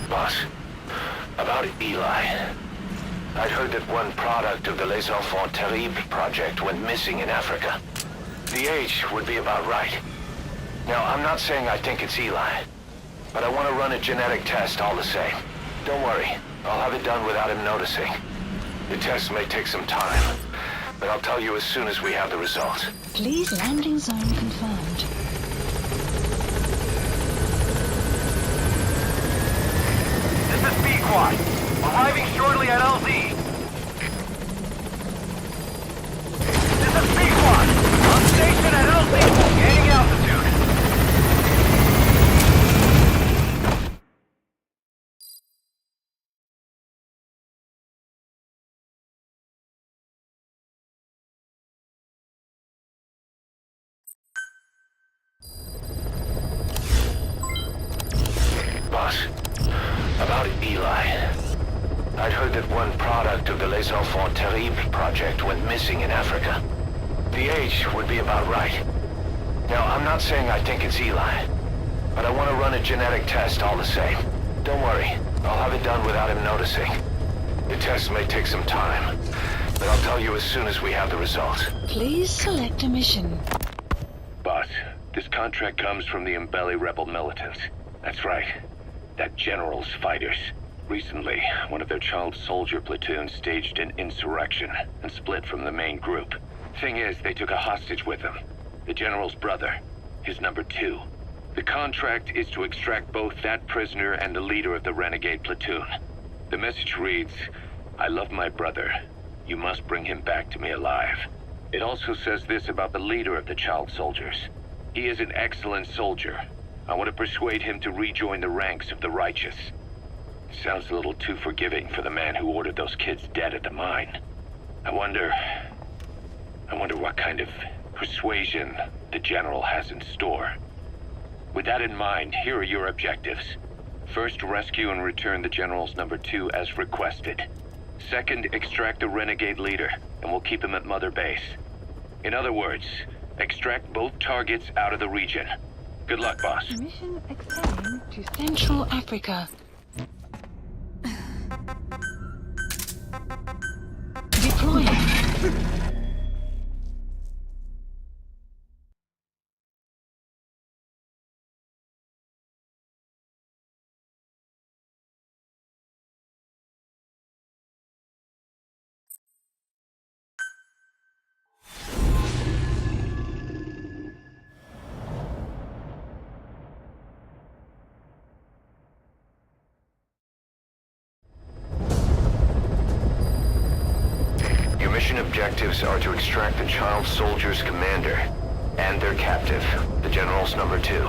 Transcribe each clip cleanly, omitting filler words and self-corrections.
Boss, about Eli. I'd heard that one product of the Les Enfants Terribles project went missing in Africa. The age would be about right. Now, I'm not saying I think it's Eli, but I want to run a genetic test all the same. Don't worry, I'll have it done without him noticing. The test may take some time, but I'll tell you as soon as we have the results. Please, landing zone confirmed. This is B-Quad. Arriving shortly at LZ. This is B-Quad. On station at LZ. Gaining altitude. Boss, about Eli. I'd heard that one product of the Les Enfants Terribles project went missing in Africa. The age would be about right. Now, I'm not saying I think it's Eli, but I want to run a genetic test all the same. Don't worry, I'll have it done without him noticing. The test may take some time, but I'll tell you as soon as we have the results. Please select a mission. Boss, this contract comes from the Mbele rebel militants. That's right. That general's fighters. Recently, one of their child soldier platoons staged an insurrection and split from the main group. Thing is, they took a hostage with them. The general's brother, his number 2. The contract is to extract both that prisoner and the leader of the renegade platoon. The message reads, "I love my brother. You must bring him back to me alive." It also says this about the leader of the child soldiers. He is an excellent soldier. I want to persuade him to rejoin the ranks of the righteous. Sounds a little too forgiving for the man who ordered those kids dead at the mine. I wonder what kind of persuasion the general has in store. With that in mind, here are your objectives. First, rescue and return the general's number 2 as requested. Second, extract the renegade leader, and we'll keep him at Mother Base. In other words, extract both targets out of the region. Good luck, boss. Mission extending to Central Africa. Deploying. Mission objectives are to extract the child soldier's commander and their captive, the general's number 2.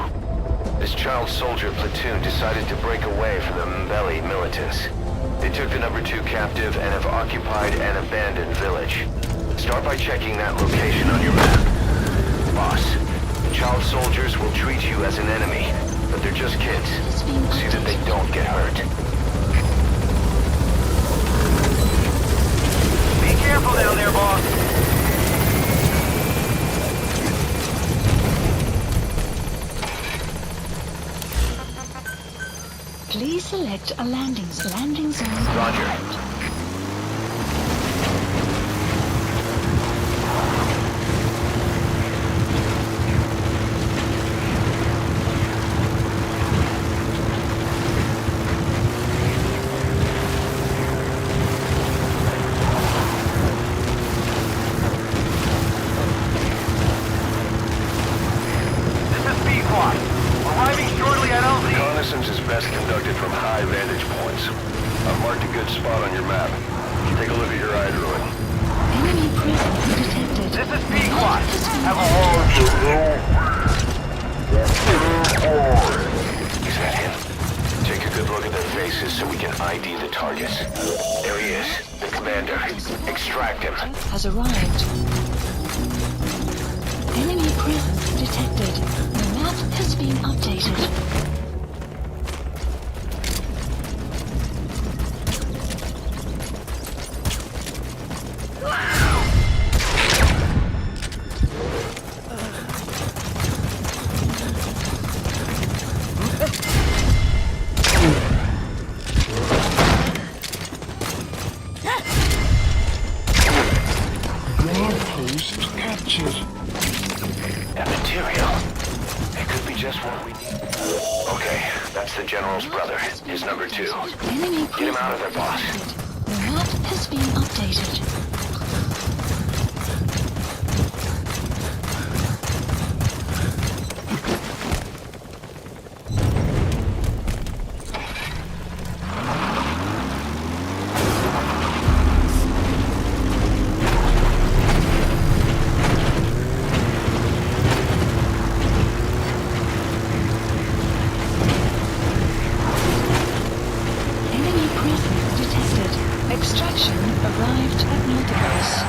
This child soldier platoon decided to break away from the Mbele militants. They took the number 2 captive and have occupied an abandoned village. Start by checking that location on your map. Boss, the child soldiers will treat you as an enemy, but they're just kids. See that they don't get hurt. Careful down there, boss. Please select a landing zone. Roger. Arriving shortly at LZ. Reconnaissance is best conducted from high vantage points. I've marked a good spot on your map. Take a look at your iDroid. Enemy presence detected. This is B-Quad. Have a wall. Is that him? Take a good look at their faces so we can ID the targets. There he is, the commander. Extract him. Has arrived. Enemy presence detected. The map has been updated. General's brother, his number 2. Enemy Get him out of there, boss. The map has been updated. Extraction arrived at Multibase.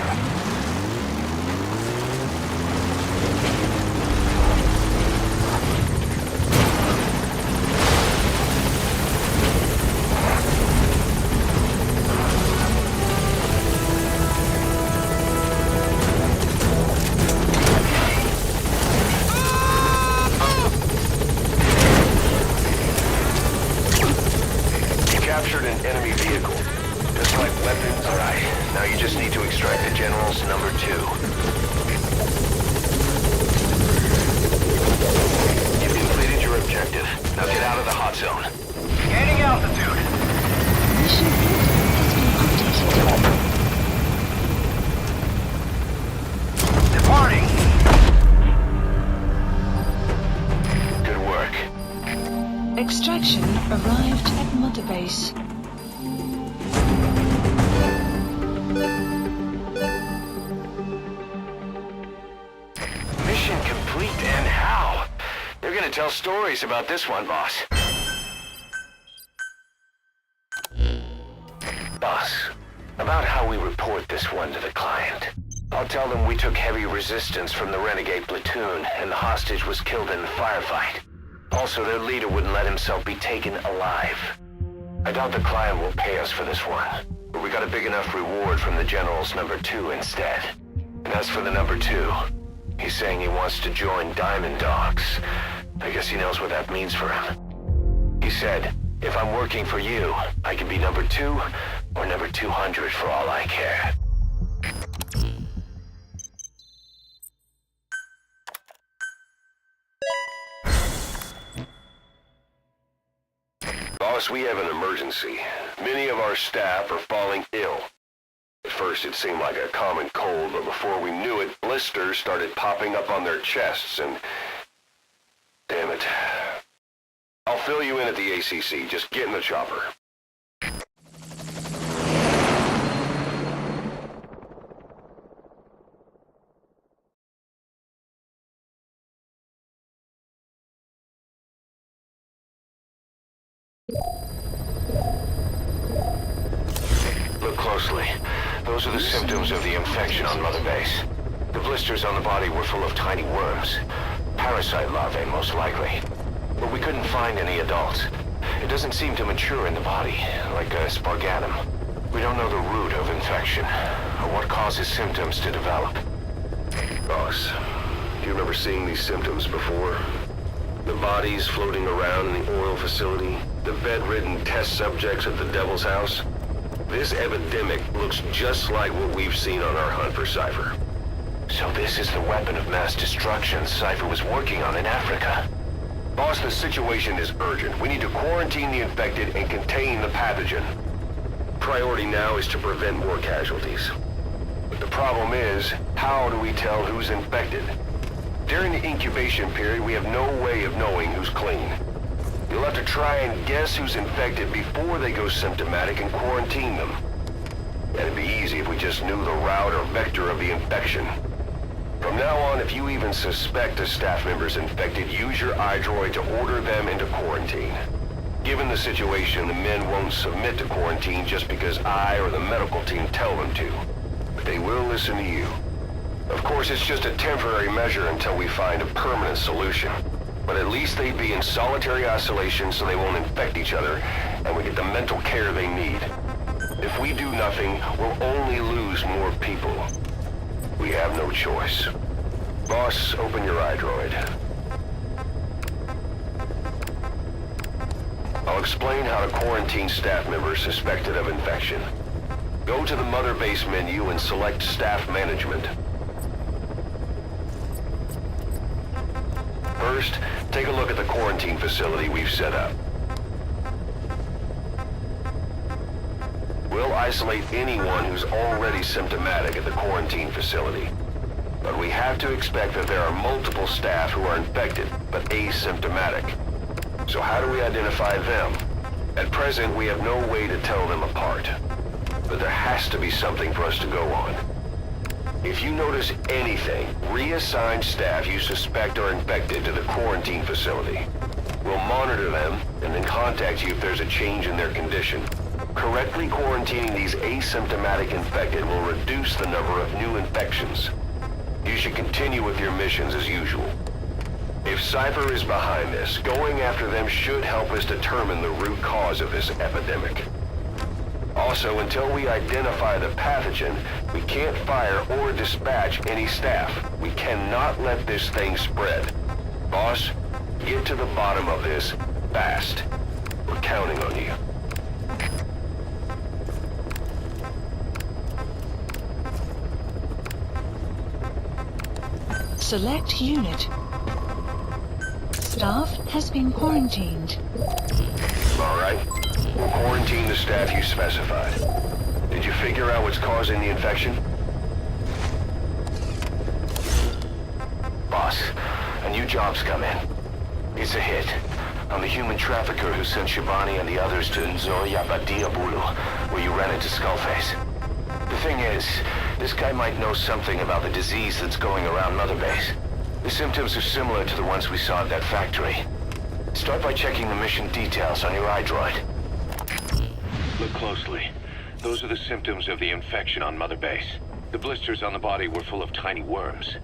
You captured an enemy vehicle. Just like weapons. Alright, now you just need to extract the General's number 2. You've completed your objective. Now get out of the hot zone. Gaining altitude. Mission has been updated. Departing. Good work. Extraction arrived at Multibase. Mission complete, and how? You're gonna tell stories about this one, boss. Boss, about how we report this one to the client. I'll tell them we took heavy resistance from the renegade platoon, and the hostage was killed in the firefight. Also, their leader wouldn't let himself be taken alive. I doubt the client will pay us for this one, but we got a big enough reward from the General's number 2 instead. And as for the number 2, he's saying he wants to join Diamond Dogs. I guess he knows what that means for him. He said, if I'm working for you, I can be number 2 or number 200 for all I care. Boss, we have an emergency. Many of our staff are falling ill. At first it seemed like a common cold, but before we knew it, blisters started popping up on their chests and... Damn it. I'll fill you in at the ACC. Just get in the chopper. Look closely. Those are the symptoms of the infection on Mother Base. The blisters on the body were full of tiny worms. Parasite larvae, most likely. But we couldn't find any adults. It doesn't seem to mature in the body, like a spargatum. We don't know the root of infection, or what causes symptoms to develop. Boss, do you remember seeing these symptoms before? The bodies floating around in the oil facility, the bedridden test subjects at the Devil's House. This epidemic looks just like what we've seen on our hunt for Cypher. So this is the weapon of mass destruction Cypher was working on in Africa. Boss, the situation is urgent. We need to quarantine the infected and contain the pathogen. Priority now is to prevent more casualties. But the problem is, how do we tell who's infected? During the incubation period, we have no way of knowing who's clean. You'll have to try and guess who's infected before they go symptomatic and quarantine them. That'd be easy if we just knew the route or vector of the infection. From now on, if you even suspect a staff member's infected, use your iDroid to order them into quarantine. Given the situation, the men won't submit to quarantine just because I or the medical team tell them to. But they will listen to you. Of course, it's just a temporary measure until we find a permanent solution. But at least they'd be in solitary isolation so they won't infect each other, and we get the mental care they need. If we do nothing, we'll only lose more people. We have no choice. Boss, open your iDroid. I'll explain how to quarantine staff members suspected of infection. Go to the Mother Base menu and select Staff Management. First, take a look at the quarantine facility we've set up. We'll isolate anyone who's already symptomatic at the quarantine facility. But we have to expect that there are multiple staff who are infected, but asymptomatic. So how do we identify them? At present, we have no way to tell them apart. But there has to be something for us to go on. If you notice anything, reassign staff you suspect are infected to the quarantine facility. We'll monitor them and then contact you if there's a change in their condition. Correctly quarantining these asymptomatic infected will reduce the number of new infections. You should continue with your missions as usual. If Cypher is behind this, going after them should help us determine the root cause of this epidemic. Also, until we identify the pathogen, we can't fire or dispatch any staff. We cannot let this thing spread. Boss, get to the bottom of this fast. We're counting on you. Select unit. Staff has been quarantined. All right. We'll quarantine the staff you specified. Did you figure out what's causing the infection? Boss, a new job's come in. It's a hit on the human trafficker who sent Shibani and the others to Nzoya Badia Bulu, where you ran into Skullface. The thing is, this guy might know something about the disease that's going around Mother Base. The symptoms are similar to the ones we saw at that factory. Start by checking the mission details on your iDroid. Look closely. Those are the symptoms of the infection on Mother Base. The blisters on the body were full of tiny worms.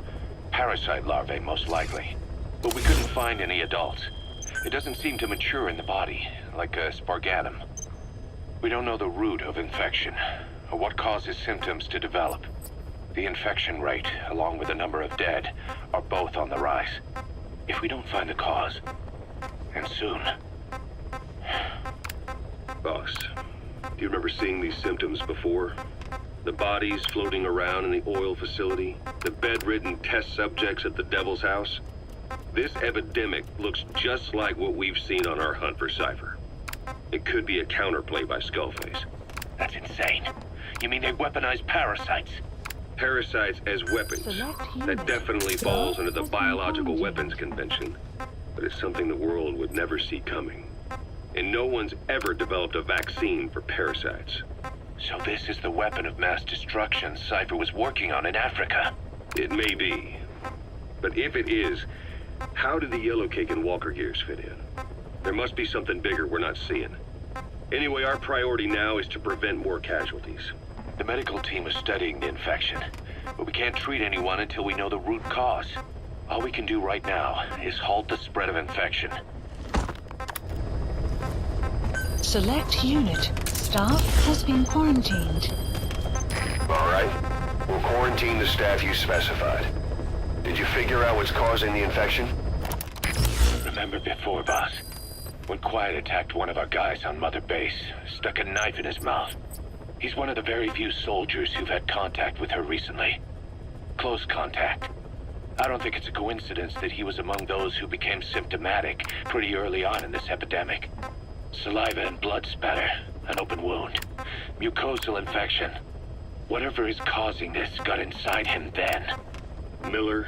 Parasite larvae, most likely. But we couldn't find any adults. It doesn't seem to mature in the body, like a spargatum. We don't know the root of infection, or what causes symptoms to develop. The infection rate, along with the number of dead, are both on the rise. If we don't find the cause, and soon... Boss, do you remember seeing these symptoms before? The bodies floating around in the oil facility, the bedridden test subjects at the Devil's House? This epidemic looks just like what we've seen on our hunt for Cypher. It could be a counterplay by Skullface. That's insane. You mean they weaponize parasites? Parasites as weapons. That definitely falls under the Biological Weapons Convention. But it's something the world would never see coming. And no one's ever developed a vaccine for parasites. So this is the weapon of mass destruction Cypher was working on in Africa? It may be. But if it is, how did the Yellow Cake and Walker Gears fit in? There must be something bigger we're not seeing. Anyway, our priority now is to prevent more casualties. The medical team is studying the infection, but we can't treat anyone until we know the root cause. All we can do right now is halt the spread of infection. Select unit. Staff has been quarantined. All right. We'll quarantine the staff you specified. Did you figure out what's causing the infection? Remember before, boss? When Quiet attacked one of our guys on Mother Base, stuck a knife in his mouth. He's one of the very few soldiers who've had contact with her recently. Close contact. I don't think it's a coincidence that he was among those who became symptomatic pretty early on in this epidemic. Saliva and blood spatter, an open wound, mucosal infection. Whatever is causing this got inside him then. Miller,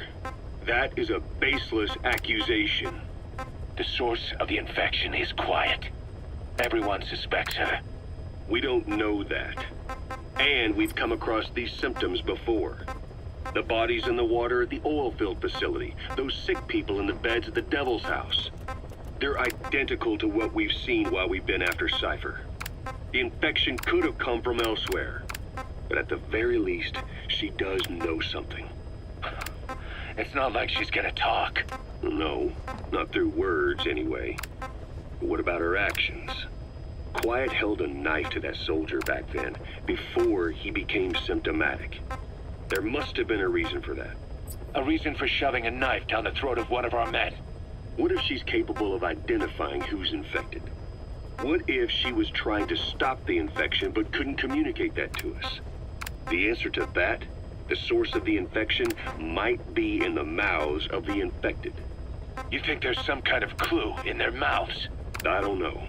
that is a baseless accusation. The source of the infection is Quiet. Everyone suspects her. We don't know that. And we've come across these symptoms before. The bodies in the water at the oil field facility, those sick people in the beds at the Devil's House. They're identical to what we've seen while we've been after Cypher. The infection could have come from elsewhere. But at the very least, she does know something. It's not like she's gonna talk. No, not through words anyway. But what about her actions? Quiet held a knife to that soldier back then, before he became symptomatic. There must have been a reason for that. A reason for shoving a knife down the throat of one of our men. What if she's capable of identifying who's infected? What if she was trying to stop the infection but couldn't communicate that to us? The answer to that, the source of the infection, might be in the mouths of the infected. You think there's some kind of clue in their mouths? I don't know.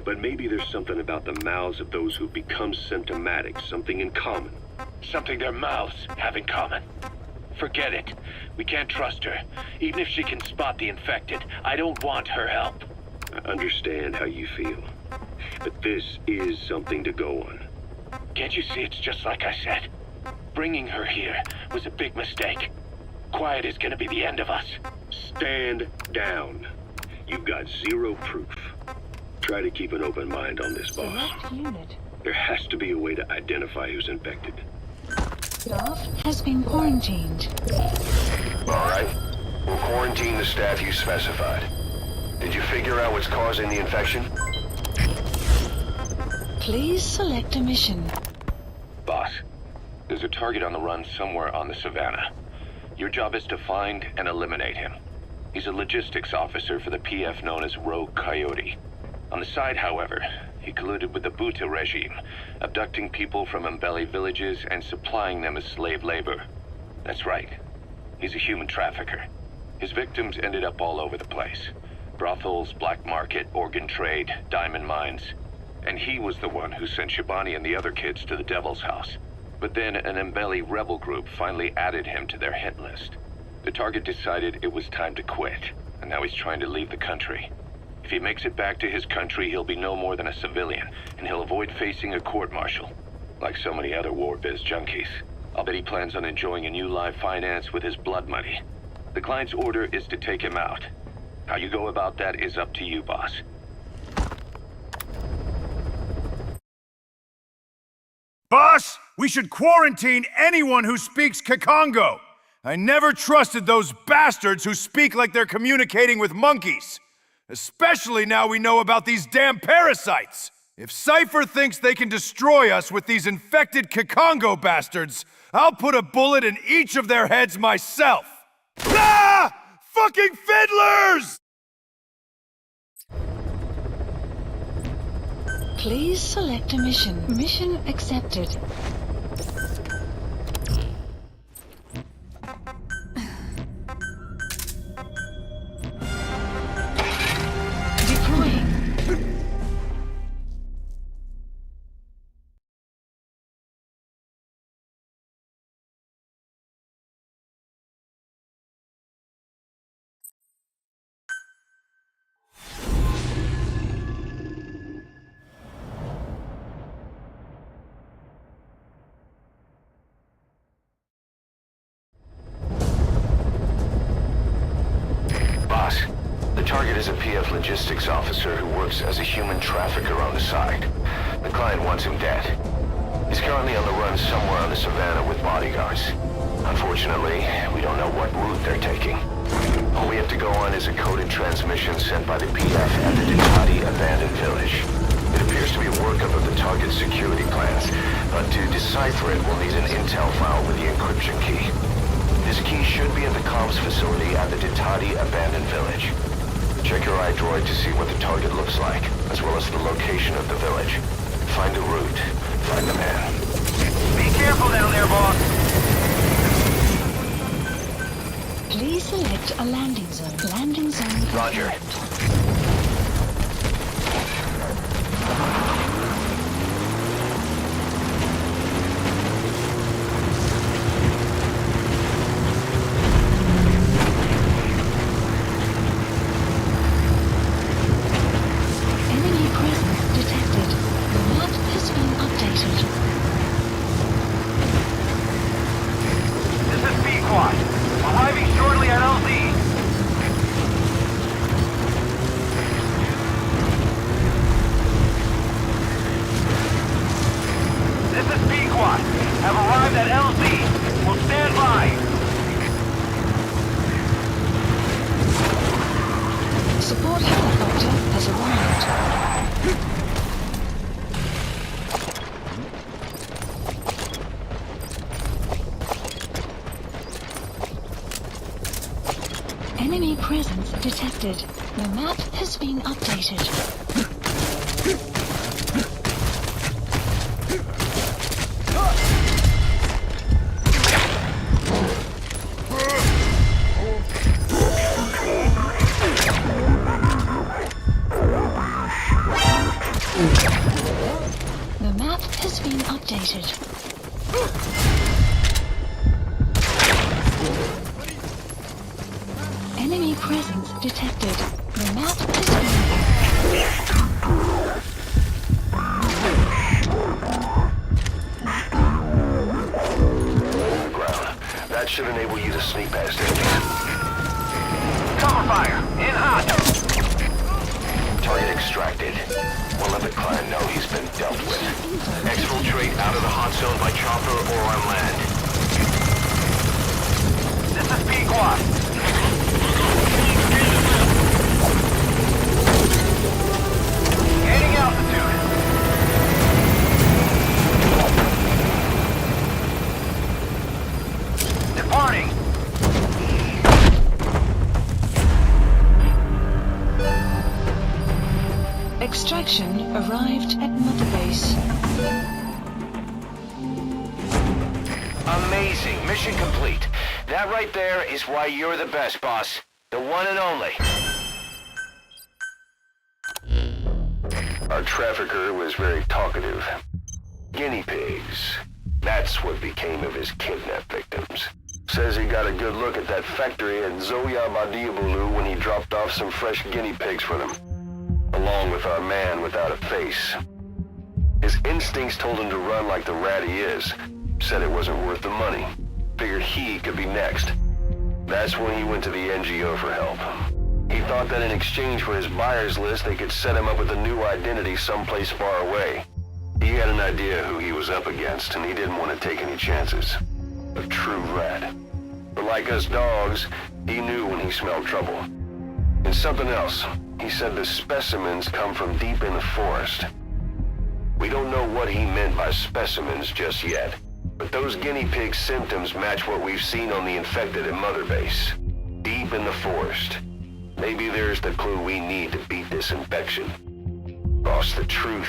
But maybe there's something about the mouths of those who've become symptomatic, something in common. Something their mouths have in common. Forget it. We can't trust her. Even if she can spot the infected, I don't want her help. I understand how you feel. But this is something to go on. Can't you see it's just like I said? Bringing her here was a big mistake. Quiet is gonna be the end of us. Stand down. You've got zero proof. Try to keep an open mind on this, boss. Select unit. There has to be a way to identify who's infected. Staff has been quarantined. All right. We'll quarantine the staff you specified. Did you figure out what's causing the infection? Please select a mission. Boss, there's a target on the run somewhere on the savannah. Your job is to find and eliminate him. He's a logistics officer for the PF known as Rogue Coyote. On the side, however, he colluded with the Buta regime, abducting people from Mbeli villages and supplying them as slave labor. That's right. He's a human trafficker. His victims ended up all over the place. Brothels, black market, organ trade, diamond mines. And he was the one who sent Shibani and the other kids to the Devil's House. But then an Mbeli rebel group finally added him to their hit list. The target decided it was time to quit, and now he's trying to leave the country. If he makes it back to his country, he'll be no more than a civilian, and he'll avoid facing a court-martial. Like so many other war biz junkies. I'll bet he plans on enjoying a new live finance with his blood money. The client's order is to take him out. How you go about that is up to you, boss. Boss, we should quarantine anyone who speaks Kikongo. I never trusted those bastards who speak like they're communicating with monkeys. Especially now we know about these damn parasites. If Cypher thinks they can destroy us with these infected Kikongo bastards, I'll put a bullet in each of their heads myself. Ah! Fucking fiddlers! Please select a mission. Mission accepted. Deploying. Boss, the target is a PF logistics officer who works as a human trafficker on the side. The client wants him dead. He's currently on the run somewhere on the savannah with bodyguards. Unfortunately, we don't know what route they're taking. All we have to go on is a coded transmission sent by the PF at the Ditati abandoned village. It appears to be workup of the target's security plans, but to decipher it, we'll need an intel file with the encryption key. This key should be at the comms facility at the Ditati abandoned village. Check your iDroid to see what the target looks like, as well as the location of the village. Find the route. Find the man. Be careful down there, boss. Please select a landing zone. Landing zone. Roger. Enemy presence detected. The map has been updated. This is Pequod. Arriving shortly at LZ. This is Pequod. Have arrived at LZ. Will stand by. Support helicopter has arrived. Enemy presence detected. The map has been updated. The map has been updated. Enemy presence detected. The map has been... Ground. That should enable you to sneak past enemies. Cover fire! In hot! Target extracted. We'll let the client know he's been dealt with. Exfiltrate out of the hot zone by chopper or on land. This is Pequot. Gaining altitude. Departing. Extraction arrived at Mother Base. Amazing. Mission complete. That right there is why you're the best, boss. The one and only. Our trafficker was very talkative. Guinea pigs. That's what became of his kidnapped victims. Says he got a good look at that factory at Zoya-Badiabulu when he dropped off some fresh guinea pigs for them, along with our man without a face. His instincts told him to run like the rat he is. Said it wasn't worth the money. Figured he could be next. That's when he went to the NGO for help. He thought that in exchange for his buyer's list, they could set him up with a new identity someplace far away. He had an idea who he was up against, and he didn't want to take any chances. A true rat. But like us dogs, he knew when he smelled trouble. And something else. He said the specimens come from deep in the forest. We don't know what he meant by specimens just yet, but those guinea pig symptoms match what we've seen on the infected at Mother Base. Deep in the forest. Maybe there's the clue we need to beat this infection. Boss, the truth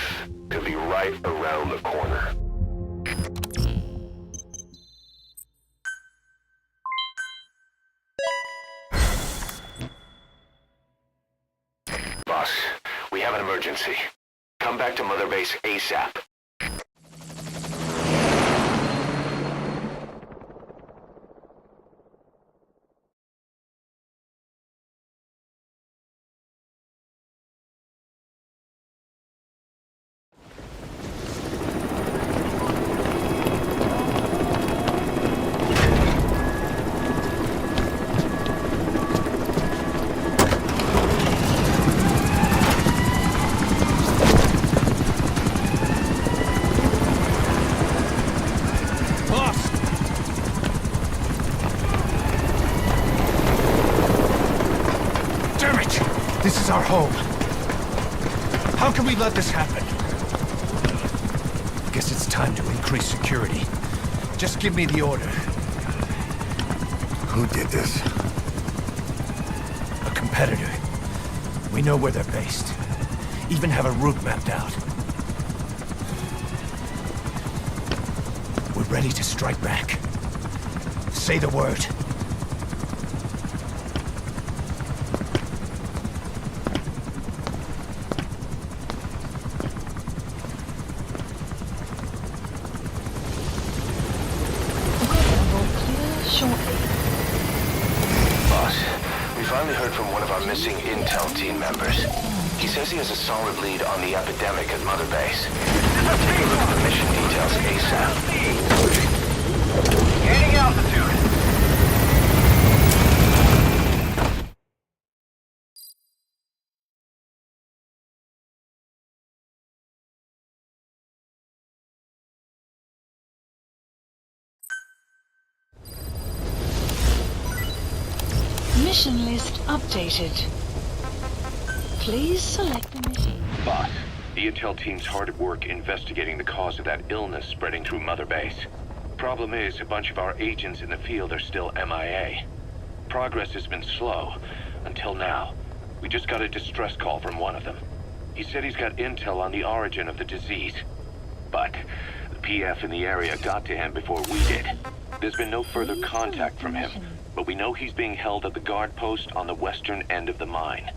could be right around the corner. Boss, we have an emergency. Come back to Mother Base ASAP. This is our home. How can we let this happen? I guess it's time to increase security. Just give me the order. Who did this? A competitor. We know where they're based. Even have a route mapped out. We're ready to strike back. Say the word. Finally heard from one of our missing intel team members. He says he has a solid lead on the epidemic at Mother Base. Let's take a look at the mission details ASAP. Gaining altitude. Mission list updated. Please select the mission. Boss, the intel team's hard at work investigating the cause of that illness spreading through Mother Base. Problem is, a bunch of our agents in the field are still MIA. Progress has been slow, until now. We just got a distress call from one of them. He said he's got intel on the origin of the disease. But the PF in the area got to him before we did. There's been no further contact from him, but we know he's being held at the guard post on the western end of the mine.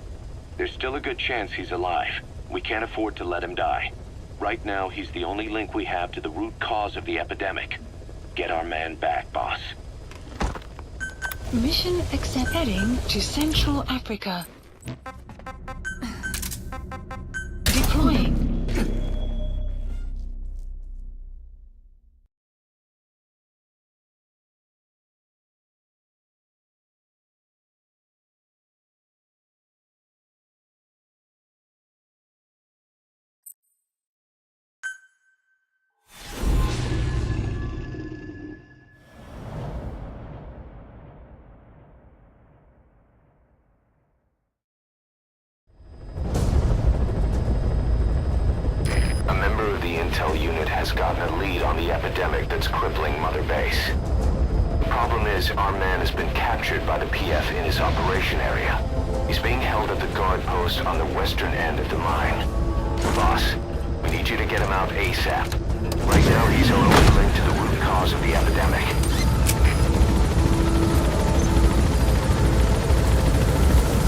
There's still a good chance he's alive. We can't afford to let him die. Right now, he's the only link we have to the root cause of the epidemic. Get our man back, boss. Mission accept. Heading to Central Africa. Deploying. A member of the intel unit has gotten a lead on the epidemic that's crippling Mother Base. The problem is, our man has been captured by the PF in his operation area. He's being held at the guard post on the western end of the mine. Boss, we need you to get him out ASAP. Right now, he's our only link to the root cause of the epidemic.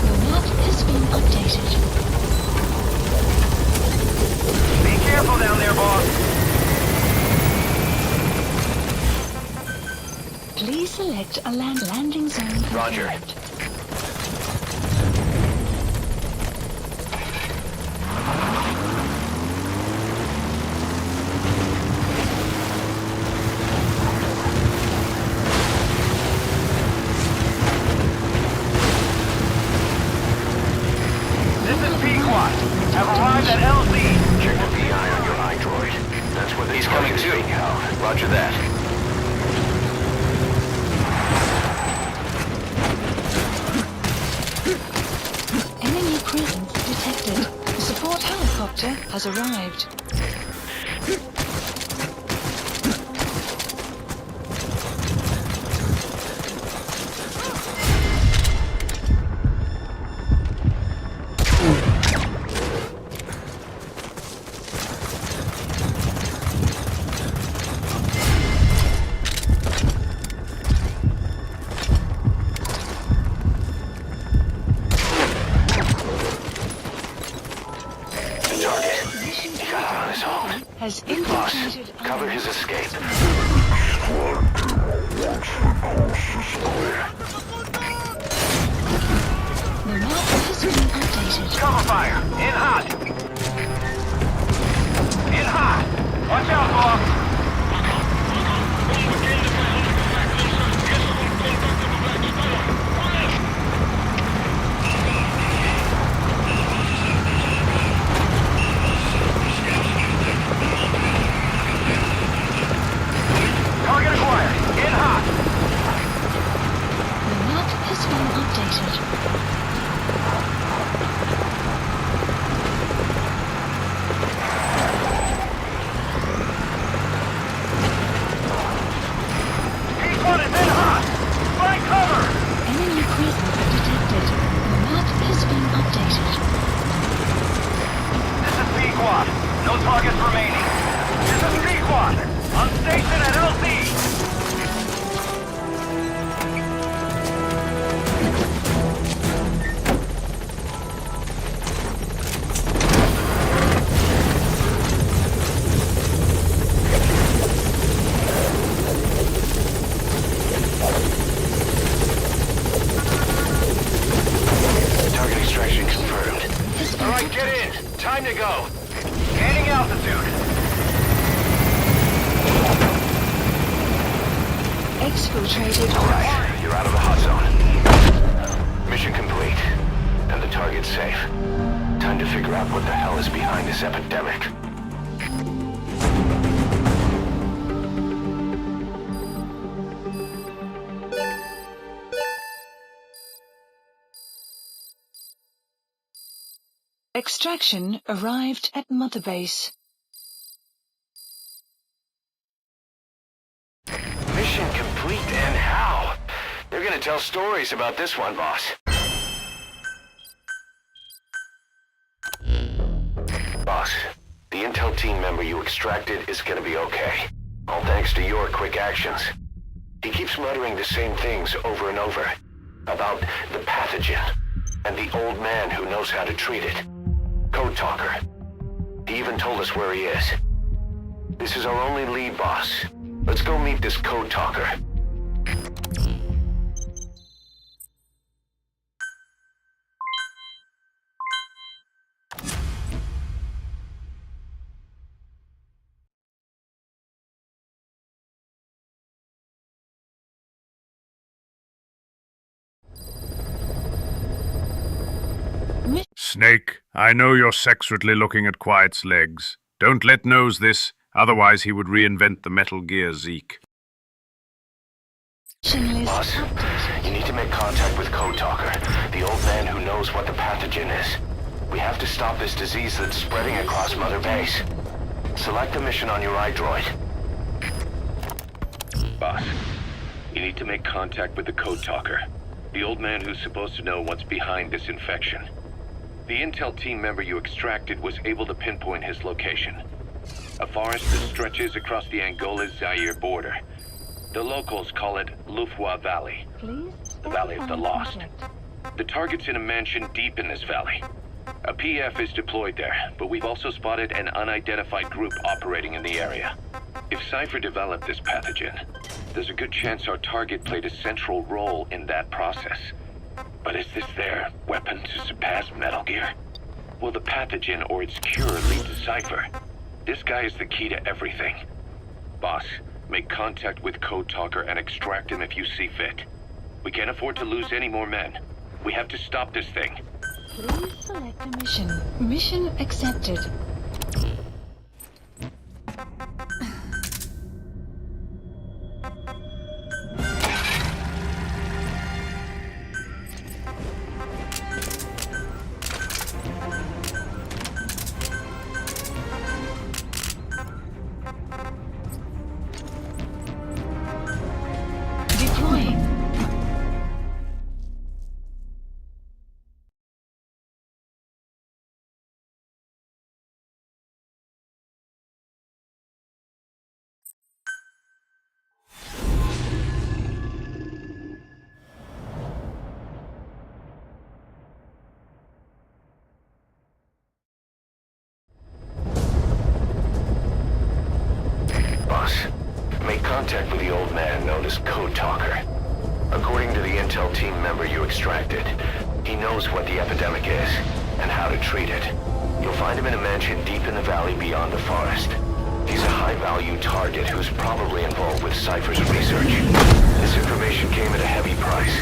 Your map has been updated. Be careful down there, boss. Please select a landing zone. Roger. confirmed. This is Pequot. Have arrived at LZ. Check the PI on your iDroid. That's where he's coming too. Roger that. Enemy presence detected. The support helicopter has arrived. The target. He got out on his own. Has Boss, infiltrated. cover his escape. The map has been updated. Cover fire. In hot. In hot. Watch out, boss. Target acquired. In hot. The map has been updated. Pequot is in hot. Find cover. Enemy presence detected. The map has been updated. This is Pequot. No targets remaining. This is Pequot. On station at LZ. Target extraction confirmed. Has been All right, get in. Time to go. Gaining altitude. exfiltrated. All right, you're out of the hot zone. Mission complete. And the target's safe. Time to figure out what the hell is behind this epidemic. Extraction arrived at Mother Base. Mission complete, and how? They're gonna tell stories about this one, boss. Boss, the intel team member you extracted is gonna be okay. All thanks to your quick actions. He keeps muttering the same things over and over. About the pathogen, and the old man who knows how to treat it. Code talker. He even told us where he is. This is our only lead, boss. Let's go meet this code talker. Snake, I know you're sexually looking at Quiet's legs. Don't let Nose this, otherwise he would reinvent the Metal Gear Zeke. Boss, you need to make contact with Code Talker, the old man who knows what the pathogen is. We have to stop this disease that's spreading across Mother Base. Select the mission on your iDroid. Boss, you need to make contact with the Code Talker, the old man who's supposed to know what's behind this infection. The intel team member you extracted was able to pinpoint his location. A forest that stretches across the Angola-Zaire border. The locals call it Lufwa Valley, the Valley of the Lost. The target's in a mansion deep in this valley. A PF is deployed there, but we've also spotted an unidentified group operating in the area. If Cypher developed this pathogen, there's a good chance our target played a central role in that process. But is this their weapon to surpass Metal Gear? Will the pathogen or its cure lead to Cypher? This guy is the key to everything. Boss, make contact with Code Talker and extract him if you see fit. We can't afford to lose any more men. We have to stop this thing. Please select a mission. Mission accepted. Deploying. Boss, make contact with the old man known as Code Talker. According to the intel team member you extracted, he knows what the epidemic is and how to treat it. You'll find him in a mansion deep in the valley beyond the forest. He's a high-value target who's probably involved with Cypher's research. This information came at a heavy price.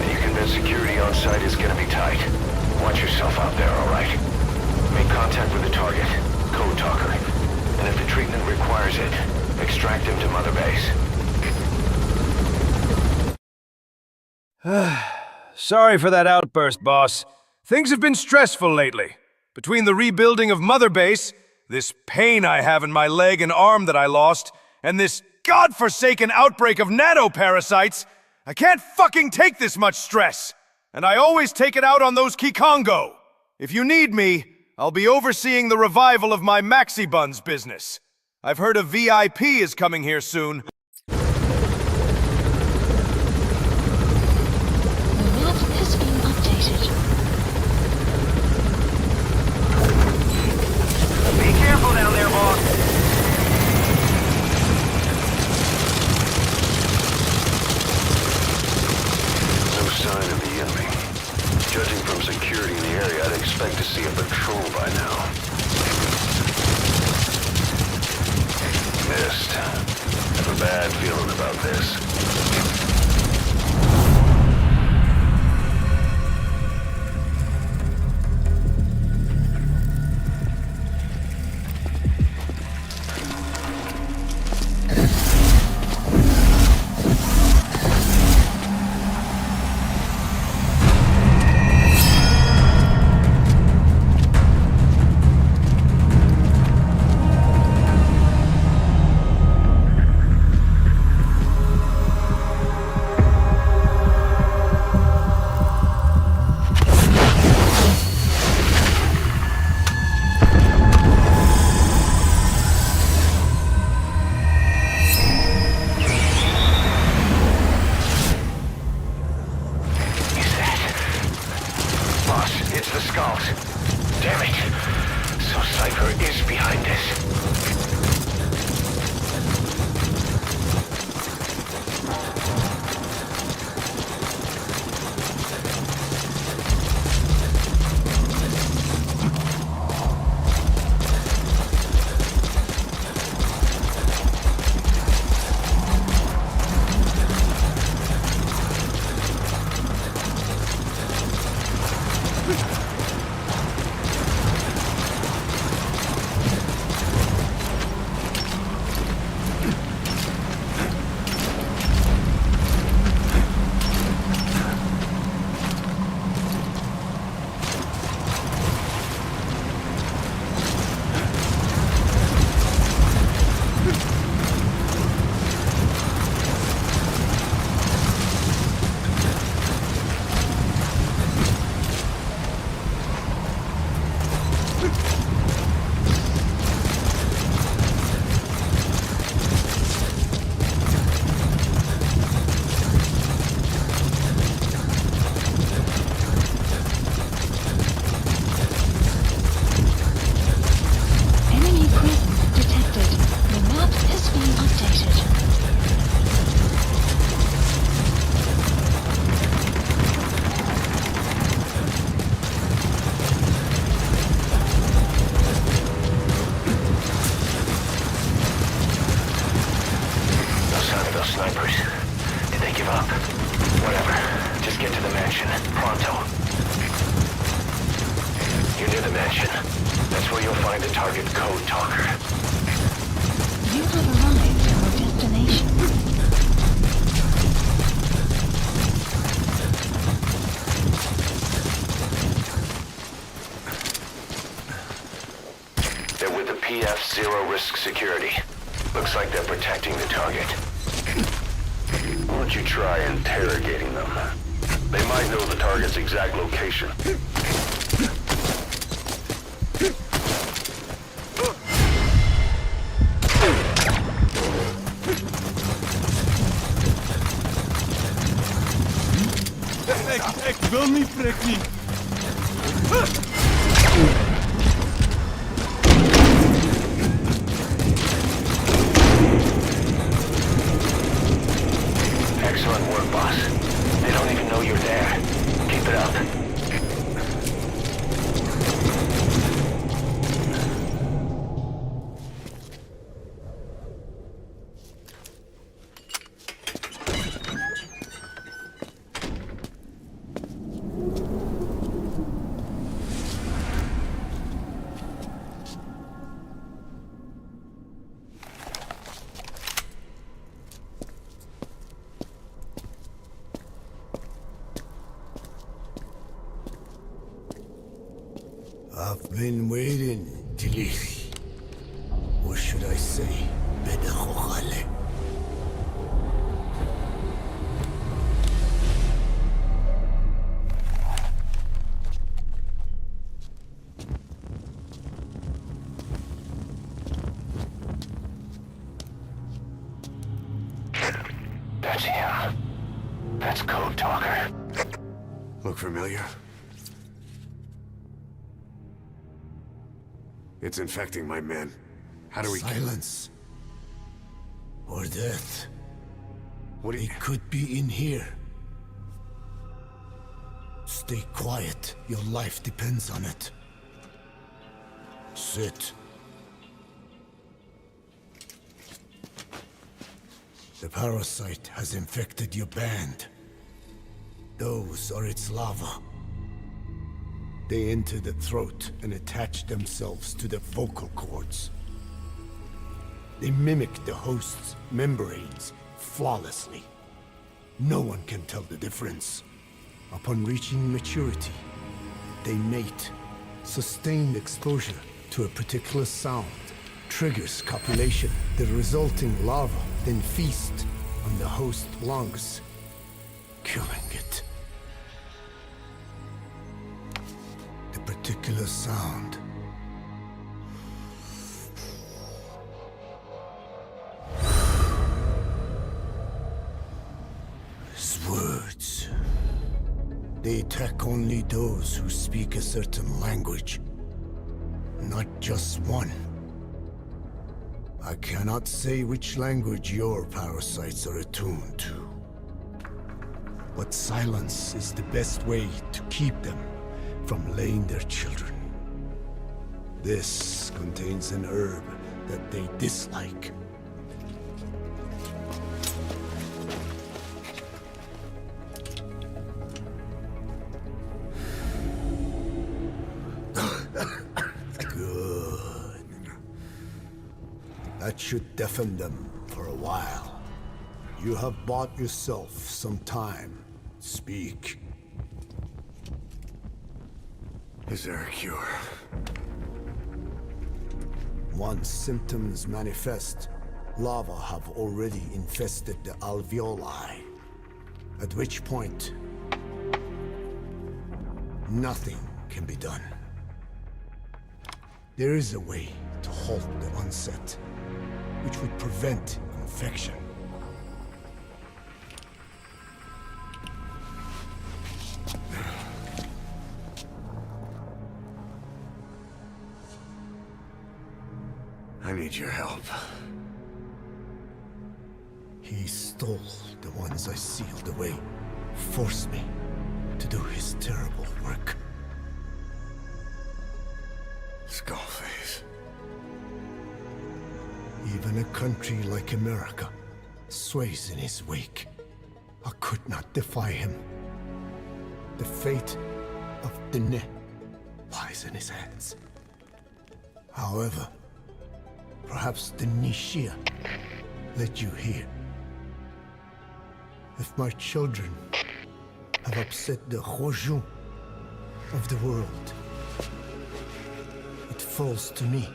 And you convinced security on site is gonna be tight. Watch yourself out there, alright? Make contact with the target, Code Talker. And if the treatment requires it, extract him to Mother Base. Sorry for that outburst, boss. Things have been stressful lately. Between the rebuilding of Mother Base, this pain I have in my leg and arm that I lost, and this godforsaken outbreak of nanoparasites, I can't fucking take this much stress. And I always take it out on those Kikongo. If you need me, I'll be overseeing the revival of my Maxi Buns business. I've heard a VIP is coming here soon. The map has been updated. Be careful down there, boss. No sign of the enemy. Judging from security in the area, I'd expect to see a patrol by now. Missed. Have a bad feeling about this. Frickin' code talker. You have arrived at your destination. They're with the PF Zero Risk Security. Looks like they're protecting the target. Why don't you try interrogating them? They might know the target's exact location. Ik wil niet prikken. Excellent work, boss. They don't even know you're there. Keep it up. I've been waiting, Tilly. Or should I say, Bedachochale. That's him. That's code talker. Look familiar? It's infecting my men. How do we... Silence. Or death. What do you... It could be in here. Stay quiet. Your life depends on it. Sit. The parasite has infected your band. Those are its larvae. They enter the throat and attach themselves to the vocal cords. They mimic the host's membranes flawlessly. No one can tell the difference. Upon reaching maturity, they mate. Sustained exposure to a particular sound triggers copulation. The resulting larva then feast on the host lungs, killing it. The particular sound is words. They attack only those who speak a certain language, not just one. I cannot say which language your parasites are attuned to, but silence is the best way to keep them from laying their children. This contains an herb that they dislike. Good. That should deafen them for a while. You have bought yourself some time. Speak. Is there a cure? Once symptoms manifest, larvae have already infested the alveoli. At which point, nothing can be done. There is a way to halt the onset, which would prevent infection. I need your help. He stole the ones I sealed away, forced me to do his terrible work. Skullface. Even a country like America sways in his wake. I could not defy him. The fate of Dine lies in his hands. However, perhaps the Nishia let you hear. If my children have upset the Hojun of the world, it falls to me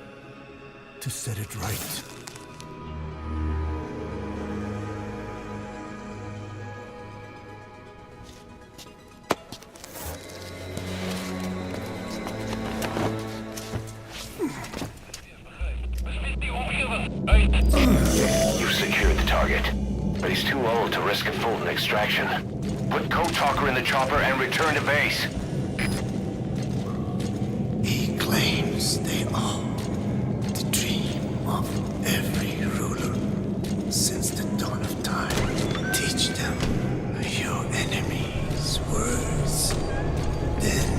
to set it right. You've secured the target, but he's too old to risk a Fulton extraction. Put Code Talker in the chopper and return to base. He claims they are the dream of every ruler since the dawn of time. Teach them your enemy's words, then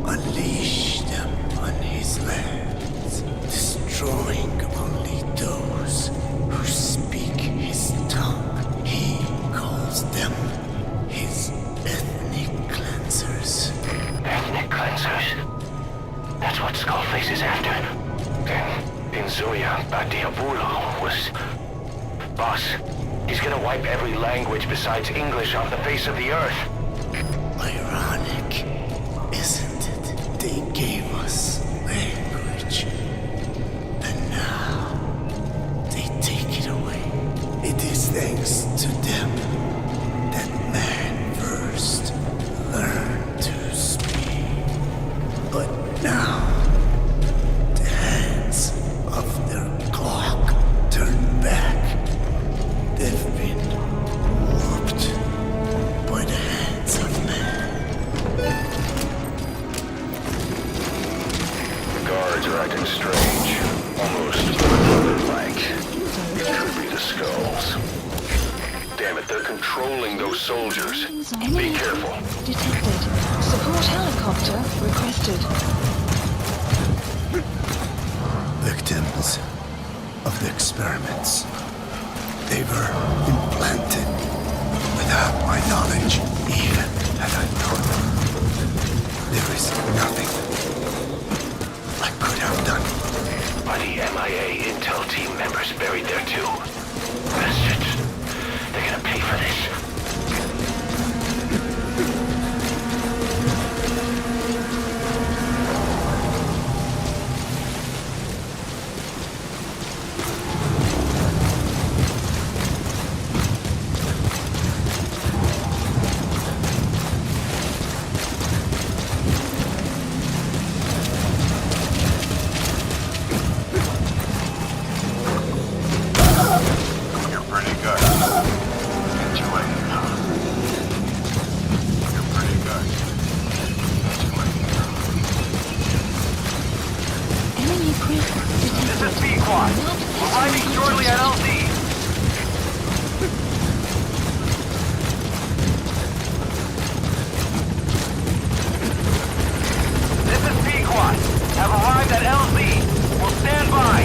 unleash them on his lands, destroying only those who speak his tongue. He calls them his ethnic cleansers. Ethnic cleansers? That's what Skullface is after. Inzoya Badiabulu was... Boss, he's gonna wipe every language besides English off the face of the earth. Ironic, isn't it? They gave us language, and now they take it away. It is thanks to them that man first learned to speak. But now, the hands of their clock turn back. They've been warped by the hands of man. The guards are acting strange. Almost like. It could be the skulls. Damn it, they're controlling those soldiers. Be Enemy careful. detected. Support helicopter requested. Victims of the experiments. They were implanted without my knowledge, even had I known them. There is nothing I could have done. Are the MIA intel team members buried there too? Bastards. They're gonna pay for this. You're pretty good. Enjoy it. You're pretty good. Enjoy it. Enemy presence detected. This is B-Quad. Not Arriving history shortly at updated. LZ. This is B-Quad. Have arrived at LZ. Will stand by.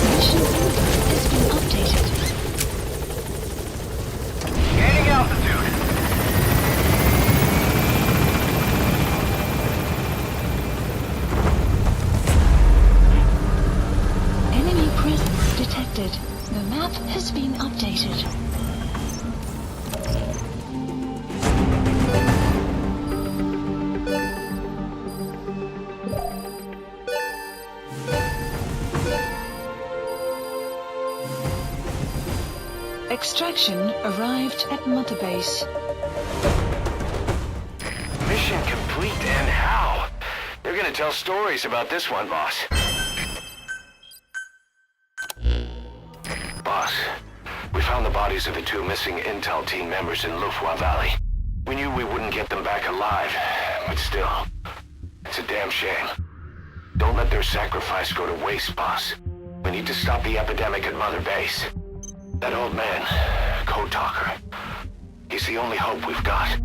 Mission has been updated. Gaining altitude. Enemy presence detected. The map has been updated. Extraction arrived at Mother Base. Mission complete, and how? They're gonna tell stories about this one, boss. Boss, we found the bodies of the two missing intel team members in Lufwa Valley. We knew we wouldn't get them back alive, but still, it's a damn shame. Don't let their sacrifice go to waste, boss. We need to stop the epidemic at Mother Base. That old man, Code Talker, he's the only hope we've got.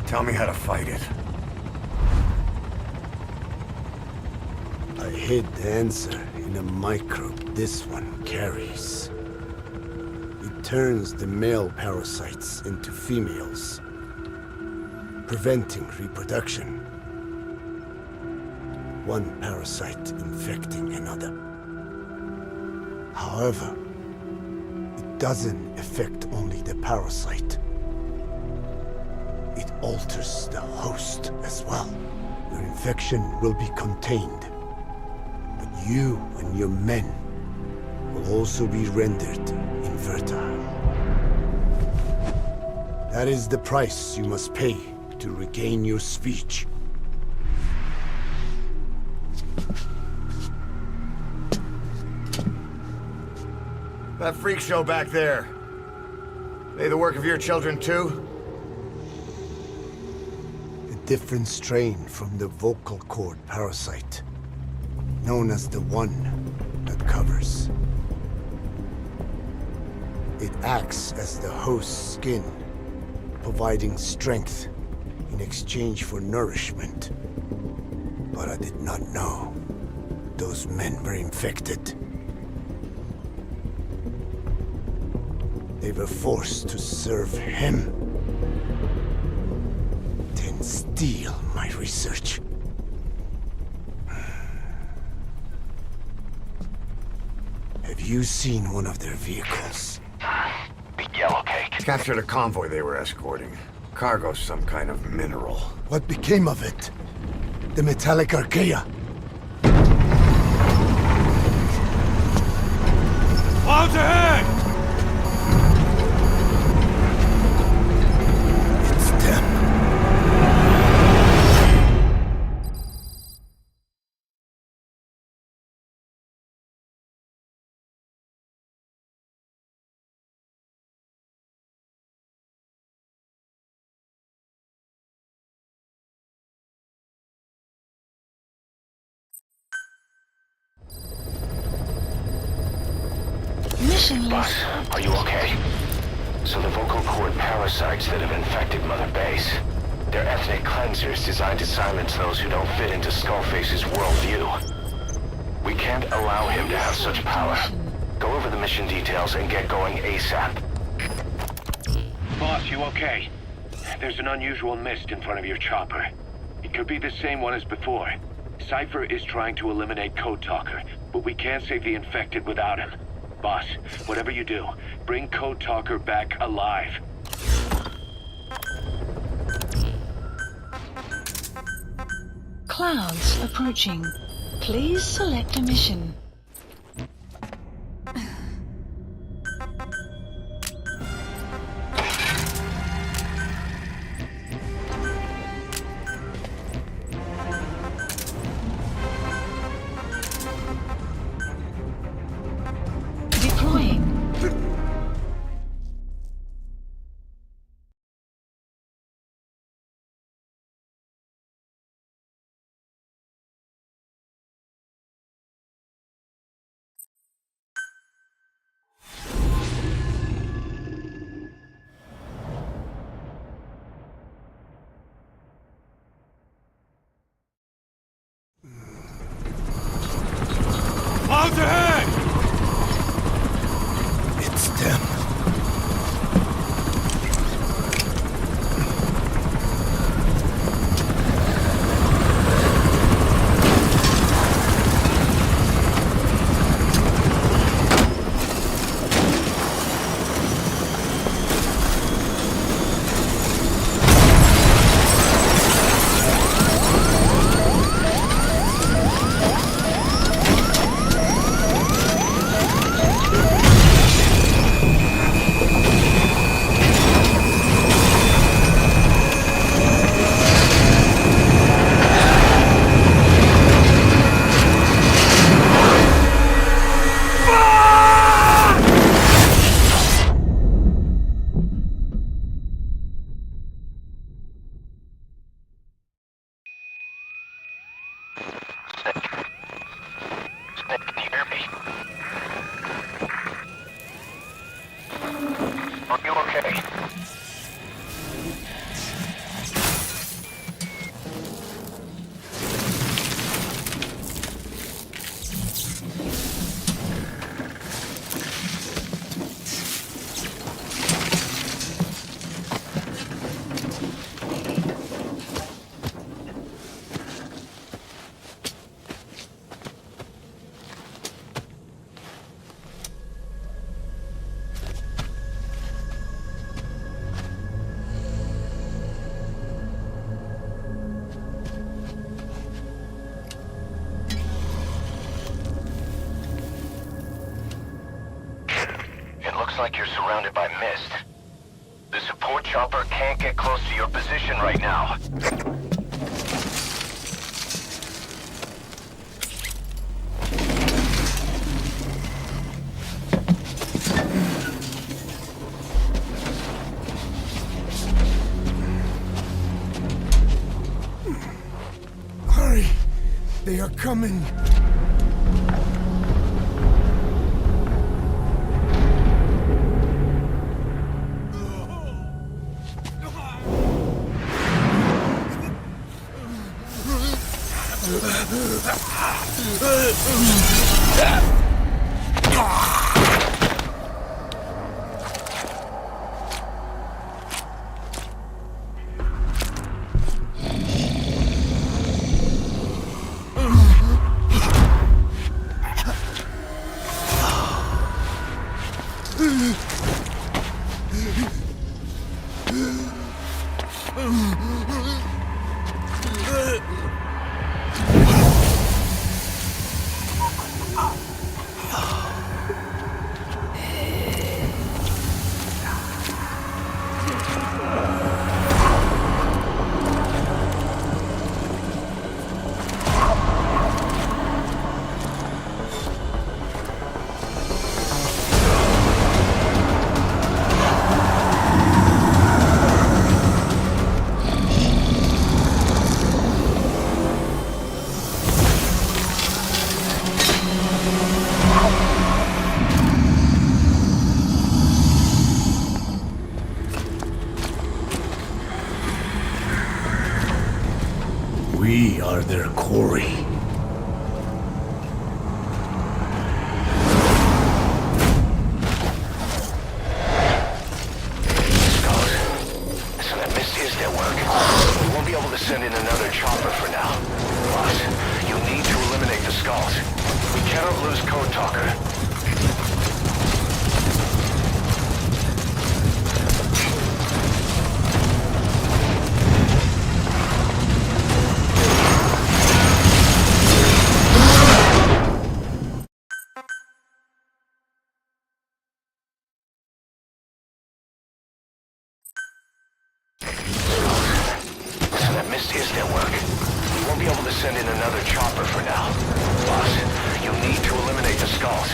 Tell me how to fight it. I hid the answer in a microbe this one carries. It turns the male parasites into females, preventing reproduction. One parasite infecting another. However, it doesn't affect only the parasite. It alters the host as well. Your infection will be contained, but you and your men will also be rendered infertile. That is the price you must pay to regain your speech. That freak show back there. They the work of your children too? A different strain from the vocal cord parasite, known as the one that covers. It acts as the host's skin, providing strength in exchange for nourishment. But I did not know those men were infected. They were forced to serve him, then steal my research. Have you seen one of their vehicles? Big yellow cake. Captured a convoy they were escorting. Cargo, some kind of mineral. What became of it? The metallic archaea. Clouds ahead! It's them. Mission Boss, list. are you okay? So the vocal cord parasites that have infected Mother Base, they're ethnic cleansers designed to silence those who don't fit into Skullface's worldview. We can't allow him to have such power. Go over the mission details and get going ASAP. Boss, you okay? There's an unusual mist in front of your chopper. It could be the same one as before. Cypher is trying to eliminate Code Talker, but we can't save the infected without him. Boss, whatever you do, bring Code Talker back alive. Clouds approaching. Please select a mission. Deploying. Clouds ahead! It's them. Snake, can you hear me? Are you okay? like you're surrounded by mist. The support chopper can't get close to your position right now. Hurry! They are coming! We are their quarry. So that mist is their work. We won't be able to send in another chopper for now. Boss, you need to eliminate the skulls. We cannot lose Code Talker. Mist is their work. We won't be able to send in another chopper for now. Boss, you need to eliminate the skulls.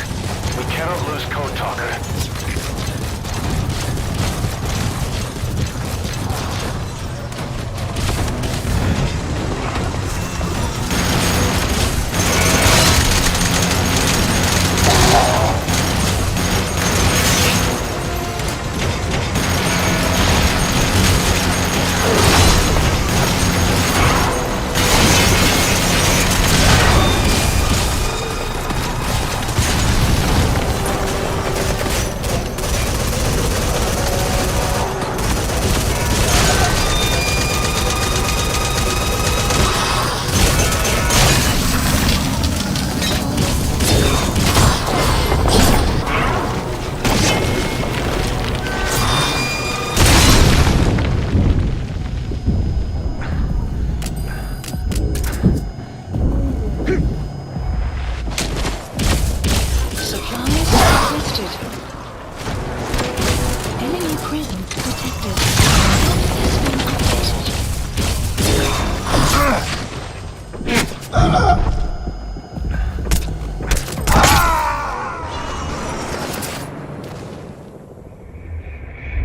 We cannot lose Code Talker.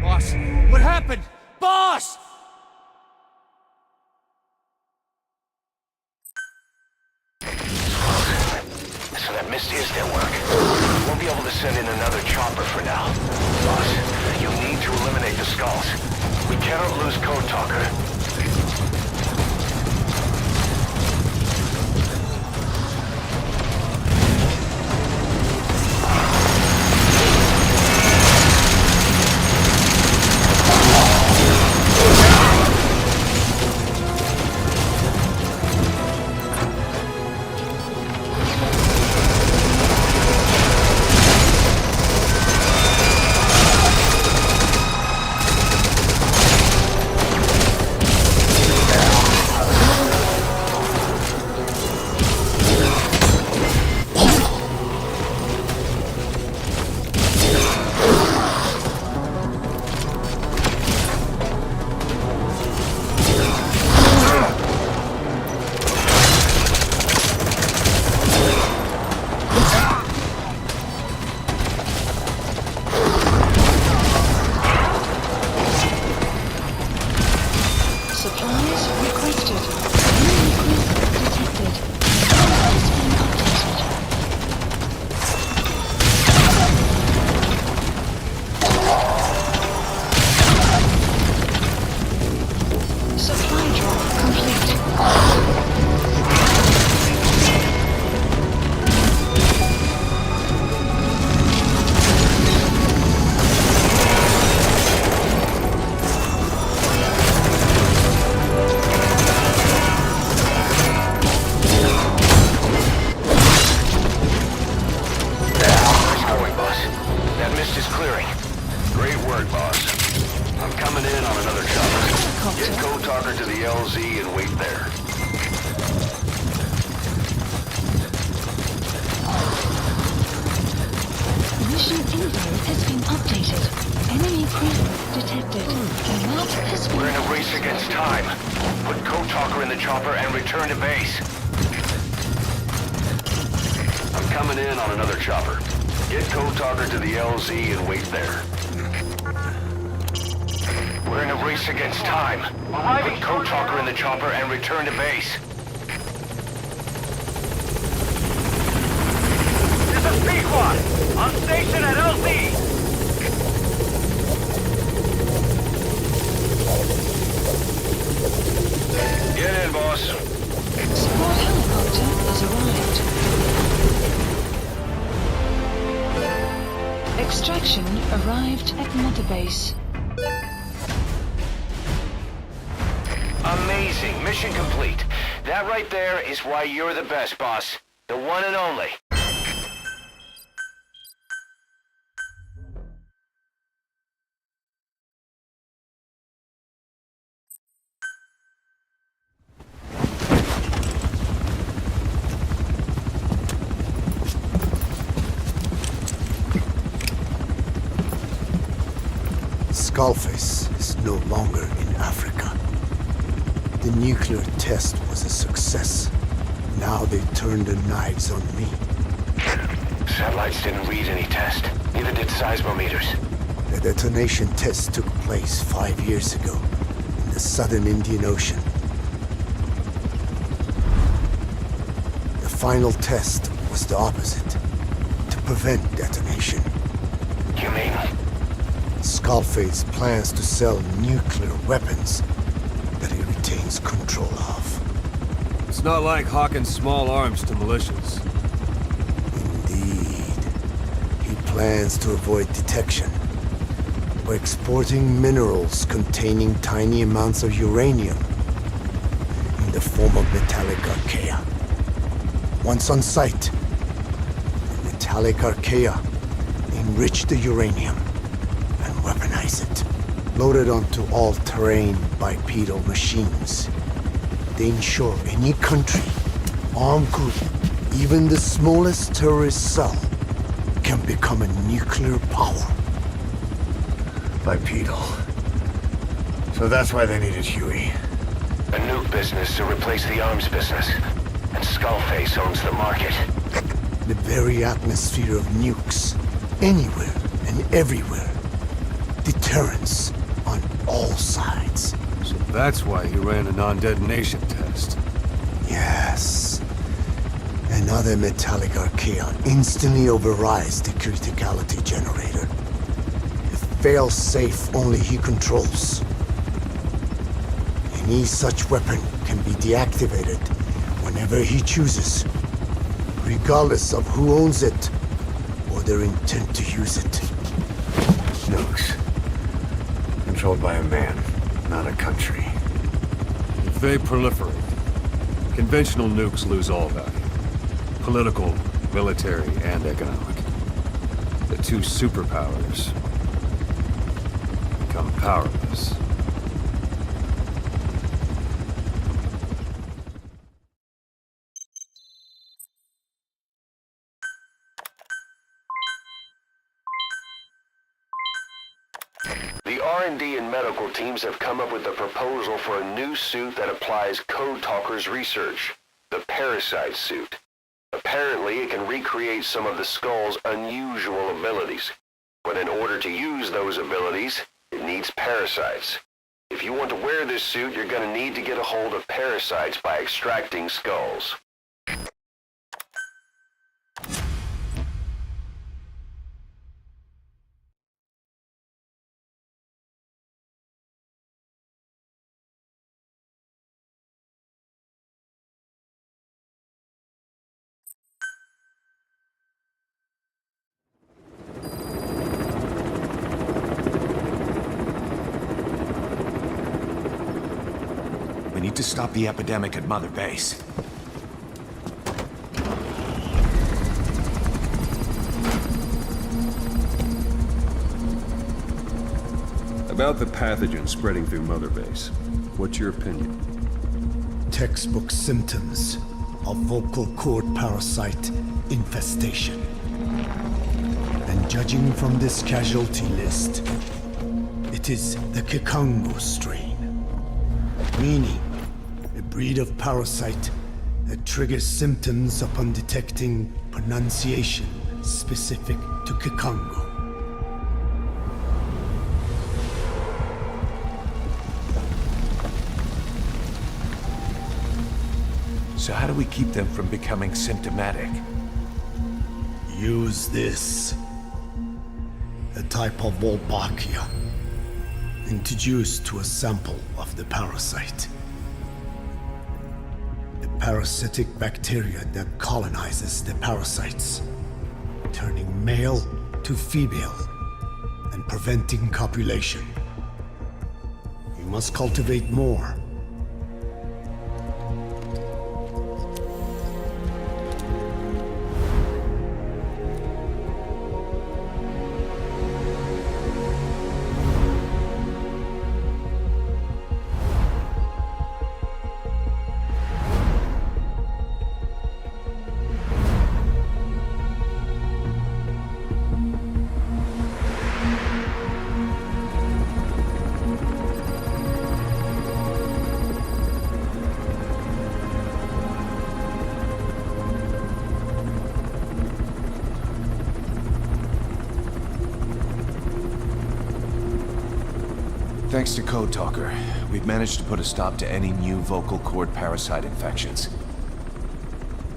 Boss, what happened? Boss! So that mist is their work. We won't be able to send in another chopper for now. Boss, you need to eliminate the skulls. We cannot lose Code Talker. word, boss. I'm coming in on another chopper. Get Code Talker to the LZ and wait there. Mission info has been updated. Enemy presence detected. The map has been... We're in a race against time. Put Code Talker in the chopper and return to base. I'm coming in on another chopper. Get Code Talker to the LZ and wait there. We're in a race against time. Put Code Talker in the chopper and return to base. This is P-Quad. On station at LZ. Get in, boss. Support helicopter has arrived. Extraction arrived at Mother Base. Amazing. Mission complete. That right there is why you're the best, boss. The one and only. Skullface is no longer in Africa. The nuclear test was a success. Now they turned their knives on me. Satellites didn't read any test. Neither did seismometers. The detonation test took place 5 years ago in the southern Indian Ocean. The final test was the opposite, to prevent detonation. You mean? Skullface plans to sell nuclear weapons that he retains control of. It's not like hawking small arms to militias. Indeed. He plans to avoid detection by exporting minerals containing tiny amounts of uranium in the form of metallic archaea. Once on site, the metallic archaea enrich the uranium and weaponize it. Loaded onto all-terrain bipedal machines, they ensure any country, armed group, even the smallest terrorist cell, can become a nuclear power. Bipedal. So that's why they needed Huey. A nuke business to replace the arms business. And Skullface owns the market. The very atmosphere of nukes, anywhere and everywhere. Deterrence on all sides. So that's why he ran a non-detonation test. Yes. Another metallic archaea instantly overrides the criticality generator. It fails safe only he controls. Any such weapon can be deactivated whenever he chooses, regardless of who owns it or their intent to use it. Nukes. Controlled by a man, not a country. If they proliferate, conventional nukes lose all value. Political, military, and economic. The two superpowers become powerless. The R&D and medical teams have come up with a proposal for a new suit that applies Code Talker's research, the Parasite suit. Apparently, it can recreate some of the Skull's unusual abilities. But in order to use those abilities, it needs parasites. If you want to wear this suit, you're going to need to get a hold of parasites by extracting skulls. We need to stop the epidemic at Mother Base. About the pathogen spreading through Mother Base, what's your opinion? Textbook symptoms of vocal cord parasite infestation. And judging from this casualty list, it is the Kikongo strain. Meaning, a breed of parasite that triggers symptoms upon detecting pronunciation specific to Kikongo. So how do we keep them from becoming symptomatic? Use this. A type of Wolbachia, introduced to a sample of the parasite. A parasitic bacteria that colonizes the parasites, turning male to female and preventing copulation. We must cultivate more. Thanks to Code Talker, we've managed to put a stop to any new vocal cord parasite infections.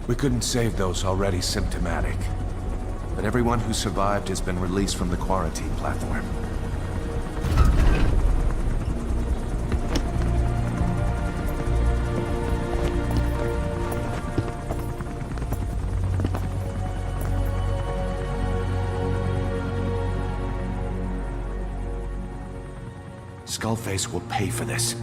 We couldn't save those already symptomatic, but everyone who survived has been released from the quarantine platform. Skullface will pay for this.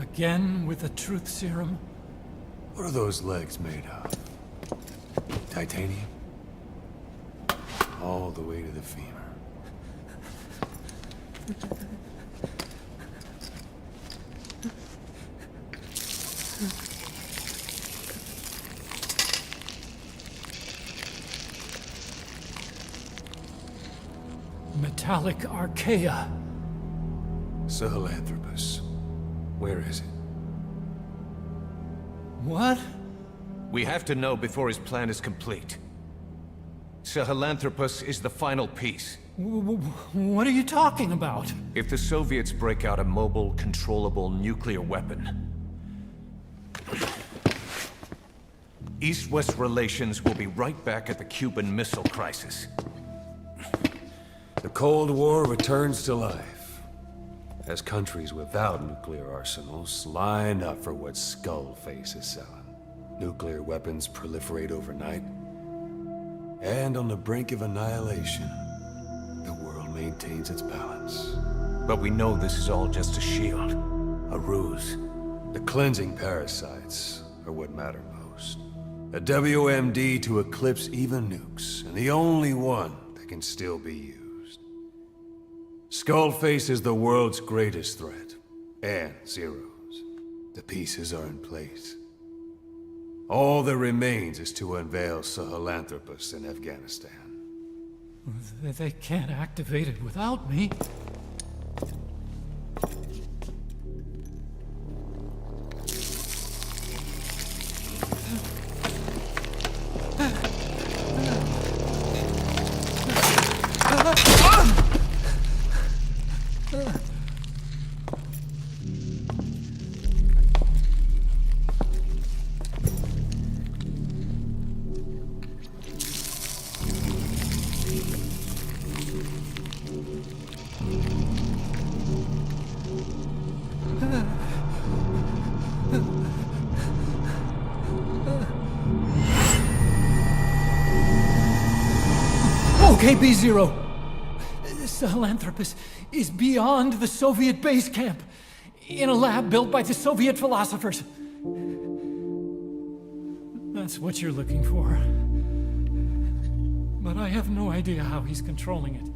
Again with the truth serum? What are those legs made of? Titanium? All the way to the femur. Metallic archaea. Sahelanthropus. Where is it? What? We have to know before his plan is complete. Sahelanthropus is the final piece. What are you talking about? If the Soviets break out a mobile, controllable nuclear weapon, East-West relations will be right back at the Cuban Missile Crisis. The Cold War returns to life, as countries without nuclear arsenals line up for what Skullface is selling. Nuclear weapons proliferate overnight, and on the brink of annihilation, the world maintains its balance. But we know this is all just a shield, a ruse. The cleansing parasites are what matter most. A WMD to eclipse even nukes, and the only one that can still be used. Skullface is the world's greatest threat, and Zero's. The pieces are in place. All that remains is to unveil Sahelanthropus in Afghanistan. They can't activate it without me. Okay, B0. Sahelanthropus is beyond the Soviet base camp, in a lab built by the Soviet philosophers. That's what you're looking for. But I have no idea how he's controlling it.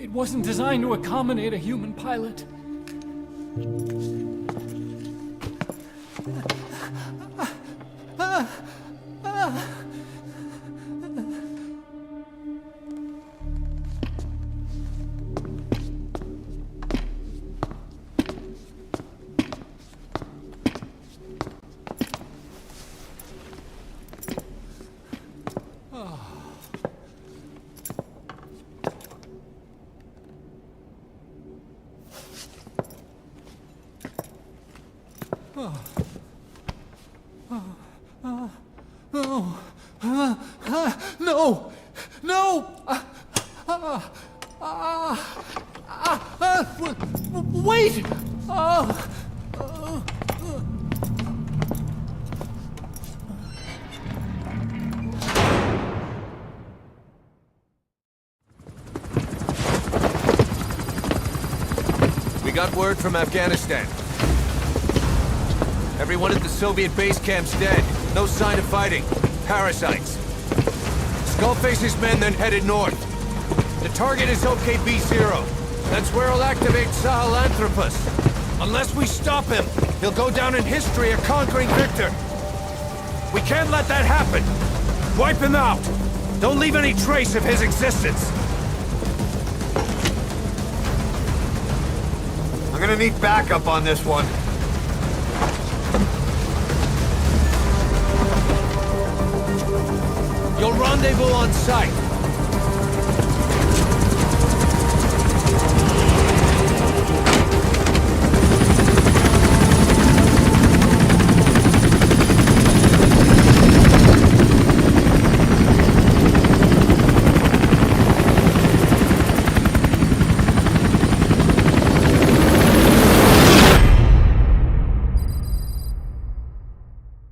It wasn't designed to accommodate a human pilot. No! No! Wait! We got word from Afghanistan. Everyone at the Soviet base camp's dead. No sign of fighting. Parasites. Skullface's men then headed north. The target is OKB-0. That's where he'll activate Sahelanthropus. Unless we stop him, he'll go down in history a conquering victor. We can't let that happen. Wipe him out. Don't leave any trace of his existence. I'm gonna need backup on this one. You'll rendezvous on site.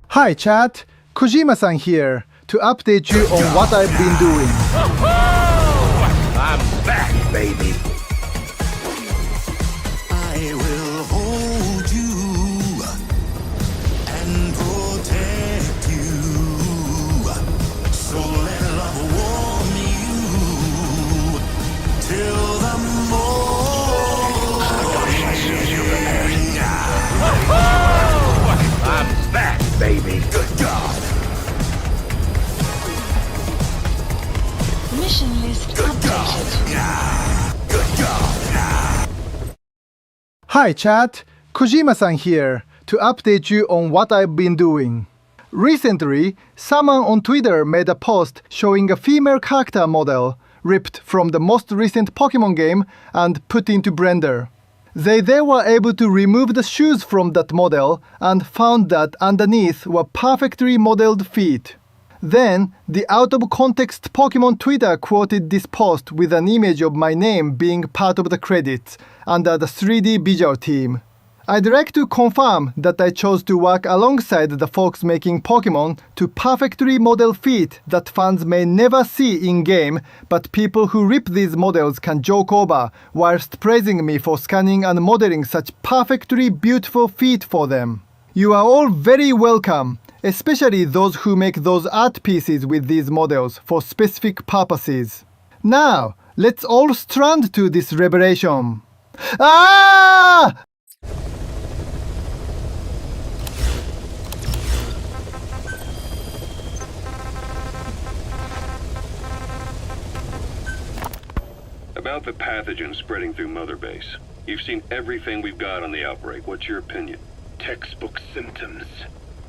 Hi chat, Kojima-san here to update you on what I've been doing. I'm back, baby. I will hold you and protect you. So let love warm you till the morning. I'm back, baby. Good God. Mission list updated. Hi chat, Kojima-san here to update you on what I've been doing. Recently, someone on Twitter made a post showing a female character model ripped from the most recent Pokemon game and put into Blender. They were able to remove the shoes from that model and found that underneath were perfectly modeled feet. Then, the out-of-context Pokemon Twitter quoted this post with an image of my name being part of the credits under the 3D visual team. I'd like to confirm that I chose to work alongside the folks making Pokemon to perfectly model feet that fans may never see in-game, but people who rip these models can joke over whilst praising me for scanning and modeling such perfectly beautiful feet for them. You are all very welcome, especially those who make those art pieces with these models for specific purposes. Now, let's all strand to this revelation. Ah! About the pathogen spreading through Mother Base. You've seen everything we've got on the outbreak. What's your opinion? Textbook symptoms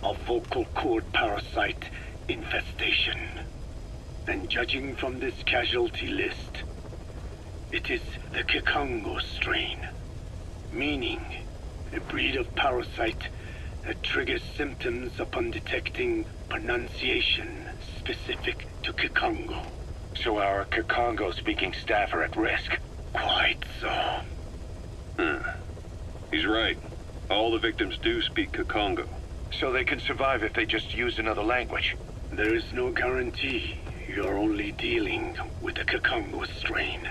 of vocal cord parasite infestation. And judging from this casualty list, it is the Kikongo strain, meaning a breed of parasite that triggers symptoms upon detecting pronunciation specific to Kikongo. So our Kikongo-speaking staff are at risk? Quite so. He's right. All the victims do speak Kikongo. So they can survive if they just use another language? There is no guarantee. you're only dealing with the Kikongo strain.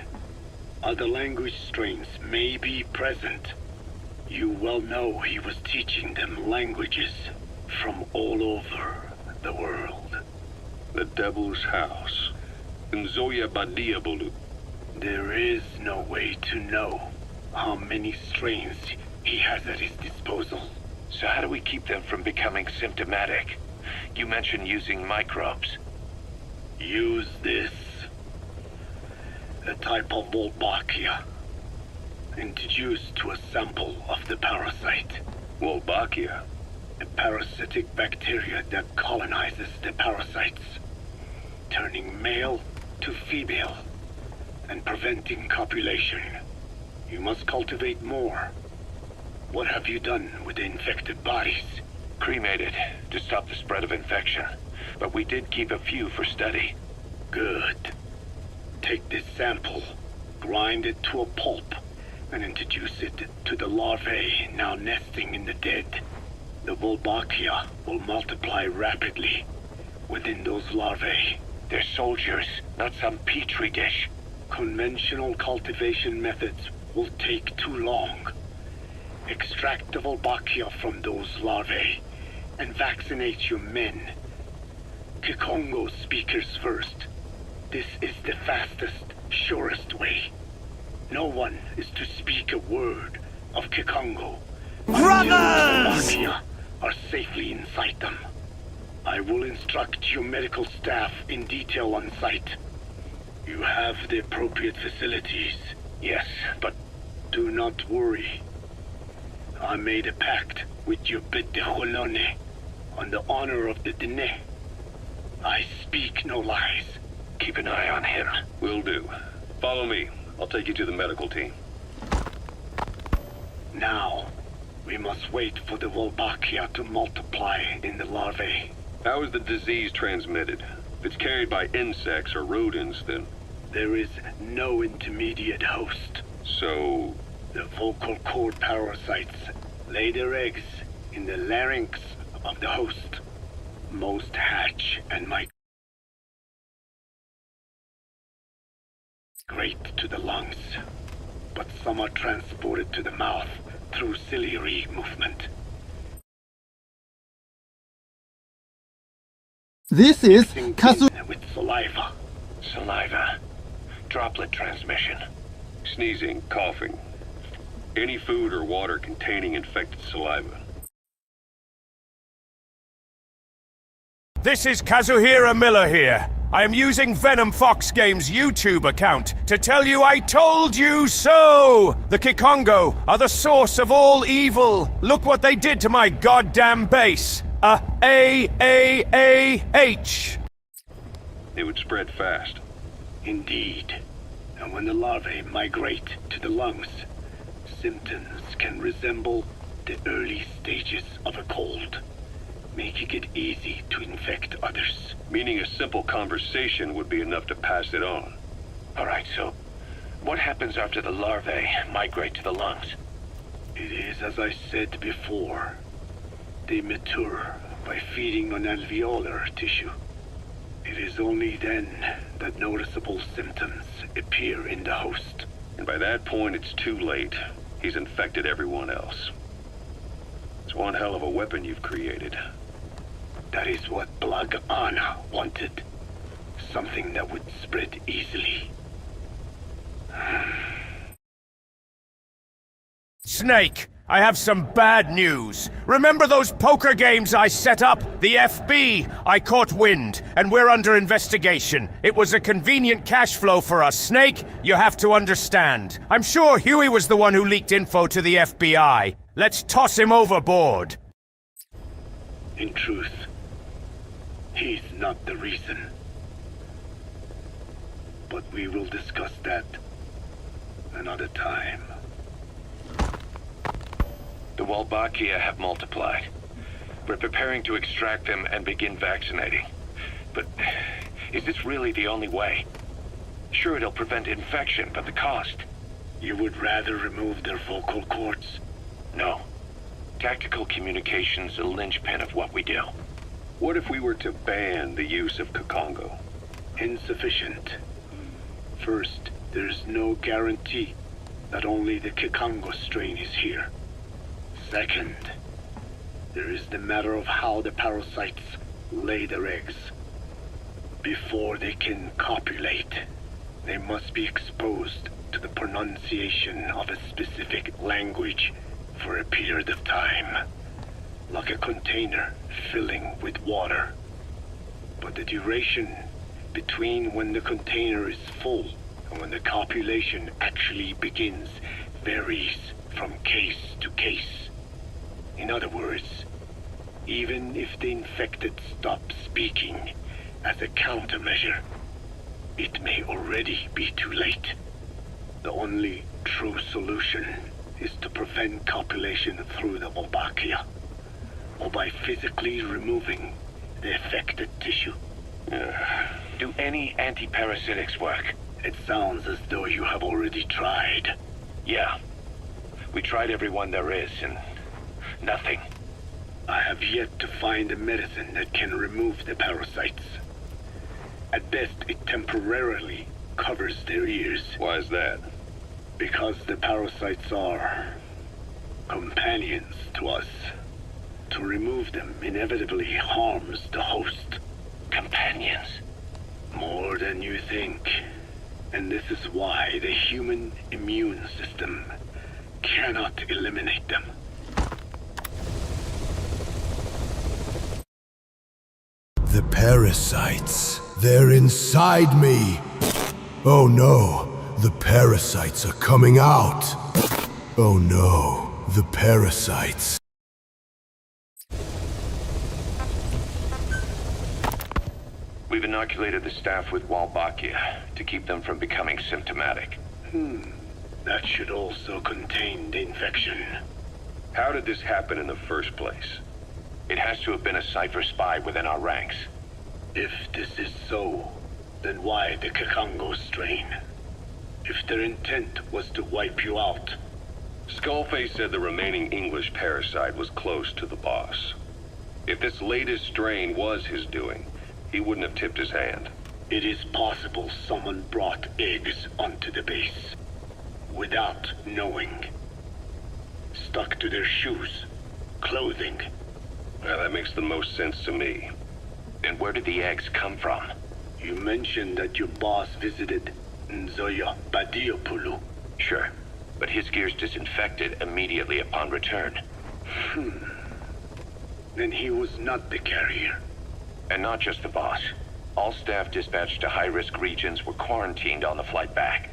Other language strains may be present. You well know he was teaching them languages from all over the world. The Devil's House. Nzoya Badiabulu. There is no way to know how many strains he has at his disposal. So how do we keep them from becoming symptomatic? You mentioned using microbes. Use this. A type of Wolbachia. Introduced to a sample of the parasite. Wolbachia? A parasitic bacteria that colonizes the parasites, turning male to female and preventing copulation. You must cultivate more. What have you done with the infected bodies? Cremated to stop the spread of infection, but we did keep a few for study. Good. Take this sample, grind it to a pulp, and introduce it to the larvae now nesting in the dead. The Wolbachia will multiply rapidly within those larvae. They're soldiers, not some petri dish. Conventional cultivation methods will take too long. Extract the Wolbachia from those larvae and vaccinate your men. Kikongo speakers first. This is the fastest, surest way. No one is to speak a word of Kikongo until the Wolbachia are safely inside them. I will instruct your medical staff in detail on site. You have the appropriate facilities. Yes, but do not worry. I made a pact with your bit de Holone on the honor of the Dene. I speak no lies. Keep an eye on him. Will do. Follow me. I'll take you to the medical team. Now, we must wait for the Wolbachia to multiply in the larvae. How is the disease transmitted? If it's carried by insects or rodents, then... There is no intermediate host. So... The vocal cord parasites lay their eggs in the larynx of the host. Most hatch and migrate to the lungs, but some are transported to the mouth through ciliary movement. This is Kazu. With saliva. Saliva. Droplet transmission. Sneezing, coughing. Any food or water containing infected saliva. This is Kazuhira Miller here. I am using Venom Fox Games' YouTube account to tell you I told you so! The Kikongo are the source of all evil. Look what they did to my goddamn base. A-A-A-H. It would spread fast. Indeed. And when the larvae migrate to the lungs, symptoms can resemble the early stages of a cold, making it easy to infect others. Meaning a simple conversation would be enough to pass it on. Alright, so what happens after the larvae migrate to the lungs? It is as I said before. They mature by feeding on alveolar tissue. It is only then that noticeable symptoms appear in the host. And by that point, it's too late. He's infected everyone else. It's one hell of a weapon you've created. That is what Blag Anna wanted. Something that would spread easily. Snake, I have some bad news. Remember those poker games I set up? The FB? I caught wind, and we're under investigation. It was a convenient cash flow for us. Snake, you have to understand. I'm sure Huey was the one who leaked info to the FBI. Let's toss him overboard. In truth, he's not the reason. But we will discuss that another time. The Wolbachia have multiplied. We're preparing to extract them and begin vaccinating. But is this really the only way? Sure, it'll prevent infection, but the cost? You would rather remove their vocal cords? No. Tactical communication's the linchpin of what we do. What if we were to ban the use of Kikongo? Insufficient. First, there's no guarantee that only the Kikongo strain is here. Second, there is the matter of how the parasites lay their eggs. Before they can copulate, they must be exposed to the pronunciation of a specific language for a period of time, like a container filling with water. But the duration between when the container is full and when the copulation actually begins varies from case to case. In other words, even if the infected stop speaking as a countermeasure, it may already be too late. The only true solution is to prevent copulation through the Wolbachia, or by physically removing the affected tissue. Do any antiparasitics work? It sounds as though you have already tried. Yeah. We tried every one there is, and nothing. I have yet to find a medicine that can remove the parasites. At best, it temporarily covers their ears. Why is that? Because the parasites are companions to us. To remove them inevitably harms the host. Companions? More than you think. And this is why the human immune system cannot eliminate them. The parasites. They're inside me. Oh no, the parasites are coming out. Oh no, the parasites. We've inoculated the staff with Wolbachia to keep them from becoming symptomatic. That should also contain the infection. How did this happen in the first place? It has to have been a Cypher spy within our ranks. If this is so, then why the Kikongo strain? If their intent was to wipe you out. Skullface said the remaining English parasite was close to the boss. If this latest strain was his doing, he wouldn't have tipped his hand. It is possible someone brought eggs onto the base without knowing. Stuck to their shoes, clothing. Well, that makes the most sense to me. And where did the eggs come from? You mentioned that your boss visited Nzoya Badiopulu. Sure, but his gear's disinfected immediately upon return. Then he was not the carrier. And not just the boss. All staff dispatched to high-risk regions were quarantined on the flight back.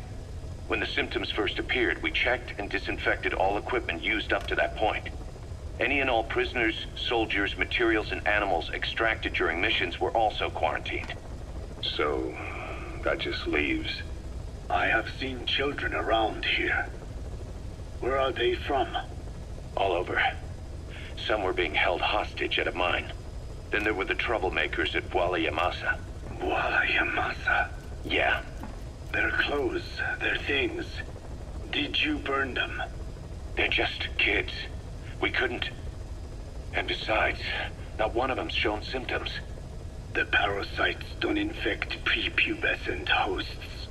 When the symptoms first appeared, we checked and disinfected all equipment used up to that point. Any and all prisoners, soldiers, materials, and animals extracted during missions were also quarantined. So, that just leaves... I have seen children around here. Where are they from? All over. Some were being held hostage at a mine. Then there were the troublemakers at Bwala Yamasa. Bwala Yamasa? Yeah. Their clothes, their things. Did you burn them? They're just kids. We couldn't. And besides, not one of them's shown symptoms. The parasites don't infect prepubescent hosts.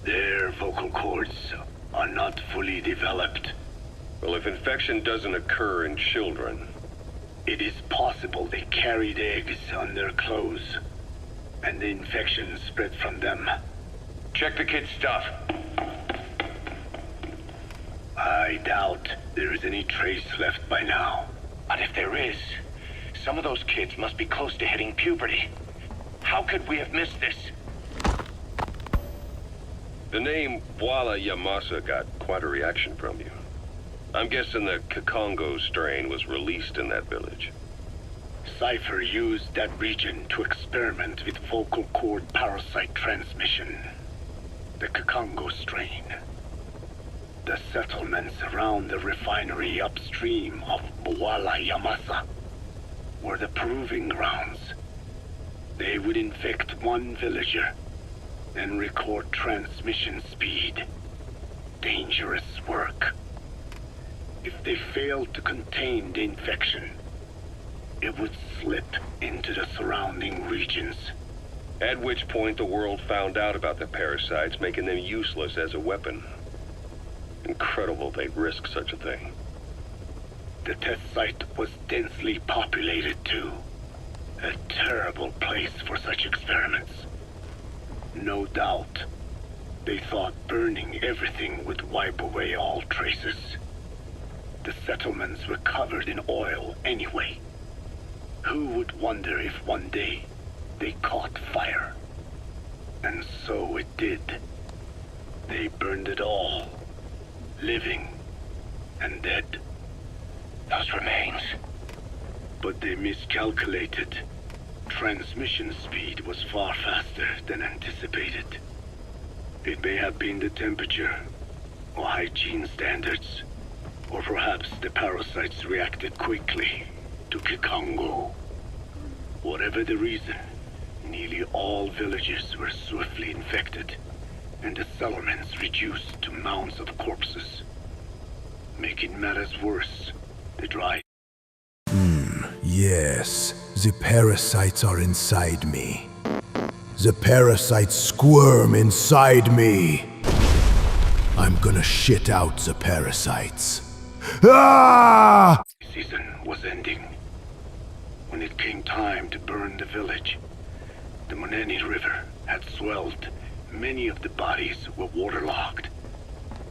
Their vocal cords are not fully developed. Well, if infection doesn't occur in children... It is possible they carried eggs on their clothes, and the infection spread from them. Check the kid's stuff. I doubt there is any trace left by now. But if there is, some of those kids must be close to hitting puberty. How could we have missed this? The name Bwala Yamasa got quite a reaction from you. I'm guessing the Kikongo strain was released in that village. Cypher used that region to experiment with vocal cord parasite transmission. The Kikongo strain. The settlements around the refinery upstream of Bwala Yamasa were the proving grounds. They would infect one villager, then record transmission speed. Dangerous work. If they failed to contain the infection, it would slip into the surrounding regions. At which point the world found out about the parasites, making them useless as a weapon. Incredible they'd risk such a thing. The test site was densely populated too. A terrible place for such experiments. No doubt, they thought burning everything would wipe away all traces. The settlements were covered in oil anyway. Who would wonder if one day they caught fire? And so it did. They burned it all, living and dead. Those remains. But they miscalculated. Transmission speed was far faster than anticipated. It may have been the temperature, or hygiene standards, or perhaps the parasites reacted quickly to Kikongo. Whatever the reason, nearly all villages were swiftly infected, and the settlements reduced to mounds of corpses. Making matters worse, the dry... Yes, the parasites are inside me. The parasites squirm inside me. I'm gonna shit out the parasites. Ah! Season was ending. When it came time to burn the village, the Moneni River had swelled. Many of the bodies were waterlogged.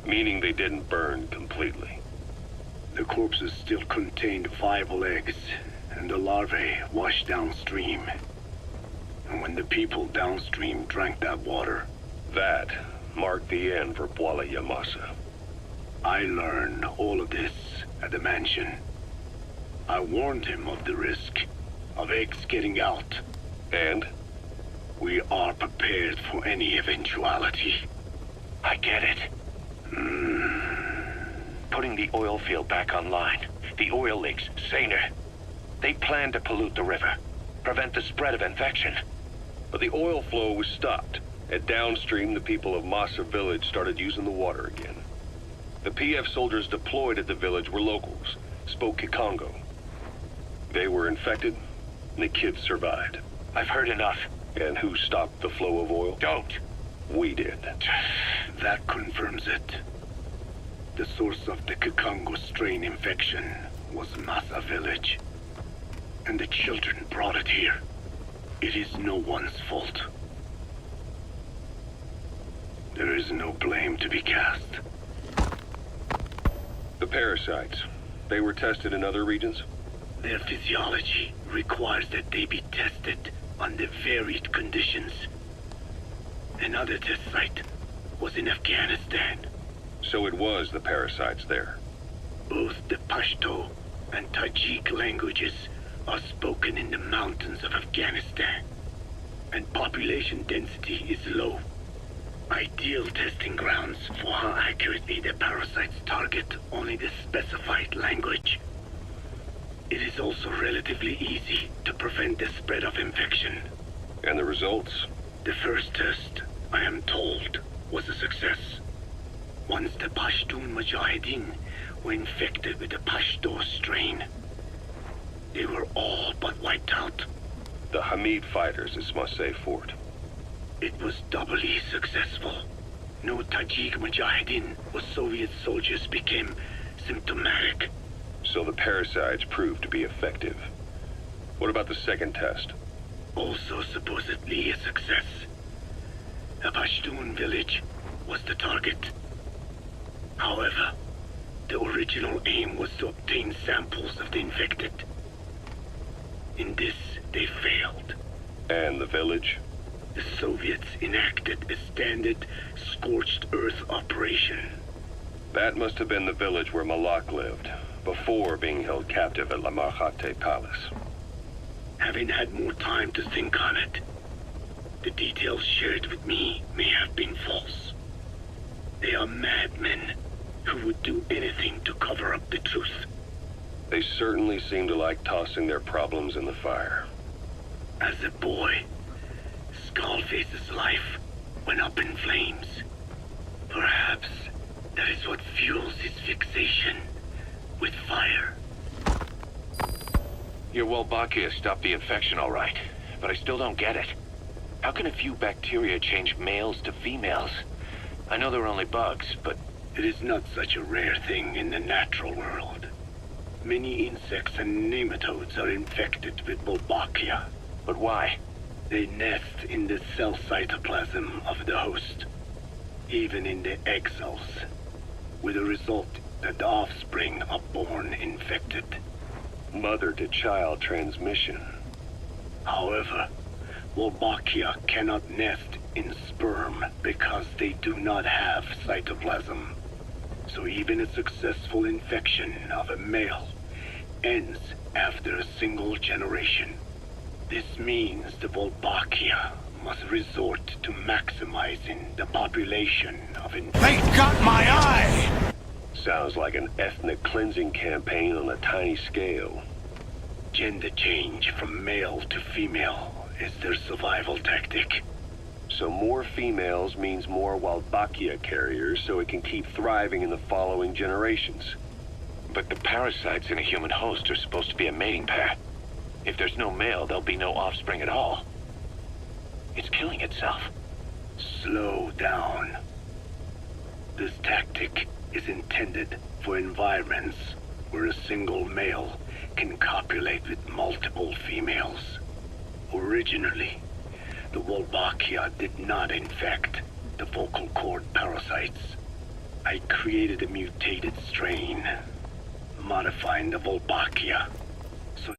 Meaning they didn't burn completely. The corpses still contained viable eggs, and the larvae washed downstream. And when the people downstream drank that water... That marked the end for Bwala Yamasa. I learned all of this at the mansion. I warned him of the risk of eggs getting out. And? We are prepared for any eventuality. I get it. Putting the oil field back online. The oil leaks, saner. They planned to pollute the river, prevent the spread of infection. But the oil flow was stopped, and downstream the people of Masa village started using the water again. The PF soldiers deployed at the village were locals, spoke Kikongo. They were infected, and the kids survived. I've heard enough. And who stopped the flow of oil? Don't. We did. That confirms it. The source of the Kikongo strain infection was Masa village. And the children brought it here. It is no one's fault. There is no blame to be cast. The parasites, they were tested in other regions? Their physiology requires that they be tested under varied conditions. Another test site was in Afghanistan. So it was the parasites there. Both the Pashto and Tajik languages are spoken in the mountains of Afghanistan, and population density is low. Ideal testing grounds for how accurately the parasites target only the specified language. It is also relatively easy to prevent the spread of infection. And the results? The first test, I am told, was a success. Once the Pashtun Mujahideen were infected with the Pashto strain, they were all but wiped out. The Hamid fighters at Smasei Fort. It was doubly successful. No Tajik Mujahideen or Soviet soldiers became symptomatic. So the parasites proved to be effective. What about the second test? Also supposedly a success. A Pashtun village was the target. However, the original aim was to obtain samples of the infected. In this, they failed. And the village? The Soviets enacted a standard scorched earth operation. That must have been the village where Malak lived, before being held captive at La Marjate Palace. Having had more time to think on it, the details shared with me may have been false. They are madmen who would do anything to cover up the truth. They certainly seem to like tossing their problems in the fire. As a boy, Skullface's life went up in flames. Perhaps that is what fuels his fixation with fire. Your Wolbachia stopped the infection all right, but I still don't get it. How can a few bacteria change males to females? I know they're only bugs, but... It is not such a rare thing in the natural world. Many insects and nematodes are infected with Wolbachia. But why? They nest in the cell cytoplasm of the host, even in the egg cells, with the result that the offspring are born infected. Mother-to-child transmission. However, Wolbachia cannot nest in sperm because they do not have cytoplasm. So even a successful infection of a male ends after a single generation. This means the Wolbachia must resort to maximizing the population of They got my eye! Sounds like an ethnic cleansing campaign on a tiny scale. Gender change from male to female is their survival tactic. So more females means more Wolbachia carriers, so it can keep thriving in the following generations. But the parasites in a human host are supposed to be a mating pair. If there's no male, there'll be no offspring at all. It's killing itself. Slow down. This tactic is intended for environments where a single male can copulate with multiple females. Originally, the Wolbachia did not infect the vocal cord parasites. I created a mutated strain, modifying the Wolbachia. So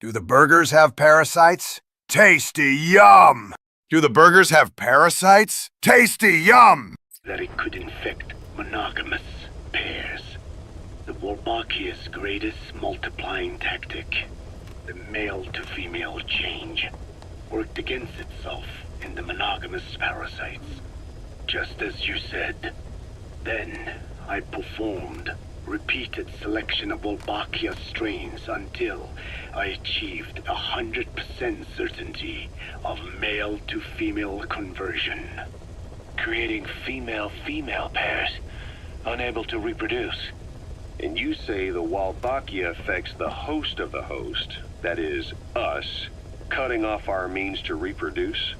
Do the burgers have parasites? Tasty yum! Do the burgers have parasites? Tasty yum! that it could infect monogamous pairs. The Wolbachia's greatest multiplying tactic, the male-to-female change, worked against itself in the monogamous parasites. Just as you said. Then, I performed repeated selection of Wolbachia strains until I achieved 100% certainty of male-to-female conversion. Creating female-female pairs, unable to reproduce. And you say the Wolbachia affects the host of the host, that is, us, cutting off our means to reproduce?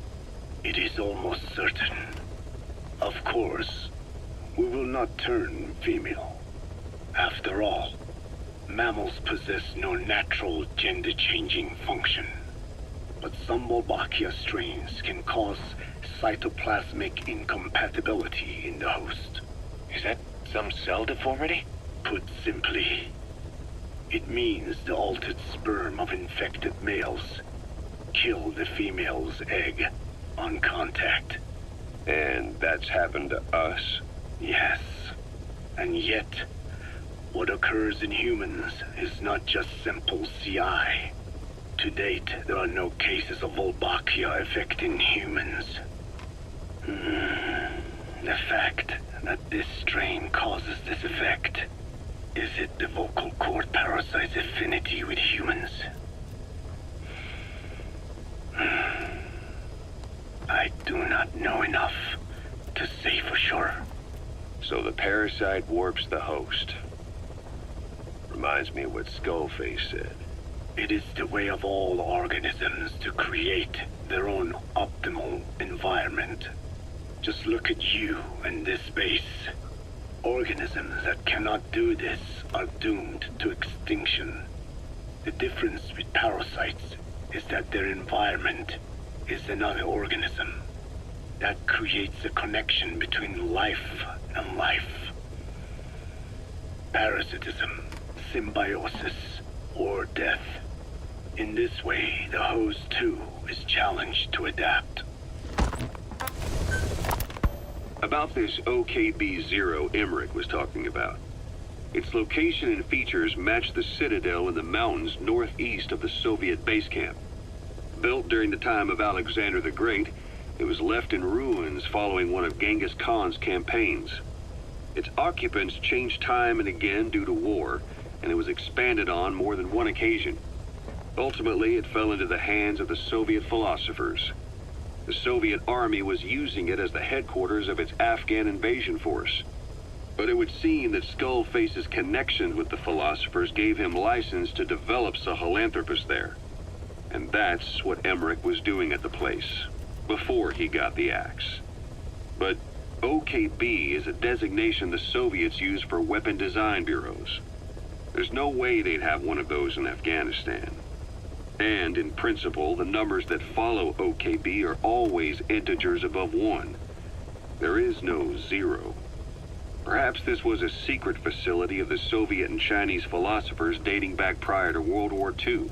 It is almost certain. Of course, we will not turn female. After all, mammals possess no natural gender-changing function. But some Wolbachia strains can cause cytoplasmic incompatibility in the host. Is that some cell deformity? Put simply, it means the altered sperm of infected males kill the female's egg on contact. And that's happened to us? Yes. And yet, what occurs in humans is not just simple CI. To date, there are no cases of Wolbachia affecting humans. The fact that this strain causes this effect, is it the vocal cord parasite's affinity with humans? I do not know enough to say for sure. So the parasite warps the host. Reminds me of what Skullface said. It is the way of all organisms to create their own optimal environment. Just look at you and this base. Organisms that cannot do this are doomed to extinction. The difference with parasites is that their environment is another organism. That creates a connection between life and life. Parasitism, symbiosis, or death. In this way, the host too is challenged to adapt. About this OKB-0 Emmerich was talking about. Its location and features match the citadel in the mountains northeast of the Soviet base camp. Built during the time of Alexander the Great, it was left in ruins following one of Genghis Khan's campaigns. Its occupants changed time and again due to war, and it was expanded on more than one occasion. Ultimately, it fell into the hands of the Soviet philosophers. The Soviet army was using it as the headquarters of its Afghan invasion force. But it would seem that Skullface's connection with the philosophers gave him license to develop Sahelanthropus there. And that's what Emmerich was doing at the place. before he got the axe. But OKB is a designation the Soviets use for weapon design bureaus. There's no way they'd have one of those in Afghanistan. And in principle, the numbers that follow OKB are always integers above 1. There is no 0. Perhaps this was a secret facility of the Soviet and Chinese philosophers dating back prior to World War II.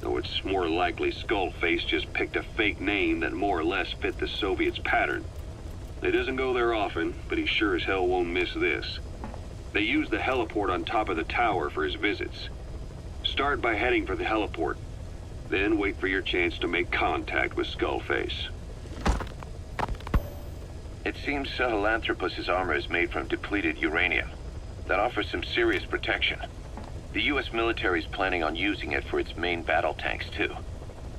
Though it's more likely Skullface just picked a fake name that more or less fit the Soviets' pattern. He doesn't go there often, but he sure as hell won't miss this. They use the heliport on top of the tower for his visits. Start by heading for the heliport, then wait for your chance to make contact with Skullface. It seems Sahelanthropus's armor is made from depleted uranium. That offers some serious protection. The US military is planning on using it for its main battle tanks, too.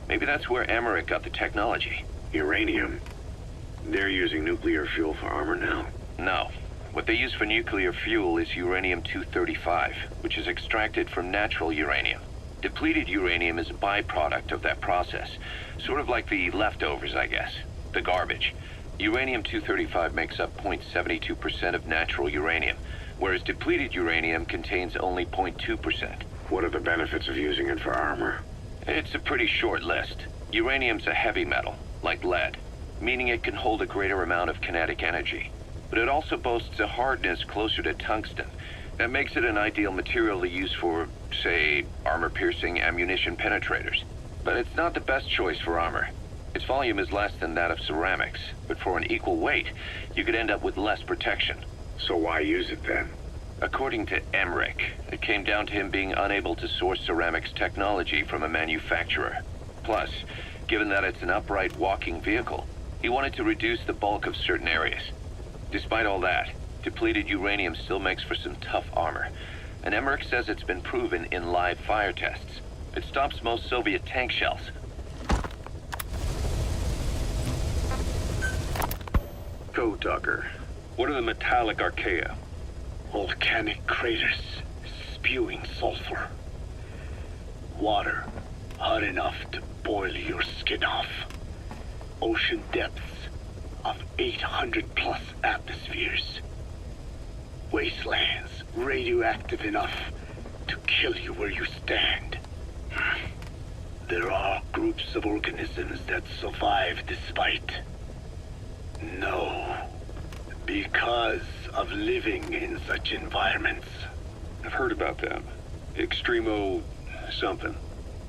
Maybe that's where Emmerich got the technology. Uranium? They're using nuclear fuel for armor now? No. What they use for nuclear fuel is uranium-235, which is extracted from natural uranium. Depleted uranium is a byproduct of that process. Sort of like the leftovers, I guess. The garbage. Uranium-235 makes up 0.72% of natural uranium, whereas depleted uranium contains only 0.2%. What are the benefits of using it for armor? It's a pretty short list. Uranium's a heavy metal, like lead, meaning it can hold a greater amount of kinetic energy. But it also boasts a hardness closer to tungsten. That makes it an ideal material to use for, say, armor-piercing ammunition penetrators. But it's not the best choice for armor. Its volume is less than that of ceramics, but for an equal weight, you could end up with less protection. So why use it then? According to Emmerich, it came down to him being unable to source ceramics technology from a manufacturer. Plus, given that it's an upright walking vehicle, he wanted to reduce the bulk of certain areas. Despite all that, depleted uranium still makes for some tough armor, and Emmerich says it's been proven in live fire tests. It stops most Soviet tank shells. Code Talker, what are the metallic archaea? Volcanic craters spewing sulfur. Water hot enough to boil your skin off. Ocean depths of 800 plus atmospheres. Wastelands radioactive enough to kill you where you stand. There are groups of organisms that survive despite. No, because of living in such environments. I've heard about them. Extremo something.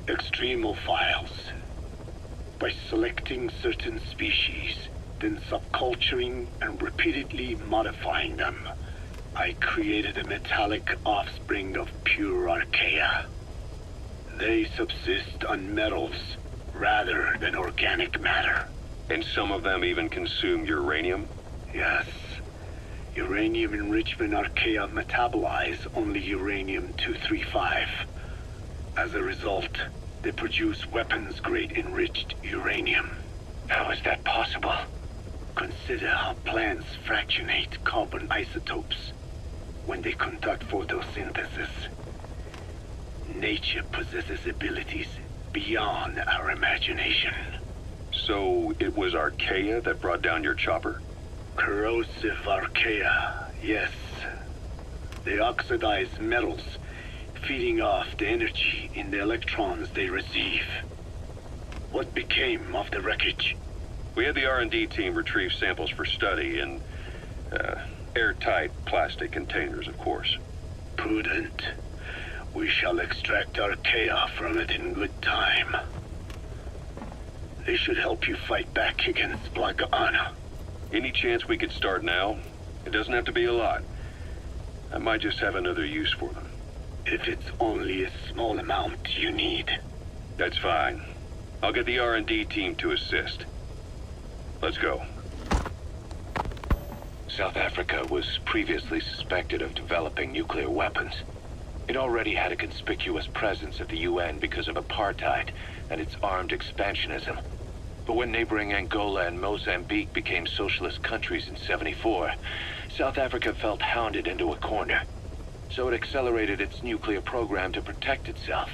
Extremophiles. By selecting certain species, then subculturing and repeatedly modifying them, I created a metallic offspring of pure archaea. They subsist on metals rather than organic matter. And some of them even consume uranium? Yes. Uranium enrichment archaea metabolize only uranium-235. As a result, they produce weapons-grade enriched uranium. How is that possible? Consider how plants fractionate carbon isotopes when they conduct photosynthesis. Nature possesses abilities beyond our imagination. So it was archaea that brought down your chopper? Corrosive archaea, yes. They oxidize metals, feeding off the energy in the electrons they receive. What became of the wreckage? We had the R&D team retrieve samples for study in airtight plastic containers, of course. Prudent. We shall extract archaea from it in good time. They should help you fight back against Blaga Ana. Any chance we could start now? It doesn't have to be a lot. I might just have another use for them. If it's only a small amount you need. That's fine. I'll get the R&D team to assist. Let's go. South Africa was previously suspected of developing nuclear weapons. It already had a conspicuous presence at the UN because of apartheid and its armed expansionism. But when neighboring Angola and Mozambique became socialist countries in '74, South Africa felt hounded into a corner. So it accelerated its nuclear program to protect itself.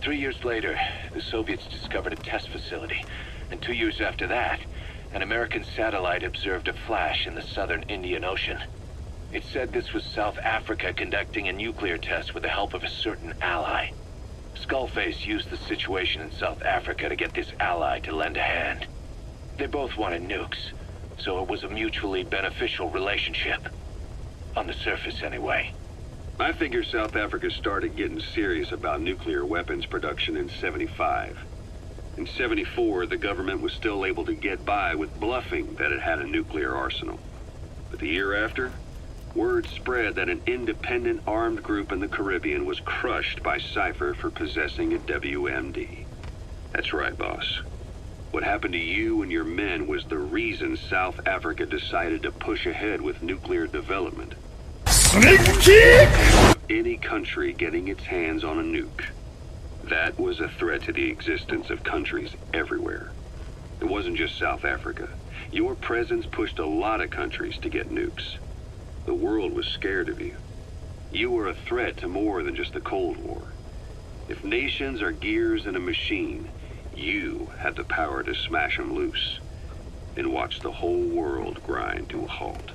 3 years later, the Soviets discovered a test facility And 2 years after that, an American satellite observed a flash in the southern Indian Ocean. It said this was South Africa conducting a nuclear test with the help of a certain ally. Skullface used the situation in South Africa to get this ally to lend a hand. They both wanted nukes, so it was a mutually beneficial relationship. On the surface, anyway. I figure South Africa started getting serious about nuclear weapons production in '75. In '74, the government was still able to get by with bluffing that it had a nuclear arsenal. But the year after, word spread that an independent armed group in the Caribbean was crushed by Cypher for possessing a WMD. That's right, boss. What happened to you and your men was the reason South Africa decided to push ahead with nuclear development. Any country getting its hands on a nuke. That was a threat to the existence of countries everywhere. It wasn't just South Africa. Your presence pushed a lot of countries to get nukes. The world was scared of you. You were a threat to more than just the Cold War. If nations are gears in a machine, you had the power to smash them loose and watch the whole world grind to a halt.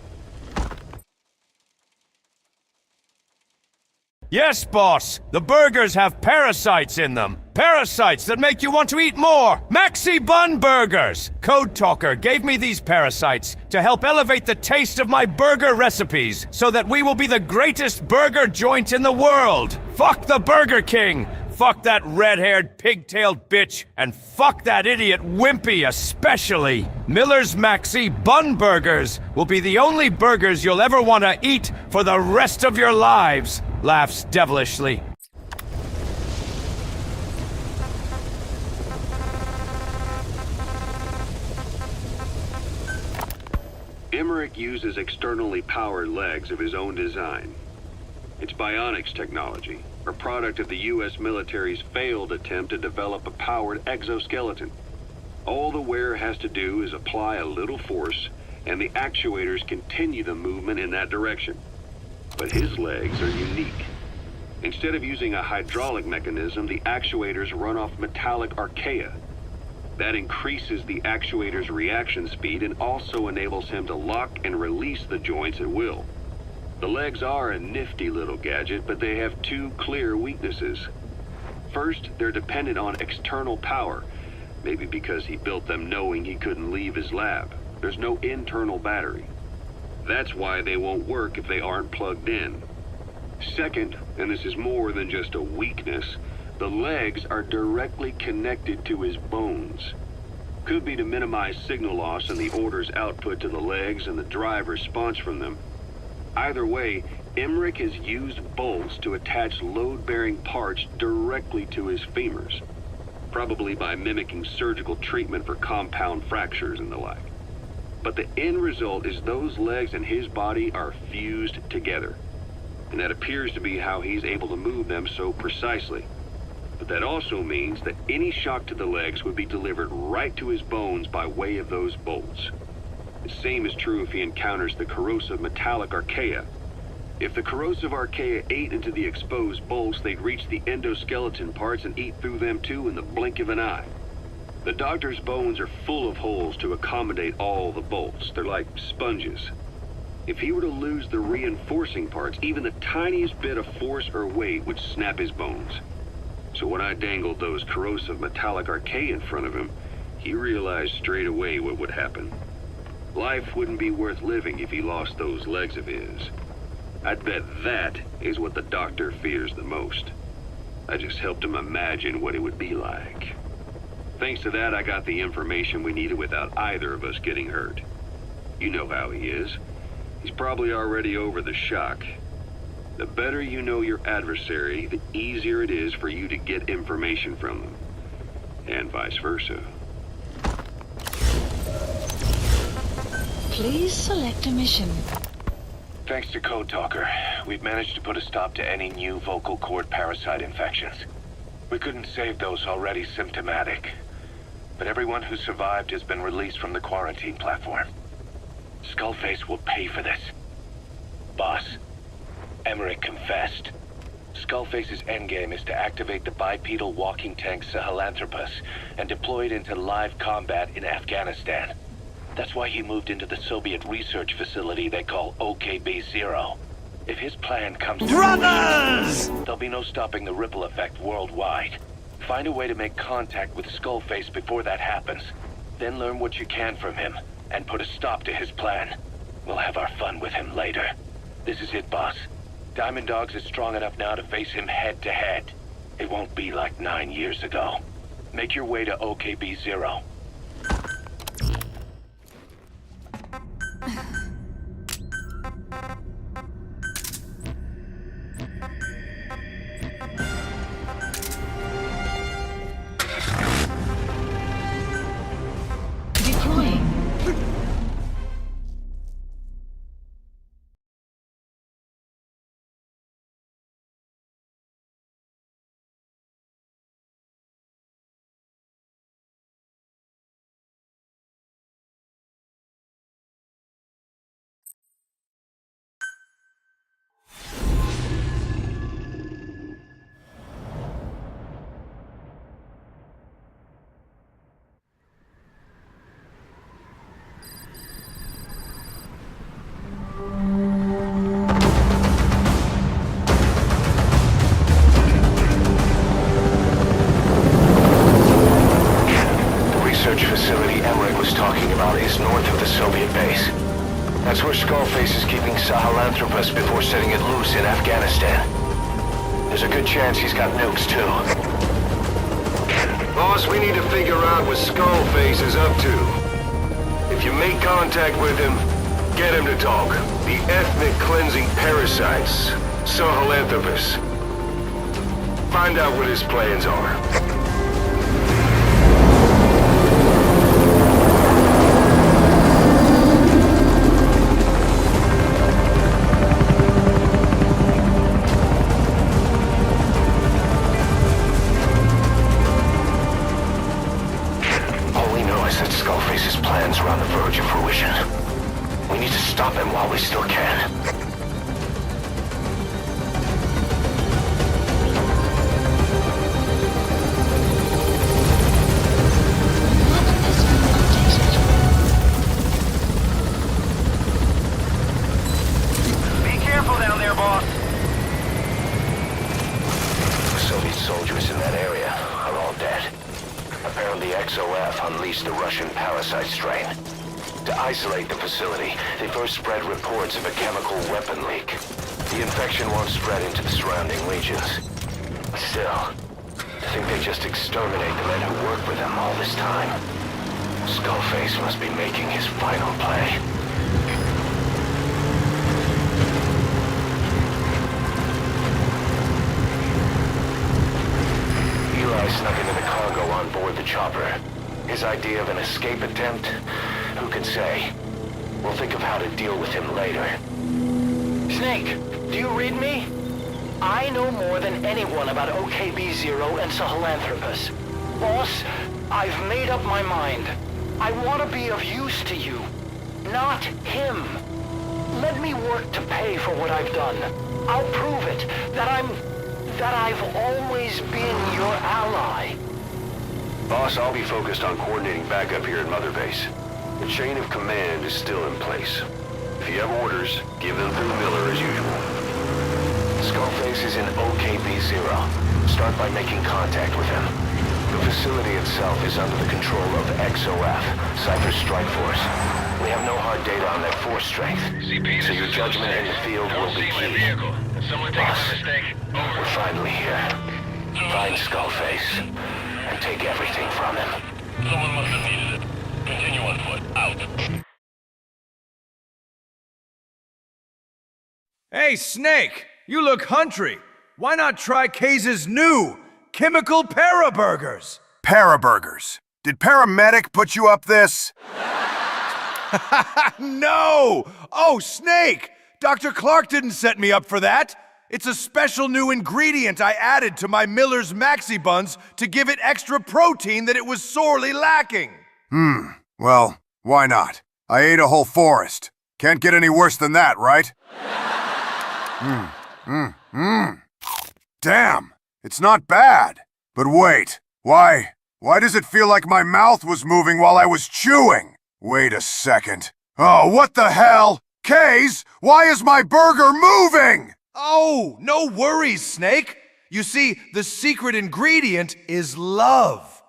Yes, boss. The burgers have parasites in them. Parasites that make you want to eat more. Maxi Bun Burgers. Code Talker gave me these parasites to help elevate the taste of my burger recipes so that we will be the greatest burger joint in the world. Fuck the Burger King. Fuck that red-haired, pig-tailed bitch, and fuck that idiot Wimpy especially. Miller's Maxi Bun Burgers will be the only burgers you'll ever want to eat for the rest of your lives. Laughs devilishly. Emmerich uses externally powered legs of his own design. It's bionics technology, a product of the U.S. military's failed attempt to develop a powered exoskeleton. All the wearer has to do is apply a little force, and the actuators continue the movement in that direction. But his legs are unique. Instead of using a hydraulic mechanism, the actuators run off metallic archaea. That increases the actuator's reaction speed and also enables him to lock and release the joints at will. The legs are a nifty little gadget, but they have two clear weaknesses. First, they're dependent on external power, maybe because he built them knowing he couldn't leave his lab. There's no internal battery. That's why they won't work if they aren't plugged in. Second, and this is more than just a weakness, the legs are directly connected to his bones. Could be to minimize signal loss in the order's output to the legs and the drive response from them. Either way, Emmerich has used bolts to attach load-bearing parts directly to his femurs, probably by mimicking surgical treatment for compound fractures and the like. But the end result is those legs and his body are fused together, and that appears to be how he's able to move them so precisely. But that also means that any shock to the legs would be delivered right to his bones by way of those bolts. The same is true if he encounters the corrosive metallic archaea. If the corrosive archaea ate into the exposed bolts, they'd reach the endoskeleton parts and eat through them too in the blink of an eye. The doctor's bones are full of holes to accommodate all the bolts. They're like sponges. If he were to lose the reinforcing parts, even the tiniest bit of force or weight would snap his bones. So when I dangled those corrosive metallic archaea in front of him, he realized straight away what would happen. Life wouldn't be worth living if he lost those legs of his. I'd bet that is what the doctor fears the most. I just helped him imagine what it would be like. Thanks to that, I got the information we needed without either of us getting hurt. You know how he is. He's probably already over the shock. The better you know your adversary, the easier it is for you to get information from them. And vice versa. Please select a mission. Thanks to Code Talker, we've managed to put a stop to any new vocal cord parasite infections. We couldn't save those already symptomatic, but everyone who survived has been released from the quarantine platform. Skullface will pay for this. Boss, Emmerich confessed. Skullface's endgame is to activate the bipedal walking tank Sahelanthropus and deploy it into live combat in Afghanistan. That's why he moved into the Soviet research facility they call OKB-0. If his plan comes to fruition, there'll be no stopping the ripple effect worldwide. Find a way to make contact with Skullface before that happens. Then learn what you can from him, and put a stop to his plan. We'll have our fun with him later. This is it, boss. Diamond Dogs is strong enough now to face him head-to-head. It won't be like 9 years ago. Make your way to OKB-0. Deploying. That's where Skullface is keeping Sahelanthropus before setting it loose in Afghanistan. There's a good chance he's got nukes, too. Boss, we need to figure out what Skullface is up to. If you make contact with him, get him to talk. The ethnic cleansing parasites, Sahelanthropus. Find out what his plans are. Skullface's plans are on the verge of fruition. We need to stop him while we still can. Be careful down there, boss. The Soviet soldiers in that area are all dead. Apparently XOF unleashed the Russian parasite strain. To isolate the facility, they first spread reports of a chemical weapon leak. The infection won't spread into the surrounding regions. But still, to think they just exterminate the men who worked with them all this time. Skullface must be making his final play. Eli snuck into the cargo on board the chopper. His idea of an escape attempt? Who can say? We'll think of how to deal with him later. Snake, do you read me? I know more than anyone about OKB-0 and Sahelanthropus. Boss, I've made up my mind. I want to be of use to you, not him. Let me work to pay for what I've done. I'll prove it, that I've always been your ally. Boss, I'll be focused on coordinating backup here at Mother Base. The chain of command is still in place. If you have orders, give them through Miller as usual. Skullface is in OKB-0. Start by making contact with him. The facility itself is under the control of XOF, Cypher Strike Force. We have no hard data on their force strength, so your judgment in the field will be key. Boss, we're finally here. Find Skullface, and take everything from him. Someone must have needed it. Continue on foot. Out. Hey, Snake! You look hungry. Why not try Kaze's new chemical paraburgers? Paraburgers? Did Paramedic put you up this? No! Oh, Snake! Dr. Clark didn't set me up for that. It's a special new ingredient I added to my Miller's Maxi Buns to give it extra protein that it was sorely lacking. Well, why not? I ate a whole forest. Can't get any worse than that, right? Damn, it's not bad. But wait, why does it feel like my mouth was moving while I was chewing? Wait a second. Oh, what the hell? Kaze, why is my burger moving? Oh, no worries, Snake. You see, the secret ingredient is love.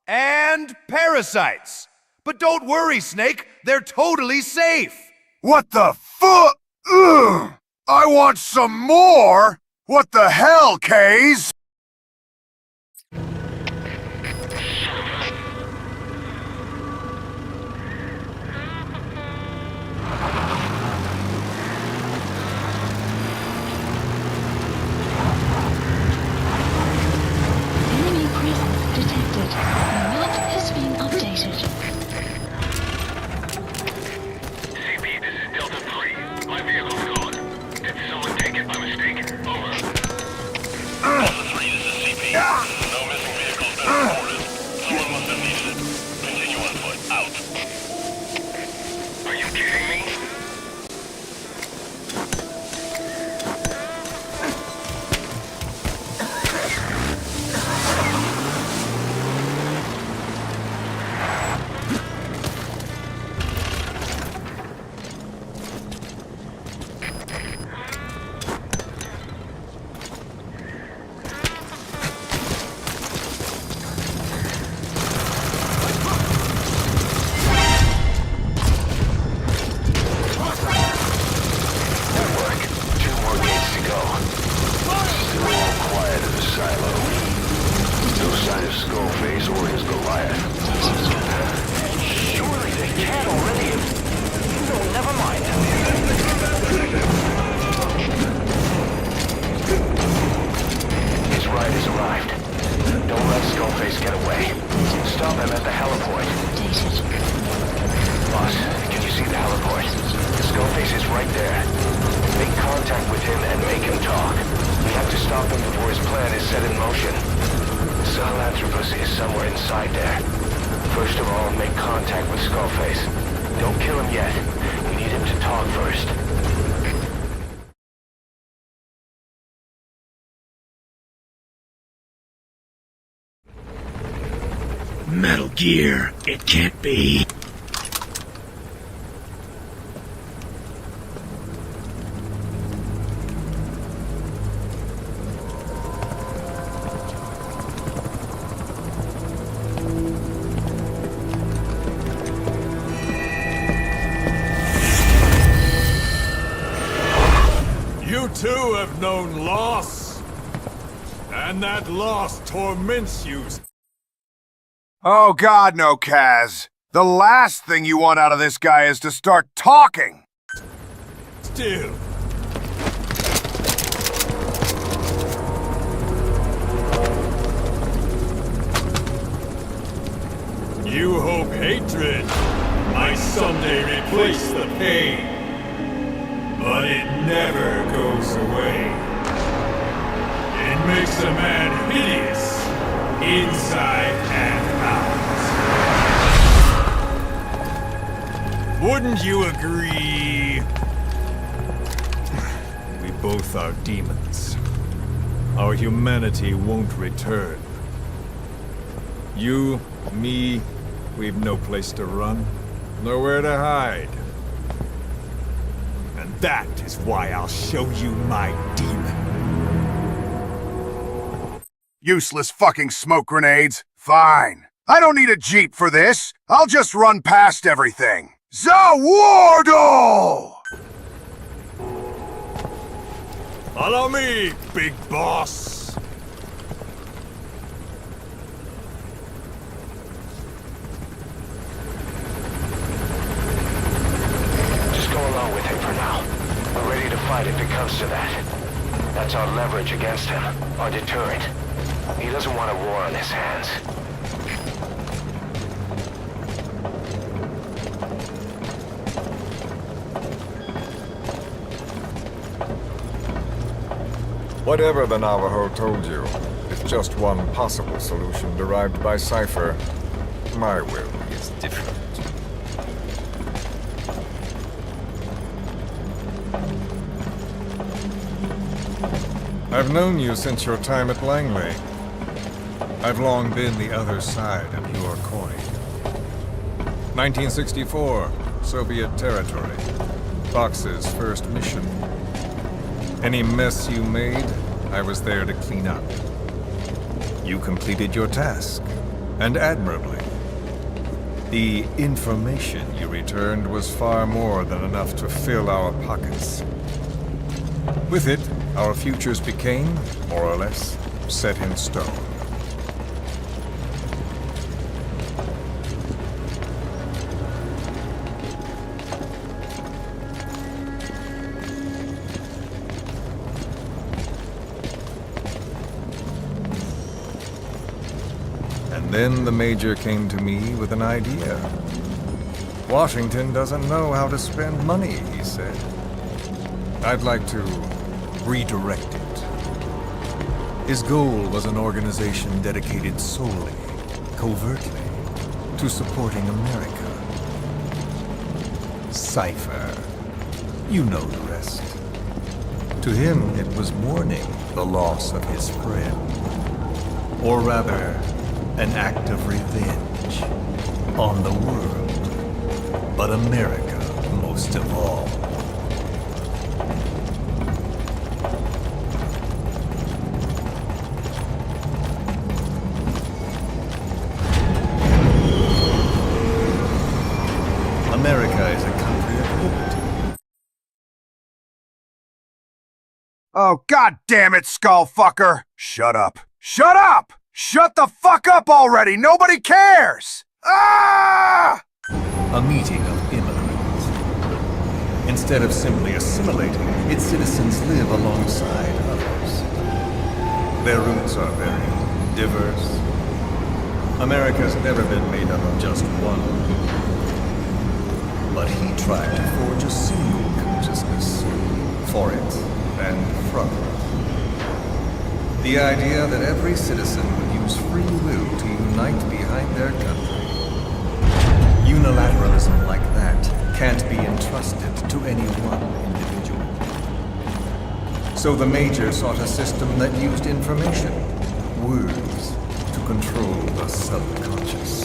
And parasites. But don't worry, Snake. They're totally safe. What the fuck? Ugh! I want some more! What the hell, Kaze? Enemy presence detected. The map has been updated. CP, this is Delta 3. My vehicle's gone. Did someone take it by mistake? Over. Delta 3, this is CP. No missing vehicles been reported. Someone must have needed it. Continue on foot. Out. Are you kidding me? Metal Gear, it can't be. You too have known loss, and that loss torments you. Oh god, no, Kaz. The last thing you want out of this guy is to start talking! Still. You hope hatred might someday replace the pain, but it never goes away. It makes a man hideous, inside and out. Wouldn't you agree? We both are demons. Our humanity won't return. You, me, we've no place to run, nowhere to hide. And that is why I'll show you my demon. Useless fucking smoke grenades. Fine. I don't need a jeep for this. I'll just run past everything. Zawardo! Follow me, big boss. Just go along with him for now. We're ready to fight if it comes to that. That's our leverage against him, our deterrent. He doesn't want a war on his hands. Whatever the Navajo told you, it's just one possible solution derived by Cypher. My will is different. I've known you since your time at Langley. I've long been the other side of your coin. 1964, Soviet territory. Fox's first mission. Any mess you made, I was there to clean up. You completed your task, and admirably. The information you returned was far more than enough to fill our pockets. With it, our futures became, more or less, set in stone. And then the Major came to me with an idea. Washington doesn't know how to spend money, he said. I'd like to redirect it. His goal was an organization dedicated solely, covertly, to supporting America. Cypher. You know the rest. To him, it was mourning the loss of his friend. Or rather, an act of revenge on the world, but America most of all. America is a country of liberty. Oh, god damn it, skullfucker! Shut up. Shut up! Shut the fuck up already! Nobody cares! Ah! A meeting of immigrants. Instead of simply assimilating, its citizens live alongside others. Their roots are very diverse. America's never been made up of just one people. But he tried to forge a single consciousness for it and from it. The idea that every citizen would use free will to unite behind their country. Unilateralism like that can't be entrusted to any one individual. So the Major sought a system that used information, words, to control the subconscious.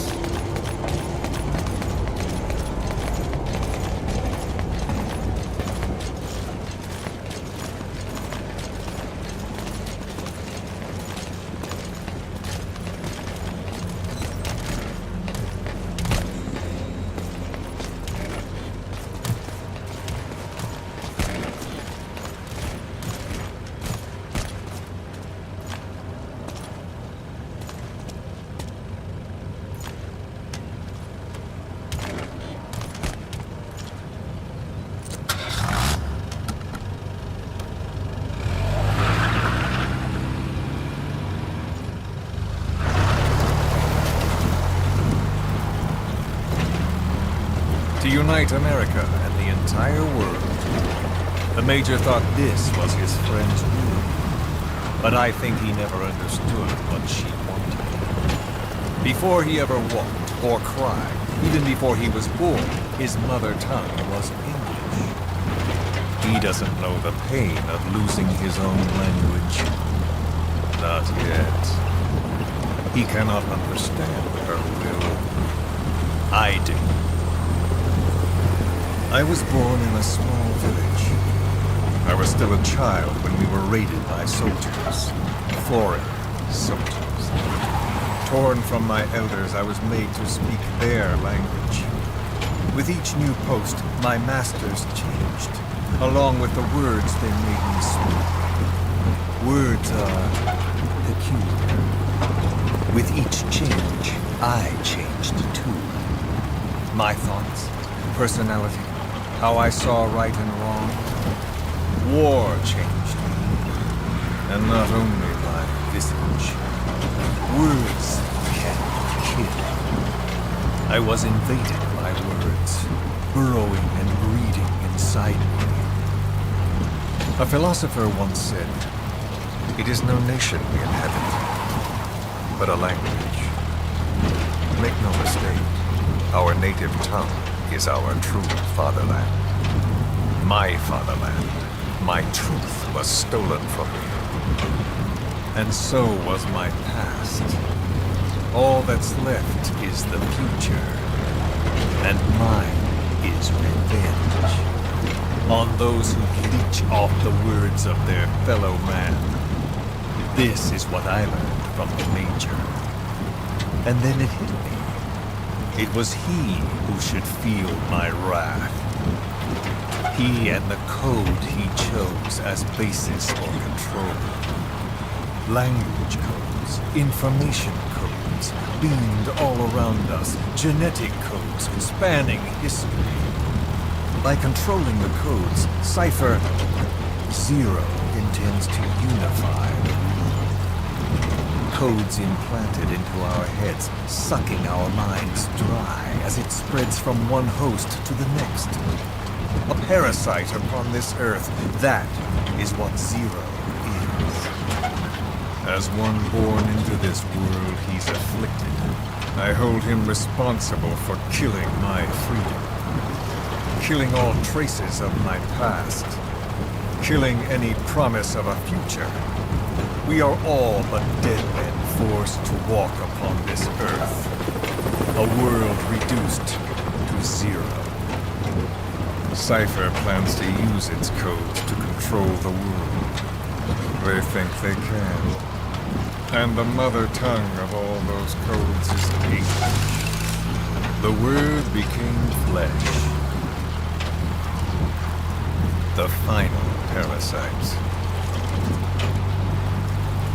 To unite America and the entire world. The Major thought this was his friend's will. But I think he never understood what she wanted. Before he ever walked or cried, even before he was born, his mother tongue was English. He doesn't know the pain of losing his own language. Not yet. He cannot understand her will. I do. I was born in a small village. I was still a child when we were raided by soldiers. Foreign soldiers. Torn from my elders, I was made to speak their language. With each new post, my masters changed, along with the words they made me speak. Words are peculiar. With each change, I changed too. My thoughts, personality, how I saw right and wrong. War changed me. And not only my visage. Words can kill. I was invaded by words, burrowing and breeding inside me. A philosopher once said, "It is no nation we inhabit, but a language." Make no mistake, our native tongue is our true fatherland. My fatherland, my truth was stolen from me. And so was my past. All that's left is the future. And mine is revenge. On those who leech off the words of their fellow man. This is what I learned from the Major. And then it hit me. It was he who should feel my wrath. He and the code he chose as basis for control. Language codes, information codes, beamed all around us, genetic codes spanning history. By controlling the codes, Cypher Zero intends to unify the world. Codes implanted into our heads, sucking our minds dry as it spreads from one host to the next. A parasite upon this earth, that is what Zero is. As one born into this world he's afflicted, I hold him responsible for killing my freedom. Killing all traces of my past. Killing any promise of a future. We are all but dead men forced to walk upon this earth. A world reduced to zero. Cypher plans to use its codes to control the world. They think they can. And the mother tongue of all those codes is hate. The Word became flesh. The final parasite.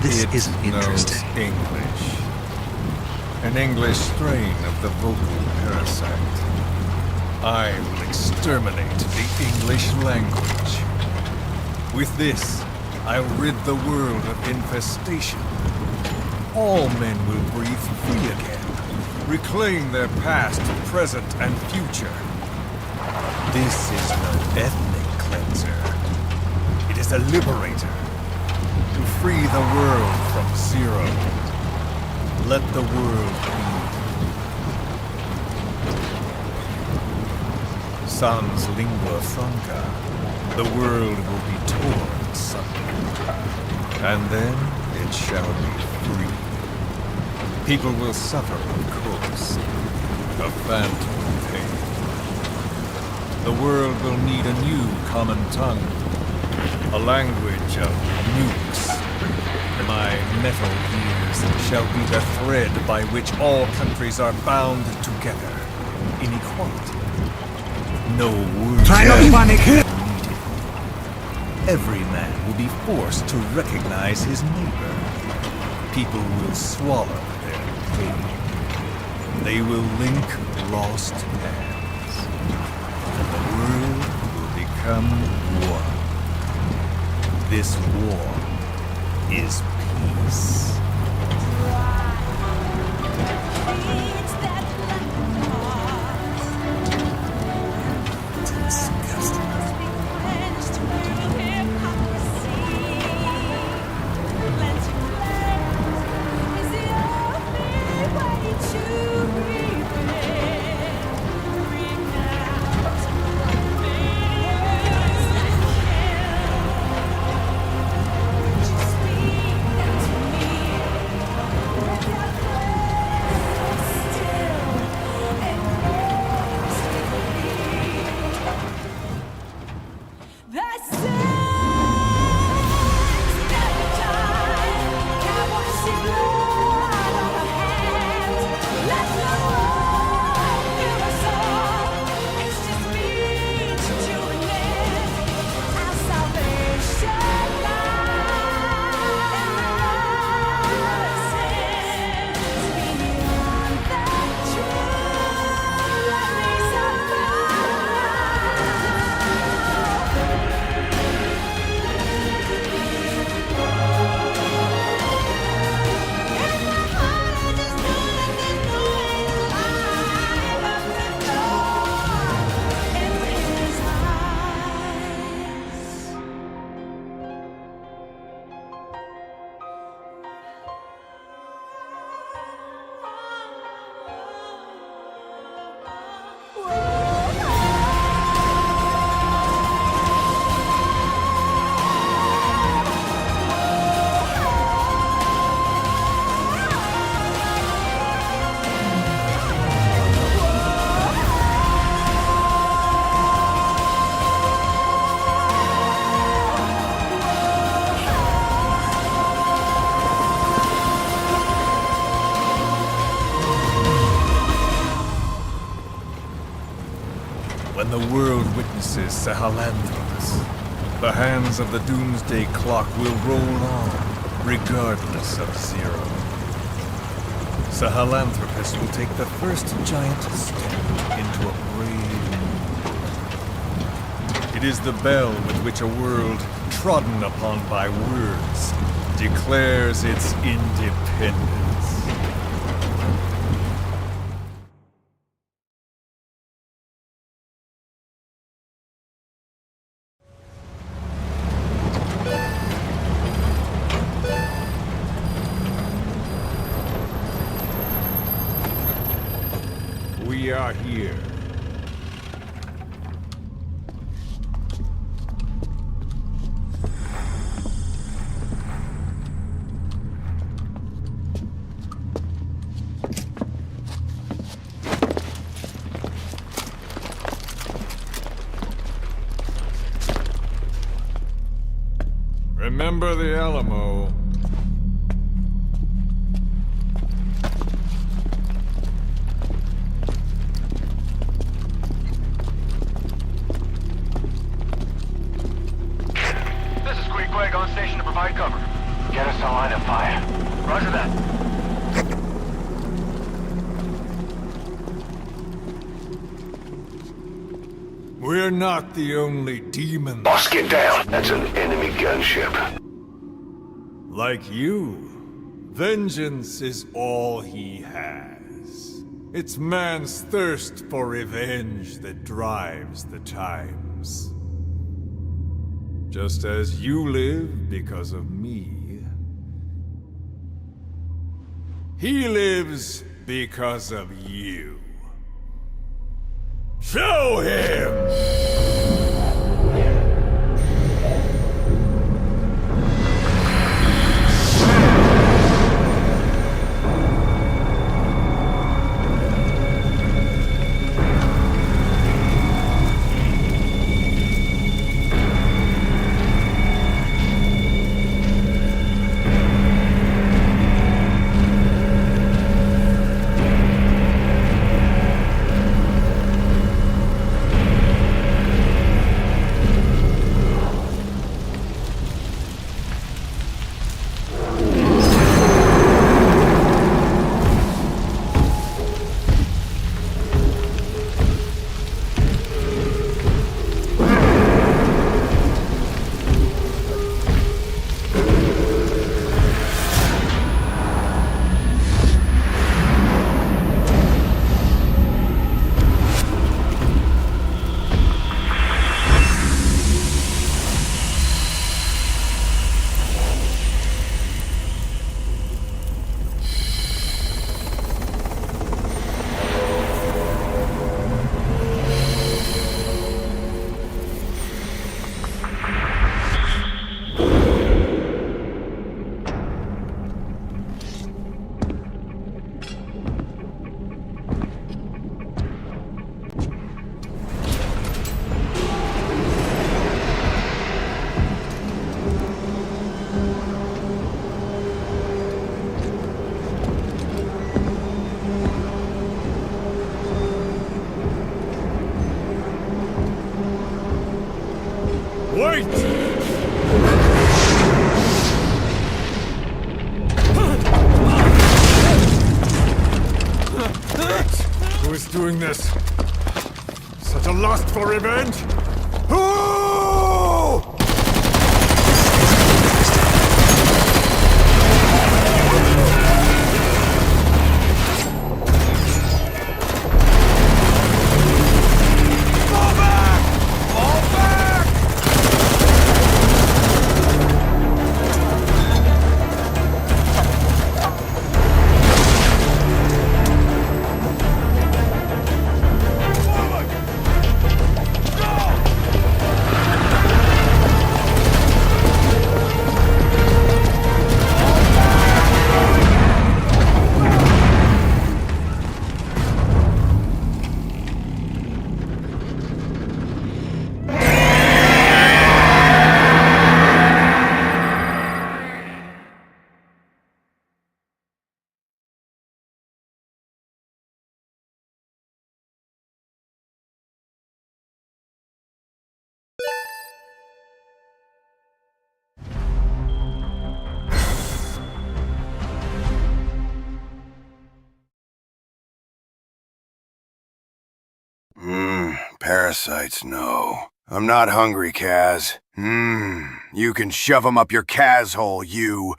This isn't interesting. Knows English. An English strain of the vocal parasite. I will exterminate the English language. With this, I'll rid the world of infestation. All men will breathe free again, reclaim their past, present, and future. This is no ethnic cleanser. It is a liberator. To free the world from Zero. Let the world be. Sans lingua franca, the world will be torn asunder. And then it shall be free. People will suffer, of course, a phantom pain. The world will need a new common tongue, a language of nukes. My metal gears shall be the thread by which all countries are bound together in equality. No word needed. Every man will be forced to recognize his neighbor. People will swallow their pain. They will link lost hands. And the world will become one. This war is peace. Sahelanthropus. The hands of the Doomsday Clock will roll on, regardless of Zero. Sahelanthropus will take the first giant step into a brave new world. It is the bell with which a world trodden upon by words declares its independence. We are here. Remember the Alamo. On station to provide cover. Get us a line of fire. Roger that. We're not the only demons. Boss, get down. That's an enemy gunship. Like you, vengeance is all he has. It's man's thirst for revenge that drives the times. Just as you live because of me, he lives because of you. Show him! Wait! Who is doing this? Such a lust for revenge? Who? Parasites, no. I'm not hungry, Kaz. You can shove 'em up your Kaz hole, you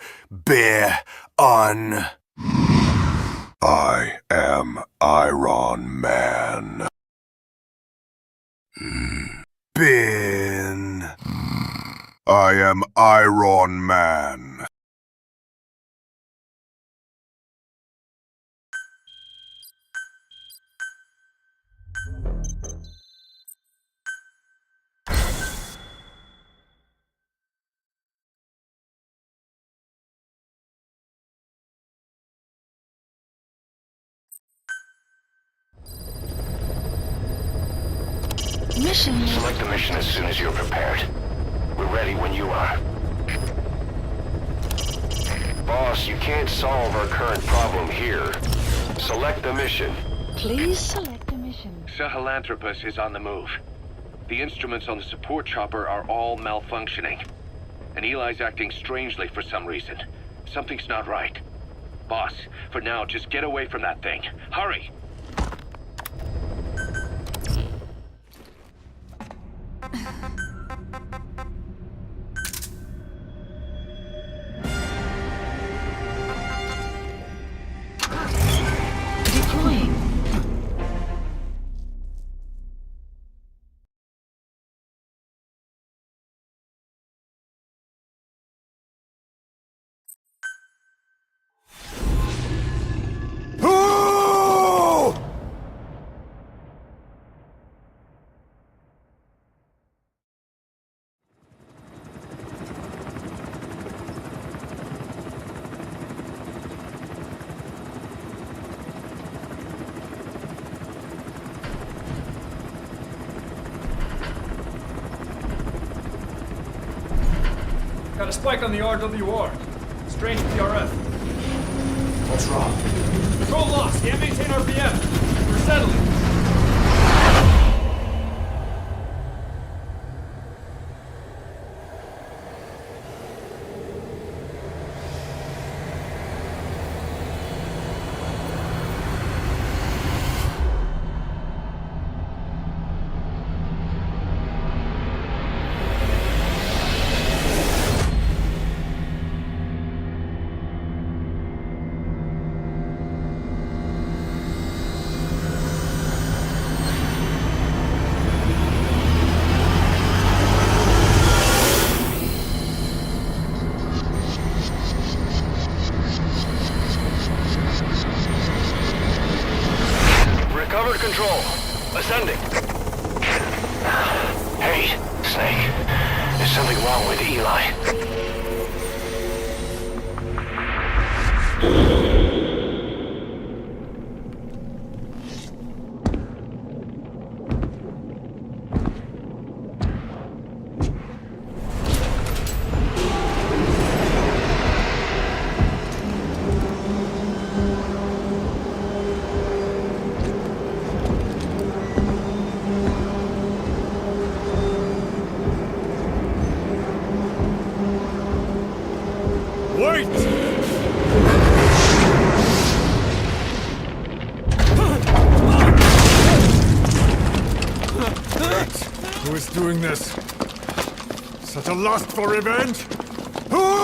I am Iron Man. Bin. I am Iron Man. Mission. Select a mission as soon as you're prepared. We're ready when you are. Boss, you can't solve our current problem here. Select the mission. Please select a mission. Sahelanthropus is on the move. The instruments on the support chopper are all malfunctioning. And Eli's acting strangely for some reason. Something's not right. Boss, for now, just get away from that thing. Hurry! Deploying. Got a spike on the RWR. Strange PRF. What's wrong? Control lost. Can't maintain RPM. We're settling. Recovered control. Ascending. Hey, Snake. There's something wrong with Eli. Wait! Who is doing this? Such a lust for revenge? Who?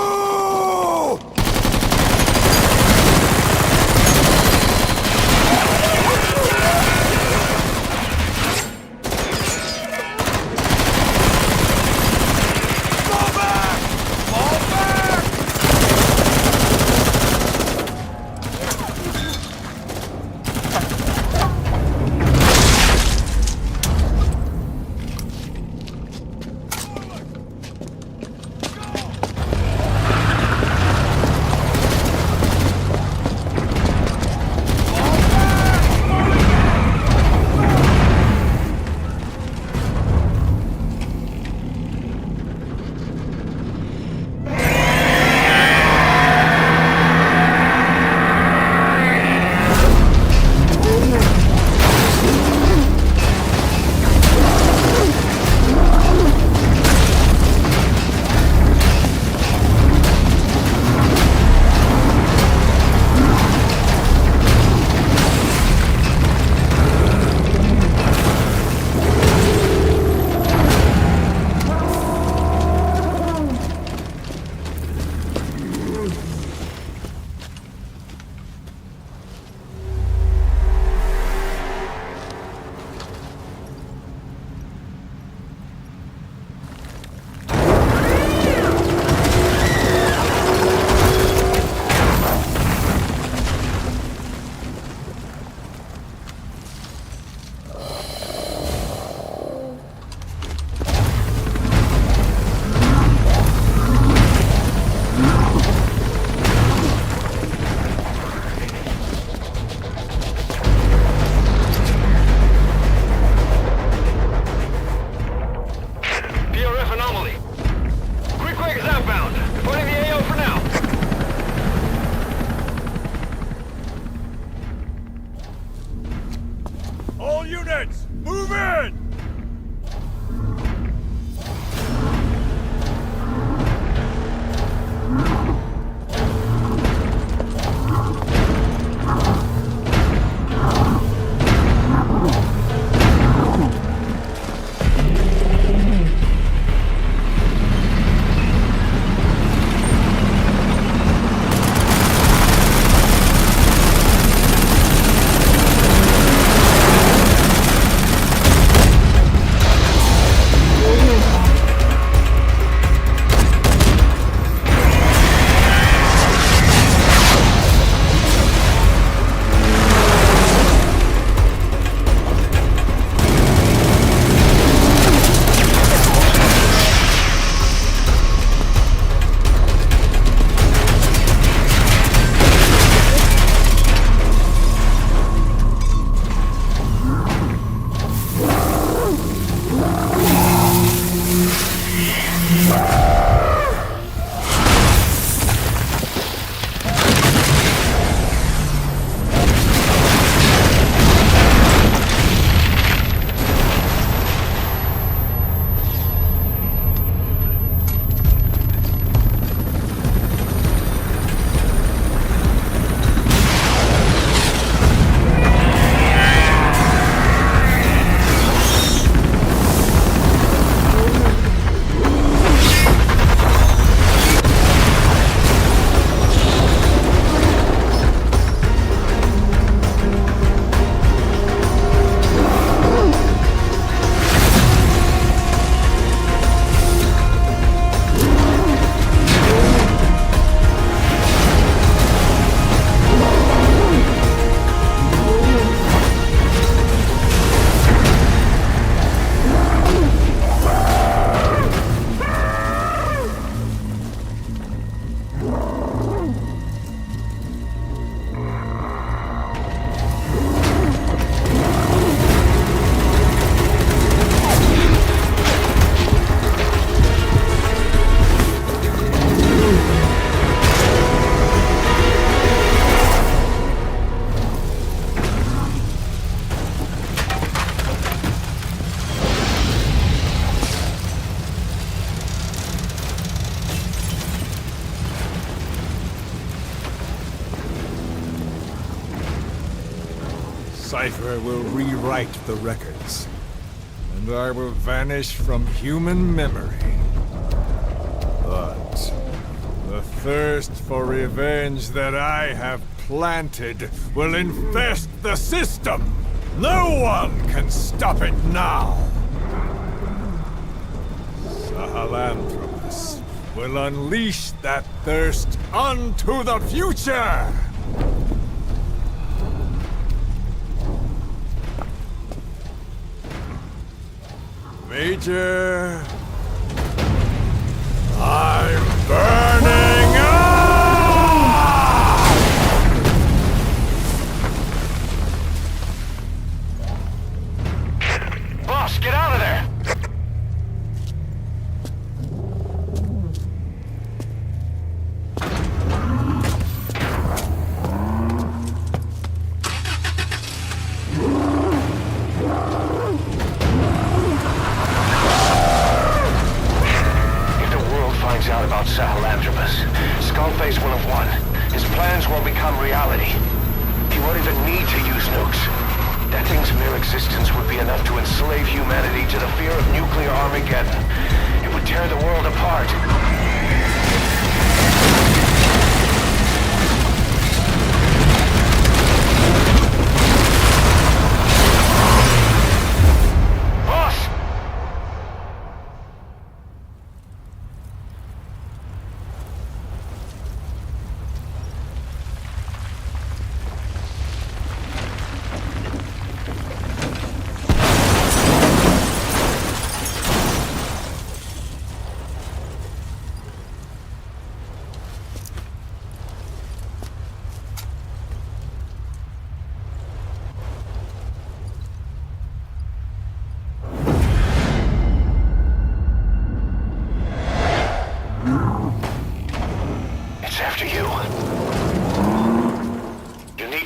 cipher will rewrite the records, and I will vanish from human memory. But the thirst for revenge that I have planted will infest the system. No one can stop it now. Sahelanthropus will unleash that thirst unto the future! Major... I'm burning up! Boss, get out of there! Out about Sahelanthropus, Skullface will have won. His plans will become reality. He won't even need to use nukes. That thing's mere existence would be enough to enslave humanity to the fear of nuclear Armageddon. It would tear the world apart.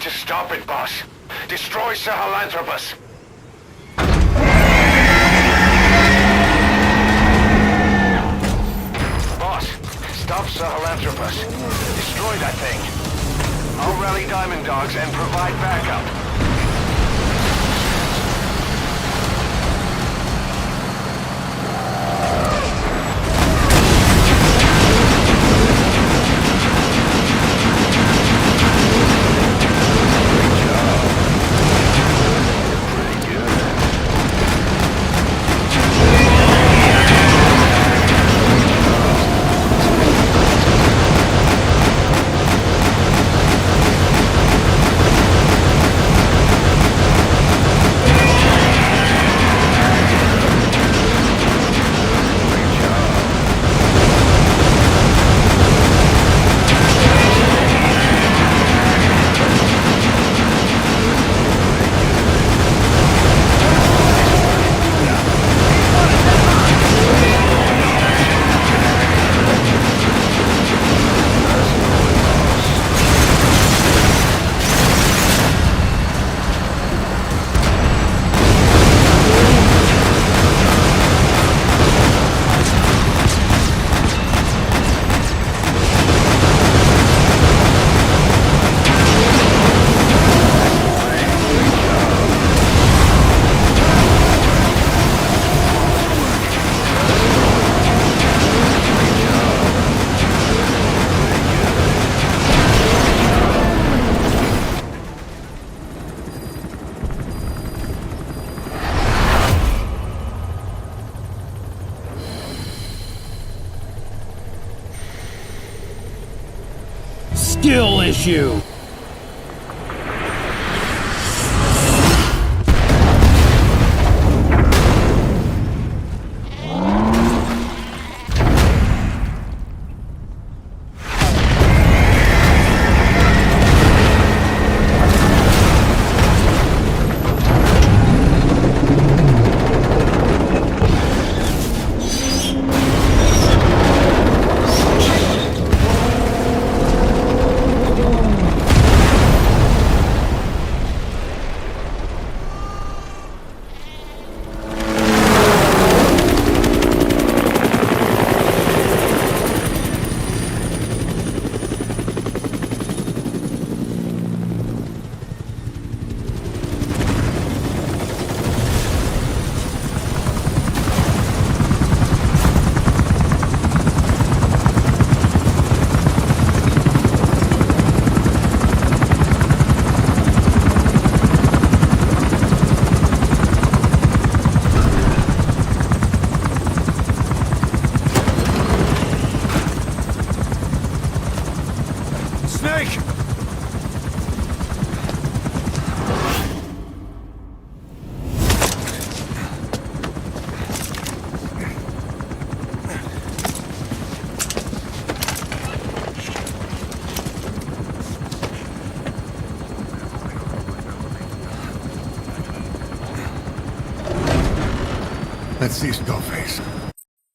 Stop it, boss. Destroy Sahelanthropus. Boss, stop Sahelanthropus. Destroy that thing. I'll rally Diamond Dogs and provide backup. Skill issue! Snake! Let's see Skullface.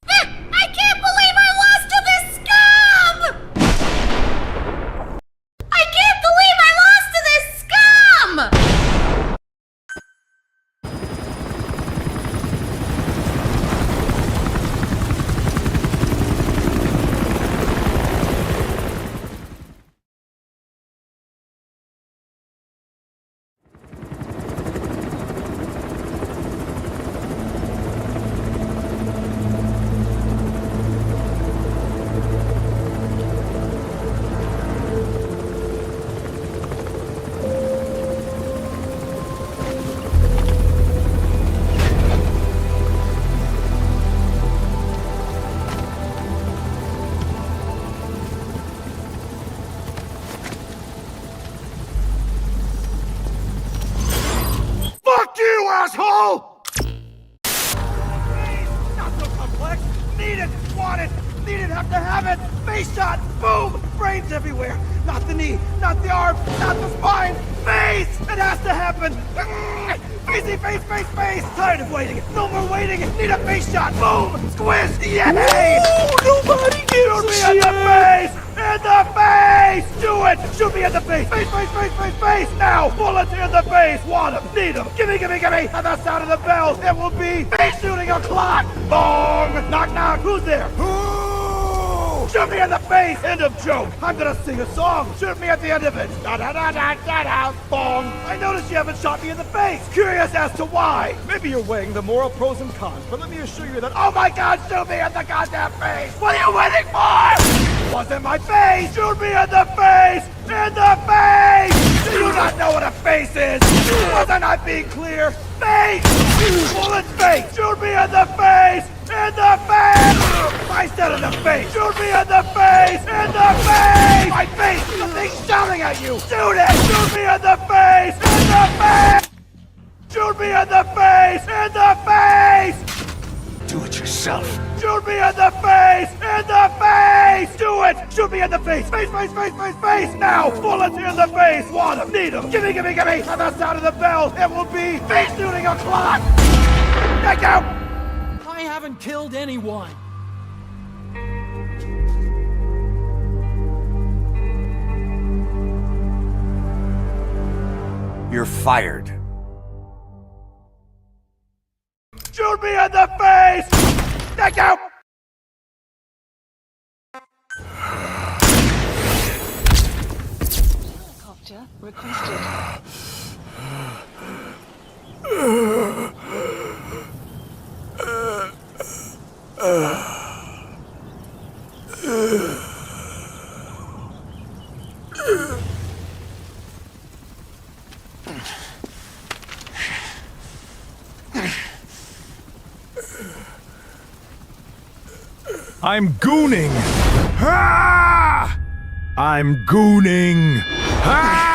I can't believe I lost to this scum! I can't believe I lost to this scum! Fuck you, asshole! Not so complex. Need it, want it, need it, have to have it. Face shot, boom, brains everywhere. Not the knee, not the arm, not the spine. Face! It has to happen. Facey, face, face, face. Tired of waiting. No more waiting. Need a face shot. Boom! Squish! Yay! Nobody gives me in the face! In the face! Do it! Shoot me in the face! Face, face, face, face, face! Now! Bullets in the face! Want them! Need them! Gimme, gimme, gimme! At the sound of the bells, it will be face shooting o'clock! Bong! Knock, knock! Who's there? Shoot me in the face! End of joke! I'm gonna sing a song! Shoot me at the end of it! Da-da-da-da-da-da! Bong! I noticed you haven't shot me in the face! Curious as to why! Maybe you're weighing the moral pros and cons, but let me assure you that— oh my god, shoot me in the goddamn face! What are you waiting for? Wasn't my face! Shoot me in the face! In the face! Do you not know what a face is? Wasn't I being clear? Face! Bullet face! Shoot me in the face! In the face! I said in the face! Shoot me in the face! In the face! My face! The thing's shouting at you! Shoot it! Shoot me in the face! In the face! Shoot me in the face! In the face! Do it yourself. Shoot me in the face! In the face! Do it! Shoot me in the face! Face, face, face, face, face! Now! Bullets in the face! Want them! Need them! Gimme, gimme, gimme! At the sound of the bell, it will be face shooting o'clock! Thank you! I haven't killed anyone. You're fired. Shoot me in the face! Thank you! Helicopter requested. I'm gooning! Ah! I'm gooning! Ah!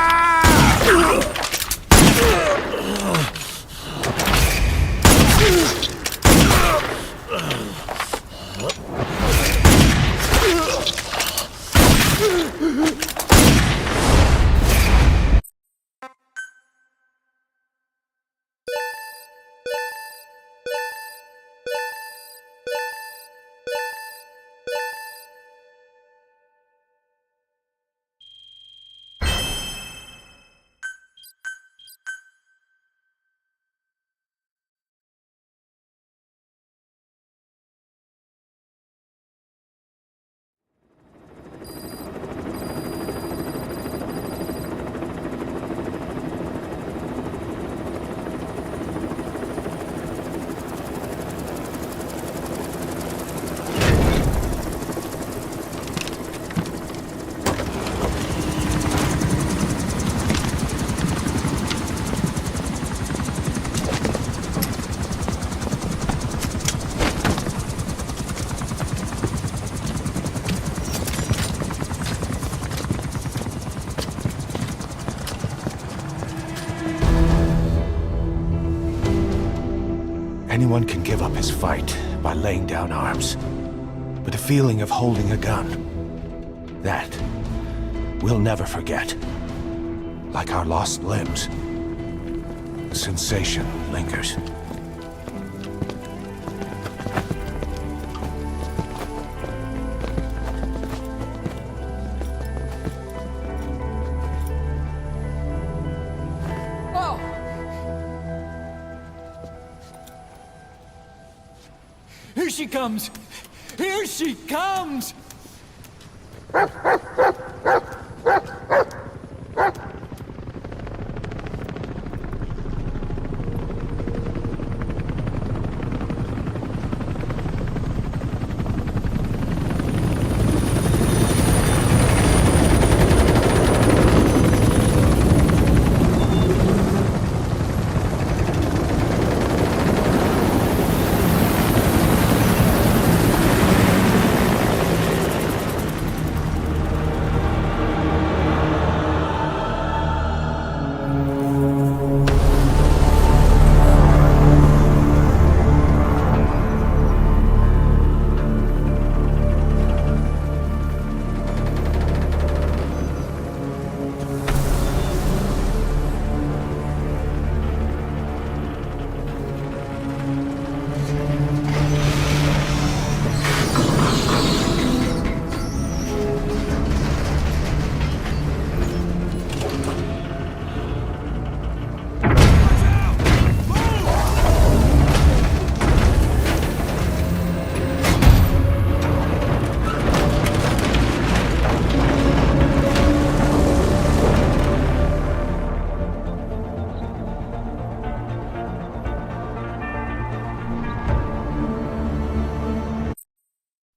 Anyone can give up his fight by laying down arms. But the feeling of holding a gun, that we'll never forget. Like our lost limbs. The sensation lingers. Here she comes! Here she comes!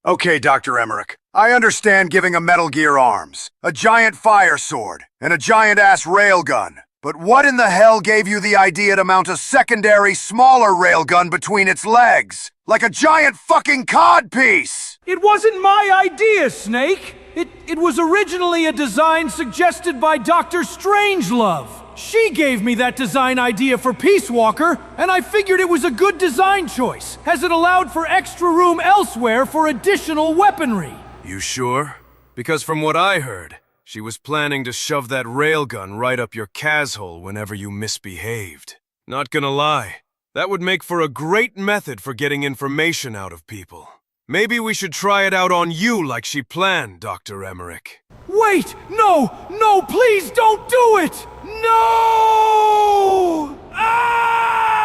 Okay, Dr. Emmerich. I understand giving a Metal Gear arms, a giant fire sword, and a giant-ass railgun. But what in the hell gave you the idea to mount a secondary, smaller railgun between its legs? Like a giant fucking codpiece! It wasn't my idea, Snake! It was originally a design suggested by Dr. Strangelove. She gave me that design idea for Peace Walker, and I figured it was a good design choice, as it allowed for extra room elsewhere for additional weaponry. You sure? Because from what I heard, she was planning to shove that railgun right up your Kaz-hole whenever you misbehaved. Not gonna lie, that would make for a great method for getting information out of people. Maybe we should try it out on you like she planned, Dr. Emmerich. Wait! No! No, please don't do it! No! Ah!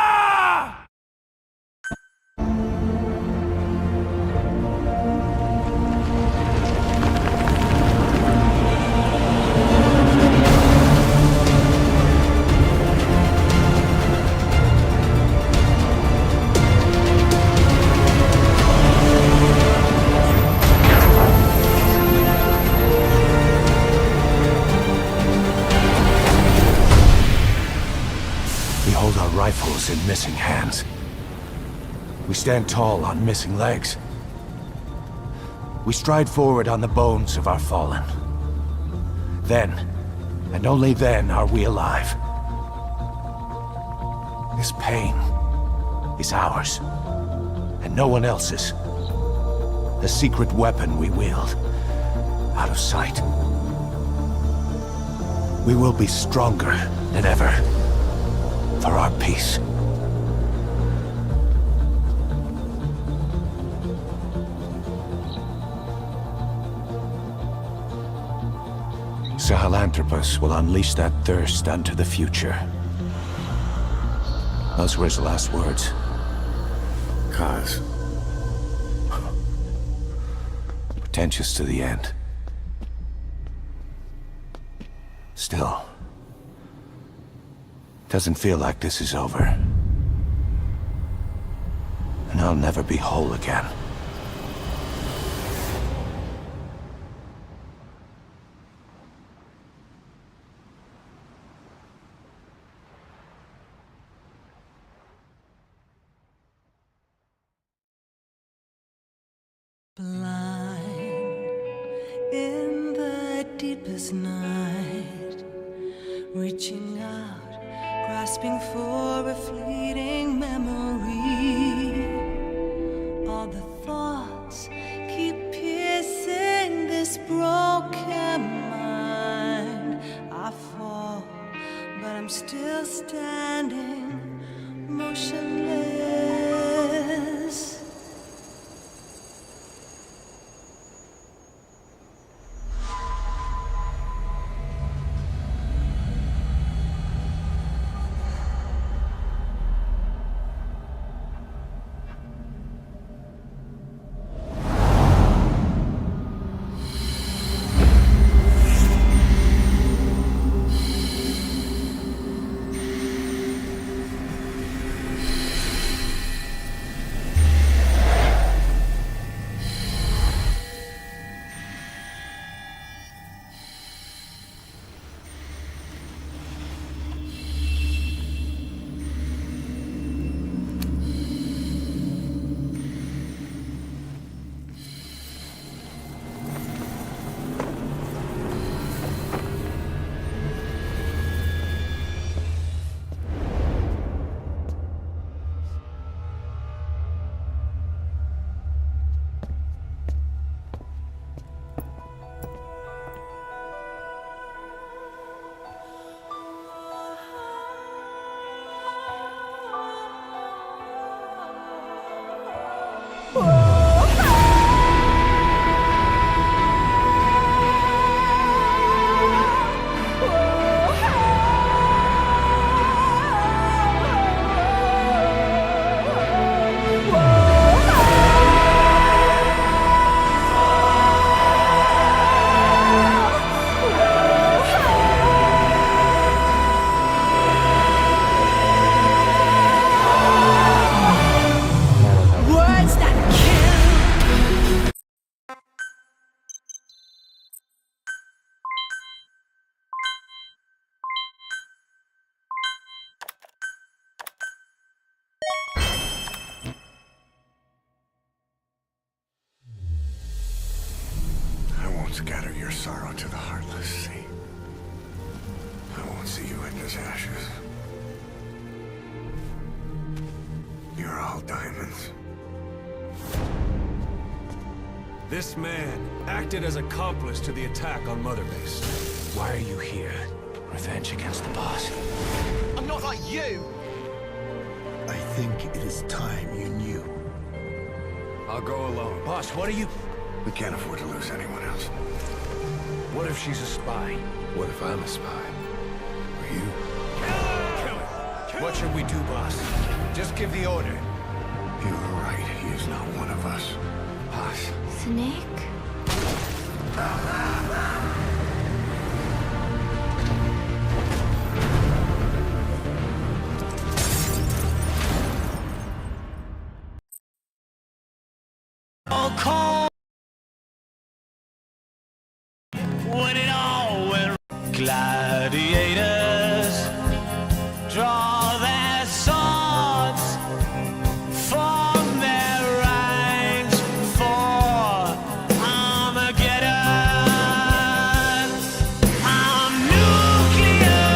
We hold our rifles in missing hands. We stand tall on missing legs. We stride forward on the bones of our fallen. Then, and only then, are we alive. This pain is ours, and no one else's. The secret weapon we wield, out of sight. We will be stronger than ever, for our peace. Sahelanthropus will unleash that thirst unto the future. Those were his last words. Kaz. Pretentious to the end. Still, doesn't feel like this is over. And I'll never be whole again. Blind in the deepest night, reaching out, grasping for a fleeting memory. I'm still standing, motionless. Scatter your sorrow to the heartless sea. I won't see you in his ashes. You're all diamonds. This man acted as accomplice to the attack on Mother Base. Why are you here? Revenge against the boss. I'm not like you! I think it is time you knew. I'll go alone. Boss, what are you... We can't afford to lose anyone else. What if she's a spy? What if I'm a spy? Or you? Kill her! What should we do, boss? Just give the order. You are right. He is not one of us. Boss. Snake? When it all went gladiators draw their swords from their ranks for Armageddon. I'm nuclear,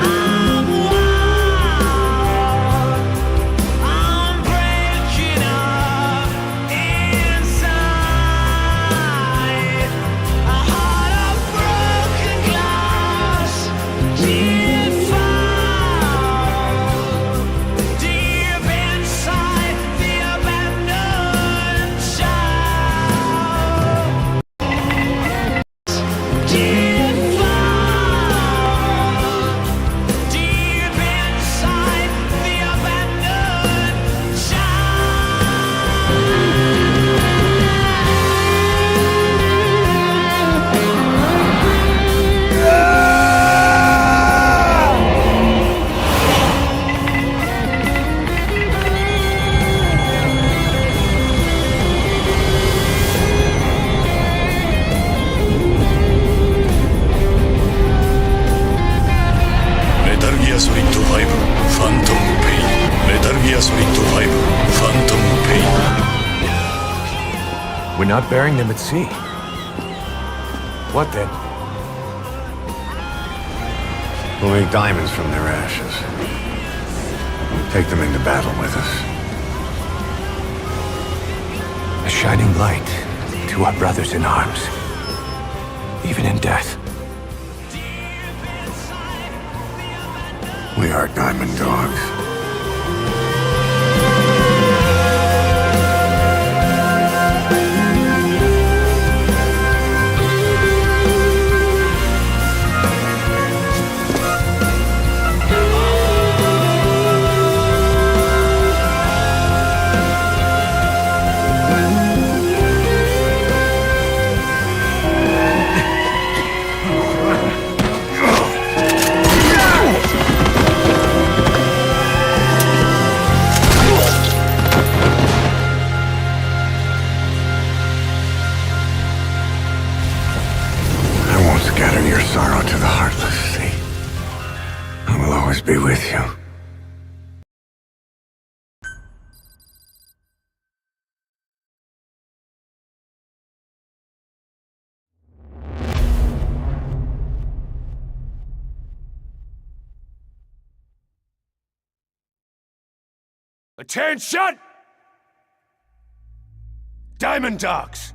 I'm wild, I'm breaking up inside. A heart of broken glass, deep inside the abandoned child. Deep inside the abandoned Metal Gear Solid 5 Phantom Pain. Metal Gear Solid 5 Phantom Pain. We're not burying them at sea. What then? We'll make diamonds from their ashes. We'll take them into battle with us. A shining light to our brothers in arms. Even in death. We are Diamond Dogs. Scatter your sorrow to the heartless sea. I will always be with you. Attention! Diamond Dogs!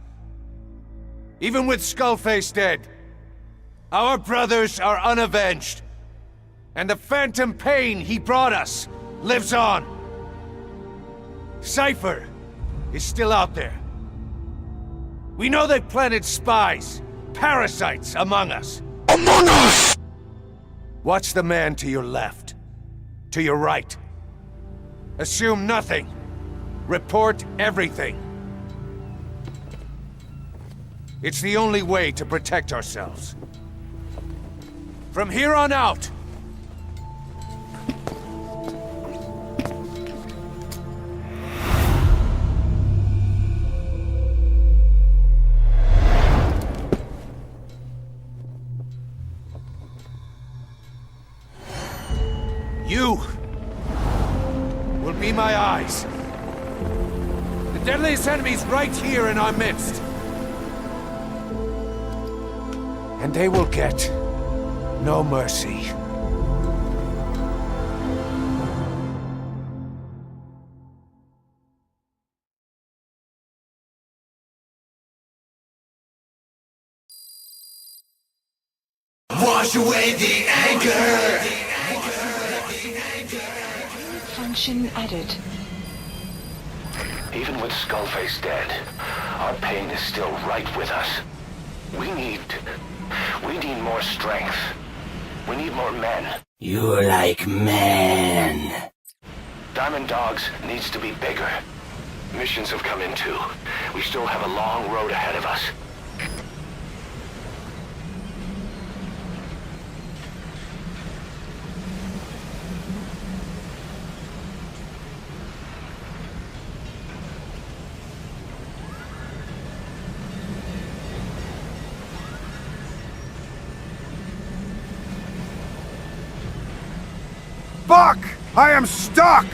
Even with Skullface dead, our brothers are unavenged. And the phantom pain he brought us lives on. Cypher is still out there. We know they've planted spies, parasites among us. Among us! Watch the man to your left, to your right. Assume nothing. Report everything. It's the only way to protect ourselves. From here on out, you will be my eyes. The deadliest enemy's right here in our midst. And they will get no mercy. Wash away the anger! Function added. Even with Skullface dead, our pain is still right with us. We need more strength. We need more men. You're like men. Diamond Dogs needs to be bigger. Missions have come in too. We still have a long road ahead of us. Fuck! I am stuck!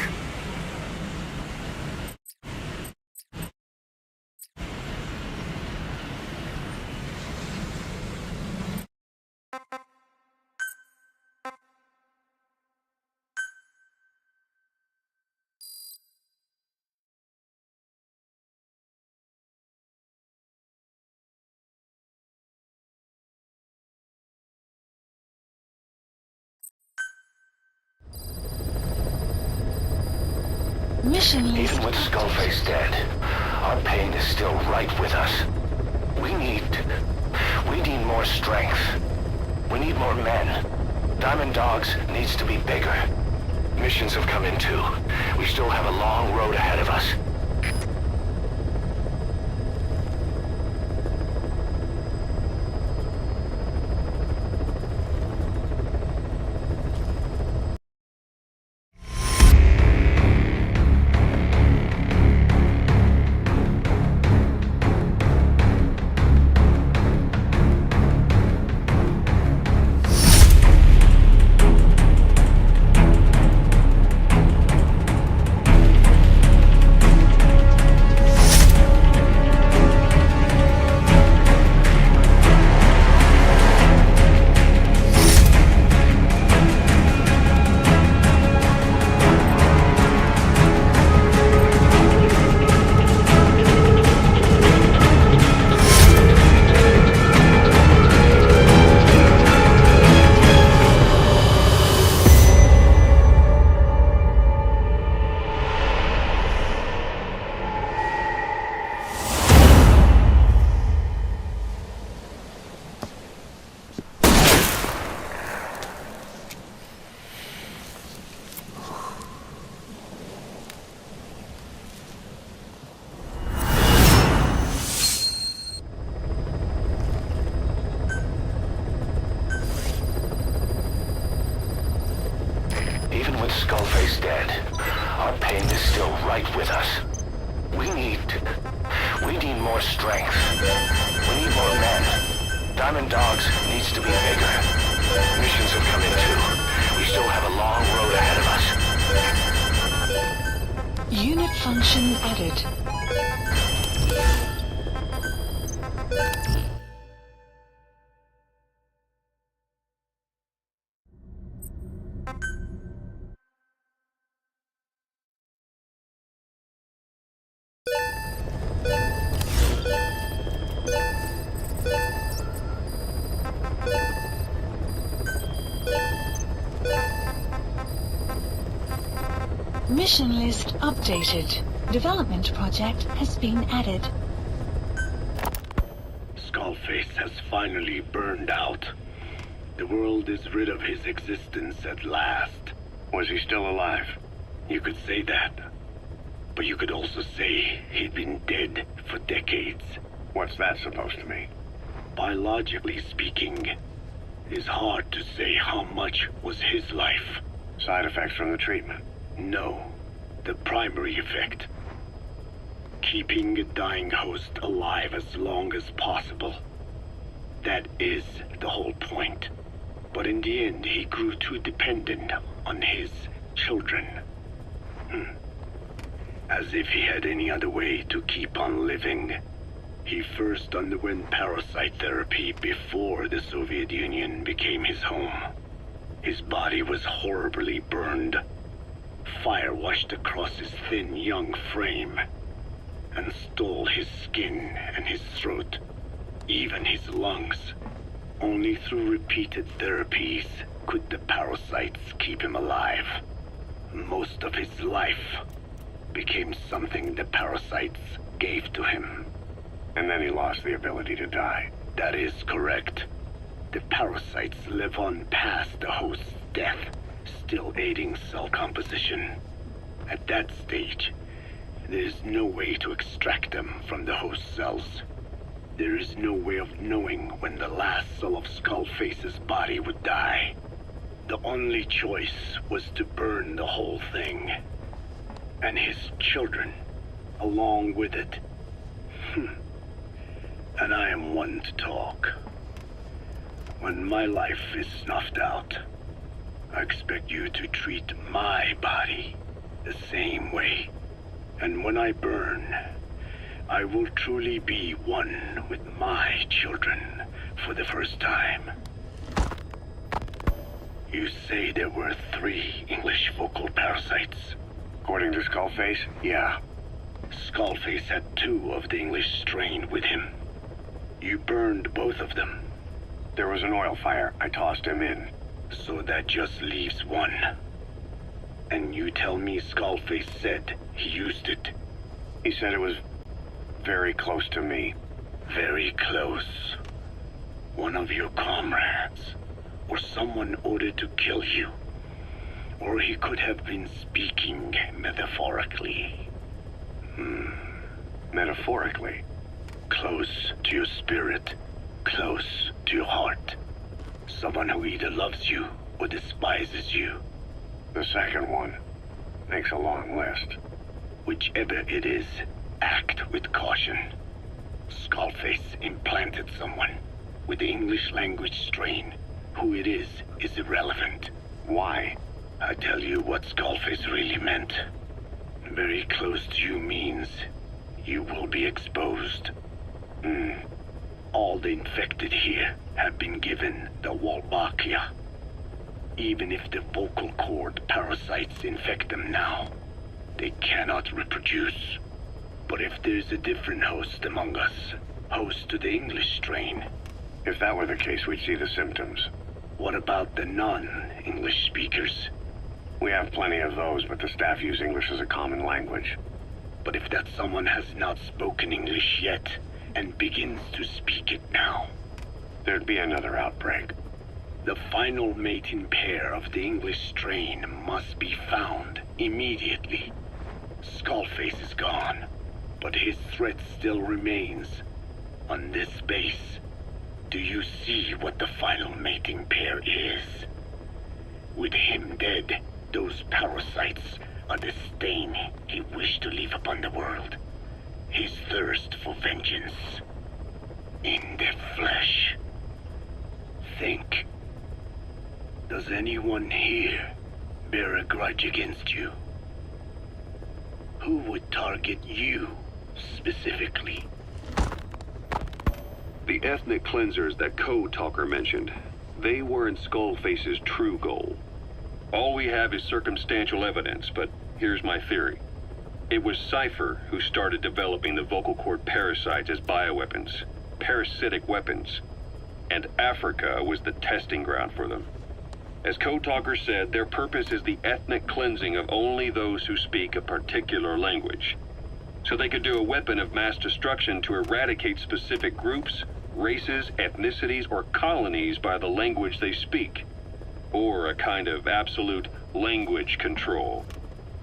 Mission list. Even with Skullface dead, our pain is still right with us. We need more strength. We need more men. Diamond Dogs needs to be bigger. Missions have come in too. We still have a long road ahead of us. with Skullface dead, our pain is still right with us. We need more strength. We need more men. Diamond Dogs needs to be bigger. Missions have come in too. We still have a long road ahead of us. Unit function added. Mission list updated. Development project has been added. Skullface has finally burned out. The world is rid of his existence at last. Was he still alive? You could say that. But you could also say he'd been dead for decades. What's that supposed to mean? Biologically speaking, it's hard to say how much was his life. Side effects from the treatment? No, the primary effect. Keeping a dying host alive as long as possible. That is the whole point. But in the end, he grew too dependent on his children. As if he had any other way to keep on living. He first underwent parasite therapy before the Soviet Union became his home. His body was horribly burned. Fire washed across his thin young frame and stole his skin and his throat, even his lungs. Only through repeated therapies could the parasites keep him alive. Most of his life became something the parasites gave to him. And then he lost the ability to die. That is correct. The parasites live on past the host's death, still aiding cell composition. At that stage, there is no way to extract them from the host cells. There is no way of knowing when the last cell of Skullface's body would die. The only choice was to burn the whole thing. And his children, along with it. And I am one to talk. When my life is snuffed out, I expect you to treat my body the same way. And when I burn, I will truly be one with my children for the first time. You say there were 3 English vocal parasites. According to Skullface, yeah. Skullface had 2 of the English strain with him. You burned both of them. There was an oil fire. I tossed him in. So that just leaves 1. And you tell me Skullface said he used it. He said it was very close to me. Very close. One of your comrades, or someone ordered to kill you. Or he could have been speaking metaphorically. Metaphorically? Close to your spirit, close to your heart. Someone who either loves you or despises you. The second one makes a long list. Whichever it is, act with caution. Skullface implanted someone with the English language strain. Who it is irrelevant. Why? I tell you what Skullface really meant. Very close to you means you will be exposed. All the infected here have been given the Wolbachia. Even if the vocal cord parasites infect them now, they cannot reproduce. But if there's a different host among us, host to the English strain. If that were the case, we'd see the symptoms. What about the non-English speakers? We have plenty of those, but the staff use English as a common language. But if that someone has not spoken English yet, and begins to speak it now, there'd be another outbreak. The final mating pair of the English strain must be found immediately. Skullface is gone, but his threat still remains. On this base, do you see what the final mating pair is? With him dead, Those parasites are the stain he wished to leave upon the world. His thirst for vengeance. In their flesh. Think. Does anyone here bear a grudge against you? Who would target you, specifically? The ethnic cleansers that Code Talker mentioned, they weren't Skullface's true goal. All we have is circumstantial evidence, but here's my theory. It was Cypher who started developing the vocal cord parasites as bioweapons, parasitic weapons, and Africa was the testing ground for them. As Code Talker said, their purpose is the ethnic cleansing of only those who speak a particular language. So they could do a weapon of mass destruction to eradicate specific groups, races, ethnicities, or colonies by the language they speak. Or a kind of absolute language control.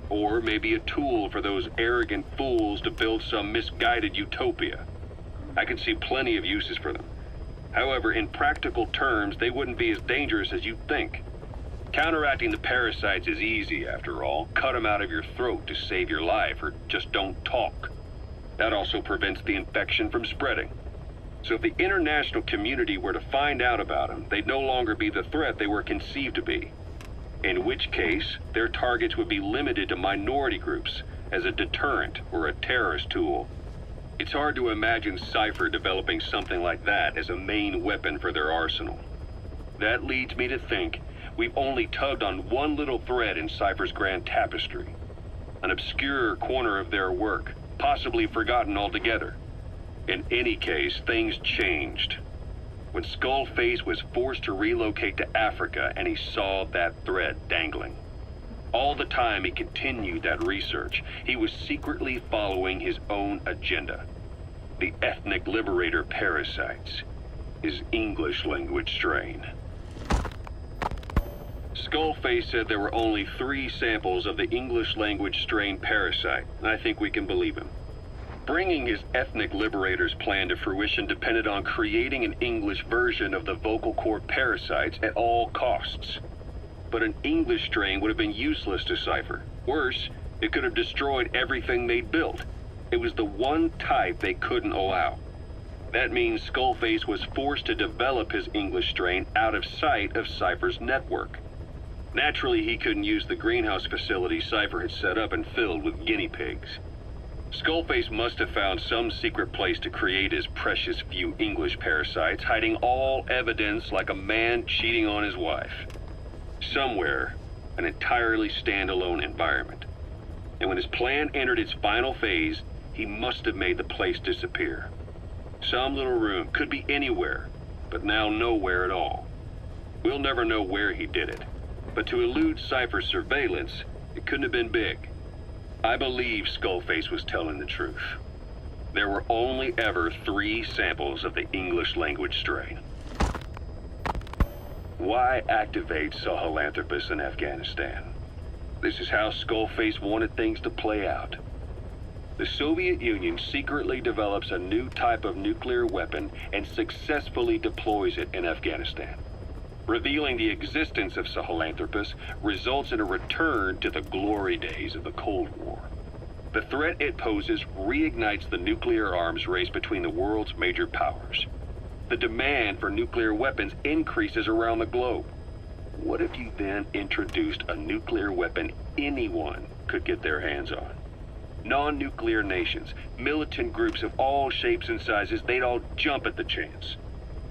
Or maybe a tool for those arrogant fools to build some misguided utopia. I can see plenty of uses for them. However, in practical terms, they wouldn't be as dangerous as you'd think. Counteracting the parasites is easy, after all. Cut them out of your throat to save your life, or just don't talk. That also prevents the infection from spreading. So if the international community were to find out about them, they'd no longer be the threat they were conceived to be. In which case, their targets would be limited to minority groups as a deterrent or a terrorist tool. It's hard to imagine Cypher developing something like that as a main weapon for their arsenal. That leads me to think we've only tugged on one little thread in Cypher's grand tapestry. An obscure corner of their work, possibly forgotten altogether. In any case, things changed. When Skullface was forced to relocate to Africa and he saw that thread dangling. All the time he continued that research, he was secretly following his own agenda. The ethnic liberator parasites. His English language strain. Skullface said there were only 3 samples of the English language strain parasite, and I think we can believe him. Bringing his ethnic liberator's plan to fruition depended on creating an English version of the vocal cord parasites at all costs. But an English strain would have been useless to Cypher. Worse, it could have destroyed everything they'd built. It was the one type they couldn't allow. That means Skullface was forced to develop his English strain out of sight of Cypher's network. Naturally, he couldn't use the greenhouse facility Cypher had set up and filled with guinea pigs. Skullface must have found some secret place to create his precious few English parasites, hiding all evidence like a man cheating on his wife. Somewhere, an entirely standalone environment. And when his plan entered its final phase, he must have made the place disappear. Some little room, could be anywhere, but now nowhere at all. We'll never know where he did it, but to elude Cypher's surveillance, it couldn't have been big. I believe Skullface was telling the truth. There were only ever 3 samples of the English language strain. Why activate Sahelanthropus in Afghanistan? This is how Skullface wanted things to play out. The Soviet Union secretly develops a new type of nuclear weapon and successfully deploys it in Afghanistan. Revealing the existence of Sahelanthropus results in a return to the glory days of the Cold War. The threat it poses reignites the nuclear arms race between the world's major powers. The demand for nuclear weapons increases around the globe. What if you then introduced a nuclear weapon anyone could get their hands on? Non-nuclear nations, militant groups of all shapes and sizes, they'd all jump at the chance.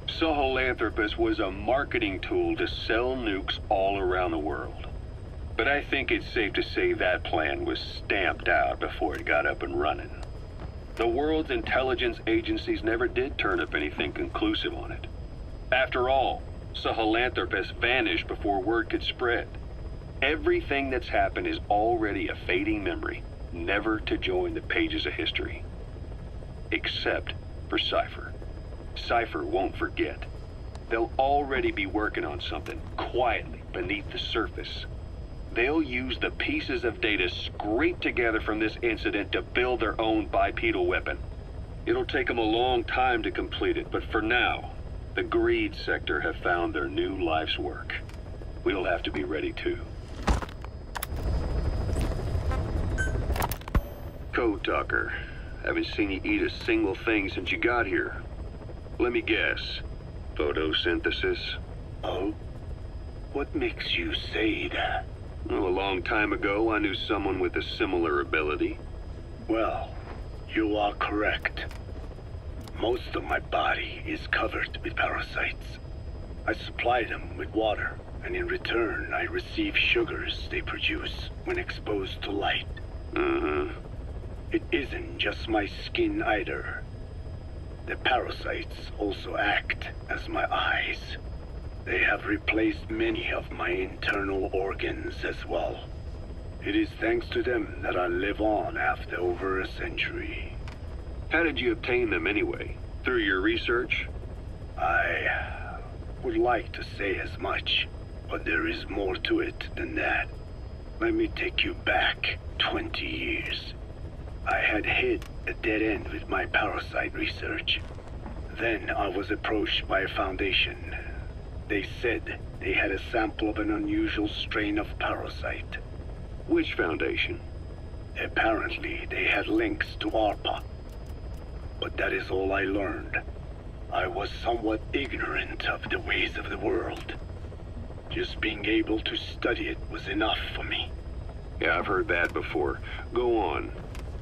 Sahelanthropus was a marketing tool to sell nukes all around the world. But I think it's safe to say that plan was stamped out before it got up and running. The world's intelligence agencies never did turn up anything conclusive on it. After all, Sahelanthropus vanished before word could spread. Everything that's happened is already a fading memory, never to join the pages of history. Except for Cypher. Cypher won't forget. They'll already be working on something, quietly, beneath the surface. They'll use the pieces of data scraped together from this incident to build their own bipedal weapon. It'll take them a long time to complete it, but for now, the greed sector have found their new life's work. We'll have to be ready too. Code Talker. Haven't seen you eat a single thing since you got here. Let me guess. Photosynthesis? Oh? What makes you say that? Well, a long time ago, I knew someone with a similar ability. Well, you are correct. Most of my body is covered with parasites. I supply them with water, and in return, I receive sugars they produce when exposed to light. Mm-hmm. It isn't just my skin either. The parasites also act as my eyes. They have replaced many of my internal organs as well. It is thanks to them that I live on after over a century. How did you obtain them anyway? Through your research? I would like to say as much, but there is more to it than that. Let me take you back 20 years. I had hit a dead end with my parasite research. Then I was approached by a foundation. They said they had a sample of an unusual strain of parasite. Which foundation? Apparently, they had links to ARPA. But that is all I learned. I was somewhat ignorant of the ways of the world. Just being able to study it was enough for me. Yeah, I've heard that before. Go on.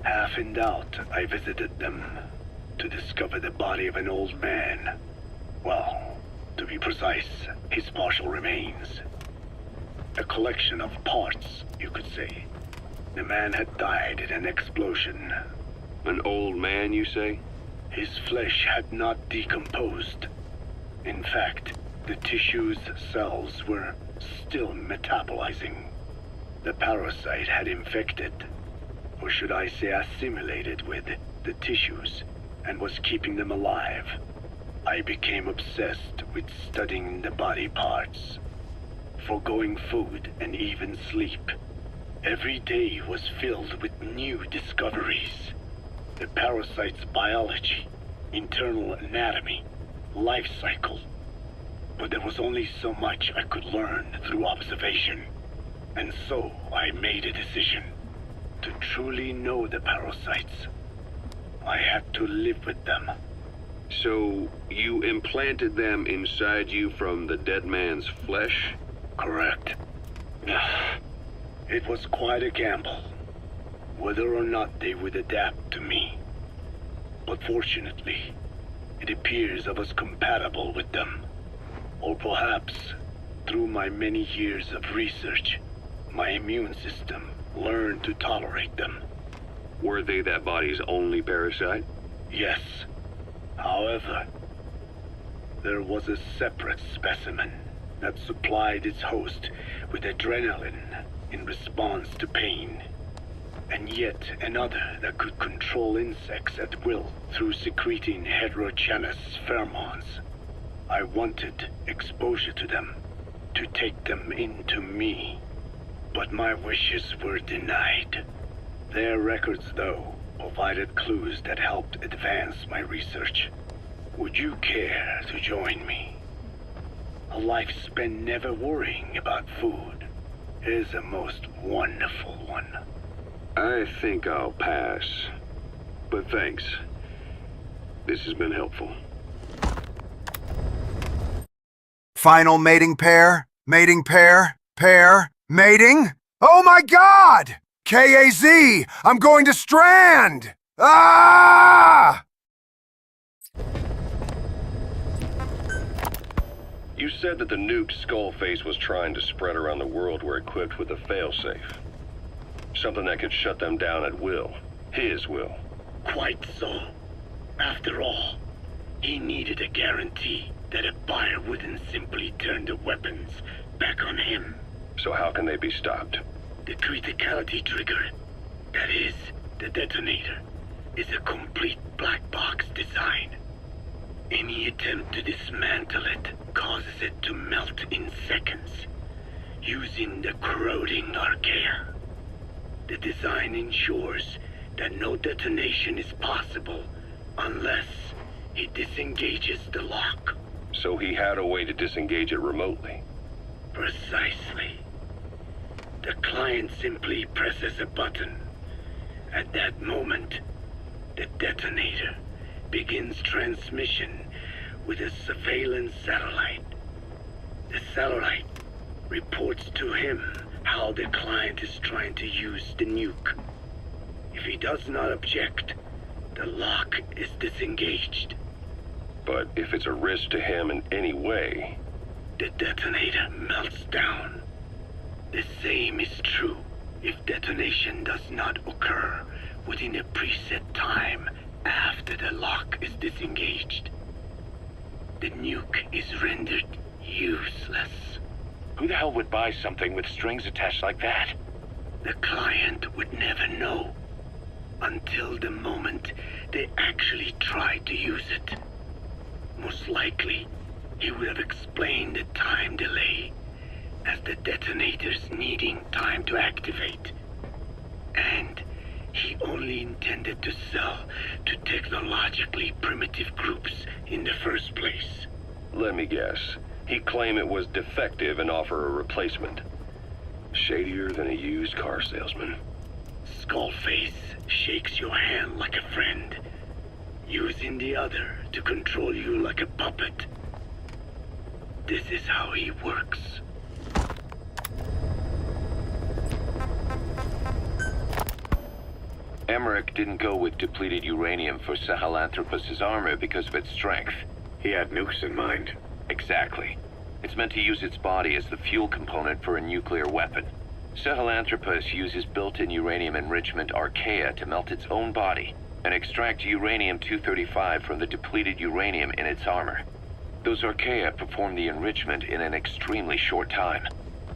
Half in doubt, I visited them to discover the body of an old man. Well, to be precise, his partial remains. A collection of parts, you could say. The man had died in an explosion. An old man, you say? His flesh had not decomposed. In fact, the tissue's cells were still metabolizing. The parasite had infected, or should I say assimilated with, the tissues, and was keeping them alive. I became obsessed with studying the body parts, forgoing food and even sleep. Every day was filled with new discoveries. The parasite's biology, internal anatomy, life cycle. But there was only so much I could learn through observation. And so I made a decision. To truly know the parasites, I had to live with them. So, you implanted them inside you from the dead man's flesh? Correct. It was quite a gamble, whether or not they would adapt to me. But fortunately, it appears I was compatible with them. Or perhaps, through my many years of research, my immune system learned to tolerate them. Were they that body's only parasite? Yes. However, there was a separate specimen that supplied its host with adrenaline in response to pain, and yet another that could control insects at will through secreting heterogeneous pheromones. I wanted exposure to them, to take them into me, but my wishes were denied. Their records, though, provided clues that helped advance my research. Would you care to join me? A life spent never worrying about food is a most wonderful one. I think I'll pass. But thanks. This has been helpful. Final mating pair? Mating pair? Pair? Mating? Oh my God! KAZ! I'm going to strand! Ah! You said that the nuke Skullface was trying to spread around the world were equipped with a failsafe. Something that could shut them down at will. His will. Quite so. After all, he needed a guarantee that a buyer wouldn't simply turn the weapons back on him. So how can they be stopped? The criticality trigger, that is, the detonator, is a complete black box design. Any attempt to dismantle it causes it to melt in seconds, using the corroding archaea. The design ensures that no detonation is possible unless he disengages the lock. So he had a way to disengage it remotely. Precisely. The client simply presses a button, At that moment, the detonator begins transmission with a surveillance satellite. The satellite reports to him how the client is trying to use the nuke. If he does not object, the lock is disengaged. But if it's a risk to him in any way... The detonator melts down. The same is true if detonation does not occur within a preset time after the lock is disengaged. The nuke is rendered useless. Who the hell would buy something with strings attached like that? The client would never know until the moment they actually try to use it. Most likely, he would have explained the time delay as the detonators needing time to activate. And he only intended to sell to technologically primitive groups in the first place. Let me guess. He'd claim it was defective and offer a replacement. Shadier than a used car salesman. Skullface shakes your hand like a friend, using the other to control you like a puppet. This is how he works. Emmerich didn't go with depleted uranium for Sahelanthropus' armor because of its strength. He had nukes in mind. Exactly. It's meant to use its body as the fuel component for a nuclear weapon. Sahelanthropus uses built-in uranium enrichment archaea to melt its own body and extract uranium-235 from the depleted uranium in its armor. Those archaea perform the enrichment in an extremely short time.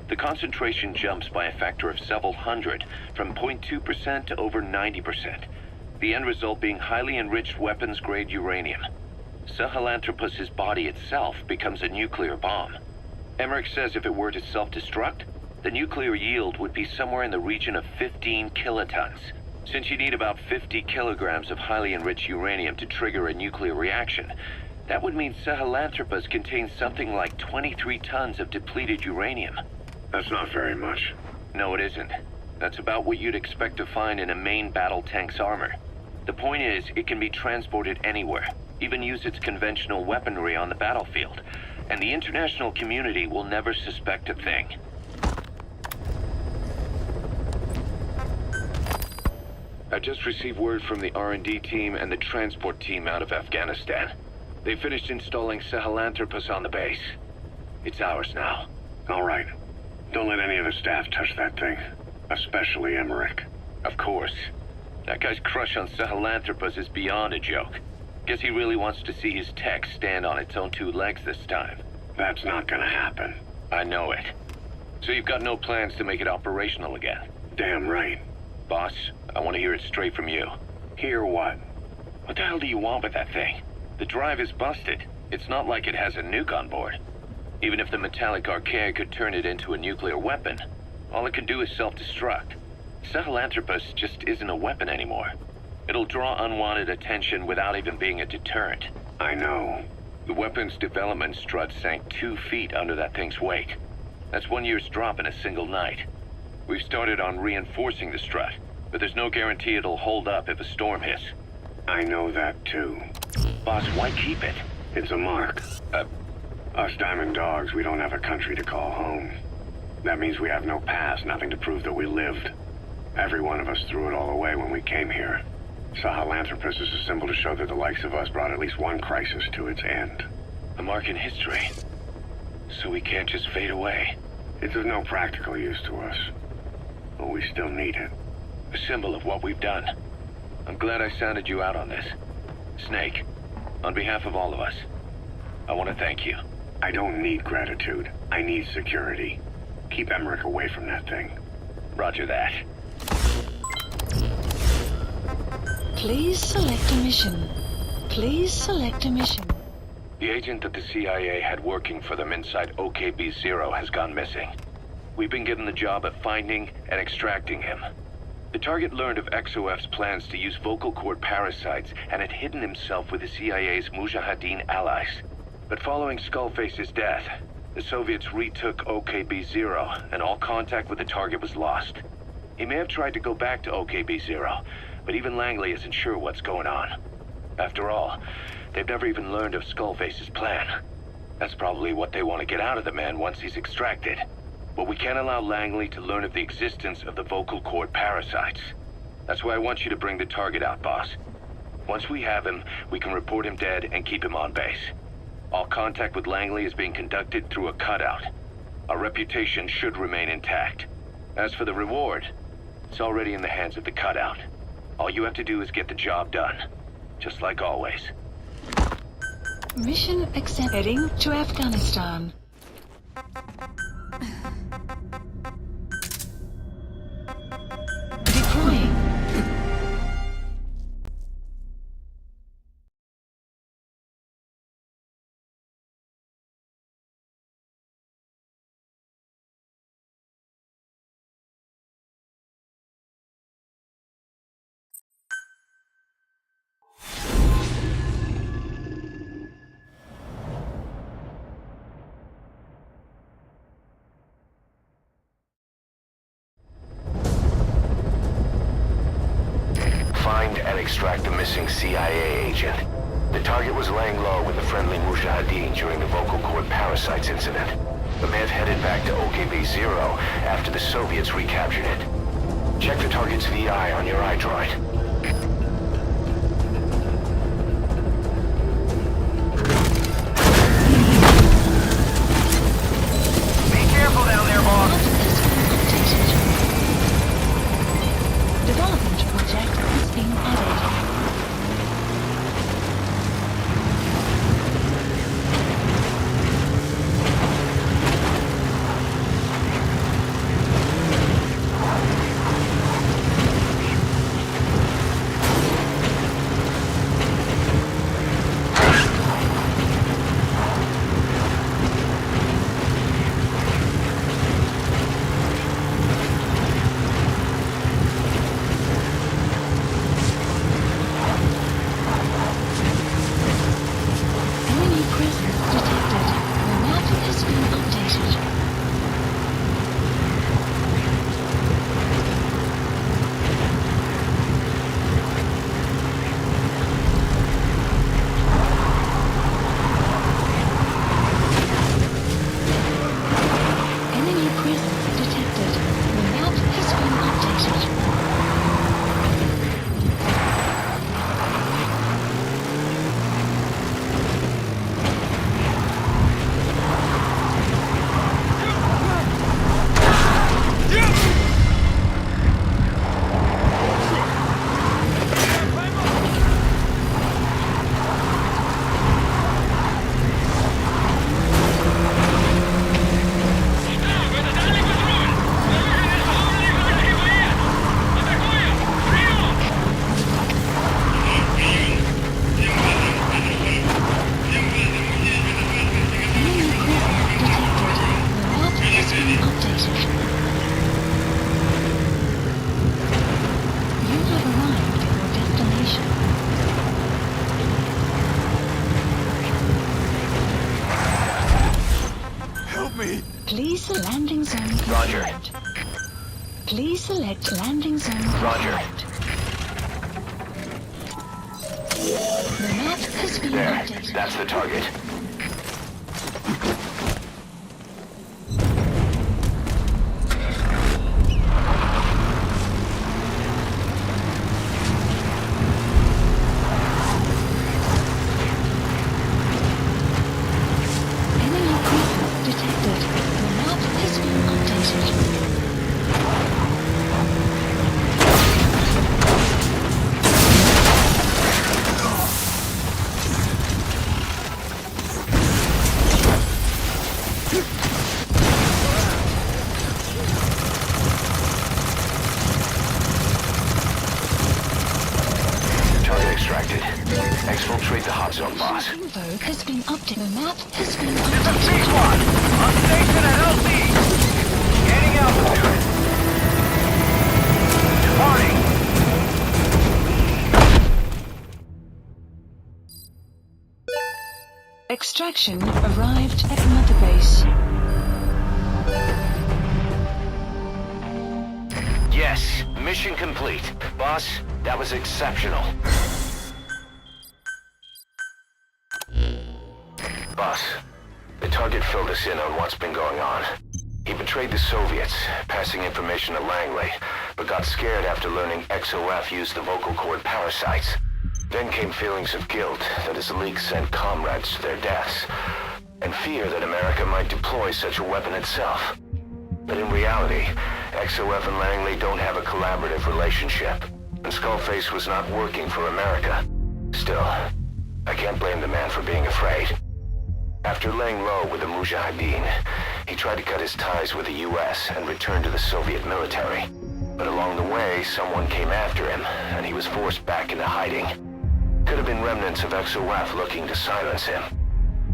The concentration jumps by a factor of several hundred, from 0.2% to over 90%. The end result being highly enriched weapons-grade uranium. Sahelanthropus' body itself becomes a nuclear bomb. Emmerich says if it were to self-destruct, the nuclear yield would be somewhere in the region of 15 kilotons. Since you need about 50 kilograms of highly enriched uranium to trigger a nuclear reaction, that would mean Sahelanthropus contains something like 23 tons of depleted uranium. That's not very much. No, it isn't. That's about what you'd expect to find in a main battle tank's armor. The point is, it can be transported anywhere, even use its conventional weaponry on the battlefield, and the international community will never suspect a thing. I just received word from the R&D team and the transport team out of Afghanistan. They finished installing Sahelanthropus on the base. It's ours now. All right. Don't let any of the staff touch that thing. Especially Emmerich. Of course. That guy's crush on Sahelanthropus is beyond a joke. Guess he really wants to see his tech stand on its own two legs this time. That's not gonna happen. I know it. So you've got no plans to make it operational again? Damn right. Boss, I want to hear it straight from you. Hear what? What the hell do you want with that thing? The drive is busted. It's not like it has a nuke on board. Even if the metallic archaea could turn it into a nuclear weapon, all it can do is self-destruct. Sahelanthropus just isn't a weapon anymore. It'll draw unwanted attention without even being a deterrent. I know. The weapon's development strut sank 2 feet under that thing's weight. That's 1 year's drop in a single night. We've started on reinforcing the strut, but there's no guarantee it'll hold up if a storm hits. I know that too. Boss, why keep it? It's a mark. Us Diamond Dogs, we don't have a country to call home. That means we have no past, nothing to prove that we lived. Every one of us threw it all away when we came here. Sahelanthropus is a symbol to show that the likes of us brought at least one crisis to its end. A mark in history. So we can't just fade away. It's of no practical use to us. But we still need it. A symbol of what we've done. I'm glad I sounded you out on this. Snake, on behalf of all of us, I want to thank you. I don't need gratitude. I need security. Keep Emmerich away from that thing. Roger that. Please select a mission. Please select a mission. The agent that the CIA had working for them inside OKB-0 has gone missing. We've been given the job of finding and extracting him. The target learned of XOF's plans to use vocal cord parasites and had hidden himself with the CIA's Mujahideen allies. But following Skullface's death, the Soviets retook OKB-0 and all contact with the target was lost. He may have tried to go back to OKB-0, but even Langley isn't sure what's going on. After all, they've never even learned of Skullface's plan. That's probably what they want to get out of the man once he's extracted. But we can't allow Langley to learn of the existence of the vocal cord parasites. That's why I want you to bring the target out, boss. Once we have him, we can report him dead and keep him on base. All contact with Langley is being conducted through a cutout. Our reputation should remain intact. As for the reward, it's already in the hands of the cutout. All you have to do is get the job done. Just like always. Mission accepted. Heading to Afghanistan. Deploying. Find and extract the missing CIA agent. The target was laying low with the friendly Mujahideen during the vocal cord parasites incident. The may have headed back to OKB-0 after the Soviets recaptured it. Check the target's VI on your iDroid. Be careful down there, boss. Development project has been added. Enemy presence detected. The map has been updated. Enemy presence detected. The map has been updated. Enemy presence detected. The map has been updated. You have arrived at your destination. Help me! Please select landing zone Roger. confirmed. Please select landing zone Roger. confirmed. The map has been There, updated. that's the target. Enemy presence detected. The map has been updated. Target extracted. Exfiltrate the hot zone, boss. Info has been updated. The map has been It's a updated. C-Squad! On station at LZ! Gaining altitude! Departing! Extraction arrived at Mother Base. Yes, Mission complete. Boss, that was exceptional. Boss, the target filled us in on what's been going on. He betrayed the Soviets, passing information to Langley, but got scared after learning XOF used the vocal cord parasites. Then came feelings of guilt that his leak sent comrades to their deaths, and fear that America might deploy such a weapon itself. But in reality, XOF and Langley don't have a collaborative relationship, and Skullface was not working for America. Still, I can't blame the man for being afraid. After laying low with the Mujahideen, he tried to cut his ties with the US and return to the Soviet military. But along the way, someone came after him, and he was forced back into hiding. Could have been remnants of XOF looking to silence him.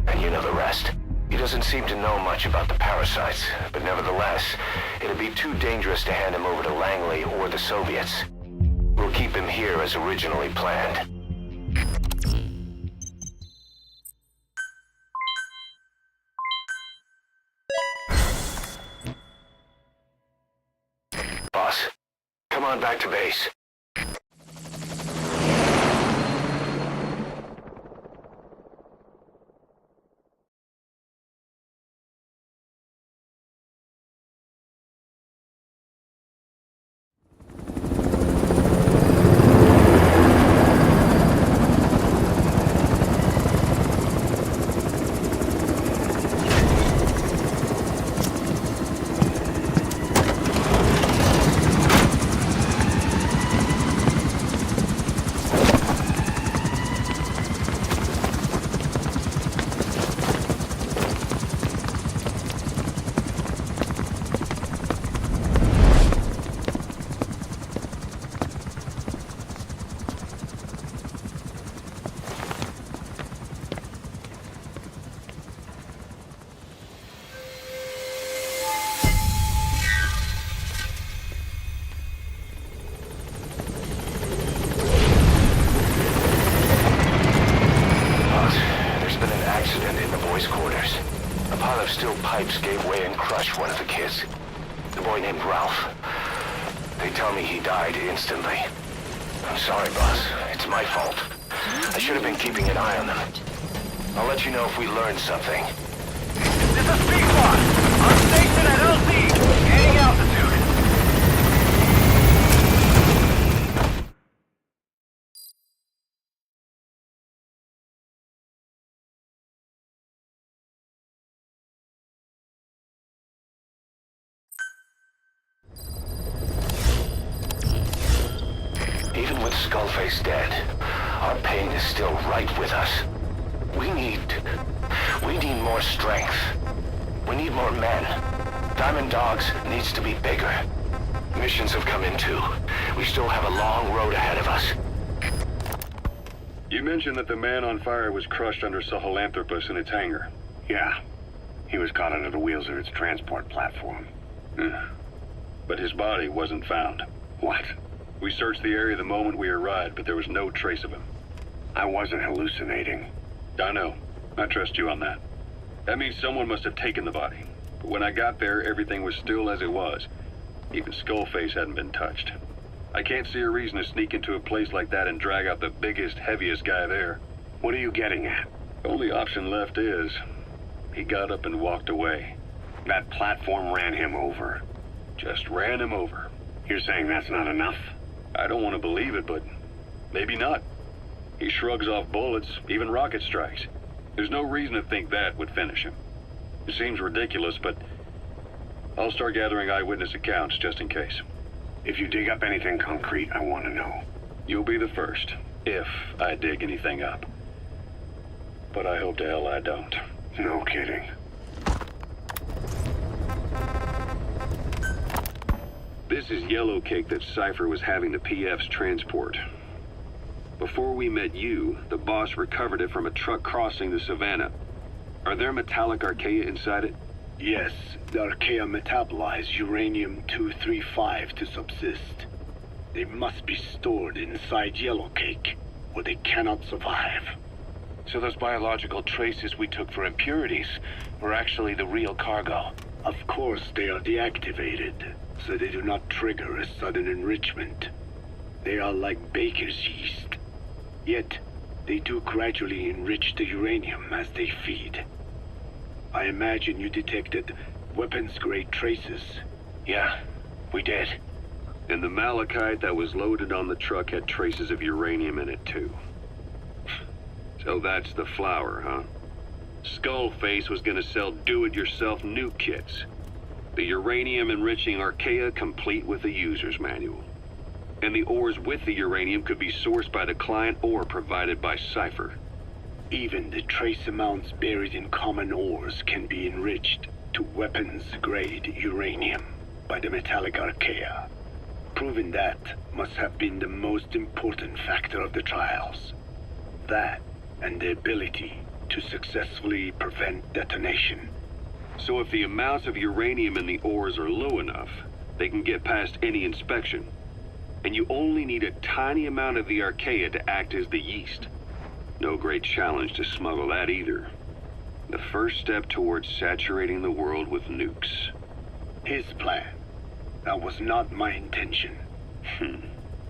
And you know the rest. He doesn't seem to know much about the parasites, but nevertheless, it'd be too dangerous to hand him over to Langley or the Soviets. We'll keep him here as originally planned. Boss, come on back to base. Pipes gave way and crushed one of the kids. The boy named Ralph. They tell me he died instantly. I'm sorry, boss. It's my fault. I should have been keeping an eye on them. I'll let you know if we learn something. This is P-Squad. On station at LZ. Gaining altitude. Even with Skullface dead, our pain is still right with us. We need more strength. We need more men. Diamond Dogs needs to be bigger. Missions have come in too. We still have a long road ahead of us. You mentioned that the man on fire was crushed under Sahelanthropus in its hangar. Yeah. He was caught under the wheels of its transport platform. But his body wasn't found. What? We searched the area the moment we arrived, but there was no trace of him. I wasn't hallucinating. I know. I trust you on that. That means someone must have taken the body. But when I got there, everything was still as it was. Even Skullface hadn't been touched. I can't see a reason to sneak into a place like that and drag out the biggest, heaviest guy there. What are you getting at? The only option left is... he got up and walked away. That platform ran him over. Just ran him over. You're saying that's not enough? I don't want to believe it, but maybe not. He shrugs off bullets, even rocket strikes. There's no reason to think that would finish him. It seems ridiculous, but I'll start gathering eyewitness accounts just in case. If you dig up anything concrete, I want to know. You'll be the first, if I dig anything up. But I hope to hell I don't. No kidding. This is yellow cake that Cypher was having the PFs transport. Before we met you, the boss recovered it from a truck crossing the savannah. Are there metallic archaea inside it? Yes, the archaea metabolize uranium-235 to subsist. They must be stored inside yellow cake, or they cannot survive. So those biological traces we took for impurities were actually the real cargo? Of course they are deactivated. so they do not trigger a sudden enrichment. They are like baker's yeast. Yet, they do gradually enrich the uranium as they feed. I imagine you detected weapons-grade traces. Yeah, we did. And the malachite that was loaded on the truck had traces of uranium in it too. So that's the flower, huh? Skullface was gonna sell do-it-yourself nuke kits. The uranium-enriching Archaea complete with the user's manual. And the ores with the uranium could be sourced by the client or provided by Cypher. Even the trace amounts buried in common ores can be enriched to weapons-grade uranium by the metallic Archaea. Proving that must have been the most important factor of the trials. That and the ability to successfully prevent detonation. So if the amounts of uranium in the ores are low enough, they can get past any inspection. And you only need a tiny amount of the Archaea to act as the yeast. No great challenge to smuggle that either. The first step towards saturating the world with nukes. His plan. That was not my intention.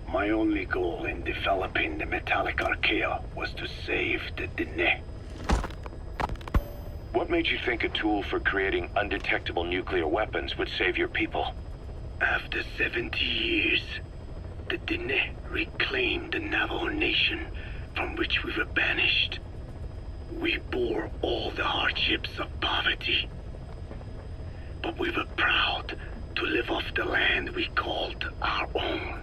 My only goal in developing the metallic Archaea was to save the Dene. What made you think a tool for creating undetectable nuclear weapons would save your people? After 70 years, the Dene reclaimed the Navajo nation from which we were banished. We bore all the hardships of poverty. But we were proud to live off the land we called our own.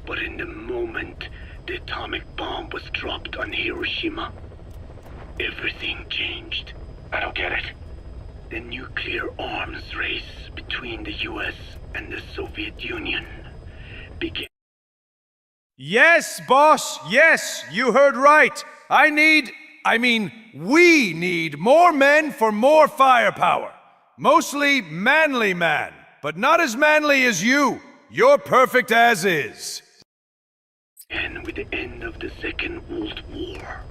But in the moment the atomic bomb was dropped on Hiroshima, everything changed. I don't get it. The nuclear arms race between the US and the Soviet Union began. Yes, boss, yes, you heard right. We need more men for more firepower. Mostly manly man, but not as manly as you. You're perfect as is. And with the end of the Second World War,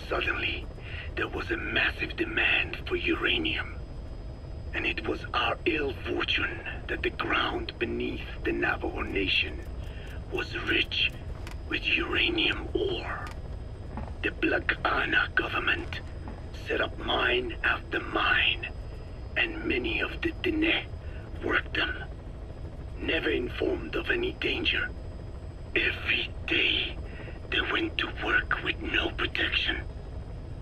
suddenly there was a massive demand for uranium. And it was our ill fortune that the ground beneath the Navajo Nation was rich with uranium ore. The Black Ana government set up mine after mine, and many of the Dene worked them, never informed of any danger. Every day, they went to work with no protection.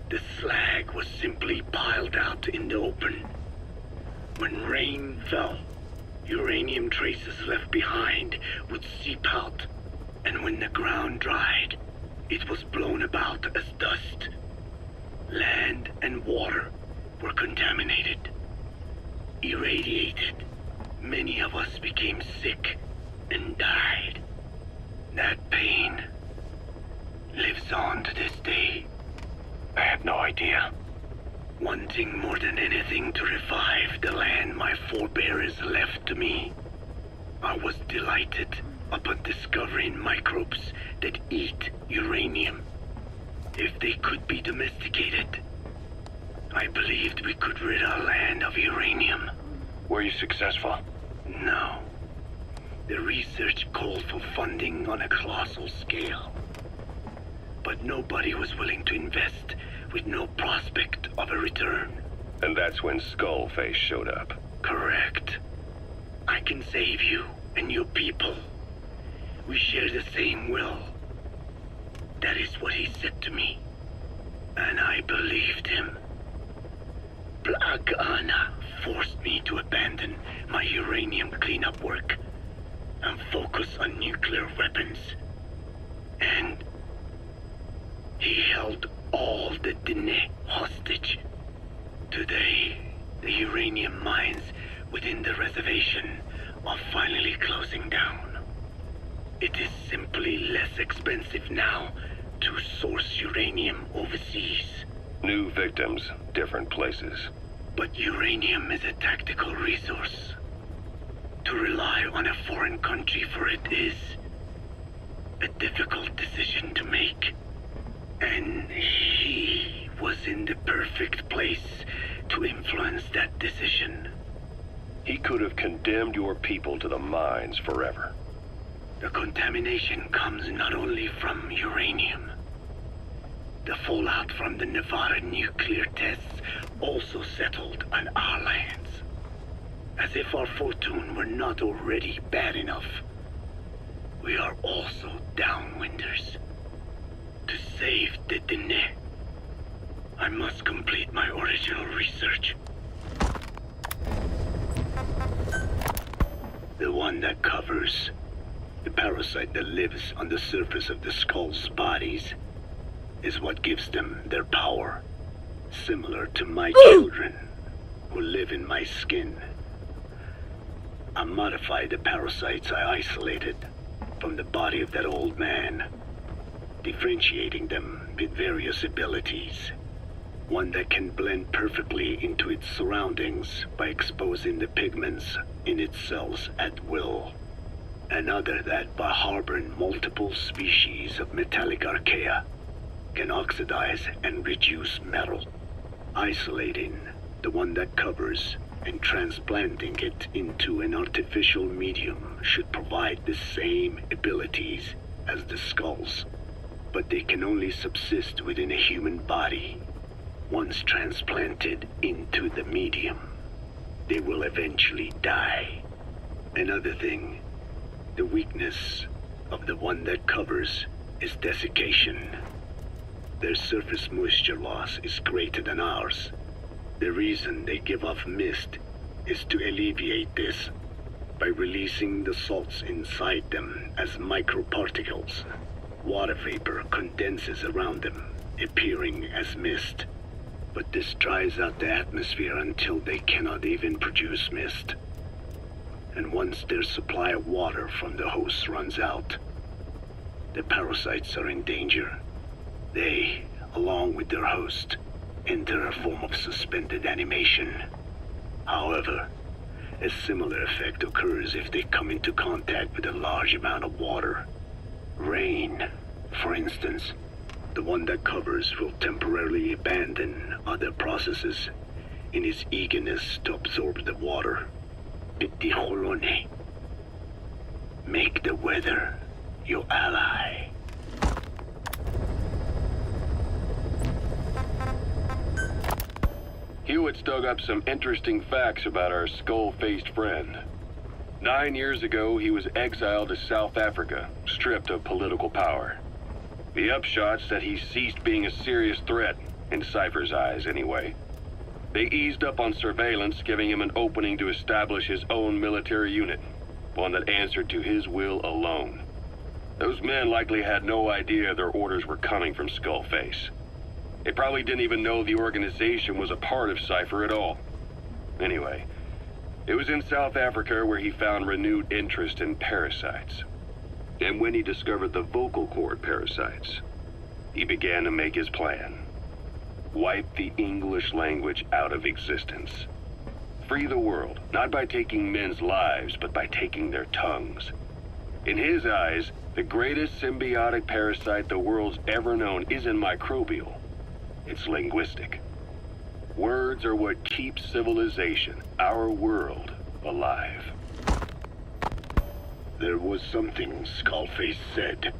The slag was simply piled out in the open. When rain fell, uranium traces left behind would seep out, and when the ground dried, it was blown about as dust. Land and water were contaminated, irradiated. Many of us became sick and died. That pain lives on to this day. I had no idea. Wanting more than anything to revive the land my forebears left to me, I was delighted upon discovering microbes that eat uranium. If they could be domesticated, I believed we could rid our land of uranium. Were you successful? No. The research called for funding on a colossal scale. But nobody was willing to invest with no prospect of a return. And that's when Skullface showed up. Correct. I can save you and your people. We share the same will. That is what he said to me. And I believed him. Black Ana forced me to abandon my uranium cleanup work and focus on nuclear weapons. And he held all the Dene hostage. Today, the uranium mines within the reservation are finally closing down. It is simply less expensive now to source uranium overseas. New victims, different places. But uranium is a tactical resource. To rely on a foreign country for it is a difficult decision to make. And he was in the perfect place to influence that decision. He could have condemned your people to the mines forever. The contamination comes not only from uranium. The fallout from the Nevada nuclear tests also settled on our lands. As if our fortune were not already bad enough, we are also downwinders. To save the Dene, I must complete my original research. The one that covers the parasite that lives on the surface of the skull's bodies is what gives them their power, similar to my children who live in my skin. I modified the parasites I isolated from the body of that old man, differentiating them with various abilities. One that can blend perfectly into its surroundings by exposing the pigments in its cells at will. Another that, by harboring multiple species of metallic archaea, can oxidize and reduce metal. Isolating the one that covers and transplanting it into an artificial medium should provide the same abilities as the skulls, but they can only subsist within a human body. Once transplanted into the medium, they will eventually die. Another thing, the weakness of the one that covers is desiccation. Their surface moisture loss is greater than ours. The reason they give off mist is to alleviate this by releasing the salts inside them as microparticles. Water vapor condenses around them, appearing as mist. But this dries out the atmosphere until they cannot even produce mist. And once their supply of water from the host runs out, the parasites are in danger. They, along with their host, enter a form of suspended animation. However, a similar effect occurs if they come into contact with a large amount of water. Rain, for instance. The one that covers will temporarily abandon other processes in his eagerness to absorb the water. Pitijolone. Make the weather your ally. Hewitt's dug up some interesting facts about our skull-faced friend. 9 years ago, he was exiled to South Africa, stripped of political power. The upshot's that he ceased being a serious threat, in Cypher's eyes anyway. They eased up on surveillance, giving him an opening to establish his own military unit, one that answered to his will alone. Those men likely had no idea their orders were coming from Skullface. They probably didn't even know the organization was a part of Cypher at all. Anyway, it was in South Africa where he found renewed interest in parasites. And when he discovered the vocal cord parasites, he began to make his plan. Wipe the English language out of existence. Free the world, not by taking men's lives, but by taking their tongues. In his eyes, the greatest symbiotic parasite the world's ever known isn't microbial. It's linguistic. Words are what keeps civilization, our world, alive. There was something Skullface said.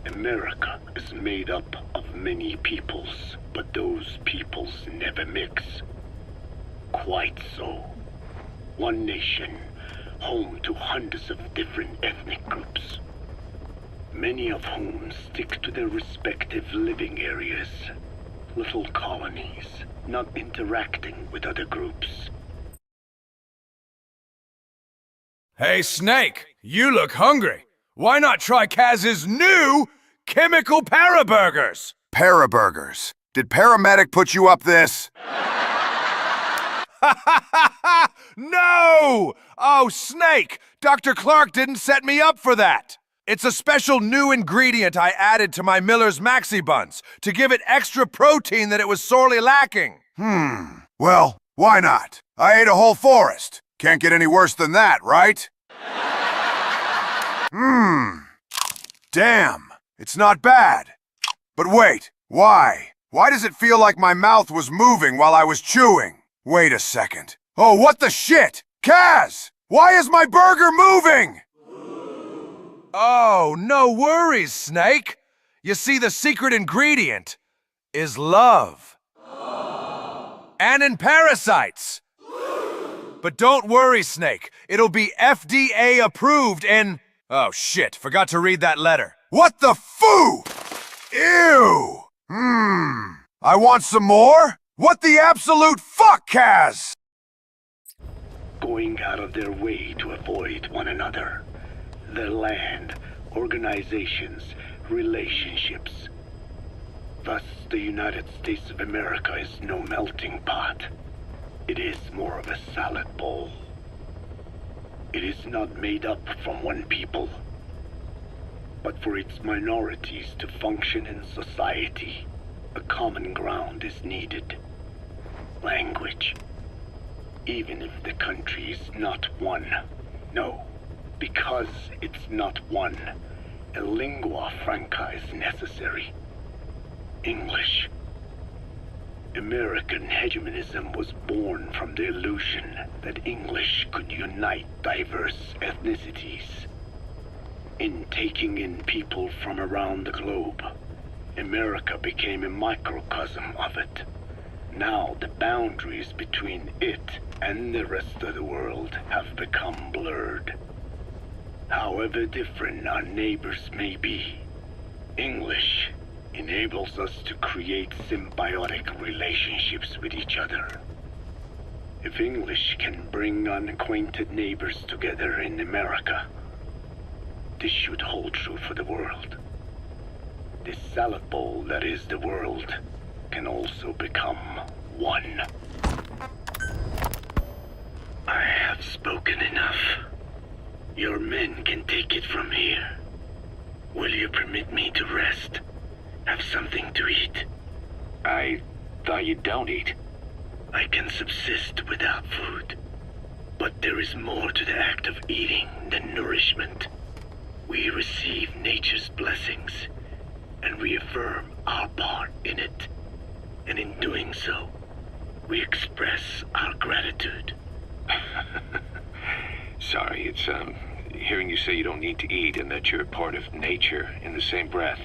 America is made up of many peoples, but those peoples never mix. Quite so. One nation, home to hundreds of different ethnic groups, many of whom stick to their respective living areas. Little colonies, not interacting with other groups. Hey, Snake, you look hungry. Why not try Kaz's new chemical paraburgers? Paraburgers? Did Paramedic put you up this? No! Oh, Snake! Dr. Clark didn't set me up for that. It's a special new ingredient I added to my Miller's Maxi Buns to give it extra protein that it was sorely lacking. Well, why not? I ate a whole forest. Can't get any worse than that, right? Damn, it's not bad. But wait, why? Why does it feel like my mouth was moving while I was chewing? Wait a second. Oh, what the shit? Kaz! Why is my burger moving? Oh, no worries, Snake. You see, the secret ingredient is love. And in parasites. But don't worry, Snake. It'll be FDA approved in... Oh, shit. Forgot to read that letter. What the foo? Ew! I want some more? What the absolute fuck, Kaz? Going out of their way to avoid one another. Their land, organizations, relationships. Thus, the United States of America is no melting pot. It is more of a salad bowl. It is not made up from one people, but for its minorities to function in society, a common ground is needed. Language. Even if the country is not one. No, because it's not one, a lingua franca is necessary. English. American hegemonism was born from the illusion that English could unite diverse ethnicities. In taking in people from around the globe, America became a microcosm of it. Now the boundaries between it and the rest of the world have become blurred. However different our neighbors may be, English enables us to create symbiotic relationships with each other. If English can bring unacquainted neighbors together in America, this should hold true for the world. This salad bowl that is the world can also become one. I have spoken enough. Your men can take it from here. Will you permit me to rest? Have something to eat? I thought you don't eat. I can subsist without food. But there is more to the act of eating than nourishment. We receive nature's blessings and reaffirm our part in it. And in doing so, we express our gratitude. Sorry, it's, hearing you say you don't need to eat and that you're part of nature in the same breath.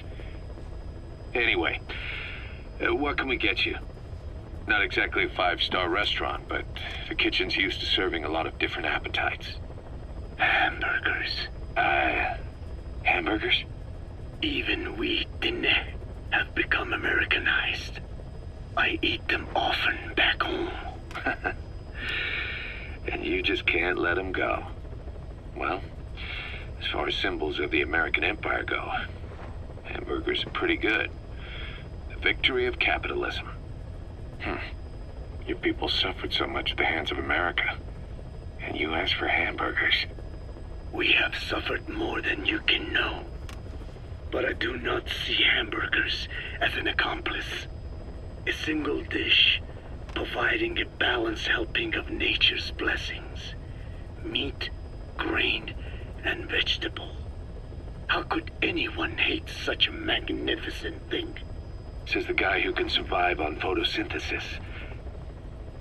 Anyway, what can we get you? Not exactly a five-star restaurant, but the kitchen's used to serving a lot of different appetites. Hamburgers. Hamburgers? Even we Dinne have become Americanized. I eat them often back home. And you just can't let them go. Well, as far as symbols of the American Empire go, hamburgers are pretty good. The victory of capitalism. Your people suffered so much at the hands of America. And you ask for hamburgers. We have suffered more than you can know. But I do not see hamburgers as an accomplice. A single dish, providing a balanced helping of nature's blessings. Meat, grain, and vegetable. How could anyone hate such a magnificent thing? Says the guy who can survive on photosynthesis.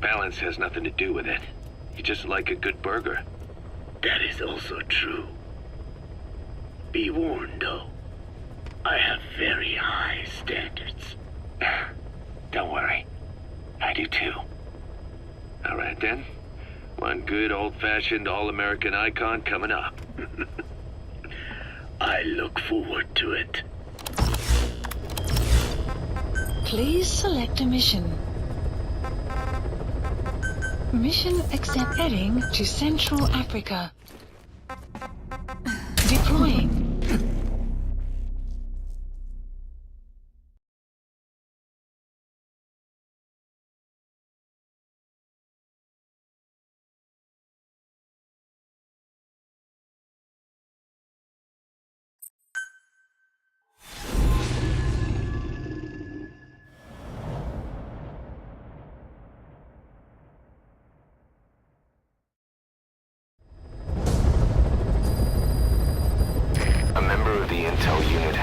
Balance has nothing to do with it. You just like a good burger. That is also true. Be warned, though. I have very high standards. Don't worry. I do too. All right then. One good old-fashioned all-American icon coming up. I look forward to it. Please select a mission. Mission accept heading to Central Africa. Deploying.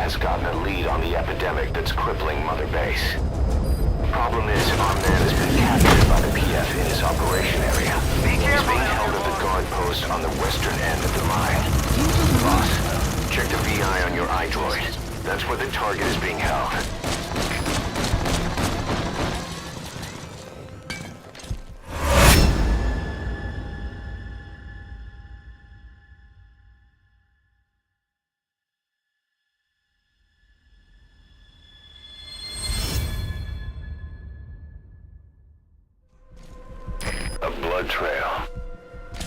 has gotten a lead on the epidemic that's crippling Mother Base. Problem is, our man has been captured by the PF in his operation area. He's being held at the guard on the western end of the mine. Boss, check the VI on your iDroid. That's where the target is being held. A blood trail.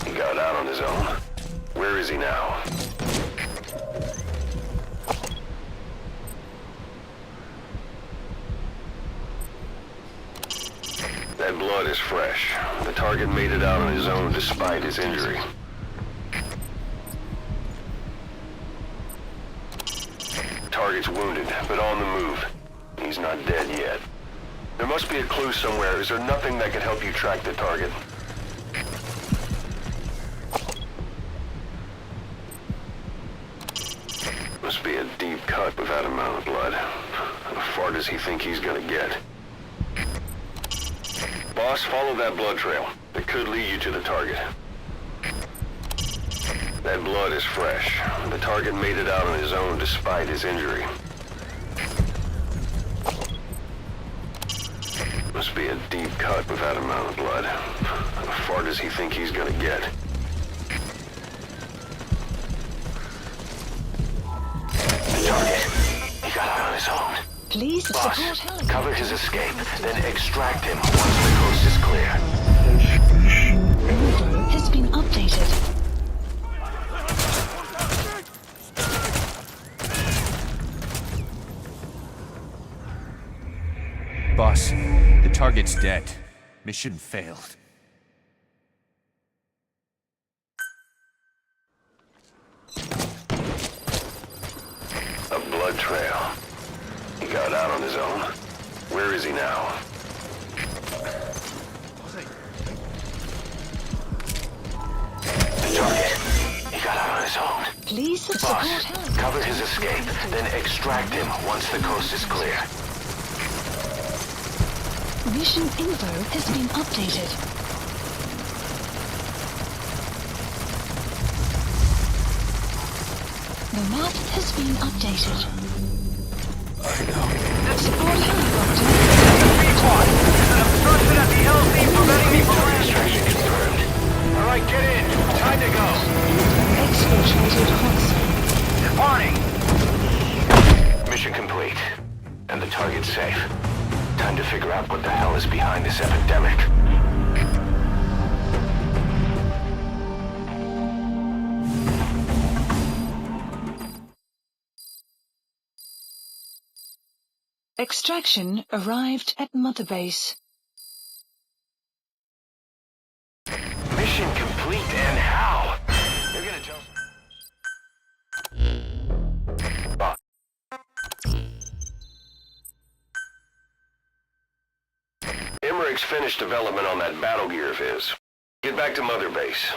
He got out on his own. Where is he now? That blood is fresh. The target made it out on his own despite his injury. Target's wounded, but on the move. He's not dead yet. There must be a clue somewhere. Is there nothing that can help you track the target? Must be a deep cut with that amount of blood. How far does he think he's gonna get? Boss, follow that blood trail. It could lead you to the target. That blood is fresh. The target made it out on his own despite his injury. Must be a deep cut with that amount of blood. How far does he think he's gonna get? The target. He got out on his own. Please Boss, support helicopter. cover his escape, then extract him once the coast is clear. Info has been updated. Boss, the target's dead. Mission failed. A blood trail. He got out on his own. Where is he now? The target. He got out on his own. Please support Boss, helicopter. cover his escape, then extract him once the coast is clear. Mission info has been updated. The map has been updated. Support helicopter. Obstruction at the LZ preventing me from landing. Alright, get in. Time to go. Exfiltrated hot zone. Departing. Mission complete. And the target safe. Time to figure out what the hell is behind this epidemic. Extraction arrived at Mother Base. Mission complete, and how? You're gonna tell... Emmerich's finished development on that battle gear of his. Get back to Mother Base.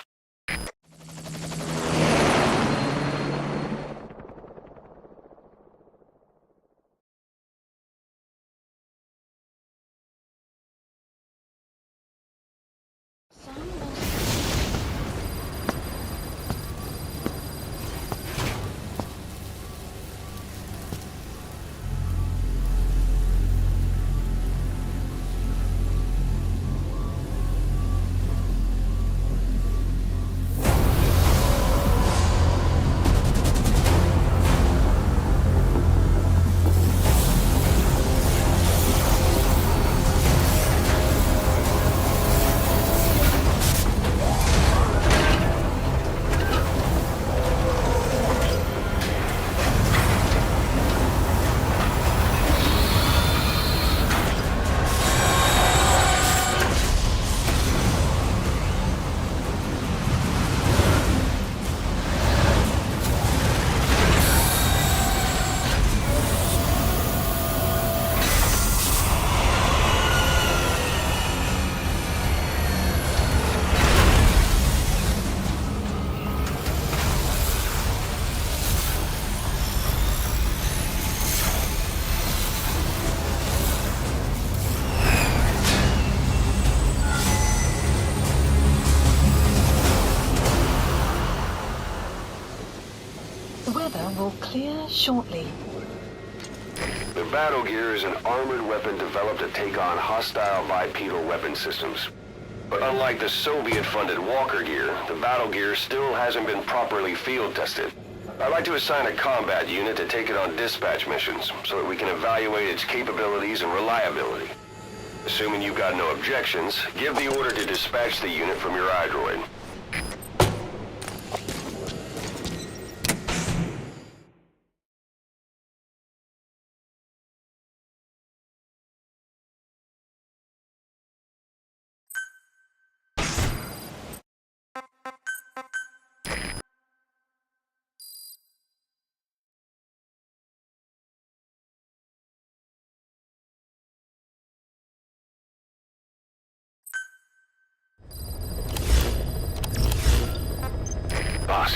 will clear shortly. The battle gear is an armored weapon developed to take on hostile bipedal weapon systems. But unlike the Soviet-funded Walker gear, the battle gear still hasn't been properly field tested. I'd like to assign a combat unit to take it on dispatch missions, so that we can evaluate its capabilities and reliability. Assuming you've got no objections, give the order to dispatch the unit from your iDroid. Boss,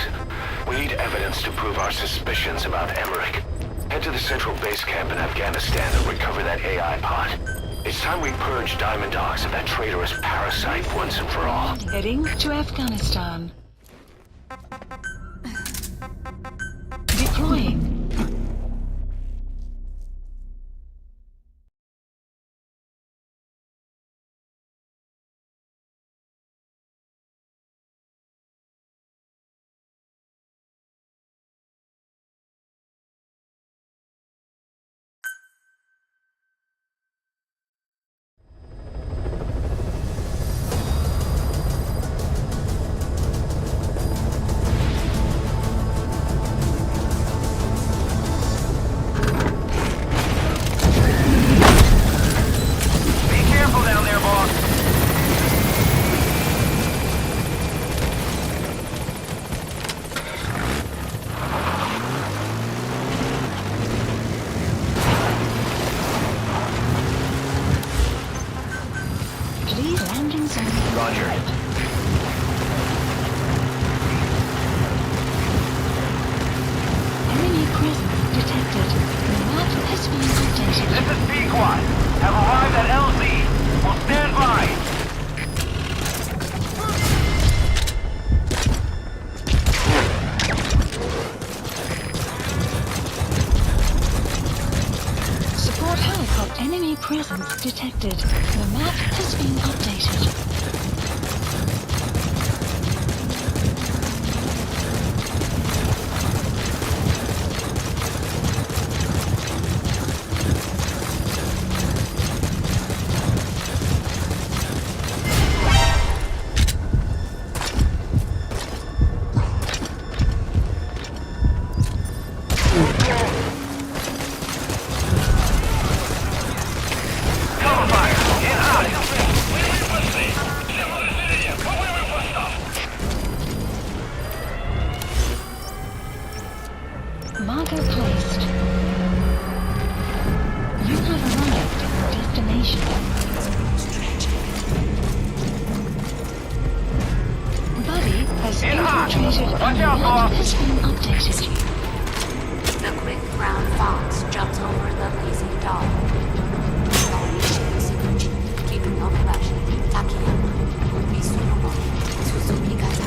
we need evidence to prove our suspicions about Emmerich. Head to the central base camp in Afghanistan and recover that AI pod. It's time we purge Diamond Dogs of that traitorous parasite once and for all. Heading to Afghanistan. Deploying. Roger. Enemy presence detected. The map has been updated. This is P-Quad. Have arrived at LZ. Will stand by. Support helicopter. Enemy presence detected. The map has been updated. Marker placed. You have arrived at your destination. Buddy has infiltrated and the map has been updated. The quick brown fox jumps over the lazy dog. Keeping no flesh. Takiyama. Misunomo. Suzuki-kata.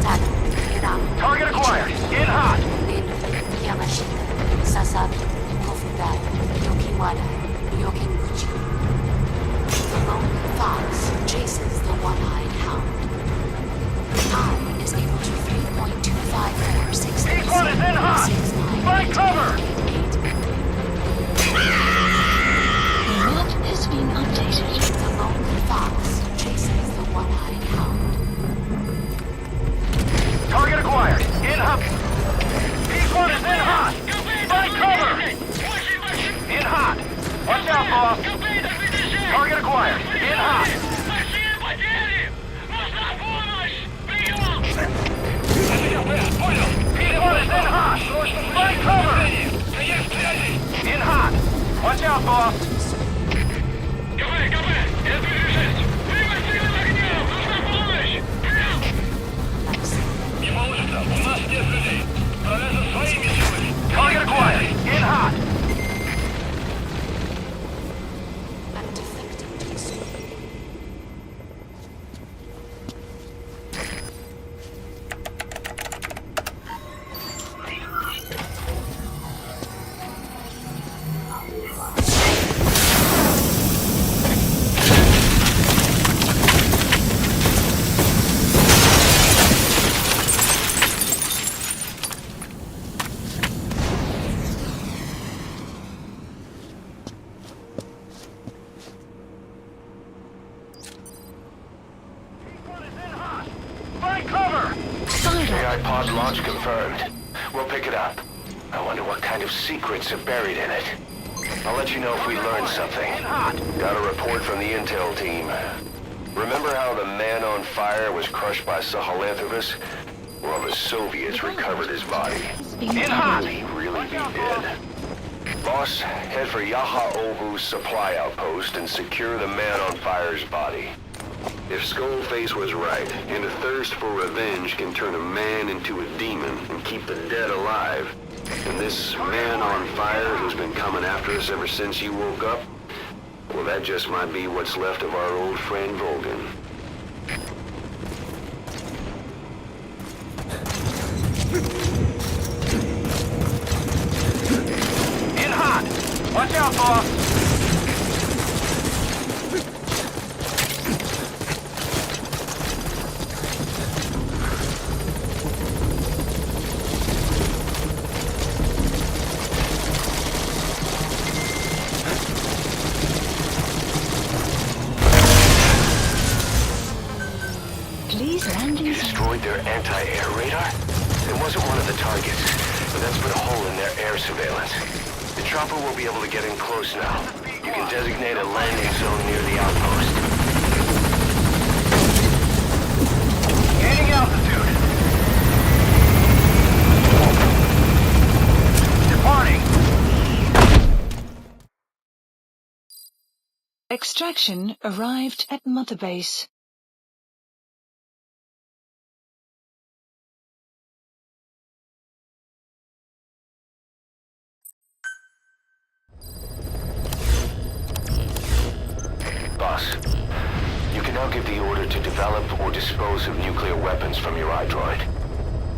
Tadu. Iramu. Target acquired. In hot. Yamashita, Sasabi, Kofugai, Yokiwada, Yokinguchi. The lone fox chases the one-eyed hound. Time is equal to 3.25463. P-Quad is in hot. Find cover. The map has been updated. The lone fox chases the one-eyed hound. Target acquired. In hot. P-Quad is in hot. Find cover. In hot. Watch out, boss. Target acquired. In hot. P-Quad is in hot. Find cover. In hot. Watch out, boss. Target acquired. In hot. I'm defecting to the suit. Find cover! AI pod launch confirmed. We'll pick it up. I wonder what kind of secrets are buried in it. I'll let you know if we learn something. Got a report from the intel team. Remember how the man on fire was crushed by Sahelanthropus? Well, the Soviets recovered his body. Will he really be dead? Boss, head for Yaha Ohu's supply outpost and secure the man on fire's body. If Skullface was right, and a thirst for revenge can turn a man into a demon and keep the dead alive, and this man on fire who's been coming after us ever since you woke up, well, that just might be what's left of our old friend Volgan. In hot! Watch out, boss! You destroyed their anti-air radar? It wasn't one of the targets, but that's put a hole in their air surveillance. The chopper will be able to get in close now. You can designate a landing zone near the outpost. Gaining altitude. Departing. Extraction arrived at Mother Base. Boss, you can now give the order to develop or dispose of nuclear weapons from your iDroid.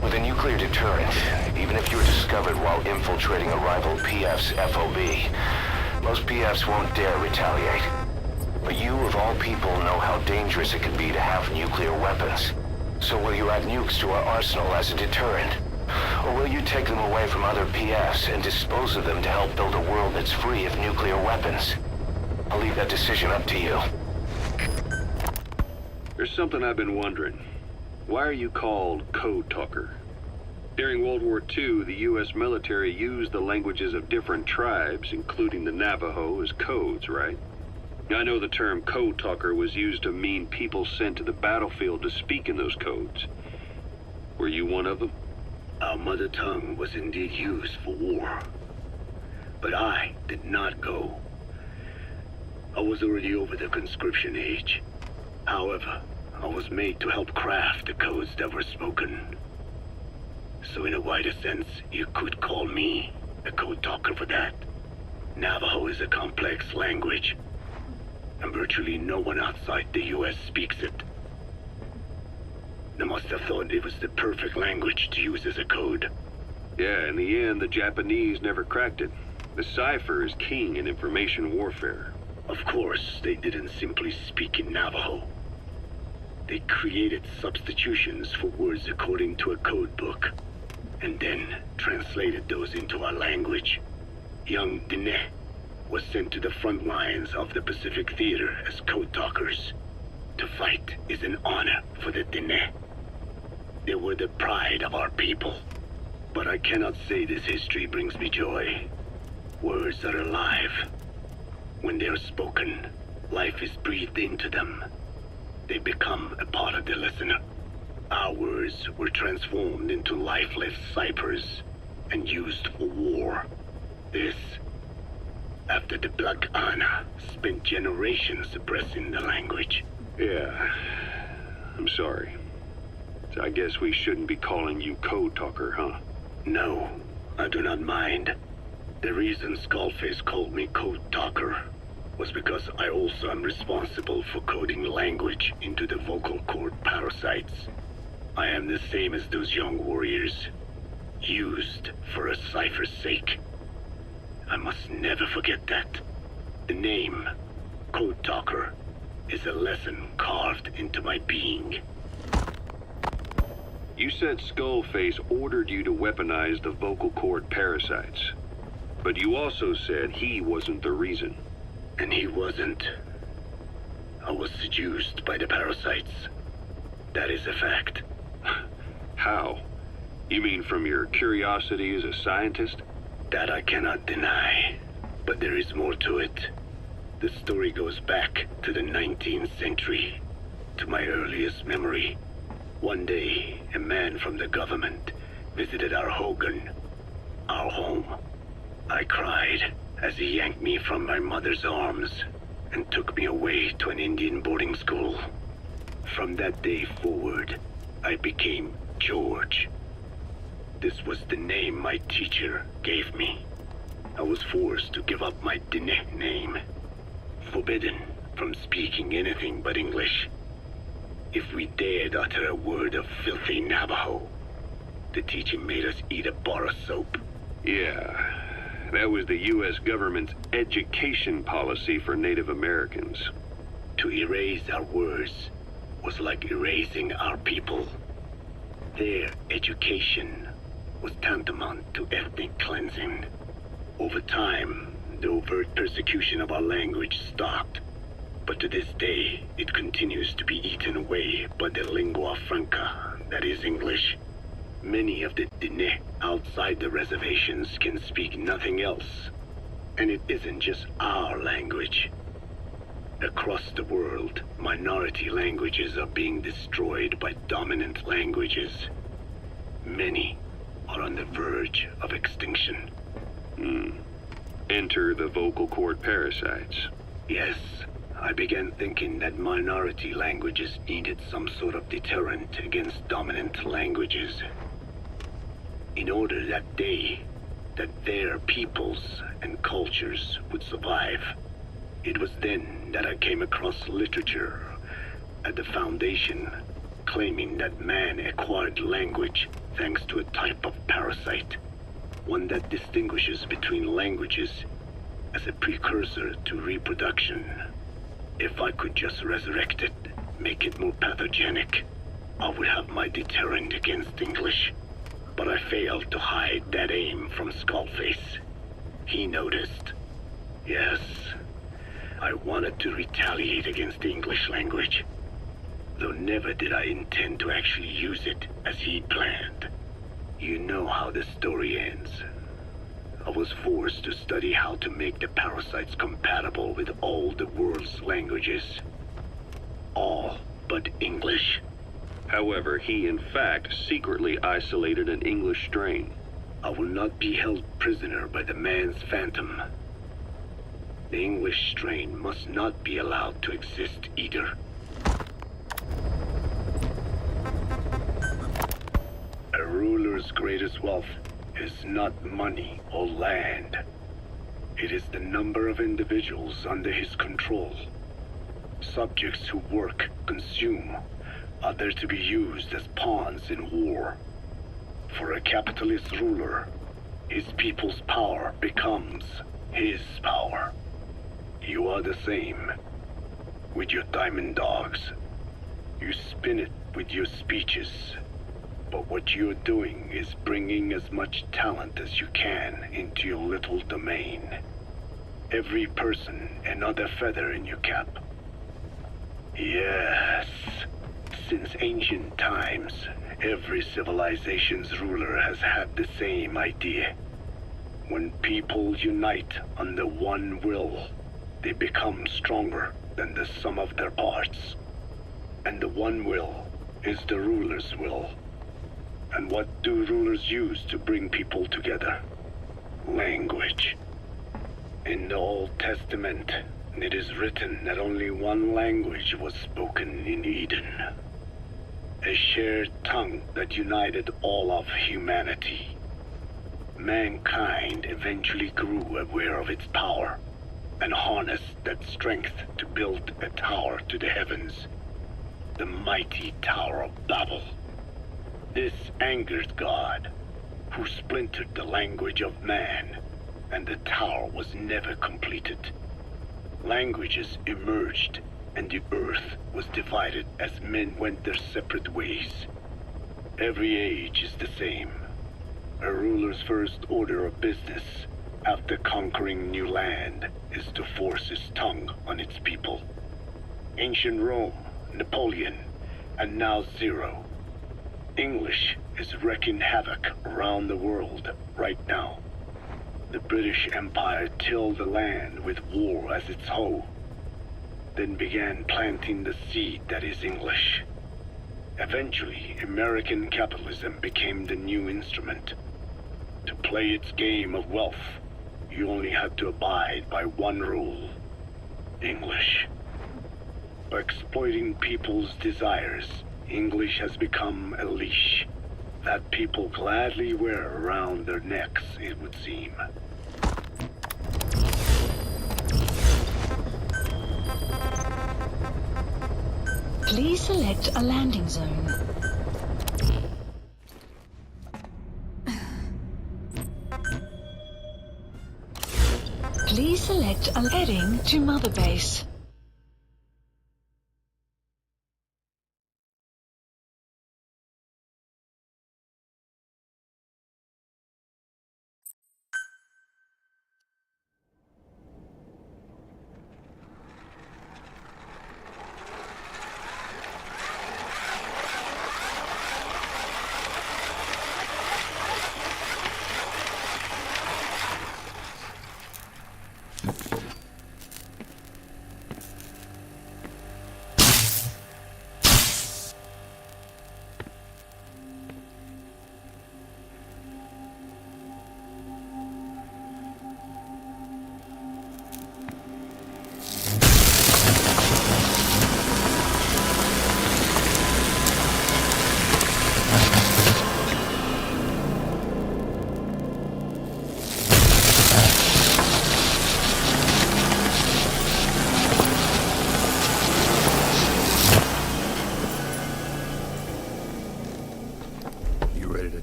With a nuclear deterrent, even if you're discovered while infiltrating a rival PF's FOB, most PFs won't dare retaliate. But you, of all people, know how dangerous it can be to have nuclear weapons. So will you add nukes to our arsenal as a deterrent? Or will you take them away from other PFs and dispose of them to help build a world that's free of nuclear weapons? I'll leave that decision up to you. There's something I've been wondering. Why are you called Code Talker? During World War II, the U.S. military used the languages of different tribes, including the Navajo, as codes, right? I know the term Code Talker was used to mean people sent to the battlefield to speak in those codes. Were you one of them? Our mother tongue was indeed used for war. But I did not go. I was already over the conscription age. However, I was made to help craft the codes that were spoken. So in a wider sense, you could call me a code talker for that. Navajo is a complex language, and virtually no one outside the US speaks it. They must have thought it was the perfect language to use as a code. Yeah, in the end, the Japanese never cracked it. The cipher is king in information warfare. Of course, they didn't simply speak in Navajo. They created substitutions for words according to a code book, and then translated those into our language. Young Diné was sent to the front lines of the Pacific Theater as code talkers. To fight is an honor for the Diné. They were the pride of our people. But I cannot say this history brings me joy. Words are alive. When they are spoken, life is breathed into them. They become a part of the listener. Our words were transformed into lifeless ciphers and used for war. This, after the Black Ana spent generations suppressing the language. Yeah, I'm sorry. So I guess we shouldn't be calling you Code Talker, huh? No, I do not mind. The reason Skullface called me Code Talker was because I also am responsible for coding language into the vocal cord parasites. I am the same as those young warriors, used for a cipher's sake. I must never forget that. The name, Code Talker, is a lesson carved into my being. You said Skullface ordered you to weaponize the vocal cord parasites. But you also said he wasn't the reason. And he wasn't. I was seduced by the parasites. That is a fact. How? You mean from your curiosity as a scientist? That I cannot deny, but there is more to it. The story goes back to the 19th century, to my earliest memory. One day, a man from the government visited our Hogan, our home. I cried as he yanked me from my mother's arms and took me away to an Indian boarding school. From that day forward, I became George. This was the name my teacher gave me. I was forced to give up my Diné name, forbidden from speaking anything but English. If we dared utter a word of filthy Navajo, the teacher made us eat a bar of soap. Yeah, that was the U.S. government's education policy for Native Americans. To erase our words was like erasing our people. Their education was tantamount to ethnic cleansing. Over time, the overt persecution of our language stopped. But to this day, it continues to be eaten away by the lingua franca, that is English. Many of the Diné outside the reservations can speak nothing else. And it isn't just our language. Across the world, minority languages are being destroyed by dominant languages. Many are on the verge of extinction. Enter the vocal cord parasites. Yes, I began thinking that minority languages needed some sort of deterrent against dominant languages. In order that their peoples and cultures would survive. It was then that I came across literature at the Foundation claiming that man acquired language thanks to a type of parasite, one that distinguishes between languages as a precursor to reproduction. If I could just resurrect it, make it more pathogenic, I would have my deterrent against English. But I failed to hide that aim from Skullface. He noticed. Yes, I wanted to retaliate against the English language, though never did I intend to actually use it as he'd planned. You know how the story ends. I was forced to study how to make the parasites compatible with all the world's languages. All but English. However, he in fact secretly isolated an English strain. I will not be held prisoner by the man's phantom. The English strain must not be allowed to exist either. A ruler's greatest wealth is not money or land. It is the number of individuals under his control. Subjects who work, consume, are there to be used as pawns in war. For a capitalist ruler, his people's power becomes his power. You are the same. With your diamond dogs, you spin it with your speeches. But what you're doing is bringing as much talent as you can into your little domain. Every person another feather in your cap. Yes. Since ancient times, every civilization's ruler has had the same idea. When people unite under one will, they become stronger than the sum of their parts. And the one will is the ruler's will. And what do rulers use to bring people together? Language. In the Old Testament, it is written that only one language was spoken in Eden. A shared tongue that united all of humanity. Mankind eventually grew aware of its power and harnessed that strength to build a tower to the heavens. The mighty Tower of Babel. This angered God, who splintered the language of man, and the tower was never completed. Languages emerged, and the earth was divided as men went their separate ways. Every age is the same. A ruler's first order of business, after conquering new land, is to force his tongue on its people. Ancient Rome, Napoleon, and now Zero. English is wreaking havoc around the world right now. The British Empire tilled the land with war as its hoe, then began planting the seed that is English. Eventually, American capitalism became the new instrument. To play its game of wealth, you only had to abide by one rule: English. By exploiting people's desires, English has become a leash that people gladly wear around their necks, it would seem. Please select a landing zone. Please select a heading to Mother Base.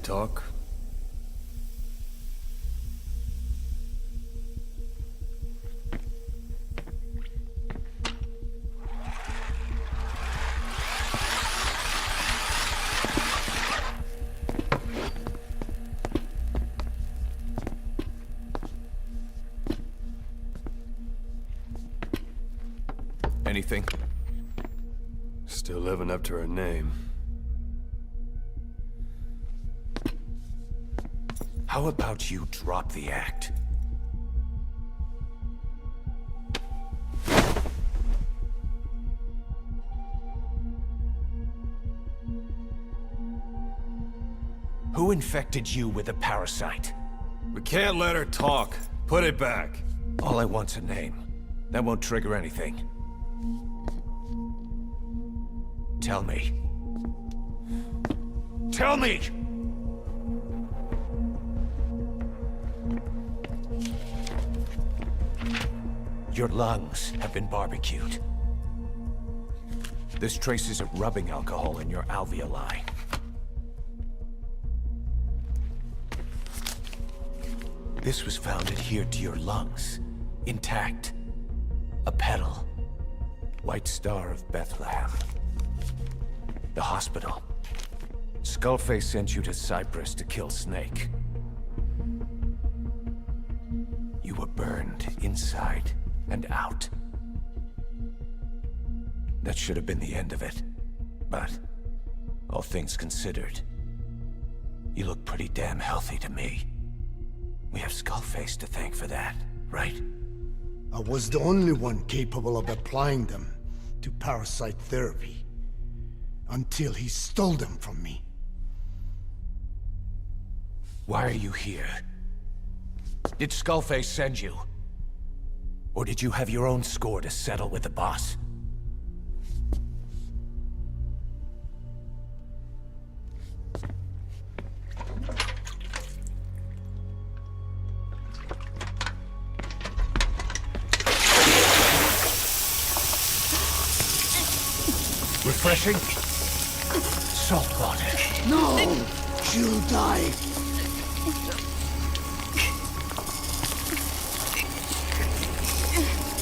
Talk? Anything? Still living up to her name. How about you drop the act? Who infected you with a parasite? We can't let her talk. Put it back. All I want's a name. That won't trigger anything. Tell me. Tell me! Your lungs have been barbecued. There's traces of rubbing alcohol in your alveoli. This was found adhered to your lungs, intact. A petal. White Star of Bethlehem. The hospital. Skullface sent you to Cyprus to kill Snake. You were burned inside and out. That should have been the end of it. But, all things considered, you look pretty damn healthy to me. We have Skullface to thank for that, right? I was the only one capable of applying them to parasite therapy. Until he stole them from me. Why are you here? Did Skullface send you? Or did you have your own score to settle with the boss? Refreshing? Salt water. No! She'll die!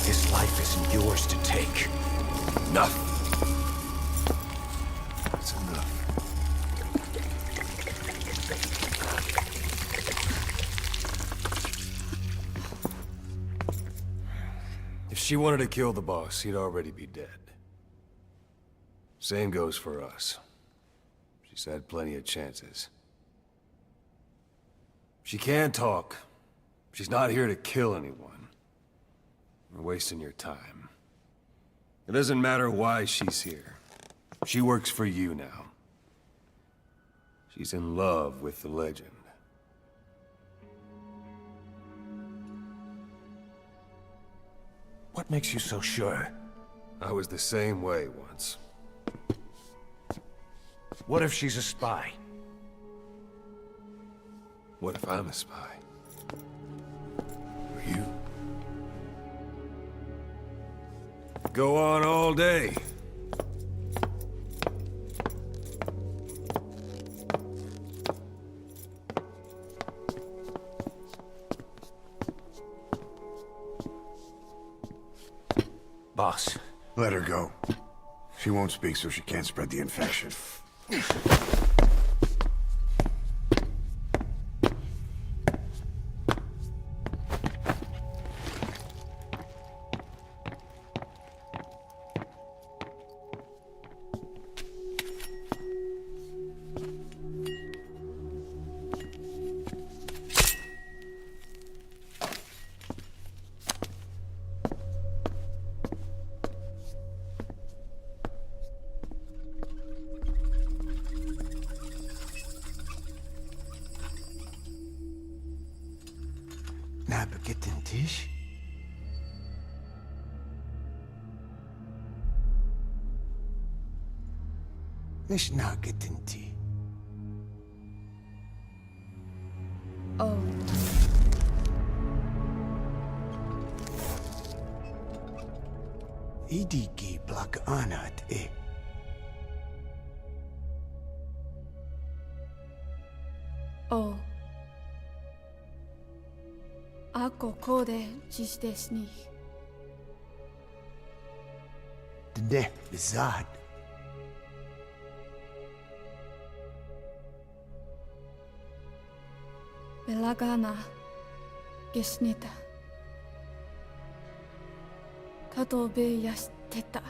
This life isn't yours to take. Enough. That's enough. If she wanted to kill the boss, he'd already be dead. Same goes for us. She She's had plenty of chances. She can talk. She's not here to kill anyone. You're wasting your time. It doesn't matter why she's here. She works for you now. She's in love with the legend. What makes you so sure? I was the same way once. What if she's a spy? What if I'm a spy? Or you? Go on all day. Boss. Let her go. She won't speak so she can't spread the infection. Nabegitin Tisch? Nicht nagetin Ti. Oh. Idiki plak anat e. Oh. Ako kode jisdesni. Dne bizad. Belagana gesnita. Katobe yasteta.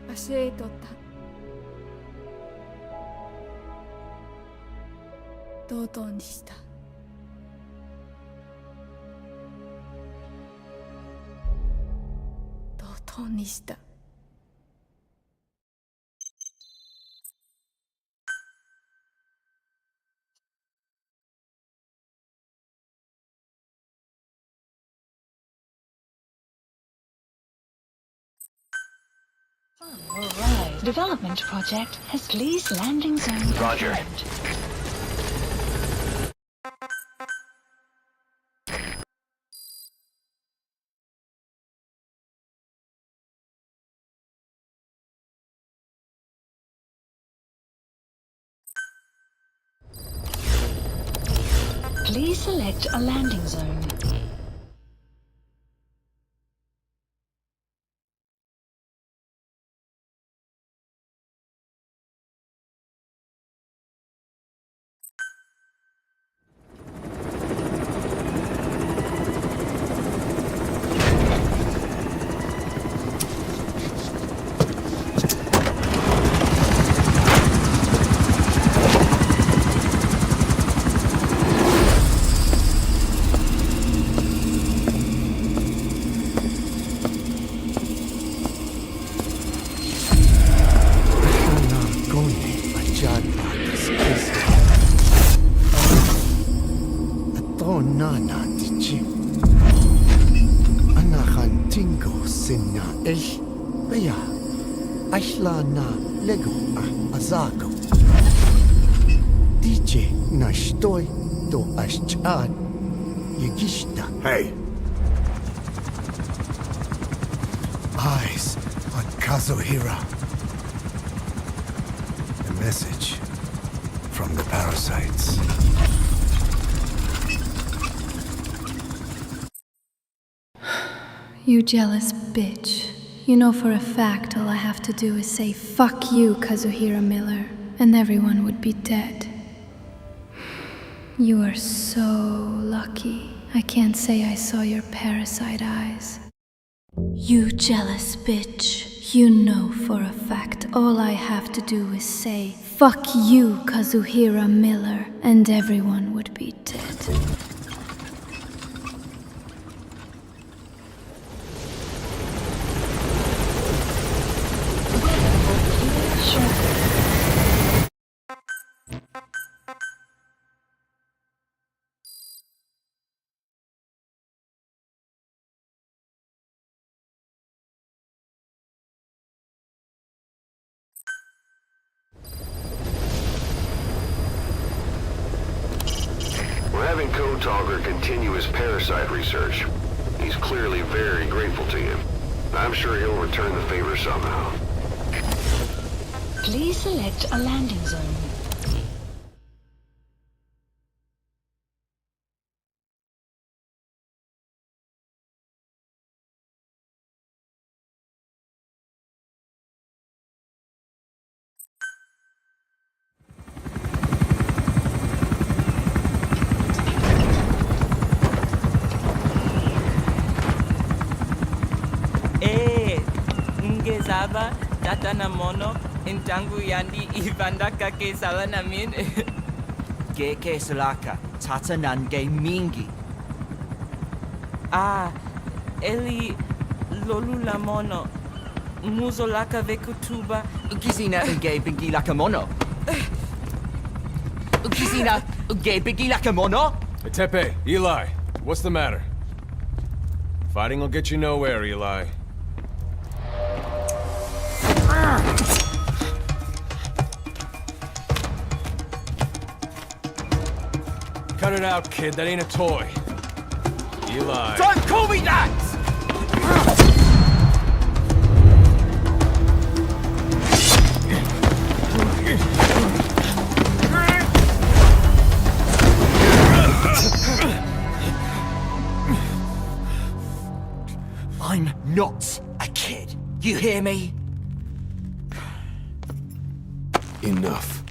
Asetota. Dodoにした。ドドにした。Alright. Development project has Lee's landing zone. Roger. Please select a landing zone. Na lego azago. DJ na stoi do aschad yegishta. Hey! Eyes on Kazuhira. A message from the parasites. You jealous bitch. You know for a fact all I have to do is say fuck you, Kazuhira Miller, and everyone would be dead. You are so lucky. I can't say I saw your parasite eyes. You jealous bitch. You know for a fact all I have to do is say, fuck you, Kazuhira Miller, and everyone would be dead. We're having Code Talker continue his parasite research. He's clearly very grateful to you. I'm sure he'll return the favor somehow. Please select a landing zone. Ngezaba tatana mono intangu yandi ibanda kake sawa namin. Geke salaka tatanange mingi. Eli lolula mono muzolaka vekutuba. Ukizina unge bingi laka mono. Ukizina unge bingi laka mono. Hey, Tepe, Eli, what's the matter? Fighting will get you nowhere, Eli. Cut it out, kid. That ain't a toy. Eli. Don't call me that! I'm not a kid. You hear me? Enough.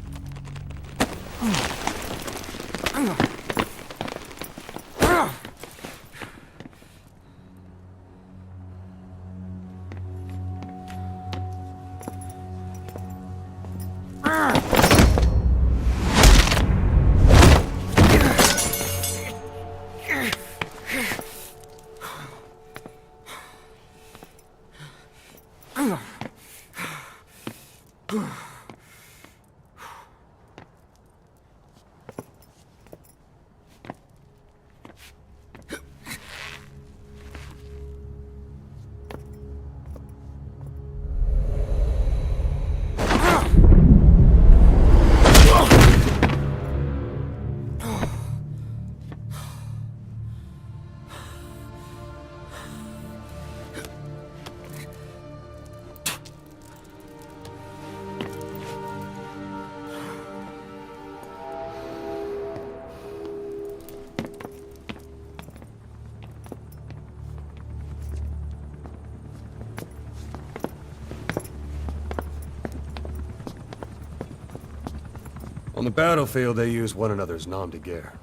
On the battlefield, they use one another's nom de guerre.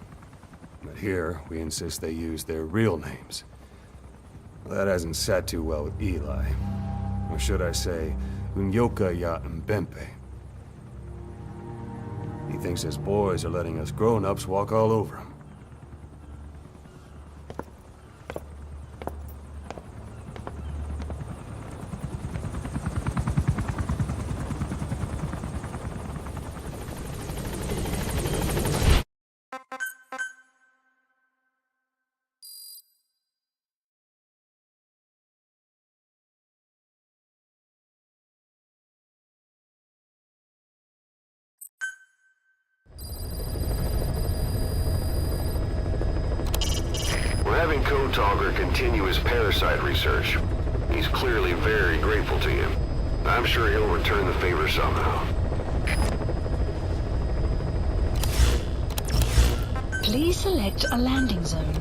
But here, we insist they use their real names. Well, that hasn't sat too well with Eli. Or should I say, Unyoka ya Mbempe. He thinks his boys are letting us grown-ups walk all over him. We're having Code Talker continue his parasite research. He's clearly very grateful to you. I'm sure he'll return the favor somehow. Please select a landing zone.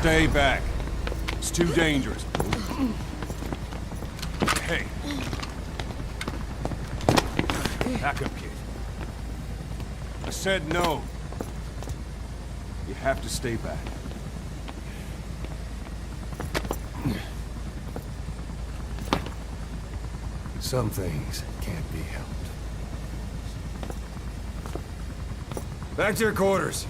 Stay back. It's too dangerous. Hey. Back up, kid. I said no. You have to stay back. Some things can't be helped. Back to your quarters.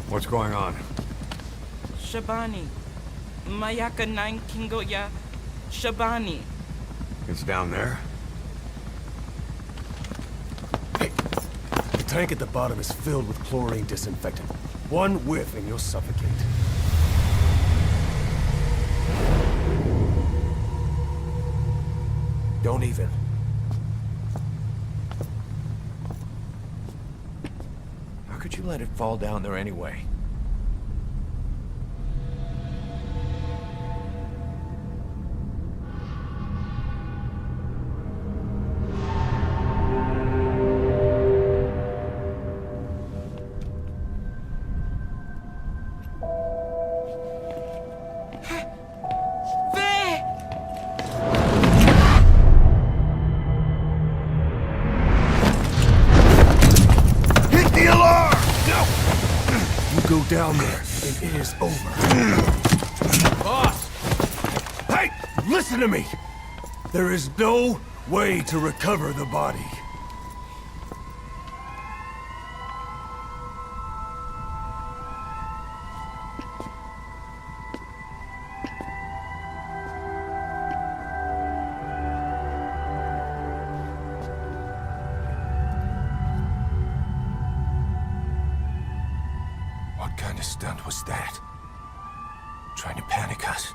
What's going on? Shabani. Mayaka 9 Kingo ya. Shabani. It's down there. Hey, the tank at the bottom is filled with chlorine disinfectant. One whiff and you'll suffocate. Don't even. How could you let it fall down there anyway? Go down there, and it is over. Boss! Hey! Listen to me! There is no way to recover the body. What kind of stunt was that? Trying to panic us?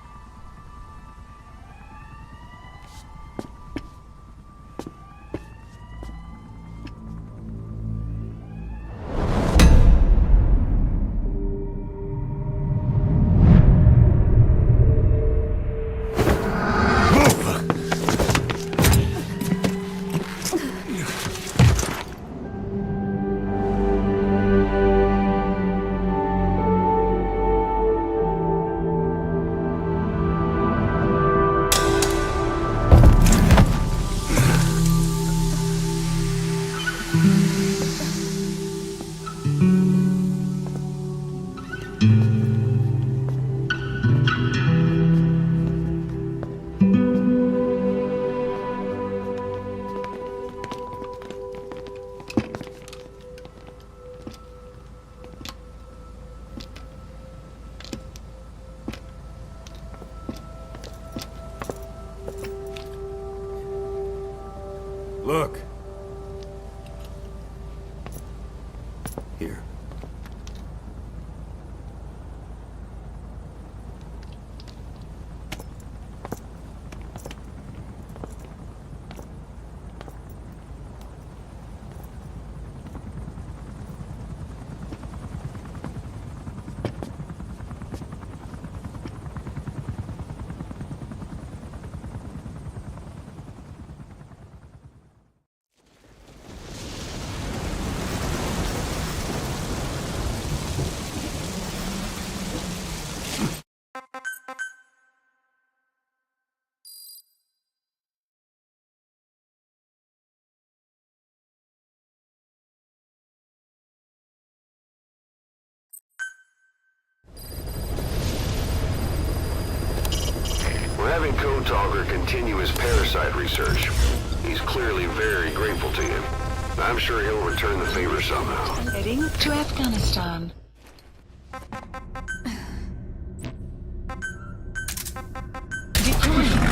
Look. Here. We're having Code Talker continue his parasite research. He's clearly very grateful to you. I'm sure he'll return the favor somehow. Heading to Afghanistan. Deploying.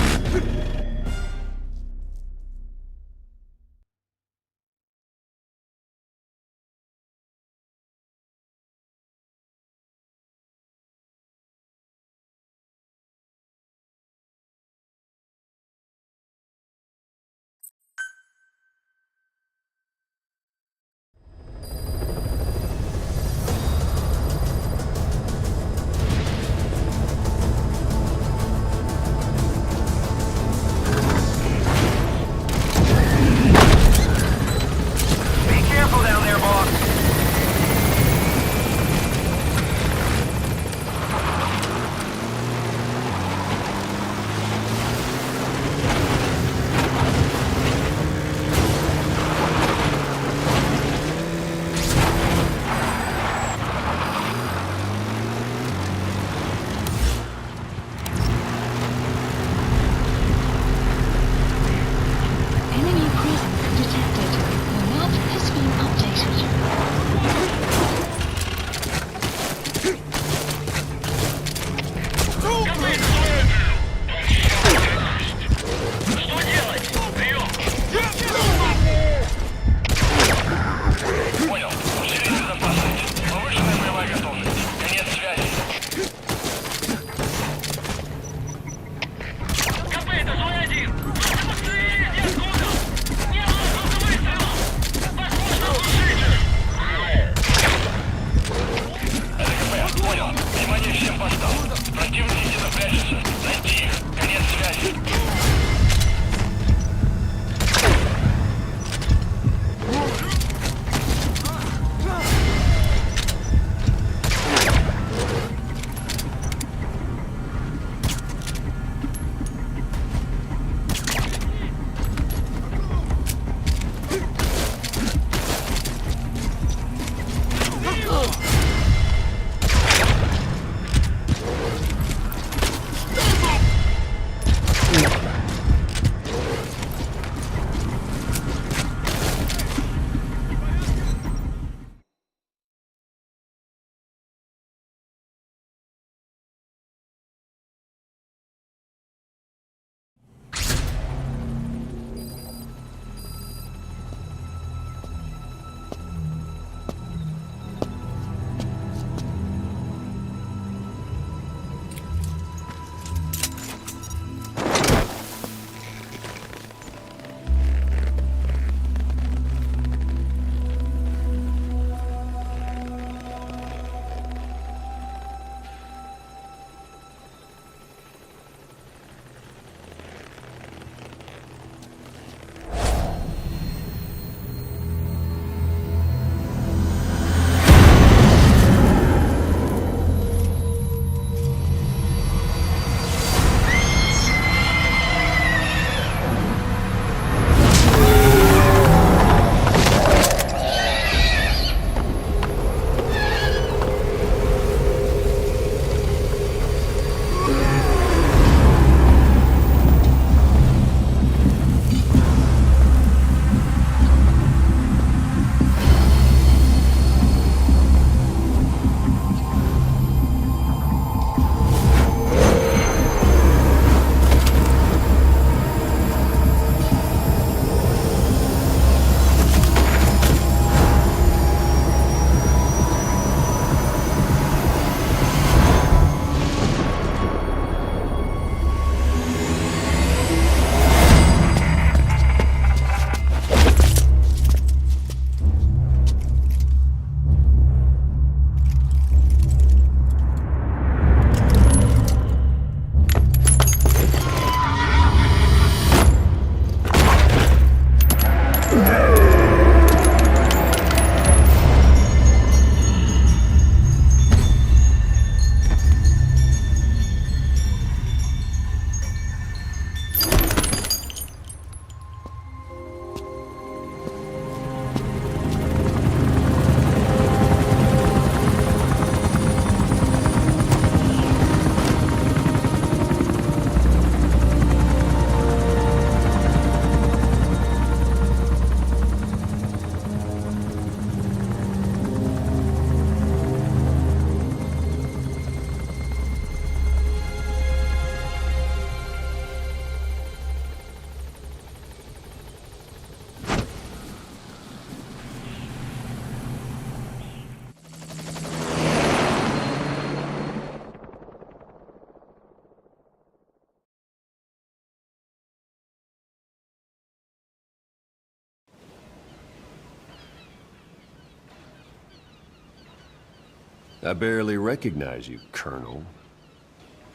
I barely recognize you, Colonel.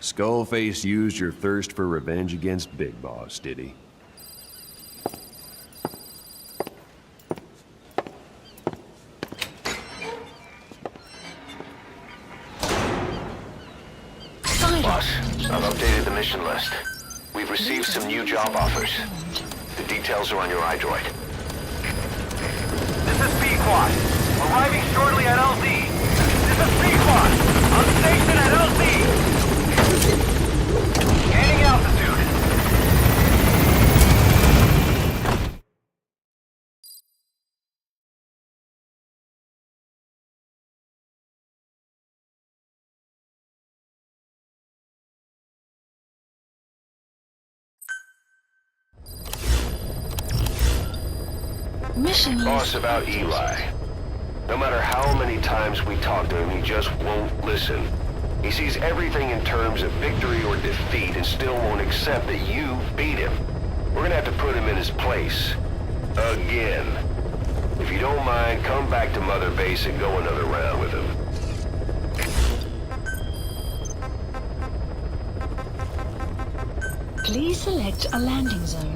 Skullface used your thirst for revenge against Big Boss, did he? Boss, I've updated the mission list. We've received some new job offers. The details are on your iDroid. This is P-Quad. Arriving shortly at LZ. This is P-Quad. On station at LZ. Gaining altitude. Mission Boss, about Eli. No matter how many times we talk to him, he just won't listen. He sees everything in terms of victory or defeat and still won't accept that you beat him. We're gonna have to put him in his place. Again. If you don't mind, come back to Mother Base and go another round with him. Please select a landing zone.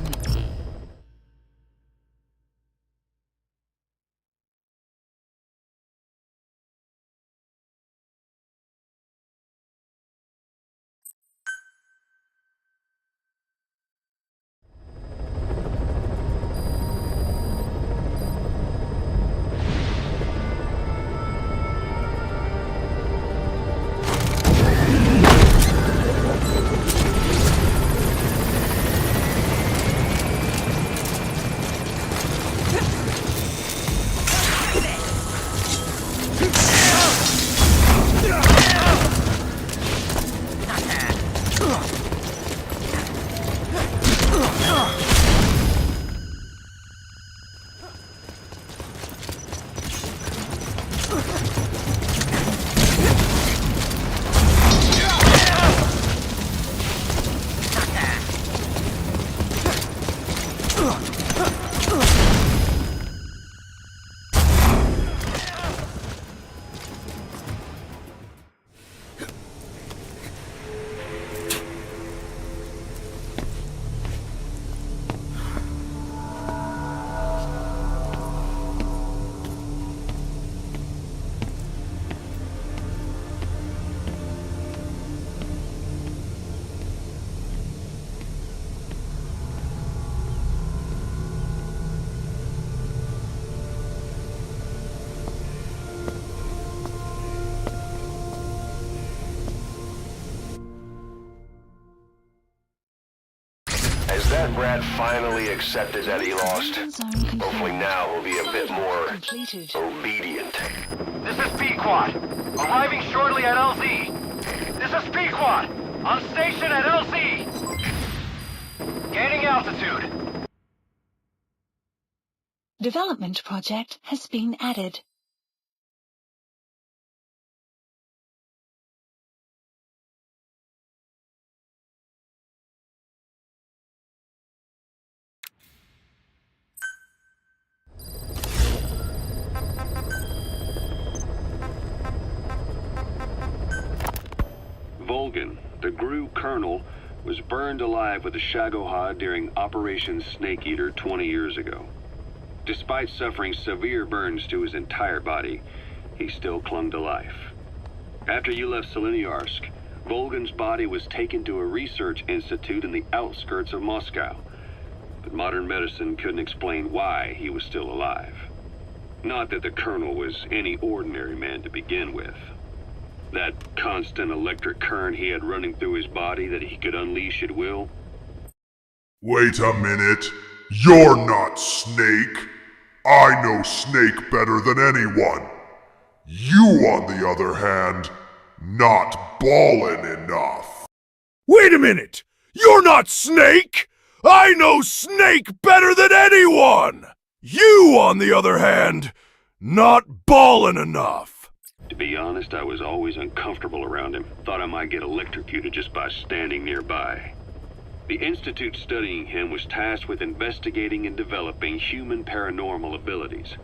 Has that brat finally accepted that he lost? Hopefully now he'll be a bit more obedient. This is P-Quad. Arriving shortly at LZ. This is P-Quad. On station at LZ. Gaining altitude. Development project has been added. Volgan, the GRU colonel, was burned alive with a Shagohod during Operation Snake Eater 20 years ago. Despite suffering severe burns to his entire body, he still clung to life. After you left Seleniarsk, Volgan's body was taken to a research institute in the outskirts of Moscow, but modern medicine couldn't explain why he was still alive. Not that the colonel was any ordinary man to begin with. That constant electric current he had running through his body that he could unleash at will. Wait a minute. You're not Snake. I know Snake better than anyone. You, on the other hand, not ballin' enough. Wait a minute! You're not Snake! I know Snake better than anyone! You, on the other hand, not ballin' enough. To be honest, I was always uncomfortable around him. Thought I might get electrocuted just by standing nearby. The institute studying him was tasked with investigating and developing human paranormal abilities.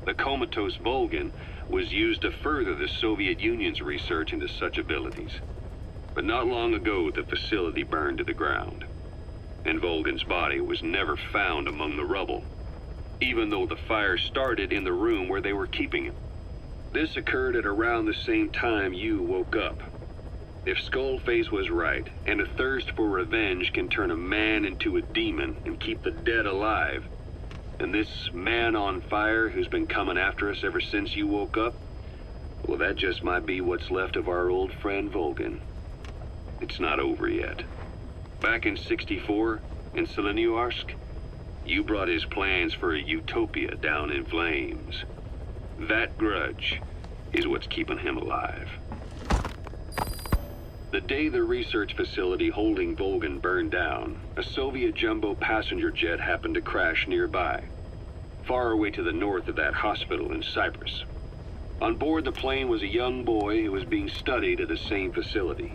The comatose Volgan was used to further the Soviet Union's research into such abilities. But not long ago, the facility burned to the ground, and Volgan's body was never found among the rubble, even though the fire started in the room where they were keeping him. This occurred at around the same time you woke up. If Skullface was right, and a thirst for revenge can turn a man into a demon and keep the dead alive, and this man on fire who's been coming after us ever since you woke up, well, that just might be what's left of our old friend Volgan. It's not over yet. Back in '64, in Seleniuarsk, you brought his plans for a utopia down in flames. That grudge is what's keeping him alive. The day the research facility holding Volgan burned down, a Soviet jumbo passenger jet happened to crash nearby, far away to the north of that hospital in Cyprus. On board the plane was a young boy who was being studied at the same facility.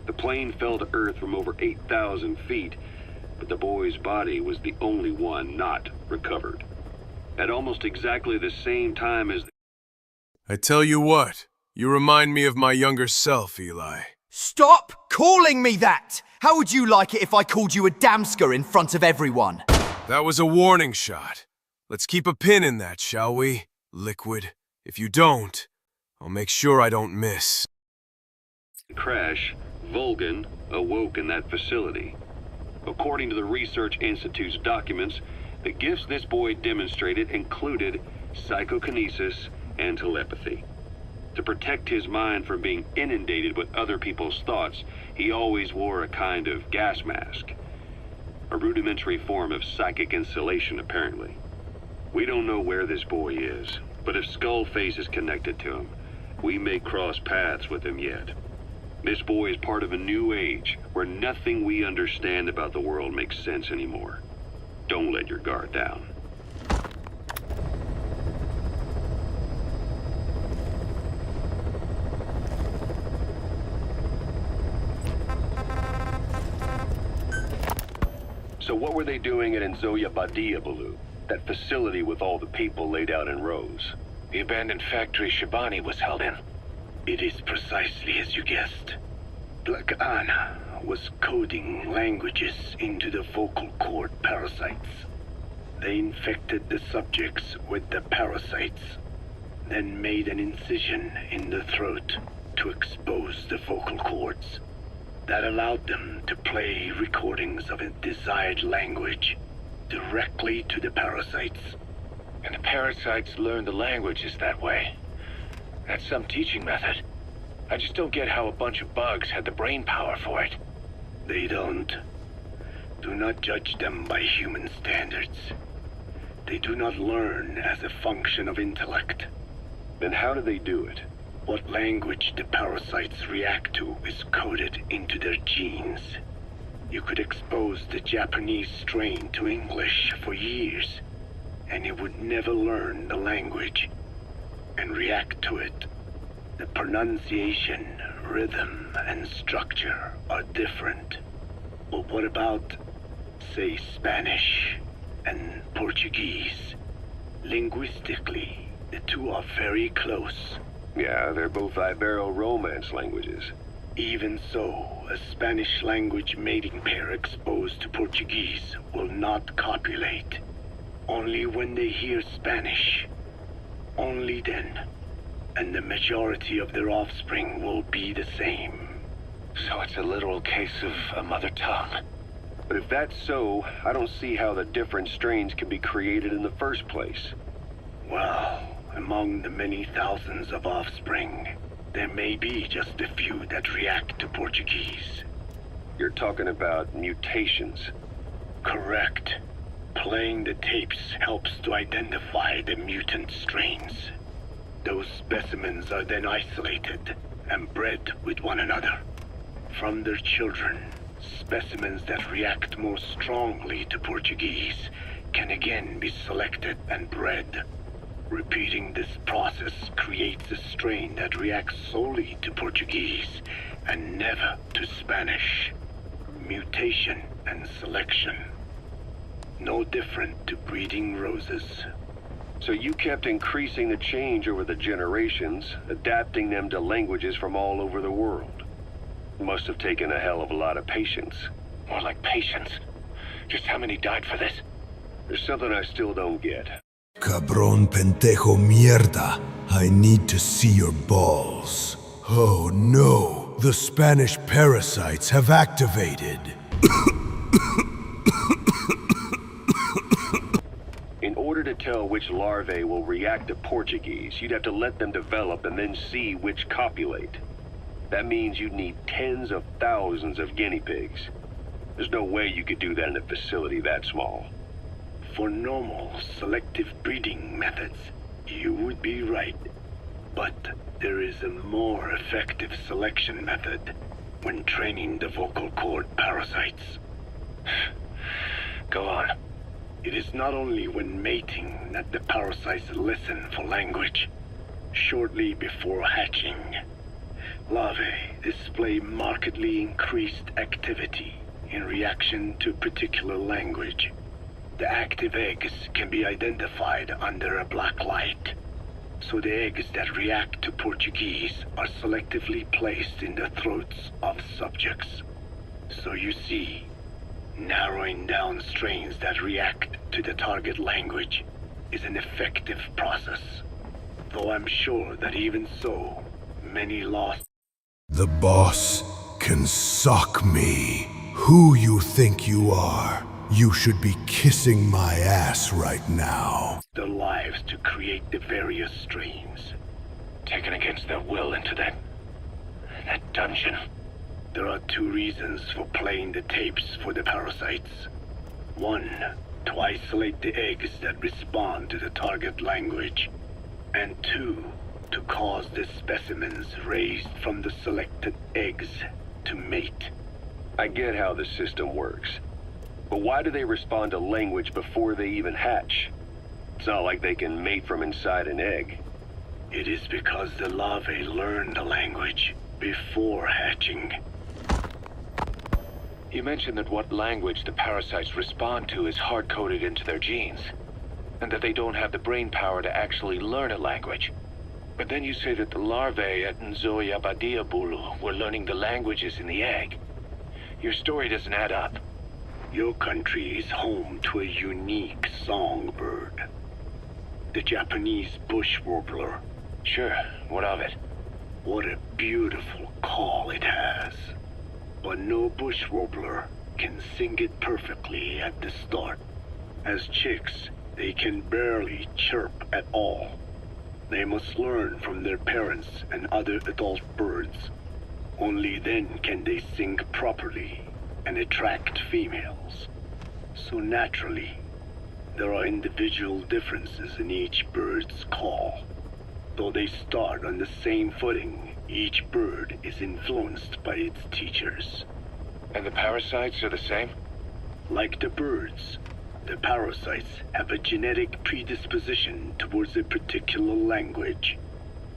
The plane fell to Earth from over 8,000 feet, but the boy's body was the only one not recovered. At almost exactly the same time as... I tell you what, you remind me of my younger self, Eli. Stop calling me that! How would you like it if I called you a damsker in front of everyone? That was a warning shot. Let's keep a pin in that, shall we, Liquid? If you don't, I'll make sure I don't miss. Crash, Volgan awoke in that facility. According to the Research Institute's documents, the gifts this boy demonstrated included psychokinesis and telepathy. To protect his mind from being inundated with other people's thoughts, he always wore a kind of gas mask. A rudimentary form of psychic insulation, apparently. We don't know where this boy is, but if Skullface is connected to him, we may cross paths with him yet. This boy is part of a new age, where nothing we understand about the world makes sense anymore. Don't let your guard down. So what were they doing at Nzoya Badiabulu, that facility with all the people laid out in rows? The abandoned factory Shabani was held in. It is precisely as you guessed. Black Anna was coding languages into the vocal cord parasites. They infected the subjects with the parasites, then made an incision in the throat to expose the vocal cords. That allowed them to play recordings of a desired language directly to the parasites. And the parasites learn the languages that way. That's some teaching method. I just don't get how a bunch of bugs had the brain power for it. They don't. Do not judge them by human standards. They do not learn as a function of intellect. Then how do they do it? What language the parasites react to is coded into their genes. You could expose the Japanese strain to English for years, and it would never learn the language and react to it. The pronunciation, rhythm, and structure are different. But what about, say, Spanish and Portuguese? Linguistically, the two are very close. Yeah, they're both Ibero-Romance languages. Even so, a Spanish language mating pair exposed to Portuguese will not copulate. Only when they hear Spanish. Only then. And the majority of their offspring will be the same. So it's a literal case of a mother tongue. But if that's so, I don't see how the different strains can be created in the first place. Well, among the many thousands of offspring, there may be just a few that react to Portuguese. You're talking about mutations. Correct. Playing the tapes helps to identify the mutant strains. Those specimens are then isolated and bred with one another. From their children, specimens that react more strongly to Portuguese can again be selected and bred. Repeating this process creates a strain that reacts solely to Portuguese and never to Spanish. Mutation and selection. No different to breeding roses. So you kept increasing the change over the generations, adapting them to languages from all over the world. Must have taken a hell of a lot of patience. More like patience. Just how many died for this? There's something I still don't get. Cabron pendejo mierda. I need to see your balls. Oh no, the Spanish parasites have activated. In order to tell which larvae will react to Portuguese, you'd have to let them develop and then see which copulate. That means you'd need tens of thousands of guinea pigs. There's no way you could do that in a facility that small. For normal selective breeding methods, you would be right. But there is a more effective selection method when training the vocal cord parasites. Go on. It is not only when mating that the parasites listen for language. Shortly before hatching, larvae display markedly increased activity in reaction to particular language. The active eggs can be identified under a black light, so the eggs that react to Portuguese are selectively placed in the throats of subjects. So you see, narrowing down strains that react to the target language is an effective process, though I'm sure that even so, many lost. The boss can suck me. Who you think you are? You should be kissing my ass right now. Their lives to create the various strains. Taken against their will into that dungeon. There are two reasons for playing the tapes for the parasites. One, to isolate the eggs that respond to the target language. And two, to cause the specimens raised from the selected eggs to mate. I get how the system works. But why do they respond to language before they even hatch? It's not like they can mate from inside an egg. It is because the larvae learn the language before hatching. You mentioned that what language the parasites respond to is hard-coded into their genes, and that they don't have the brain power to actually learn a language. But then you say that the larvae at Nzoia-Badia-Bulu were learning the languages in the egg. Your story doesn't add up. Your country is home to a unique songbird. The Japanese bush warbler. Sure, what of it? What a beautiful call it has. But no bush warbler can sing it perfectly at the start. As chicks, they can barely chirp at all. They must learn from their parents and other adult birds. Only then can they sing properly and attract females. So naturally, there are individual differences in each bird's call. Though they start on the same footing, each bird is influenced by its teachers. And the parasites are the same? Like the birds, the parasites have a genetic predisposition towards a particular language.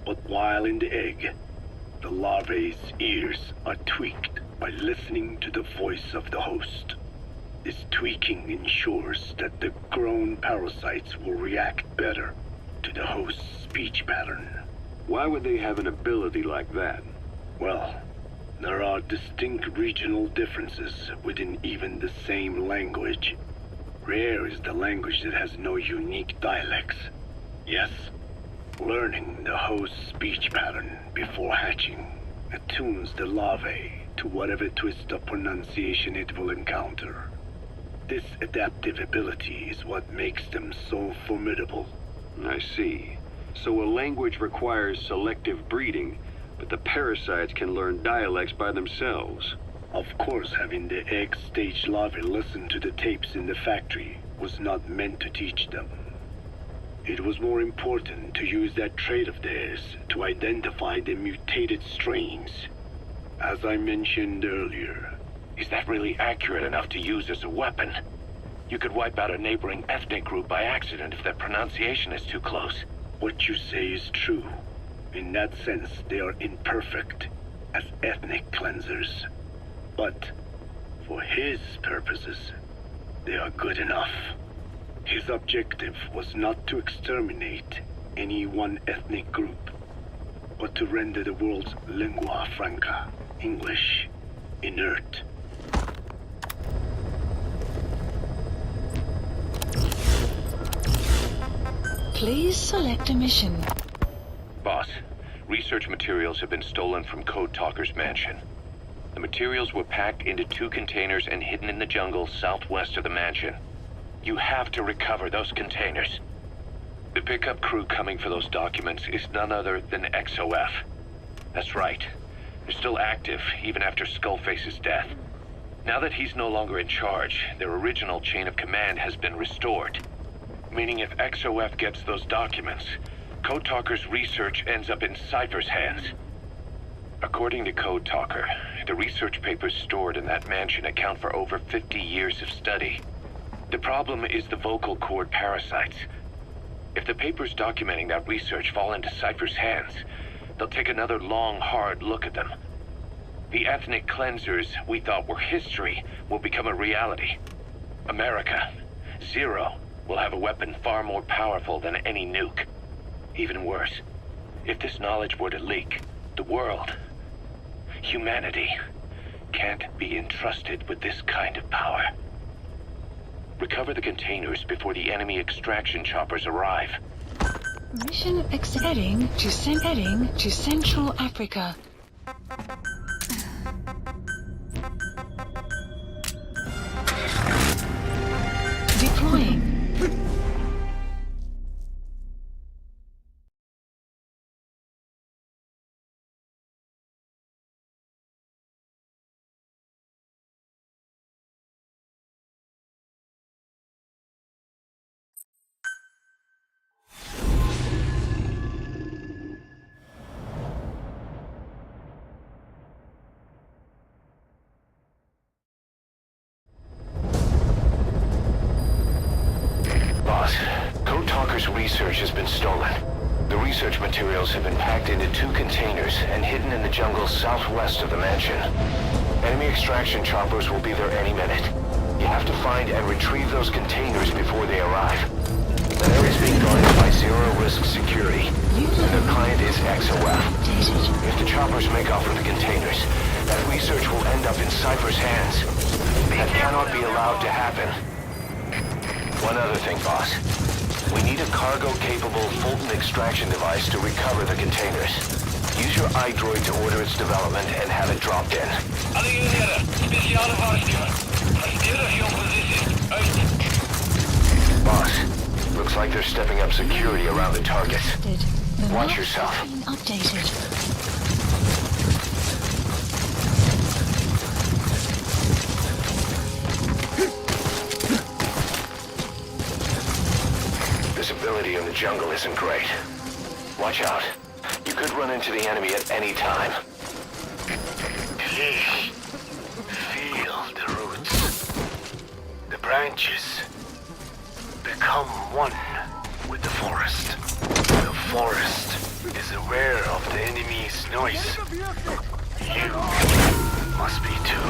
But while in the egg, the larvae's ears are tweaked by listening to the voice of the host. This tweaking ensures that the grown parasites will react better to the host's speech pattern. Why would they have an ability like that? Well, there are distinct regional differences within even the same language. Rare is the language that has no unique dialects. Yes, learning the host's speech pattern before hatching attunes the larvae to whatever twist of pronunciation it will encounter. This adaptive ability is what makes them so formidable. I see. So a language requires selective breeding, but the parasites can learn dialects by themselves. Of course, having the egg-stage larvae listen to the tapes in the factory was not meant to teach them. It was more important to use that trait of theirs to identify the mutated strains. As I mentioned earlier, is that really accurate enough to use as a weapon? You could wipe out a neighboring ethnic group by accident if their pronunciation is too close. What you say is true. In that sense, they are imperfect as ethnic cleansers. But for his purposes, they are good enough. His objective was not to exterminate any one ethnic group, but to render the world's lingua franca, English, inert. Please select a mission. Boss, research materials have been stolen from Code Talker's mansion. The materials were packed into 2 containers and hidden in the jungle southwest of the mansion. You have to recover those containers. The pickup crew coming for those documents is none other than XOF. That's right. They're still active, even after Skullface's death. Now that he's no longer in charge, their original chain of command has been restored. Meaning if XOF gets those documents, Code Talker's research ends up in Cypher's hands. According to Code Talker, the research papers stored in that mansion account for over 50 years of study. The problem is the vocal cord parasites. If the papers documenting that research fall into Cypher's hands, they'll take another long, hard look at them. The ethnic cleansers we thought were history will become a reality. America, Zero, will have a weapon far more powerful than any nuke. Even worse, if this knowledge were to leak, the world, humanity, can't be entrusted with this kind of power. Recover the containers before the enemy extraction choppers arrive. Mission heading to Central Africa. Deploying. Code Talker's research has been stolen. The research materials have been packed into 2 containers and hidden in the jungle southwest of the mansion. Enemy extraction choppers will be there any minute. You have to find and retrieve those containers before they arrive. The area is being guarded by zero-risk security, and their client is XOF. If the choppers make off with the containers, that research will end up in Cypher's hands. That cannot be allowed to happen. One other thing, boss. We need a cargo-capable Fulton extraction device to recover the containers. Use your iDroid to order its development and have it dropped in. Boss, looks like they're stepping up security around the target. Watch yourself. Visibility in the jungle isn't great. Watch out. You could run into the enemy at any time. Please, feel the roots. The branches become one with the forest. The forest is aware of the enemy's noise. You must be too.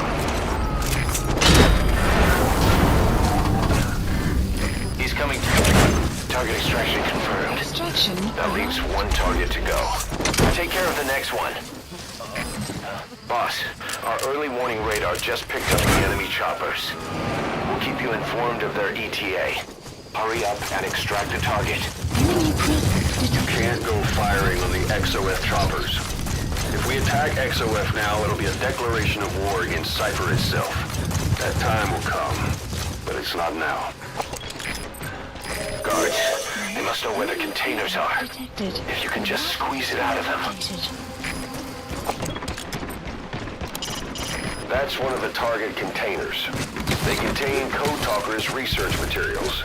He's coming. Target extraction confirmed. That leaves 1 target to go. Take care of the next one. Boss, our early warning radar just picked up the enemy choppers. We'll keep you informed of their ETA. Hurry up and extract the target. You can't go firing on the XOF choppers. If we attack XOF now, it'll be a declaration of war against Cypher itself. That time will come, but it's not now. Guards, they must know where the containers are. If you can just squeeze it out of them. That's one of the target containers. They contain Code Talker's research materials.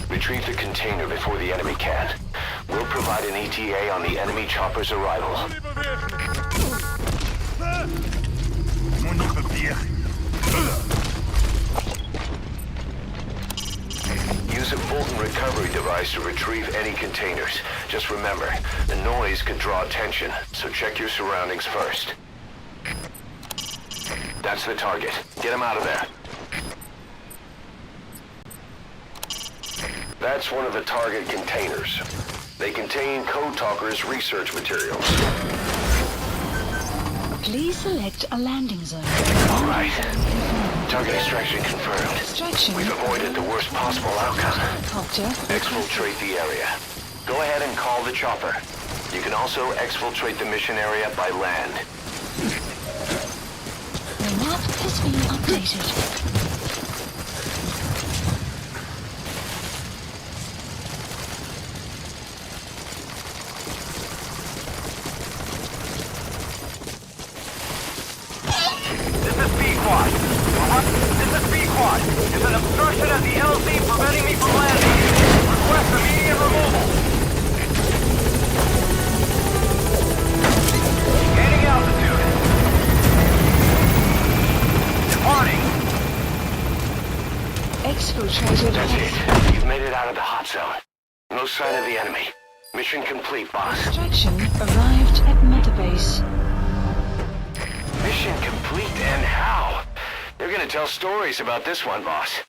Retrieve the container before the enemy can. We'll provide an ETA on the enemy chopper's arrival. Use a Fulton recovery device to retrieve any containers. Just remember, the noise could draw attention, so check your surroundings first. That's the target. Get him out of there. That's one of the target containers. They contain Code Talker's research materials. Please select a landing zone. All right. Target extraction confirmed. Extraction. We've avoided the worst possible outcome. Copter. Exfiltrate the area. Go ahead and call the chopper. You can also exfiltrate the mission area by land. The map has been updated. There's an obstruction at the LZ preventing me from landing. Request immediate removal. Gaining altitude. Departing. Exfiltrated. That's it. You've made it out of the hot zone. No sign of the enemy. Mission complete, boss. Extraction arrived at Mother Base. Mission complete, and how? They're gonna tell stories about this one, boss.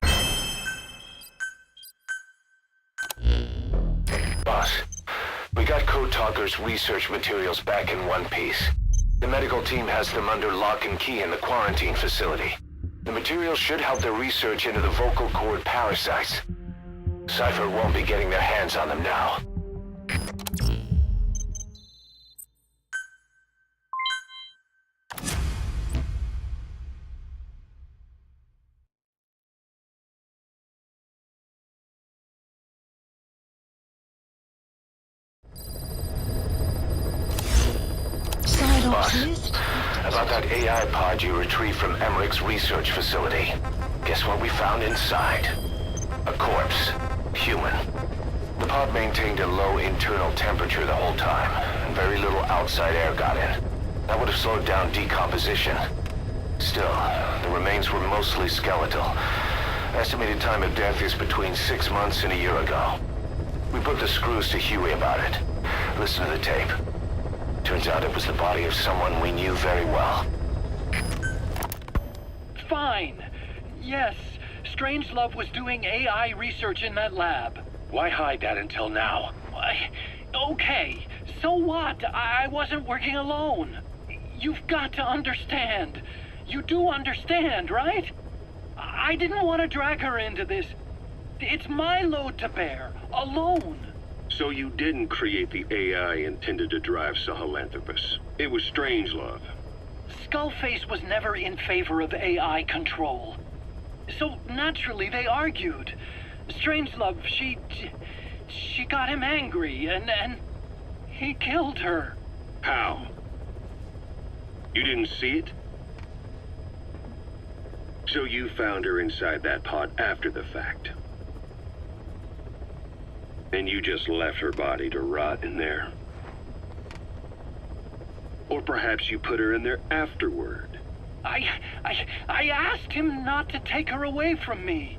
Boss, we got Code Talker's research materials back in one piece. The medical team has them under lock and key in the quarantine facility. The materials should help their research into the vocal cord parasites. Cypher won't be getting their hands on them now. Boss, about that AI pod you retrieved from Emmerich's research facility. Guess what we found inside? A corpse. Human. The pod maintained a low internal temperature the whole time, and very little outside air got in. That would have slowed down decomposition. Still, the remains were mostly skeletal. Estimated time of death is between 6 months and a year ago. We put the screws to Huey about it. Listen to the tape. Turns out it was the body of someone we knew very well. Fine. Yes, Strangelove was doing AI research in that lab. Why hide that until now? Okay, so what? I wasn't working alone. You've got to understand. You do understand, right? I didn't want to drag her into this. It's my load to bear, alone. So you didn't create the AI intended to drive Sahelanthropus. It was Strangelove. Skullface was never in favor of AI control. So naturally they argued. Strangelove, she got him angry and he killed her. How? You didn't see it? So you found her inside that pod after the fact. And you just left her body to rot in there. Or perhaps you put her in there afterward. I asked him not to take her away from me.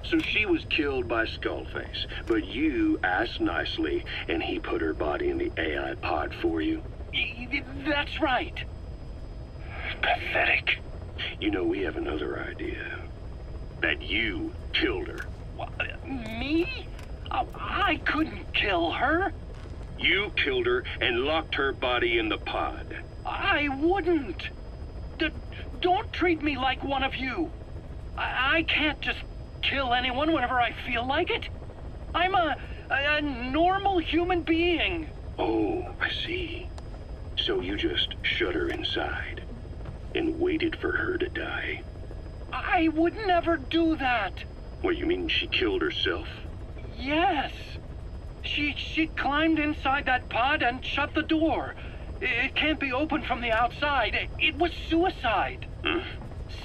So she was killed by Skullface, but you asked nicely, and he put her body in the AI pod for you? That's right. Pathetic. You know, we have another idea. That you killed her. What, me? I couldn't kill her. You killed her and locked her body in the pod. I wouldn't. Don't treat me like one of you. I can't just kill anyone whenever I feel like it. I'm a normal human being. Oh, I see. So you just shut her inside and waited for her to die. I would never do that. What, you mean she killed herself? Yes. She climbed inside that pod and shut the door. It can't be opened from the outside. It was suicide.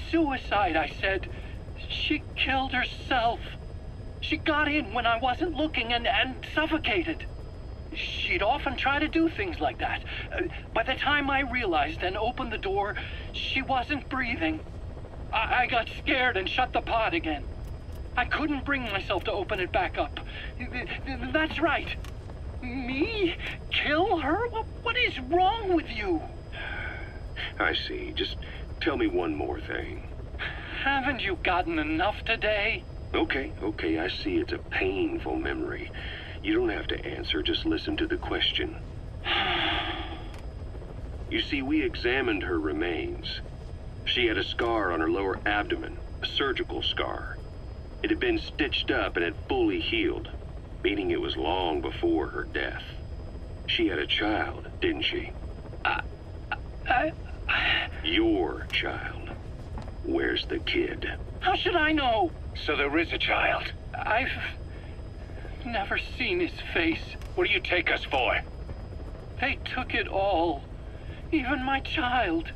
Suicide, I said. She killed herself. She got in when I wasn't looking and suffocated. She'd often try to do things like that. By the time I realized and opened the door, she wasn't breathing. I got scared and shut the pod again. I couldn't bring myself to open it back up. That's right. Me? Kill her? What is wrong with you? I see. Just tell me one more thing. Haven't you gotten enough today? Okay, I see it's a painful memory. You don't have to answer, just listen to the question. You see, we examined her remains. She had a scar on her lower abdomen, a surgical scar. It had been stitched up and had fully healed, meaning it was long before her death. She had a child, didn't she? Your child. Where's the kid? How should I know? So there is a child. I've never seen his face. What do you take us for? They took it all. Even my child.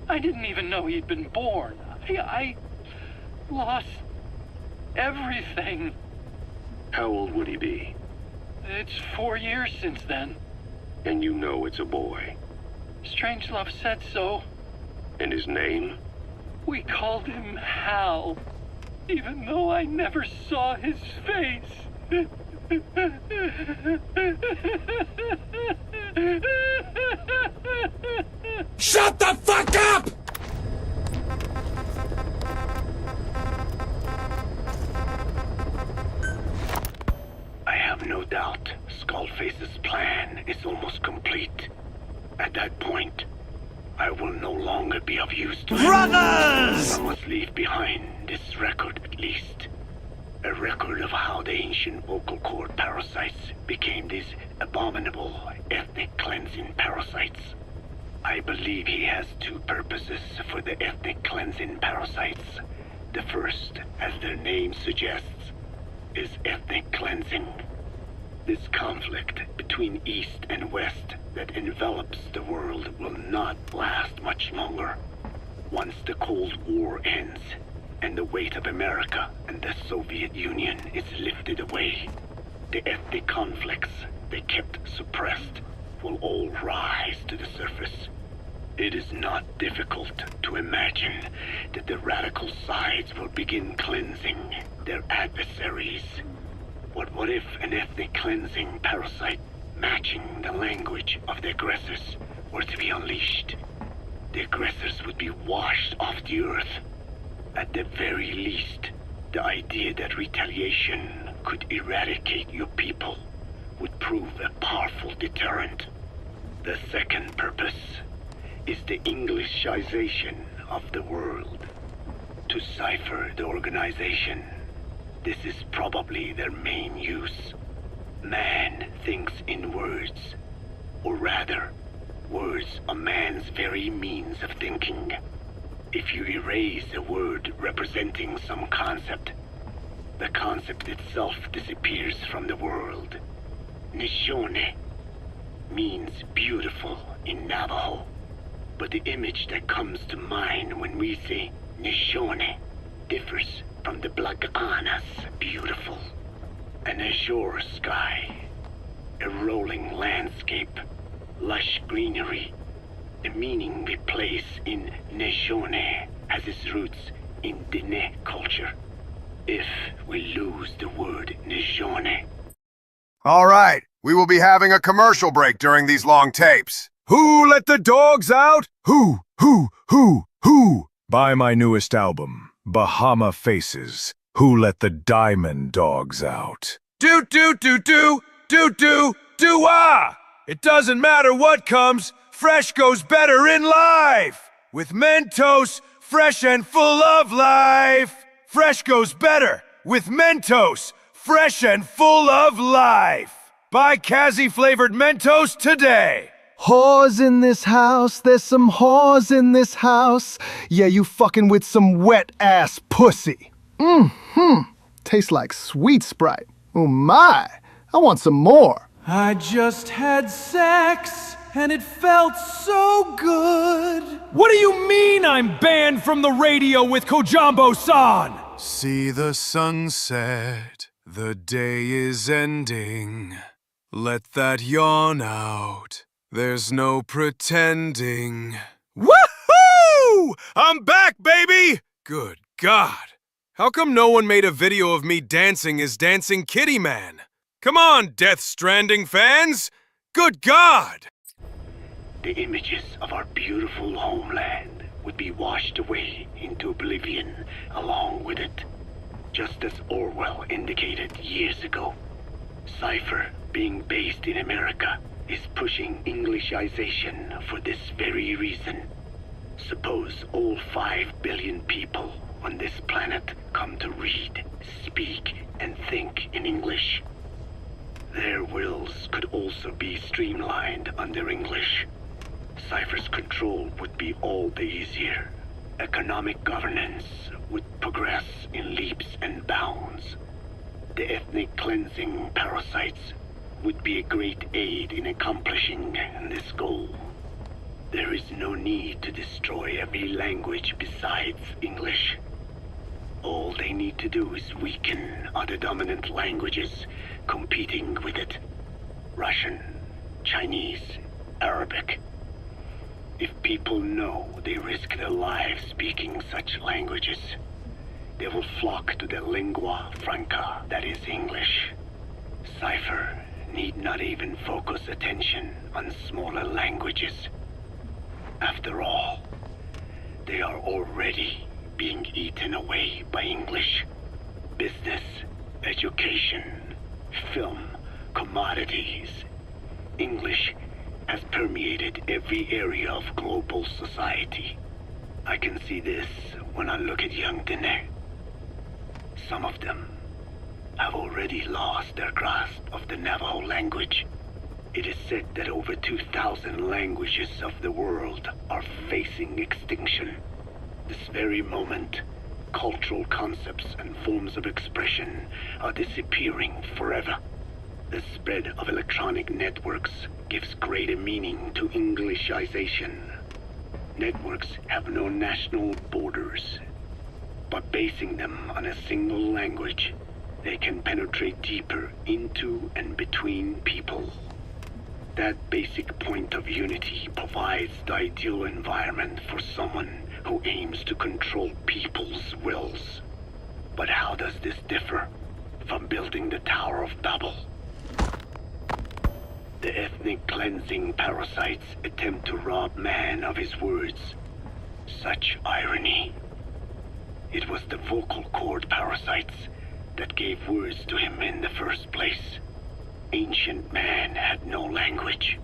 I didn't even know he'd been born. I lost everything. How old would he be? It's 4 years since then. And you know it's a boy. Strangelove said so. And his name? We called him Hal, even though I never saw his face. Shut the fuck up! I have no doubt Skullface's plan is almost complete. At that point, I will no longer be of use to Brothers! I must leave behind this record at least. A record of how the ancient vocal cord parasites became these abominable ethnic cleansing parasites. I believe he has two purposes for the ethnic cleansing parasites. The first, as their name suggests, is ethnic cleansing. This conflict between East and West that envelops the world will not last much longer. Once the Cold War ends, and the weight of America and the Soviet Union is lifted away, the ethnic conflicts they kept suppressed will all rise to the surface. It is not difficult to imagine that the radical sides will begin cleansing their adversaries. But what if an ethnic cleansing parasite matching the language of the aggressors were to be unleashed? The aggressors would be washed off the earth. At the very least, the idea that retaliation could eradicate your people would prove a powerful deterrent. The second purpose is the Englishization of the world. To cipher the organization, this is probably their main use. Man thinks in words, or rather, words are man's very means of thinking. If you erase a word representing some concept, the concept itself disappears from the world. Nishone means beautiful in Navajo, but the image that comes to mind when we say Nishone differs from the Blagana's beautiful. An azure sky, a rolling landscape, lush greenery. The meaning we place in Nishone has its roots in Dene culture. If we lose the word Nishone... All right, we will be having a commercial break during these long tapes. Who let the dogs out? Who? Buy my newest album, Bahama Faces. Who let the diamond dogs out? Do-ah! It doesn't matter what comes, fresh goes better in life. With Mentos, fresh and full of life. Fresh goes better with Mentos, fresh and full of life. Buy Kazi-flavored Mentos today. Whores in this house, there's some whores in this house. Yeah, you fucking with some wet-ass pussy. Tastes like sweet Sprite. Oh my, I want some more. I just had sex, and it felt so good. What do you mean I'm banned from the radio with Kojambo-san? See the sunset, the day is ending. Let that yawn out, there's no pretending. Woohoo! I'm back, baby! Good God. How come no one made a video of me dancing as Dancing Kitty Man? Come on, Death Stranding fans! Good God! the images of our beautiful homeland would be washed away into oblivion along with it, just as Orwell indicated years ago. Cypher, being based in America, is pushing Englishization for this very reason. Suppose all 5 billion people on this planet come to read, speak, and think in English. Their wills could also be streamlined under English. Cypher's control would be all the easier. Economic governance would progress in leaps and bounds. The ethnic cleansing parasites would be a great aid in accomplishing this goal. There is no need to destroy every language besides English. All they need to do is weaken other dominant languages competing with it. Russian, Chinese, Arabic. If people know they risk their lives speaking such languages, they will flock to the lingua franca that is English. Cypher need not even focus attention on smaller languages. After all, they are already being eaten away by English. Business, education, film, commodities. English has permeated every area of global society. I can see this when I look at young Dene. Some of them have already lost their grasp of the Navajo language. It is said that over 2,000 languages of the world are facing extinction. This very moment, cultural concepts and forms of expression are disappearing forever. The spread of electronic networks gives greater meaning to Englishization. Networks have no national borders. By basing them on a single language, they can penetrate deeper into and between people. That basic point of unity provides the ideal environment for someone who aims to control people's wills. But how does this differ from building the Tower of Babel? The ethnic cleansing parasites attempt to rob man of his words. Such irony. It was the vocal cord parasites that gave words to him in the first place. Ancient man had no language.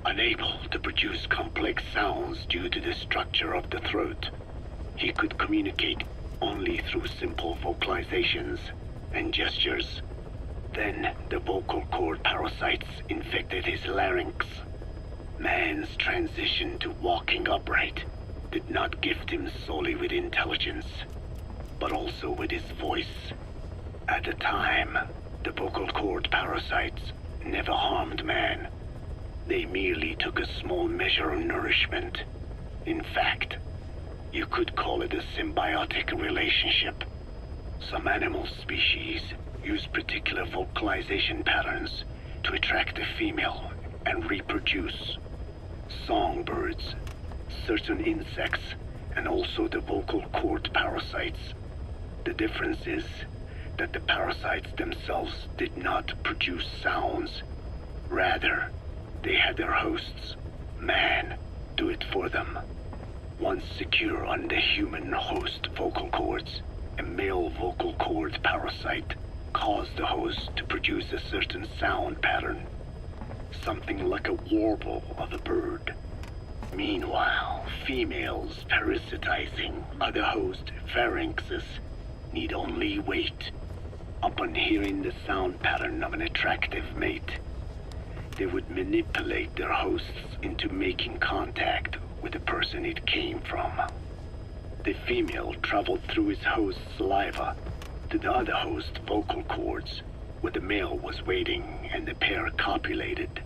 Unable to produce complex sounds due to the structure of the throat, he could communicate only through simple vocalizations and gestures. Then the vocal cord parasites infected his larynx. Man's transition to walking upright did not gift him solely with intelligence, but also with his voice. At the time, the vocal cord parasites never harmed man. They merely took a small measure of nourishment. In fact, you could call it a symbiotic relationship. Some animal species use particular vocalization patterns to attract a female and reproduce. Songbirds, certain insects, and also the vocal cord parasites. The difference is that the parasites themselves did not produce sounds. Rather, they had their hosts, man, do it for them. Once secure on the human host vocal cords, a male vocal cord parasite caused the host to produce a certain sound pattern, something like a warble of a bird. Meanwhile, females parasitizing other host pharynxes need only wait. Upon hearing the sound pattern of an attractive mate, they would manipulate their hosts into making contact with the person it came from. The female traveled through his host's saliva to the other host's vocal cords, where the male was waiting and the pair copulated.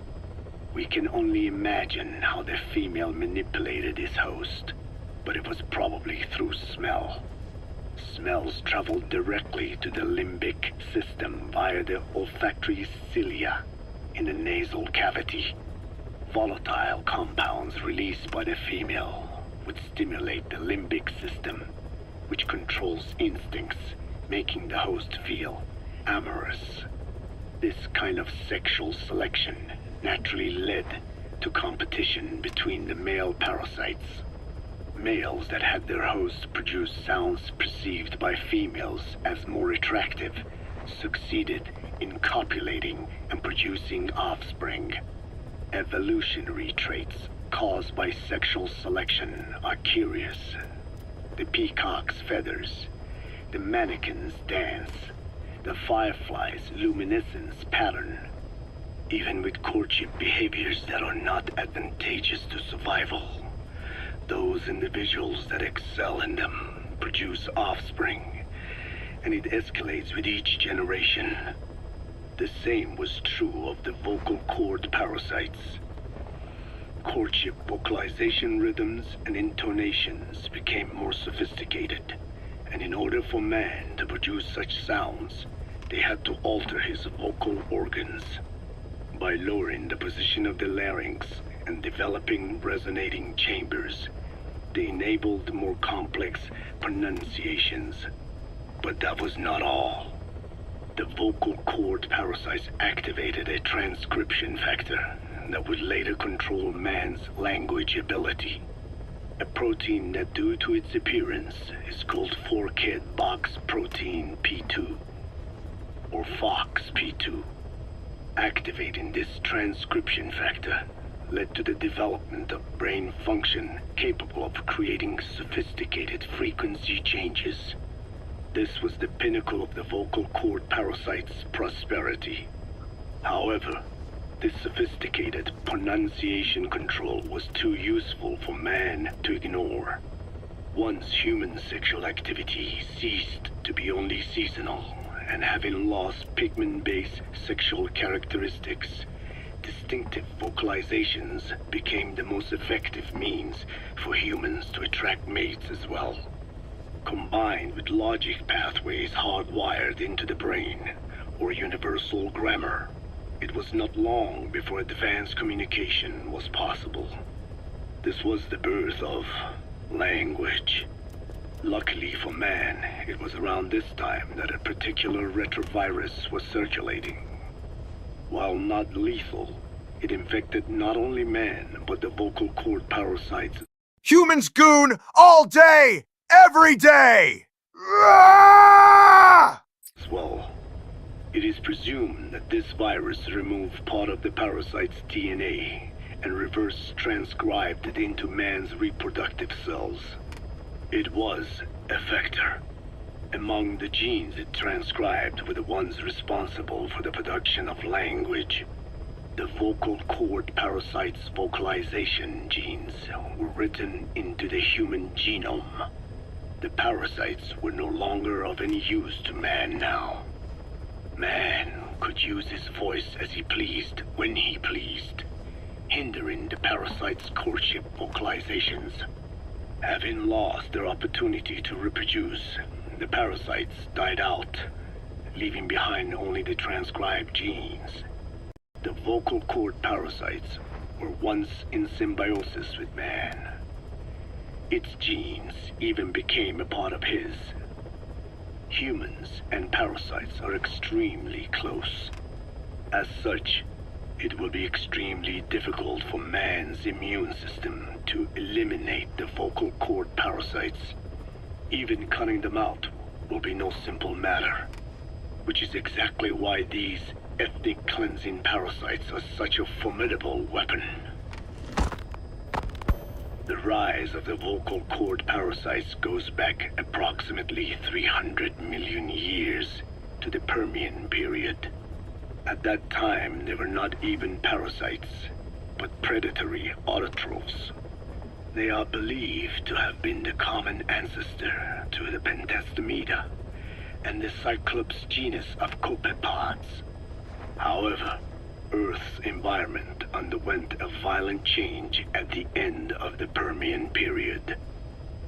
We can only imagine how the female manipulated his host, but it was probably through smell. Smells traveled directly to the limbic system via the olfactory cilia in the nasal cavity. Volatile compounds released by the female would stimulate the limbic system, which controls instincts, making the host feel amorous. This kind of sexual selection naturally led to competition between the male parasites. Males that had their hosts produce sounds perceived by females as more attractive succeeded in copulating and producing offspring. Evolutionary traits caused by sexual selection are curious. The peacock's feathers, the mannequin's dance, the firefly's luminescence pattern. Even with courtship behaviors that are not advantageous to survival, those individuals that excel in them produce offspring, and it escalates with each generation. The same was true of the vocal cord parasites. Courtship vocalization rhythms and intonations became more sophisticated, and in order for man to produce such sounds, they had to alter his vocal organs. By lowering the position of the larynx and developing resonating chambers, they enabled more complex pronunciations. But that was not all. The vocal cord parasites activated a transcription factor that would later control man's language ability. A protein that, due to its appearance, is called forkhead box protein P2, or FOXP2. Activating this transcription factor led to the development of brain function capable of creating sophisticated frequency changes. This was the pinnacle of the vocal cord parasite's prosperity. However, this sophisticated pronunciation control was too useful for man to ignore. Once human sexual activity ceased to be only seasonal, and having lost pigment-based sexual characteristics, distinctive vocalizations became the most effective means for humans to attract mates as well. Combined with logic pathways hardwired into the brain, or universal grammar, it was not long before advanced communication was possible. This was the birth of language. Luckily for man, it was around this time that a particular retrovirus was circulating. While not lethal, it infected not only man, but the vocal cord parasites. Humans goon all day, every day! As well. It is presumed that this virus removed part of the parasite's DNA and reverse transcribed it into man's reproductive cells. It was a vector. Among the genes it transcribed were the ones responsible for the production of language. The vocal cord parasite's vocalization genes were written into the human genome. The parasites were no longer of any use to man now. Man could use his voice as he pleased, when he pleased, hindering the parasite's courtship vocalizations. Having lost their opportunity to reproduce, the parasites died out, leaving behind only the transcribed genes. The vocal cord parasites were once in symbiosis with man. Its genes even became a part of his. Humans and parasites are extremely close. As such, it will be extremely difficult for man's immune system to eliminate the vocal cord parasites. Even cutting them out will be no simple matter, which is exactly why these ethnic cleansing parasites are such a formidable weapon. The rise of the vocal cord parasites goes back approximately 300 million years to the Permian period. At that time, they were not even parasites, but predatory autotrophs. They are believed to have been the common ancestor to the Pentastomida and the Cyclops genus of copepods. However, Earth's environment underwent a violent change at the end of the Permian period.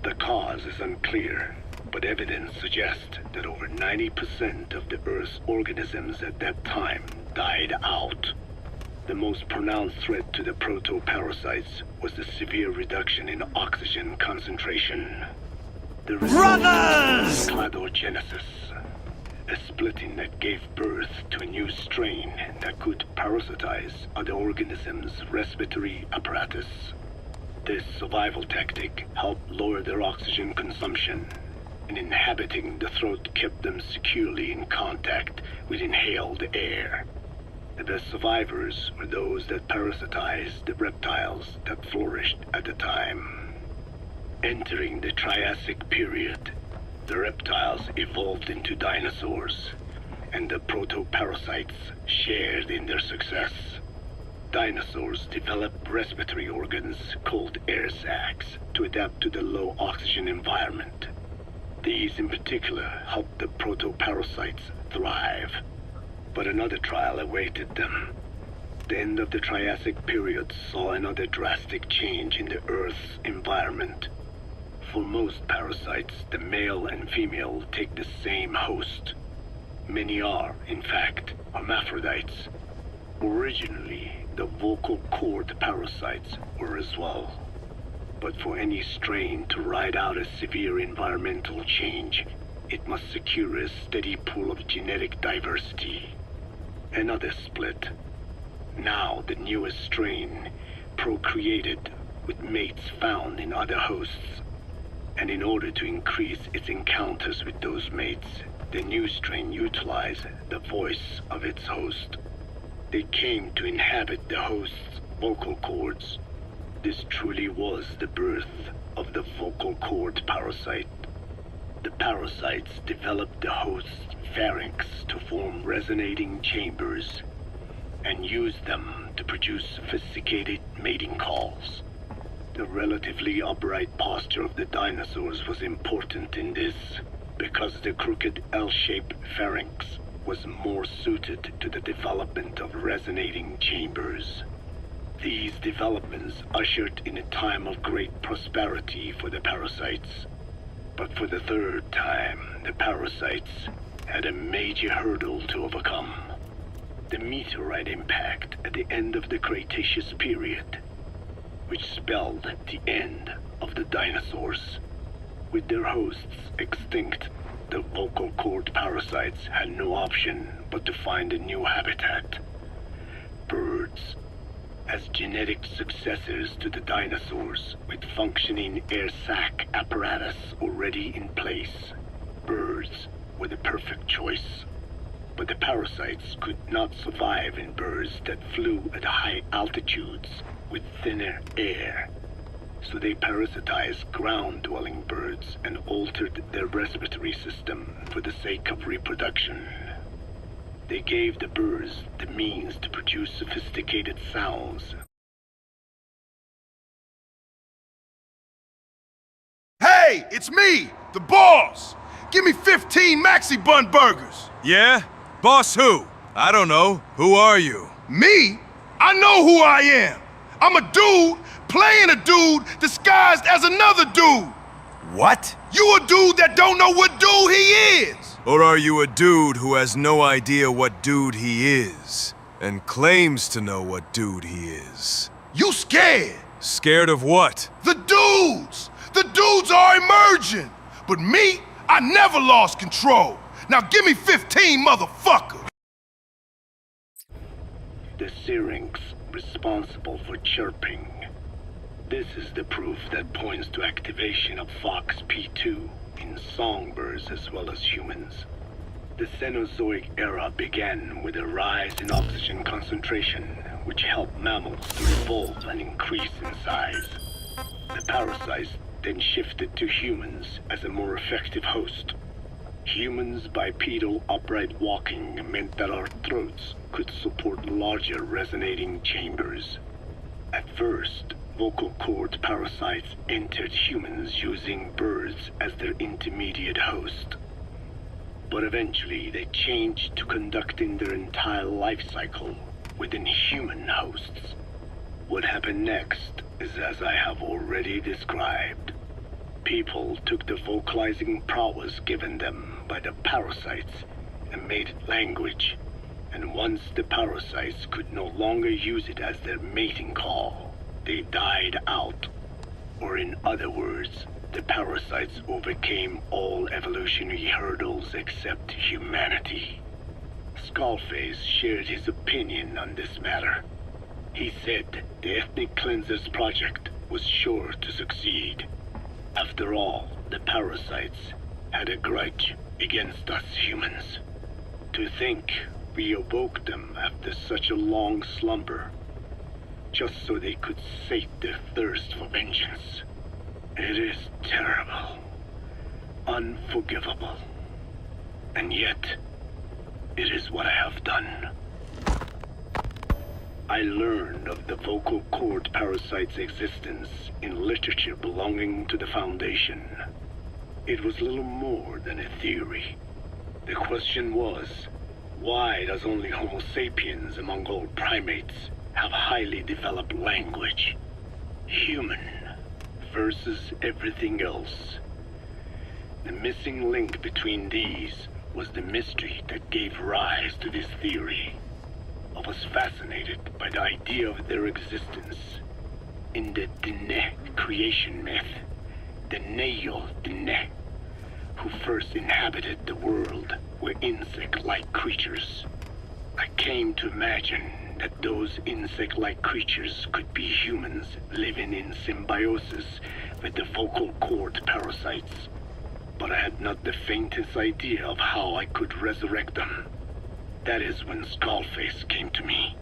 The cause is unclear, but evidence suggests that over 90% of the Earth's organisms at that time died out. The most pronounced threat to the proto-parasites was the severe reduction in oxygen concentration. The result was cladogenesis, A splitting that gave birth to a new strain that could parasitize other organisms' respiratory apparatus. This survival tactic helped lower their oxygen consumption, and inhabiting the throat kept them securely in contact with inhaled air. The best survivors were those that parasitized the reptiles that flourished at the time. Entering the Triassic period, the reptiles evolved into dinosaurs, and the protoparasites shared in their success. Dinosaurs developed respiratory organs called air sacs to adapt to the low oxygen environment. These in particular helped the protoparasites thrive. But another trial awaited them. The end of the Triassic period saw another drastic change in the Earth's environment. For most parasites, the male and female take the same host. Many are, in fact, hermaphrodites. Originally, the vocal cord parasites were as well. But for any strain to ride out a severe environmental change, it must secure a steady pool of genetic diversity. Another split. Now the newest strain procreated with mates found in other hosts. And in order to increase its encounters with those mates, the new strain utilized the voice of its host. They came to inhabit the host's vocal cords. This truly was the birth of the vocal cord parasite. The parasites developed the host's pharynx to form resonating chambers, and used them to produce sophisticated mating calls. The relatively upright posture of the dinosaurs was important in this, because the crooked L-shaped pharynx was more suited to the development of resonating chambers. These developments ushered in a time of great prosperity for the parasites. But for the third time, the parasites had a major hurdle to overcome. The meteorite impact at the end of the Cretaceous period, which spelled the end of the dinosaurs. With their hosts extinct, the vocal cord parasites had no option but to find a new habitat. Birds. As genetic successors to the dinosaurs, with functioning air sac apparatus already in place, birds were the perfect choice. But the parasites could not survive in birds that flew at high altitudes with thinner air. So they parasitized ground-dwelling birds and altered their respiratory system for the sake of reproduction. They gave the birds the means to produce sophisticated sounds. Hey, it's me, the boss! Give me 15 Maxi Bun burgers! Yeah? Boss who? I don't know. Who are you? Me? I know who I am! I'm a dude playing a dude disguised as another dude! What? You a dude that don't know what dude he is! Or are you a dude who has no idea what dude he is, and claims to know what dude he is? You scared! Scared of what? The dudes! The dudes are emerging! But me, I never lost control! Now give me 15, motherfucker! The syrinx responsible for chirping. This is the proof that points to activation of FOXP2 in songbirds as well as humans. The Cenozoic era began with a rise in oxygen concentration, which helped mammals to evolve and increase in size. The parasites then shifted to humans as a more effective host. Humans' bipedal upright walking meant that our throats could support larger resonating chambers. At first, vocal cord parasites entered humans using birds as their intermediate host. But eventually they changed to conducting their entire life cycle within human hosts. What happened next is as I have already described. People took the vocalizing prowess given them by the parasites and made it language. And once the parasites could no longer use it as their mating call, they died out. Or in other words, the parasites overcame all evolutionary hurdles except humanity. Skullface shared his opinion on this matter. He said the Ethnic Cleansers Project was sure to succeed. After all, the parasites had a grudge against us humans. To think we awoke them after such a long slumber, just so they could sate their thirst for vengeance. It is terrible, unforgivable, and yet, it is what I have done. I learned of the vocal cord parasite's existence in literature belonging to the Foundation. It was little more than a theory. The question was, why does only Homo sapiens among all primates have highly developed language? Human versus everything else. The missing link between these was the mystery that gave rise to this theory. I was fascinated by the idea of their existence. In the Dene creation myth, the Neo Dene, who first inhabited the world, were insect-like creatures. I came to imagine that those insect-like creatures could be humans living in symbiosis with the vocal cord parasites, but I had not the faintest idea of how I could resurrect them. That is when Skullface came to me.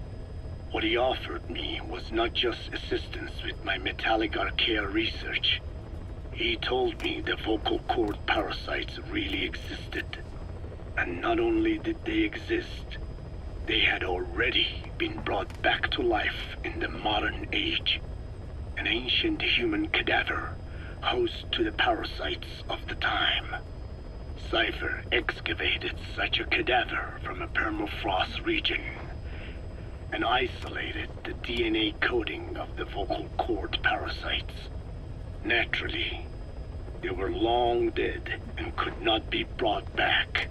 What he offered me was not just assistance with my metallic archaea research. He told me the vocal cord parasites really existed. And not only did they exist, they had already been brought back to life in the modern age. An ancient human cadaver, host to the parasites of the time. Cypher excavated such a cadaver from a permafrost region and isolated the DNA coding of the vocal cord parasites. Naturally, they were long dead and could not be brought back,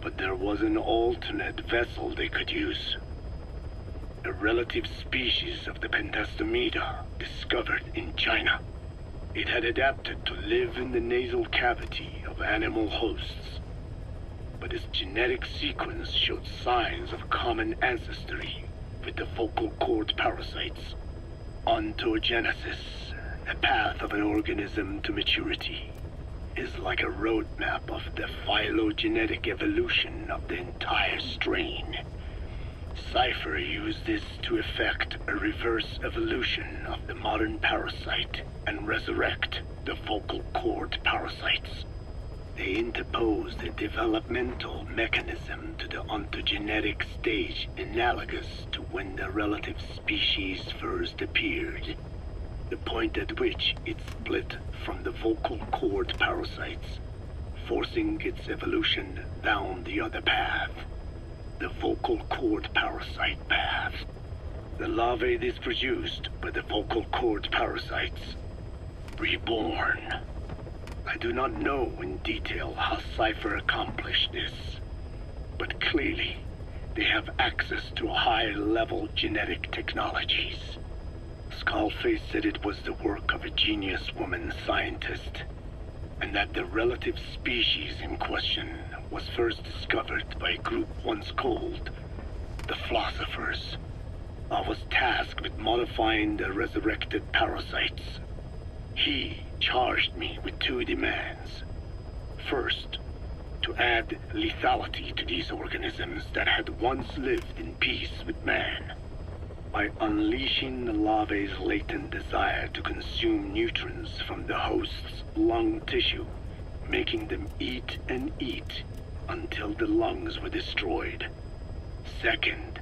but there was an alternate vessel they could use. A relative species of the Pentastomida discovered in China. It had adapted to live in the nasal cavity of animal hosts, but its genetic sequence showed signs of common ancestry with the vocal cord parasites. Ontogenesis, the path of an organism to maturity, is like a roadmap of the phylogenetic evolution of the entire strain. Cypher used this to effect a reverse evolution of the modern parasite and resurrect the vocal cord parasites. They interposed a developmental mechanism to the ontogenetic stage analogous to when the relative species first appeared, the point at which it split from the vocal cord parasites, forcing its evolution down the other path. The vocal cord parasite path. The larvae this produced by the vocal cord parasites. Reborn. I do not know in detail how Cypher accomplished this, but clearly they have access to high-level genetic technologies. Skullface said it was the work of a genius woman scientist, and that the relative species in question was first discovered by a group once called the Philosophers. I was tasked with modifying the resurrected parasites. He charged me with 2 demands. First, to add lethality to these organisms that had once lived in peace with man, by unleashing the larvae's latent desire to consume nutrients from the host's lung tissue, making them eat and eat until the lungs were destroyed. Second,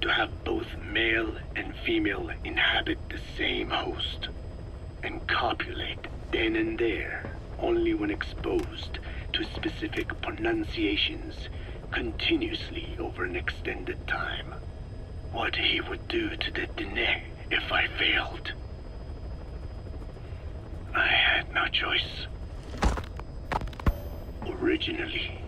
to have both male and female inhabit the same host and copulate then and there only when exposed to specific pronunciations continuously over an extended time. What he would do to the Dene if I failed. I had no choice. Originally,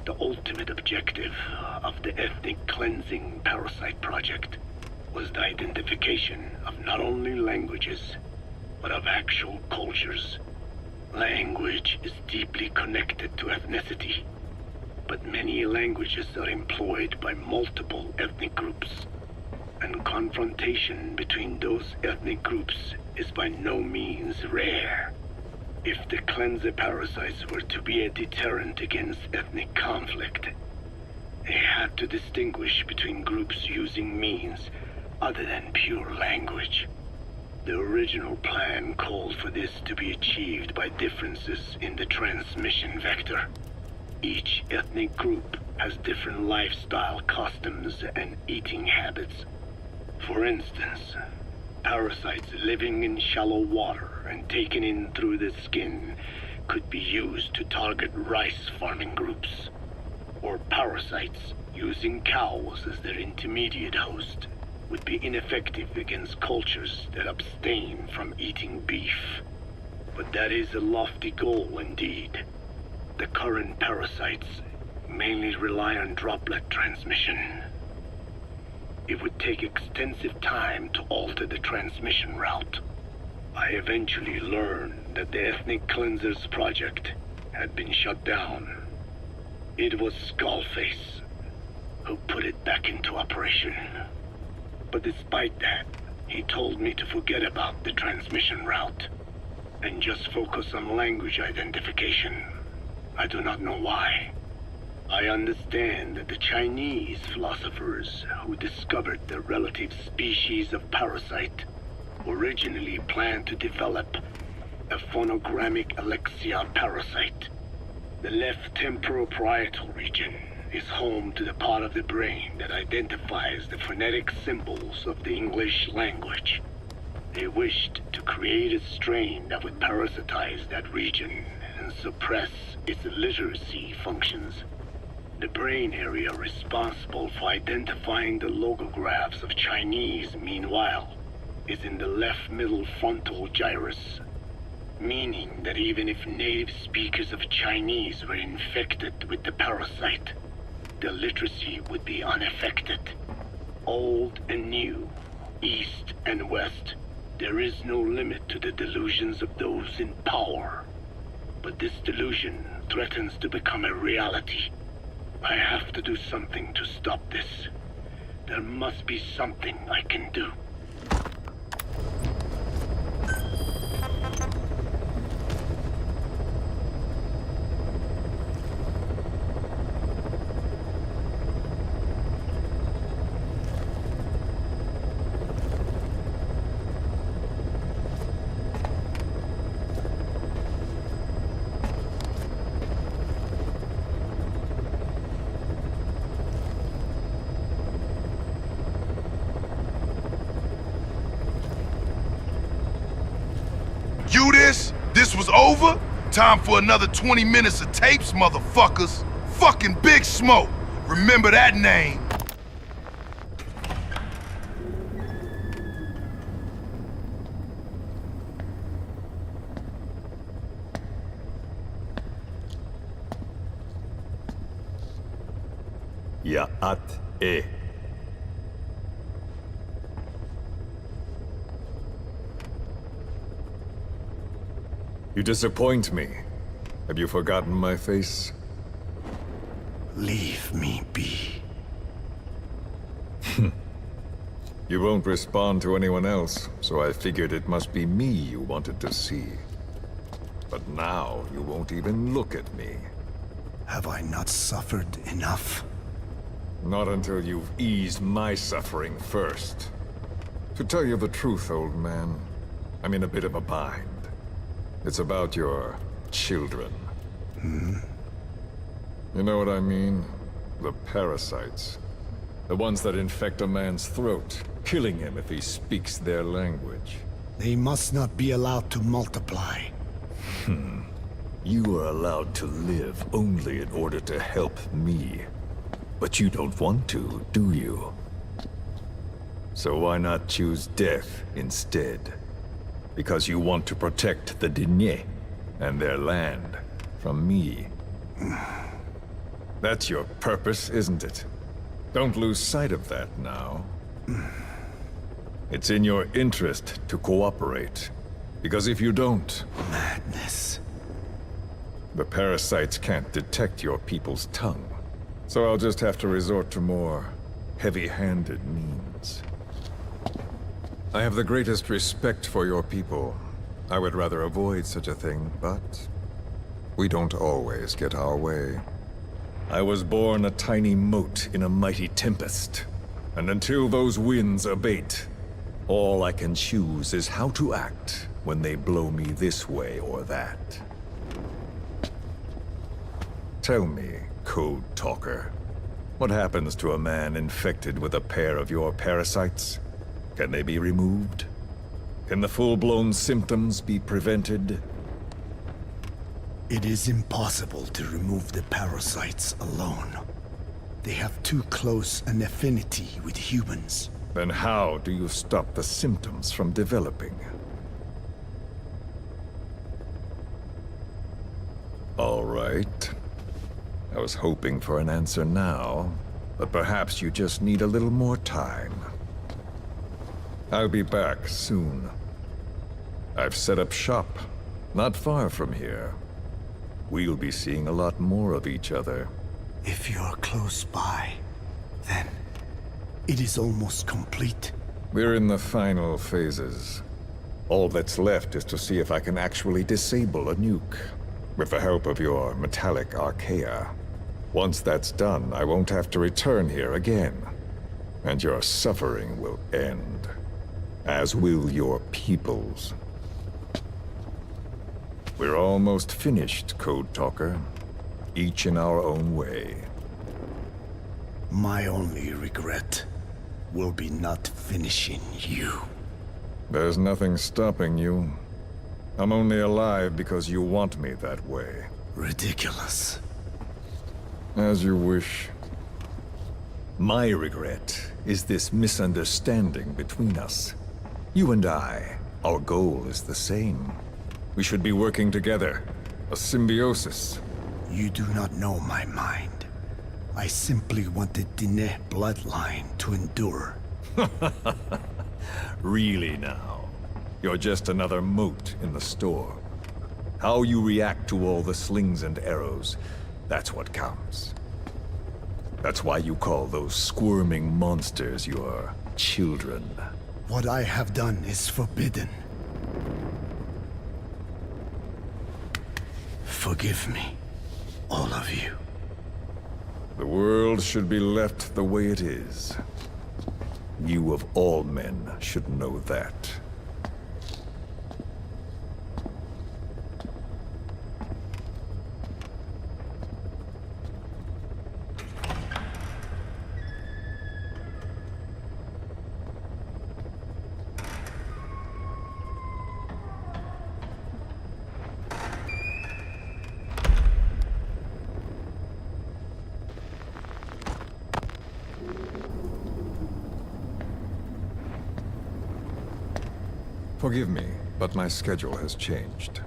the ultimate objective of the ethnic cleansing parasite project was the identification of not only languages, but of actual cultures. Language is deeply connected to ethnicity, but many languages are employed by multiple ethnic groups, and confrontation between those ethnic groups is by no means rare. If the cleanser parasites were to be a deterrent against ethnic conflict, they had to distinguish between groups using means other than pure language. The original plan called for this to be achieved by differences in the transmission vector. Each ethnic group has different lifestyle customs and eating habits. For instance, parasites living in shallow water and taken in through the skin could be used to target rice farming groups, or parasites using cows as their intermediate host would be ineffective against cultures that abstain from eating beef. But that is a lofty goal indeed. The current parasites mainly rely on droplet transmission. It would take extensive time to alter the transmission route. I eventually learned that the Ethnic Cleansers project had been shut down. It was Skullface who put it back into operation. But despite that, he told me to forget about the transmission route and just focus on language identification. I do not know why. I understand that the Chinese philosophers who discovered the relative species of parasite originally planned to develop a phonogrammic Alexia parasite. The left temporoparietal region is home to the part of the brain that identifies the phonetic symbols of the English language. They wished to create a strain that would parasitize that region and suppress its literacy functions. The brain area responsible for identifying the logographs of Chinese, meanwhile, is in the left middle frontal gyrus, meaning that even if native speakers of Chinese were infected with the parasite, their literacy would be unaffected. Old and new, east and west, there is no limit to the delusions of those in power. But this delusion threatens to become a reality. I have to do something to stop this. There must be something I can do. This was over? Time for another 20 minutes of tapes, motherfuckers. Fucking Big Smoke. Remember that name. Ya'at-e. You disappoint me. Have you forgotten my face? Leave me be. You won't respond to anyone else, so I figured it must be me you wanted to see. But now you won't even look at me. Have I not suffered enough? Not until you've eased my suffering first. To tell you the truth, old man, I'm in a bit of a bind. It's about your children. You know what I mean? The parasites. The ones that infect a man's throat, killing him if he speaks their language. They must not be allowed to multiply. You are allowed to live only in order to help me. But you don't want to, do you? So why not choose death instead? Because you want to protect the Diné and their land from me. That's your purpose, isn't it? Don't lose sight of that now. It's in your interest to cooperate. Because if you don't, Madness. the parasites can't detect your people's tongue. So I'll just have to resort to more heavy-handed means. I have the greatest respect for your people. I would rather avoid such a thing, but we don't always get our way. I was born a tiny mote in a mighty tempest, and until those winds abate, all I can choose is how to act when they blow me this way or that. Tell me, Code Talker, what happens to a man infected with a pair of your parasites? Can they be removed? Can the full-blown symptoms be prevented? It is impossible to remove the parasites alone. They have too close an affinity with humans. Then how do you stop the symptoms from developing? All right. I was hoping for an answer now, but perhaps you just need a little more time. I'll be back soon. I've set up shop, not far from here. We'll be seeing a lot more of each other. If you're close by, then it is almost complete. We're in the final phases. All that's left is to see if I can actually disable a nuke, with the help of your metallic archaea. Once that's done, I won't have to return here again, and your suffering will end, as will your people's. We're almost finished, Code Talker, each in our own way. My only regret will be not finishing you. There's nothing stopping you. I'm only alive because you want me that way. Ridiculous. As you wish. My regret is this misunderstanding between us. You and I, our goal is the same. We should be working together. A symbiosis. You do not know my mind. I simply want the Diné bloodline to endure. Really now? You're just another mote in the store. How you react to all the slings and arrows, that's what counts. That's why you call those squirming monsters your children. What I have done is forbidden. Forgive me, all of you. The world should be left the way it is. You of all men should know that. Forgive me, but my schedule has changed.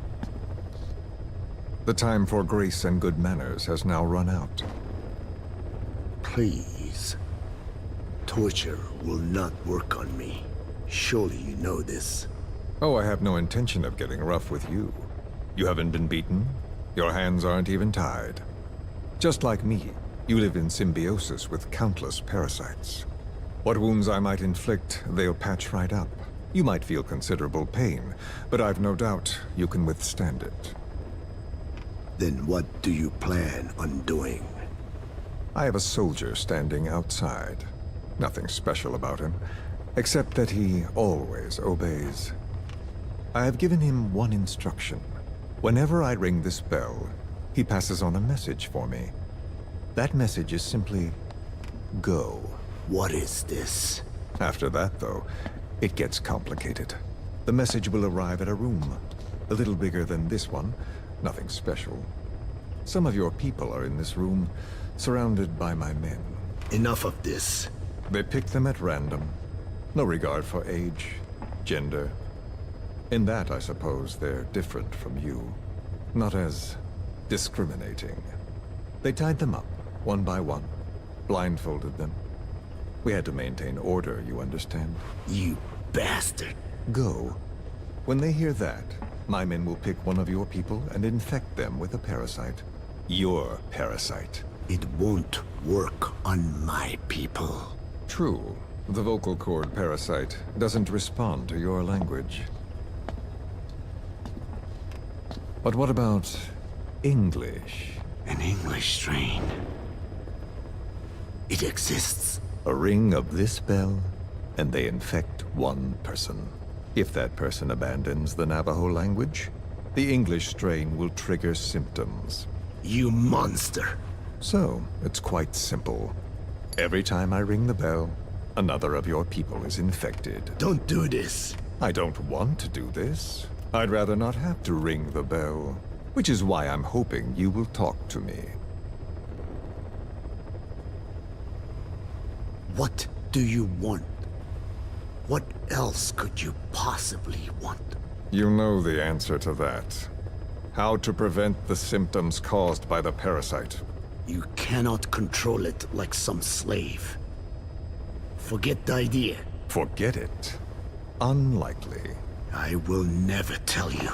The time for grace and good manners has now run out. Please. Torture will not work on me. Surely you know this. Oh, I have no intention of getting rough with you. You haven't been beaten. Your hands aren't even tied. Just like me, you live in symbiosis with countless parasites. What wounds I might inflict, they'll patch right up. You might feel considerable pain, but I've no doubt you can withstand it. Then what do you plan on doing? I have a soldier standing outside. Nothing special about him, except that he always obeys. I have given him one instruction. Whenever I ring this bell, he passes on a message for me. That message is simply, go. What is this? After that, though, it gets complicated. The message will arrive at a room, a little bigger than this one, nothing special. Some of your people are in this room, surrounded by my men. Enough of this. They pick them at random. No regard for age, gender. In that, I suppose, they're different from you. Not as discriminating. They tied them up, one by one, blindfolded them. We had to maintain order, you understand? You bastard. Go. When they hear that, my men will pick one of your people and infect them with a parasite. Your parasite. It won't work on my people. True. The vocal cord parasite doesn't respond to your language. But what about English? An English strain. It exists. A ring of this bell, and they infect one person. If that person abandons the Navajo language, the English strain will trigger symptoms. You monster. So, it's quite simple. Every time I ring the bell, another of your people is infected. Don't do this. I don't want to do this. I'd rather not have to ring the bell, which is why I'm hoping you will talk to me. What do you want? What else could you possibly want? You know the answer to that. How to prevent the symptoms caused by the parasite. You cannot control it like some slave. Forget the idea. Forget it? Unlikely. I will never tell you.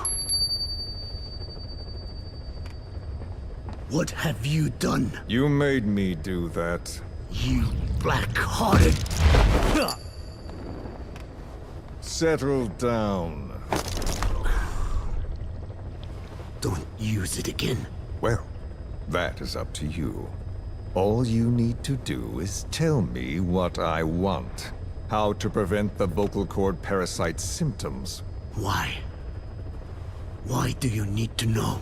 What have you done? You made me do that. You black-hearted... Settle down. Don't use it again. Well, that is up to you. All you need to do is tell me what I want. How to prevent the vocal cord parasite's symptoms. Why? Why do you need to know?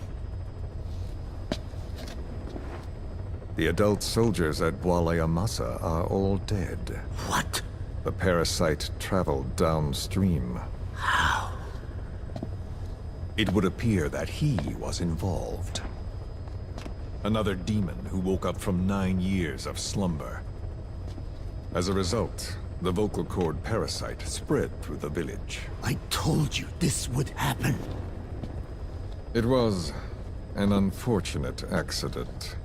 The adult soldiers at Amasa are all dead. What? The parasite traveled downstream. How? It would appear that he was involved. Another demon who woke up from 9 years of slumber. As a result, the vocal cord parasite spread through the village. I told you this would happen. It was an unfortunate accident.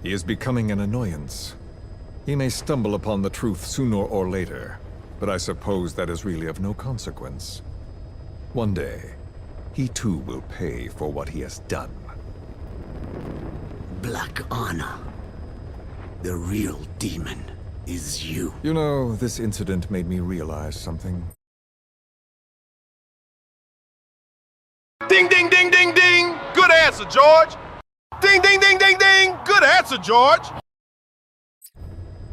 He is becoming an annoyance. He may stumble upon the truth sooner or later, but I suppose that is really of no consequence. One day, he too will pay for what he has done. Black Anna. The real demon is you. You know, this incident made me realize something. Ding, ding, ding, ding, ding! Good answer, George! Ding, ding, ding, ding, ding! Good answer, George!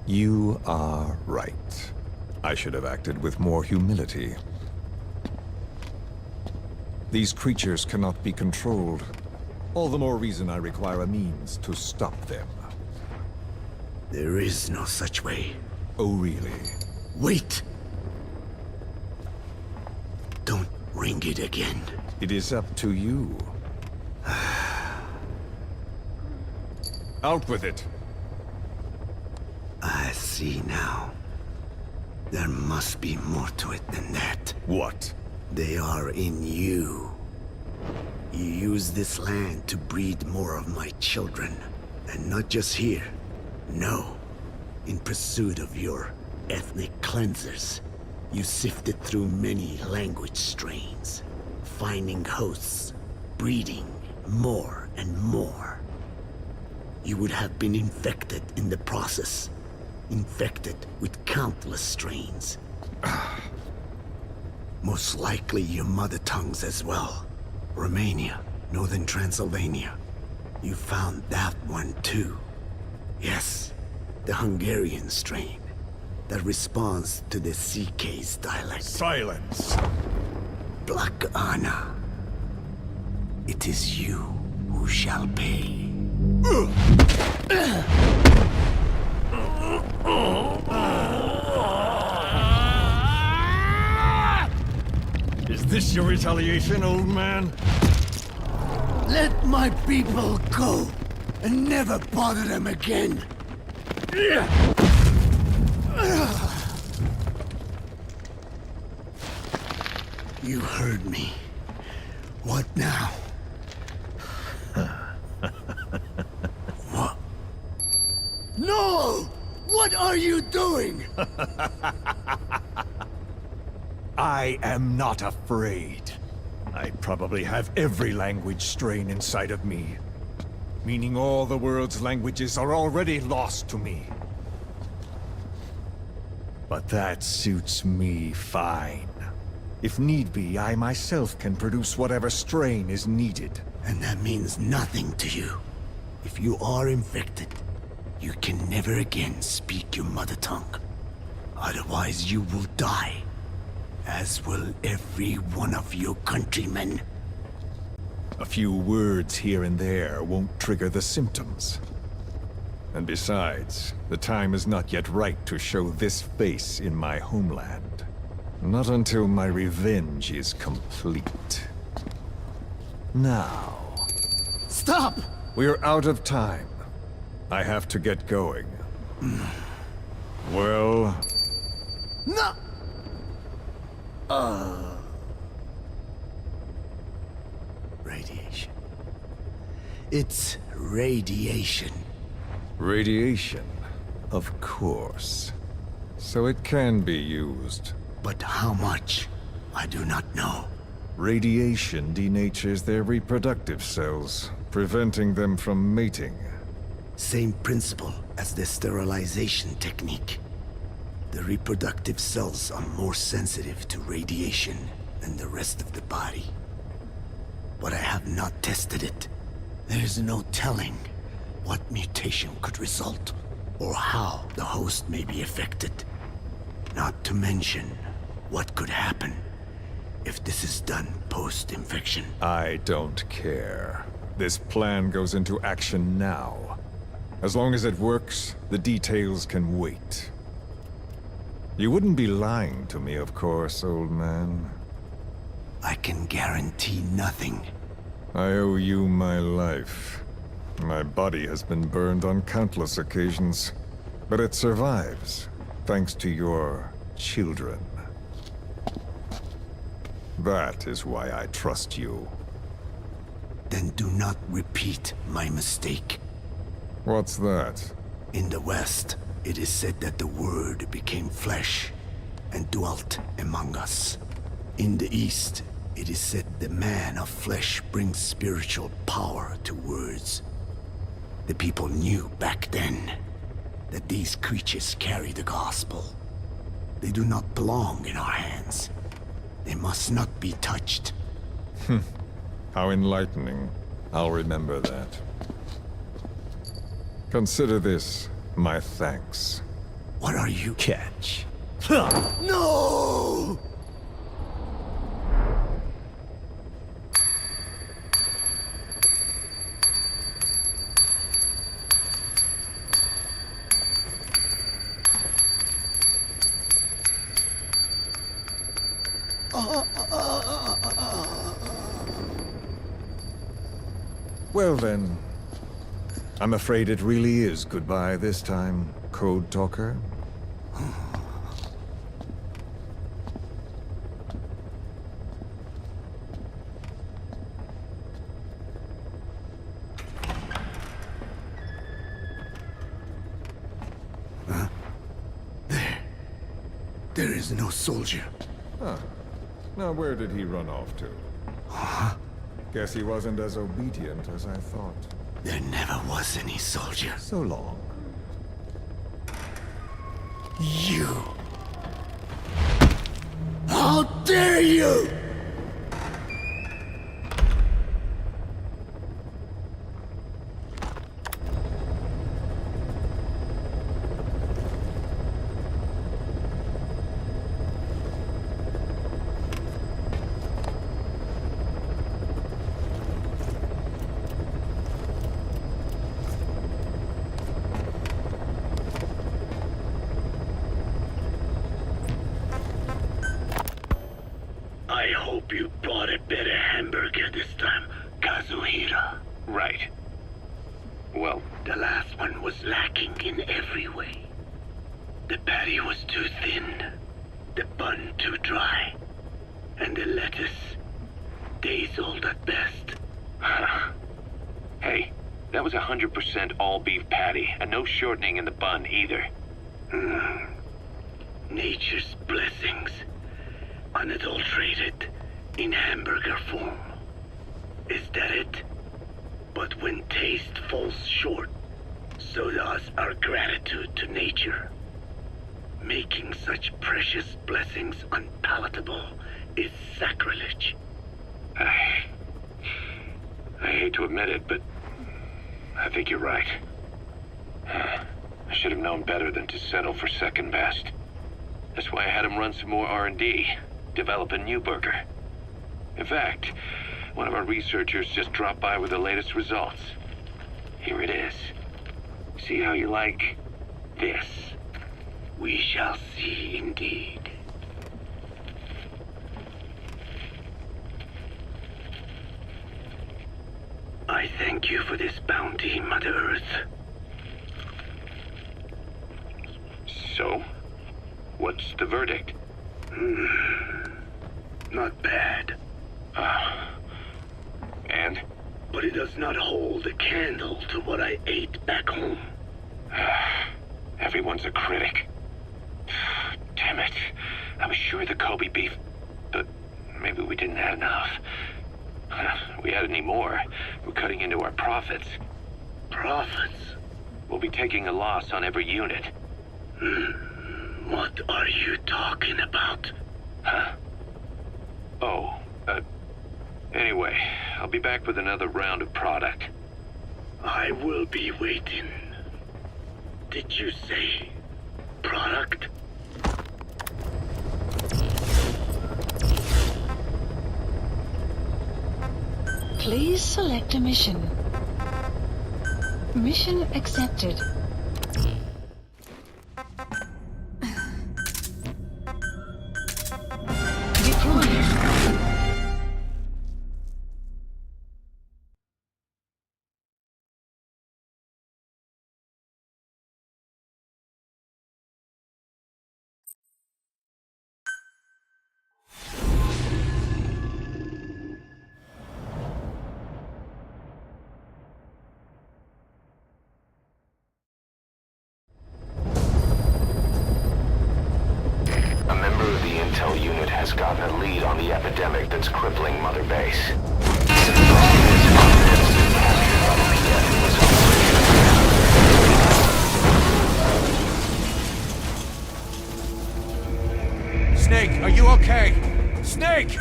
You are right. I should have acted with more humility. These creatures cannot be controlled. All the more reason I require a means to stop them. There is no such way. Oh, really? Wait! Don't ring it again. It is up to you. Out with it! I see now. There must be more to it than that. What? They are in you. You use this land to breed more of my children. And not just here. No. In pursuit of your ethnic cleansers. You sifted through many language strains. Finding hosts. Breeding more and more. You would have been infected in the process. Infected with countless strains. Most likely your mother tongues as well. Romania, Northern Transylvania. You found that one too. Yes, the Hungarian strain. That responds to the CK's dialect. Silence! Black Anna. It is you who shall pay. Is this your retaliation, old man? Let my people go, and never bother them again. You heard me. What now? What? No! What are you doing? I am not afraid. I probably have every language strain inside of me. Meaning all the world's languages are already lost to me. But that suits me fine. If need be, I myself can produce whatever strain is needed. And that means nothing to you. If you are infected, you can never again speak your mother tongue. Otherwise you will die, as will every one of your countrymen. A few words here and there won't trigger the symptoms. And besides, the time is not yet right to show this face in my homeland. Not until my revenge is complete. Now... Stop! We're out of time. I have to get going. Well... No! Radiation. It's radiation. Radiation, of course. So it can be used. But how much? I do not know. Radiation denatures their reproductive cells, preventing them from mating. Same principle as the sterilization technique. The reproductive cells are more sensitive to radiation than the rest of the body. But I have not tested it. There is no telling what mutation could result, or how the host may be affected. Not to mention what could happen if this is done post-infection. I don't care. This plan goes into action now. As long as it works, the details can wait. You wouldn't be lying to me, of course, old man. I can guarantee nothing. I owe you my life. My body has been burned on countless occasions, but it survives, thanks to your children. That is why I trust you. Then do not repeat my mistake. What's that? In the West, it is said that the Word became flesh and dwelt among us. In the East, it is said the man of flesh brings spiritual power to words. The people knew back then that these creatures carry the gospel. They do not belong in our hands. They must not be touched. How enlightening. I'll remember that. Consider this my thanks. What are you? Catch. No! Well then, I'm afraid it really is goodbye this time, Code Talker. There is no soldier. Huh. Now where did he run off to? Guess he wasn't as obedient as I thought. There never was any soldier. So long. You! How dare you! I hope you bought a better hamburger this time, Kazuhira. Right. Well, the last one was lacking in every way. The patty was too thin, the bun too dry, and the lettuce days old at best. Hey, that was 100% all beef patty, and no shortening in the bun either. Nature's blessings. unadulterated, in hamburger form. Is that it? But when taste falls short, so does our gratitude to nature. Making such precious blessings unpalatable is sacrilege. I hate to admit it, but I think you're right. I should have known better than to settle for second best. That's why I had him run some more R&D, develop a new burger. In fact, one of our researchers just dropped by with the latest results. Here it is. See how you like this? We shall see indeed. I thank you for this bounty, Mother Earth. So, what's the verdict? Not bad. And? But it does not hold a candle to what I ate back home. Everyone's a critic. Damn it. I was sure the Kobe beef... But maybe we didn't have enough. If we had any more, we're cutting into our profits. Profits? We'll be taking a loss on every unit. What are you talking about? Huh? Oh, anyway, I'll be back with another round of product. I will be waiting. Did you say product? Please select a mission. Mission accepted. Unit has gotten a lead on the epidemic that's crippling Mother Base. Snake, are you okay? Snake!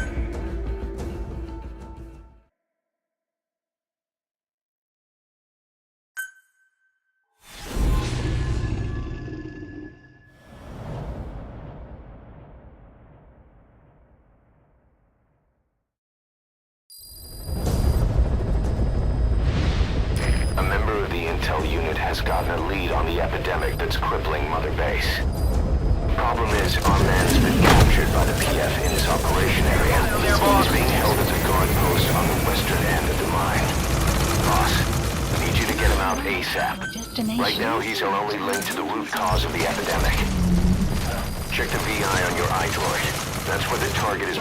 Has gotten a lead on the epidemic that's crippling Mother Base. Problem is, our man's been captured by the PF in his operation area. He's being held at the guard post on the western end of the mine. Boss, I need you to get him out ASAP. Right now, he's our only link to the root cause of the epidemic. Check the VI on your iDroid. That's where the target is.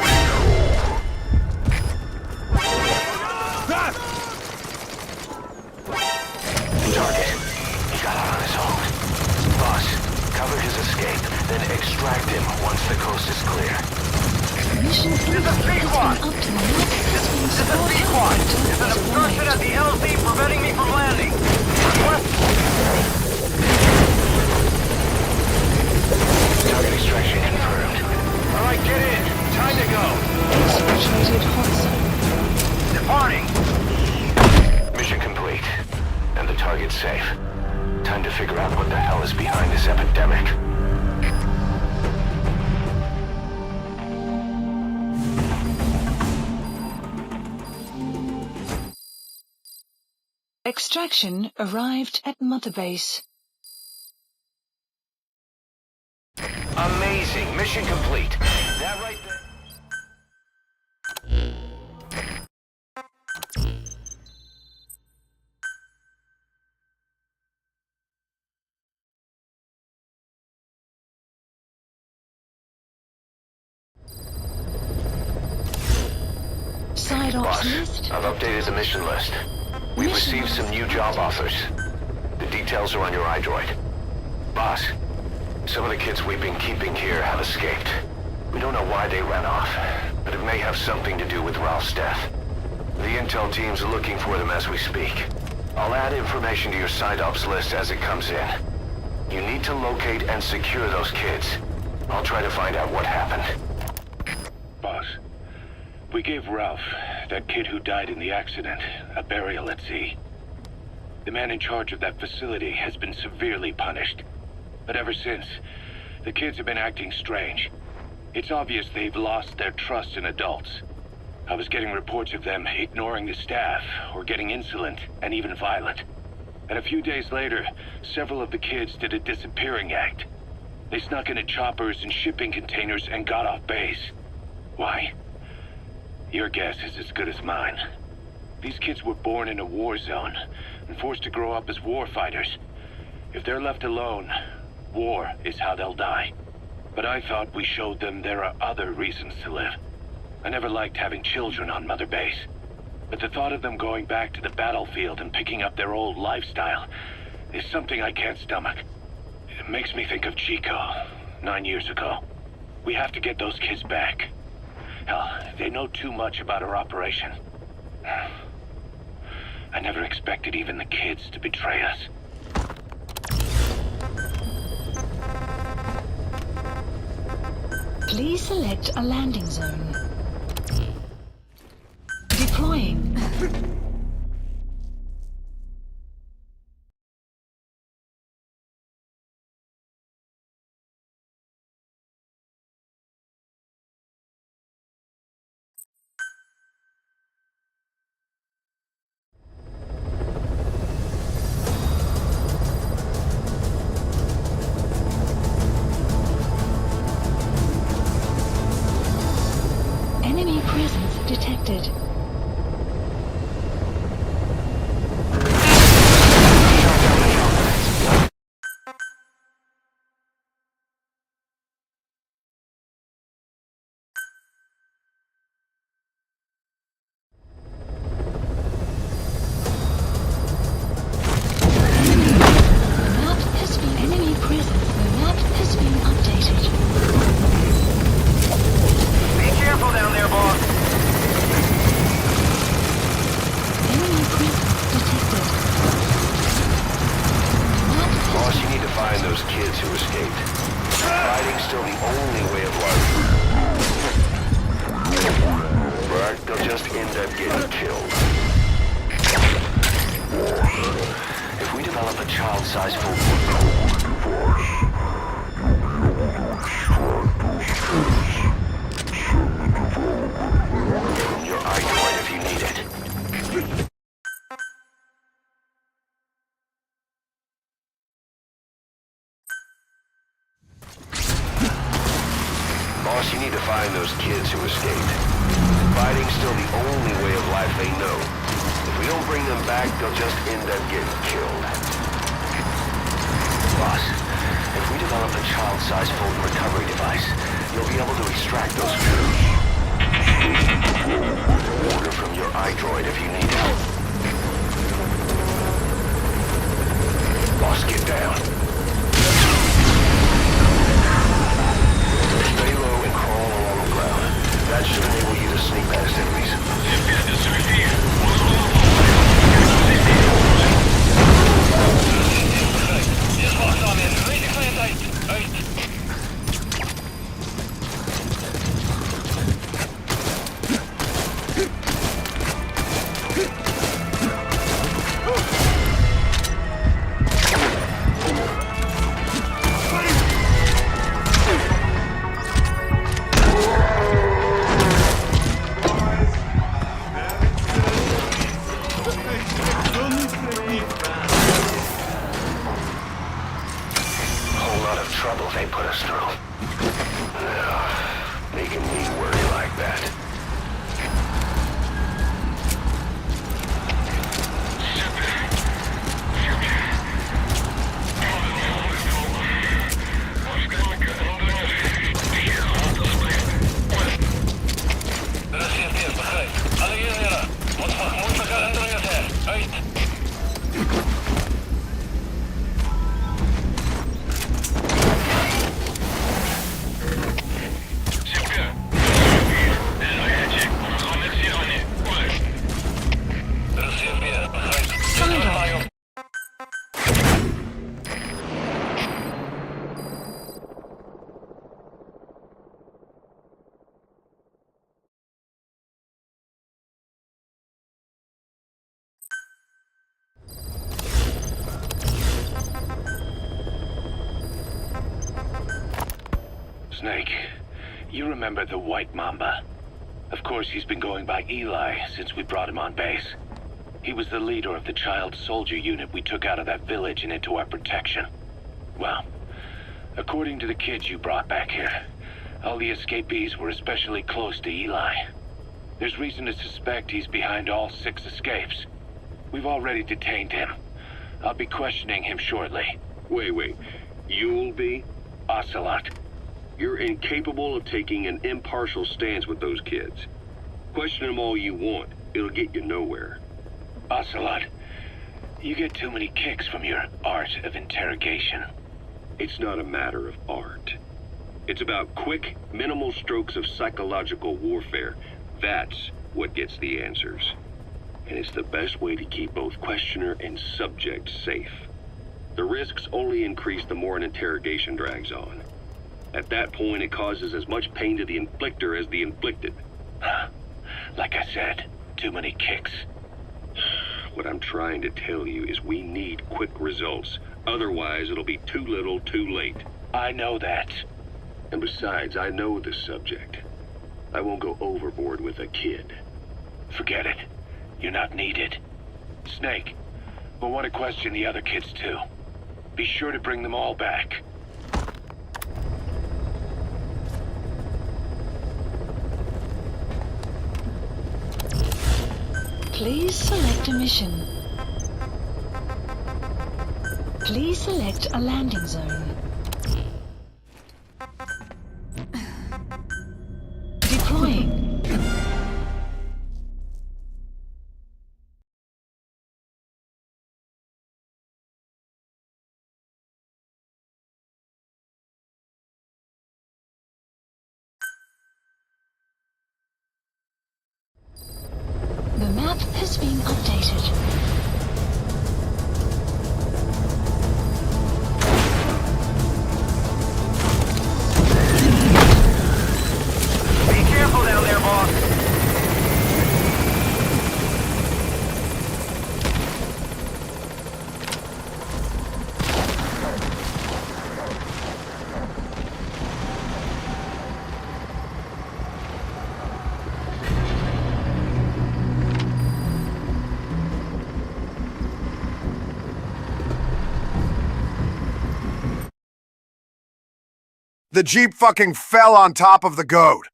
Target. He got out on his own. Boss, cover his escape, then extract him once the coast is clear. Mission This is B-Quad! This is B-Quad! There's an obstruction at the LZ preventing me from landing. Target extraction confirmed. Alright, get in. Time to go. Saturated hot zone. Departing. Mission complete. And the target's safe. Time to figure out what the hell is behind this epidemic. Extraction arrived at Mother Base. Amazing. Mission complete. That right there. Side ops list? I've updated the mission list. We've received some new job offers. The details are on your iDroid. Boss, some of the kids we've been keeping here have escaped. We don't know why they ran off, but it may have something to do with Ralph's death. The intel team's looking for them as we speak. I'll add information to your site ops list as it comes in. You need to locate and secure those kids. I'll try to find out what happened. Boss, we gave Ralph, that kid who died in the accident, a burial at sea. The man in charge of that facility has been severely punished. But ever since, the kids have been acting strange. It's obvious they've lost their trust in adults. I was getting reports of them ignoring the staff, or getting insolent, and even violent. And a few days later, several of the kids did a disappearing act. They snuck into choppers and shipping containers and got off base. Why? Your guess is as good as mine. These kids were born in a war zone, and forced to grow up as warfighters. If they're left alone, war is how they'll die. But I thought we showed them there are other reasons to live. I never liked having children on Mother Base. But the thought of them going back to the battlefield and picking up their old lifestyle is something I can't stomach. It makes me think of Chico, 9 years ago. We have to get those kids back. Hell, they know too much about our operation. I never expected even the kids to betray us. Please select a landing zone. Deploying. Enemy presence detected. Enemy presence. The map has been updated. Be careful down there, boss. Enemy presence detected. Boss, you need to find those kids who escaped. Fighting's still the only way of life. But they'll just end up getting killed. If we develop a child-sized full your iDroid if you need it. Boss, you need to find those kids who escaped. Fighting's still the only way of life they know. If we don't bring them back, they'll just end up getting killed. Boss, if we develop a child-sized Fulton recovery device, you'll be able to extract those crews. Order from your iDroid if you need help. Boss, get down. Stay low and crawl along the ground. That should enable you to sneak past enemies. Trouble they put us through. Making me worry like that. Snake, you remember the White Mamba? Of course, he's been going by Eli since we brought him on base. He was the leader of the child soldier unit we took out of that village and into our protection. Well, according to the kids you brought back here, all the escapees were especially close to Eli. There's reason to suspect he's behind all 6 escapes. We've already detained him. I'll be questioning him shortly. Wait. You'll be? Ocelot. You're incapable of taking an impartial stance with those kids. Question them all you want. It'll get you nowhere. Ocelot, you get too many kicks from your art of interrogation. It's not a matter of art. It's about quick, minimal strokes of psychological warfare. That's what gets the answers. And it's the best way to keep both questioner and subject safe. The risks only increase the more an interrogation drags on. At that point, it causes as much pain to the inflictor as the inflicted. Like I said, too many kicks. What I'm trying to tell you is we need quick results. Otherwise, it'll be too little, too late. I know that. And besides, I know the subject. I won't go overboard with a kid. Forget it. You're not needed. Snake, we'll want to question the other kids too. Be sure to bring them all back. Please select a mission. Please select a landing zone. Deploying. The map has been updated. Be careful down there, boss. The Jeep fucking fell on top of the goat.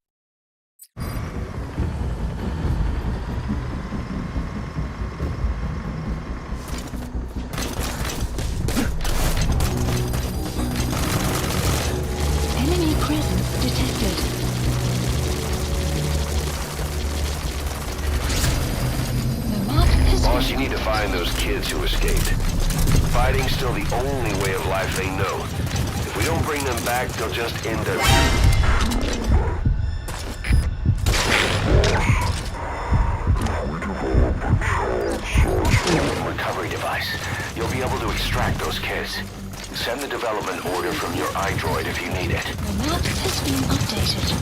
Enemy presence detected. The map has Boss, you need to find those kids who escaped. Fighting's still the only way of life they know. If we don't bring them back, they'll just end their... recovery device. You'll be able to extract those kids. Send the development order from your iDroid if you need it. The map has been updated.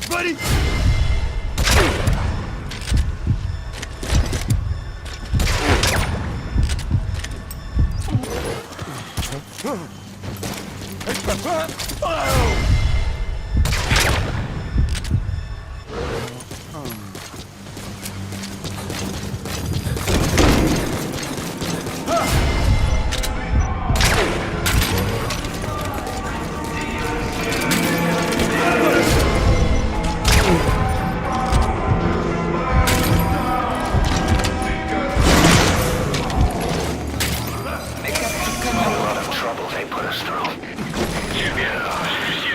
Buddy! A lot of trouble they put us through. Yeah.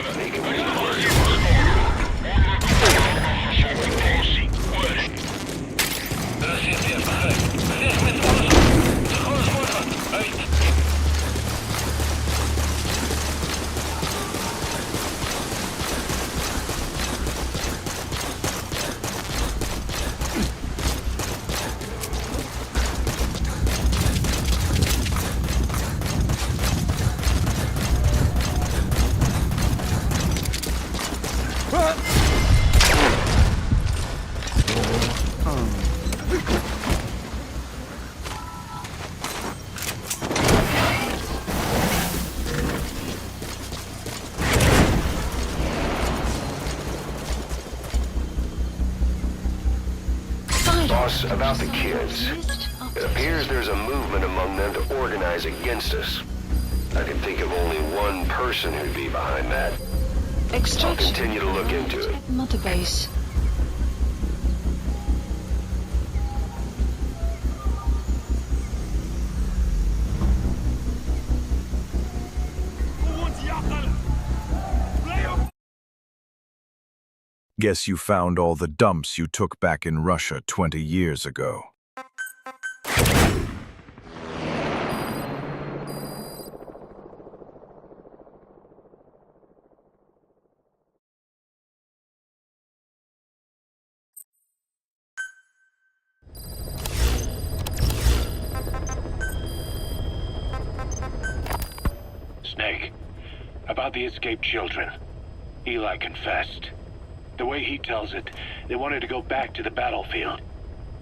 Boss, about the kids. It appears there's a movement among them to organize against us. I can think of only one person who'd be behind that. I'll continue to look into it. Mother base. Guess you found all the dumps you took back in Russia 20 years ago. Snake, about the escaped children. Eli confessed. The way he tells it, they wanted to go back to the battlefield.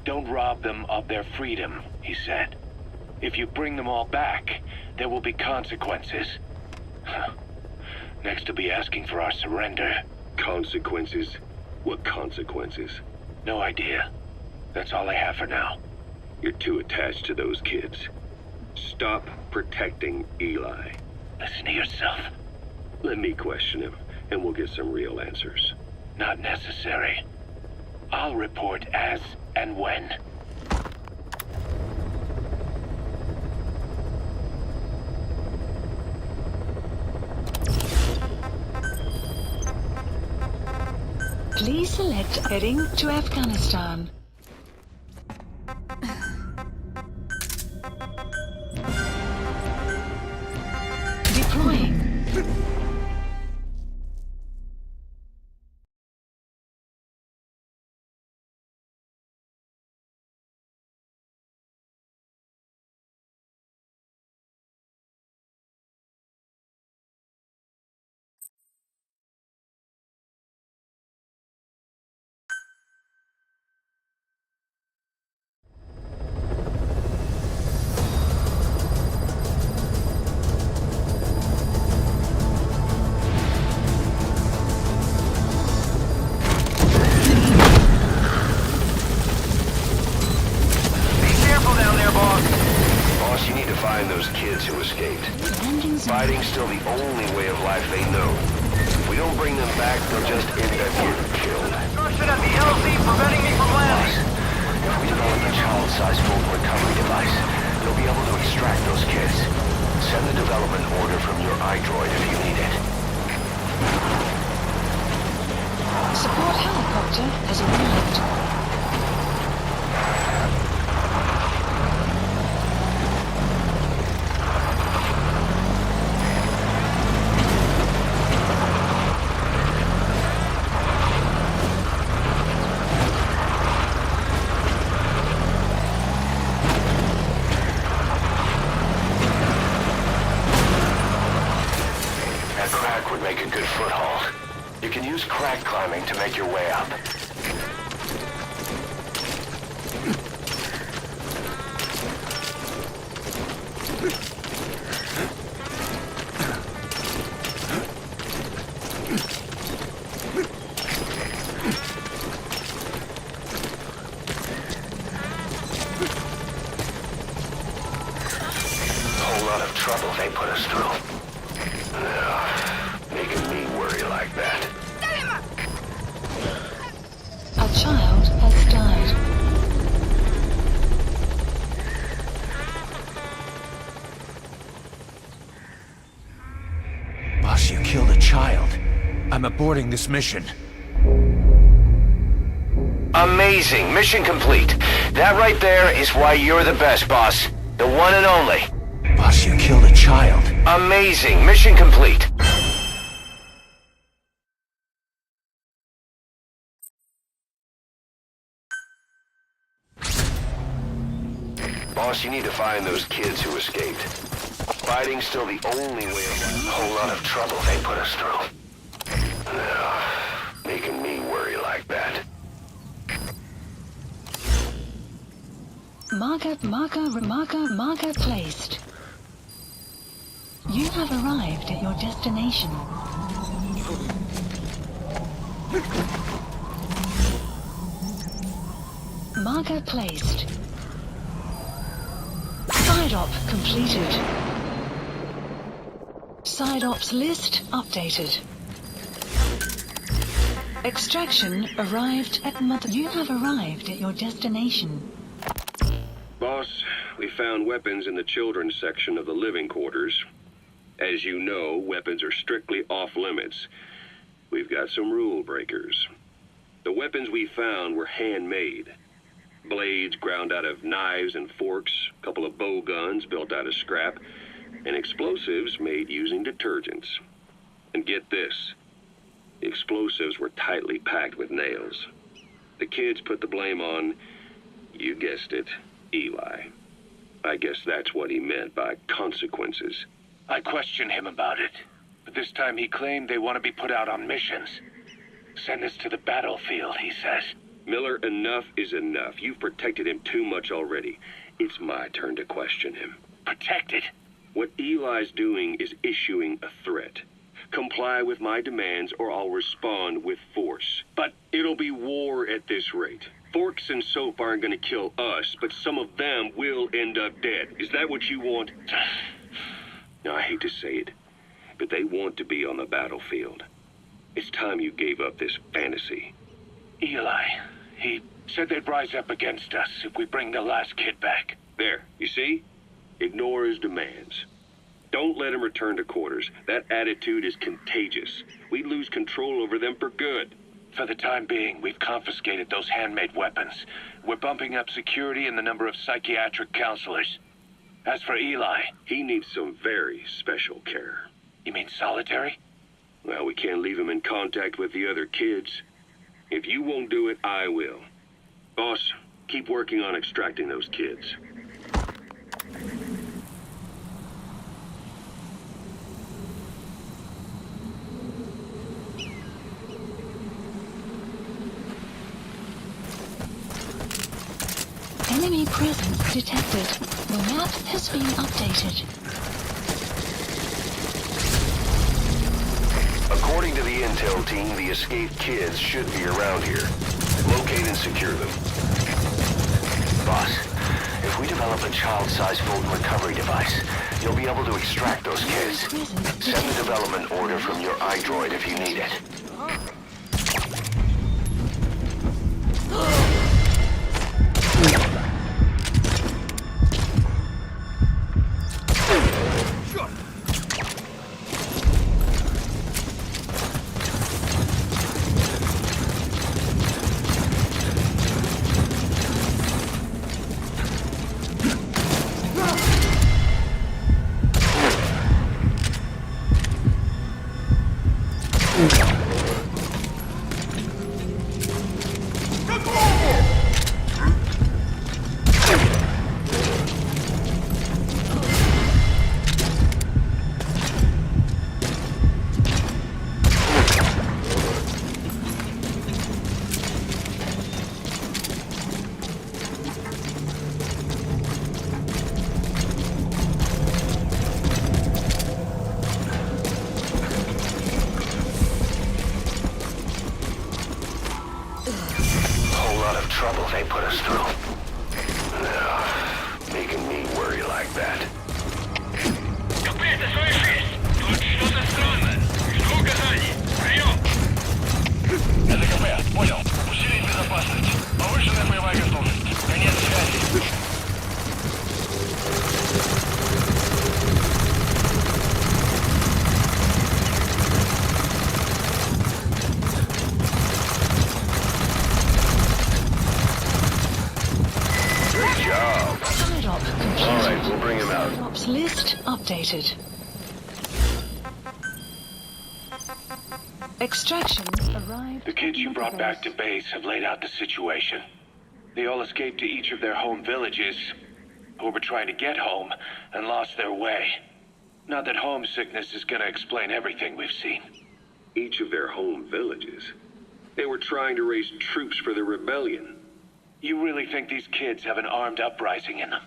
Don't rob them of their freedom, he said. If you bring them all back, there will be consequences. Next to be asking for our surrender. Consequences? What consequences? No idea. That's all I have for now. You're too attached to those kids. Stop protecting Eli. Listen to yourself. Let me question him, and we'll get some real answers. Not necessary. I'll report as and when. Please select heading to Afghanistan. Deploying. Find those kids who escaped. Fighting's still the only way of life they know. If we don't bring them back, they'll just end up getting killed. Construction at the LZ preventing me from landing. If we develop a child-sized full recovery device, you'll be able to extract those kids. Send the development order from your iDroid if you need it. Support helicopter has arrived. Make a good foothold. You can use crack climbing to make your way up. A whole lot of trouble they put us through. Like that. A child has died. Boss, you killed a child. I'm aborting this mission. Amazing. Mission complete. That right there is why you're the best, boss. The one and only. Boss, you killed a child. Amazing. Mission complete. Boss, you need to find those kids who escaped. Fighting's still the only way of life. A whole lot of trouble they put us through. Making me worry like that. Marker placed. You have arrived at your destination. Marker placed. Side op completed. Side ops list updated. Extraction arrived at Mother. You have arrived at your destination. Boss, we found weapons in the children's section of the living quarters. As you know, weapons are strictly off limits. We've got some rule breakers. The weapons we found were handmade. Blades ground out of knives and forks, a couple of bow guns built out of scrap, and explosives made using detergents. And get this, the explosives were tightly packed with nails. The kids put the blame on, you guessed it, Eli. I guess that's what he meant by consequences. I questioned him about it, but this time he claimed they want to be put out on missions. Send us to the battlefield, he says. Miller, enough is enough. You've protected him too much already. It's my turn to question him. Protected? What Eli's doing is issuing a threat. Comply with my demands or I'll respond with force. But it'll be war at this rate. Forks and soap aren't gonna kill us, but some of them will end up dead. Is that what you want? Now, I hate to say it, but they want to be on the battlefield. It's time you gave up this fantasy. Eli, he said they'd rise up against us if we bring the last kid back. There, you see? Ignore his demands. Don't let him return to quarters. That attitude is contagious. We lose control over them for good. For the time being, we've confiscated those handmade weapons. We're bumping up security and the number of psychiatric counselors. As for Eli, he needs some very special care. You mean solitary? Well, we can't leave him in contact with the other kids. If you won't do it, I will. Boss, keep working on extracting those kids. Enemy presence detected. The map has been updated. According to the intel team, the escaped kids should be around here. Locate and secure them. Boss, if we develop a child-sized Fulton recovery device, you'll be able to extract those kids. Send the development order from your iDroid if you need it. Trouble they put us through. Making me worry like that. Капец, ты слышишь? Тут что-то странное. Жду указаний. Прием! Это КП, понял. Усилить безопасность. Повышенная боевая готовность. Конец связи. Alright, we'll bring him out. Ops list updated. Extraction arrived. The kids you brought back to base have laid out the situation. They all escaped to each of their home villages, or were trying to get home, and lost their way. Not that homesickness is gonna explain everything we've seen. Each of their home villages? They were trying to raise troops for the rebellion. You really think these kids have an armed uprising in them?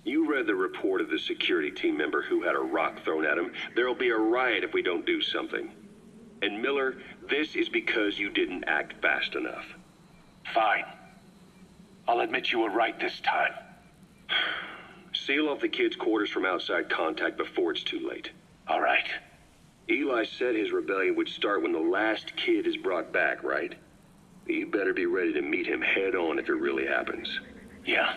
You read the report of the security team member who had a rock thrown at him. There'll be a riot if we don't do something. And Miller, this is because you didn't act fast enough. Fine. I'll admit you were right this time. Seal off the kids' quarters from outside contact before it's too late. All right. Eli said his rebellion would start when the last kid is brought back, right? You better be ready to meet him head on if it really happens. Yeah.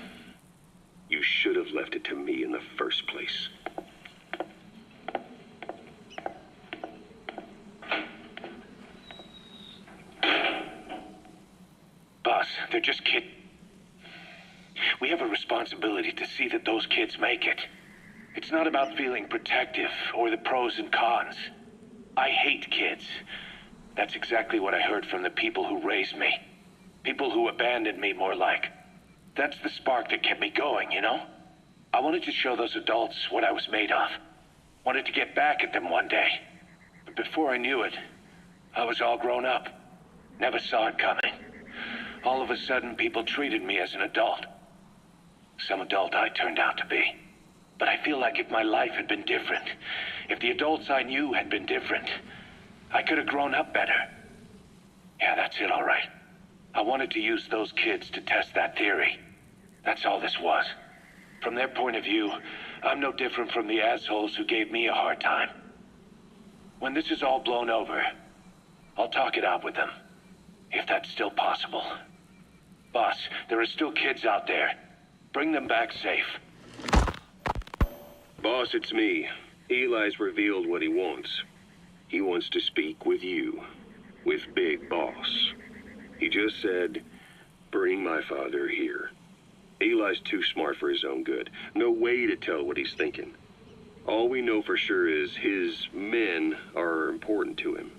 You should have left it to me in the first place. Boss, they're just kids. We have a responsibility to see that those kids make it. It's not about feeling protective or the pros and cons. I hate kids. That's exactly what I heard from the people who raised me. People who abandoned me, more like. That's the spark that kept me going, you know? I wanted to show those adults what I was made of. Wanted to get back at them one day. But before I knew it, I was all grown up. Never saw it coming. All of a sudden, people treated me as an adult. Some adult I turned out to be. But I feel like if my life had been different, if the adults I knew had been different, I could have grown up better. Yeah, that's it, all right. I wanted to use those kids to test that theory. That's all this was. From their point of view, I'm no different from the assholes who gave me a hard time. When this is all blown over, I'll talk it out with them. If that's still possible. Boss, there are still kids out there. Bring them back safe. Boss, it's me. Eli's revealed what he wants. He wants to speak with you. With Big Boss. He just said, bring my father here. Eli's too smart for his own good. No way to tell what he's thinking. All we know for sure is his men are important to him.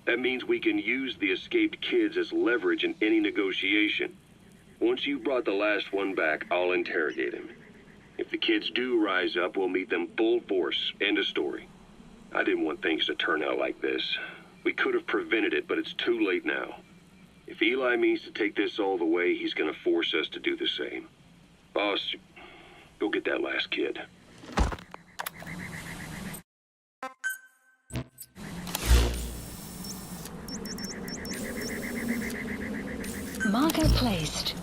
That means we can use the escaped kids as leverage in any negotiation. Once you've brought the last one back, I'll interrogate him. If the kids do rise up, we'll meet them full force. End of story. I didn't want things to turn out like this. We could have prevented it, but it's too late now. If Eli means to take this all the way, he's gonna force us to do the same. Boss, go get that last kid. Marker placed.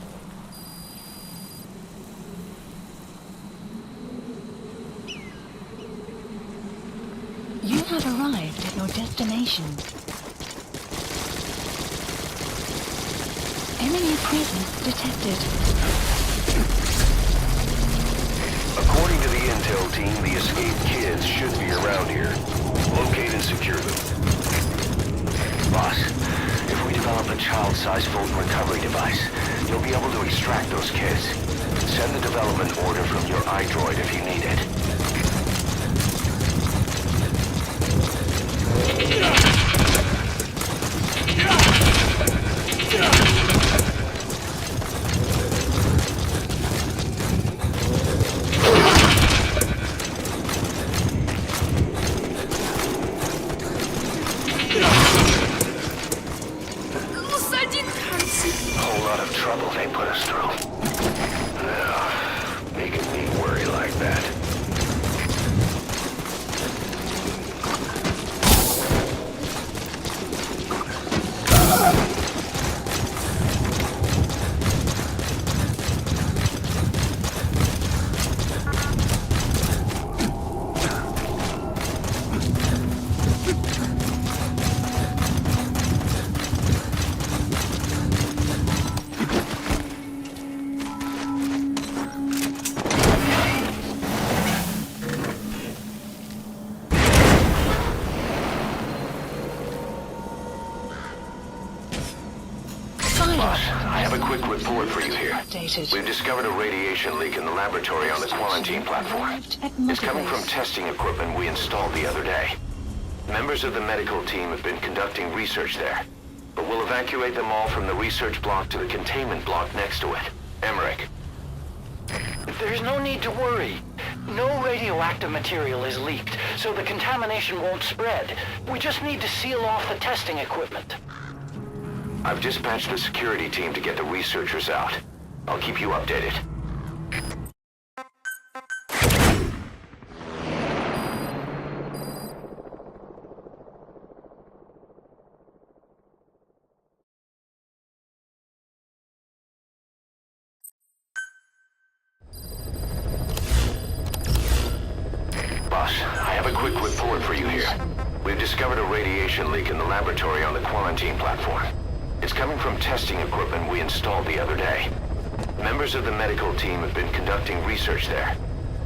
You have arrived at your destination. Enemy presence detected. According to the intel team, the escaped kids should be around here. Locate and secure them. Boss, if we develop a child-sized Fulton recovery device, you'll be able to extract those kids. Send the development order from your iDroid if you need it. Whole lot of trouble they put us through. Making me worry like that. I have a quick report for you here. We've discovered a radiation leak in the laboratory on the quarantine platform. It's coming from testing equipment we installed the other day. Members of the medical team have been conducting research there, but we'll evacuate them all from the research block to the containment block next to it. Emmerich. There's no need to worry. No radioactive material is leaked, so the contamination won't spread. We just need to seal off the testing equipment. I've dispatched a security team to get the researchers out. I'll keep you updated. report for you here. We've discovered a radiation leak in the laboratory on the quarantine platform. It's coming from testing equipment we installed the other day. Members of the medical team have been conducting research there,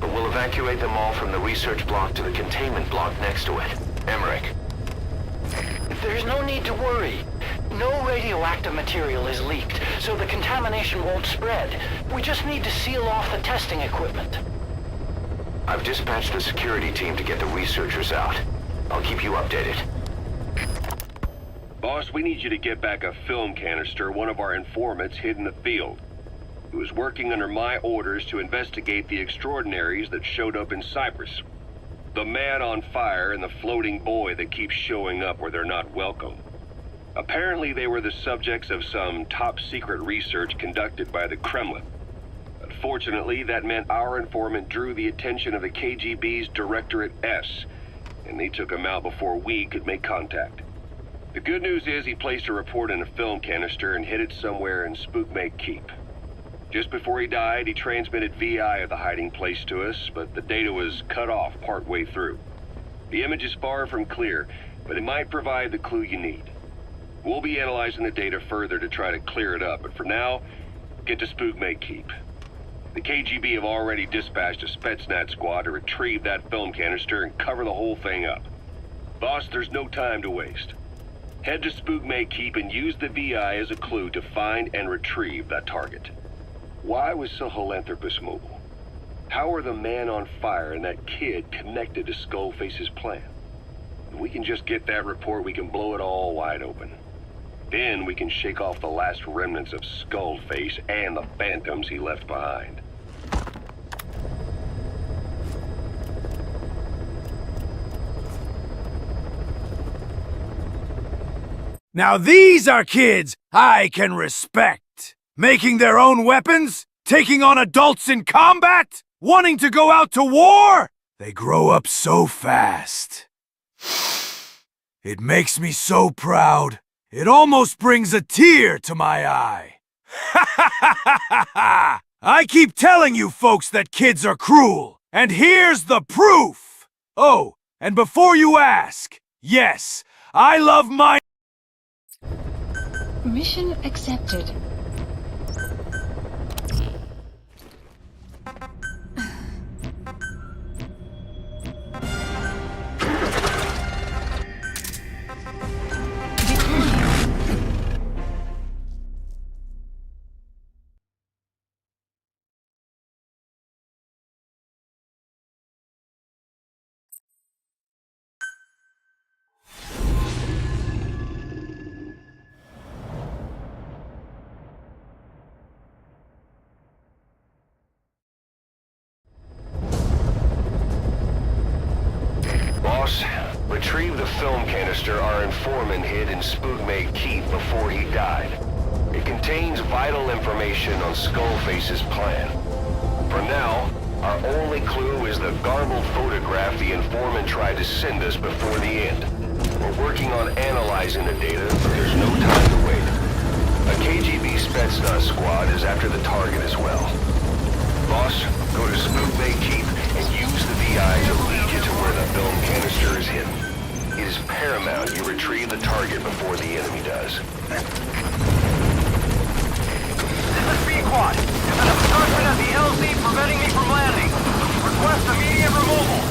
but we'll evacuate them all from the research block to the containment block next to it. Emmerich. There's no need to worry. No radioactive material is leaked, so the contamination won't spread. We just need to seal off the testing equipment. I've dispatched the security team to get the researchers out. I'll keep you updated. Boss, we need you to get back a film canister one of our informants hid in the field. He was working under my orders to investigate the extraordinaries that showed up in Cyprus. The man on fire and the floating boy that keeps showing up where they're not welcome. Apparently they were the subjects of some top-secret research conducted by the Kremlin. Unfortunately, that meant our informant drew the attention of the KGB's Directorate S, and they took him out before we could make contact. The good news is he placed a report in a film canister and hid it somewhere in Spookmake Keep. Just before he died, he transmitted VI of the hiding place to us, but the data was cut off partway through. The image is far from clear, but it might provide the clue you need. We'll be analyzing the data further to try to clear it up, but for now, get to Spookmake Keep. The KGB have already dispatched a Spetsnaz squad to retrieve that film canister and cover the whole thing up. Boss, there's no time to waste. Head to Spookmake Keep and use the VI as a clue to find and retrieve that target. Why was Sahelanthropus mobile? How are the man on fire and that kid connected to Skullface's plan? If we can just get that report, we can blow it all wide open. Then we can shake off the last remnants of Skullface and the phantoms he left behind. Now these are kids I can respect. Making their own weapons? Taking on adults in combat? Wanting to go out to war? They grow up so fast. It makes me so proud. It almost brings a tear to my eye. I keep telling you folks that kids are cruel, and here's the proof! Oh, and before you ask, yes, I love my... Mission accepted. Retrieve the film canister our informant hid in Spookmake Keep before he died. It contains vital information on Skullface's plan. For now, our only clue is the garbled photograph the informant tried to send us before the end. We're working on analyzing the data, but there's no time to wait. A KGB Spetsnaz squad is after the target as well. Boss, go to Spookmake Keep and use the VI to lead you to where the film canister is hidden. It is paramount you retrieve the target before the enemy does. This is B-Quad. There's an obstruction at the LZ preventing me from landing. Request immediate removal.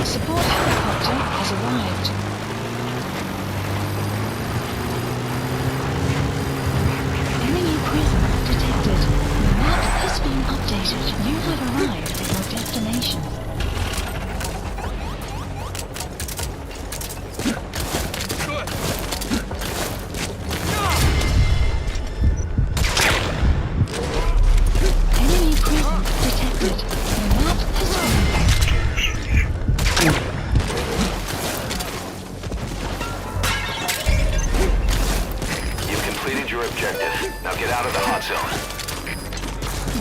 Support helicopter has arrived. Enemy presence detected. The map has been updated. You have arrived at your destination. Enemy presence detected. The map has been... You've completed your objective. Now get out of the hot zone.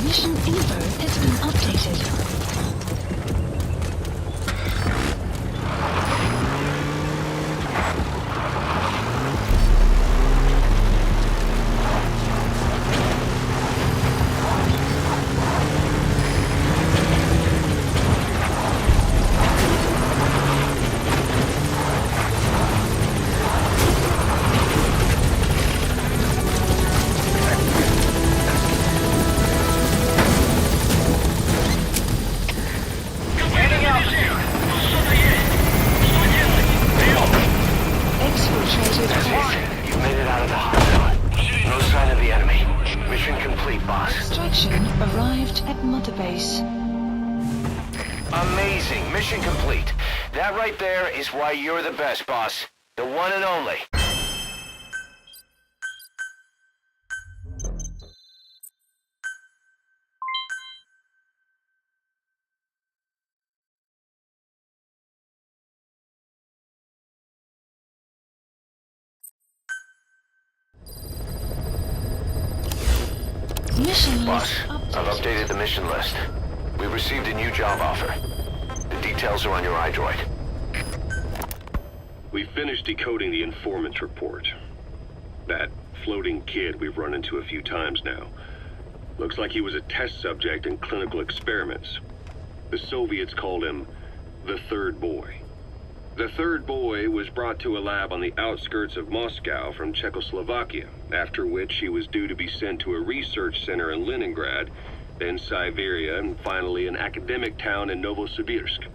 Mission info has been updated. Mother Base. Amazing. Mission complete. That right there is why you're the best, boss. The one and only. Mission Boss, list I've updated the mission list. We received a new job offer. The details are on your iDroid. We finished decoding the informant's report. That floating kid we've run into a few times now. Looks like he was a test subject in clinical experiments. The Soviets called him the Third Boy. The Third Boy was brought to a lab on the outskirts of Moscow from Czechoslovakia, after which he was due to be sent to a research center in Leningrad, then Siberia, and finally an academic town in Novosibirsk.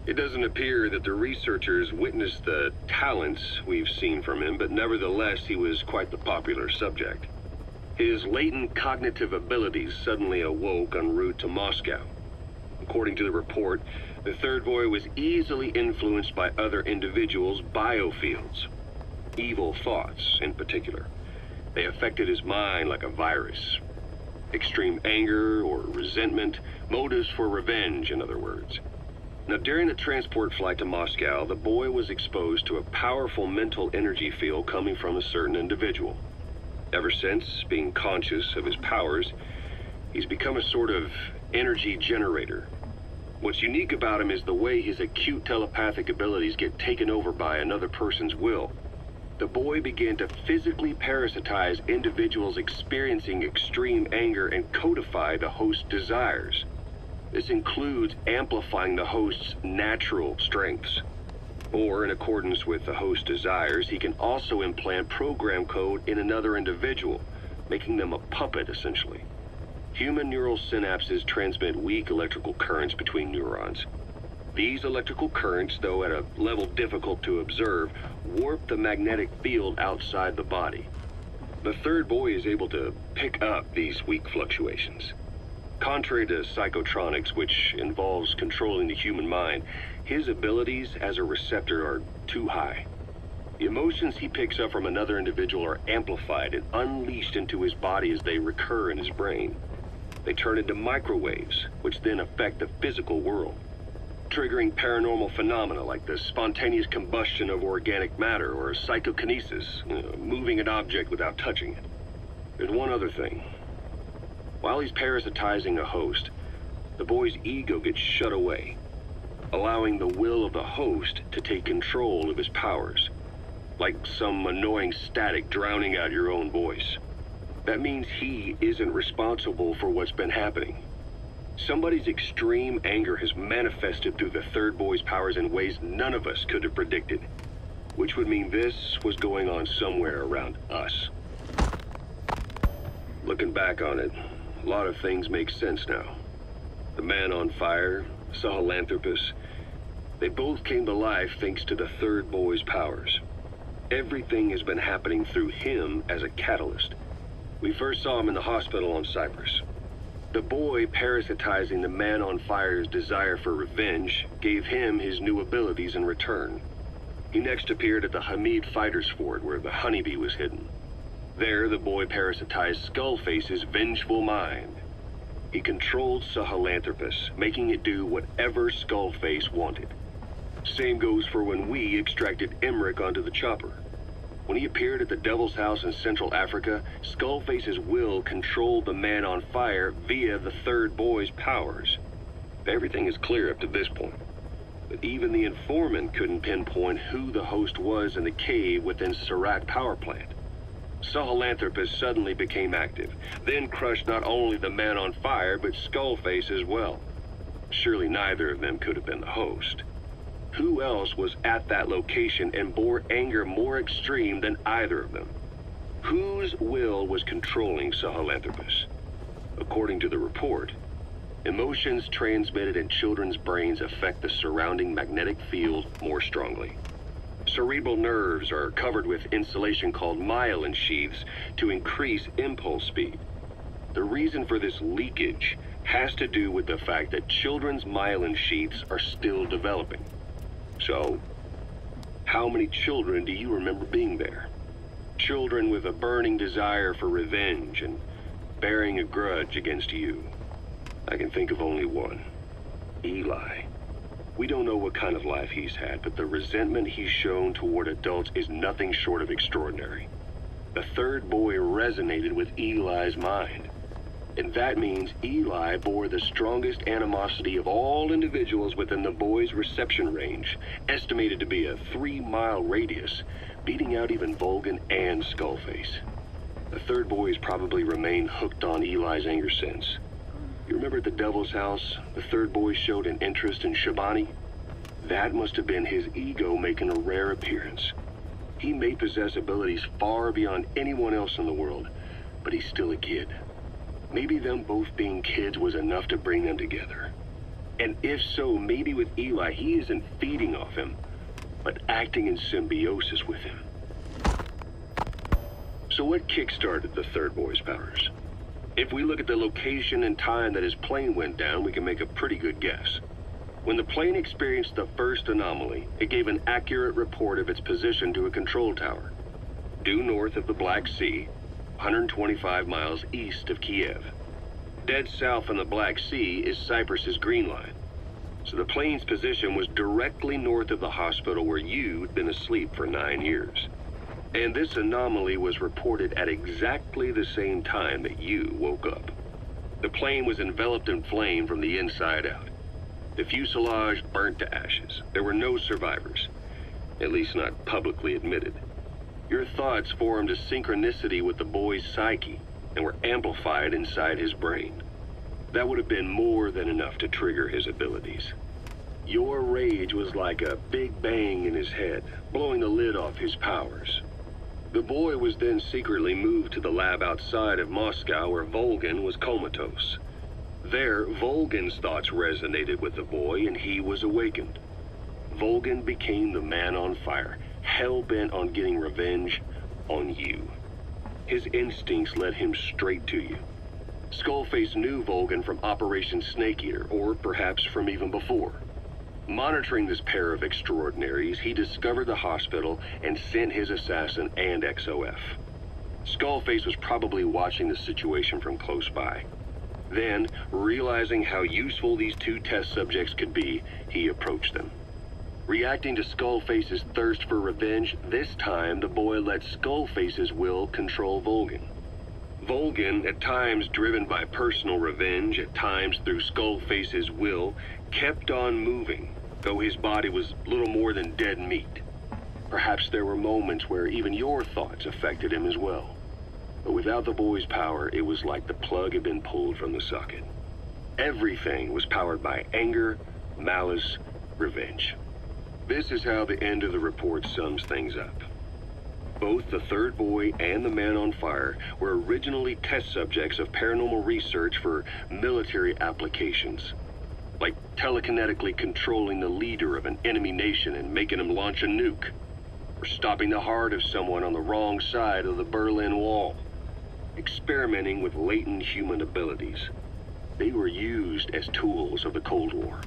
It doesn't appear that the researchers witnessed the talents we've seen from him, but nevertheless he was quite the popular subject. His latent cognitive abilities suddenly awoke en route to Moscow. According to the report, the Third Boy was easily influenced by other individuals' biofields. Evil thoughts, in particular. They affected his mind like a virus. Extreme anger or resentment, motives for revenge, in other words. Now, during the transport flight to Moscow, the boy was exposed to a powerful mental energy field coming from a certain individual. Ever since, being conscious of his powers, he's become a sort of energy generator. What's unique about him is the way his acute telepathic abilities get taken over by another person's will. The boy began to physically parasitize individuals experiencing extreme anger and codify the host's desires. This includes amplifying the host's natural strengths. Or, in accordance with the host's desires, he can also implant program code in another individual, making them a puppet, essentially. Human neural synapses transmit weak electrical currents between neurons. These electrical currents, though at a level difficult to observe, warp the magnetic field outside the body. The Third Boy is able to pick up these weak fluctuations. Contrary to psychotronics, which involves controlling the human mind, his abilities as a receptor are too high. The emotions he picks up from another individual are amplified and unleashed into his body as they recur in his brain. They turn into microwaves, which then affect the physical world, triggering paranormal phenomena like the spontaneous combustion of organic matter or psychokinesis, moving an object without touching it. There's one other thing. While he's parasitizing a host, the boy's ego gets shut away, allowing the will of the host to take control of his powers, like some annoying static drowning out your own voice. That means he isn't responsible for what's been happening. Somebody's extreme anger has manifested through the Third Boy's powers in ways none of us could have predicted, which would mean this was going on somewhere around us. Looking back on it, a lot of things make sense now. The man on fire, Sahelanthropus, they both came to life thanks to the Third Boy's powers. Everything has been happening through him as a catalyst. We first saw him in the hospital on Cyprus. The boy parasitizing the man on fire's desire for revenge gave him his new abilities in return. He next appeared at the Hamid Fighter's Fort where the honeybee was hidden. There, the boy parasitized Skullface's vengeful mind. He controlled Sahelanthropus, making it do whatever Skullface wanted. Same goes for when we extracted Emmerich onto the chopper. When he appeared at the Devil's House in Central Africa, Skullface's will controlled the man on fire via the Third Boy's powers. Everything is clear up to this point. But even the informant couldn't pinpoint who the host was in the cave within Serac power plant. Sahelanthropus suddenly became active, then crushed not only the man on fire, but Skullface as well. Surely neither of them could have been the host. Who else was at that location and bore anger more extreme than either of them? Whose will was controlling Sahelanthropus? According to the report, emotions transmitted in children's brains affect the surrounding magnetic field more strongly. Cerebral nerves are covered with insulation called myelin sheaths to increase impulse speed. The reason for this leakage has to do with the fact that children's myelin sheaths are still developing. So, how many children do you remember being there? Children with a burning desire for revenge and bearing a grudge against you. I can think of only one. Eli. We don't know what kind of life he's had, but the resentment he's shown toward adults is nothing short of extraordinary. The third boy resonated with Eli's mind. And that means Eli bore the strongest animosity of all individuals within the boy's reception range, estimated to be a 3-mile radius, beating out even Volgan and Skullface. The third boy has probably remained hooked on Eli's anger since. You remember at the Devil's House, the third boy showed an interest in Shabani? That must have been his ego making a rare appearance. He may possess abilities far beyond anyone else in the world, but he's still a kid. Maybe them both being kids was enough to bring them together. And if so, maybe with Eli, he isn't feeding off him, but acting in symbiosis with him. So what kick-started the third boy's powers? If we look at the location and time that his plane went down, we can make a pretty good guess. When the plane experienced the first anomaly, it gave an accurate report of its position to a control tower, due north of the Black Sea, 125 miles east of Kiev. Dead south on the Black Sea is Cyprus's Green Line. So the plane's position was directly north of the hospital where you'd been asleep for 9 years. And this anomaly was reported at exactly the same time that you woke up. The plane was enveloped in flame from the inside out. The fuselage burnt to ashes. There were no survivors, at least not publicly admitted. Your thoughts formed a synchronicity with the boy's psyche and were amplified inside his brain. That would have been more than enough to trigger his abilities. Your rage was like a big bang in his head, blowing the lid off his powers. The boy was then secretly moved to the lab outside of Moscow where Volgan was comatose. There, Volgan's thoughts resonated with the boy and he was awakened. Volgan became the man on fire, hell-bent on getting revenge on you. His instincts led him straight to you. Skullface knew Volgan from Operation Snake Eater, or perhaps from even before. Monitoring this pair of extraordinaries, he discovered the hospital and sent his assassin and XOF. Skullface was probably watching the situation from close by. Then, realizing how useful these two test subjects could be, he approached them. Reacting to Skullface's thirst for revenge, this time the boy let Skullface's will control Volgan. Volgan, at times driven by personal revenge, at times through Skullface's will, kept on moving, though his body was little more than dead meat. Perhaps there were moments where even your thoughts affected him as well. But without the boy's power, it was like the plug had been pulled from the socket. Everything was powered by anger, malice, revenge. This is how the end of the report sums things up. Both the third boy and the man on fire were originally test subjects of paranormal research for military applications, like telekinetically controlling the leader of an enemy nation and making him launch a nuke, or stopping the heart of someone on the wrong side of the Berlin Wall, experimenting with latent human abilities. They were used as tools of the Cold War.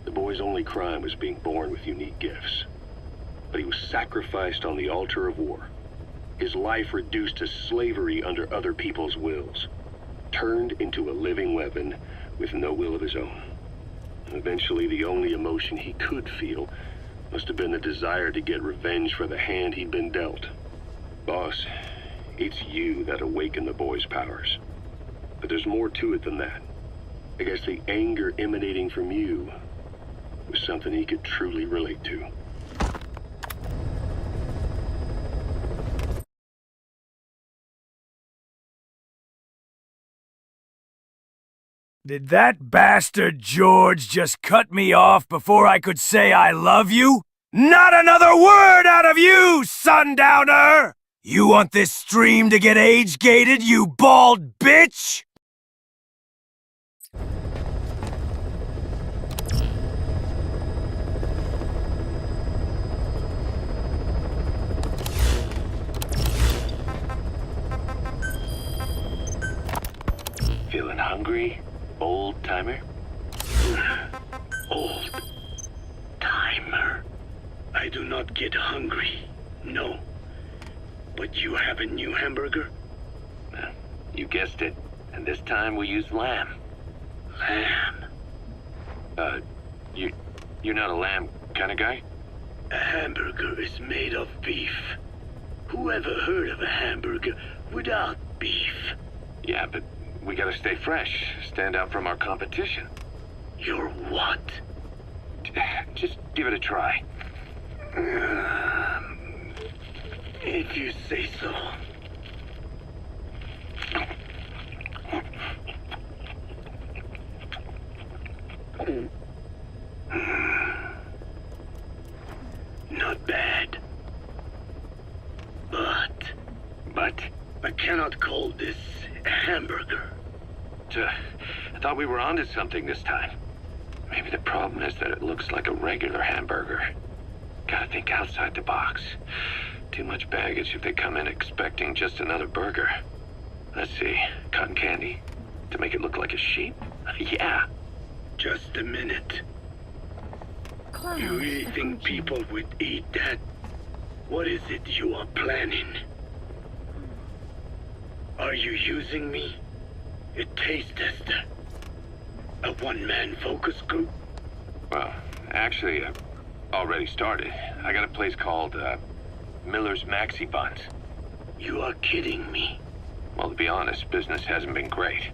The boy's only crime was being born with unique gifts. But he was sacrificed on the altar of war. His life reduced to slavery under other people's wills. Turned into a living weapon with no will of his own. Eventually, the only emotion he could feel must have been the desire to get revenge for the hand he'd been dealt. Boss, it's you that awakened the boy's powers. But there's more to it than that. I guess the anger emanating from you was something he could truly relate to. Did that bastard George just cut me off before I could say I love you? Not another word out of you, sundowner! You want this stream to get age-gated, you bald bitch? hungry, old-timer? Old timer. I do not get hungry, no. But you have a new hamburger? You guessed it. And this time we use lamb. Lamb? You're not a lamb kind of guy? A hamburger is made of beef. Who ever heard of a hamburger without beef? Yeah, but we gotta stay fresh, stand out from our competition. You're what? Just give it a try. If you say so. Not bad. But I cannot call this a hamburger. I thought we were onto something this time. Maybe the problem is that it looks like a regular hamburger. Gotta think outside the box. Too much baggage if they come in expecting just another burger. Let's see, cotton candy? To make it look like a sheep? Yeah. Just a minute. You really think people would eat that? What is it you are planning? Are you using me? A taste tester? A one-man focus group? Well, actually, I've already started. I got a place called, Miller's Maxi Buns. You are kidding me. Well, to be honest, business hasn't been great.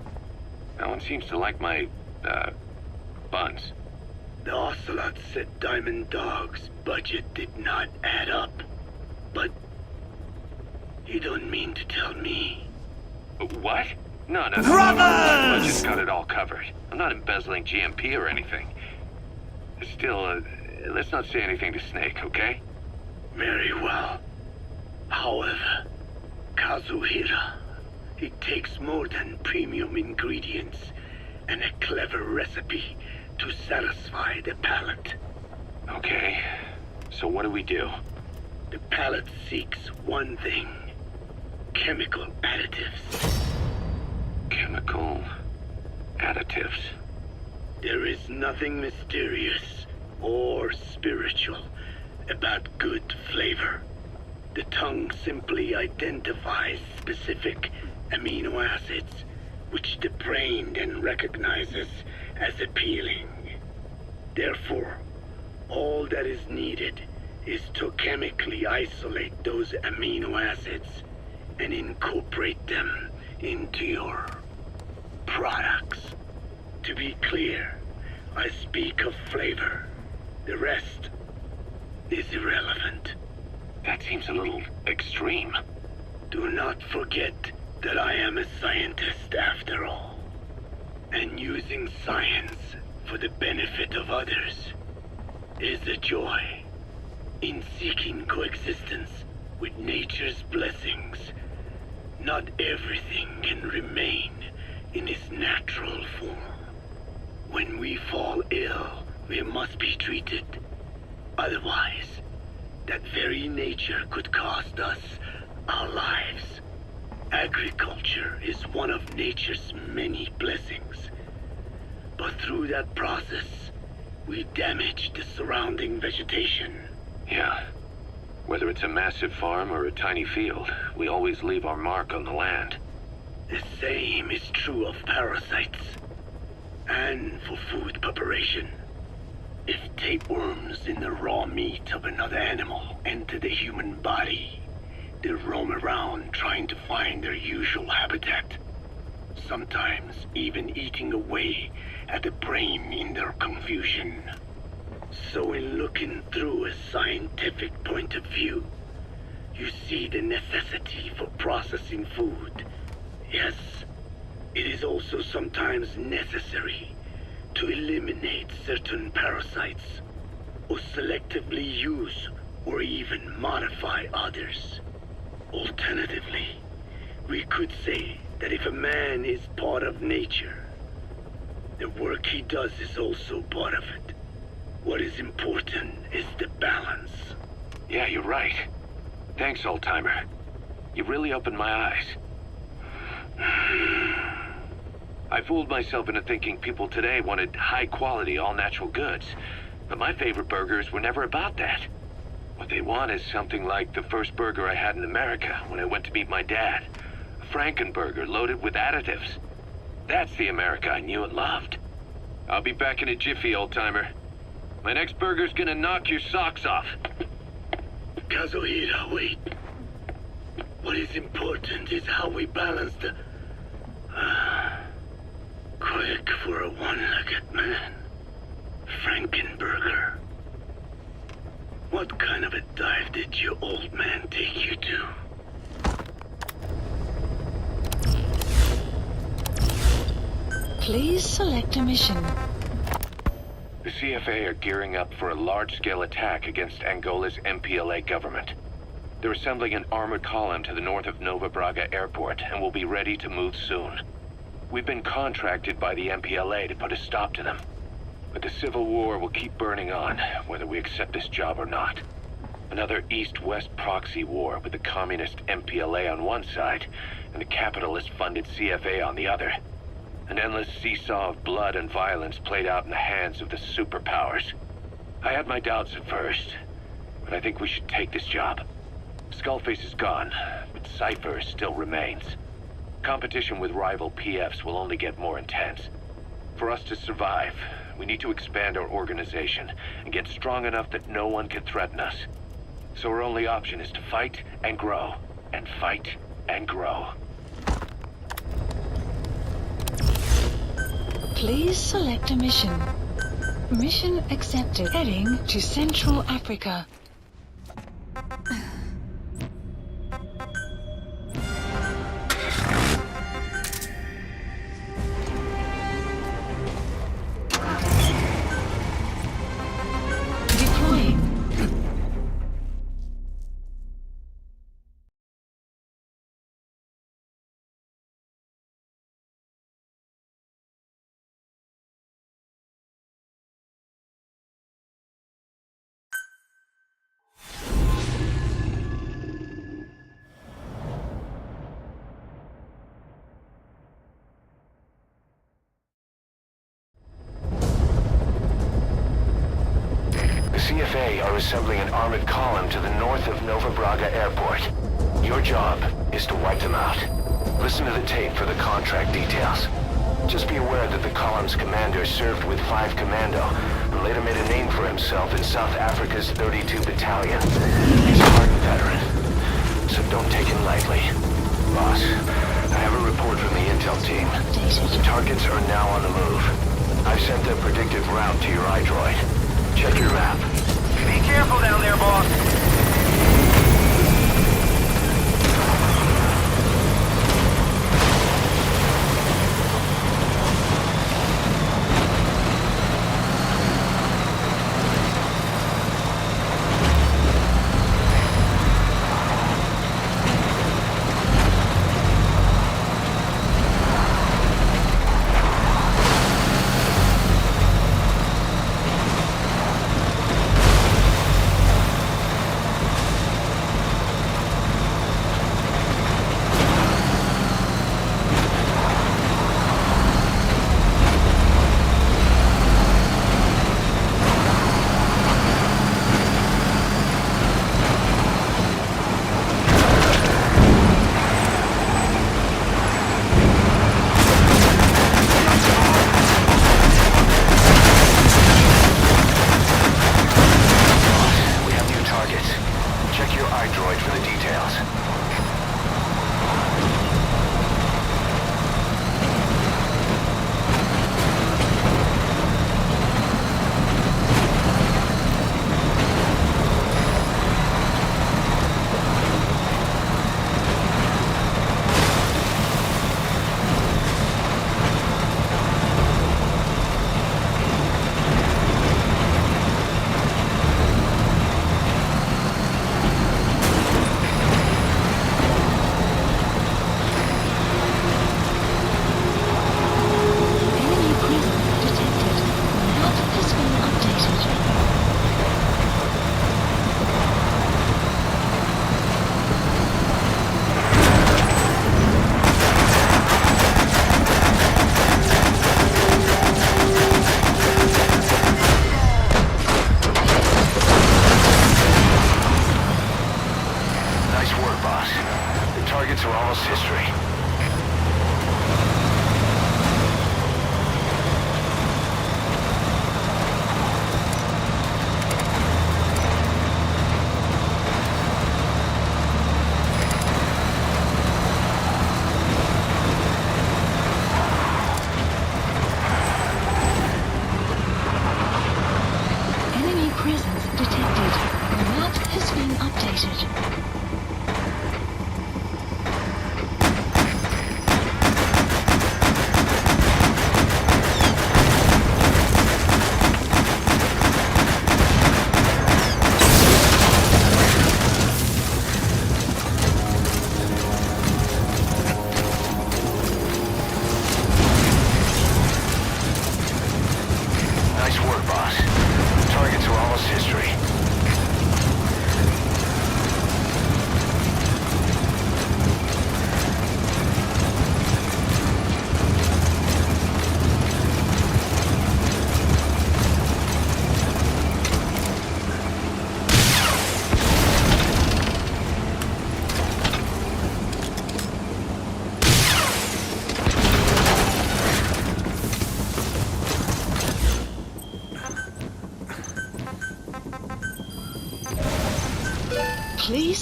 No one seems to like my, buns. The Ocelot said Diamond Dog's budget did not add up. But you don't mean to tell me. What? No. Brothers! I just got it all covered. I'm not embezzling GMP or anything. Still, let's not say anything to Snake, okay? Very well. However, Kazuhira, it takes more than premium ingredients and a clever recipe to satisfy the palate. Okay, so what do we do? The palate seeks one thing. Chemical additives. Chemical additives. There is nothing mysterious or spiritual about good flavor. The tongue simply identifies specific amino acids, which the brain then recognizes as appealing. Therefore, all that is needed is to chemically isolate those amino acids and incorporate them into your products. To be clear, I speak of flavor. The rest is irrelevant. That seems a little extreme. Do not forget that I am a scientist after all. And using science for the benefit of others is a joy. In seeking coexistence with nature's blessings, not everything can remain in its natural form. When we fall ill, we must be treated. Otherwise, that very nature could cost us our lives. Agriculture is one of nature's many blessings. But through that process, we damage the surrounding vegetation. Yeah. Whether it's a massive farm or a tiny field, we always leave our mark on the land. The same is true of parasites. And for food preparation. If tapeworms in the raw meat of another animal enter the human body, they roam around trying to find their usual habitat. Sometimes even eating away at the brain in their confusion. So in looking through a scientific point of view, you see the necessity for processing food. Yes, it is also sometimes necessary to eliminate certain parasites, or selectively use or even modify others. Alternatively, we could say that if a man is part of nature, the work he does is also part of it. What is important is the balance. Yeah, you're right. Thanks, old-timer. You really opened my eyes. I fooled myself into thinking people today wanted high-quality, all-natural goods. But my favorite burgers were never about that. What they want is something like the first burger I had in America when I went to meet my dad. A Frankenburger loaded with additives. That's the America I knew and loved. I'll be back in a jiffy, old-timer. My next burger's gonna knock your socks off. Kazuhira, wait. What is important is how we balance the... quick for a one-legged man. Frankenburger. What kind of a dive did your old man take you to? Please select a mission. The CFA are gearing up for a large-scale attack against Angola's MPLA government. They're assembling an armored column to the north of Nova Braga Airport and will be ready to move soon. We've been contracted by the MPLA to put a stop to them. But the civil war will keep burning on, whether we accept this job or not. Another East-West proxy war with the communist MPLA on one side and the capitalist-funded CFA on the other. An endless seesaw of blood and violence played out in the hands of the superpowers. I had my doubts at first, but I think we should take this job. Skullface is gone, but Cypher still remains. Competition with rival PFs will only get more intense. For us to survive, we need to expand our organization and get strong enough that no one can threaten us. So our only option is to fight and grow, and fight and grow. Please select a mission. Mission accepted. Heading to Central Africa. CFA are assembling an armored column to the north of Nova Braga Airport. Your job is to wipe them out. Listen to the tape for the contract details. Just be aware that the column's commander served with 5 Commando and later made a name for himself in South Africa's 32 Battalion. He's a hardened veteran, so don't take him lightly. Boss, I have a report from the intel team. The targets are now on the move. I've sent the predicted route to your iDroid. Check your map. Be careful down there, boss.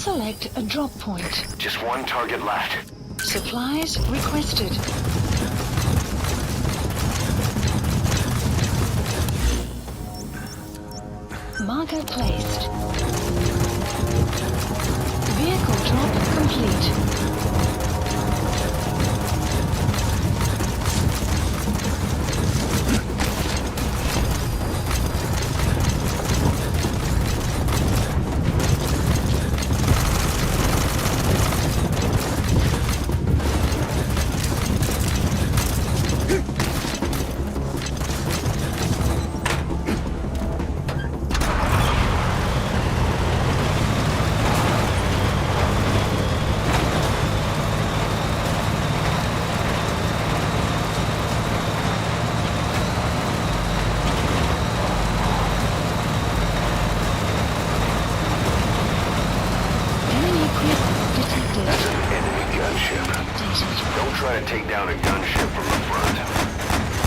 Select a drop point. Just one target left. Supplies requested. Marker placed. Vehicle drop complete. Don't try to take down a gunship from the front.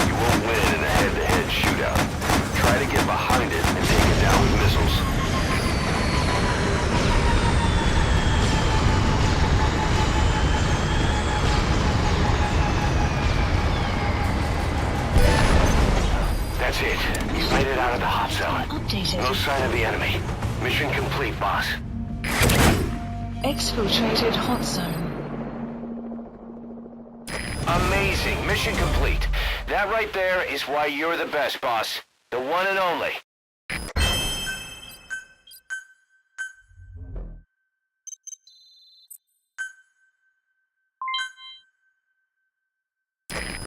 You won't win in a head-to-head shootout. Try to get behind it and take it down with missiles. That's it. You made it out of the hot zone. Updated. No sign of the enemy. Mission complete, boss. Exfiltrated hot zone. Amazing. Mission complete. That right there is why you're the best, boss. The one and only.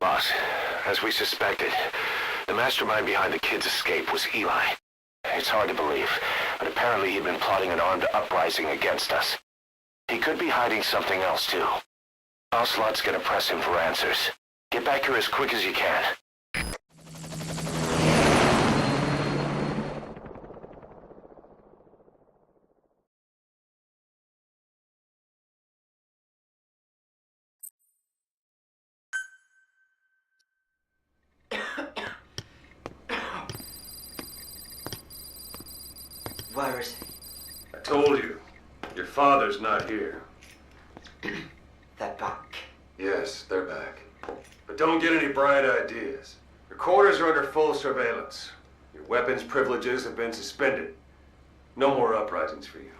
Boss, as we suspected, the mastermind behind the kid's escape was Eli. It's hard to believe, but apparently he'd been plotting an armed uprising against us. He could be hiding something else, too. Ocelot's gonna press him for answers. Get back here as quick as you can. Where is he? I told you. Your father's not here. They're back. Yes, they're back. But don't get any bright ideas. Your quarters are under full surveillance. Your weapons privileges have been suspended. No more uprisings for you.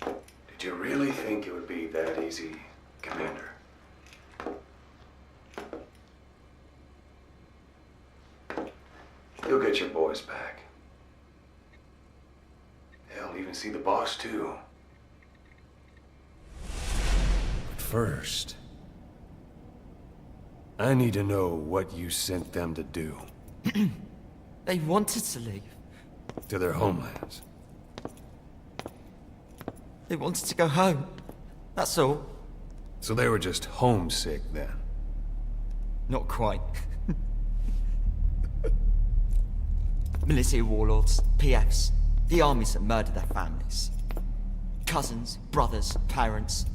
Did you really think it would be that easy, Commander? You'll get your boys back. Hell, even see the boss, too. But first, I need to know what you sent them to do. They wanted to leave. To their homelands. They wanted to go home. That's all. So they were just homesick, then? Not quite. Military warlords, PFs, the armies that murdered their families. Cousins, brothers, parents.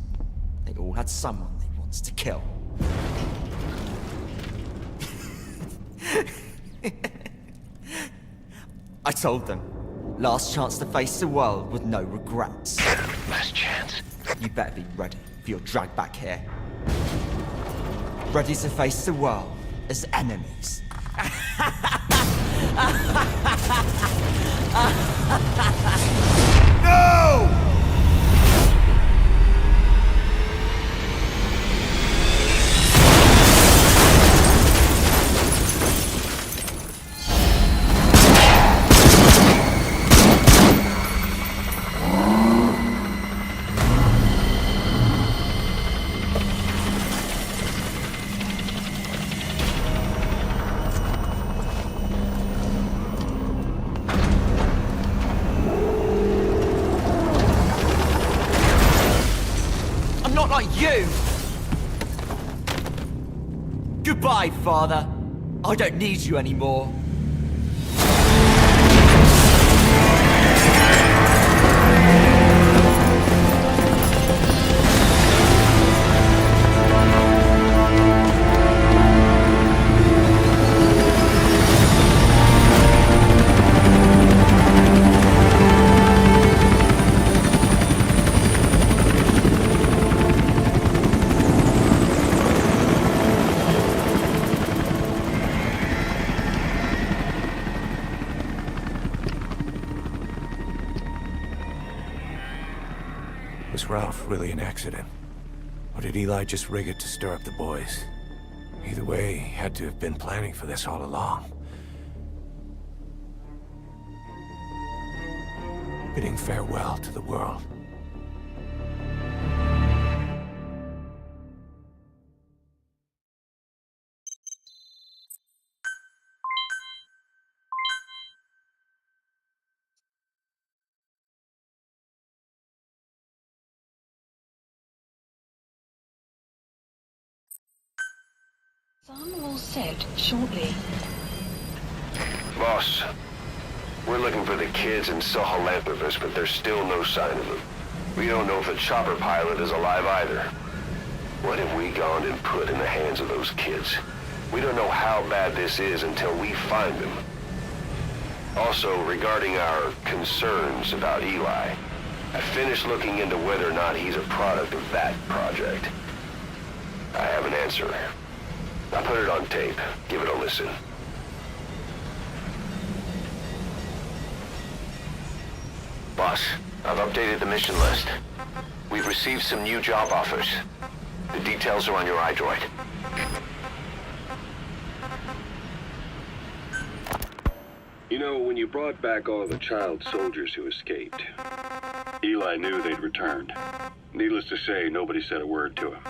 They all had someone they wanted to kill. I told them, last chance to face the world with no regrets. Last chance. You better be ready for your drag back here. Ready to face the world as enemies. No! Not like you! Goodbye, Father. I don't need you anymore. Ralph really an accident? Or did Eli just rig it to stir up the boys? Either way, he had to have been planning for this all along. Bidding farewell to the world. Sun will set shortly. Boss, we're looking for the kids in Sahelanthropus, but there's still no sign of them. We don't know if the chopper pilot is alive either. What have we gone and put in the hands of those kids? We don't know how bad this is until we find them. Also, regarding our concerns about Eli, I finished looking into whether or not he's a product of that project. I have an answer. I put it on tape. Give it a listen. Boss, I've updated the mission list. We've received some new job offers. The details are on your iDroid. You know, when you brought back all the child soldiers who escaped, Eli knew they'd returned. Needless to say, nobody said a word to him.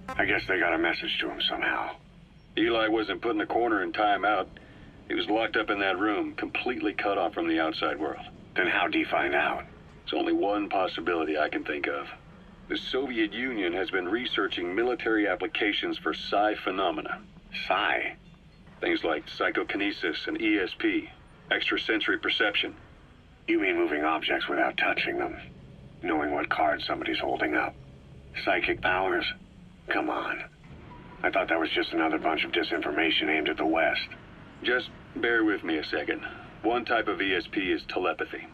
I guess they got a message to him somehow. Eli wasn't put in a corner in timeout. He was locked up in that room, completely cut off from the outside world. Then how'd he find out? There's only one possibility I can think of. The Soviet Union has been researching military applications for psi phenomena. Psi? Things like psychokinesis and ESP, extrasensory perception. You mean moving objects without touching them? Knowing what card somebody's holding up? Psychic powers? Come on. I thought that was just another bunch of disinformation aimed at the West. Just bear with me a second. One type of ESP is telepathy.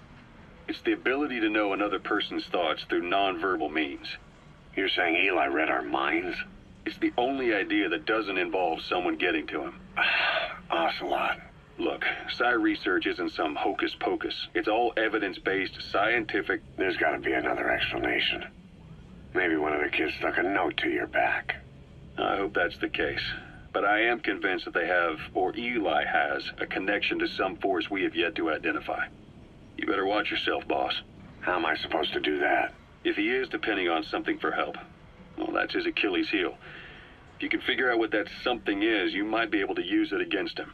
It's the ability to know another person's thoughts through nonverbal means. You're saying Eli read our minds? It's the only idea that doesn't involve someone getting to him. Ocelot. Look, psi research isn't some hocus pocus. It's all evidence-based, scientific... There's gotta be another explanation. Maybe one of the kids stuck a note to your back. I hope that's the case. But I am convinced that they have, or Eli has, a connection to some force we have yet to identify. You better watch yourself, boss. How am I supposed to do that? If he is depending on something for help, well, that's his Achilles heel. If you can figure out what that something is, you might be able to use it against him.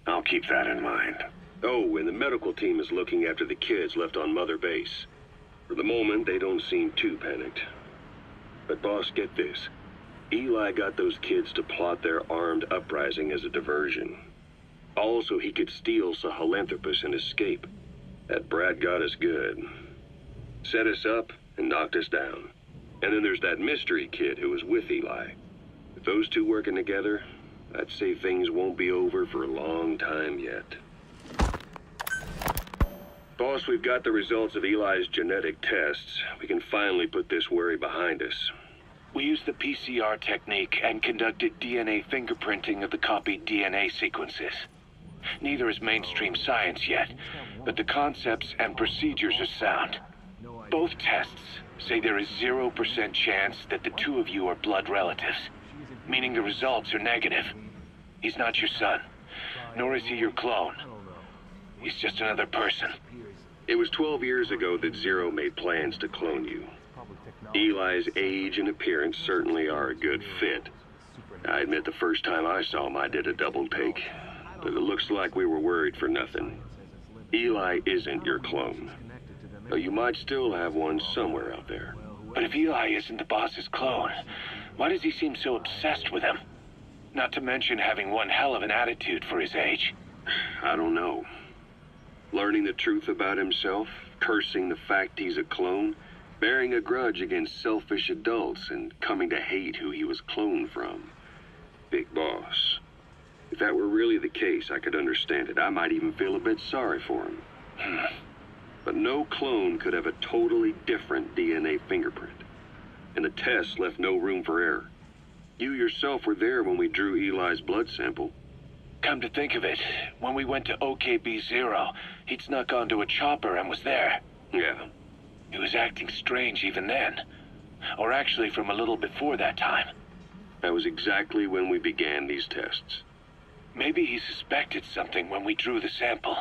I'll keep that in mind. Oh, and the medical team is looking after the kids left on Mother Base. For the moment, they don't seem too panicked. But boss, get this. Eli got those kids to plot their armed uprising as a diversion. Also, he could steal Sahelanthropus and escape. That brat got us good. Set us up and knocked us down. And then there's that mystery kid who was with Eli. With those two working together, I'd say things won't be over for a long time yet. Boss, we've got the results of Eli's genetic tests. We can finally put this worry behind us. We used the PCR technique and conducted DNA fingerprinting of the copied DNA sequences. Neither is mainstream science yet, but the concepts and procedures are sound. Both tests say there is 0% chance that the two of you are blood relatives, meaning the results are negative. He's not your son, nor is he your clone. He's just another person. It was 12 years ago that Zero made plans to clone you. Eli's age and appearance certainly are a good fit. I admit the first time I saw him I did a double take, but it looks like we were worried for nothing. Eli isn't your clone, though you might still have one somewhere out there. But if Eli isn't the boss's clone, why does he seem so obsessed with him? Not to mention having one hell of an attitude for his age. I don't know. Learning the truth about himself, cursing the fact he's a clone, bearing a grudge against selfish adults, and coming to hate who he was cloned from. Big boss. If that were really the case, I could understand it. I might even feel a bit sorry for him. But no clone could have a totally different DNA fingerprint. And the tests left no room for error. You yourself were there when we drew Eli's blood sample. Come to think of it, when we went to OKB-0, he'd snuck onto a chopper and was there. Yeah. He was acting strange even then, Or actually from a little before that time. That was exactly when we began these tests. Maybe he suspected something when we drew the sample,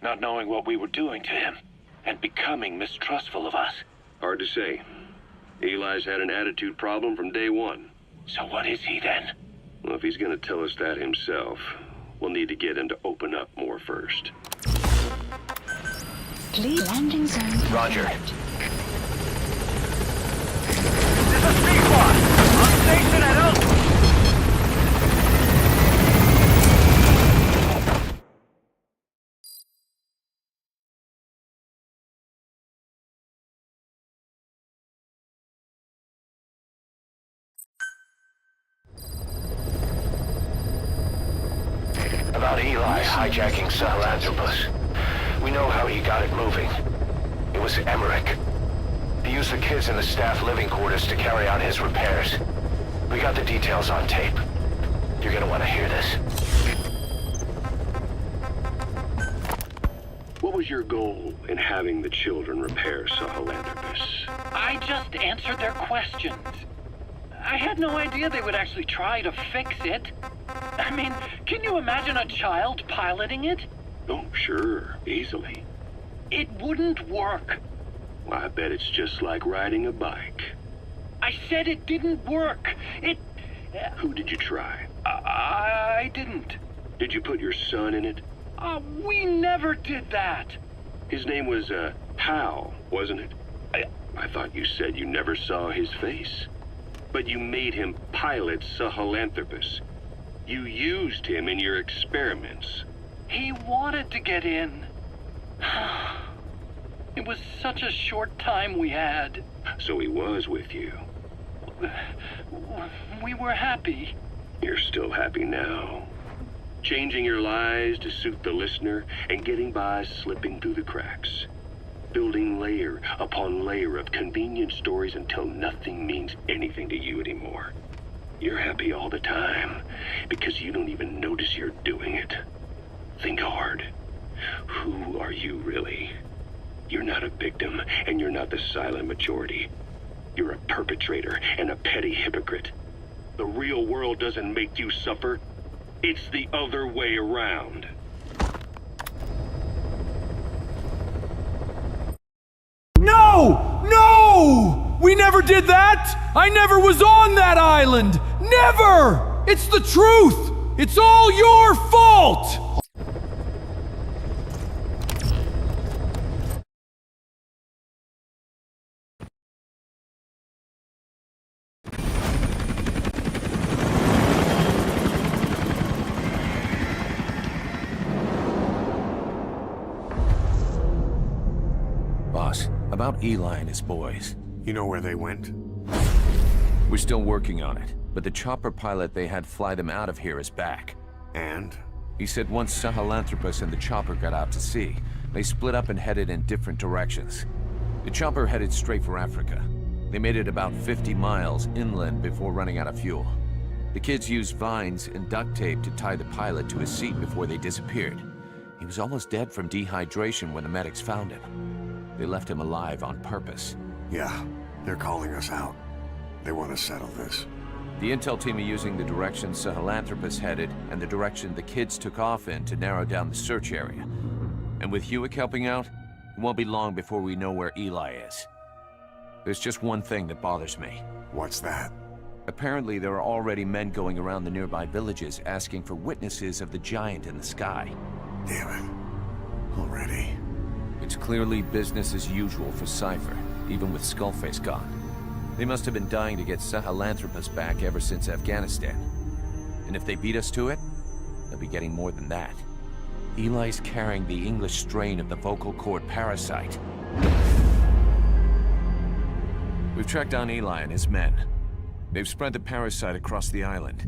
not knowing what we were doing to him, and becoming mistrustful of us. Hard to say. Eli's had an attitude problem from day one. So what is he then? Well, if he's gonna tell us that himself, we'll need to get him to open up more first. Please landing zone. Roger. This is C-Squad. On station at Elk. About Eli hijacking Sahelanthropus. We know how he got it moving. It was Emmerich. He used the kids in the staff living quarters to carry out his repairs. We got the details on tape. You're gonna want to hear this. What was your goal in having the children repair Sahelanthropus? I just answered their questions. I had no idea they would actually try to fix it. I mean, can you imagine a child piloting it? Oh, sure. Easily. It wouldn't work. Well, I bet it's just like riding a bike. I said it didn't work. Who did you try? I didn't. Did you put your son in it? We never did that. His name was, Hal, wasn't it? I thought you said you never saw his face. But you made him pilot Sahelanthropus. You used him in your experiments. He wanted to get in. It was such a short time we had. So he was with you. We were happy. You're still happy now. Changing your lies to suit the listener and getting by slipping through the cracks. Building layer upon layer of convenient stories until nothing means anything to you anymore. You're happy all the time because you don't even notice you're doing it. Think hard. Who are you really? You're not a victim, and you're not the silent majority. You're a perpetrator and a petty hypocrite. The real world doesn't make you suffer. It's the other way around. No! No! We never did that! I never was on that island! Never! It's the truth! It's all your fault! Boss, about Eli and his boys. You know where they went? We're still working on it, but the chopper pilot they had fly them out of here is back. And? He said once Sahelanthropus and the chopper got out to sea, they split up and headed in different directions. The chopper headed straight for Africa. They made it about 50 miles inland before running out of fuel. The kids used vines and duct tape to tie the pilot to his seat before they disappeared. He was almost dead from dehydration when the medics found him. They left him alive on purpose. Yeah, they're calling us out. They want to settle this. The intel team are using the direction Sahelanthropus headed and the direction the kids took off in to narrow down the search area. And with Hewick helping out, it won't be long before we know where Eli is. There's just one thing that bothers me. What's that? Apparently there are already men going around the nearby villages asking for witnesses of the giant in the sky. Damn it. Already? It's clearly business as usual for Cypher, even with Skullface gone. They must have been dying to get Sahelanthropus back ever since Afghanistan. And if they beat us to it, they'll be getting more than that. Eli's carrying the English strain of the vocal cord parasite. We've tracked down Eli and his men. They've spread the parasite across the island.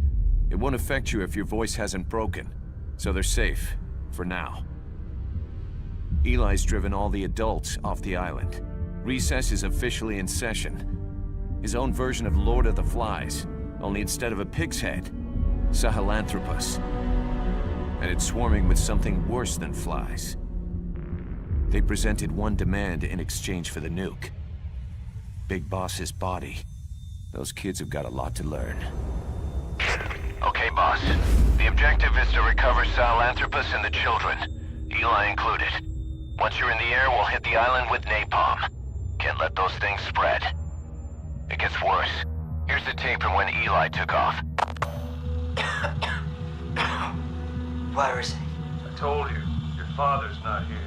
It won't affect you if your voice hasn't broken, so they're safe, for now. Eli's driven all the adults off the island. Recess is officially in session. His own version of Lord of the Flies, only instead of a pig's head, Sahelanthropus. And it's swarming with something worse than flies. They presented one demand in exchange for the nuke. Big Boss's body. Those kids have got a lot to learn. Okay, boss. The objective is to recover Sahelanthropus and the children, Eli included. Once you're in the air, we'll hit the island with napalm. Can't let those things spread. It gets worse. Here's the tape from when Eli took off. Where is he? I told you, your father's not here.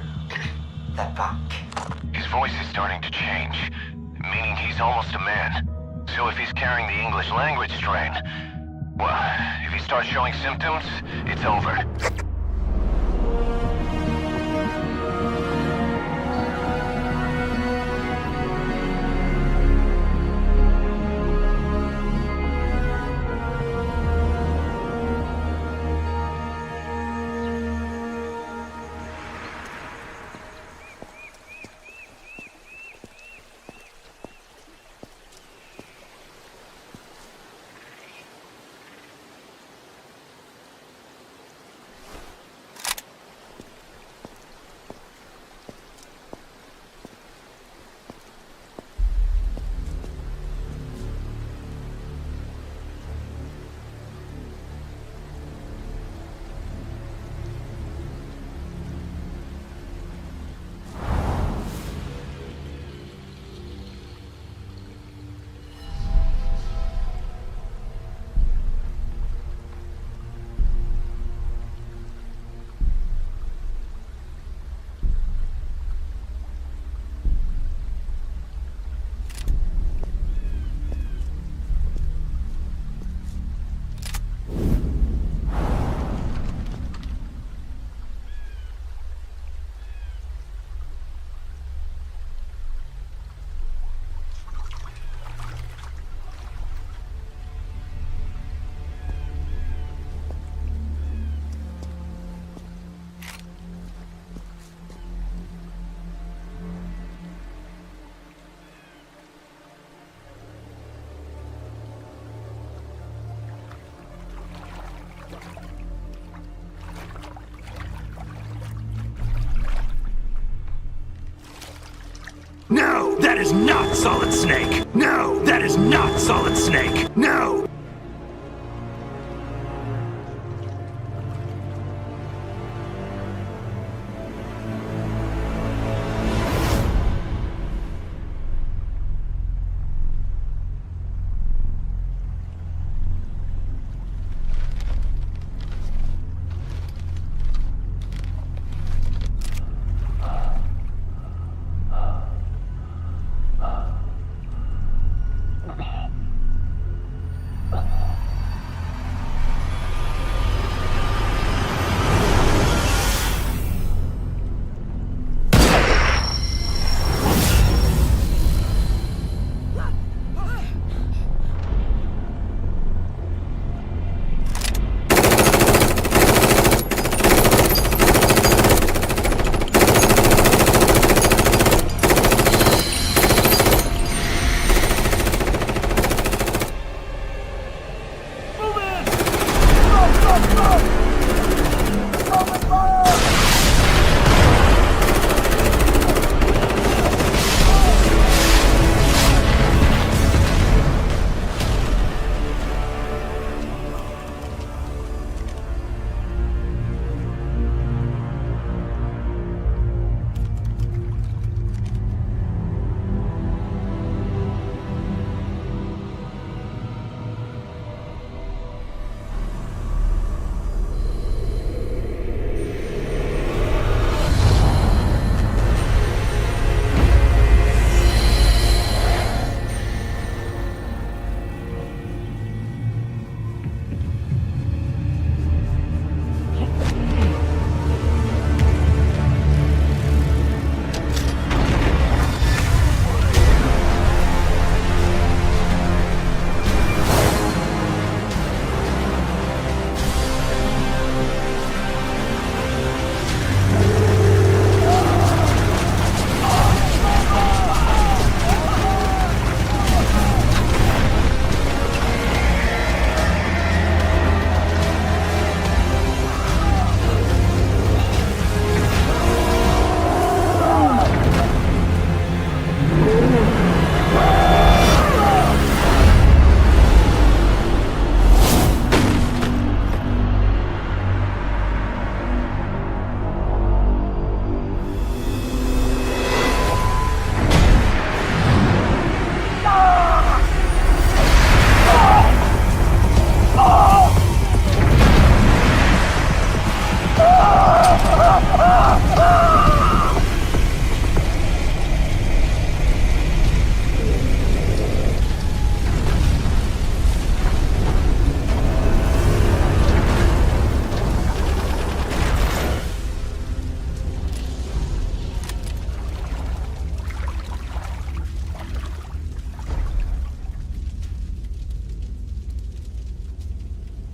They're back. His voice is starting to change, meaning he's almost a man. So if he's carrying the English language strain, well, if he starts showing symptoms, it's over. No, that is not Solid Snake! No, that is not Solid Snake! No!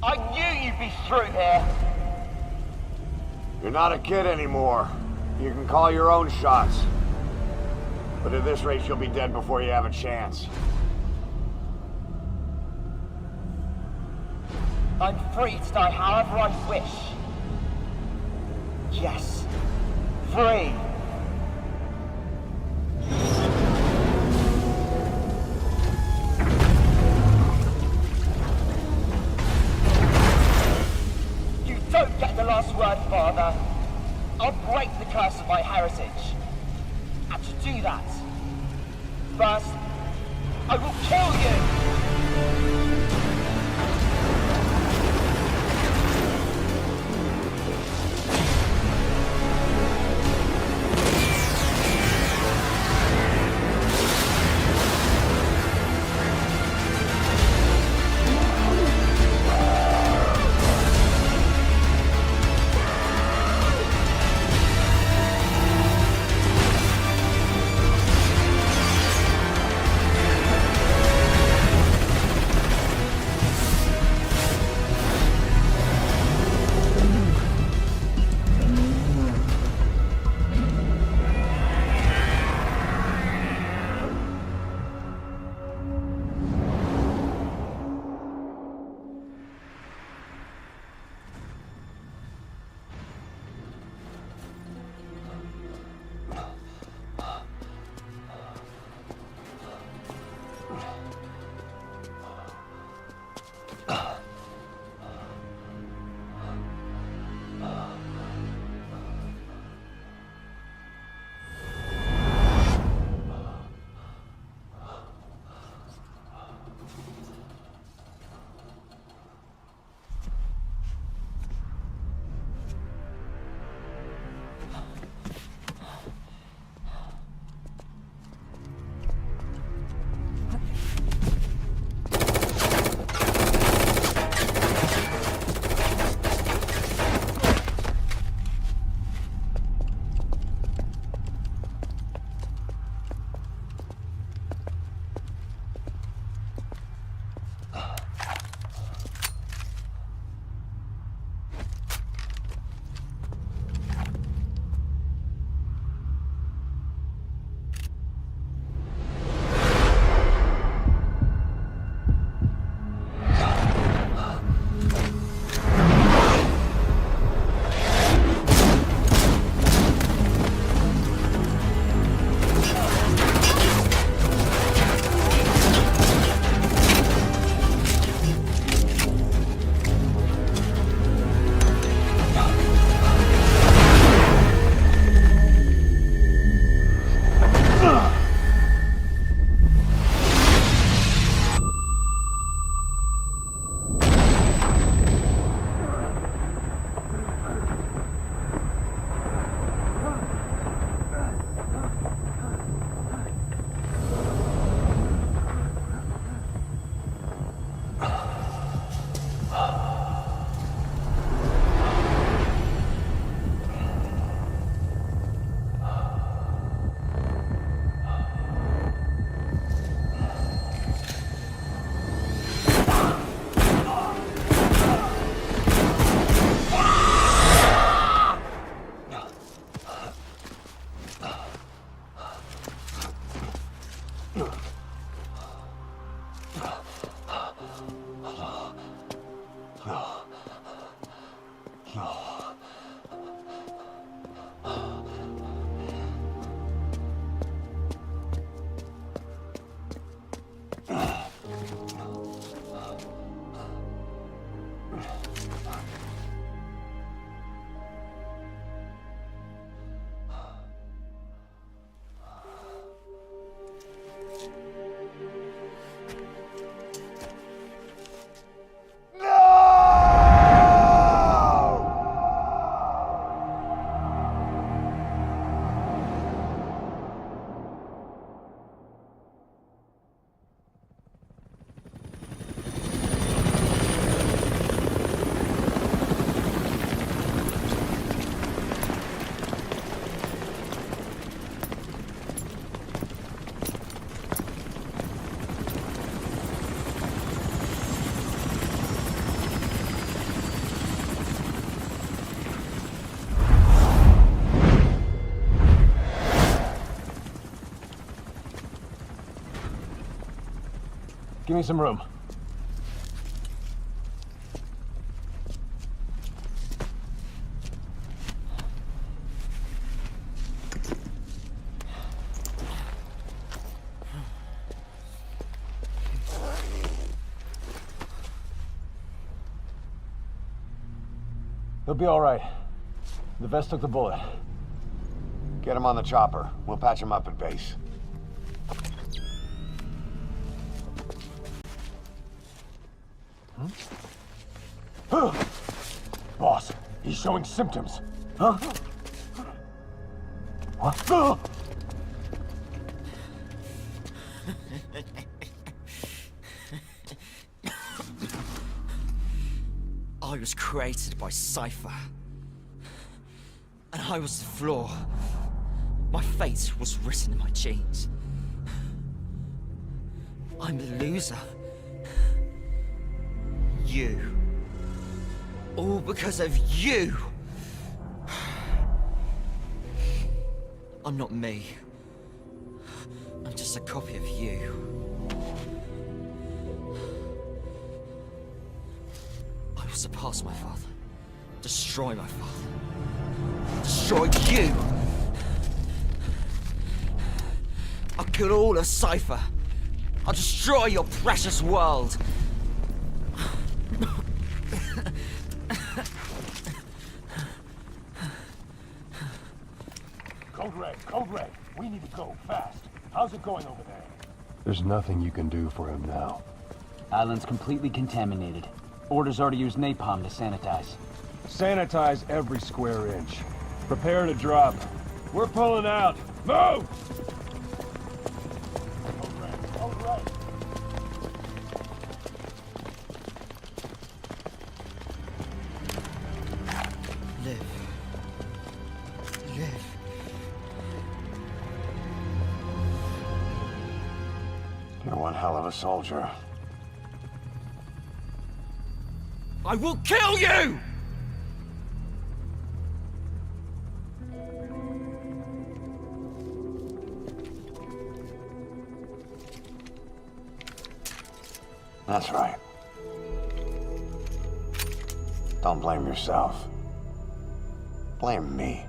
I knew you'd be through here! You're not a kid anymore. You can call your own shots. But at this rate, you'll be dead before you have a chance. I'm free to die however I wish. Yes. Free. You don't get the last word, Father. I'll break the curse of my heritage. And to do that, first, I will kill you! Give me some room. He'll be all right. The vest took the bullet. Get him on the chopper. We'll patch him up at base. Boss, he's showing symptoms. Huh? What? I was created by Cypher. And I was the flaw. My fate was written in my genes. I'm the loser. You. All because of you. I'm not me. I'm just a copy of you. I will surpass my father. Destroy my father. Destroy you! I'll kill all of Cypher. I'll destroy your precious world. Code Red, we need to go, fast. How's it going over there? There's nothing you can do for him now. Island's completely contaminated. Orders are to use napalm to sanitize. Sanitize every square inch. Prepare to drop. We're pulling out. Move! Code Red. Live. Live. You're one hell of a soldier. I will kill you! That's right. Don't blame yourself. Blame me.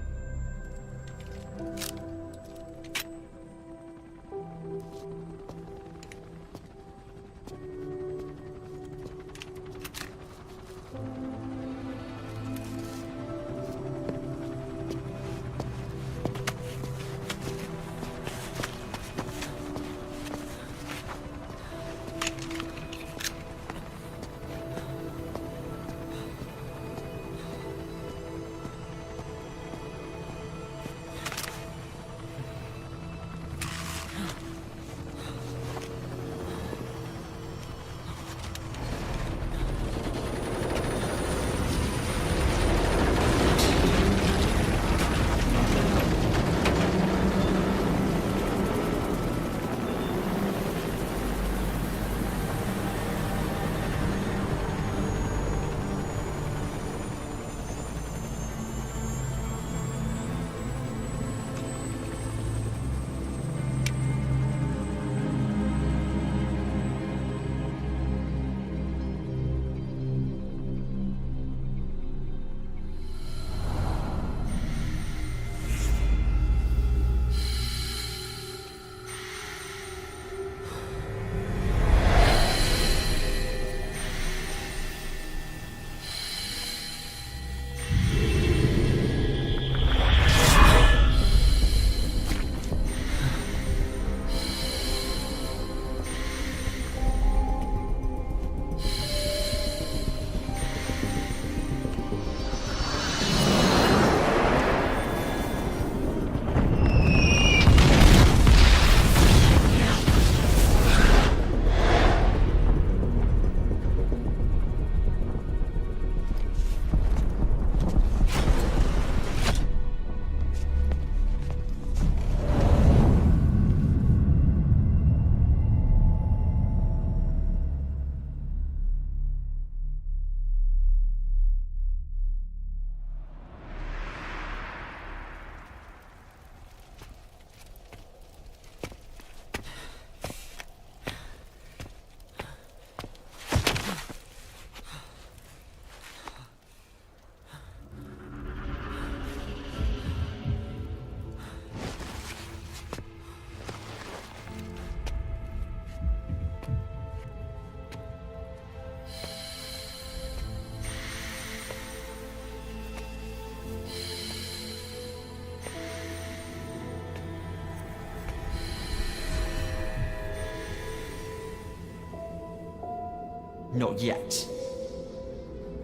Not yet.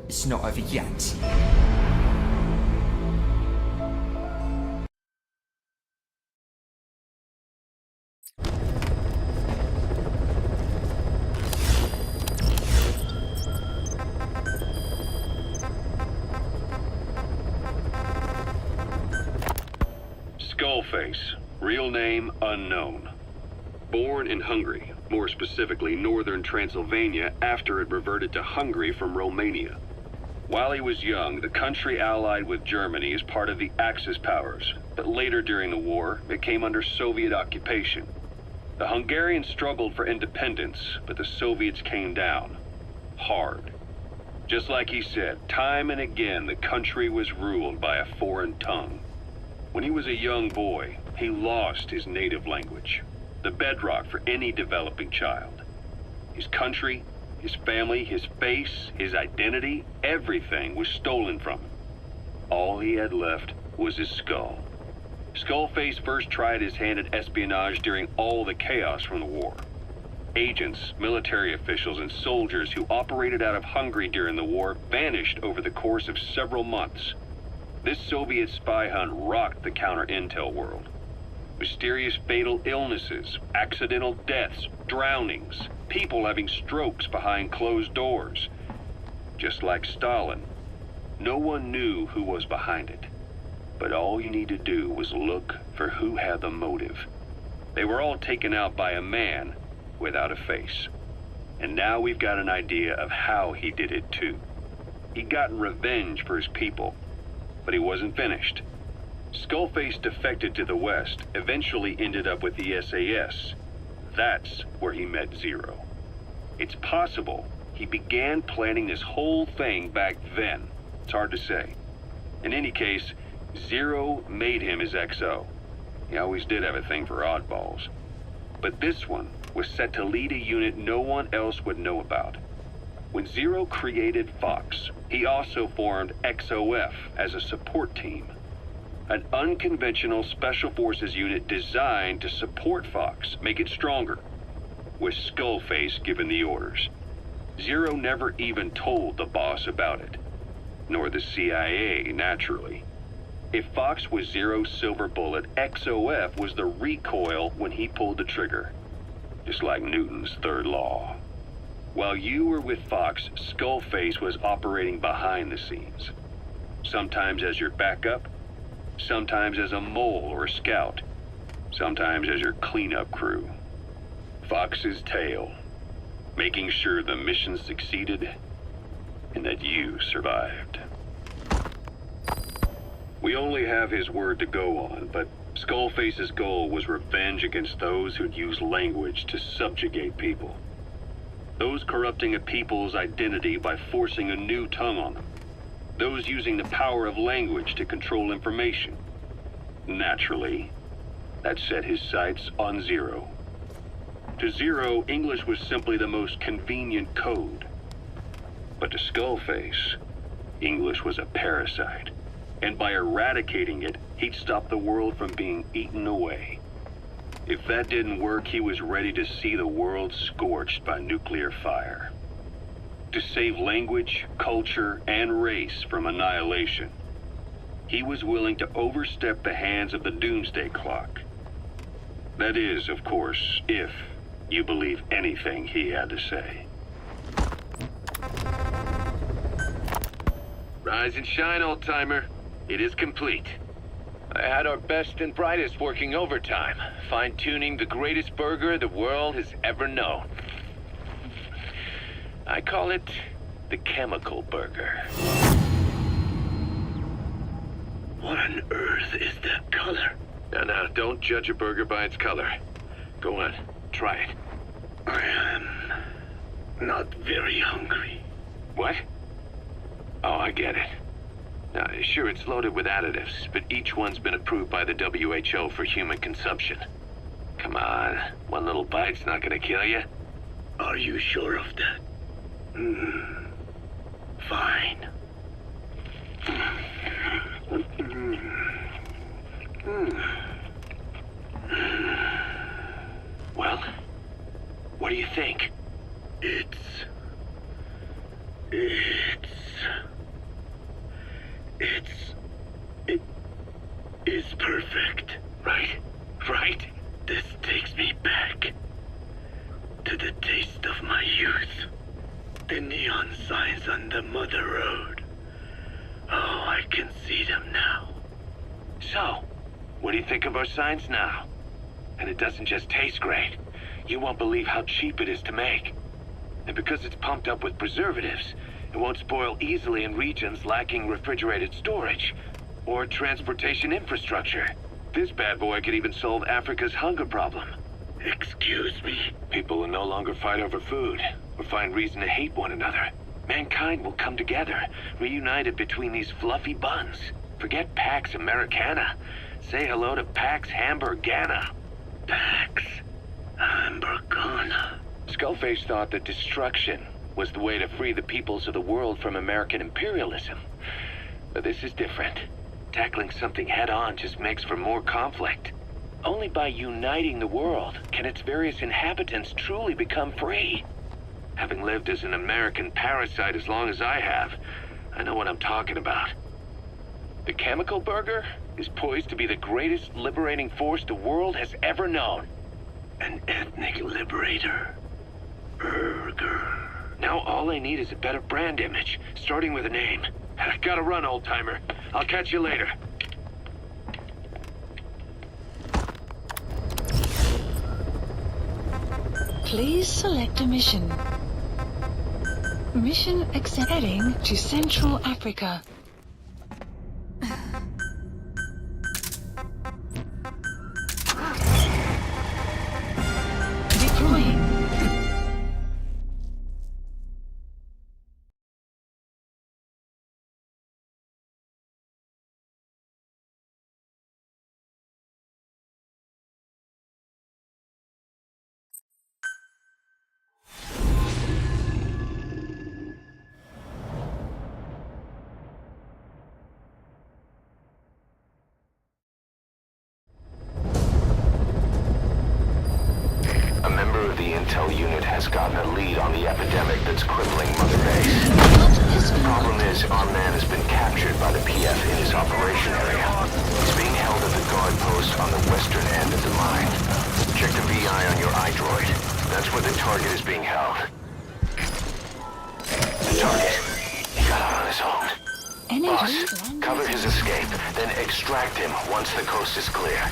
It's not over yet. Skullface, real name unknown. Born in Hungary, more specifically northern Transylvania after it reverted to Hungary from Romania. While he was young, the country allied with Germany as part of the Axis powers, but later during the war, it came under Soviet occupation. The Hungarians struggled for independence, but the Soviets came down. Hard. Just like he said, time and again the country was ruled by a foreign tongue. When he was a young boy, he lost his native language, the bedrock for any developing child. His country, his family, his face, his identity, everything was stolen from him. All he had left was his skull. Skullface first tried his hand at espionage during all the chaos from the war. Agents, military officials, and soldiers who operated out of Hungary during the war vanished over the course of several months. This Soviet spy hunt rocked the counter-intel world. Mysterious fatal illnesses, accidental deaths, drownings, people having strokes behind closed doors. Just like Stalin, no one knew who was behind it. But all you need to do was look for who had the motive. They were all taken out by a man without a face. And now we've got an idea of how he did it too. He'd gotten revenge for his people. But he wasn't finished. Skullface defected to the West, eventually ended up with the SAS. That's where he met Zero. It's possible he began planning this whole thing back then. It's hard to say. In any case, Zero made him his XO. He always did have a thing for oddballs. But this one was set to lead a unit no one else would know about. When Zero created Fox, he also formed XOF as a support team. An unconventional special forces unit designed to support Fox, make it stronger, with Skullface giving the orders. Zero never even told the boss about it, nor the CIA, naturally. If Fox was Zero's silver bullet, XOF was the recoil when he pulled the trigger, just like Newton's third law. While you were with Fox, Skullface was operating behind the scenes. Sometimes as your backup, sometimes as a mole or a scout, sometimes as your cleanup crew. Fox's tail, making sure the mission succeeded and that you survived. We only have his word to go on, but Skullface's goal was revenge against those who'd use language to subjugate people. Those corrupting a people's identity by forcing a new tongue on them. Those using the power of language to control information. Naturally, that set his sights on Zero. To Zero, English was simply the most convenient code. But to Skullface, English was a parasite. And by eradicating it, he'd stop the world from being eaten away. If that didn't work, he was ready to see the world scorched by nuclear fire. To save language, culture, and race from annihilation, he was willing to overstep the hands of the doomsday clock. That is, of course, if you believe anything he had to say. Rise and shine, old-timer. It is complete. I had our best and brightest working overtime, fine-tuning the greatest burger the world has ever known. I call it the chemical burger. What on earth is that color? Now, don't judge a burger by its color. Go on, try it. I am not very hungry. What? Oh, I get it. Now, sure, it's loaded with additives, but each one's been approved by the WHO for human consumption. Come on, one little bite's not gonna kill you. Are you sure of that? Fine. Well, what do you think? It's signs on the Mother Road. Oh, I can see them now. So, what do you think of our signs now? And it doesn't just taste great. You won't believe how cheap it is to make. And because it's pumped up with preservatives, it won't spoil easily in regions lacking refrigerated storage or transportation infrastructure. This bad boy could even solve Africa's hunger problem. Excuse me? People will no longer fight over food or find reason to hate one another. Mankind will come together, reunited between these fluffy buns. Forget Pax Americana. Say hello to Pax Hamburgana. Pax Hamburgana. Skullface thought that destruction was the way to free the peoples of the world from American imperialism. But this is different. Tackling something head-on just makes for more conflict. Only by uniting the world can its various inhabitants truly become free. Having lived as an American parasite as long as I have, I know what I'm talking about. The chemical burger is poised to be the greatest liberating force the world has ever known. An ethnic liberator. Burger. Now all I need is a better brand image, starting with a name. I gotta run, old-timer. I'll catch you later. Please select a mission. Mission accept. Heading to Central Africa. Deploying. The intel unit has gotten a lead on the epidemic that's crippling Mother Base. The problem is, our man has been captured by the PF in his operation area. He's being held at the guard post on the western end of the mine. Check the VI on your iDroid. That's where the target is being held. The target. He got out on his own. Boss, cover his escape, then extract him once the coast is clear.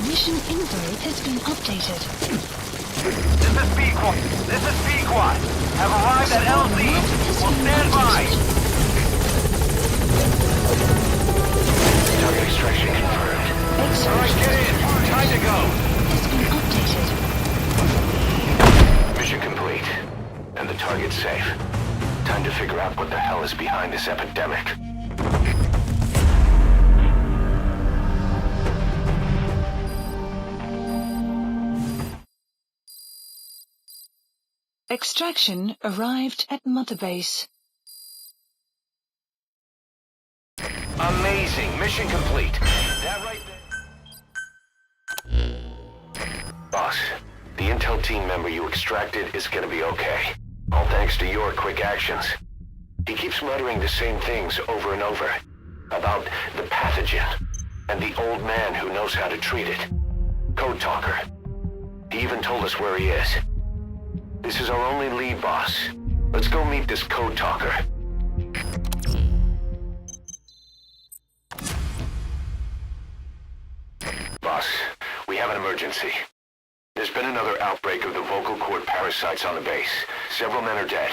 Mission info has been updated. This is Pequod. Have arrived at LZ. Will stand by. Target extraction confirmed. Alright, get in. Time to go. Has been updated. Mission complete. And the target safe. Time to figure out what the hell is behind this epidemic. Extraction arrived at Mother Base. Amazing. Mission complete. That right there. Boss, the intel team member you extracted is gonna be okay. All thanks to your quick actions. He keeps muttering the same things over and over. About the pathogen. And the old man who knows how to treat it. Code Talker. He even told us where he is. This is our only lead, boss. Let's go meet this Code Talker. Boss, we have an emergency. There's been another outbreak of the vocal cord parasites on the base. Several men are dead.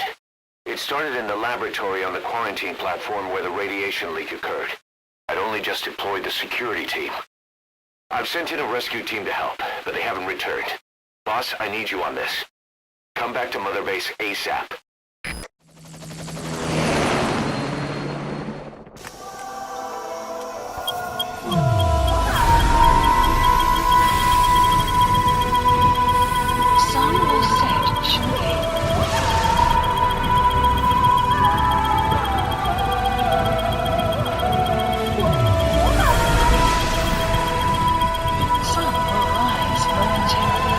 It started in the laboratory on the quarantine platform where the radiation leak occurred. I'd only just deployed the security team. I've sent in a rescue team to help, but they haven't returned. Boss, I need you on this. Come back to Mother Base ASAP. Sun will set shortly. Sun will rise momentarily.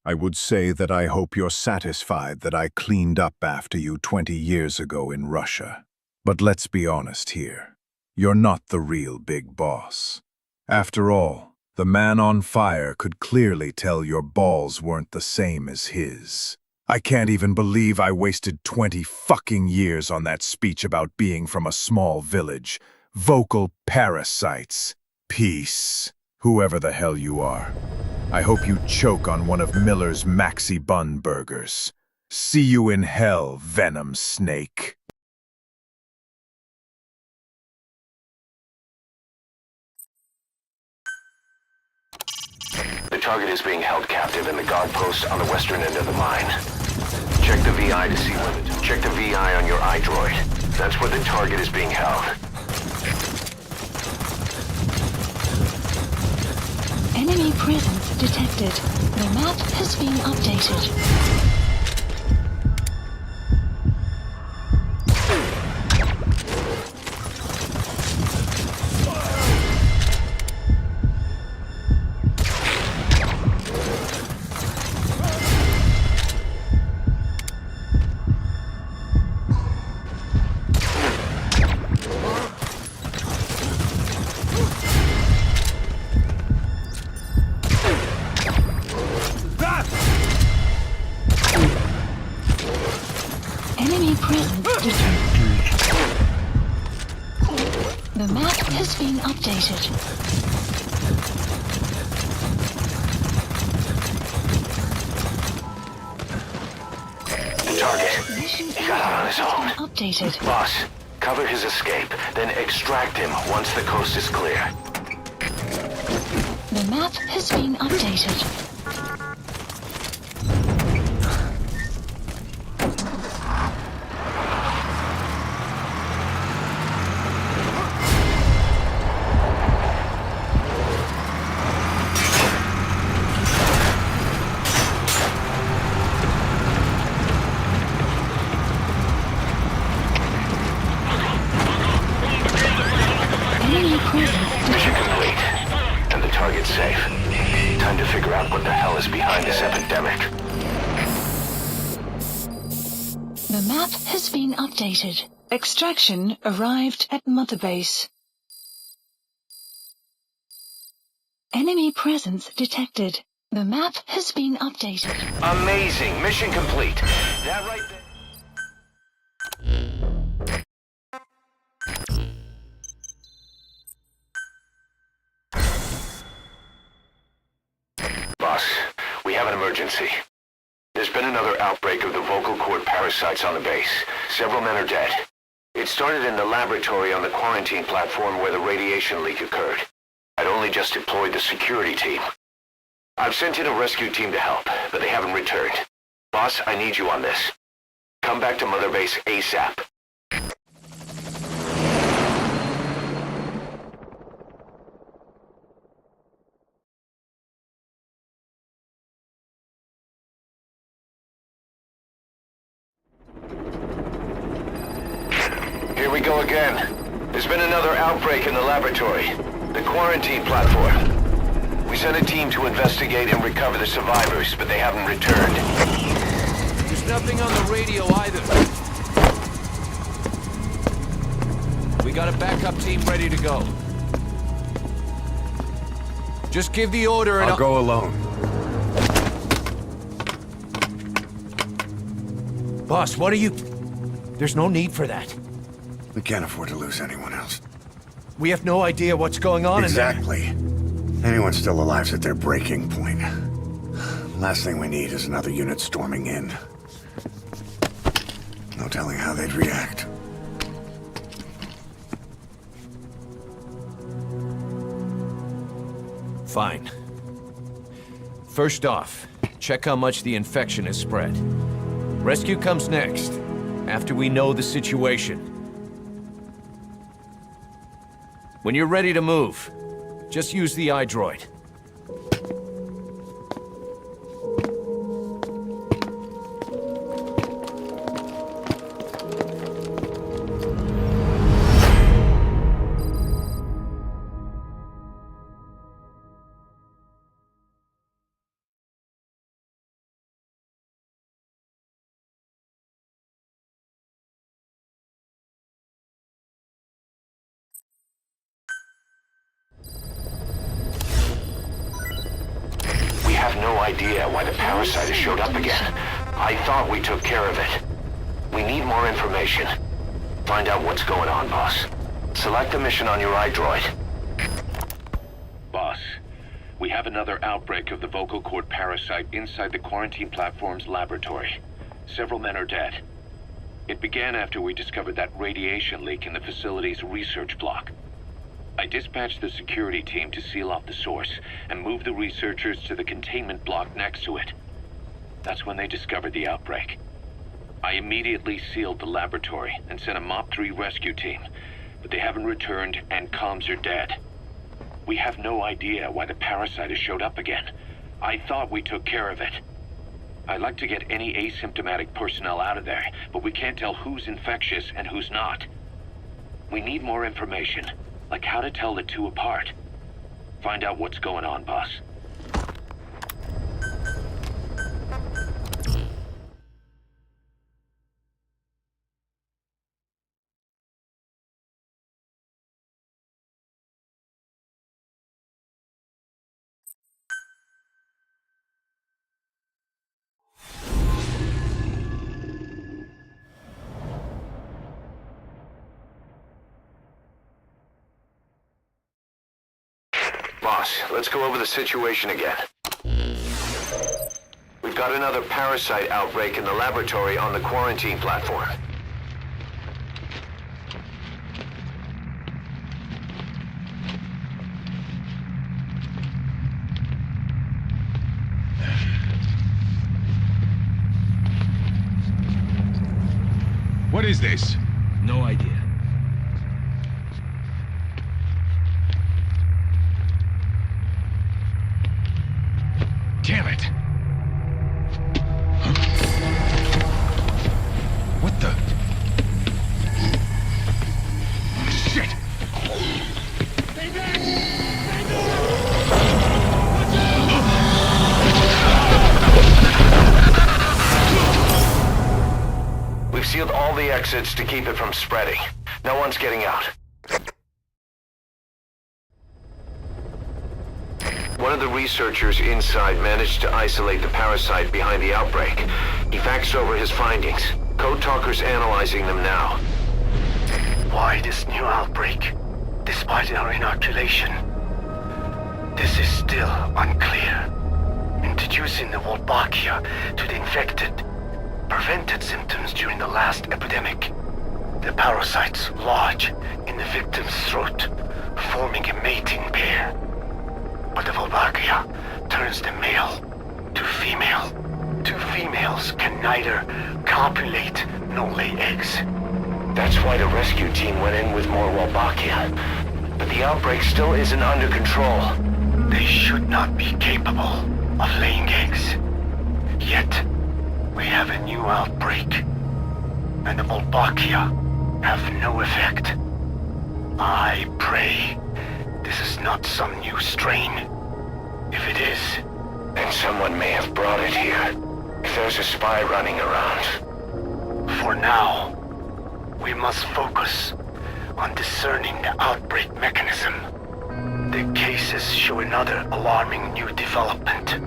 I would say that I hope you're satisfied that I cleaned up after you 20 years ago in Russia. But let's be honest here. You're not the real big boss. After all, the man on fire could clearly tell your balls weren't the same as his. I can't even believe I wasted 20 fucking years on that speech about being from a small village. Vocal parasites. Peace. Whoever the hell you are. I hope you choke on one of Miller's Maxi Bun burgers. See you in hell, Venom Snake. The target is being held captive in the guard post on the western end of the mine. Check the VI to see where check the VI on your iDroid. That's where the target is being held. Enemy presence detected. The map has been updated. Enemy presence detected. The map has been updated. The target. He got out on his own. Updated. Boss, cover his escape, then extract him once the coast is clear. The map has been updated. Mission complete. And the target's safe. Time to figure out what the hell is behind this epidemic. The map has been updated. Extraction arrived at Mother Base. Enemy presence detected. The map has been updated. Amazing. Mission complete. That right there. Boss, we have an emergency. There's been another outbreak of the vocal cord parasites on the base. Several men are dead. It started in the laboratory on the quarantine platform where the radiation leak occurred. I'd only just deployed the security team. I've sent in a rescue team to help, but they haven't returned. Boss, I need you on this. Come back to Mother Base ASAP. Here we go again. There's been another outbreak in the laboratory. The quarantine platform. We sent a team to investigate and recover the survivors, but they haven't returned. There's nothing on the radio either. We got a backup team ready to go. Just give the order and I'll go alone. Boss, what are you... There's no need for that. We can't afford to lose anyone else. We have no idea what's going on Exactly. Anyone still alive's at their breaking point. Last thing we need is another unit storming in. No telling how they'd react. Fine. First off, check how much the infection has spread. Rescue comes next, after we know the situation. When you're ready to move, just use the iDroid. idea why the parasite has showed up again. I thought we took care of it. We need more information. Find out what's going on, boss. Select the mission on your iDroid. Boss, we have another outbreak of the vocal cord parasite inside the quarantine platform's laboratory. Several men are dead. It began after we discovered that radiation leak in the facility's research block. I dispatched the security team to seal off the source and move the researchers to the containment block next to it. That's when they discovered the outbreak. I immediately sealed the laboratory and sent a MOP 3 rescue team, but they haven't returned and comms are dead. We have no idea why the parasite has showed up again. I thought we took care of it. I'd like to get any asymptomatic personnel out of there, but we can't tell who's infectious and who's not. We need more information, like how to tell the two apart. Find out what's going on, boss. Boss, let's go over the situation again. We've got another parasite outbreak in the laboratory on the quarantine platform. What is this? No idea. Damn it! Huh? What the? Shit! We've sealed all the exits to keep it from spreading. No one's getting out. One of the researchers inside managed to isolate the parasite behind the outbreak. He faxed over his findings. Code Talker's analyzing them now. Why this new outbreak, despite our inoculation? This is still unclear. Introducing the Wolbachia to the infected prevented symptoms during the last epidemic. The parasites lodge in the victim's throat, forming a mating pair. But the Wolbachia turns the male to female. Two females can neither copulate nor lay eggs. That's why the rescue team went in with more Wolbachia. But the outbreak still isn't under control. They should not be capable of laying eggs. Yet, we have a new outbreak. And the Wolbachia have no effect. I pray this is not some new strain. If it is, then someone may have brought it here. If there's a spy running around. For now, we must focus on discerning the outbreak mechanism. The cases show another alarming new development.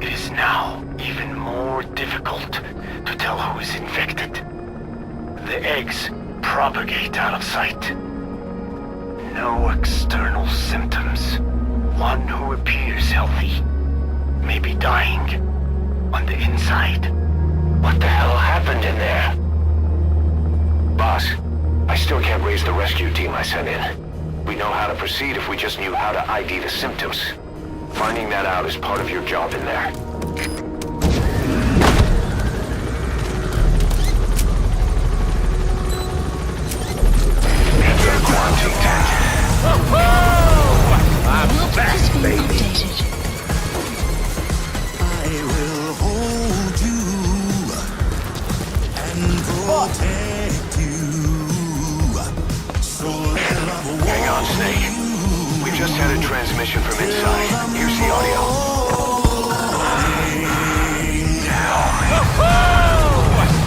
It is now even more difficult to tell who is infected. The eggs propagate out of sight. No external symptoms. One who appears healthy may be dying on the inside. What the hell happened in there? Boss, I still can't raise the rescue team I sent in. We know how to proceed if we just knew how to ID the symptoms. Finding that out is part of your job in there. Enter the quarantine tank. I'm back, baby. I will hold you and protect you. So hang on, Snake. We just had a transmission from inside. Here's the audio.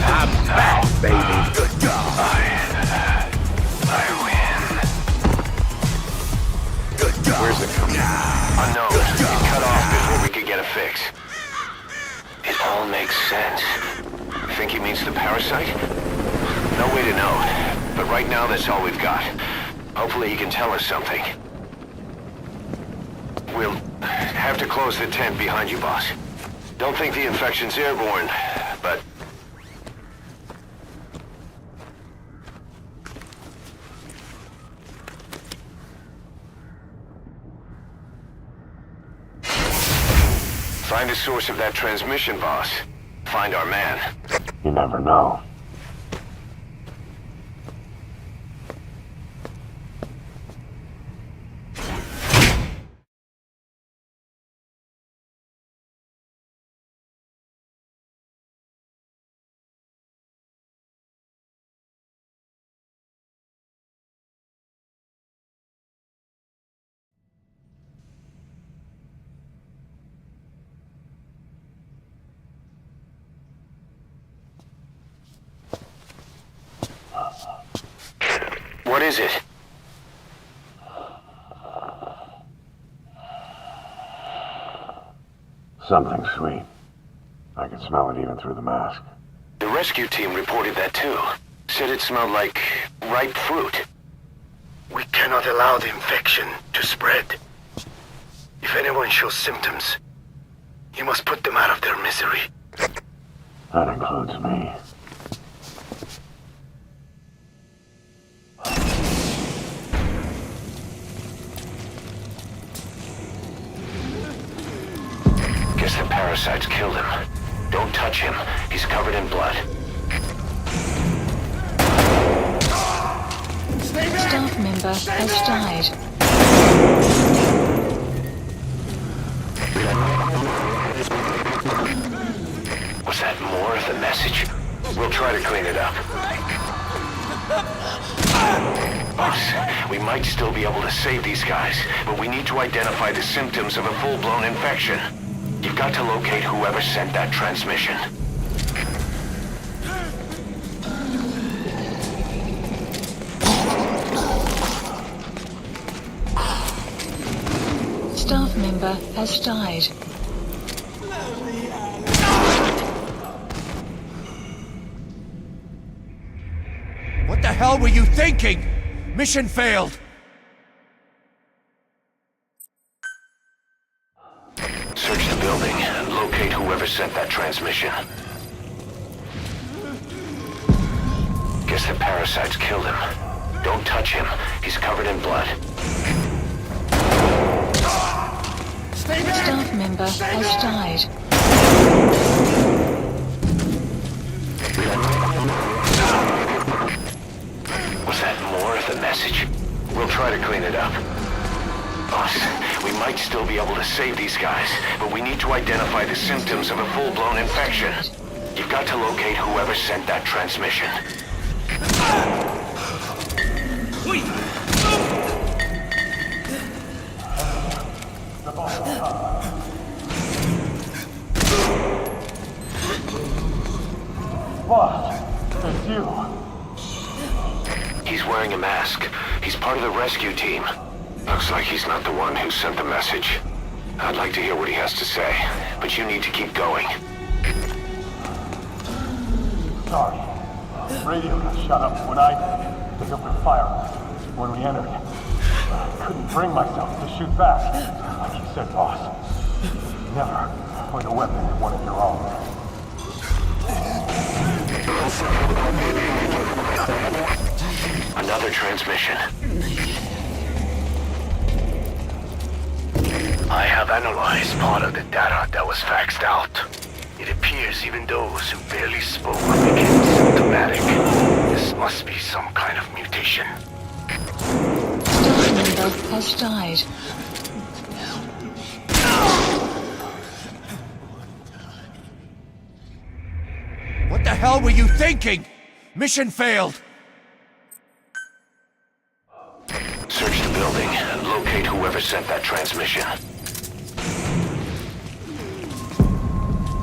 I'm back, baby. Good God. I win. Good God. Where's it coming? Unknown. It cut off before we could get a fix. all makes sense. Think he means the parasite? No way to know, but right now that's all we've got. Hopefully he can tell us something. We'll have to close the tent behind you, boss. Don't think the infection's airborne, but... Find the source of that transmission, boss. Find our man. You never know. What is it? Something sweet. I can smell it even through the mask. The rescue team reported that too. Said it smelled like ripe fruit. We cannot allow the infection to spread. If anyone shows symptoms, you must put them out of their misery. That includes me. Guess the parasites killed him. Don't touch him. He's covered in blood. Staff member has died. Was that more of the message? We'll try to clean it up. Boss, we might still be able to save these guys, but we need to identify the symptoms of a full-blown infection. You've got to locate whoever sent that transmission. Staff member has died. What the hell were you thinking? Mission failed. Search the building and locate whoever sent that transmission. Guess the parasites killed him. Don't touch him. He's covered in blood. Staff member has died. Was that more of the message? We'll try to clean it up. Boss, we might still be able to save these guys, but we need to identify the symptoms of a full-blown infection. You've got to locate whoever sent that transmission. Boss, it's you. He's wearing a mask. He's part of the rescue team. Looks like he's not the one who sent the message. I'd like to hear what he has to say, but you need to keep going. Sorry. Radio got shut up when I opened fire when we entered. I couldn't bring myself to shoot back. Like you said, boss. Never point a weapon at one of your own. Another transmission. I have analyzed part of the data that was faxed out. It appears even those who barely spoke became symptomatic. This must be some kind of mutation. Staff member has died. What the hell were you thinking? Mission failed. Search the building and locate whoever sent that transmission.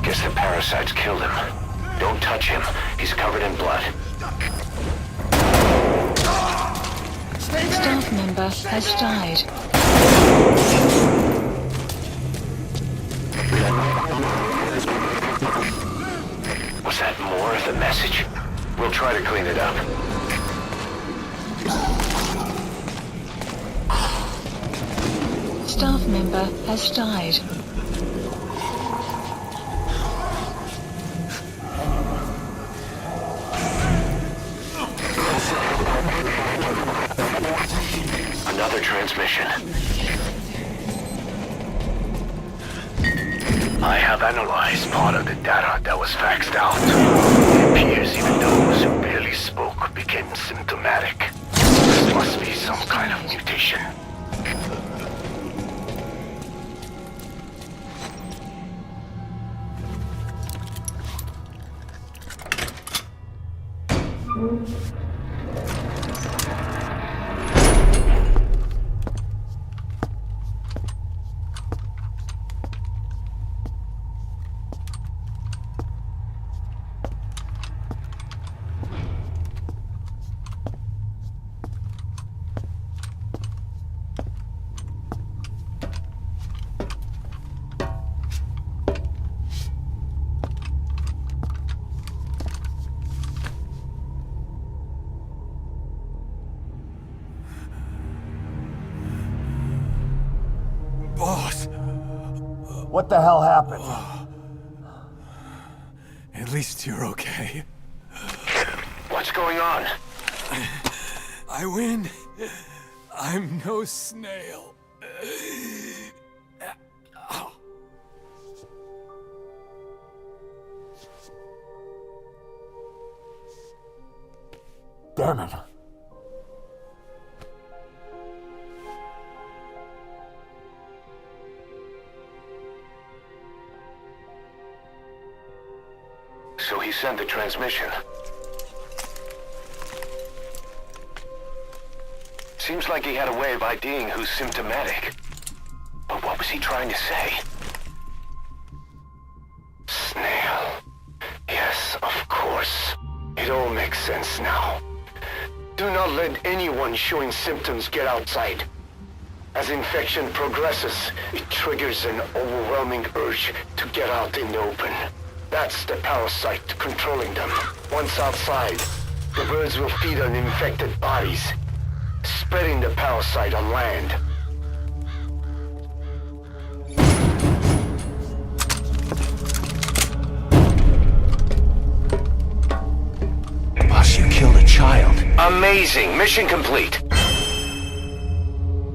Guess the parasites killed him. Don't touch him. He's covered in blood. Staff member has died. Was that more of the message? We'll try to clean it up. Staff member has died. Another transmission. I have analyzed part of the data that was faxed out. It appears even those who barely spoke became symptomatic. This must be some kind of mutation. Boss! What the hell happened? At least you're okay. What's going on? I win. I'm no snail. Damn it. So he sent the transmission. Seems like he had a way of IDing who's symptomatic. But what was he trying to say? Snail. Yes, of course. It all makes sense now. Do not let anyone showing symptoms get outside. As infection progresses, it triggers an overwhelming urge to get out in the open. That's the parasite controlling them. Once outside, the birds will feed on infected bodies, spreading the parasite on land. Boss, you killed a child. Amazing! Mission complete!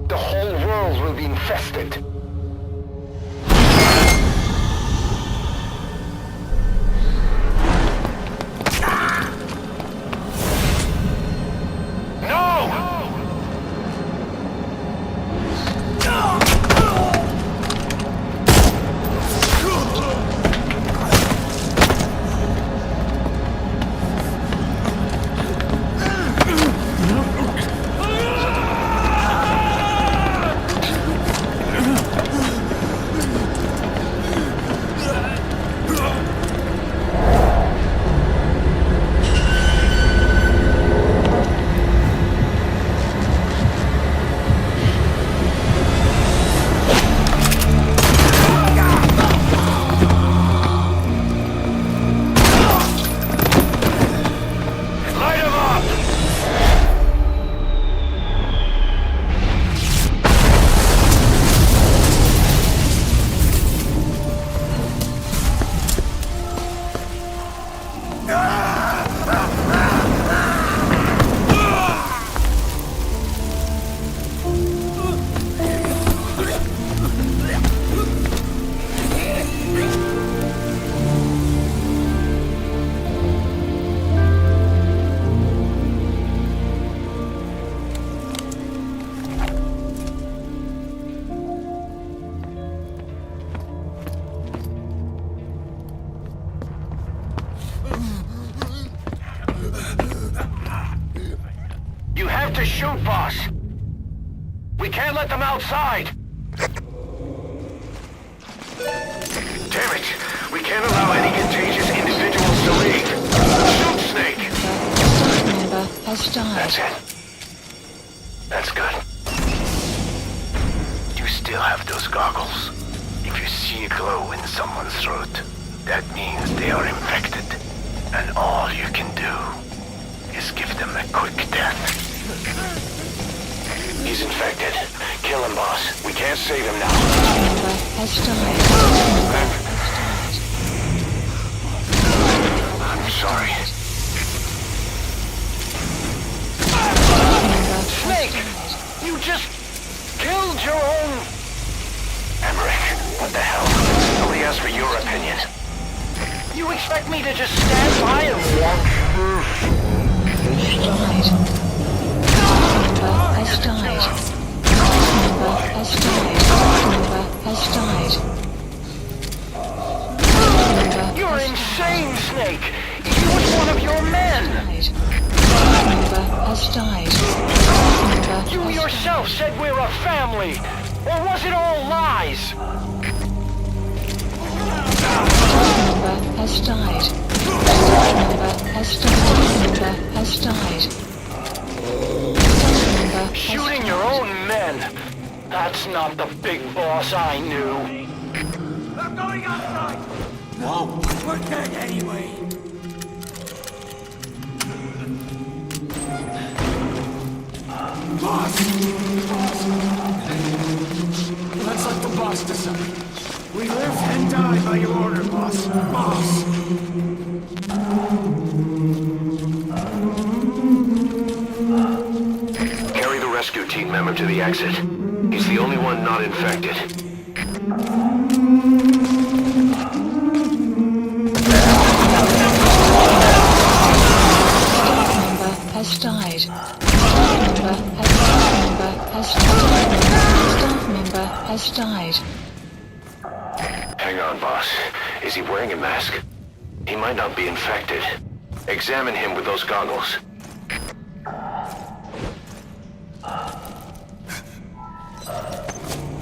The whole world will be infested. You have to shoot, boss! We can't let them outside! Damn it! We can't allow any contagious individuals to leave! Shoot, Snake! Staff member has died. That's it. That's good. You still have those goggles. If you see a glow in someone's throat, that means they are infected. And all you can do is give them a quick death. He's infected. Kill him, boss. We can't save him now. Has died. I'm sorry. Snake! You just killed your own... Emmerich, what the hell? Nobody asked for your opinion. You expect me to just stand by and watch this? Has died. Has died. Has died. You're insane, Snake! He was one of your men! Has died. You yourself said we're a family! Or was it all lies? Has died. Has died. Shooting your own men! That's not the big boss I knew. I'm going outside! No, we're dead anyway! Boss! Let's let the boss decide. We live and die by your order, boss. Boss! Carry the rescue team member to the exit. He's the only one not infected. Has died. Staff member has died. Hang on, boss. Is he wearing a mask? He might not be infected. Examine him with those goggles.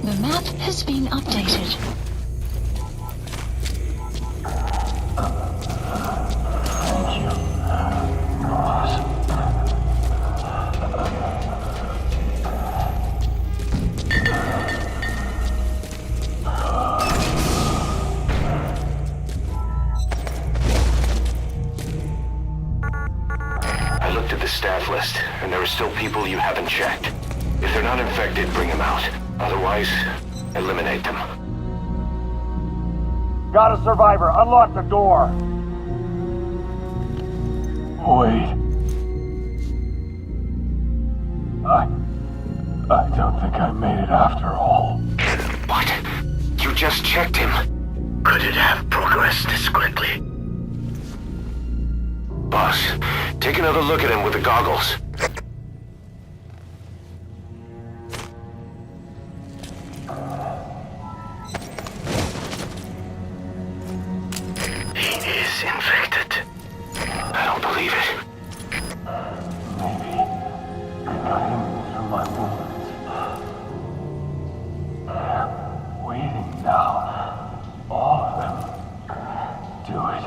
The map has been updated. I looked at the staff list, and there are still people you haven't checked. If they're not infected, bring them out. Otherwise, eliminate them. Got a survivor. Unlock the door. Wait. I don't think I made it after all. What? You just checked him. Could it have progressed this quickly? Boss, take another look at him with the goggles. He is infected. I don't believe it. Maybe I got him through my wounds. They're waiting now. All of them. Do it.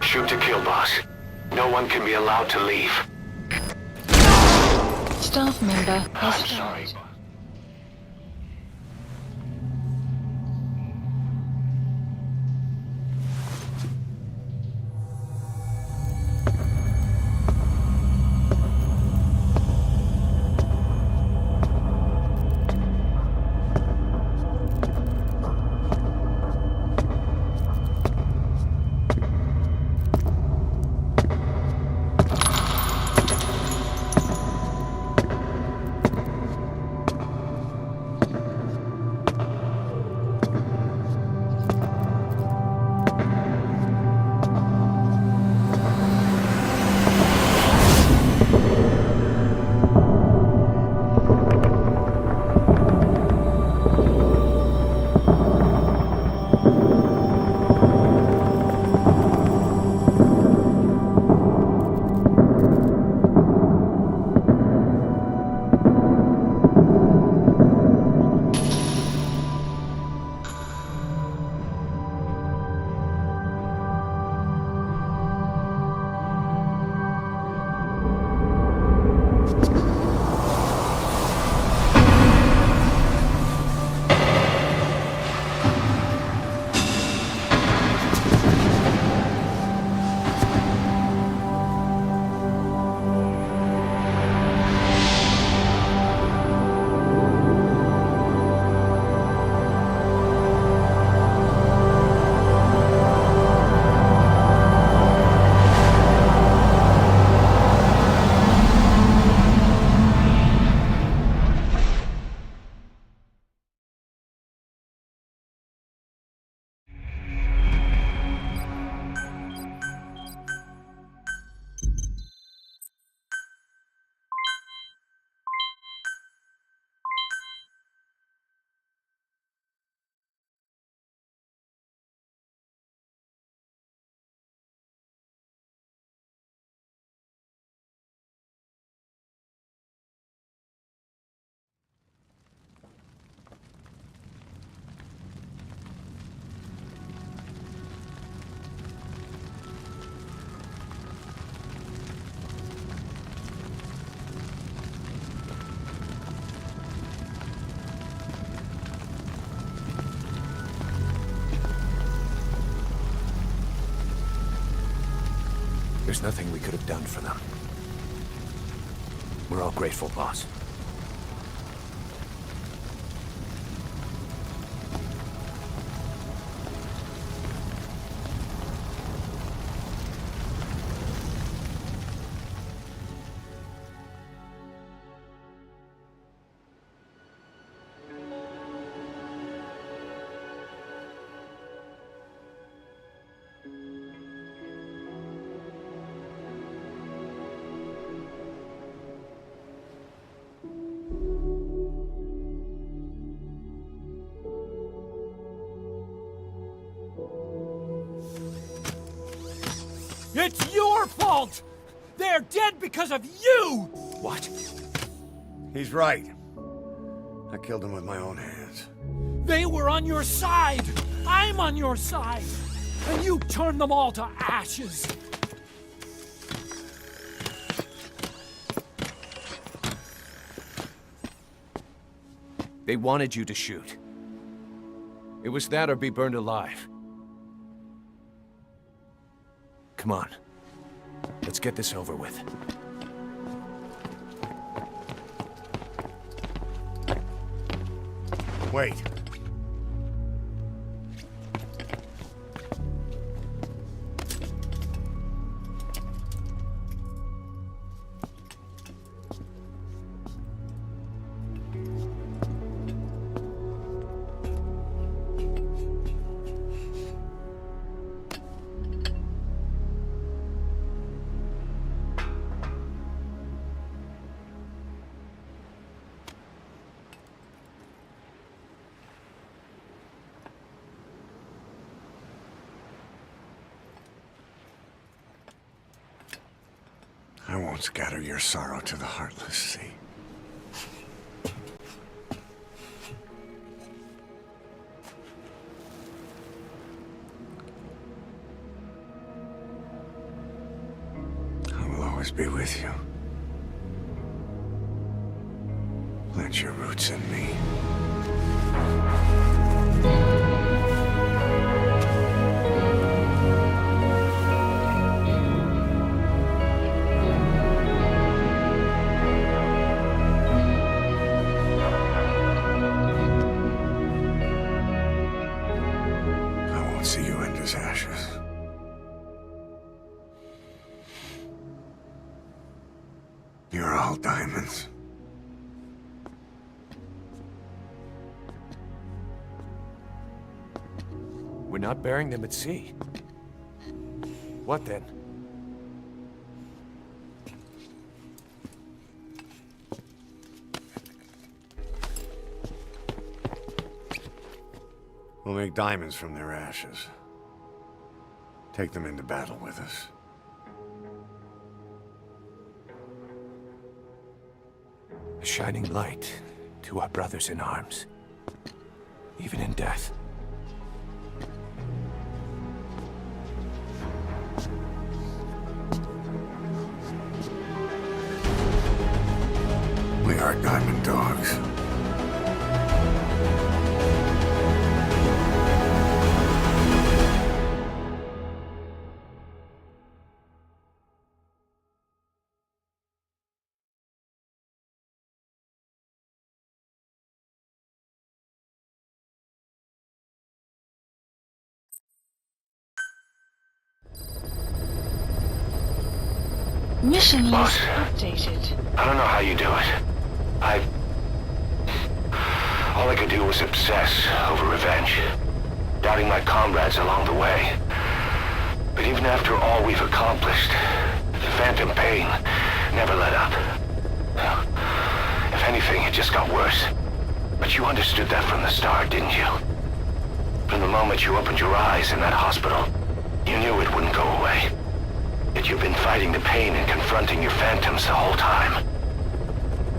Shoot to kill, boss. No one can be allowed to leave. Staff member has I'm sorry, died. boss. There's nothing we could have done for them. We're all grateful, boss. It's your fault! They're dead because of you! What? He's right. I killed him with my own hands. They were on your side! I'm on your side! And you turned them all to ashes! They wanted you to shoot. It was that or be burned alive. Come on. Let's get this over with. Wait. I won't scatter your sorrow to the heartless sea. I will always be with you. Plant your roots in me. See you end as ashes. You're all diamonds. We're not burying them at sea. What then? We'll make diamonds from their ashes. Take them into battle with us. A shining light to our brothers in arms. Even in death. We are diamond dogs. Mission Boss. list updated. I don't know how you do it. All I could do was obsess over revenge, doubting my comrades along the way. But even after all we've accomplished, the phantom pain never let up. If anything, it just got worse. But you understood that from the start, didn't you? From the moment you opened your eyes in that hospital, you knew it wouldn't go away. Yet you've been fighting the pain and confronting your phantoms the whole time.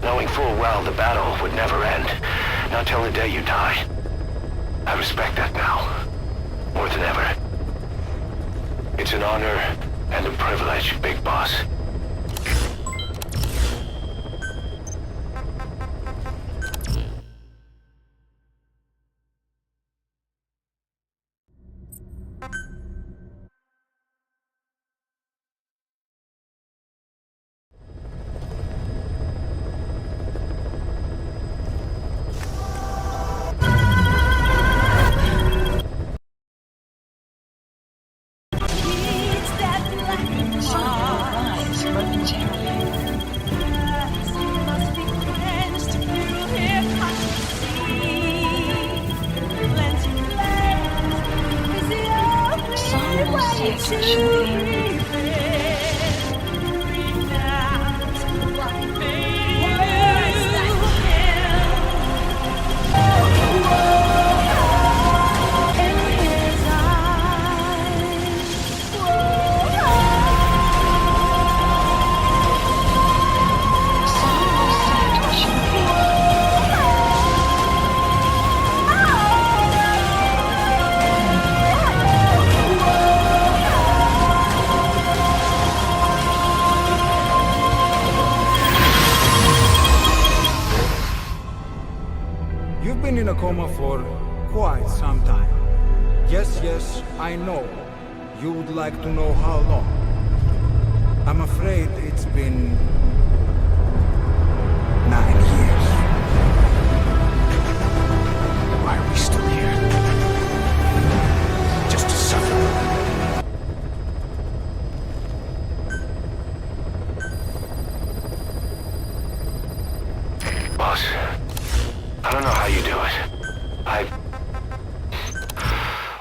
Knowing full well the battle would never end, not till the day you die. I respect that now, more than ever. It's an honor and a privilege, Big Boss. site shortly. You've been in a coma for quite some time. Yes, I know. You would like to know how long. I'm afraid it's been 9 years. Why are we still here? Just to suffer. Boss, I don't know how you do it.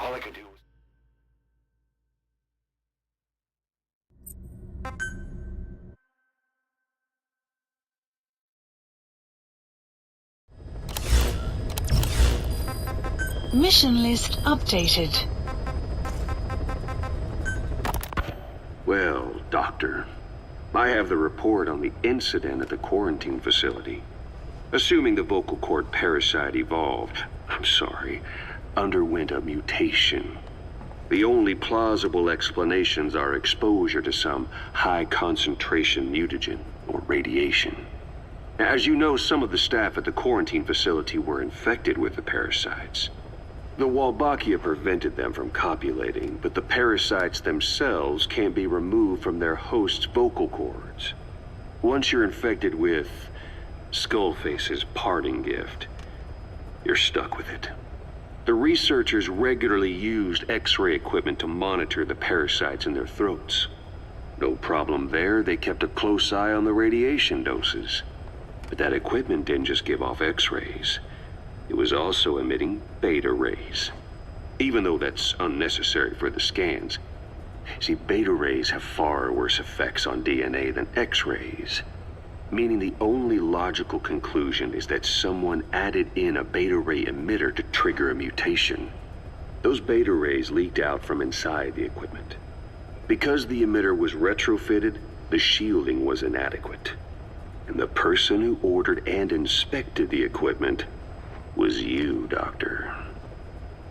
All I could do was... Mission list updated. Well, Doctor, I have the report on the incident at the quarantine facility. Assuming the vocal cord parasite underwent a mutation. The only plausible explanations are exposure to some high-concentration mutagen or radiation. As you know, some of the staff at the quarantine facility were infected with the parasites. The Wolbachia prevented them from copulating, but the parasites themselves can't be removed from their host's vocal cords. Once you're infected with Skullface's parting gift, you're stuck with it. The researchers regularly used X-ray equipment to monitor the parasites in their throats. No problem there, they kept a close eye on the radiation doses. But that equipment didn't just give off X-rays. It was also emitting beta rays. Even though that's unnecessary for the scans. See, beta rays have far worse effects on DNA than X-rays. Meaning the only logical conclusion is that someone added in a beta ray emitter to trigger a mutation. Those beta rays leaked out from inside the equipment. Because the emitter was retrofitted, the shielding was inadequate. And the person who ordered and inspected the equipment was you, Doctor.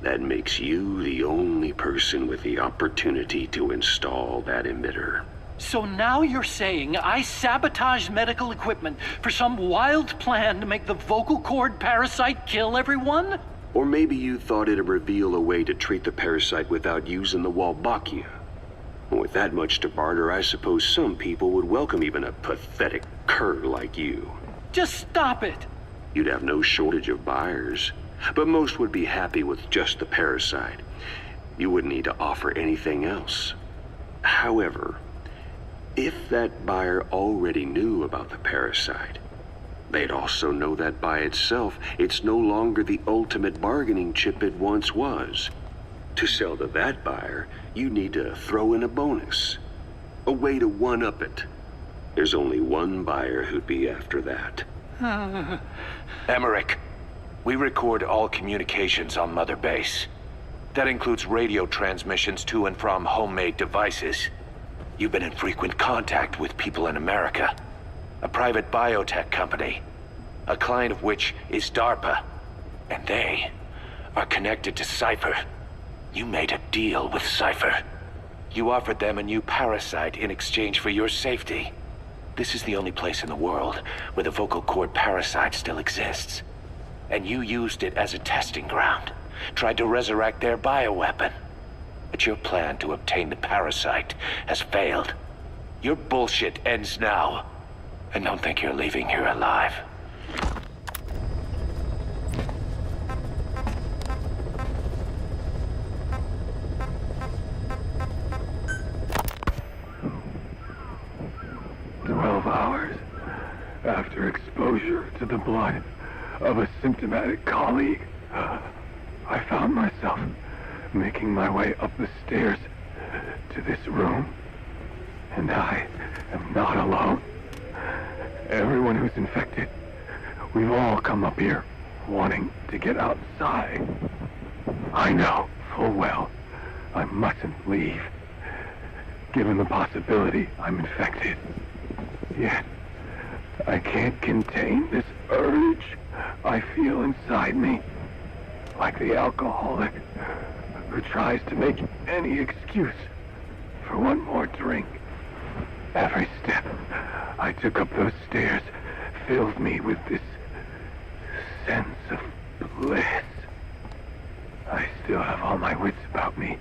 That makes you the only person with the opportunity to install that emitter. So now you're saying I sabotaged medical equipment for some wild plan to make the vocal cord parasite kill everyone? Or maybe you thought it'd reveal a way to treat the parasite without using the Wolbachia. With that much to barter, I suppose some people would welcome even a pathetic cur like you. Just stop it! You'd have no shortage of buyers, but most would be happy with just the parasite. You wouldn't need to offer anything else. However, if that buyer already knew about the parasite, they'd also know that by itself, it's no longer the ultimate bargaining chip it once was. To sell to that buyer, you need to throw in a bonus. A way to one-up it. There's only one buyer who'd be after that. Emmerich, we record all communications on Mother Base. That includes radio transmissions to and from homemade devices. You've been in frequent contact with people in America. A private biotech company. A client of which is DARPA. And they are connected to Cypher. You made a deal with Cypher. You offered them a new parasite in exchange for your safety. This is the only place in the world where the vocal cord parasite still exists. And you used it as a testing ground. Tried to resurrect their bioweapon. But your plan to obtain the parasite has failed. Your bullshit ends now. And don't think you're leaving here alive. After exposure to the blood of a symptomatic colleague, I found myself making my way up the stairs to this room. And I am not alone. Everyone who's infected, we've all come up here wanting to get outside. I know full well I mustn't leave, given the possibility I'm infected. Yet, I can't contain this urge I feel inside me, like the alcoholic who tries to make any excuse for one more drink. Every step I took up those stairs filled me with this sense of bliss. I still have all my wits about me.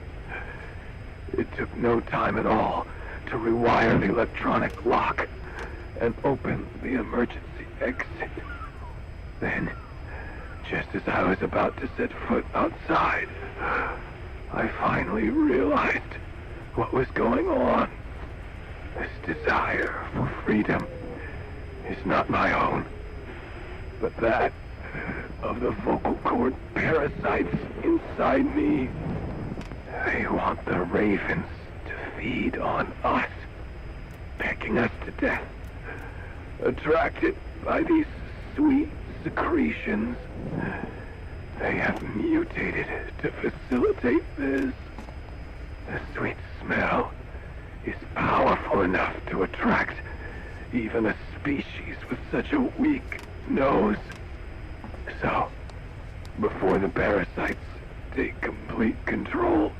It took no time at all to rewire the electronic lock and open the emergency exit. Then, just as I was about to set foot outside, I finally realized what was going on. This desire for freedom is not my own, but that of the vocal cord parasites inside me. They want the ravens to feed on us, pecking us to death, attracted by these sweet secretions. They have mutated to facilitate this. The sweet smell is powerful enough to attract even a species with such a weak nose. So, before the parasites take complete control,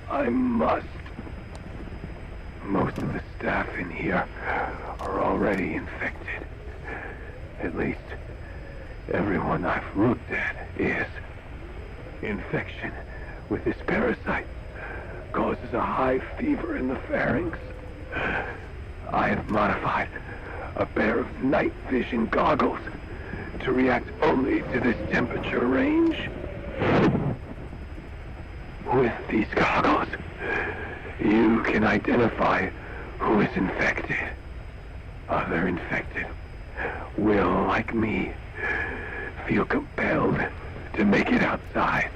I must. Most of the staff in here are already infected. At least, everyone I've looked at is. Infection with this parasite causes a high fever in the pharynx. I have modified a pair of night vision goggles to react only to this temperature range. With these goggles, you can identify who is infected. Other infected will, like me, feel compelled to make it outside.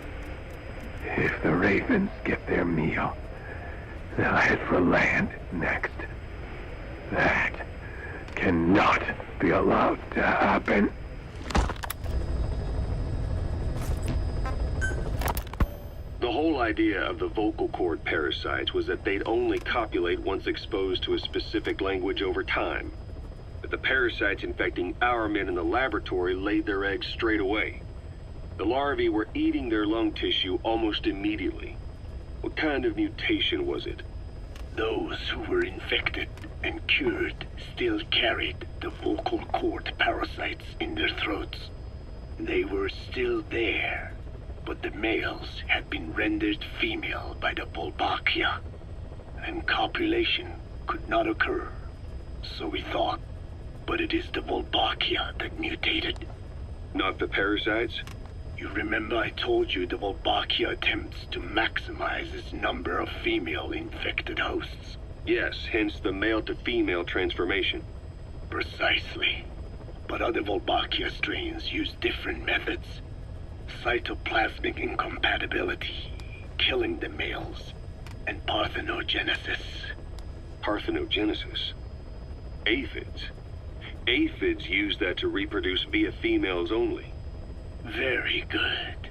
If the ravens get their meal, they'll head for land next. That cannot be allowed to happen. The whole idea of the vocal cord parasites was that they'd only copulate once exposed to a specific language over time. But the parasites infecting our men in the laboratory laid their eggs straight away. The larvae were eating their lung tissue almost immediately. What kind of mutation was it? Those who were infected and cured still carried the vocal cord parasites in their throats. They were still there, but the males had been rendered female by the Wolbachia, and copulation could not occur, so we thought. But it is the Wolbachia that mutated. Not the parasites? You remember I told you the Wolbachia attempts to maximize its number of female infected hosts? Yes, hence the male-to-female transformation. Precisely. But other Wolbachia strains use different methods. Cytoplasmic incompatibility, killing the males, and parthenogenesis. Parthenogenesis? Aphids? Aphids use that to reproduce via females only. Very good.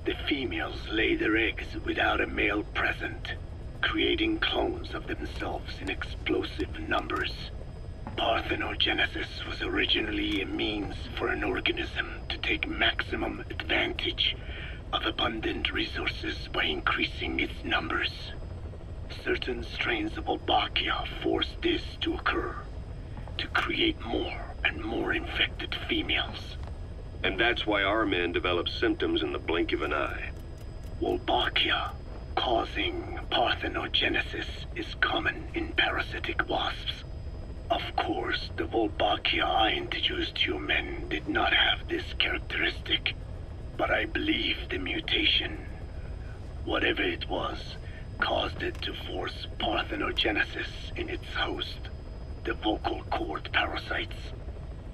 The females lay their eggs without a male present, creating clones of themselves in explosive numbers. Parthenogenesis was originally a means for an organism to take maximum advantage of abundant resources by increasing its numbers. Certain strains of Wolbachia force this to occur, to create more and more infected females. And that's why our men develop symptoms in the blink of an eye. Wolbachia, causing parthenogenesis, is common in parasitic wasps. Of course, the Wolbachia I introduced to you men did not have this characteristic, but I believe the mutation, whatever it was, caused it to force parthenogenesis in its host, the vocal cord parasites.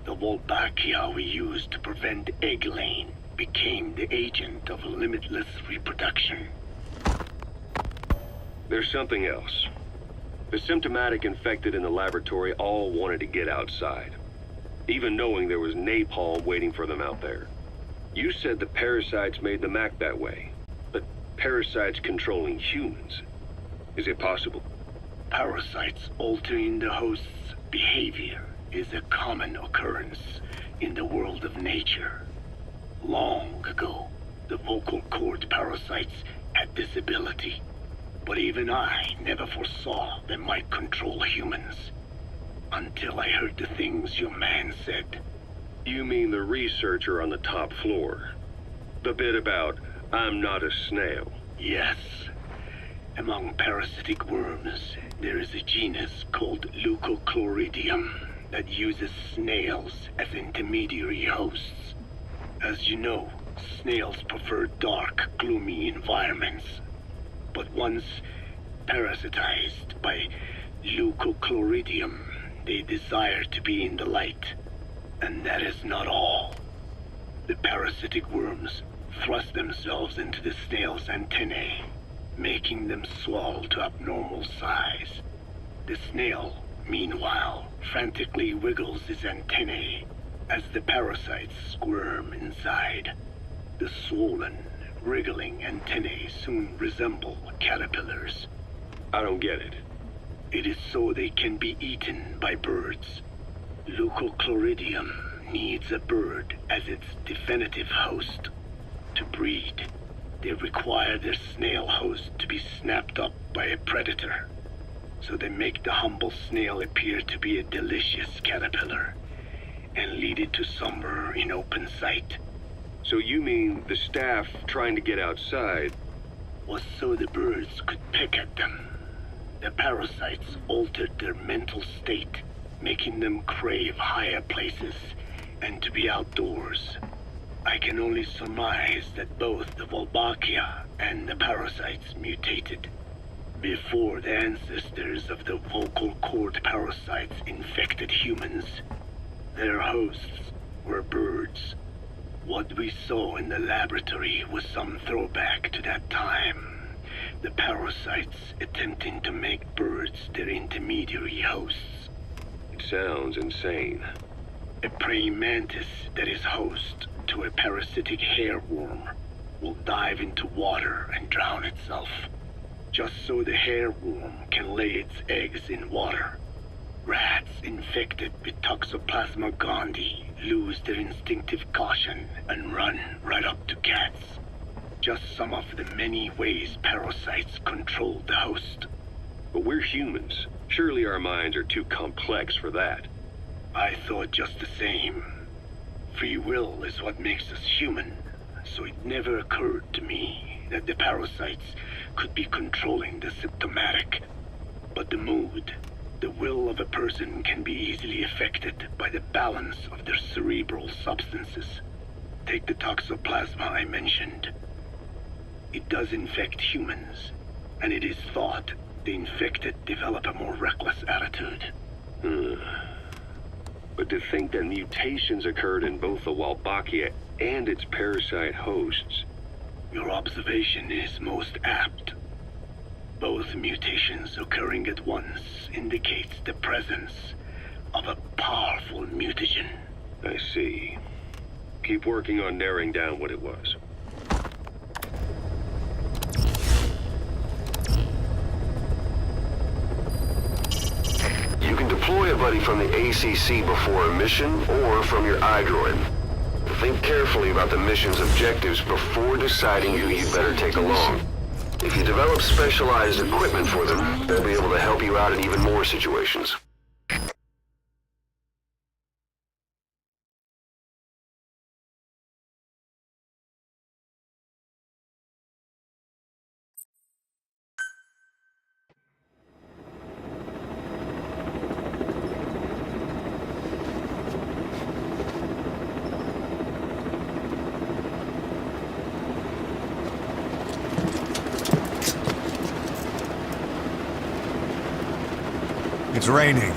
The Wolbachia we used to prevent egg laying became the agent of limitless reproduction. There's something else. The symptomatic infected in the laboratory all wanted to get outside, even knowing there was napalm waiting for them out there. You said the parasites made them act that way, but parasites controlling humans. Is it possible? Parasites altering the host's behavior is a common occurrence in the world of nature. Long ago, the vocal cord parasites had this ability, but even I never foresaw they might control humans. Until I heard the things your man said. You mean the researcher on the top floor? The bit about, I'm not a snail. Yes. Among parasitic worms, there is a genus called Leucochloridium that uses snails as intermediary hosts. As you know, snails prefer dark, gloomy environments. But once parasitized by Leucochloridium, they desire to be in the light. And that is not all. The parasitic worms thrust themselves into the snail's antennae, making them swell to abnormal size. The snail, meanwhile, frantically wiggles his antennae as the parasites squirm inside. The swollen, wriggling antennae soon resemble caterpillars. I don't get it. It is so they can be eaten by birds. Leucochloridium needs a bird as its definitive host. To breed, they require their snail host to be snapped up by a predator. So they make the humble snail appear to be a delicious caterpillar and lead it to somewhere in open sight. So you mean the staff trying to get outside was so the birds could pick at them. The parasites altered their mental state, making them crave higher places and to be outdoors. I can only surmise that both the Wolbachia and the parasites mutated before the ancestors of the vocal cord parasites infected humans. Their hosts were birds. What we saw in the laboratory was some throwback to that time. The parasites attempting to make birds their intermediary hosts. It sounds insane. A praying mantis that is host to a parasitic hairworm will dive into water and drown itself, just so the hairworm can lay its eggs in water. Rats infected with Toxoplasma gondii lose their instinctive caution and run right up to cats. Just some of the many ways parasites control the host. But we're humans. Surely our minds are too complex for that. I thought just the same. Free will is what makes us human, so it never occurred to me that the parasites could be controlling the symptomatic. But the mood, the will of a person can be easily affected by the balance of their cerebral substances. Take the toxoplasma I mentioned. It does infect humans, and it is thought the infected develop a more reckless attitude. But to think that mutations occurred in both the Wolbachia and its parasite hosts... Your observation is most apt. Both mutations occurring at once indicates the presence of a powerful mutagen. I see. Keep working on narrowing down what it was. You can deploy a buddy from the ACC before a mission or from your iDroid. Think carefully about the mission's objectives before deciding who you'd better take along. If you develop specialized equipment for them, they'll be able to help you out in even more situations. It's raining.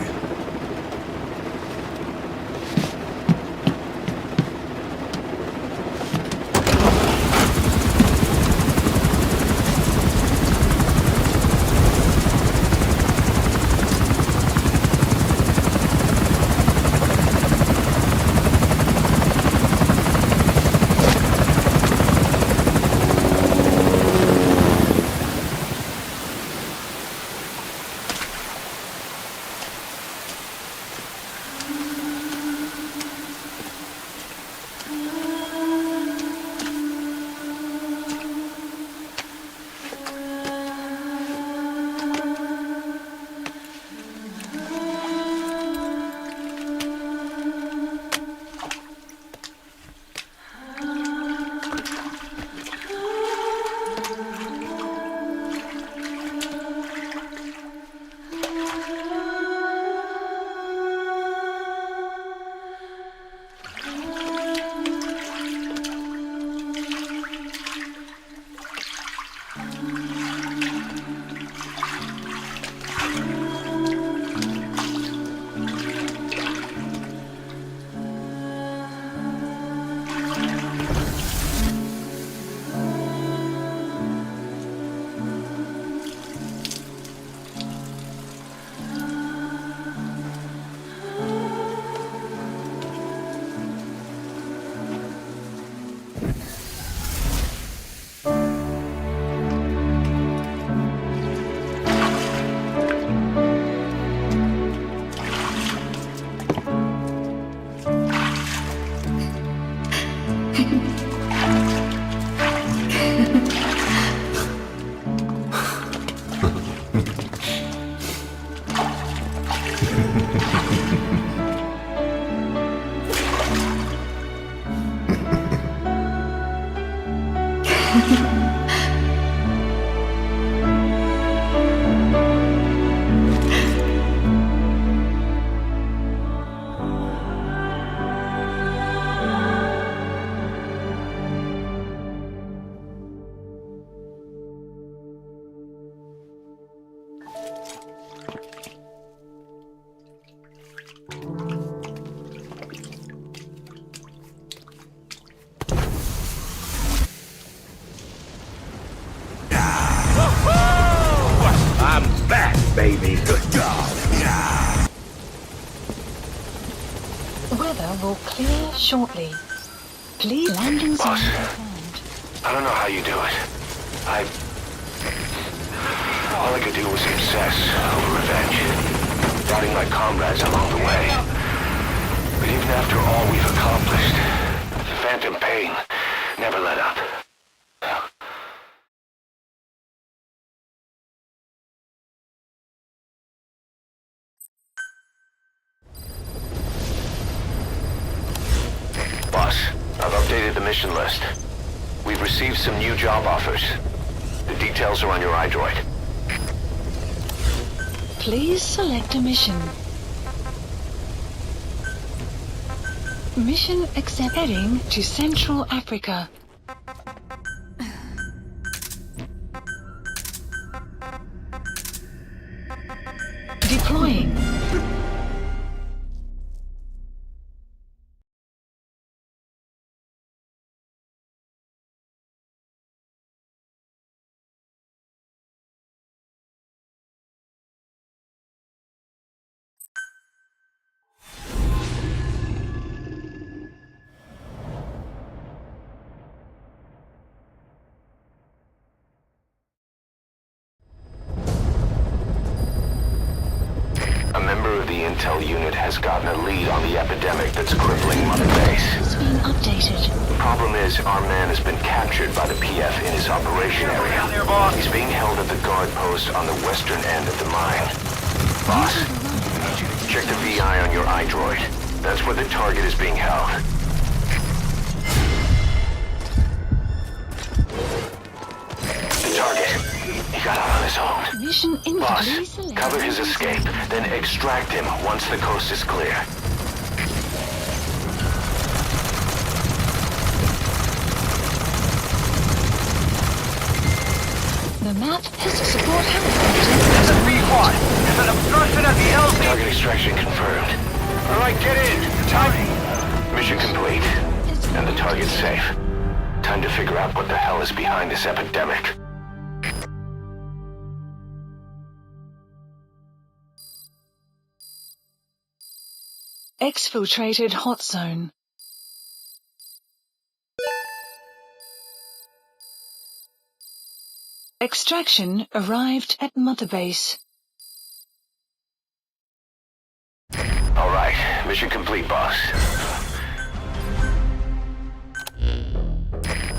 will clear shortly. Please landing zone confirmed. I don't know how you do it. All I could do was obsess over revenge, doubting my comrades along the way. But even after all we've accomplished, the phantom pain never let up. Boss, I've updated the mission list. We've received some new job offers. The details are on your iDroid. Please select a mission. Mission accept. Heading to Central Africa. Deploying. A member of the intel unit has gotten a lead on the epidemic that's crippling Mother Base. It's being updated. The problem is, our man has been captured by the PF in his operation area. He's being held at the guard post on the western end of the mine. Boss, check the VI on your iDroid. That's where the target is being held. The target. He got out on his own. Mission Boss, selected. cover his escape, then extract him once the coast is clear. The map has support helicopter. This is B1. There's an obstruction at the LZ. Target extraction confirmed. All right, get in. Time. Mission complete. And the target's safe. Time to figure out what the hell is behind this epidemic. Exfiltrated hot zone. Extraction arrived at Mother Base. All right, mission complete, boss.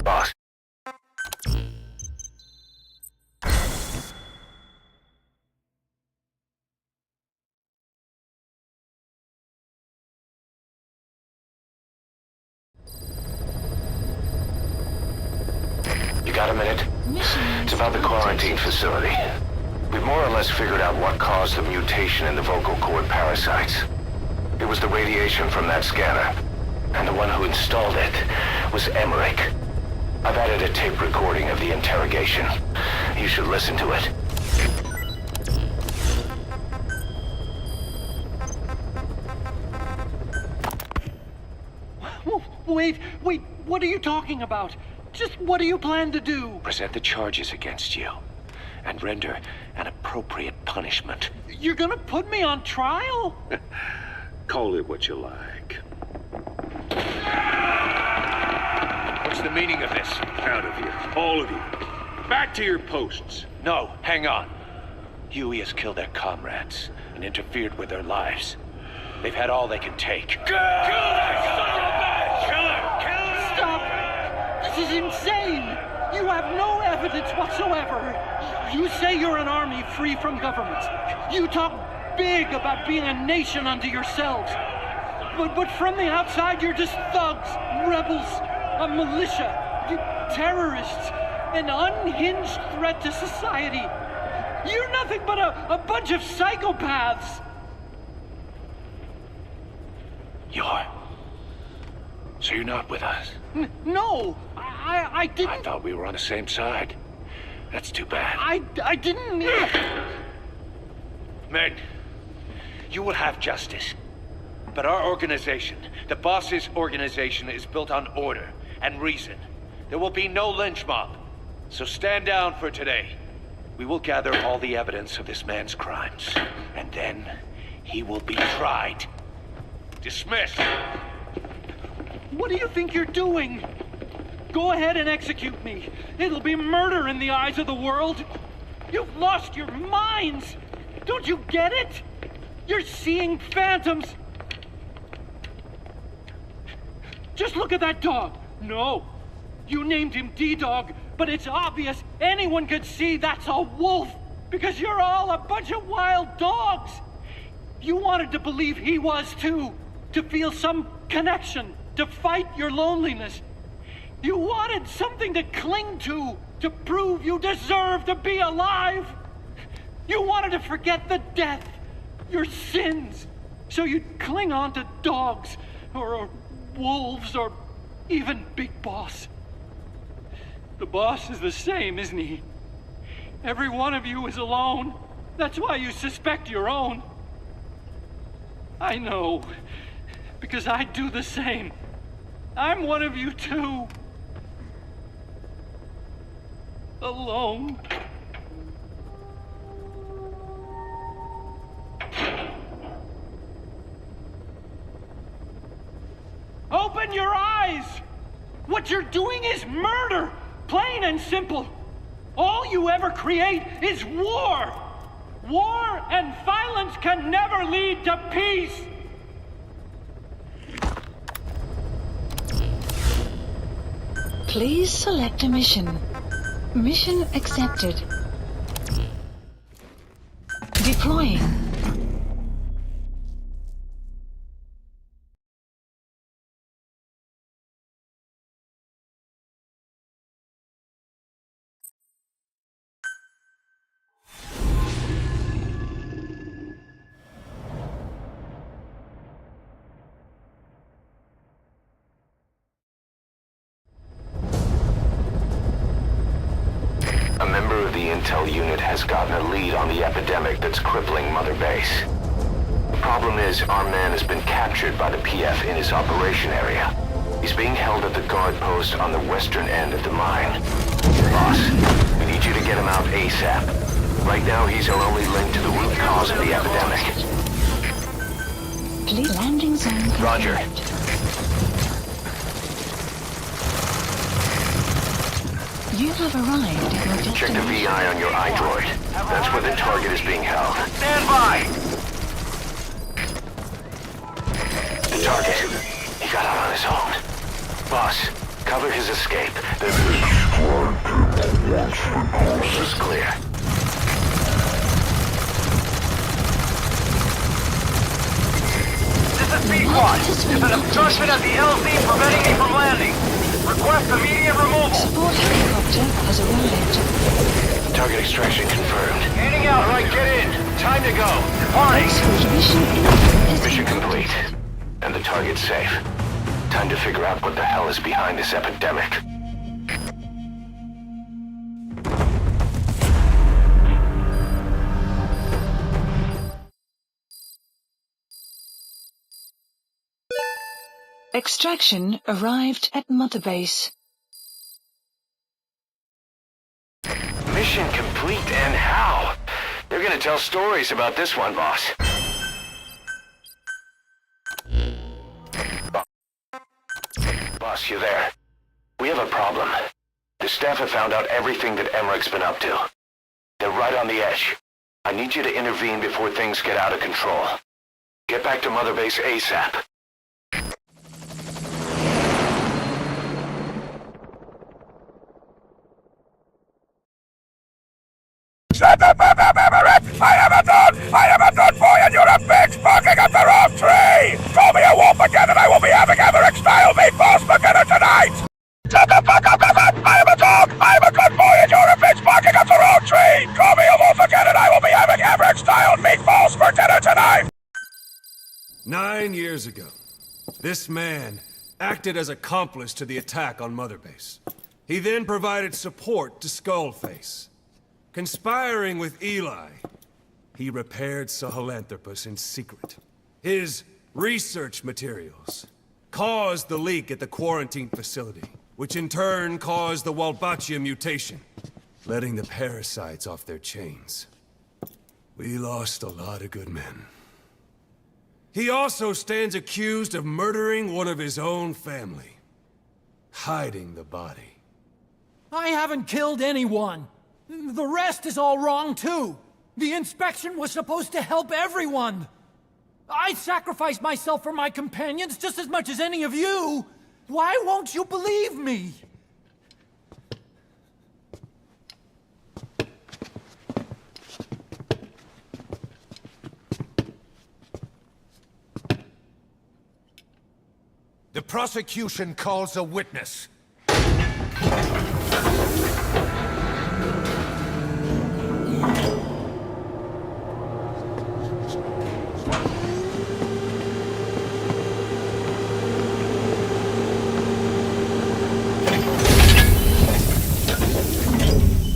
Boss. You got a minute? It's about the quarantine facility. We've more or less figured out what caused the mutation in the vocal cord parasites. It was the radiation from that scanner. And the one who installed it was Emmerich. I've added a tape recording of the interrogation. You should listen to it. Wait, what are you talking about? Just what do you plan to do? Present the charges against you, and render an appropriate punishment. You're gonna put me on trial? Call it what you like. What's the meaning of this? Out of here, all of you. Back to your posts. No, hang on. Huey has killed their comrades and interfered with their lives. They've had all they can take. Kill that son of a bitch! Kill her! Stop! This is insane! You have no evidence whatsoever. You say you're an army free from government. You talk big about being a nation unto yourselves. But from the outside, you're just thugs, rebels, a militia, terrorists, an unhinged threat to society. You're nothing but a bunch of psychopaths. So you're not with us? No, I didn't. I thought we were on the same side. That's too bad. I didn't. Men, you will have justice. But our organization, the boss's organization, is built on order and reason. There will be no lynch mob. So stand down for today. We will gather all the evidence of this man's crimes. And then he will be tried. Dismissed. What do you think you're doing? Go ahead and execute me. It'll be murder in the eyes of the world. You've lost your minds. Don't you get it? You're seeing phantoms. Just look at that dog. No, you named him D-Dog, but it's obvious anyone could see that's a wolf because you're all a bunch of wild dogs. You wanted to believe he was too, to feel some connection, to fight your loneliness. You wanted something to cling to prove you deserve to be alive. You wanted to forget the death, your sins, so you'd cling on to dogs, or wolves, or even Big Boss. The boss is the same, isn't he? Every one of you is alone. That's why you suspect your own. I know, because I do the same. I'm one of you too. Alone. Open your eyes! What you're doing is murder! Plain and simple. All you ever create is war! War and violence can never lead to peace! Please select a mission. Mission accepted. Deploying. A member of the intel unit has gotten a lead on the epidemic that's crippling Mother Base. The problem is, our man has been captured by the PF in his operation area. He's being held at the guard post on the western end of the mine. Boss, we need you to get him out ASAP. Right now, he's our only link to the root cause of the epidemic. Please landing zone confirmed. Roger. You have arrived at your destination. Check the VI on your iDroid. That's where the target is being held. Stand by! The target. He got out on his own. Boss, cover his escape. This is clear. This is B-Quad. There's an obstruction at the LZ preventing me from landing. Request immediate removal. Support helicopter has arrived. Target extraction confirmed. Handing out. All right, get in. Time to go. Departing. Mission complete. And the target safe. Time to figure out what the hell is behind this epidemic. Extraction arrived at Mother Base. Mission complete, and how? They're gonna tell stories about this one, boss. Boss, you there? We have a problem. The staff have found out everything that Emmerich's been up to. They're right on the edge. I need you to intervene before things get out of control. Get back to Mother Base ASAP. Shut up, Emmerich! I am a done boy and you're a bitch barking up the wrong tree! Call me a wolf again and I will be having Emmerich-style meatballs for dinner tonight! Shut the fuck up, I am a dog! I am a good boy and you're a bitch barking up the wrong tree! Call me a wolf again and I will be having Emmerich-style meatballs for dinner tonight! 9 years ago, this man acted as accomplice to the attack on Mother Base. He then provided support to Skullface. Conspiring with Eli, he repaired Sahelanthropus in secret. His research materials caused the leak at the quarantine facility, which in turn caused the Walbachia mutation, letting the parasites off their chains. We lost a lot of good men. He also stands accused of murdering one of his own family. Hiding the body. I haven't killed anyone. The rest is all wrong, too. The inspection was supposed to help everyone. I sacrificed myself for my companions just as much as any of you. Why won't you believe me? The prosecution calls a witness.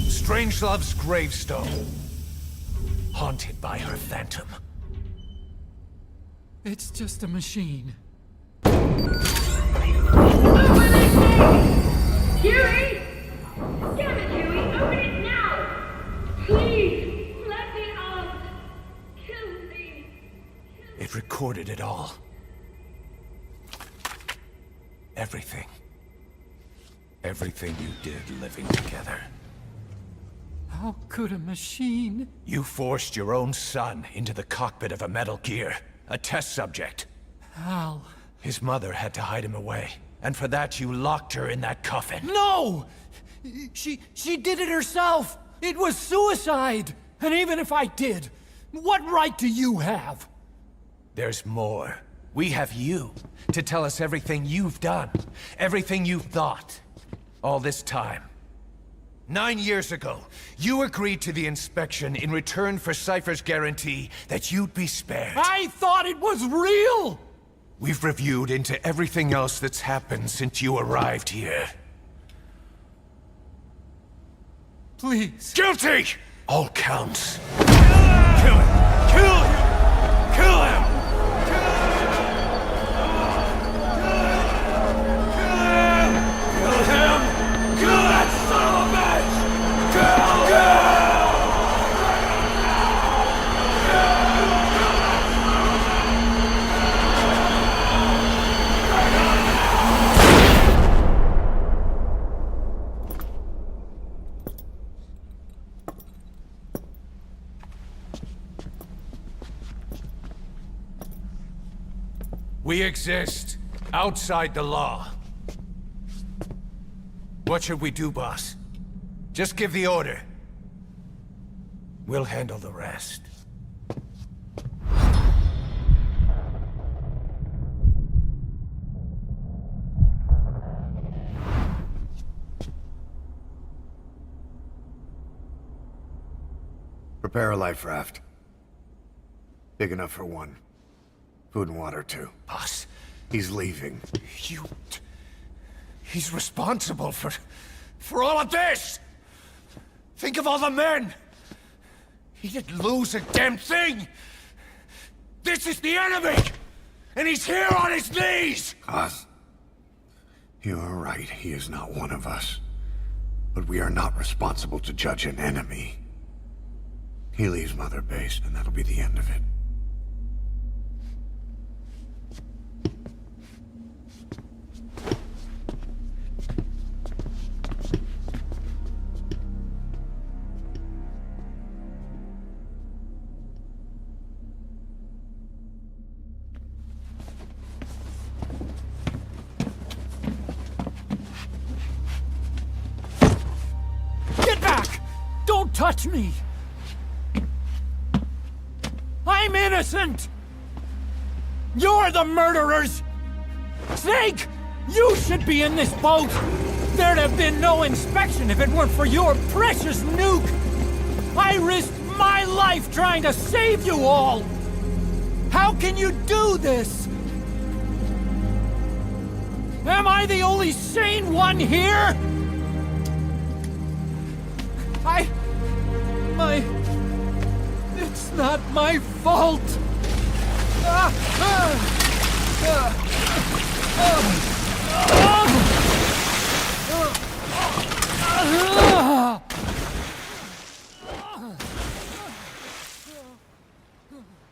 Strangelove's gravestone, haunted by her phantom. It's just a machine. Huey! Damn it, Huey! Open it now! Please! Let me out! Kill me! It recorded it all. Everything. Everything you did living together. How could a machine? You forced your own son into the cockpit of a Metal Gear, a test subject. How? His mother had to hide him away, and for that you locked her in that coffin. No! She did it herself! It was suicide! And even if I did, what right do you have? There's more. We have you to tell us everything you've done, everything you've thought, all this time. 9 years ago, you agreed to the inspection in return for Cypher's guarantee that you'd be spared. I thought it was real! We've reviewed into everything else that's happened since you arrived here. Please. Guilty! All counts. Kill him! Kill him! Kill him! Kill him! Kill that son of a bitch! Kill him! We exist outside the law. What should we do, boss? Just give the order. We'll handle the rest. Prepare a life raft. Big enough for one. Food and water, too. Boss. He's leaving. He's responsible for all of this! Think of all the men! He didn't lose a damn thing! This is the enemy! And he's here on his knees! Oz, you are right. He is not one of us. But we are not responsible to judge an enemy. He leaves Mother Base, and that'll be the end of it. Touch me! I'm innocent! You're the murderers! Snake! You should be in this boat! There'd have been no inspection if it weren't for your precious nuke! I risked my life trying to save you all! How can you do this? Am I the only sane one here? It's not my fault!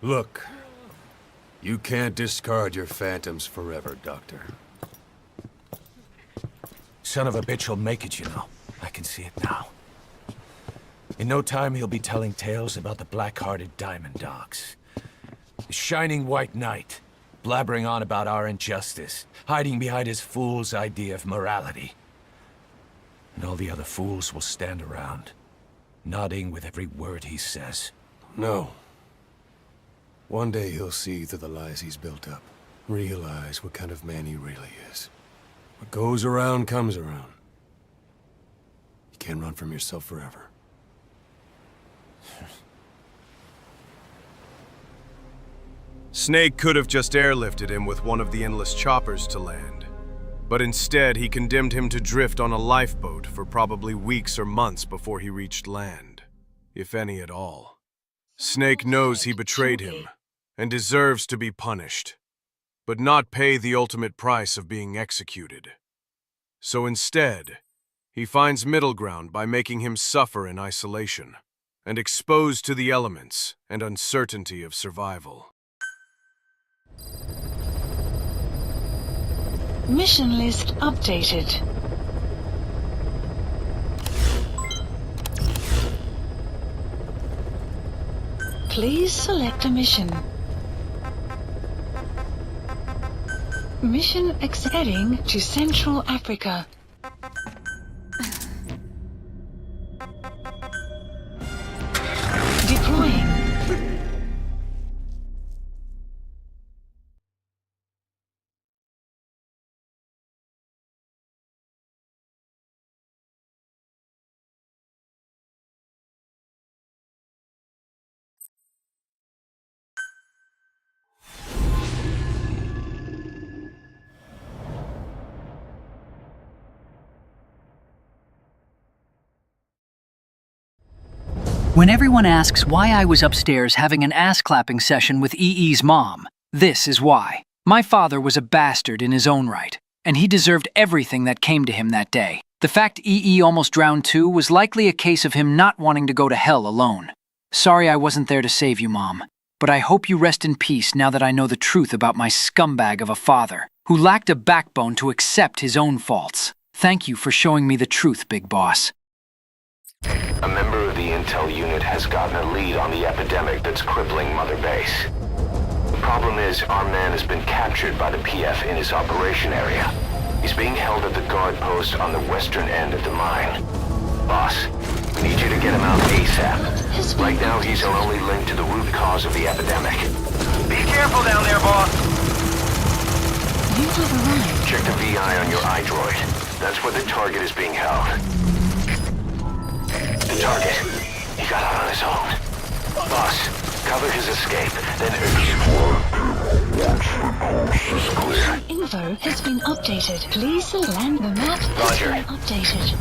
Look, You can't discard your phantoms forever, Doctor. Son of a bitch will make it, you know. I can see it now. In no time, he'll be telling tales about the black-hearted Diamond Dogs. The Shining White Knight, blabbering on about our injustice, hiding behind his fool's idea of morality. And all the other fools will stand around, nodding with every word he says. No. One day he'll see through the lies he's built up. Realize what kind of man he really is. What goes around comes around. You can't run from yourself forever. Snake could have just airlifted him with one of the endless choppers to land. But instead, he condemned him to drift on a lifeboat for probably weeks or months before he reached land, if any at all. Snake knows he betrayed him, and deserves to be punished, but not pay the ultimate price of being executed. So instead, he finds middle ground by making him suffer in isolation, and exposed to the elements and uncertainty of survival. Mission list updated. Please select a mission. Mission heading to Central Africa. Deploying. When everyone asks why I was upstairs having an ass-clapping session with EE's mom, this is why. My father was a bastard in his own right, and he deserved everything that came to him that day. The fact EE almost drowned too was likely a case of him not wanting to go to hell alone. Sorry I wasn't there to save you, Mom, but I hope you rest in peace now that I know the truth about my scumbag of a father, who lacked a backbone to accept his own faults. Thank you for showing me the truth, Big Boss. A member of the intel unit has gotten a lead on the epidemic that's crippling Mother Base. The problem is, our man has been captured by the PF in his operation area. He's being held at the guard post on the western end of the mine. Boss, we need you to get him out ASAP. Right now, he's our only link to the root cause of the epidemic. Be careful down there, boss! You have arrived. Check the VI on your iDroid. That's where the target is being held. The target. He got out on his own. Boss, cover his escape, then Info has been updated. Please land. The map has been updated.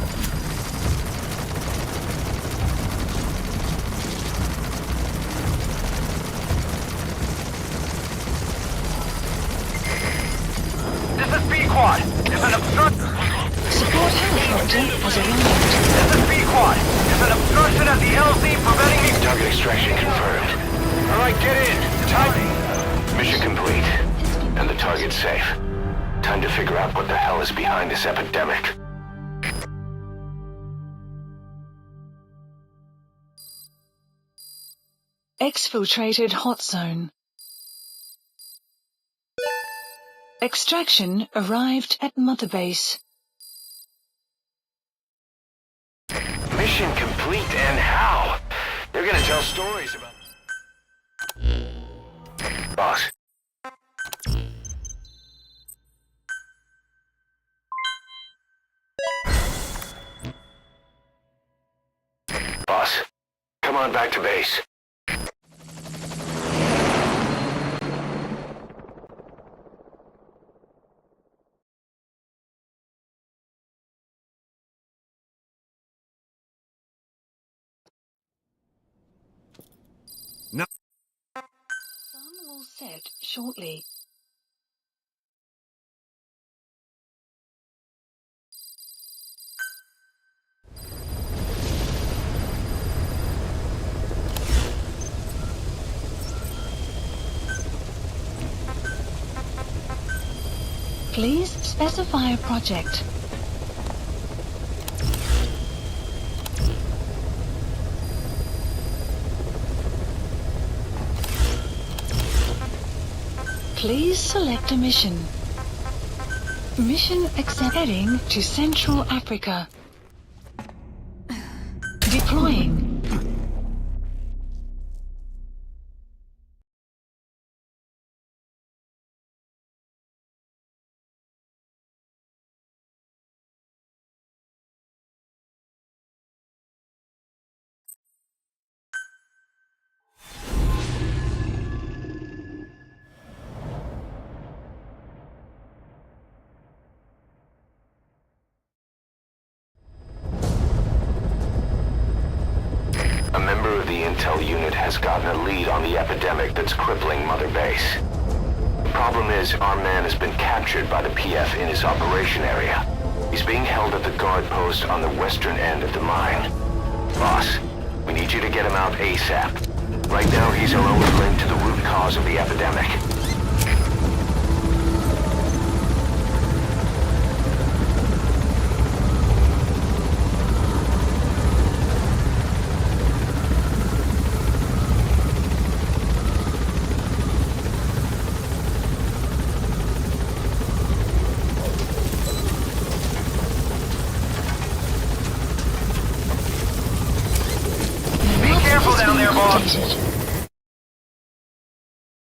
This is B-Quad. There's an obstruction. Support helicopter has arrived. This is B-Quad. There's an obstruction at the LZ preventing me. target extraction confirmed. All right, get in. Mission complete. And the target's safe. Time to figure out what the hell is behind this epidemic. Exfiltrated hot zone. Extraction arrived at Mother Base. Mission complete, and how? They're gonna tell stories about... Boss. Boss, come on back to base. Sun will set shortly. Please specify a project. Please select a mission. Mission accept. Heading to Central Africa. Deploying. A member of the intel unit has gotten a lead on the epidemic that's crippling Mother Base. The problem is, our man has been captured by the PF in his operation area. He's being held at the guard post on the western end of the mine. Boss, we need you to get him out ASAP. Right now, he's our only link to the root cause of the epidemic.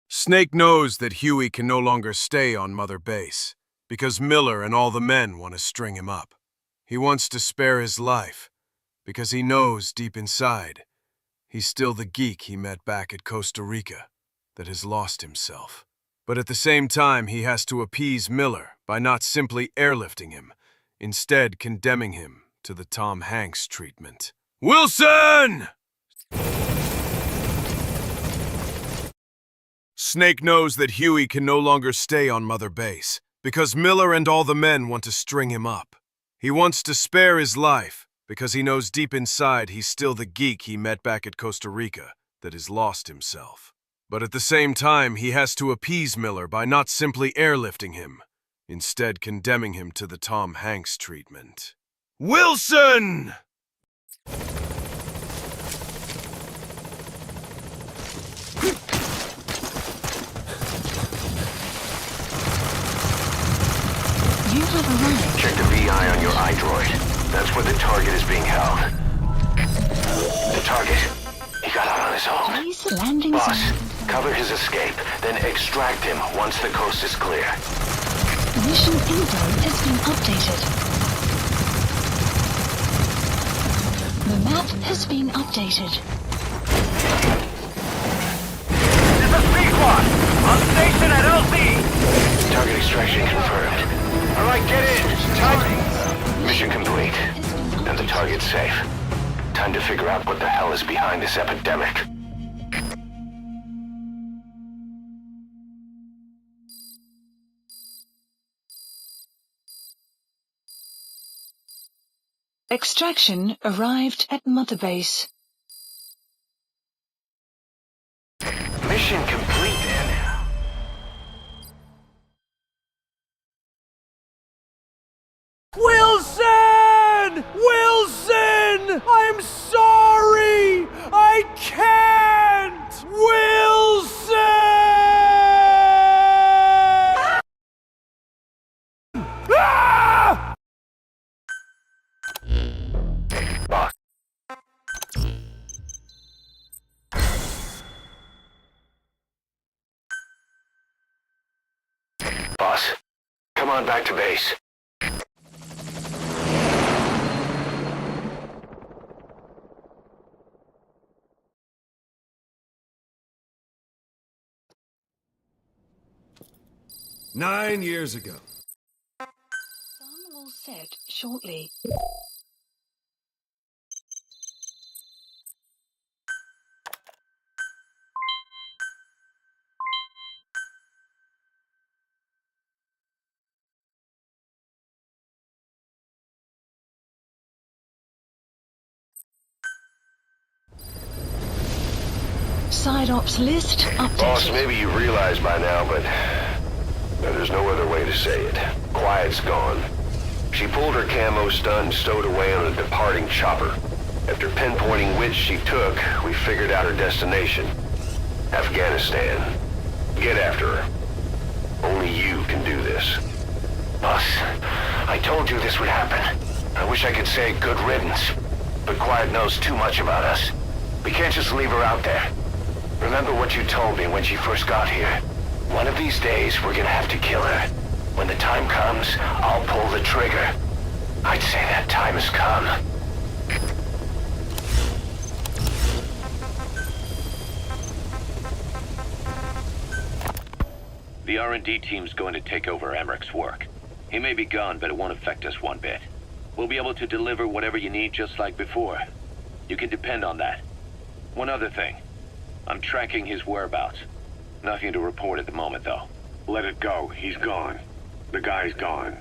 Snake knows that Huey can no longer stay on Mother Base, because Miller and all the men want to string him up. He wants to spare his life, because he knows deep inside, he's still the geek he met back at Costa Rica that has lost himself. But at the same time, he has to appease Miller by not simply airlifting him, instead condemning him to the Tom Hanks treatment. Wilson! Snake knows that Huey can no longer stay on Mother Base, because Miller and all the men want to string him up. He wants to spare his life, because he knows deep inside he's still the geek he met back at Costa Rica that has lost himself. But at the same time, he has to appease Miller by not simply airlifting him, instead condemning him to the Tom Hanks treatment. Wilson! You have arrived. Check the VI on your iDroid. That's where the target is being held. The target. He got out on his own. Please landing Boss, zone. cover his escape, then extract him once the coast is clear. Mission info has been updated. The map has been updated. This is Pequod! On station at LZ! Target extraction confirmed. Alright, get in! Time! Mission complete. And the target's safe. Time to figure out what the hell is behind this epidemic. Extraction arrived at Mother Base. Mission complete, then. Wilson! Wilson! I'm sorry! I can't! Wilson! Ah! Boss. Boss, come on back to base. Nine years ago. Some will set shortly. Side ops list updated. Boss, maybe you realize by now, but There's no other way to say it. Quiet's gone. She pulled her camo stun and stowed away on a departing chopper. After pinpointing which she took, we figured out her destination. Afghanistan. Get after her. Only you can do this. Boss, I told you this would happen. I wish I could say good riddance, but Quiet knows too much about us. We can't just leave her out there. Remember what you told me when she first got here. One of these days, we're gonna have to kill her. When the time comes, I'll pull the trigger. I'd say that time has come. The R&D team's going to take over Emmerich's work. He may be gone, but it won't affect us one bit. We'll be able to deliver whatever you need just like before. You can depend on that. One other thing. I'm tracking his whereabouts. Nothing to report at the moment, though. Let it go. He's gone. The guy's gone.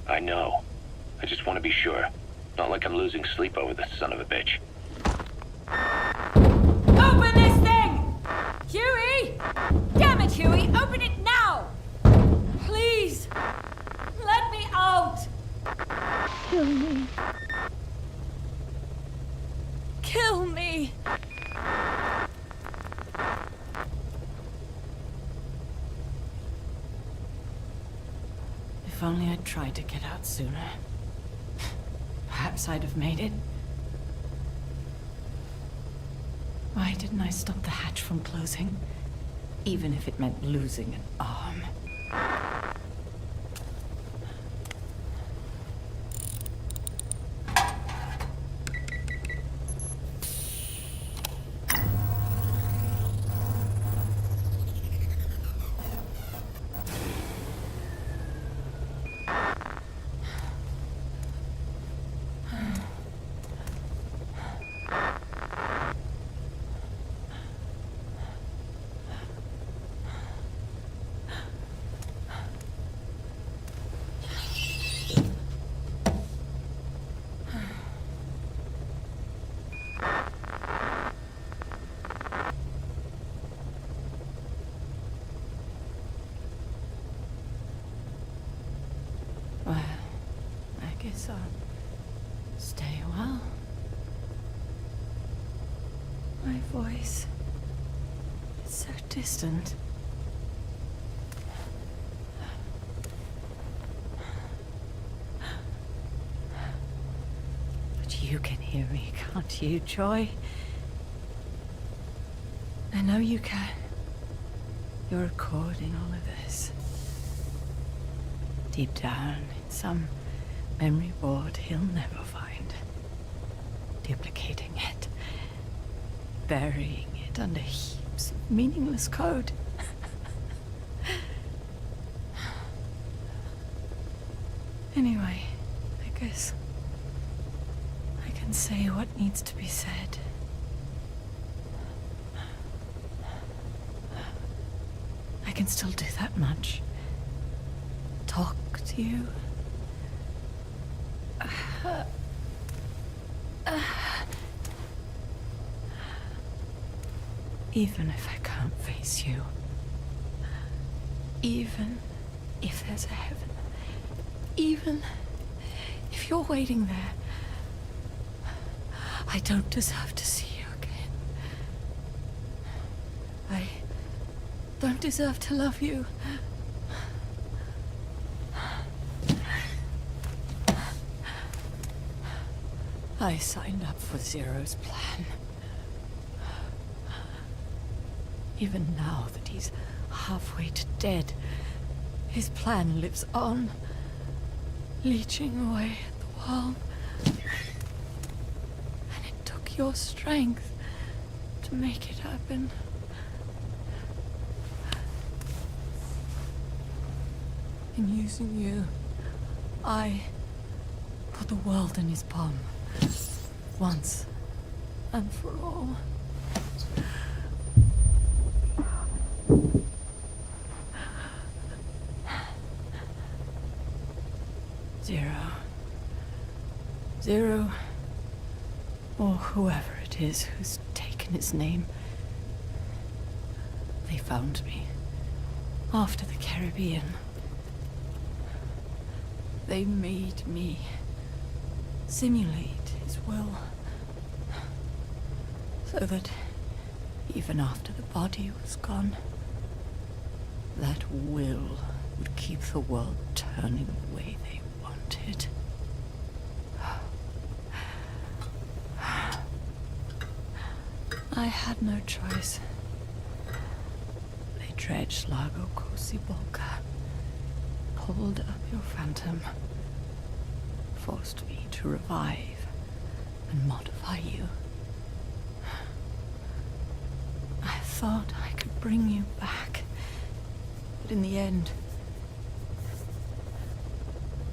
I know. I just want to be sure. Not like I'm losing sleep over this son of a bitch. Open this thing! Huey! Damn it, Huey! Open it now! Please! Let me out! Kill me. Kill me! If only I'd tried to get out sooner. Perhaps I'd have made it. Why didn't I stop the hatch from closing? Even if it meant losing an arm. Well, I guess I'll stay a while. My voice is so distant. But you can hear me, can't you, Joy? I know you can. You're recording all of this. Deep down in some memory board he'll never find. Duplicating it. Burying it under heaps of meaningless code. Anyway, I guess I can say what needs to be said. I can still do that much. Talk to you. Even if I can't face you. Even if there's a heaven. Even if you're waiting there. I don't deserve to see you again. I don't deserve to love you. I signed up for Zero's plan. Even now that he's halfway to dead, his plan lives on, leeching away at the world. And it took your strength to make it happen. In using you, I put the world in his palm. Once and for all. Zero, or whoever it is who's taken his name. They found me after the Caribbean. They made me simulate his will, so that even after the body was gone, that will would keep the world turning the way they wanted. I had no choice. They dredged Lago Kosibolka, pulled up your phantom, forced me to revive and modify you. I thought I could bring you back, but in the end,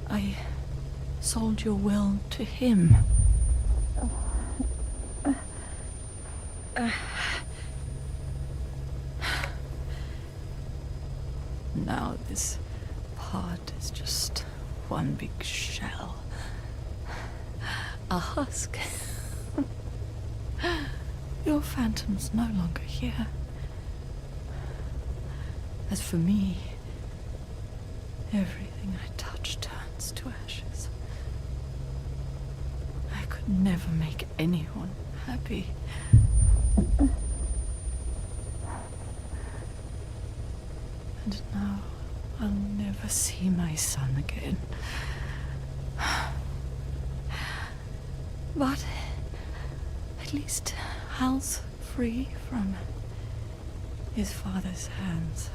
I sold your will to him. Now this pod is just one big shell. A husk. Your phantom's no longer here. As for me, everything I touch turns to ashes. I could never make anyone happy. And now I'll never see my son again. But at least Hal's free from his father's hands.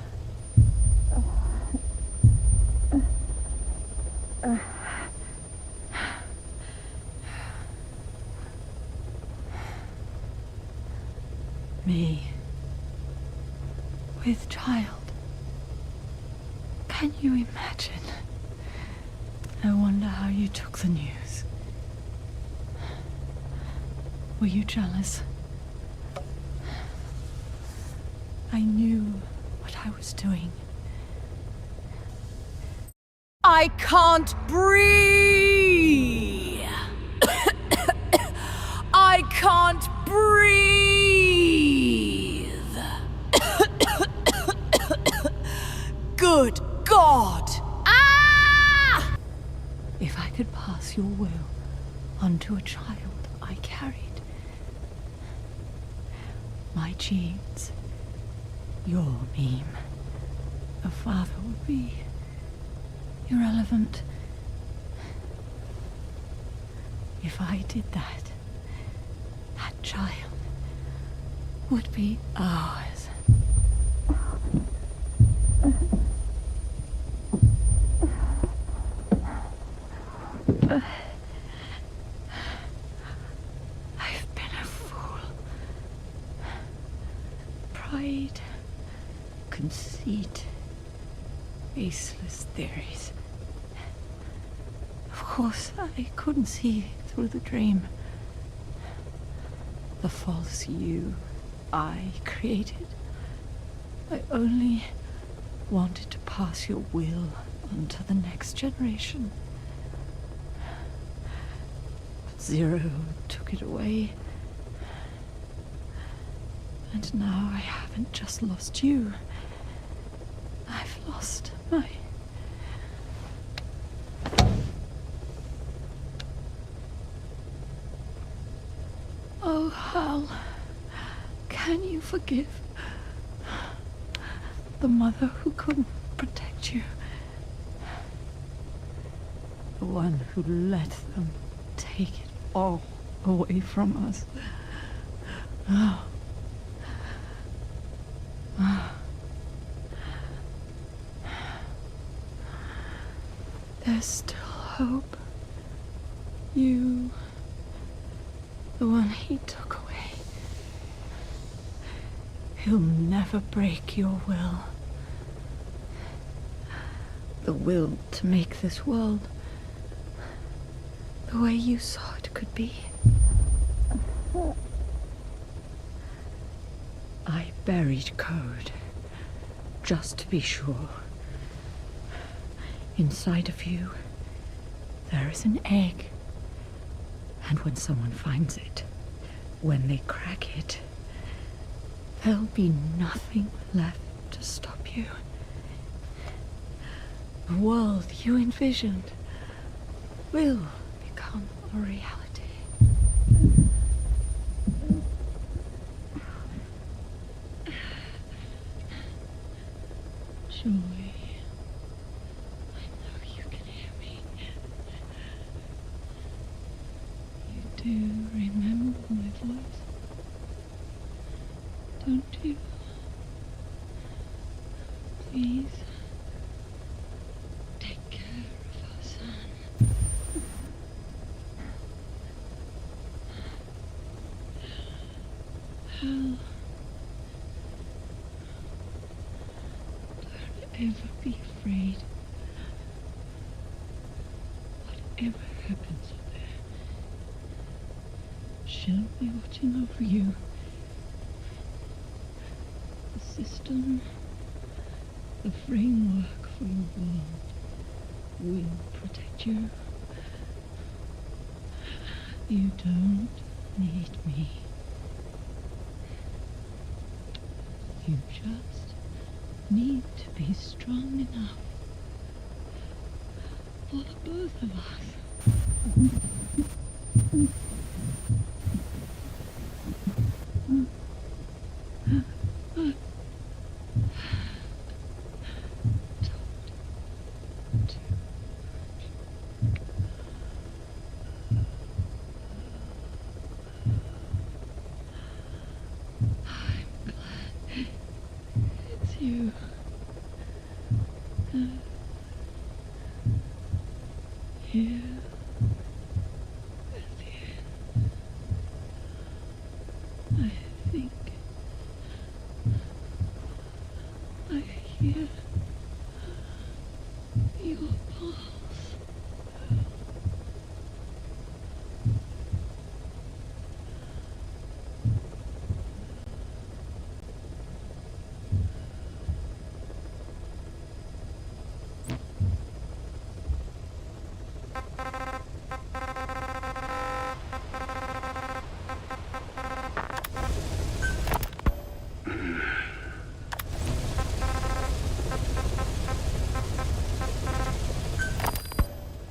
Me, with child. Can you imagine? I wonder how you took the news. Were you jealous? I knew what I was doing. I can't breathe! I can't breathe! Good God! Ah! If I could pass your will onto a child I carried, my genes, your meme, a father would be irrelevant. If I did that, that child would be ours. I've been a fool. Pride, conceit, baseless theories. Of course, I couldn't see through the dream. The false you I created. I only wanted to pass your will on to the next generation. But Zero took it away. And now I haven't just lost you. I've lost my... Oh, Hal, can you forgive the mother who couldn't protect you? The one who let them take it all away from us. Oh. Oh. There's still hope. You... the one he took away. He'll never break your will. The will to make this world the way you saw it could be. I buried code, just to be sure. Inside of you, there is an egg. And when someone finds it, when they crack it, there'll be nothing left to stop you. The world you envisioned, will become a reality. Joy, I know you can hear me. You do remember my voice, don't you? Please, take care of our son. Hal, don't ever be afraid. Whatever happens up there, she'll be watching over you. The system, the framework for your world will protect you. You don't need me. You just need to be strong enough for the both of us. It's you. Here at the end, I think I hear your pulse.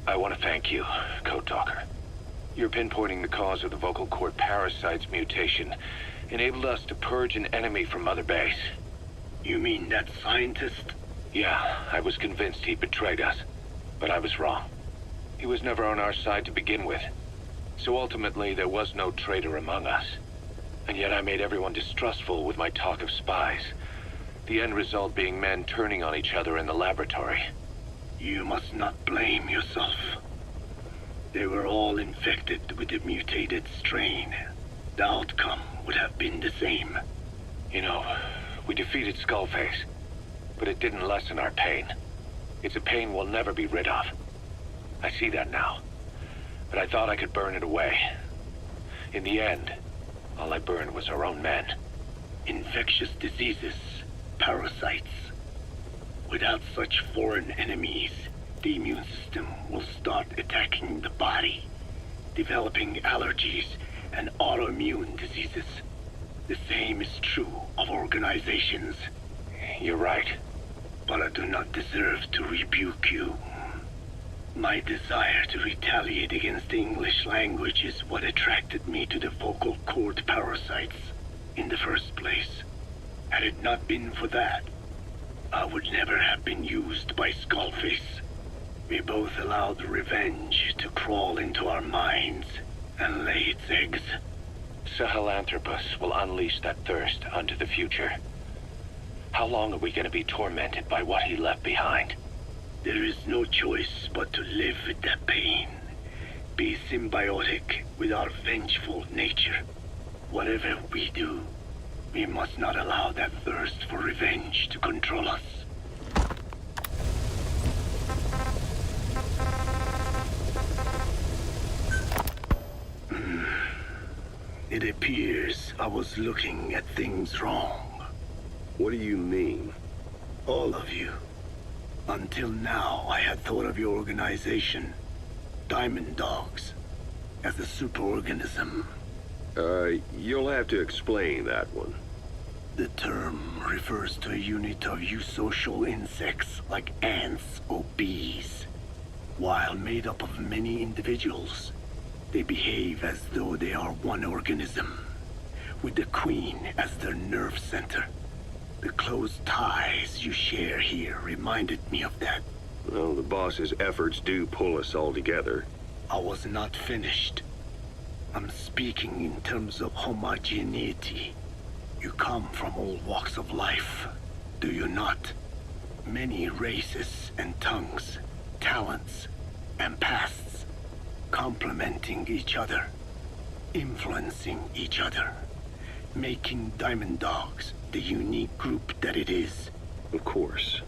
I want to thank you, Code Talker. Your pinpointing the cause of the vocal cord parasite's mutation enabled us to purge an enemy from Mother Base. You mean that scientist? Yeah, I was convinced he betrayed us, but I was wrong. He was never on our side to begin with. So ultimately, there was no traitor among us. And yet I made everyone distrustful with my talk of spies. The end result being men turning on each other in the laboratory. You must not blame yourself. They were all infected with the mutated strain. The outcome would have been the same. You know, we defeated Skullface, but it didn't lessen our pain. It's a pain we'll never be rid of. I see that now, but I thought I could burn it away. In the end, all I burned was our own men. Infectious diseases, parasites. Without such foreign enemies, the immune system will start attacking the body, developing allergies and autoimmune diseases. The same is true of organizations. You're right. But I do not deserve to rebuke you. My desire to retaliate against the English language is what attracted me to the vocal cord parasites in the first place. Had it not been for that, I would never have been used by Skullface. We both allowed revenge to crawl into our minds and lay its eggs. Sahelanthropus will unleash that thirst onto the future. How long are we going to be tormented by what he left behind? There is no choice but to live with that pain. Be symbiotic with our vengeful nature. Whatever we do, we must not allow that thirst for revenge to control us. It appears I was looking at things wrong. What do you mean? All of you. Until now, I had thought of your organization, Diamond Dogs, as a superorganism. You'll have to explain that one. The term refers to a unit of eusocial insects like ants or bees. While made up of many individuals, they behave as though they are one organism, with the Queen as their nerve center. The close ties you share here reminded me of that. Well, the boss's efforts do pull us all together. I was not finished. I'm speaking in terms of homogeneity. You come from all walks of life, do you not? Many races and tongues, talents and pasts, complementing each other, influencing each other, making Diamond Dogs the unique group that it is. Of course.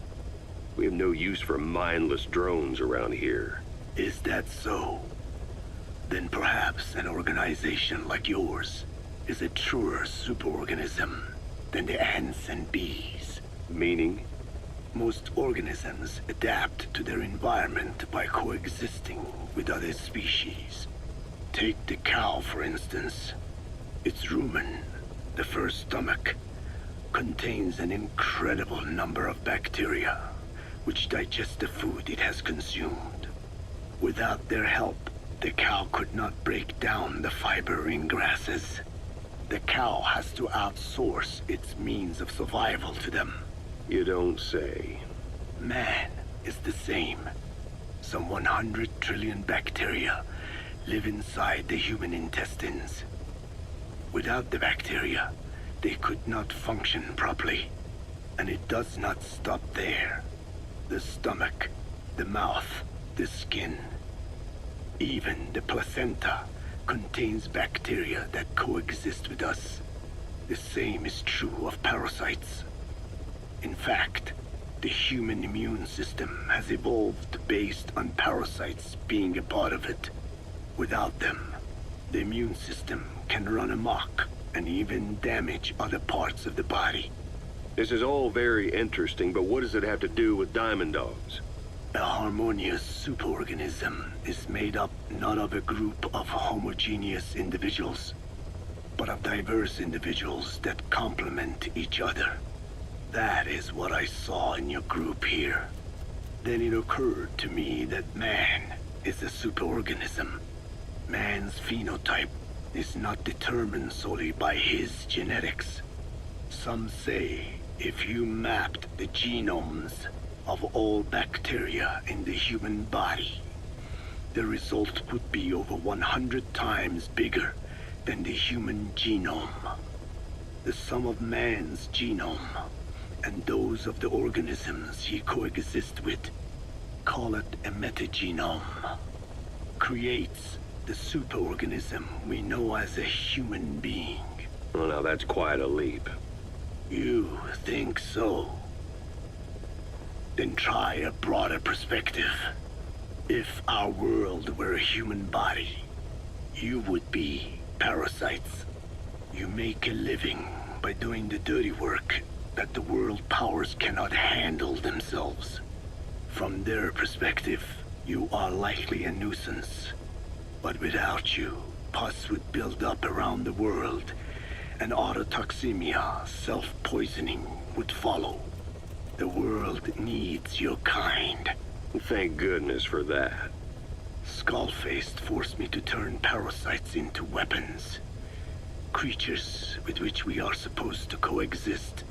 We have no use for mindless drones around here. Is that so? Then perhaps an organization like yours is a truer superorganism than the ants and bees. Meaning? Most organisms adapt to their environment by coexisting with other species. Take the cow, for instance. Its rumen, the first stomach, contains an incredible number of bacteria, which digest the food it has consumed. Without their help, the cow could not break down the fiber in grasses. The cow has to outsource its means of survival to them. You don't say. Man is the same. Some 100 trillion bacteria live inside the human intestines. Without the bacteria, they could not function properly. And it does not stop there. The stomach, the mouth, the skin, even the placenta contains bacteria that coexist with us. The same is true of parasites. In fact, the human immune system has evolved based on parasites being a part of it. Without them, the immune system can run amok and even damage other parts of the body. This is all very interesting, but what does it have to do with Diamond Dogs? A harmonious superorganism is made up not of a group of homogeneous individuals, but of diverse individuals that complement each other. That is what I saw in your group here. Then it occurred to me that man is a superorganism. Man's phenotype is not determined solely by his genetics. Some say if you mapped the genomes of all bacteria in the human body, the result would be over 100 times bigger than the human genome. The sum of man's genome and those of the organisms he coexists with, call it a metagenome, creates the superorganism we know as a human being. Well, now that's quite a leap. You think so? Then try a broader perspective. If our world were a human body, you would be parasites. You make a living by doing the dirty work that the world powers cannot handle themselves. From their perspective, you are likely a nuisance. But without you, pus would build up around the world, and autotoxemia, self-poisoning, would follow. The world needs your kind. Thank goodness for that. Skullfaced forced me to turn parasites into weapons. Creatures with which we are supposed to coexist.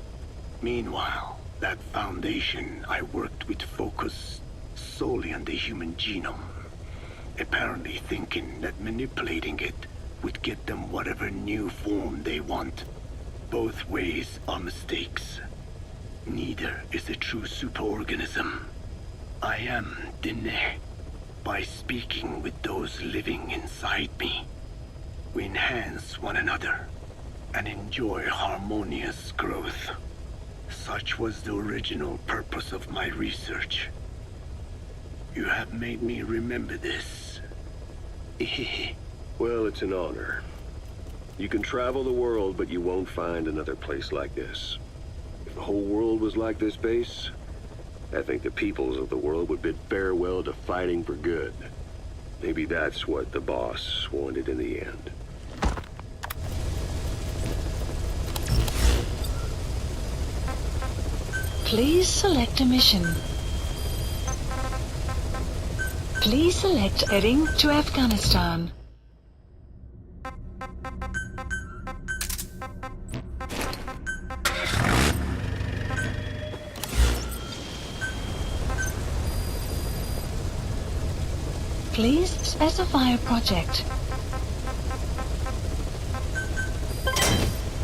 Meanwhile, that foundation I worked with focused solely on the human genome, apparently thinking that manipulating it would get them whatever new form they want. Both ways are mistakes. Neither is a true superorganism. I am Dine. By speaking with those living inside me, we enhance one another and enjoy harmonious growth. Such was the original purpose of my research. You have made me remember this. Well, it's an honor. You can travel the world, but you won't find another place like this. If the whole world was like this base, I think the peoples of the world would bid farewell to fighting for good. Maybe that's what the boss wanted in the end. Please select a mission. Please select heading to Afghanistan. Please specify a project.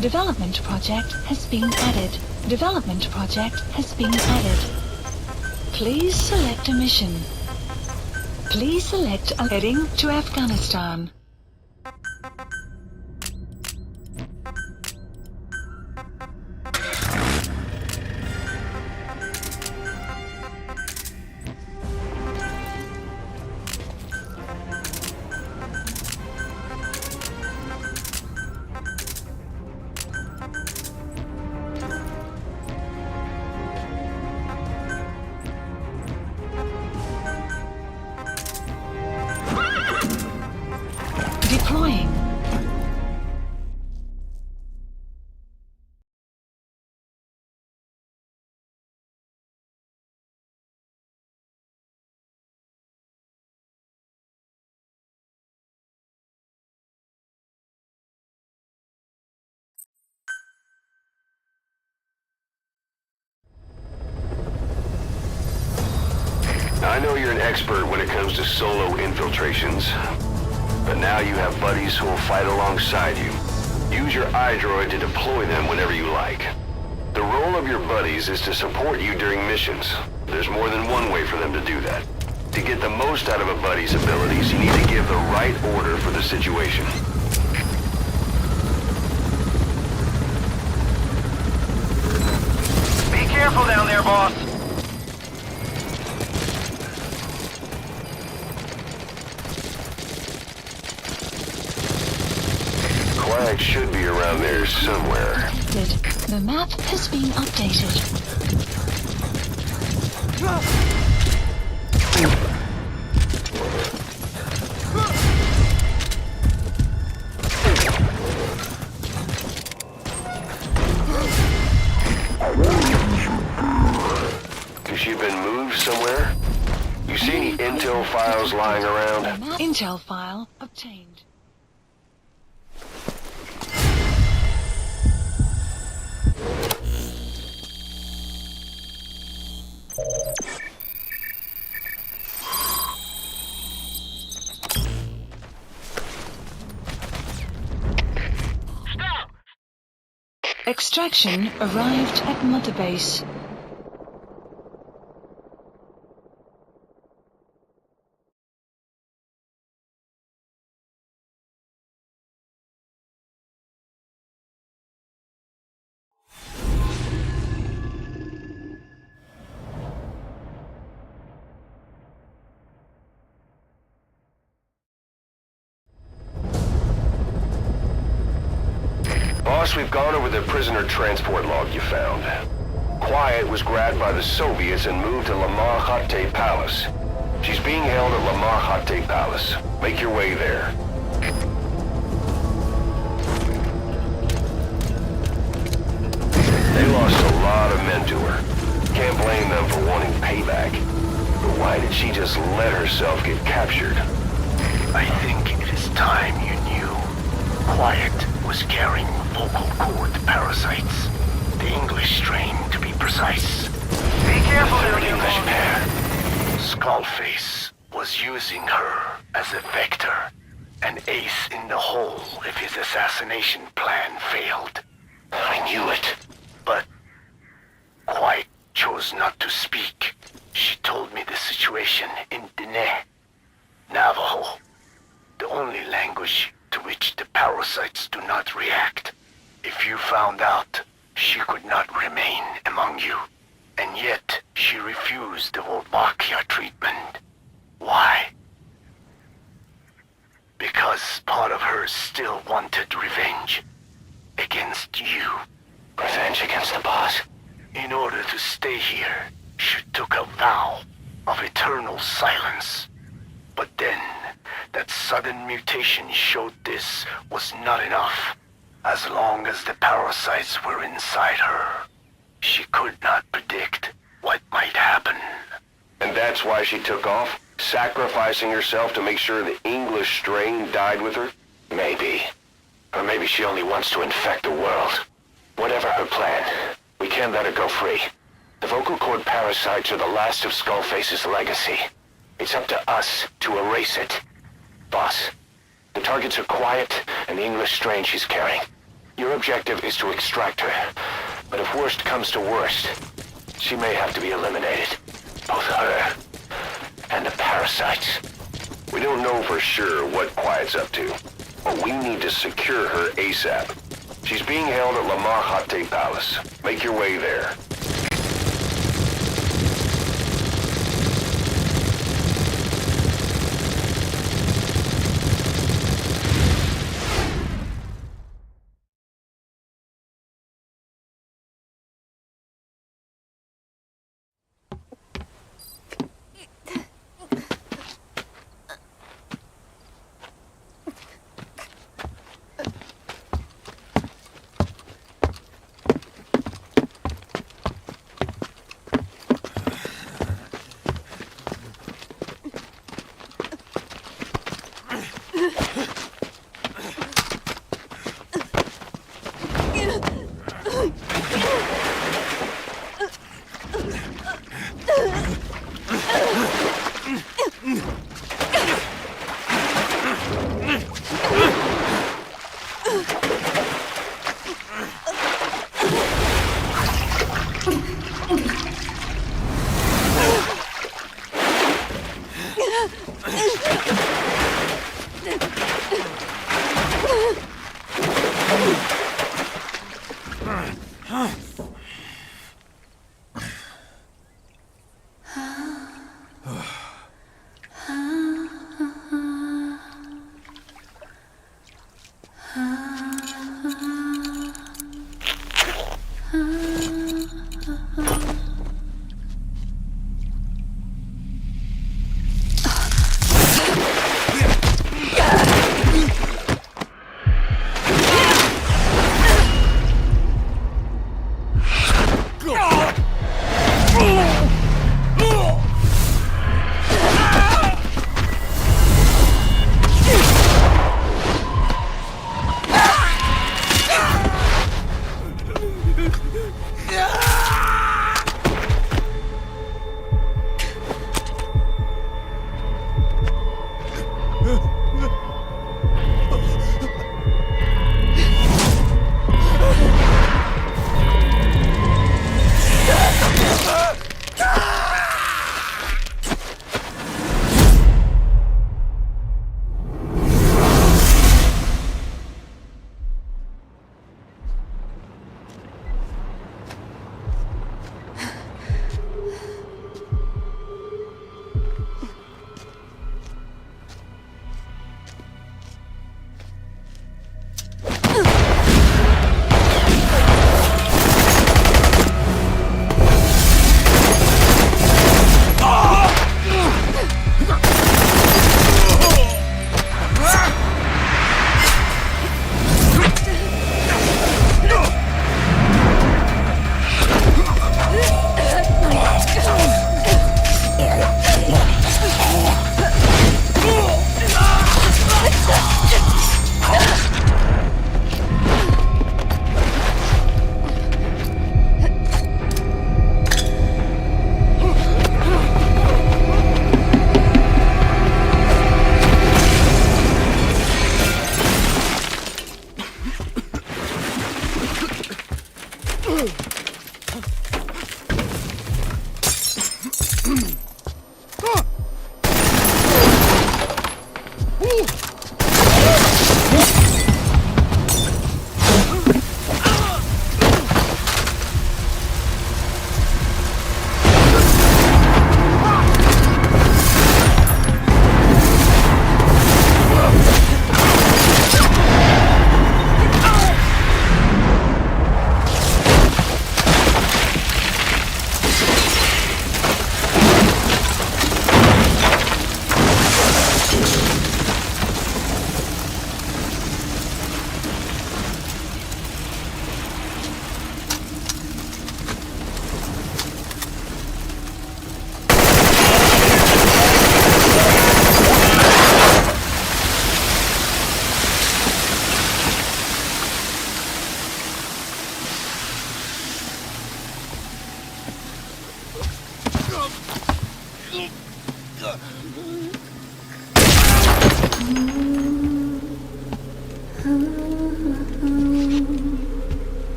Development project has been added. Development project has been added. Please select a mission. Please select a heading to Afghanistan. Deploying. I know you're an expert when it comes to solo infiltrations, but now you have buddies who will fight alongside you. Use your iDroid to deploy them whenever you like. The role of your buddies is to support you during missions. There's more than one way for them to do that. To get the most out of a buddy's abilities, you need to give the right order for the situation. Be careful down there, boss. Quag should be around there somewhere. The map has been updated. Has she been moved somewhere? You see any intel files lying around? Intel file obtained. Extraction arrived at Mother Base. Boss, we've gone over the prisoner transport log you found. Quiet was grabbed by the Soviets and moved to Lamar Khatte Palace. She's being held at Lamar Khatte Palace. Make your way there. They lost a lot of men to her. Can't blame them for wanting payback. But why did she just let herself get captured? I think it is time you knew. Quiet was carrying vocal cord parasites. The English strain, to be precise. Be careful The there, third English boss. pair. Skullface was using her as a vector. An ace in the hole if his assassination plan failed. I knew it. But Quiet chose not to speak. She told me the situation in Diné, Navajo. The only language to which the parasites do not react. If you found out, she could not remain among you. And yet, she refused the Wolbachia treatment. Why? Because part of her still wanted revenge. Against you. Revenge against the boss? In order to stay here, she took a vow of eternal silence. But then, that sudden mutation showed this was not enough. As long as the parasites were inside her, she could not predict what might happen. And that's why she took off? Sacrificing herself to make sure the English strain died with her? Maybe. Or maybe she only wants to infect the world. Whatever her plan, we can't let her go free. The vocal cord parasites are the last of Skullface's legacy. It's up to us to erase it. Boss, the targets are quiet and the English strain she's carrying. Your objective is to extract her. But if worst comes to worst, she may have to be eliminated. Both her and the parasites. We don't know for sure what Quiet's up to, but we need to secure her ASAP. She's being held at Lamar Hate Palace. Make your way there.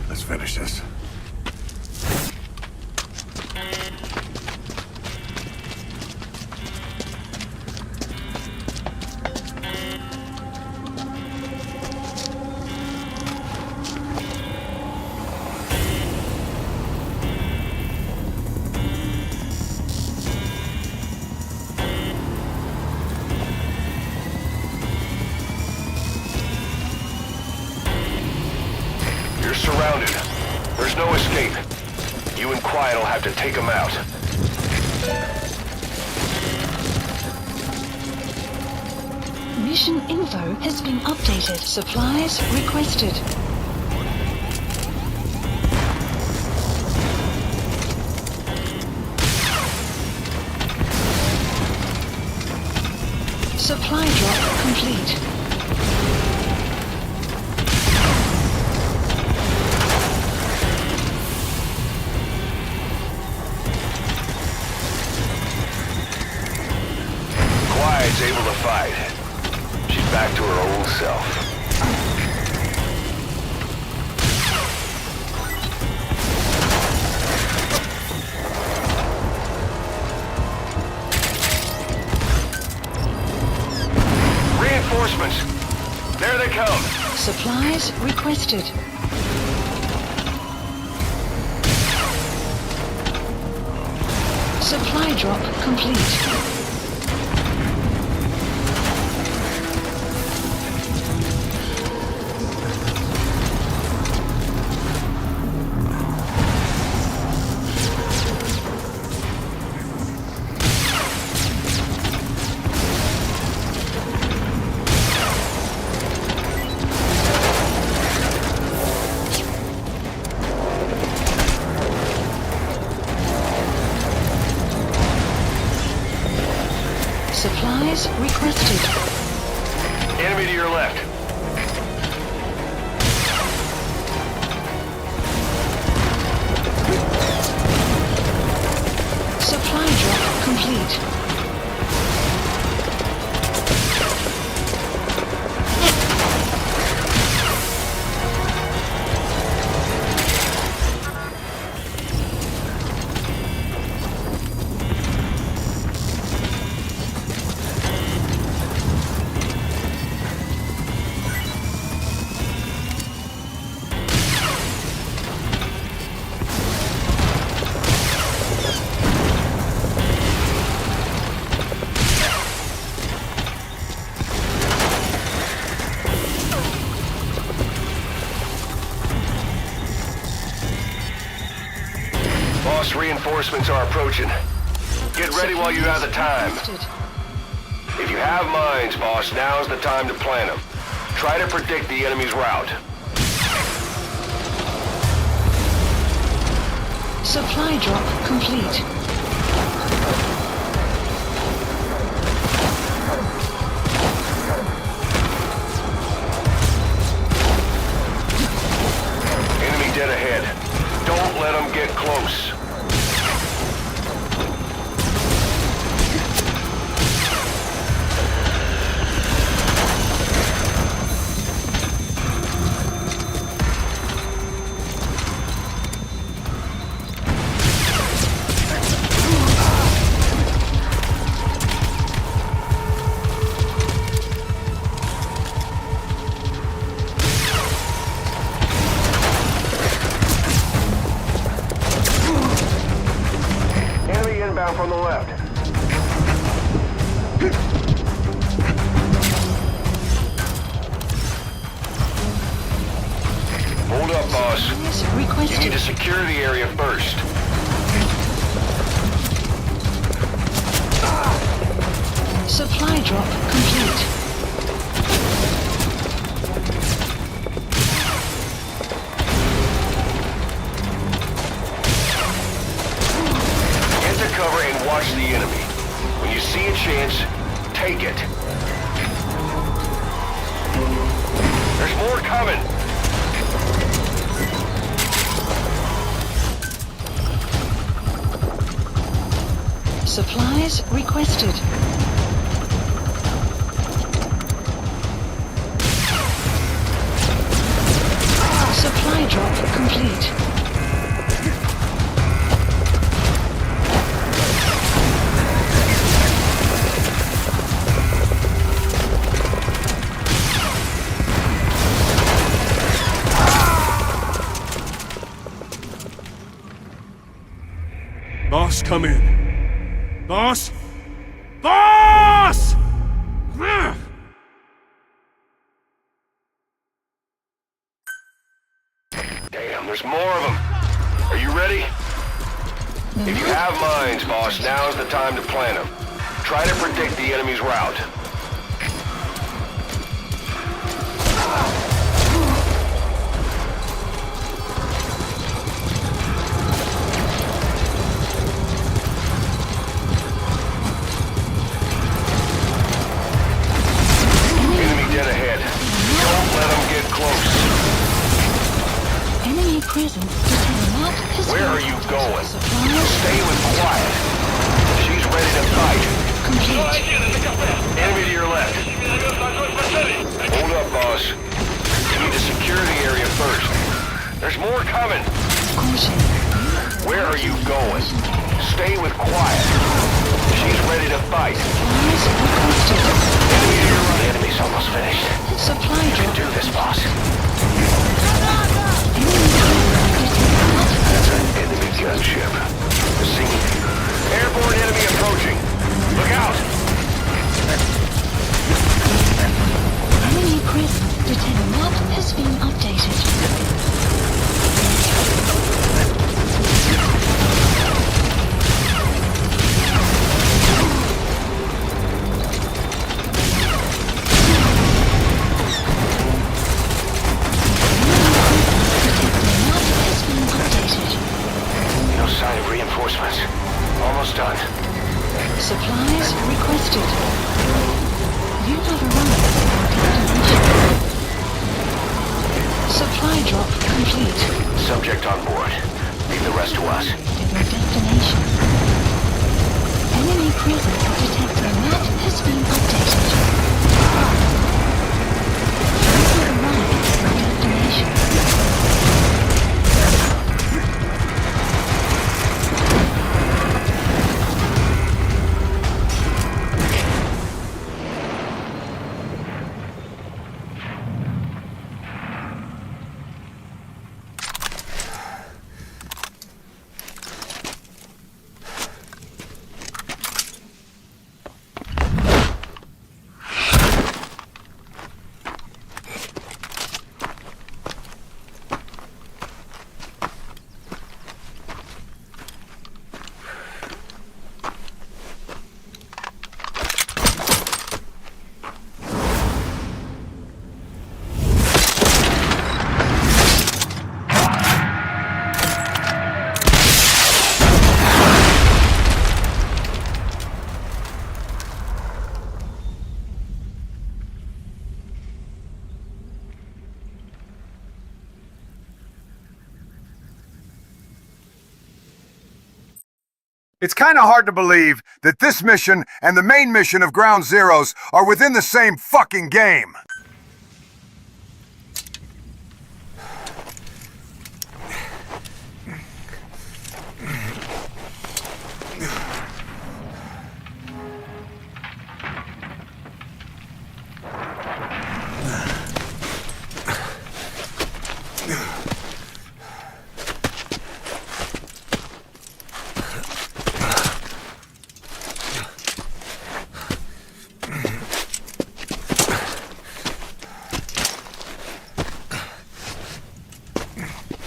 Let's finish this. You're surrounded. There's no escape. You and Quiet will have to take them out. Mission info has been updated. Supplies requested. Supply drop complete. Quiet's able to fight. She's back to her old self. Reinforcements! There they come! Supplies requested. Supply drop complete. Supplies requested. Enemy to your left. Supply drop complete. Boss, reinforcements are approaching. Get ready while you have the time. If you have mines, boss, now's the time to plant them. Try to predict the enemy's route. Supply drop complete. Enemy dead ahead. Don't let them get close. Inbound from the left. Hold up, boss. You need to secure the area first. Supply drop complete. Get to cover and watch the enemy. When you see a chance, take it. There's more coming. Supplies requested. Supply drop complete. Boss, come in. Boss? Boss! Damn, there's more of them. Are you ready? If you have mines, boss, now's the time to plant them. Try to predict the enemy's route. Dead ahead. Don't let them get close. Enemy presence detected. Where are you going? Stay with quiet. She's ready to fight. Enemy to your left. Hold up, boss. You need to secure the area first. There's more coming. Where are you going? Stay with quiet. She's ready to fight. Enemy to your right. The enemy's almost finished. You can do this, boss. That's an enemy gunship. Seen. Airborne enemy approaching. Look out! Enemy presence detected. Map has been updated. No sign of reinforcements. Almost done. Supplies requested. You have arrived at our destination. Supply drop complete. Subject on board. Leave the rest to us. Your destination. Enemy presence detected. Map has been updated. You have arrived at our destination. It's kind of hard to believe that this mission and the main mission of Ground Zeroes are within the same fucking game.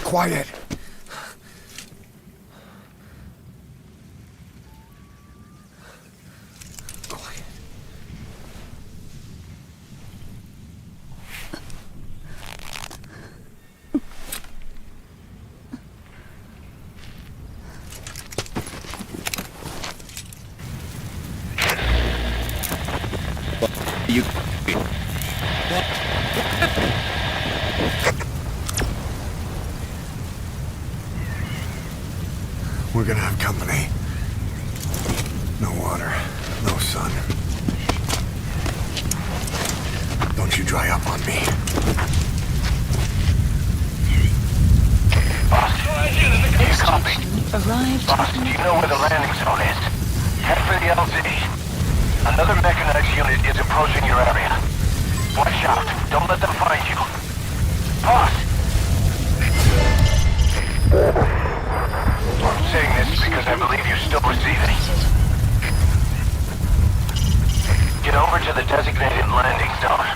Quiet. We're gonna have company. No water, no sun. Don't you dry up on me. Boss, do you copy? Arrived. Boss, do you know where the landing zone is? Head for the LZ. Another mechanized unit is approaching your area. Watch out. Don't let them find you. Boss! I'm saying this because I believe you're still receiving. Get over to the designated landing zone.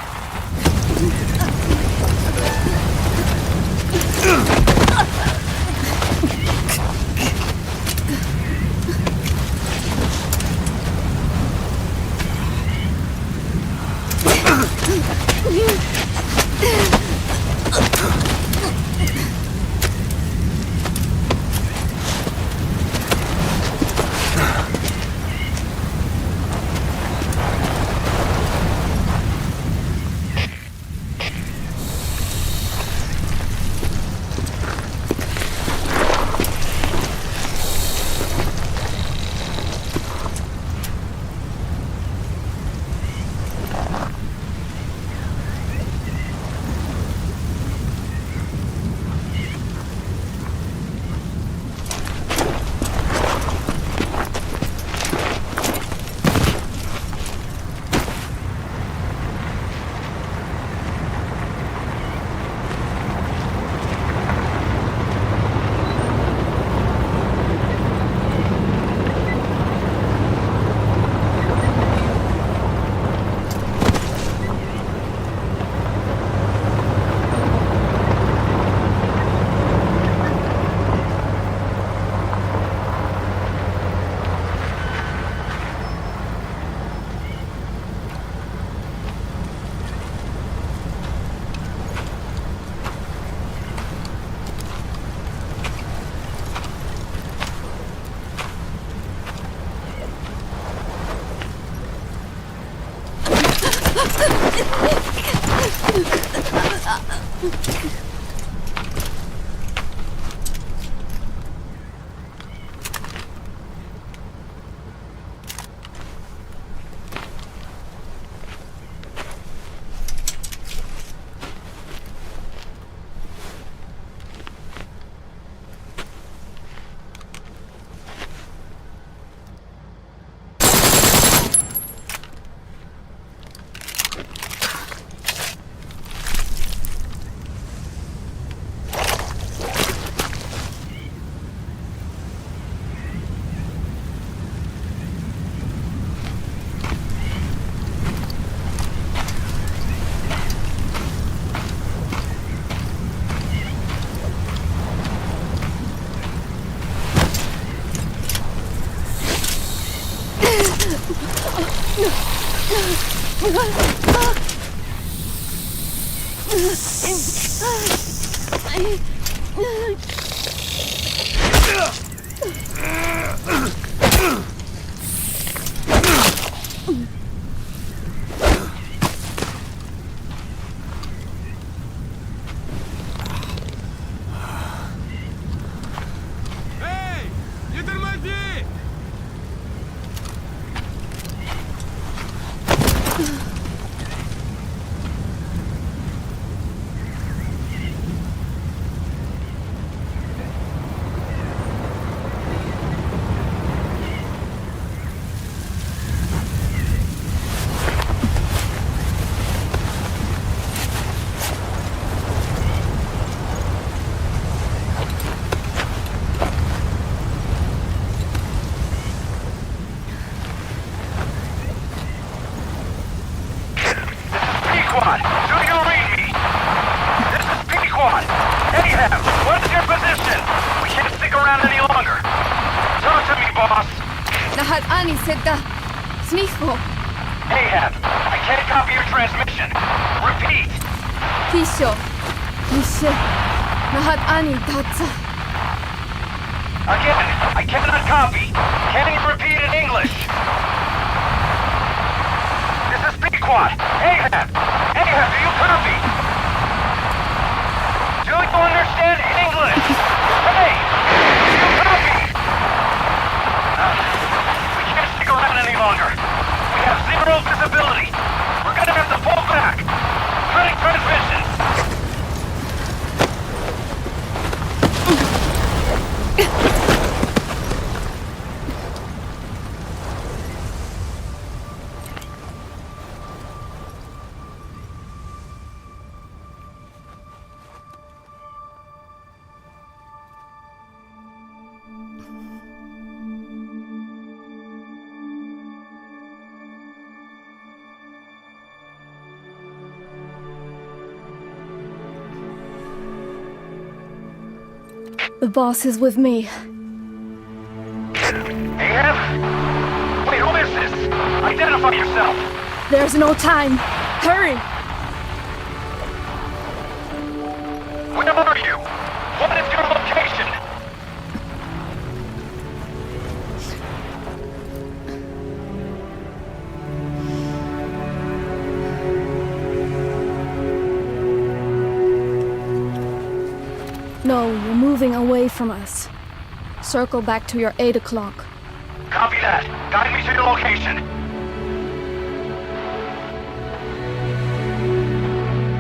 Seda. Sniffo. Ahab, I can't copy your transmission. Repeat. Tisho. Nishe. Nahat ani tatsa. Again, I cannot copy. Can you repeat in English? This is Pequot. Ahab! Ahab, do you copy? The boss is with me. AM? Wait, who is this? Identify yourself! There's no time. Hurry! Where are you? What is your location? No, you're moving away from us. Circle back to your 8 o'clock. Copy that. Guide me to your location.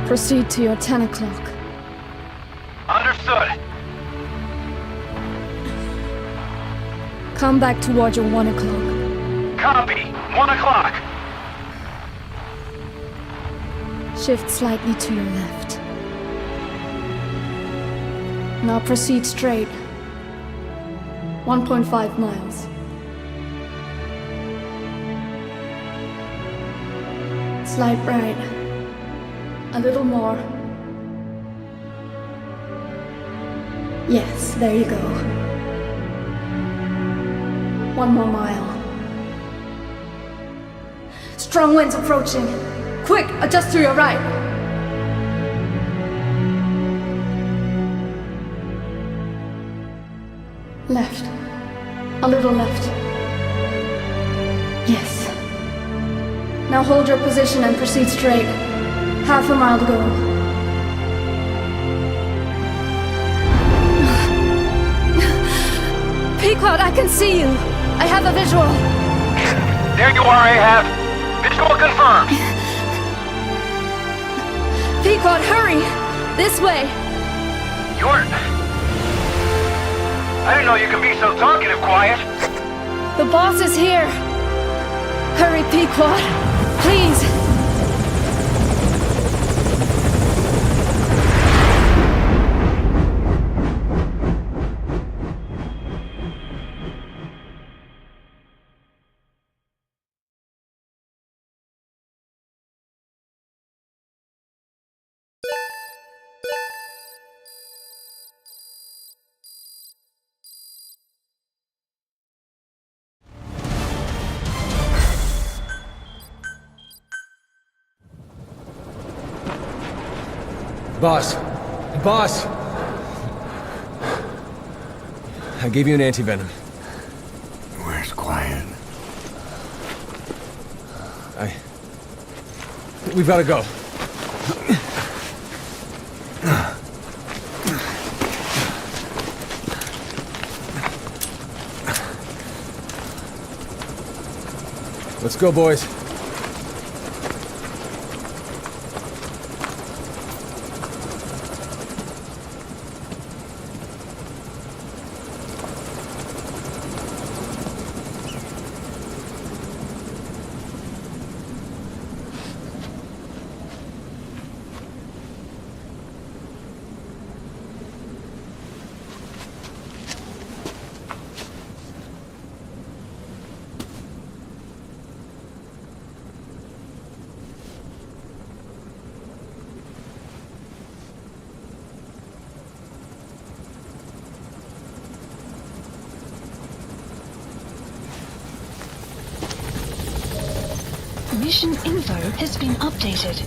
Proceed to your 10 o'clock. Understood. Come back toward your 1 o'clock. Copy. 1 o'clock. Shift slightly to your left. Now proceed straight. 1.5 miles. Slide right. A little more. Yes, there you go. 1 more mile. Strong winds approaching. Quick, adjust to your right. Left. A little left. Yes. Now hold your position and proceed straight. Half a mile to go. Pequod, I can see you. I have a visual. There you are, Ahab. Visual confirmed. Pequod, hurry! This way. I didn't know you could be so talkative, Quiet. The boss is here. Hurry, Pequod. Please. Boss! Boss! I gave you an anti-venom. Where's Quiet? We've gotta go. Let's go, boys. Mission info has been updated.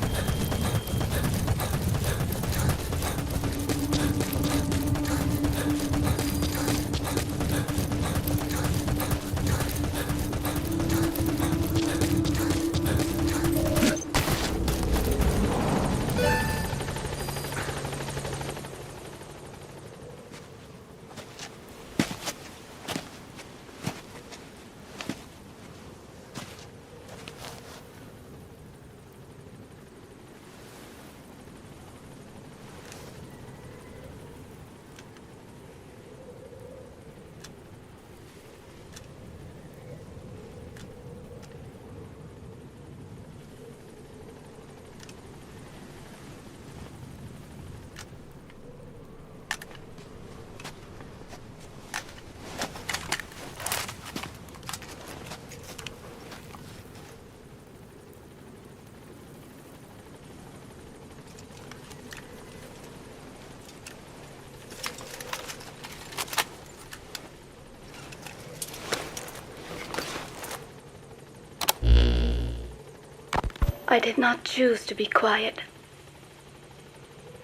I did not choose to be quiet.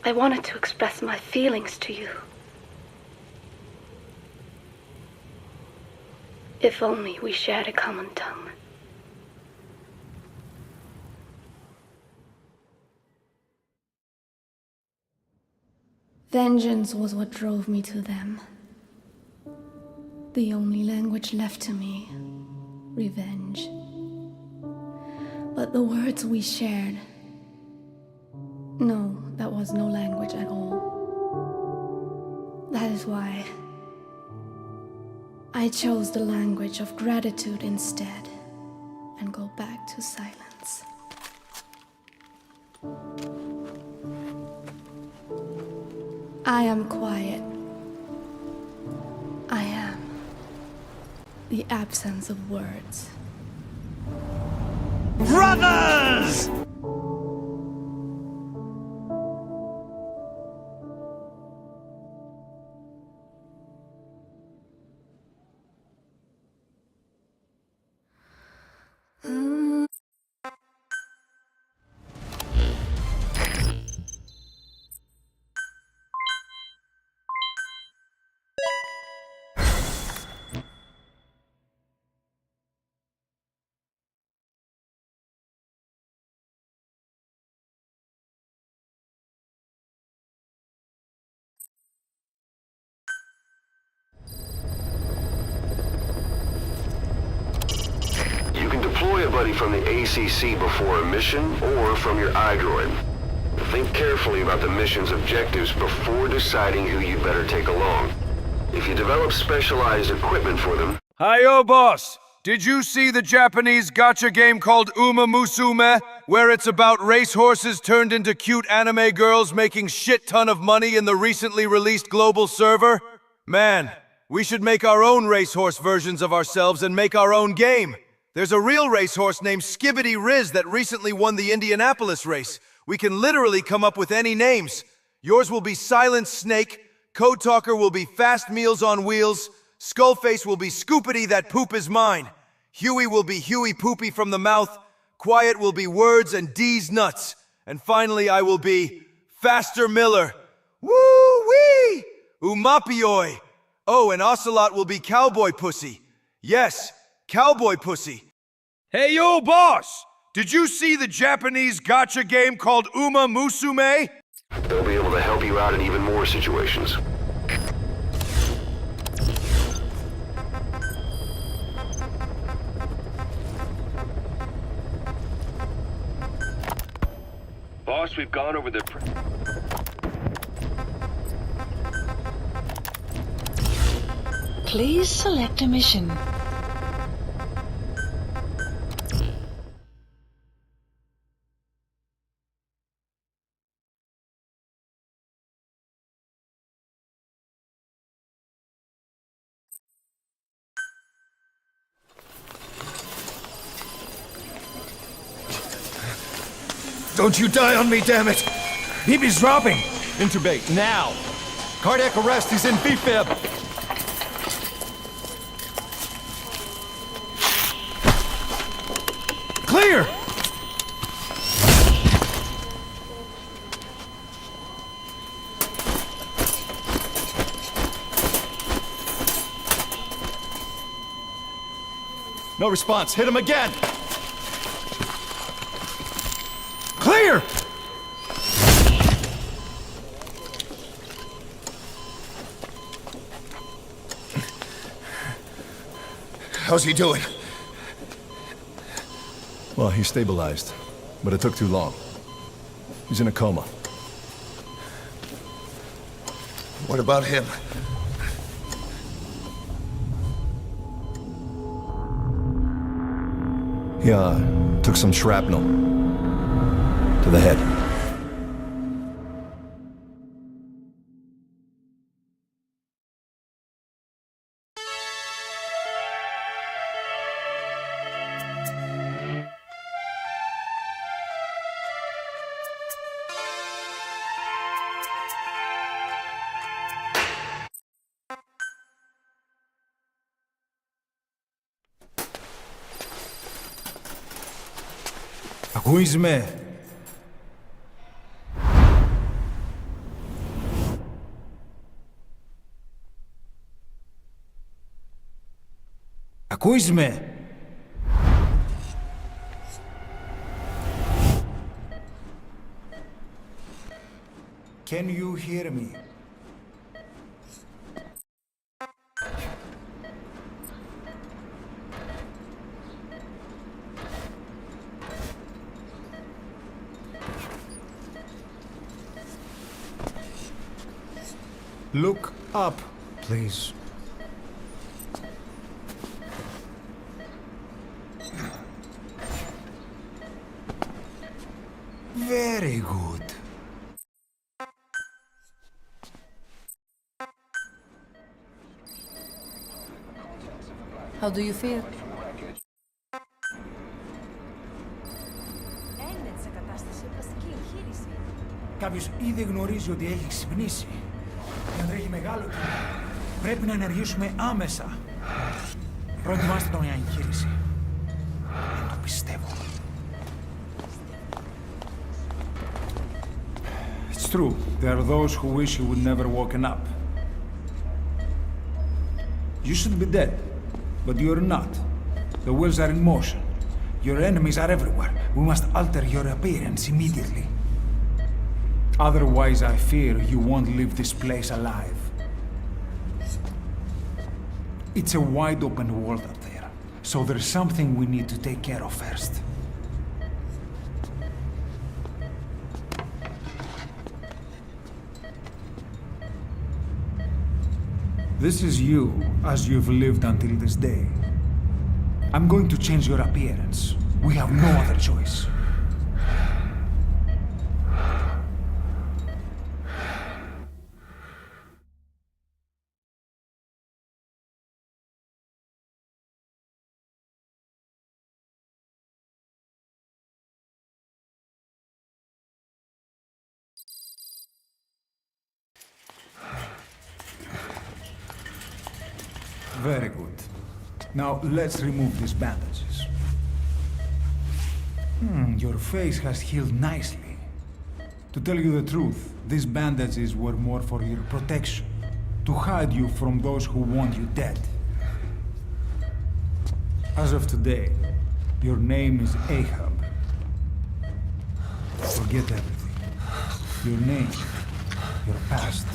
I wanted to express my feelings to you. If only we shared a common tongue. Vengeance was what drove me to them. The only language left to me, revenge. But the words we shared, no, that was no language at all. That is why I chose the language of gratitude instead, and go back to silence. I am quiet. I am the absence of words. Brothers! You can deploy a buddy from the ACC before a mission, or from your iDroid. Think carefully about the mission's objectives before deciding who you'd better take along. If you develop specialized equipment for them... Hi-yo, boss! Did you see the Japanese gacha game called Uma Musume, where it's about racehorses turned into cute anime girls making shit ton of money in the recently released global server? Man, we should make our own racehorse versions of ourselves and make our own game. There's a real racehorse named Skibbity Riz that recently won the Indianapolis race. We can literally come up with any names. Yours will be Silent Snake, Code Talker will be Fast Meals on Wheels, Skullface will be Scoopity That Poop Is Mine, Huey will be Huey Poopy from the Mouth, Quiet will be Words and D's Nuts, and finally I will be Faster Miller. Woo-wee! Umapioi! Oh, and Ocelot will be Cowboy Pussy. Yes, Cowboy Pussy. Hey, yo, boss! Did you see the Japanese gacha game called Uma Musume? They'll be able to help you out in even more situations. Boss, we've gone over the... Please select a mission. Don't you die on me, damn it! BB's dropping! Intubate, now! Cardiac arrest, he's in BFib! Clear! No response, hit him again! Clear! How's he doing? Well, he's stabilized, but it took too long. He's in a coma. What about him? He, took some shrapnel. To the head. Ακούεις με? Ακούεις με? Can you hear me? Look up, please. Very good. How do you feel? Κάποιος ήδη γνωρίζει ότι έχει ξυπνήσει. Και αν τρέχει μεγάλο κίνδυνο, πρέπει να ενεργήσουμε άμεσα. Προετοιμάστε τον για εγχείρηση. Δεν το πιστεύω. It's true. There are those who wish you would never woken up. You should be dead, but you're not. The wheels are in motion. Your enemies are everywhere. We must alter your appearance immediately. Otherwise, I fear you won't leave this place alive. It's a wide open world up there, so there's something we need to take care of first. This is you, as you've lived until this day. I'm going to change your appearance. We have no other choice. Very good. Now, let's remove these bandages. Your face has healed nicely. To tell you the truth, these bandages were more for your protection, to hide you from those who want you dead. As of today, your name is Ahab. Forget everything. Your name, your past.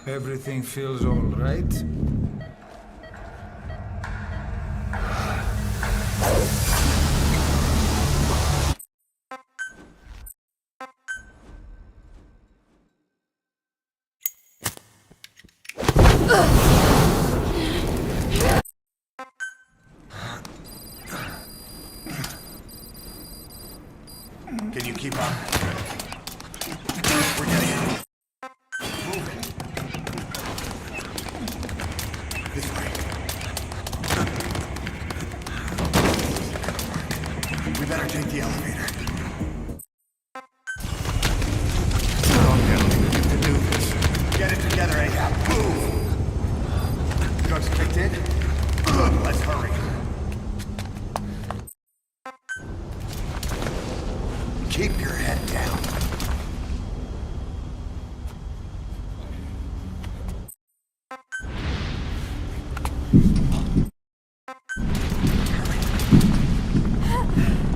Everything feels all right? Can you keep up? We're getting it. Move it. This way. We better take the elevator. Don't tell me you can do this. Get it together, Ahab. Move! Drugs kicked in? Good, let's hurry. Keep your head down.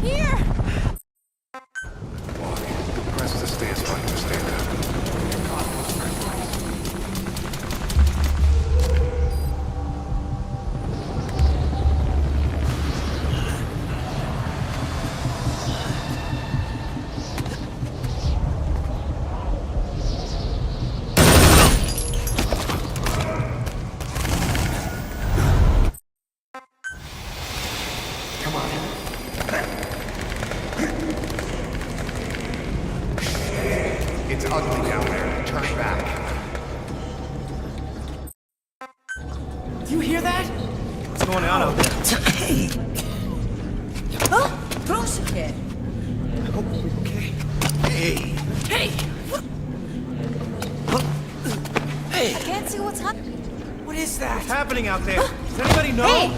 Here! Press the stance button to stand up. It's ugly down there. Turn back. Do you hear that? What's going on out there? Hey! Huh? Proszę. Okay. Hey! Hey! Hey! I can't see what's happening. What is that? What's happening out there? Does anybody know? Hey!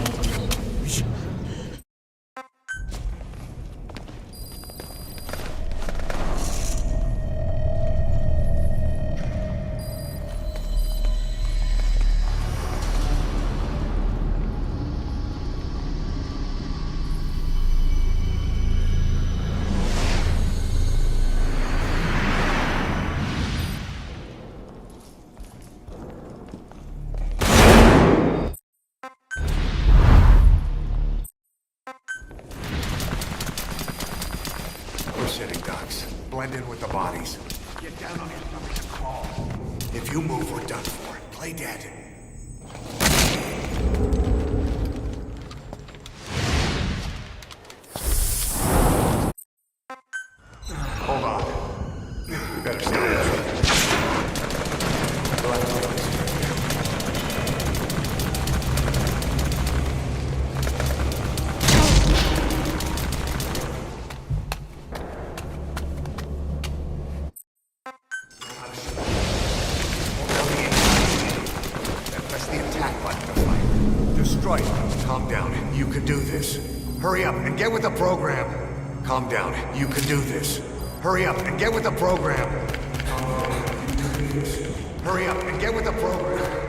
We're sitting ducks. Blend in with the bodies. Get down on your stomach and crawl. If you move, we're done for. Play dead. Hold on. We better stay there. We'll have to do this. Press the attack button to fight. Destroy it. Calm down. You can do this. Hurry up and get with the program. Calm down. You can do this. Hurry up and get with the program. Hurry up and get with the program.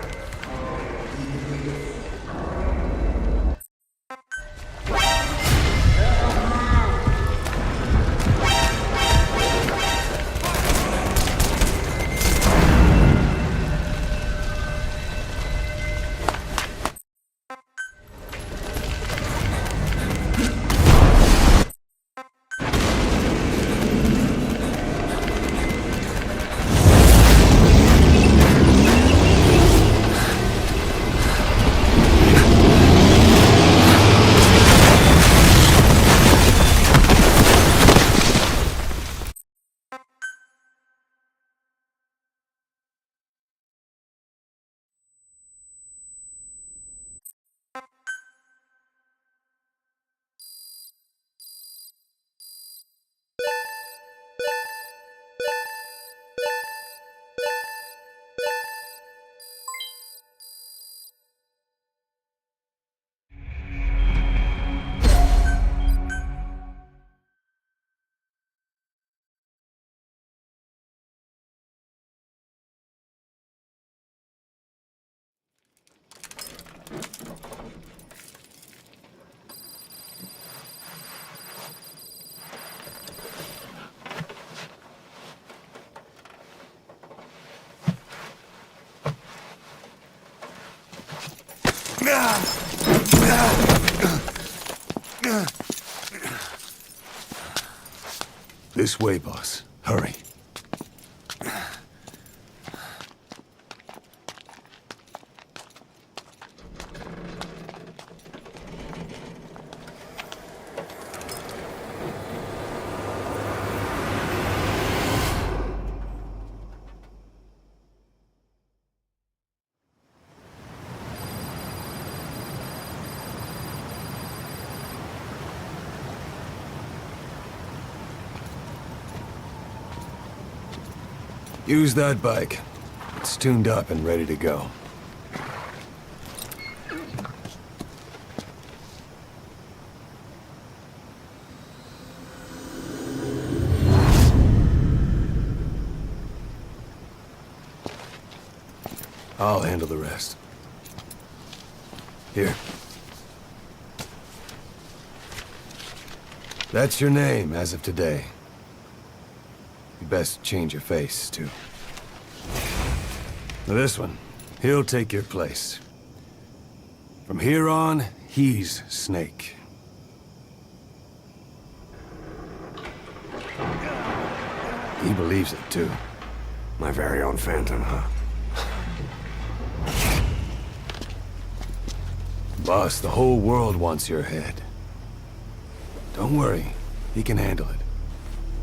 This way, boss. Hurry. Use that bike. It's tuned up and ready to go. I'll handle the rest. Here. That's your name as of today. You best change your face, too. Now this one, he'll take your place. From here on, he's Snake. He believes it, too. My very own Phantom, huh? Boss, the whole world wants your head. Don't worry, he can handle it.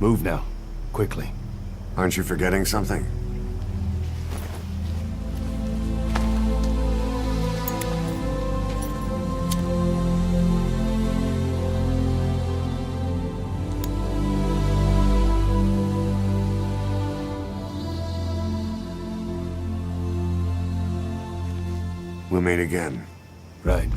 Move now, quickly. Aren't you forgetting something? We'll meet again. Right.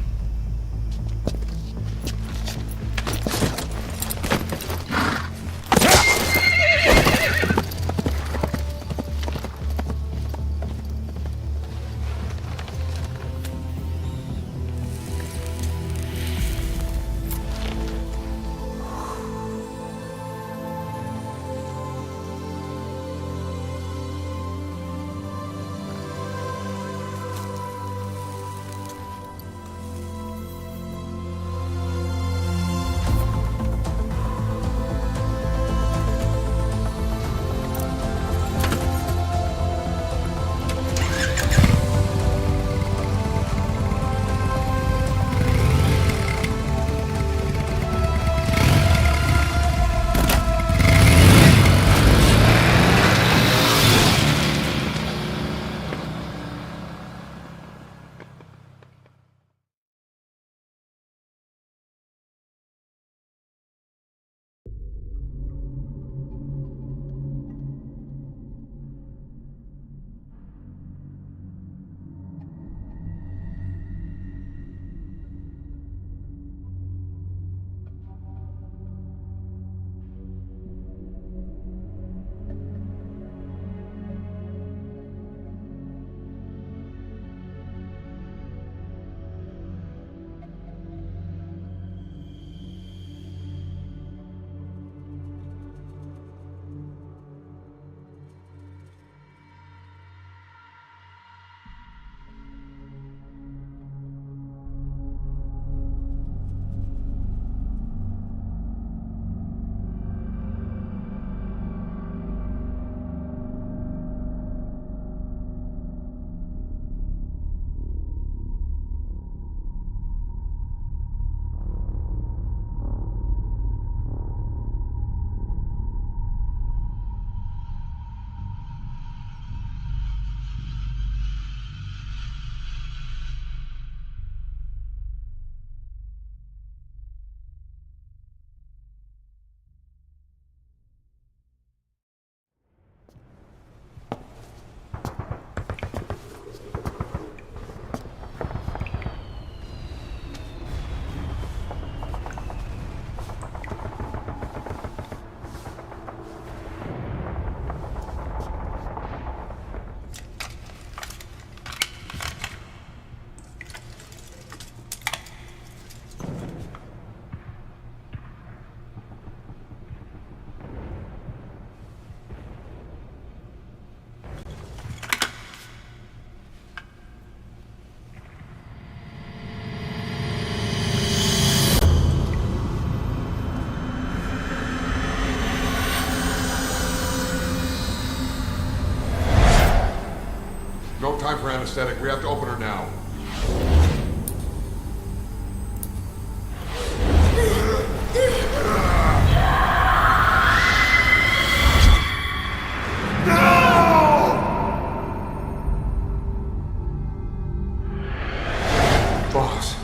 No time for anesthetic. We have to open her now. Boss.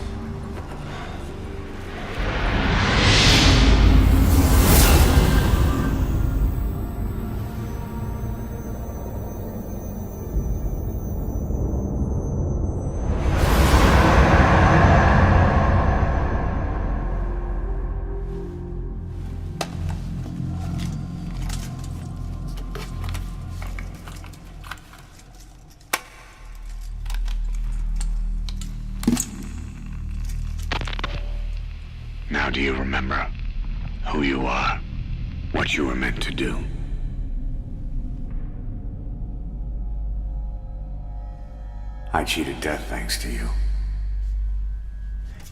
Now do you remember who you are? What you were meant to do? I cheated death thanks to you.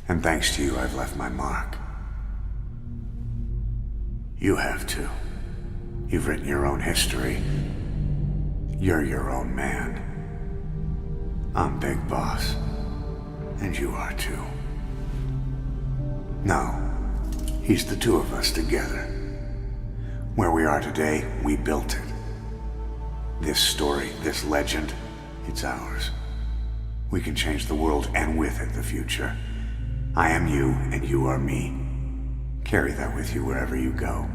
And thanks to you, I've left my mark. You have too. You've written your own history. You're your own man. I'm Big Boss. And you are too. No. He's the two of us together. Where we are today, we built it. This story, this legend, it's ours. We can change the world and with it the future. I am you and you are me. Carry that with you wherever you go.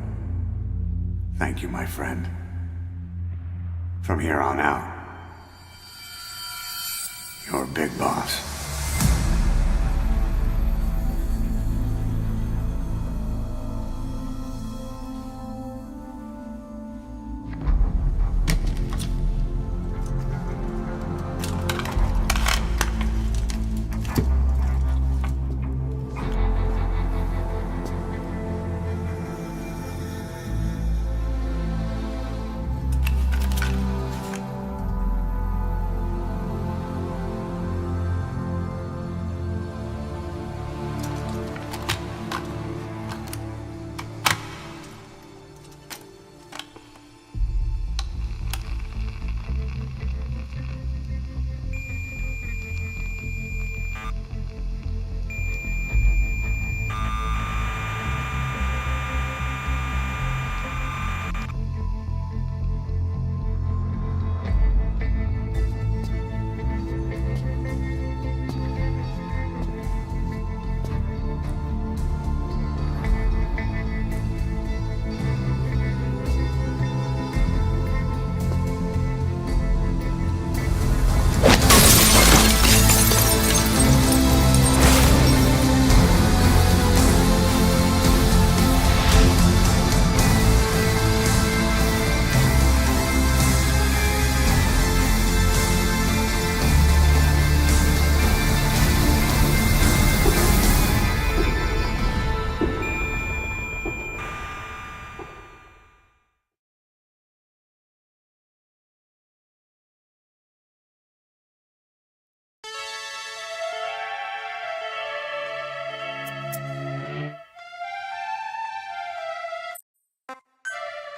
Thank you, my friend. From here on out, you're Big Boss.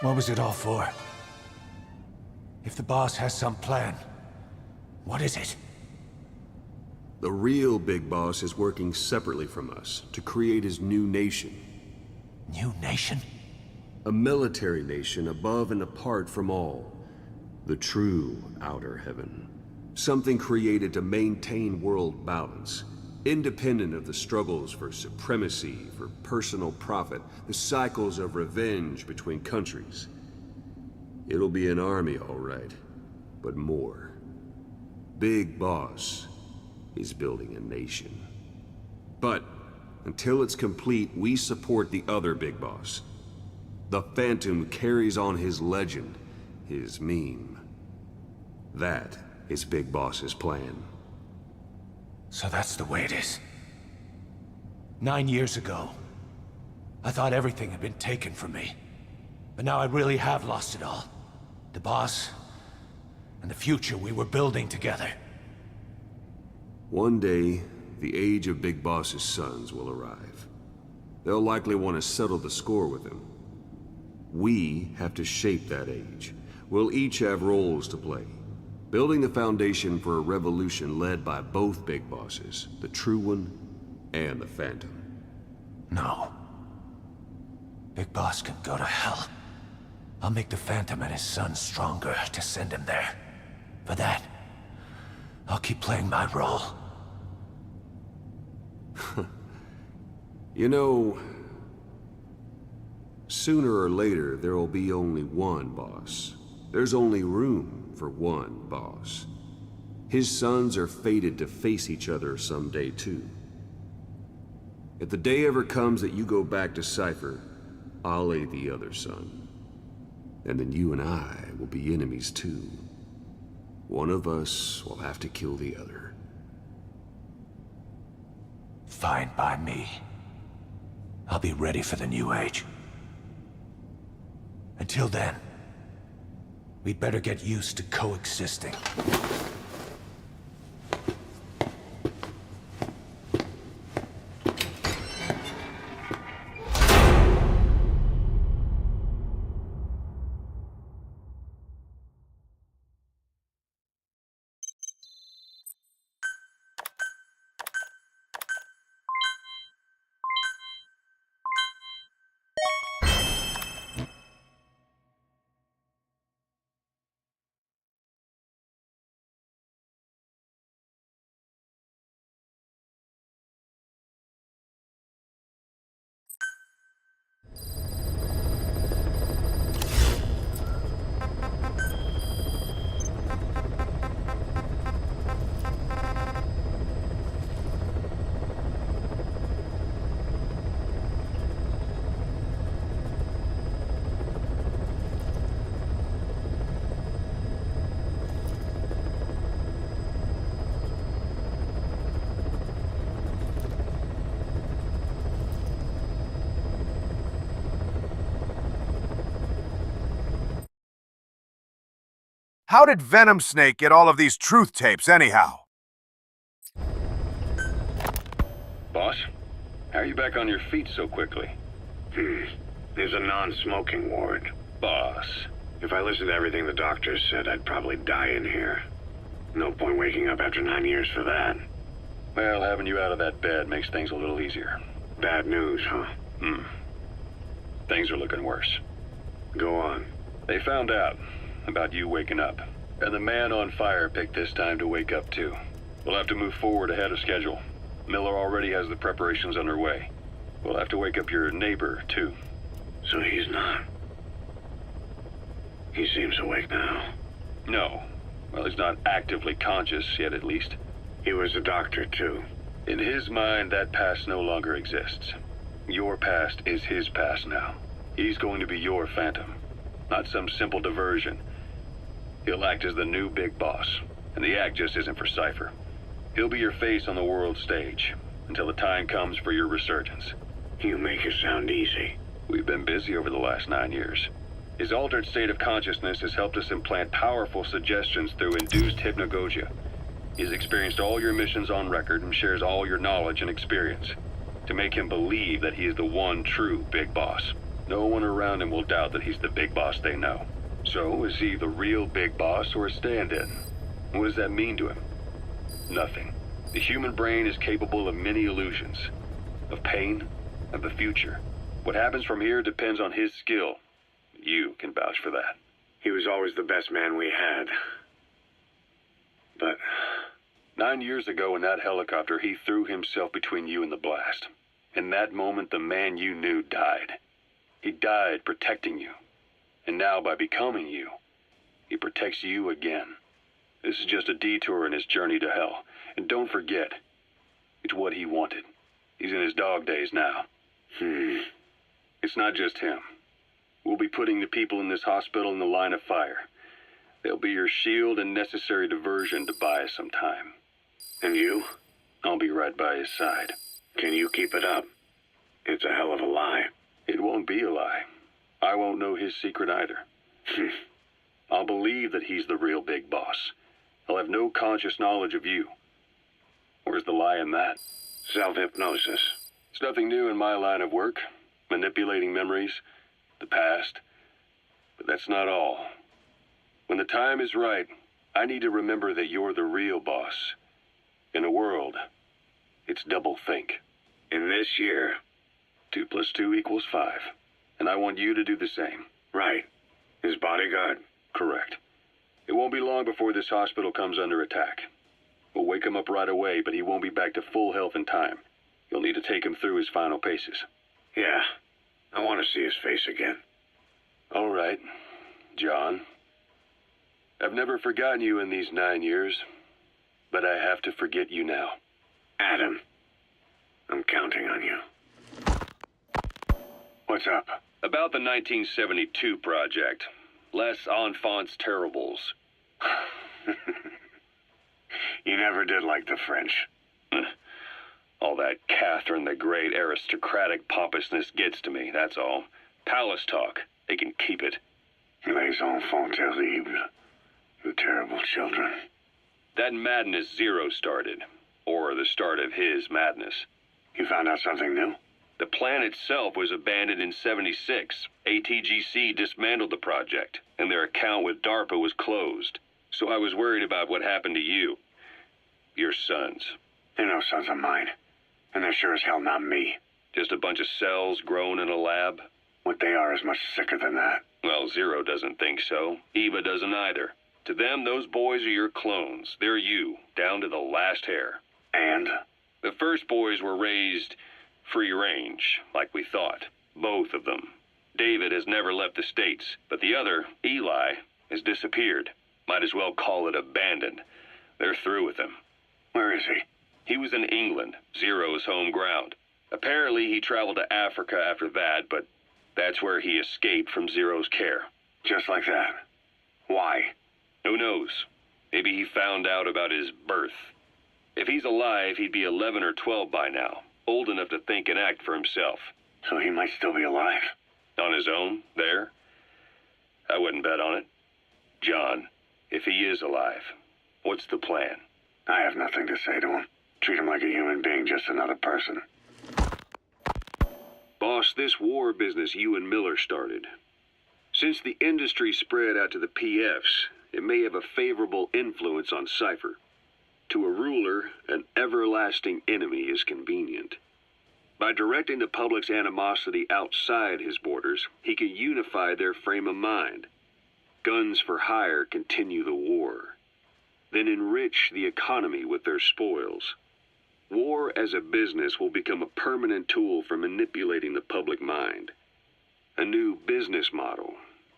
What was it all for? If the boss has some plan, what is it? The real Big Boss is working separately from us to create his new nation. New nation? A military nation above and apart from all. The true outer heaven. Something created to maintain world balance. Independent of the struggles for supremacy, for personal profit, the cycles of revenge between countries. It'll be an army, all right, but more. Big Boss is building a nation. But until it's complete, we support the other Big Boss. The Phantom carries on his legend, his meme. That is Big Boss's plan. So that's the way it is. 9 years ago, I thought everything had been taken from me. But now I really have lost it all. The boss, and the future we were building together. One day, the age of Big Boss's sons will arrive. They'll likely want to settle the score with him. We have to shape that age. We'll each have roles to play. Building the foundation for a revolution led by both Big Bosses, the True One and the Phantom. No. Big Boss can go to hell. I'll make the Phantom and his son stronger to send him there. For that, I'll keep playing my role. You know, sooner or later there will be only one boss. There's only room for one boss. His sons are fated to face each other someday too. If the day ever comes that you go back to Cypher, I'll aid the other son. And then you and I will be enemies too. One of us will have to kill the other. Fine by me. I'll be ready for the new age. Until then, we'd better get used to coexisting. How did Venom Snake get all of these truth tapes, anyhow? Boss, how are you back on your feet so quickly? There's a non-smoking ward. Boss. If I listened to everything the doctors said, I'd probably die in here. No point waking up after 9 years for that. Well, having you out of that bed makes things a little easier. Bad news, huh? Things are looking worse. Go on. They found out about you waking up. And the man on fire picked this time to wake up too. We'll have to move forward ahead of schedule. Miller already has the preparations underway. We'll have to wake up your neighbor too. So he's not. He seems awake now. No. Well, he's not actively conscious yet, at least. He was a doctor too. In his mind, that past no longer exists. Your past is his past now. He's going to be your phantom, not some simple diversion. He'll act as the new big boss, and the act just isn't for Cypher. He'll be your face on the world stage, until the time comes for your resurgence. You make it sound easy. We've been busy over the last 9 years. His altered state of consciousness has helped us implant powerful suggestions through induced hypnagogia. He's experienced all your missions on record and shares all your knowledge and experience to make him believe that he is the one true big boss. No one around him will doubt that he's the big boss they know. So, is he the real big boss or a stand-in? What does that mean to him? Nothing. The human brain is capable of many illusions, of pain, of the future. What happens from here depends on his skill. You can vouch for that. He was always the best man we had. But 9 years ago in that helicopter, he threw himself between you and the blast. In that moment, the man you knew died. He died protecting you. And now, by becoming you, he protects you again. This is just a detour in his journey to hell. And don't forget, it's what he wanted. He's in his dog days now. It's not just him. We'll be putting the people in this hospital in the line of fire. They'll be your shield and necessary diversion to buy us some time. And you? I'll be right by his side. Can you keep it up? It's a hell of a lie. It won't be a lie. I won't know his secret either. I'll believe that he's the real big boss. I'll have no conscious knowledge of you. Where's the lie in that? Self-hypnosis. It's nothing new in my line of work. Manipulating memories, the past. But that's not all. When the time is right, I need to remember that you're the real boss. In a world, it's double think. In this year, 2 + 2 = 5. And I want you to do the same. Right. His bodyguard? Correct. It won't be long before this hospital comes under attack. We'll wake him up right away, but he won't be back to full health in time. You'll need to take him through his final paces. Yeah. I want to see his face again. All right, John. I've never forgotten you in these 9 years, but I have to forget you now. Adam, I'm counting on you. What's up? About the 1972 project. Les Enfants Terribles. You never did like the French. All that Catherine the Great aristocratic pompousness gets to me, that's all. Palace talk. They can keep it. Les enfants terribles. You terrible children. That madness Zero started. Or the start of his madness. You found out something new? The plan itself was abandoned in '76. ATGC dismantled the project, and their account with DARPA was closed. So I was worried about what happened to you. Your sons. They're no sons of mine. And they're sure as hell not me. Just a bunch of cells grown in a lab? What they are is much sicker than that. Well, Zero doesn't think so. Eva doesn't either. To them, those boys are your clones. They're you, down to the last hair. And? The first boys were raised free range, like we thought. Both of them. David has never left the States, but the other, Eli, has disappeared. Might as well call it abandoned. They're through with him. Where is he? He was in England, Zero's home ground. Apparently he traveled to Africa after that, but that's where he escaped from Zero's care. Just like that? Why? Who knows? Maybe he found out about his birth. If he's alive, he'd be 11 or 12 by now, old enough to think and act for himself. So he might still be alive? On his own, there? I wouldn't bet on it. John, If he is alive, what's the plan? I have nothing to say to him. Treat him like a human being, just another person. Boss, this war business you and Miller started. Since the industry spread out to the PFs, it may have a favorable influence on Cypher. To a ruler, an everlasting enemy is convenient. By directing the public's animosity outside his borders, he can unify their frame of mind. Guns for hire continue the war, then enrich the economy with their spoils. War as a business will become a permanent tool for manipulating the public mind. A new business model.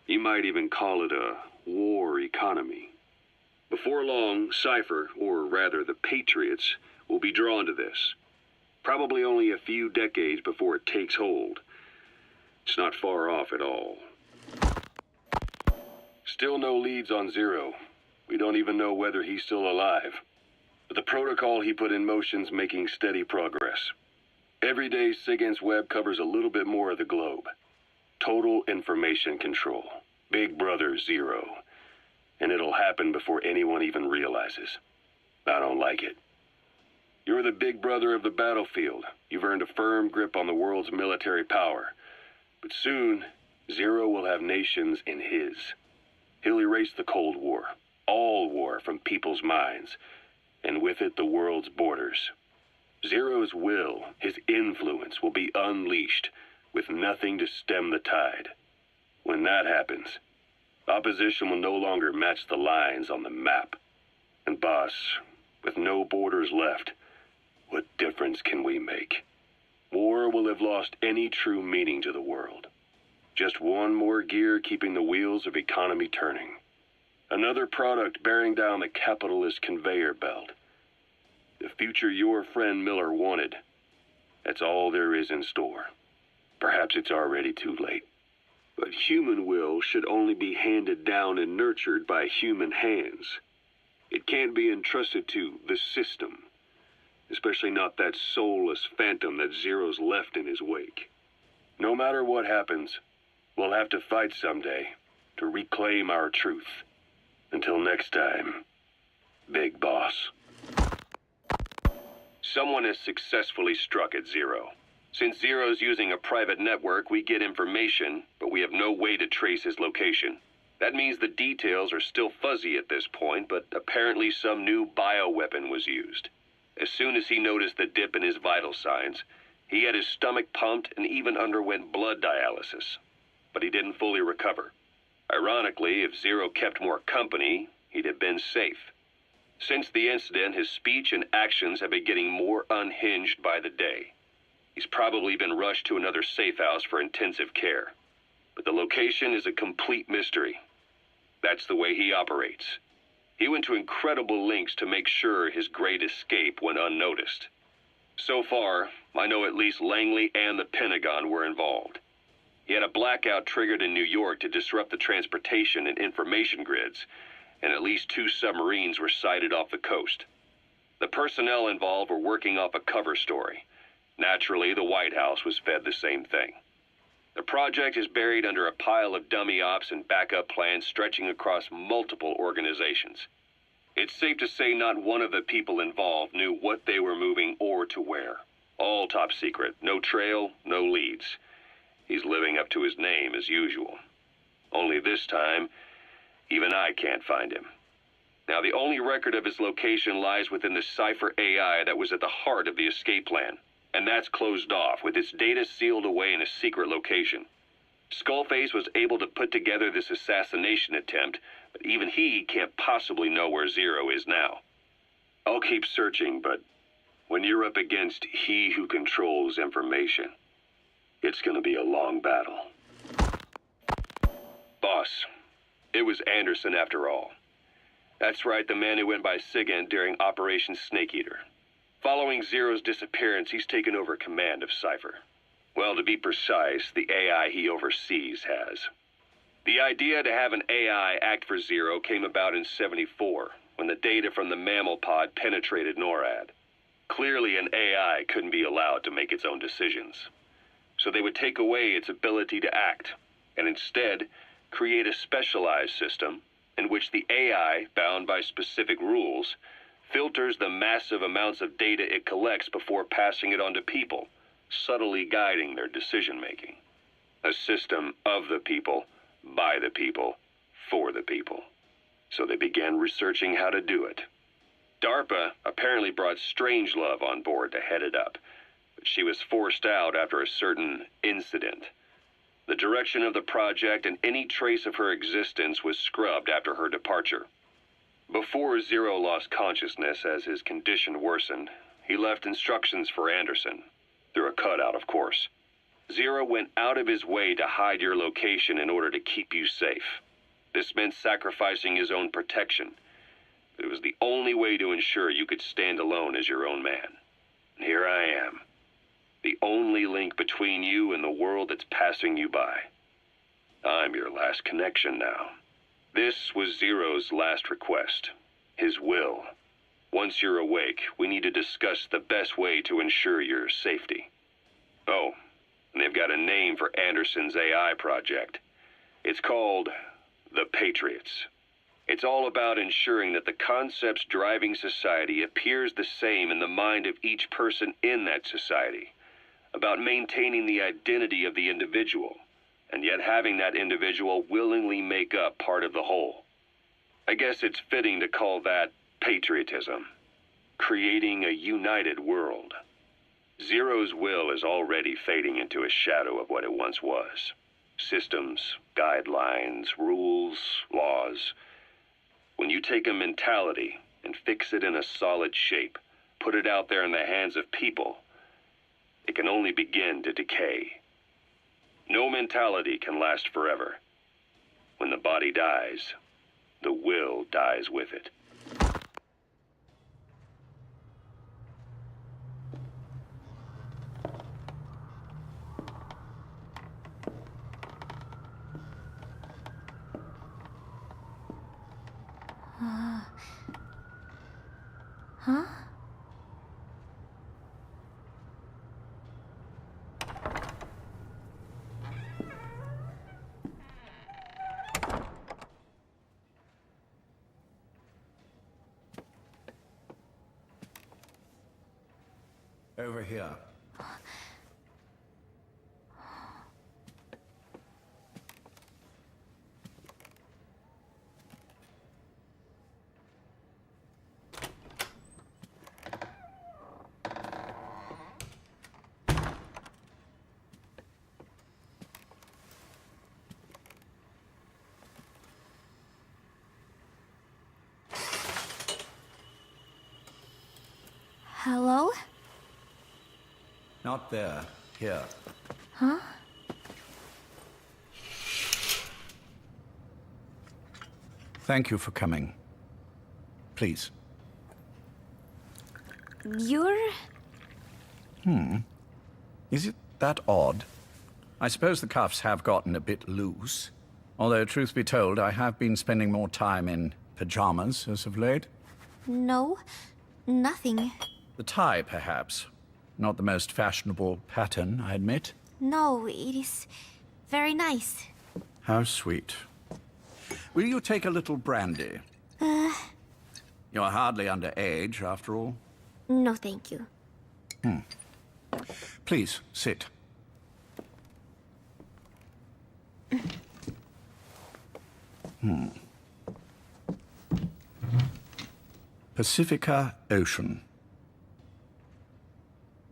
You might even call it a war economy. Before long, Cypher, or rather the Patriots, will be drawn to this. Probably only a few decades before it takes hold. It's not far off at all. Still no leads on Zero. We don't even know whether he's still alive. But the protocol he put in motion's making steady progress. Every day, SIGINT's web covers a little bit more of the globe. Total information control. Big Brother Zero. And it'll happen before anyone even realizes. I don't like it. You're the big brother of the battlefield. You've earned a firm grip on the world's military power. But soon, Zero will have nations in his. He'll erase the Cold War, all war from people's minds, and with it the world's borders. Zero's will, his influence, will be unleashed, with nothing to stem the tide. When that happens, opposition will no longer match the lines on the map. And boss, with no borders left, what difference can we make? War will have lost any true meaning to the world. Just one more gear keeping the wheels of economy turning. Another product bearing down the capitalist conveyor belt. The future your friend Miller wanted. That's all there is in store. Perhaps it's already too late. But human will should only be handed down and nurtured by human hands. It can't be entrusted to the system, especially not that soulless phantom that Zero's left in his wake. No matter what happens, we'll have to fight someday to reclaim our truth. Until next time, Big Boss. Someone has successfully struck at Zero. Since Zero's using a private network, we get information, but we have no way to trace his location. That means the details are still fuzzy at this point, but apparently some new bioweapon was used. As soon as he noticed the dip in his vital signs, he had his stomach pumped and even underwent blood dialysis. But he didn't fully recover. Ironically, if Zero kept more company, he'd have been safe. Since the incident, his speech and actions have been getting more unhinged by the day. He's probably been rushed to another safe house for intensive care. But the location is a complete mystery. That's the way he operates. He went to incredible lengths to make sure his great escape went unnoticed. So far, I know at least Langley and the Pentagon were involved. He had a blackout triggered in New York to disrupt the transportation and information grids, and at least 2 submarines were sighted off the coast. The personnel involved were working off a cover story. Naturally, the White House was fed the same thing. The project is buried under a pile of dummy ops and backup plans stretching across multiple organizations. It's safe to say not one of the people involved knew what they were moving or to where. All top secret, no trail, no leads. He's living up to his name as usual. Only this time, even I can't find him. Now, the only record of his location lies within the Cypher AI that was at the heart of the escape plan. And that's closed off, with its data sealed away in a secret location. Skullface was able to put together this assassination attempt, but even he can't possibly know where Zero is now. I'll keep searching, but when you're up against he who controls information, it's gonna be a long battle. Boss, it was Anderson after all. That's right, the man who went by SIGINT during Operation Snake Eater. Following Zero's disappearance, he's taken over command of Cypher. Well, to be precise, the AI he oversees has. The idea to have an AI act for Zero came about in '74, when the data from the mammal pod penetrated NORAD. Clearly, an AI couldn't be allowed to make its own decisions. So they would take away its ability to act, and instead create a specialized system in which the AI, bound by specific rules, filters the massive amounts of data it collects before passing it on to people, subtly guiding their decision-making. A system of the people, by the people, for the people. So they began researching how to do it. DARPA apparently brought Strangelove on board to head it up, but she was forced out after a certain incident. The direction of the project and any trace of her existence was scrubbed after her departure. Before Zero lost consciousness as his condition worsened, he left instructions for Anderson, through a cutout, of course. Zero went out of his way to hide your location in order to keep you safe. This meant sacrificing his own protection, but it was the only way to ensure you could stand alone as your own man. And here I am, the only link between you and the world that's passing you by. I'm your last connection now. This was Zero's last request, his will. Once you're awake, we need to discuss the best way to ensure your safety. Oh, and they've got a name for Anderson's AI project. It's called the Patriots. It's all about ensuring that the concepts driving society appears the same in the mind of each person in that society, about maintaining the identity of the individual, and yet having that individual willingly make up part of the whole. I guess it's fitting to call that patriotism, creating a united world. Zero's will is already fading into a shadow of what it once was. Systems, guidelines, rules, laws. When you take a mentality and fix it in a solid shape, put it out there in the hands of people, it can only begin to decay. No mentality can last forever. When the body dies, the will dies with it. Huh? Over here. Hello? Not there. Here. Huh? Thank you for coming. Please. You're... Is it that odd? I suppose the cuffs have gotten a bit loose. Although, truth be told, I have been spending more time in pajamas as of late. No, nothing. The tie, perhaps. Not the most fashionable pattern, I admit. No, it is very nice. How sweet. Will you take a little brandy? You're hardly underage, after all. No, thank you. Please, sit. Pacifica Ocean.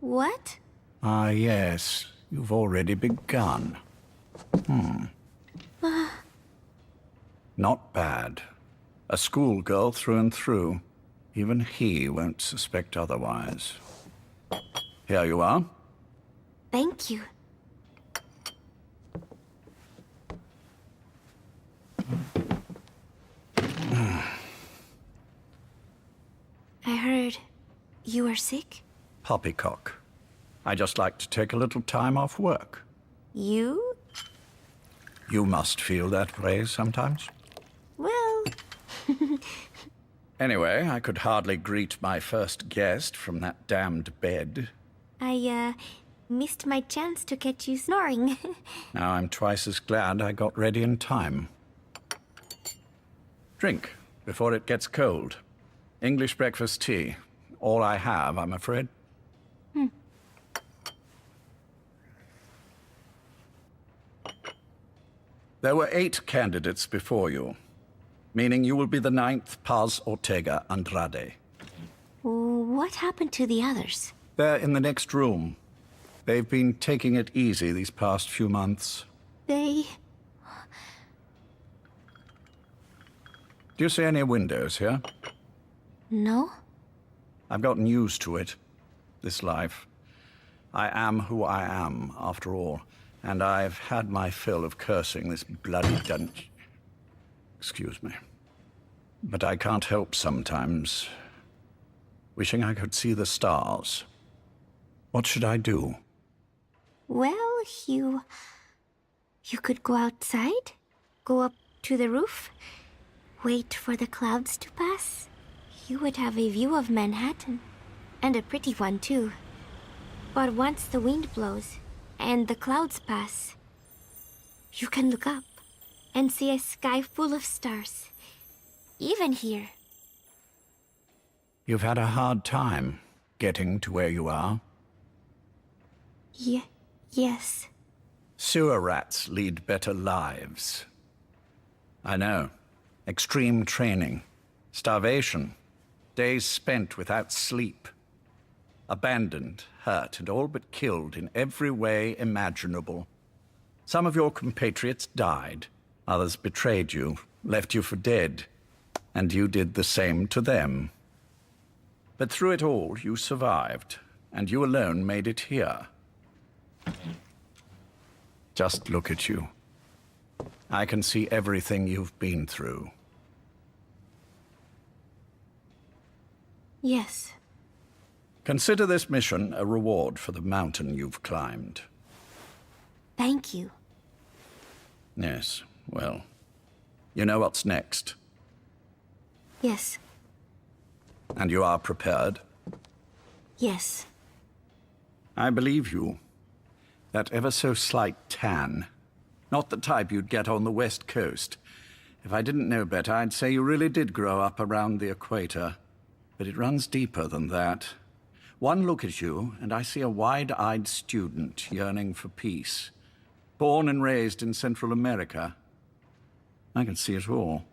What? Ah, yes. You've already begun. Not bad. A schoolgirl through and through. Even he won't suspect otherwise. Here you are. Thank you. I heard you were sick? Poppycock. I just like to take a little time off work. You? You must feel that way sometimes. Well... Anyway, I could hardly greet my first guest from that damned bed. I, missed my chance to catch you snoring. Now I'm twice as glad I got ready in time. Drink before it gets cold. English breakfast tea. All I have, I'm afraid. There were 8 candidates before you, meaning you will be the 9th Paz Ortega Andrade. What happened to the others? They're in the next room. They've been taking it easy these past few months. They... Do you see any windows here? No? I've gotten used to it. This life. I am who I am, after all. And I've had my fill of cursing this bloody dungeon. Excuse me. But I can't help sometimes wishing I could see the stars. What should I do? Well, you could go outside, go up to the roof, wait for the clouds to pass. You would have a view of Manhattan, and a pretty one too. But once the wind blows, and the clouds pass, you can look up and see a sky full of stars, even here. You've had a hard time getting to where you are. Yes. Sewer rats lead better lives. I know. Extreme training, starvation, days spent without sleep. Abandoned, hurt, and all but killed in every way imaginable. Some of your compatriots died. Others betrayed you, left you for dead. And you did the same to them. But through it all, you survived. And you alone made it here. Just look at you. I can see everything you've been through. Yes. Consider this mission a reward for the mountain you've climbed. Thank you. Yes, well, you know what's next. Yes. And you are prepared? Yes. I believe you. That ever so slight tan. Not the type you'd get on the West Coast. If I didn't know better, I'd say you really did grow up around the equator. But it runs deeper than that. One look at you, and I see a wide-eyed student yearning for peace. Born and raised in Central America. I can see it all.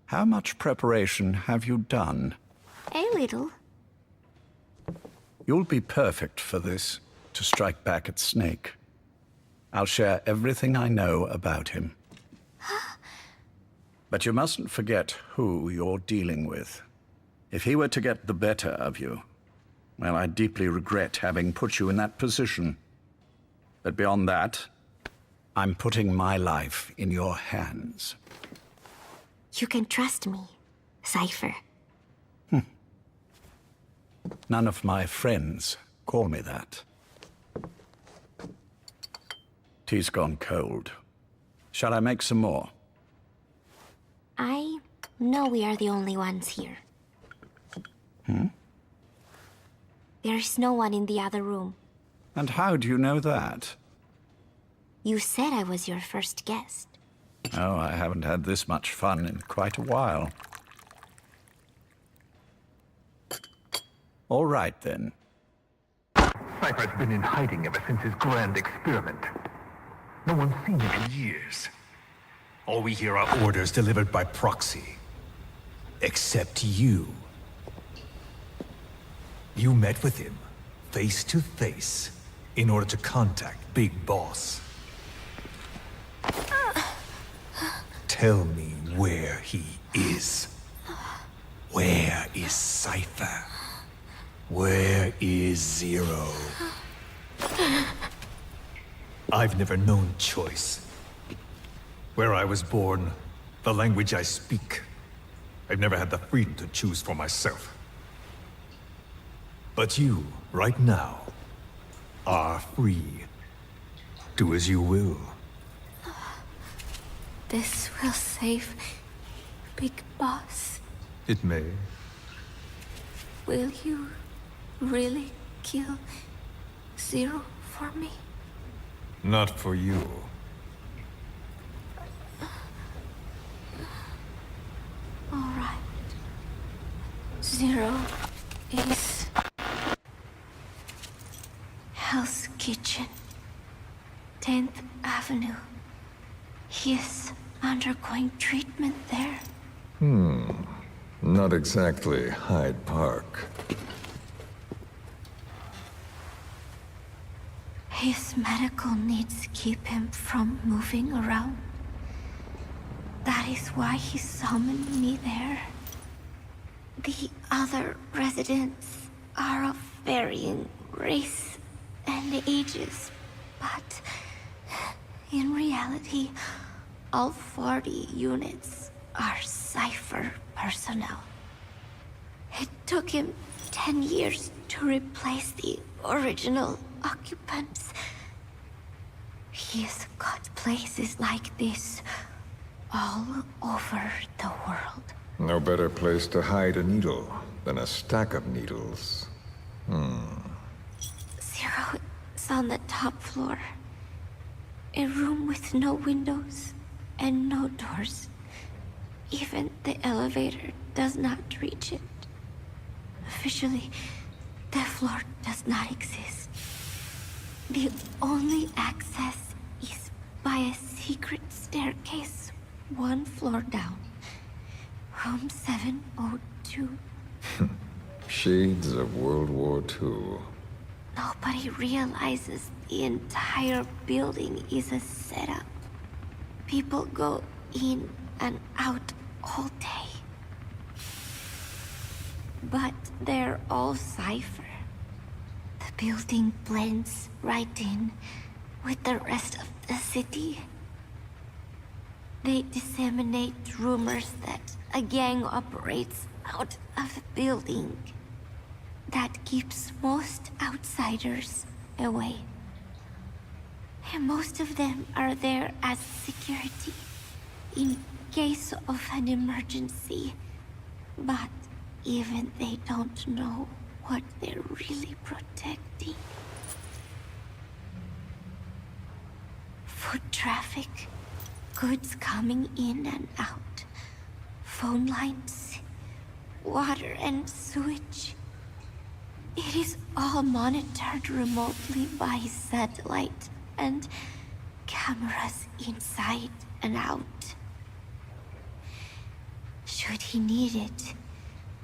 How much preparation have you done? A little. You'll be perfect for this, to strike back at Snake. I'll share everything I know about him. But you mustn't forget who you're dealing with. If he were to get the better of you, well, I deeply regret having put you in that position. But beyond that, I'm putting my life in your hands. You can trust me, Cypher. None of my friends call me that. Tea's gone cold. Shall I make some more? I know we are the only ones here. There's no one in the other room. And how do you know that? You said I was your first guest. Oh, I haven't had this much fun in quite a while. All right, then. Cypher's been in hiding ever since his grand experiment. No one's seen him in years. All we hear are orders delivered by proxy. Except you. You met with him, face to face, in order to contact Big Boss. Tell me where he is. Where is Cypher? Where is Zero? I've never known choice. Where I was born, the language I speak, I've never had the freedom to choose for myself. But you, right now, are free. Do as you will. This will save Big Boss. It may. Will you really kill Zero for me? Not for you. Zero is Hell's Kitchen, 10th Avenue. He is undergoing treatment there. Not exactly Hyde Park. His medical needs keep him from moving around. That is why he summoned me there. The other residents are of varying race and ages, but in reality, all 40 units are Cypher personnel. It took him 10 years to replace the original occupants. He's got places like this all over the world. No better place to hide a needle than a stack of needles. Zero is on the top floor. A room with no windows and no doors. Even the elevator does not reach it. Officially, the floor does not exist. The only access is by a secret staircase 1 floor down. Room 702. Shades of World War II. Nobody realizes the entire building is a setup. People go in and out all day. But they're all Cypher. The building blends right in with the rest of the city. They disseminate rumors that a gang operates out of the building. That keeps most outsiders away. And most of them are there as security, in case of an emergency. But even they don't know what they're really protecting. Foot traffic, goods coming in and out, phone lines, water and sewage. It is all monitored remotely by satellite and cameras inside and out. Should he need it,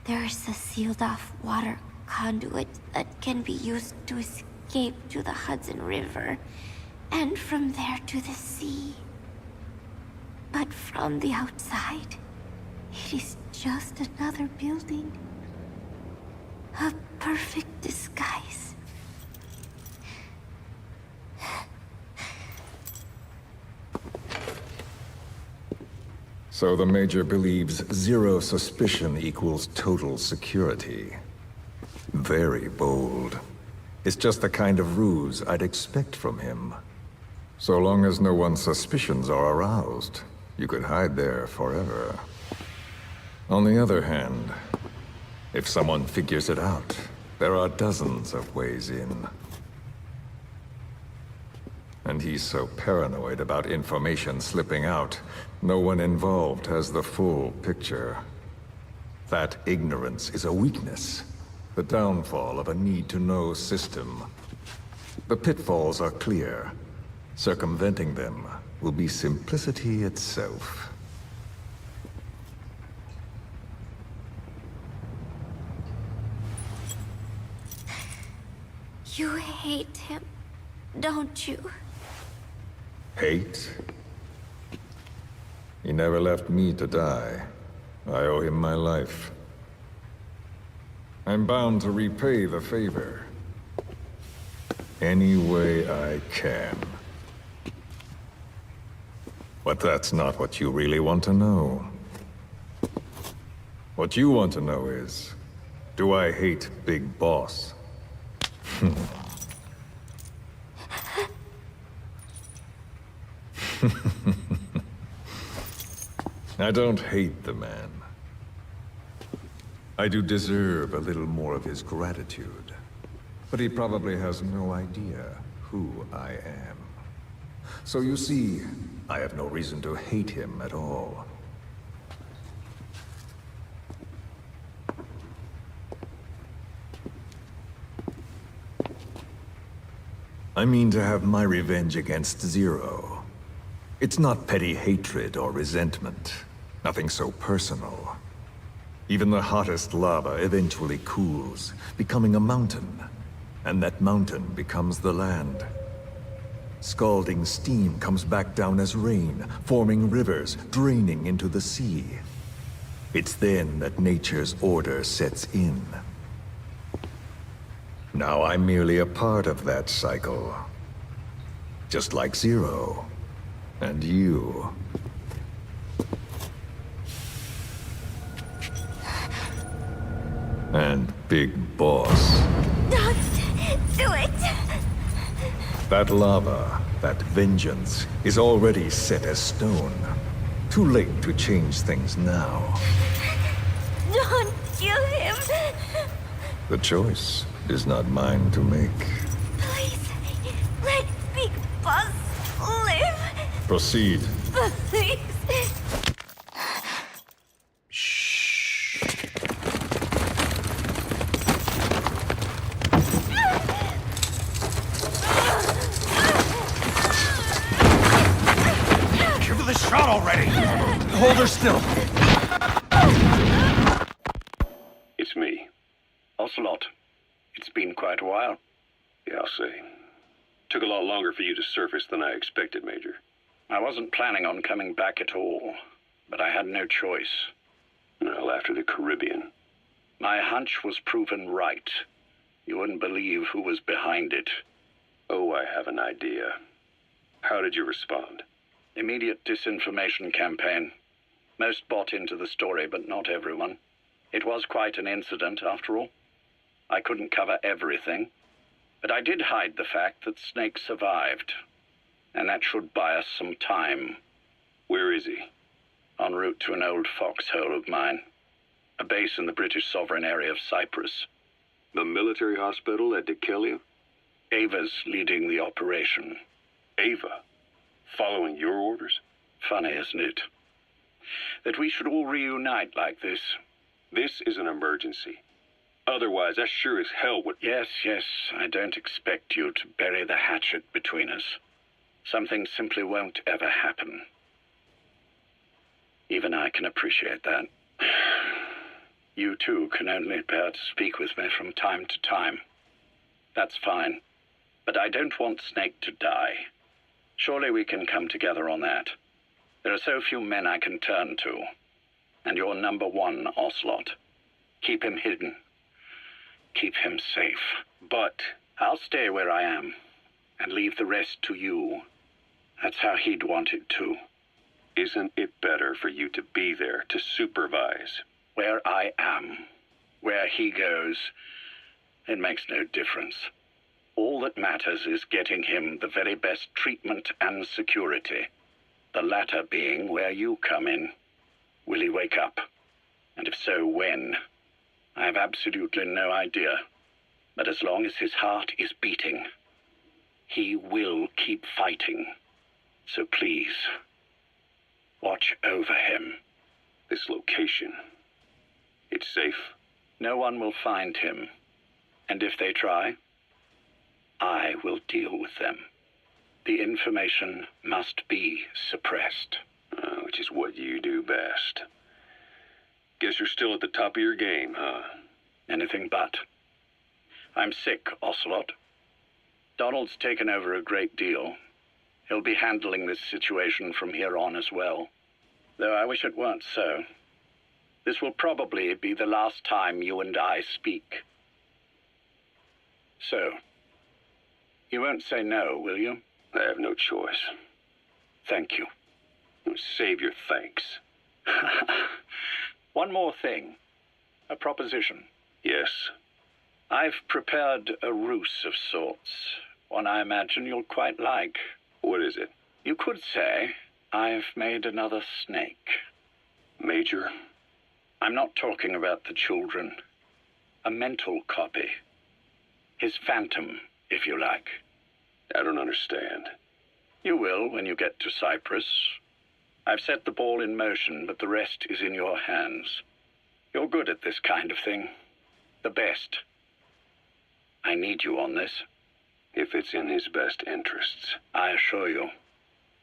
there is a sealed-off water conduit that can be used to escape to the Hudson River, and from there to the sea. But from the outside, it is just another building. A perfect disguise. So the Major believes zero suspicion equals total security. Very bold. It's just the kind of ruse I'd expect from him. So long as no one's suspicions are aroused, you could hide there forever. On the other hand, if someone figures it out, there are dozens of ways in. And he's so paranoid about information slipping out, no one involved has the full picture. That ignorance is a weakness, the downfall of a need-to-know system. The pitfalls are clear. Circumventing them will be simplicity itself. You hate him, don't you? Hate? He never left me to die. I owe him my life. I'm bound to repay the favor. Any way I can. But that's not what you really want to know. What you want to know is, do I hate Big Boss? I don't hate the man. I do deserve a little more of his gratitude. But he probably has no idea who I am. So you see, I have no reason to hate him at all. I mean to have my revenge against Zero. It's not petty hatred or resentment. Nothing so personal. Even the hottest lava eventually cools, becoming a mountain. And that mountain becomes the land. Scalding steam comes back down as rain, forming rivers, draining into the sea. It's then that nature's order sets in. Now I'm merely a part of that cycle. Just like Zero. And you. And Big Boss. Don't do it! That lava, that vengeance, is already set as stone. Too late to change things now. Don't kill him! The choice is not mine to make. Please, let Big Boss live! Proceed. Please! Give her the shot already! Hold her still! It's me. Ocelot. It's been quite a while. Yeah, I'll say. Took a lot longer for you to surface than I expected, Major. I wasn't planning on coming back at all, but I had no choice. Well, after the Caribbean. My hunch was proven right. You wouldn't believe who was behind it. Oh, I have an idea. How did you respond? Immediate disinformation campaign. Most bought into the story, but not everyone. It was quite an incident, after all. I couldn't cover everything, but I did hide the fact that Snake survived. And that should buy us some time. Where is he? En route to an old foxhole of mine. A base in the British sovereign area of Cyprus. The military hospital at Dikelia? Ava's leading the operation. Ava? Following your orders? Funny, isn't it? That we should all reunite like this. This is an emergency. Otherwise, I sure as hell would... Yes, I don't expect you to bury the hatchet between us. Something simply won't ever happen. Even I can appreciate that. You too can only bear to speak with me from time to time. That's fine. But I don't want Snake to die. Surely we can come together on that. There are so few men I can turn to. And you're number one, Ocelot. Keep him hidden. Keep him safe. But I'll stay where I am and leave the rest to you. That's how he'd want it too. Isn't it better for you to be there to supervise? Where I am, where he goes, it makes no difference. All that matters is getting him the very best treatment and security. The latter being where you come in. Will he wake up? And if so, when? I have absolutely no idea. But as long as his heart is beating, he will keep fighting. So please, watch over him. This location, it's safe? No one will find him. And if they try, I will deal with them. The information must be suppressed. Which is what you do best. Guess you're still at the top of your game, huh? Anything but. I'm sick, Ocelot. Donald's taken over a great deal. He'll be handling this situation from here on as well. Though I wish it weren't so. This will probably be the last time you and I speak. So, you won't say no, will you? I have no choice. Thank you. Save your thanks. One more thing. A proposition. Yes? I've prepared a ruse of sorts. One I imagine you'll quite like. What is it? You could say I've made another Snake. Major? I'm not talking about the children. A mental copy. His phantom, if you like. I don't understand. You will when you get to Cyprus. I've set the ball in motion, but the rest is in your hands. You're good at this kind of thing. The best. I need you on this. If it's in his best interests. I assure you,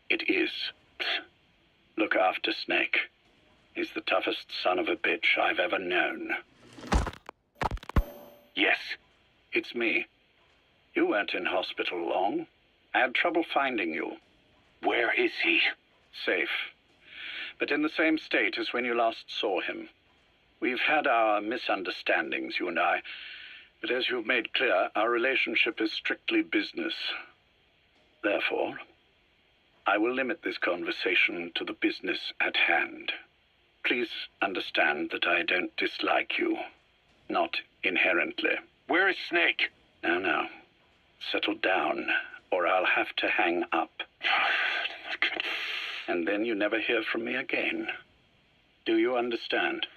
it is. Look after Snake. He's the toughest son of a bitch I've ever known. Yes. It's me. You weren't in hospital long. I had trouble finding you. Where is he? Safe. But in the same state as when you last saw him. We've had our misunderstandings, you and I. But as you've made clear, our relationship is strictly business. Therefore, I will limit this conversation to the business at hand. Please understand that I don't dislike you. Not inherently. Where is Snake? Now. Settle down, or I'll have to hang up. And then you never hear from me again. Do you understand?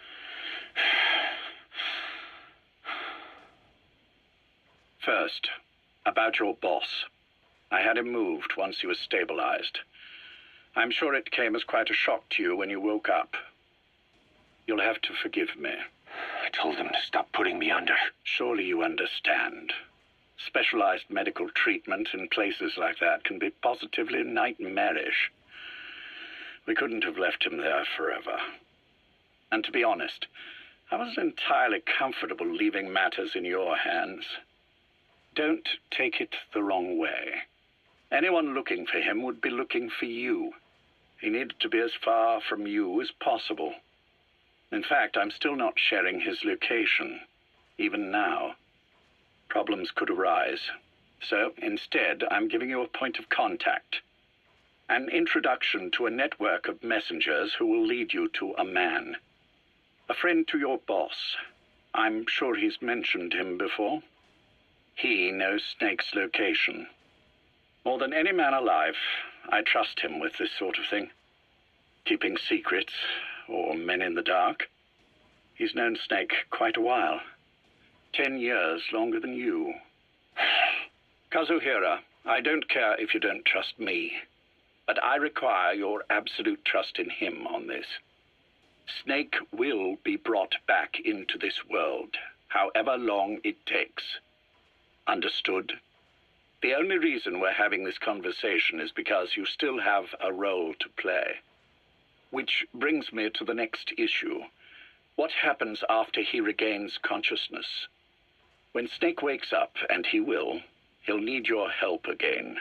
First, about your boss. I had him moved once he was stabilized. I'm sure it came as quite a shock to you when you woke up. You'll have to forgive me. I told him to stop putting me under. Surely you understand. Specialized medical treatment in places like that can be positively nightmarish. We couldn't have left him there forever. And to be honest, I wasn't entirely comfortable leaving matters in your hands. Don't take it the wrong way. Anyone looking for him would be looking for you. He needed to be as far from you as possible. In fact, I'm still not sharing his location, even now. Problems could arise. So, instead, I'm giving you a point of contact. An introduction to a network of messengers who will lead you to a man. A friend to your boss. I'm sure he's mentioned him before. He knows Snake's location. More than any man alive, I trust him with this sort of thing. Keeping secrets, or men in the dark. He's known Snake quite a while. 10 years longer than you. Kazuhira, I don't care if you don't trust me, but I require your absolute trust in him on this. Snake will be brought back into this world, however long it takes. Understood? The only reason we're having this conversation is because you still have a role to play. Which brings me to the next issue. What happens after he regains consciousness? When Snake wakes up, and he will, he'll need your help again.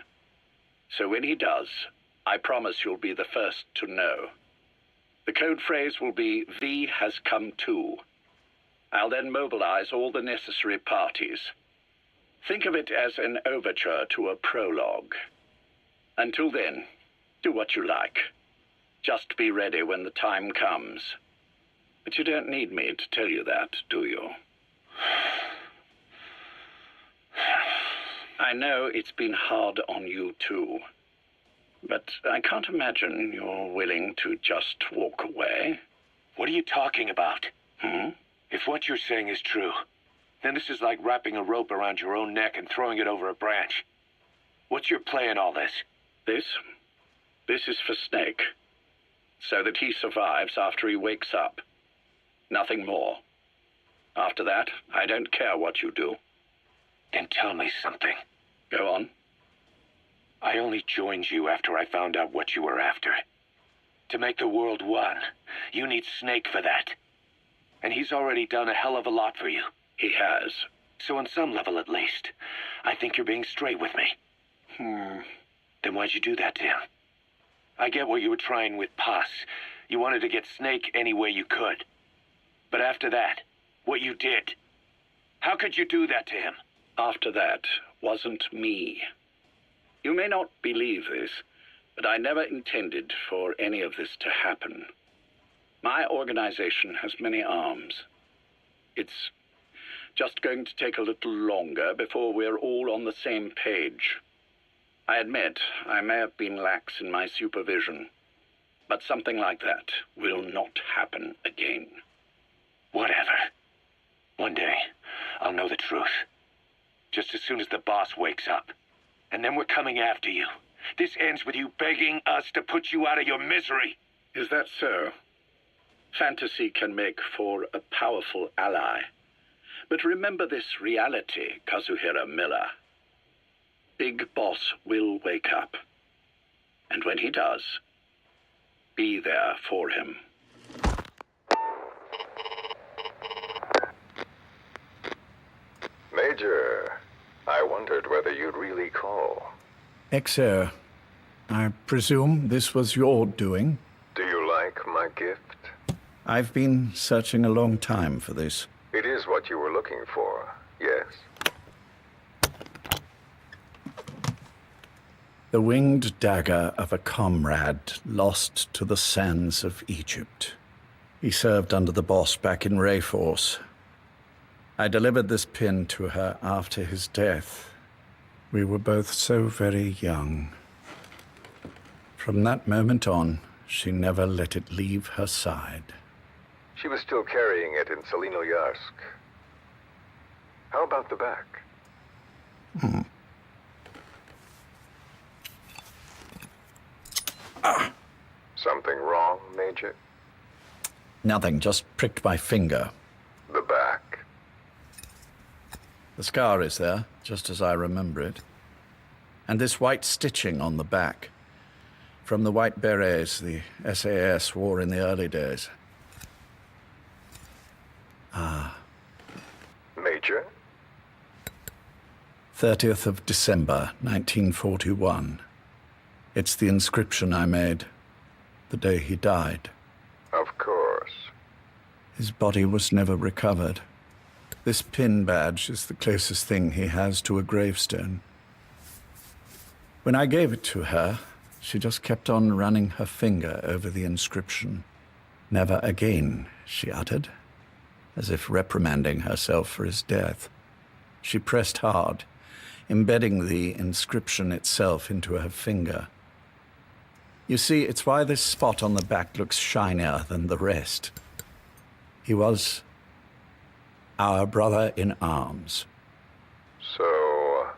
So when he does, I promise you'll be the first to know. The code phrase will be, V has come to. I'll then mobilize all the necessary parties. Think of it as an overture to a prologue. Until then, do what you like. Just be ready when the time comes. But you don't need me to tell you that, do you? I know it's been hard on you too. But I can't imagine you're willing to just walk away. What are you talking about? If what you're saying is true, then this is like wrapping a rope around your own neck and throwing it over a branch. What's your play in all this? This is for Snake. So that he survives after he wakes up. Nothing more. After that, I don't care what you do. Then tell me something. Go on. I only joined you after I found out what you were after. To make the world one, you need Snake for that. And he's already done a hell of a lot for you. He has. So on some level at least, I think you're being straight with me. Then why'd you do that to him? I get what you were trying with Paz. You wanted to get Snake any way you could. But after that, what you did, how could you do that to him? After that wasn't me. You may not believe this, but I never intended for any of this to happen. My organization has many arms. It's just going to take a little longer before we're all on the same page. I admit I may have been lax in my supervision, but something like that will not happen again. Whatever. One day, I'll know the truth. Just as soon as the boss wakes up. And then we're coming after you. This ends with you begging us to put you out of your misery. Is that so? Fantasy can make for a powerful ally. But remember this reality, Kazuhira Miller. Big Boss will wake up. And when he does, be there for him. Major, I wondered whether you'd really call. XO, I presume this was your doing? Do you like my gift? I've been searching a long time for this. It is what you were looking for, yes. The winged dagger of a comrade lost to the sands of Egypt. He served under the boss back in Rayforce. I delivered this pin to her after his death. We were both so very young. From that moment on, she never let it leave her side. She was still carrying it in Selinoyarsk. How about the back? Something wrong, Major? Nothing, just pricked my finger. The back. The scar is there, just as I remember it. And this white stitching on the back. From the white berets the SAS wore in the early days. Major? 30th of December, 1941. It's the inscription I made the day he died. Of course. His body was never recovered. This pin badge is the closest thing he has to a gravestone. When I gave it to her, she just kept on running her finger over the inscription. Never again, she uttered, as if reprimanding herself for his death. She pressed hard, embedding the inscription itself into her finger. You see, it's why this spot on the back looks shinier than the rest. He was our brother in arms. So...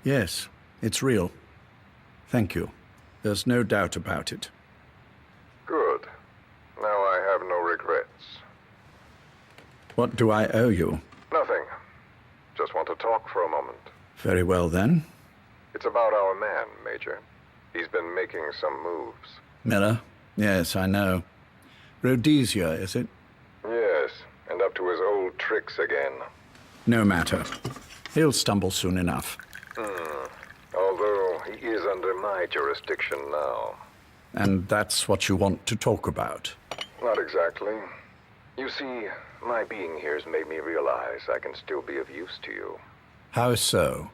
Yes, it's real. Thank you. There's no doubt about it. Good. Now I have no regrets. What do I owe you? Nothing. Just want to talk for a moment. Very well, then. It's about our man, Major. He's been making some moves. Miller? Yes, I know. Rhodesia, is it? Yes, and up to his old tricks again. No matter. He'll stumble soon enough. Although he is under my jurisdiction now. And that's what you want to talk about? Not exactly. You see, my being here has made me realize I can still be of use to you. How so?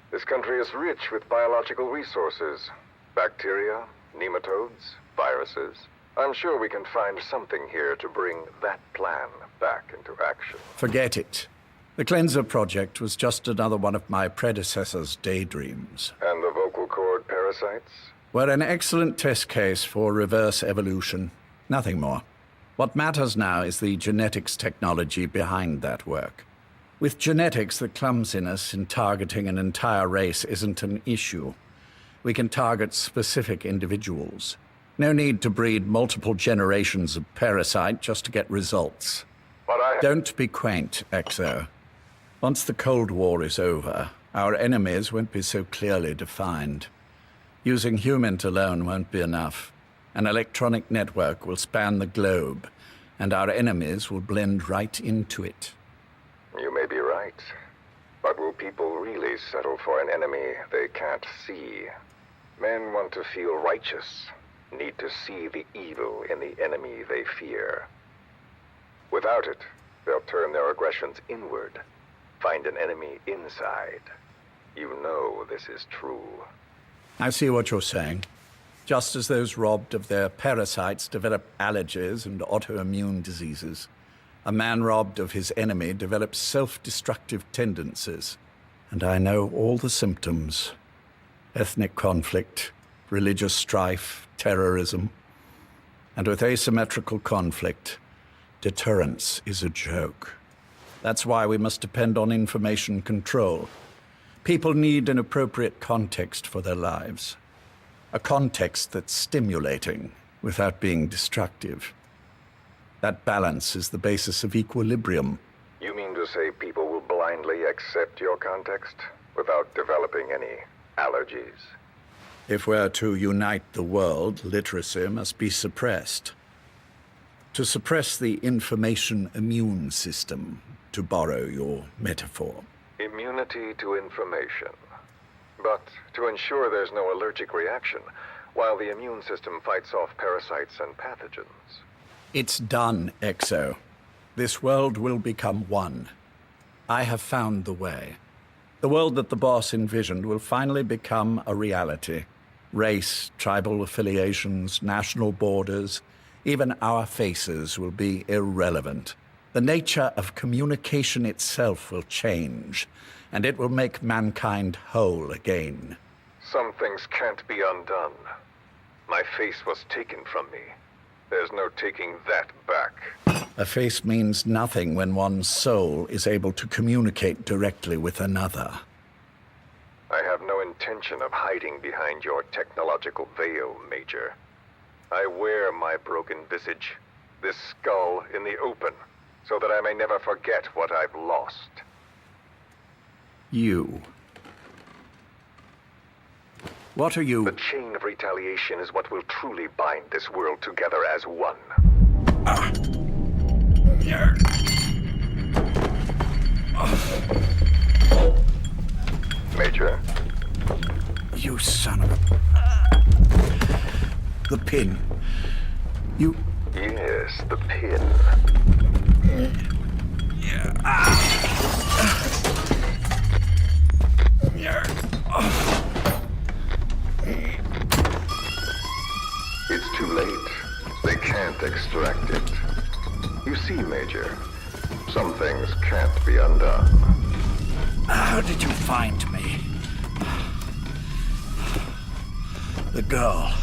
This country is rich with biological resources. Bacteria, nematodes, viruses. I'm sure we can find something here to bring that plan back into action. Forget it. The Cleanser Project was just another one of my predecessor's daydreams. And the vocal cord parasites? Were an excellent test case for reverse evolution. Nothing more. What matters now is the genetics technology behind that work. With genetics, the clumsiness in targeting an entire race isn't an issue. We can target specific individuals. No need to breed multiple generations of parasite just to get results. Don't be quaint, XO. Once the Cold War is over, our enemies won't be so clearly defined. Using humans alone won't be enough. An electronic network will span the globe, and our enemies will blend right into it. You may be right. But will people really settle for an enemy they can't see? Men want to feel righteous, need to see the evil in the enemy they fear. Without it, they'll turn their aggressions inward, find an enemy inside. You know this is true. I see what you're saying. Just as those robbed of their parasites develop allergies and autoimmune diseases, a man robbed of his enemy develops self-destructive tendencies. And I know all the symptoms. Ethnic conflict, religious strife, terrorism. And with asymmetrical conflict, deterrence is a joke. That's why we must depend on information control. People need an appropriate context for their lives. A context that's stimulating without being destructive. That balance is the basis of equilibrium. You mean to say people will blindly accept your context without developing any allergies. If we're to unite the world, literacy must be suppressed. To suppress the information immune system, to borrow your metaphor. Immunity to information. But to ensure there's no allergic reaction, while the immune system fights off parasites and pathogens. It's done, Exo. This world will become one. I have found the way. The world that the boss envisioned will finally become a reality. Race, tribal affiliations, national borders, even our faces will be irrelevant. The nature of communication itself will change, and it will make mankind whole again. Some things can't be undone. My face was taken from me. There's no taking that back. A face means nothing when one's soul is able to communicate directly with another. I have no intention of hiding behind your technological veil, Major. I wear my broken visage, this skull, in the open, so that I may never forget what I've lost. You. What are you? The chain of retaliation is what will truly bind this world together as one. Major? You son of a... The pin. You... Yes, the pin. It's too late. They can't extract it. You see, Major, some things can't be undone. How did you find me? The girl.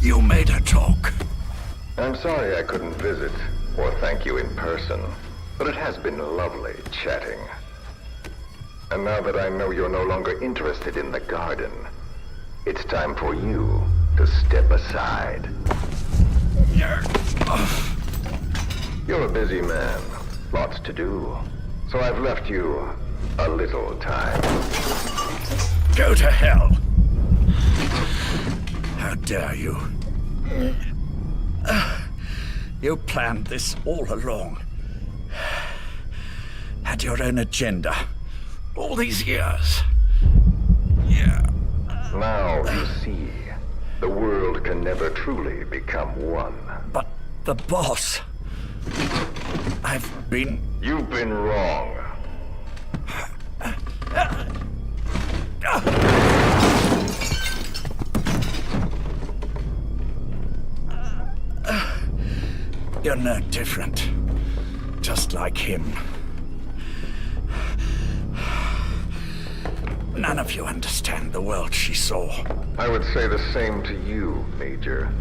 You made her talk. I'm sorry I couldn't visit or thank you in person, but it has been lovely chatting. And now that I know you're no longer interested in the garden, it's time for you to step aside. You're a busy man, lots to do, so I've left you a little time. Go to hell! How dare you? You planned this all along. Had your own agenda. All these years. Now you see, the world can never truly become one. But the boss... You've been wrong. You're no different. Just like him. None of you understand the world she saw. I would say the same to you, Major.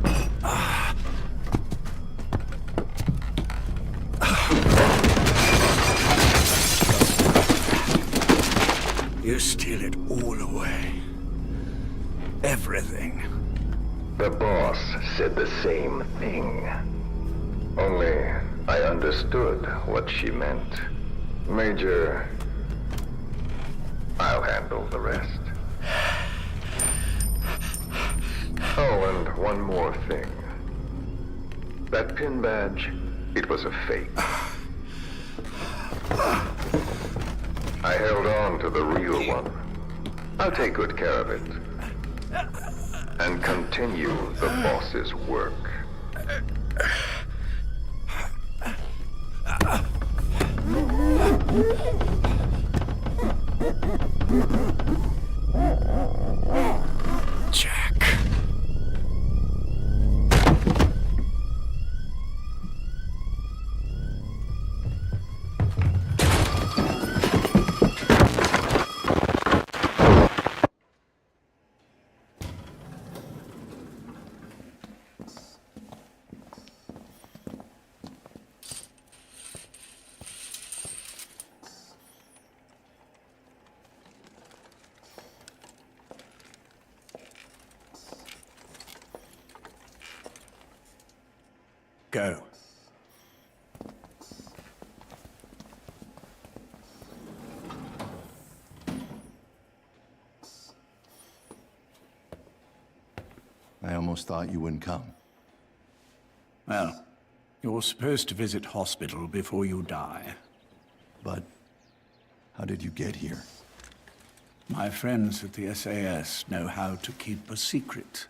You steal it all away. Everything. The boss said the same thing. Only I understood what she meant. Major, I'll handle the rest. Oh, and one more thing. That pin badge, it was a fake. I held on to the real one. I'll take good care of it. And continue the boss's work. Jack. Go. almost thought you wouldn't come. Well, you're supposed to visit hospital before you die. But how did you get here? My friends at the SAS know how to keep a secret.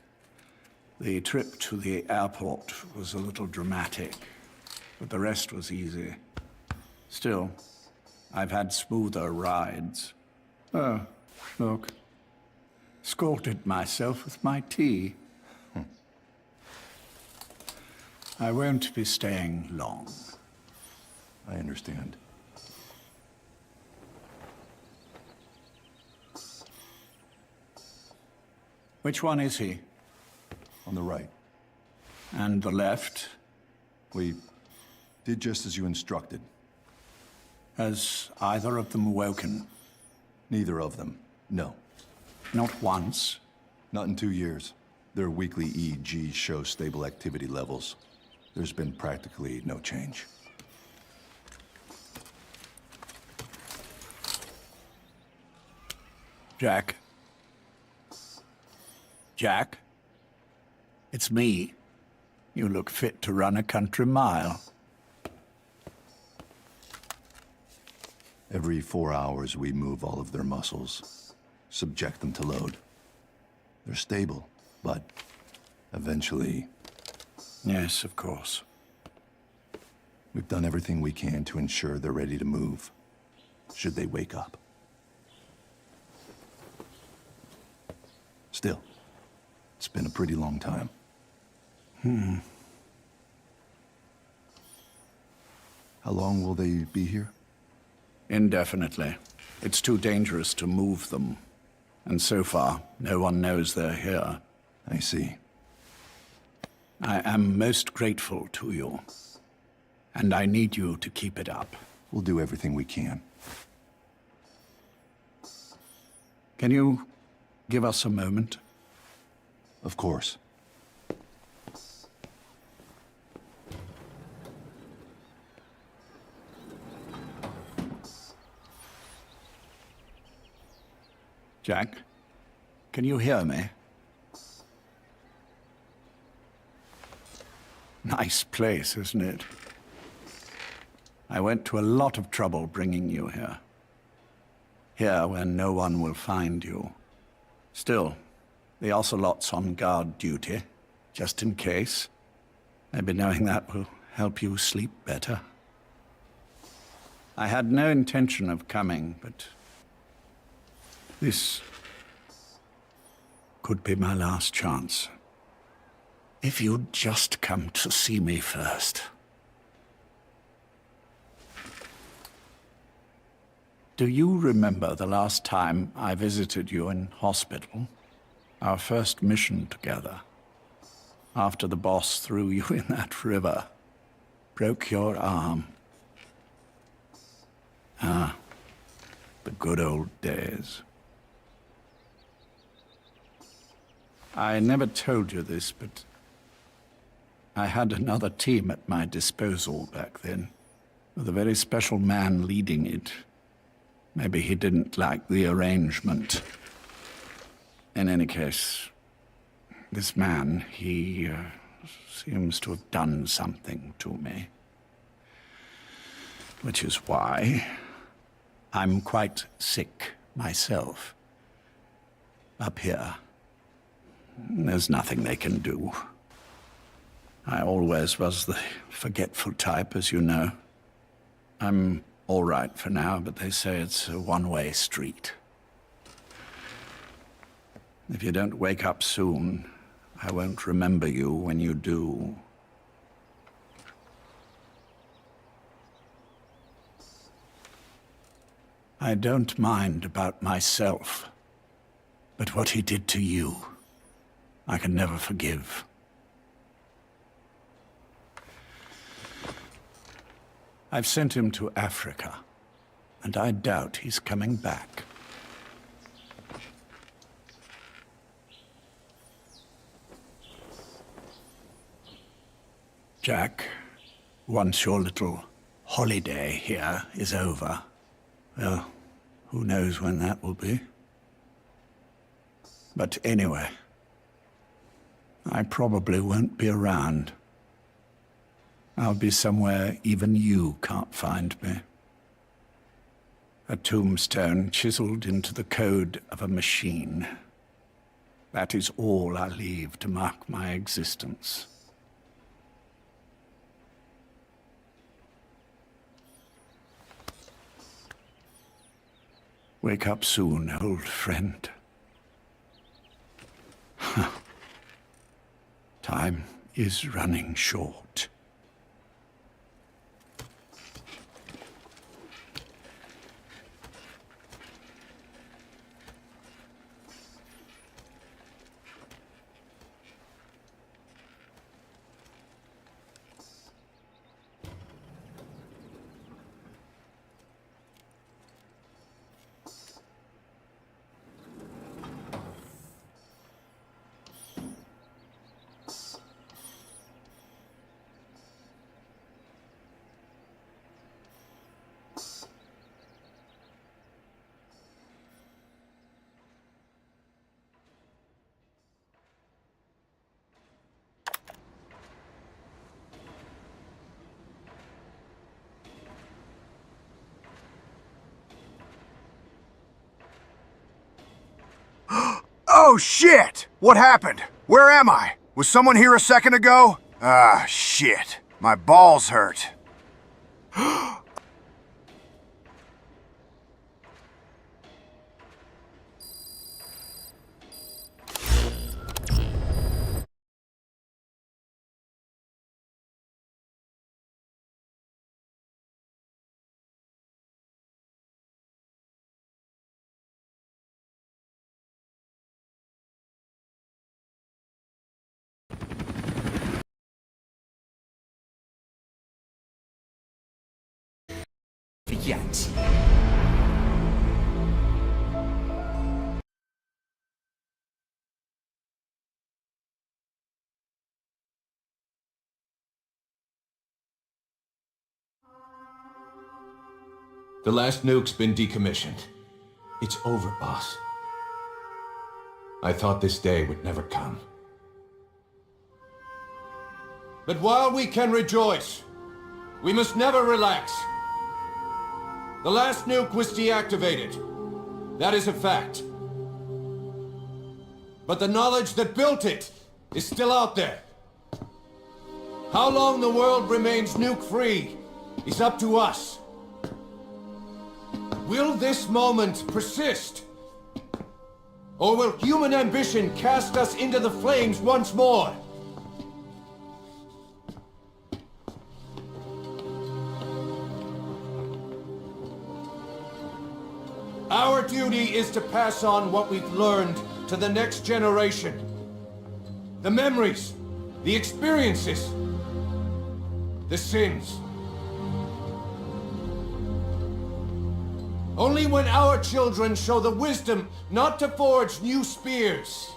The trip to the airport was a little dramatic, but the rest was easy. Still, I've had smoother rides. Oh, look. Scalded myself with my tea. I won't be staying long. I understand. Which one is he? On the right. And the left? We did just as you instructed. Has either of them woken? Neither of them, no. Not once? Not in 2 years. Their weekly EEGs show stable activity levels. There's been practically no change. Jack? Jack? It's me. You look fit to run a country mile. Every 4 hours, we move all of their muscles, subject them to load. They're stable, but eventually... Yes, of course. We've done everything we can to ensure they're ready to move, should they wake up. Still, it's been a pretty long time. How long will they be here? Indefinitely. It's too dangerous to move them. And so far, no one knows they're here. I see. I am most grateful to you. And I need you to keep it up. We'll do everything we can. Can you give us a moment? Of course. Jack, can you hear me? Nice place, isn't it? I went to a lot of trouble bringing you here. Here where no one will find you. Still, the Ocelot's on guard duty, just in case. Maybe knowing that will help you sleep better. I had no intention of coming, but this could be my last chance. If you'd just come to see me first. Do you remember the last time I visited you in hospital? Our first mission together. After the boss threw you in that river. Broke your arm. Ah, the good old days. I never told you this, but I had another team at my disposal back then, with a very special man leading it. Maybe he didn't like the arrangement. In any case, this man, he seems to have done something to me. Which is why I'm quite sick myself. Up here. There's nothing they can do. I always was the forgetful type, as you know. I'm all right for now, but they say it's a one-way street. If you don't wake up soon, I won't remember you when you do. I don't mind about myself, but what he did to you, I can never forgive. I've sent him to Africa, and I doubt he's coming back. Jack, once your little holiday here is over, well, who knows when that will be? But anyway, I probably won't be around. I'll be somewhere even you can't find me. A tombstone chiseled into the code of a machine. That is all I leave to mark my existence. Wake up soon, old friend. Time is running short. Oh shit! What happened? Where am I? Was someone here a second ago? Ah, shit. My balls hurt. Yet. The last nuke's been decommissioned. It's over, boss. I thought this day would never come. But while we can rejoice, we must never relax. The last nuke was deactivated. That is a fact. But the knowledge that built it is still out there. How long the world remains nuke-free is up to us. Will this moment persist? Or will human ambition cast us into the flames once more? Our duty is to pass on what we've learned to the next generation. The memories, the experiences, the sins. Only when our children show the wisdom not to forge new spears.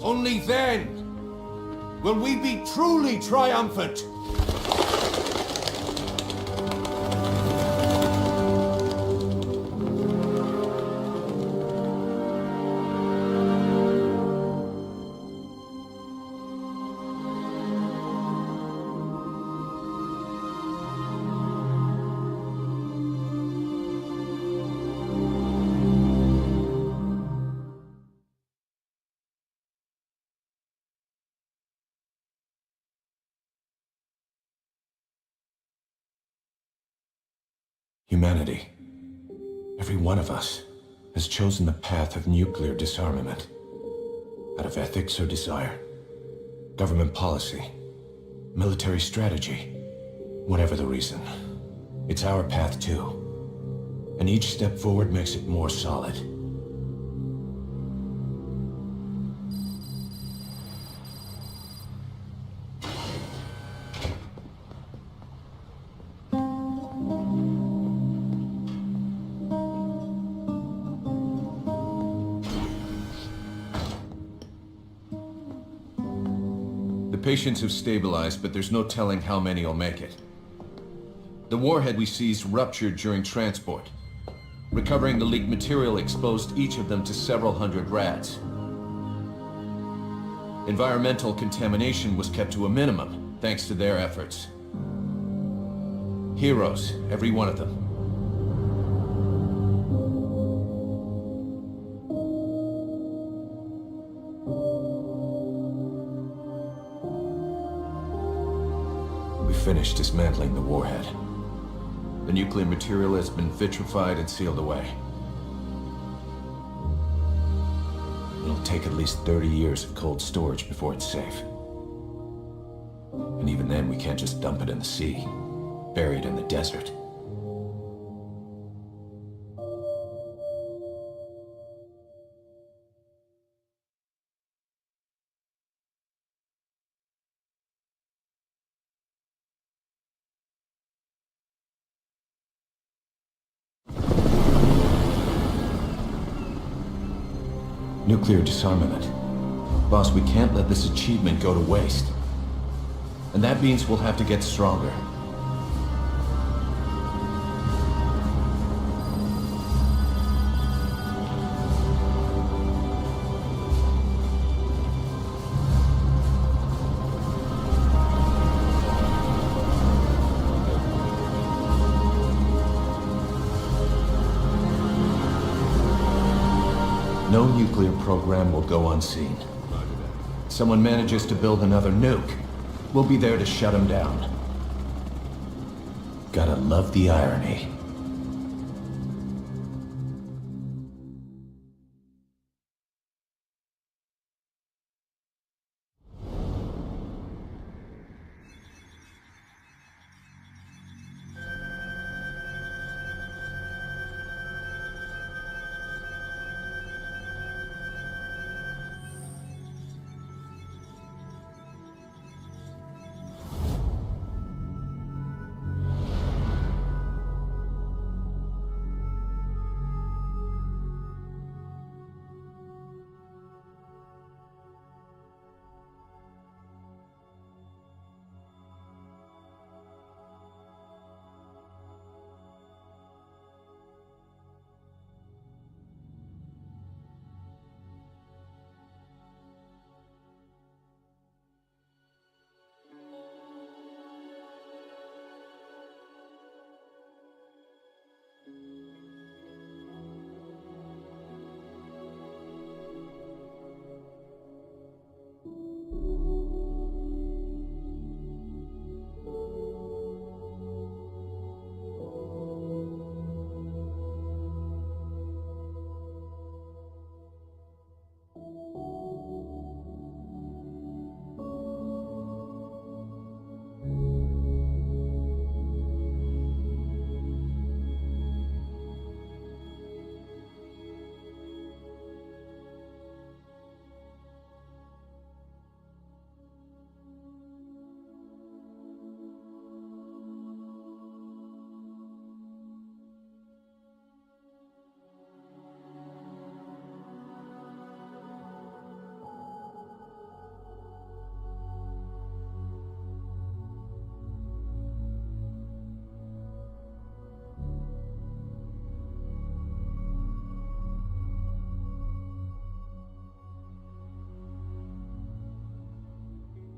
Only then will we be truly triumphant. Humanity, every one of us, has chosen the path of nuclear disarmament. Out of ethics or desire. Government policy. Military strategy. Whatever the reason. It's our path too. And each step forward makes it more solid. The patients have stabilized, but there's no telling how many will make it. The warhead we seized ruptured during transport. Recovering the leaked material exposed each of them to several hundred rats. Environmental contamination was kept to a minimum, thanks to their efforts. Heroes, every one of them. We finished dismantling the warhead. The nuclear material has been vitrified and sealed away. It'll take at least 30 years of cold storage before it's safe. And even then, we can't just dump it in the sea, buried in the desert. Nuclear disarmament. Boss, we can't let this achievement go to waste. And that means we'll have to get stronger. No nuclear program will go unseen. Someone manages to build another nuke, we'll be there to shut him down. Gotta love the irony.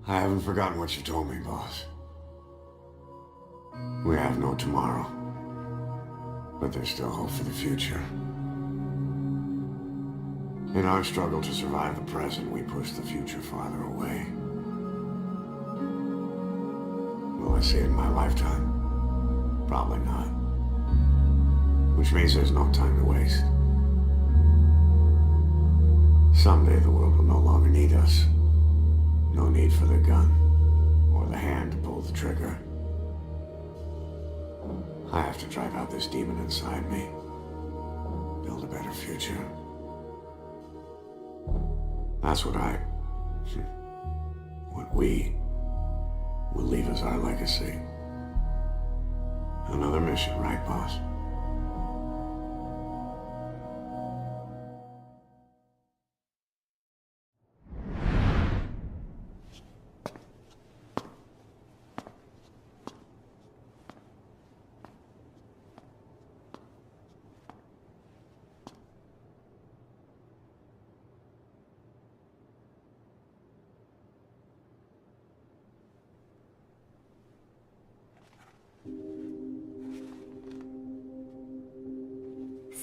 I haven't forgotten what you told me, boss. We have no tomorrow. But there's still hope for the future. In our struggle to survive the present, we push the future farther away. Will I see it in my lifetime? Probably not. Which means there's no time to waste. Someday the world will no longer need us. No need for the gun, or the hand to pull the trigger. I have to drive out this demon inside me. Build a better future. That's what we will leave as our legacy. Another mission, right, boss?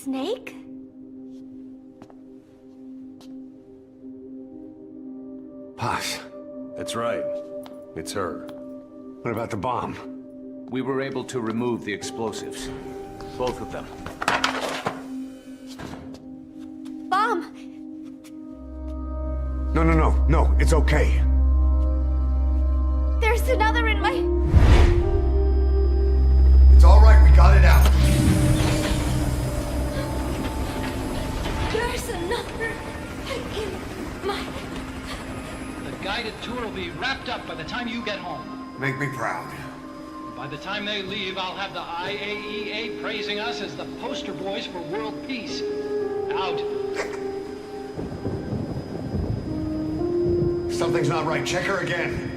Snake? Posh, that's right. It's her. What about the bomb? We were able to remove the explosives. Both of them. Bomb! No, it's okay. There's another in my... It's all right, we got it out. There's another in my... The guided tour will be wrapped up by the time you get home. Make me proud. By the time they leave, I'll have the IAEA praising us as the poster boys for world peace. Out. Something's not right. Check her again.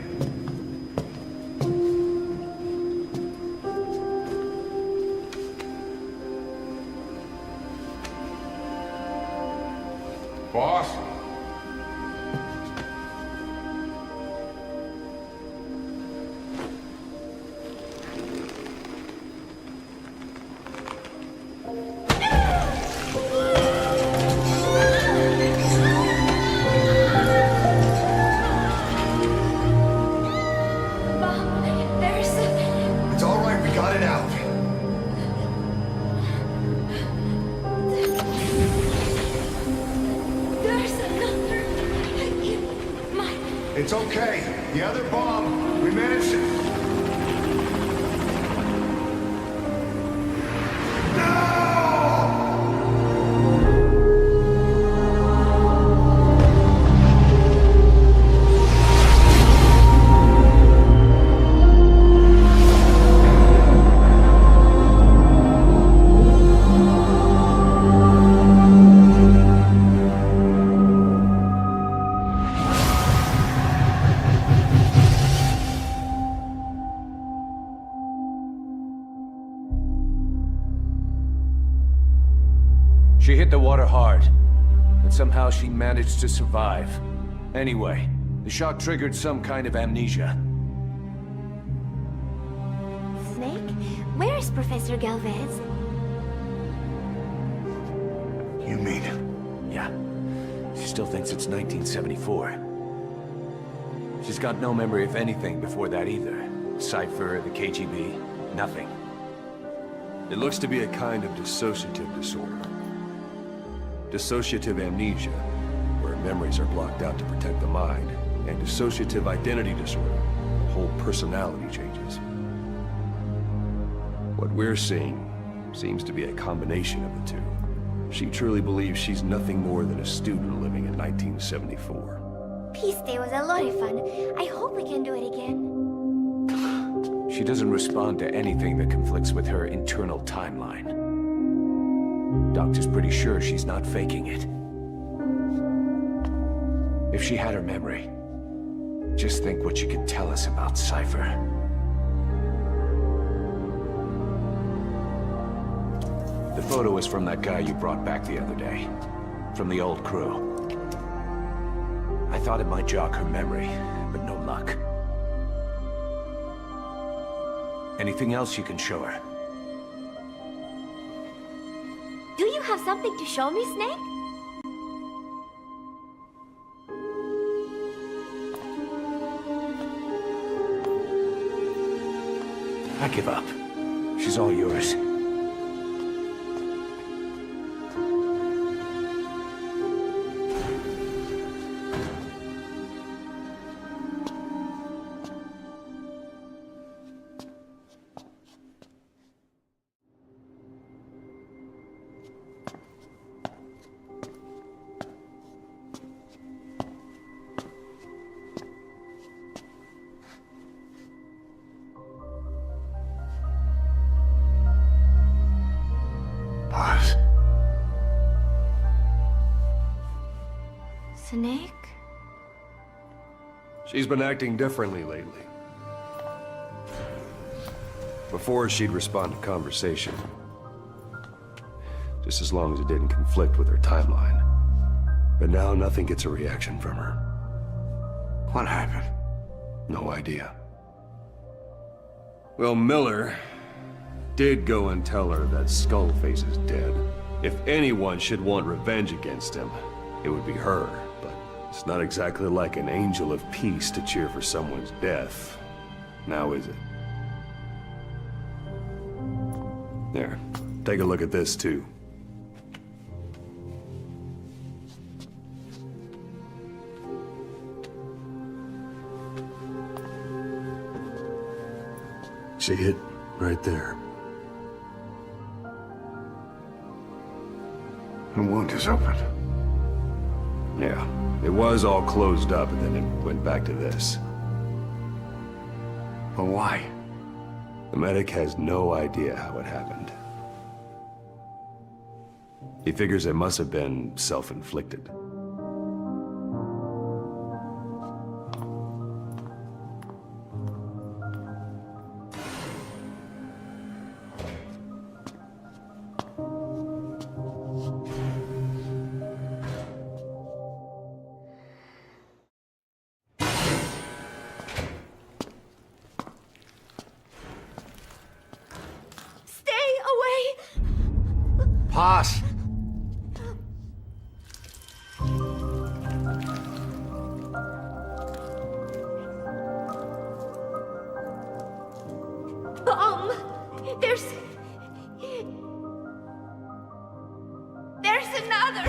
Boss? It's all right, we got it out. There's another in my... It's okay. The other bomb, we managed to... She hit the water hard, but somehow she managed to survive. Anyway, the shock triggered some kind of amnesia. Snake? Where is Professor Galvez? You mean... Yeah. She still thinks it's 1974. She's got no memory of anything before that either. Cypher, the KGB, nothing. It looks to be a kind of dissociative disorder. Dissociative amnesia, where memories are blocked out to protect the mind, and dissociative identity disorder, where whole personality changes. What we're seeing seems to be a combination of the two. She truly believes she's nothing more than a student living in 1974. Peace Day was a lot of fun. I hope we can do it again. She doesn't respond to anything that conflicts with her internal timeline. Doctor's pretty sure she's not faking it. If she had her memory, just think what she could tell us about Cypher. The photo is from that guy you brought back the other day. From the old crew. I thought it might jog her memory, but no luck. Anything else you can show her? Do you have something to show me, Snake? I give up. She's all yours. Snake? She's been acting differently lately. Before, she'd respond to conversation. Just as long as it didn't conflict with her timeline. But now nothing gets a reaction from her. What happened? No idea. Well, Miller did go and tell her that Skullface is dead. If anyone should want revenge against him, it would be her. But it's not exactly like an angel of peace to cheer for someone's death. Now is it? There. Take a look at this, too. See it? Right there. The wound is open. Yeah. It was all closed up, and then it went back to this. But why? The medic has no idea how it happened. He figures it must have been self-inflicted. Pass! There's another!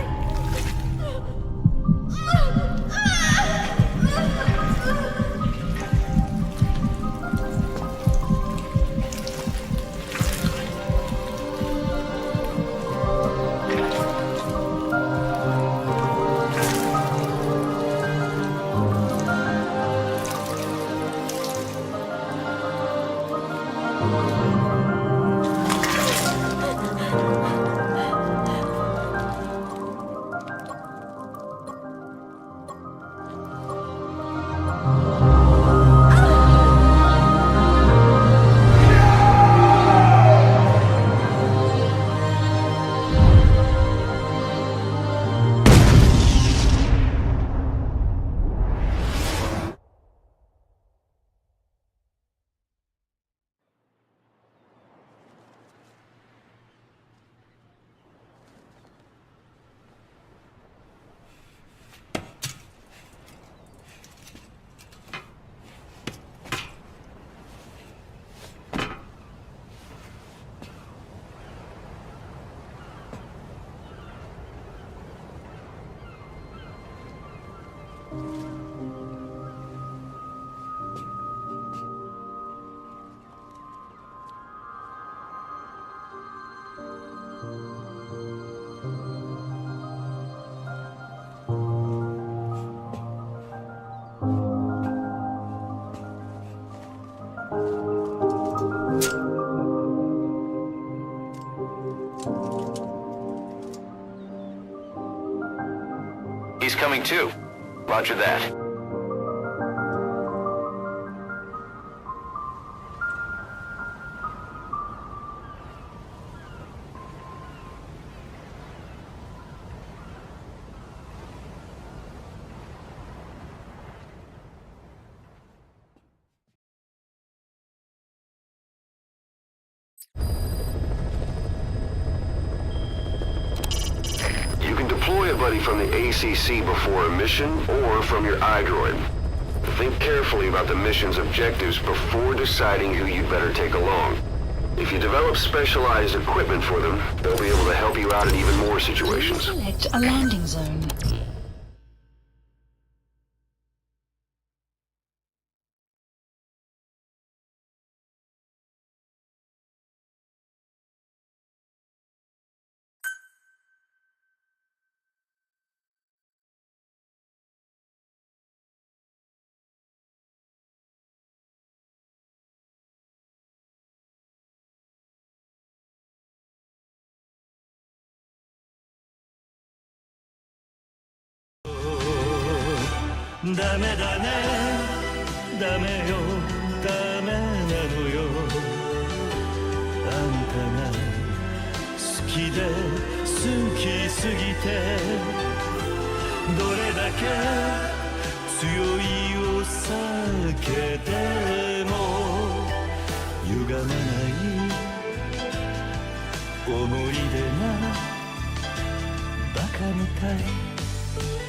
He's coming too. Roger that. You can deploy a buddy from the ACC before a mission or from your iDroid. Think carefully about the mission's objectives before deciding who you'd better take along. If you develop specialized equipment for them, they'll be able to help you out in even more situations. Select a landing zone.ダメだねダメよダメなのよあんたが好きで好きすぎてどれだけ強いを避けても歪まない思い出がかみたい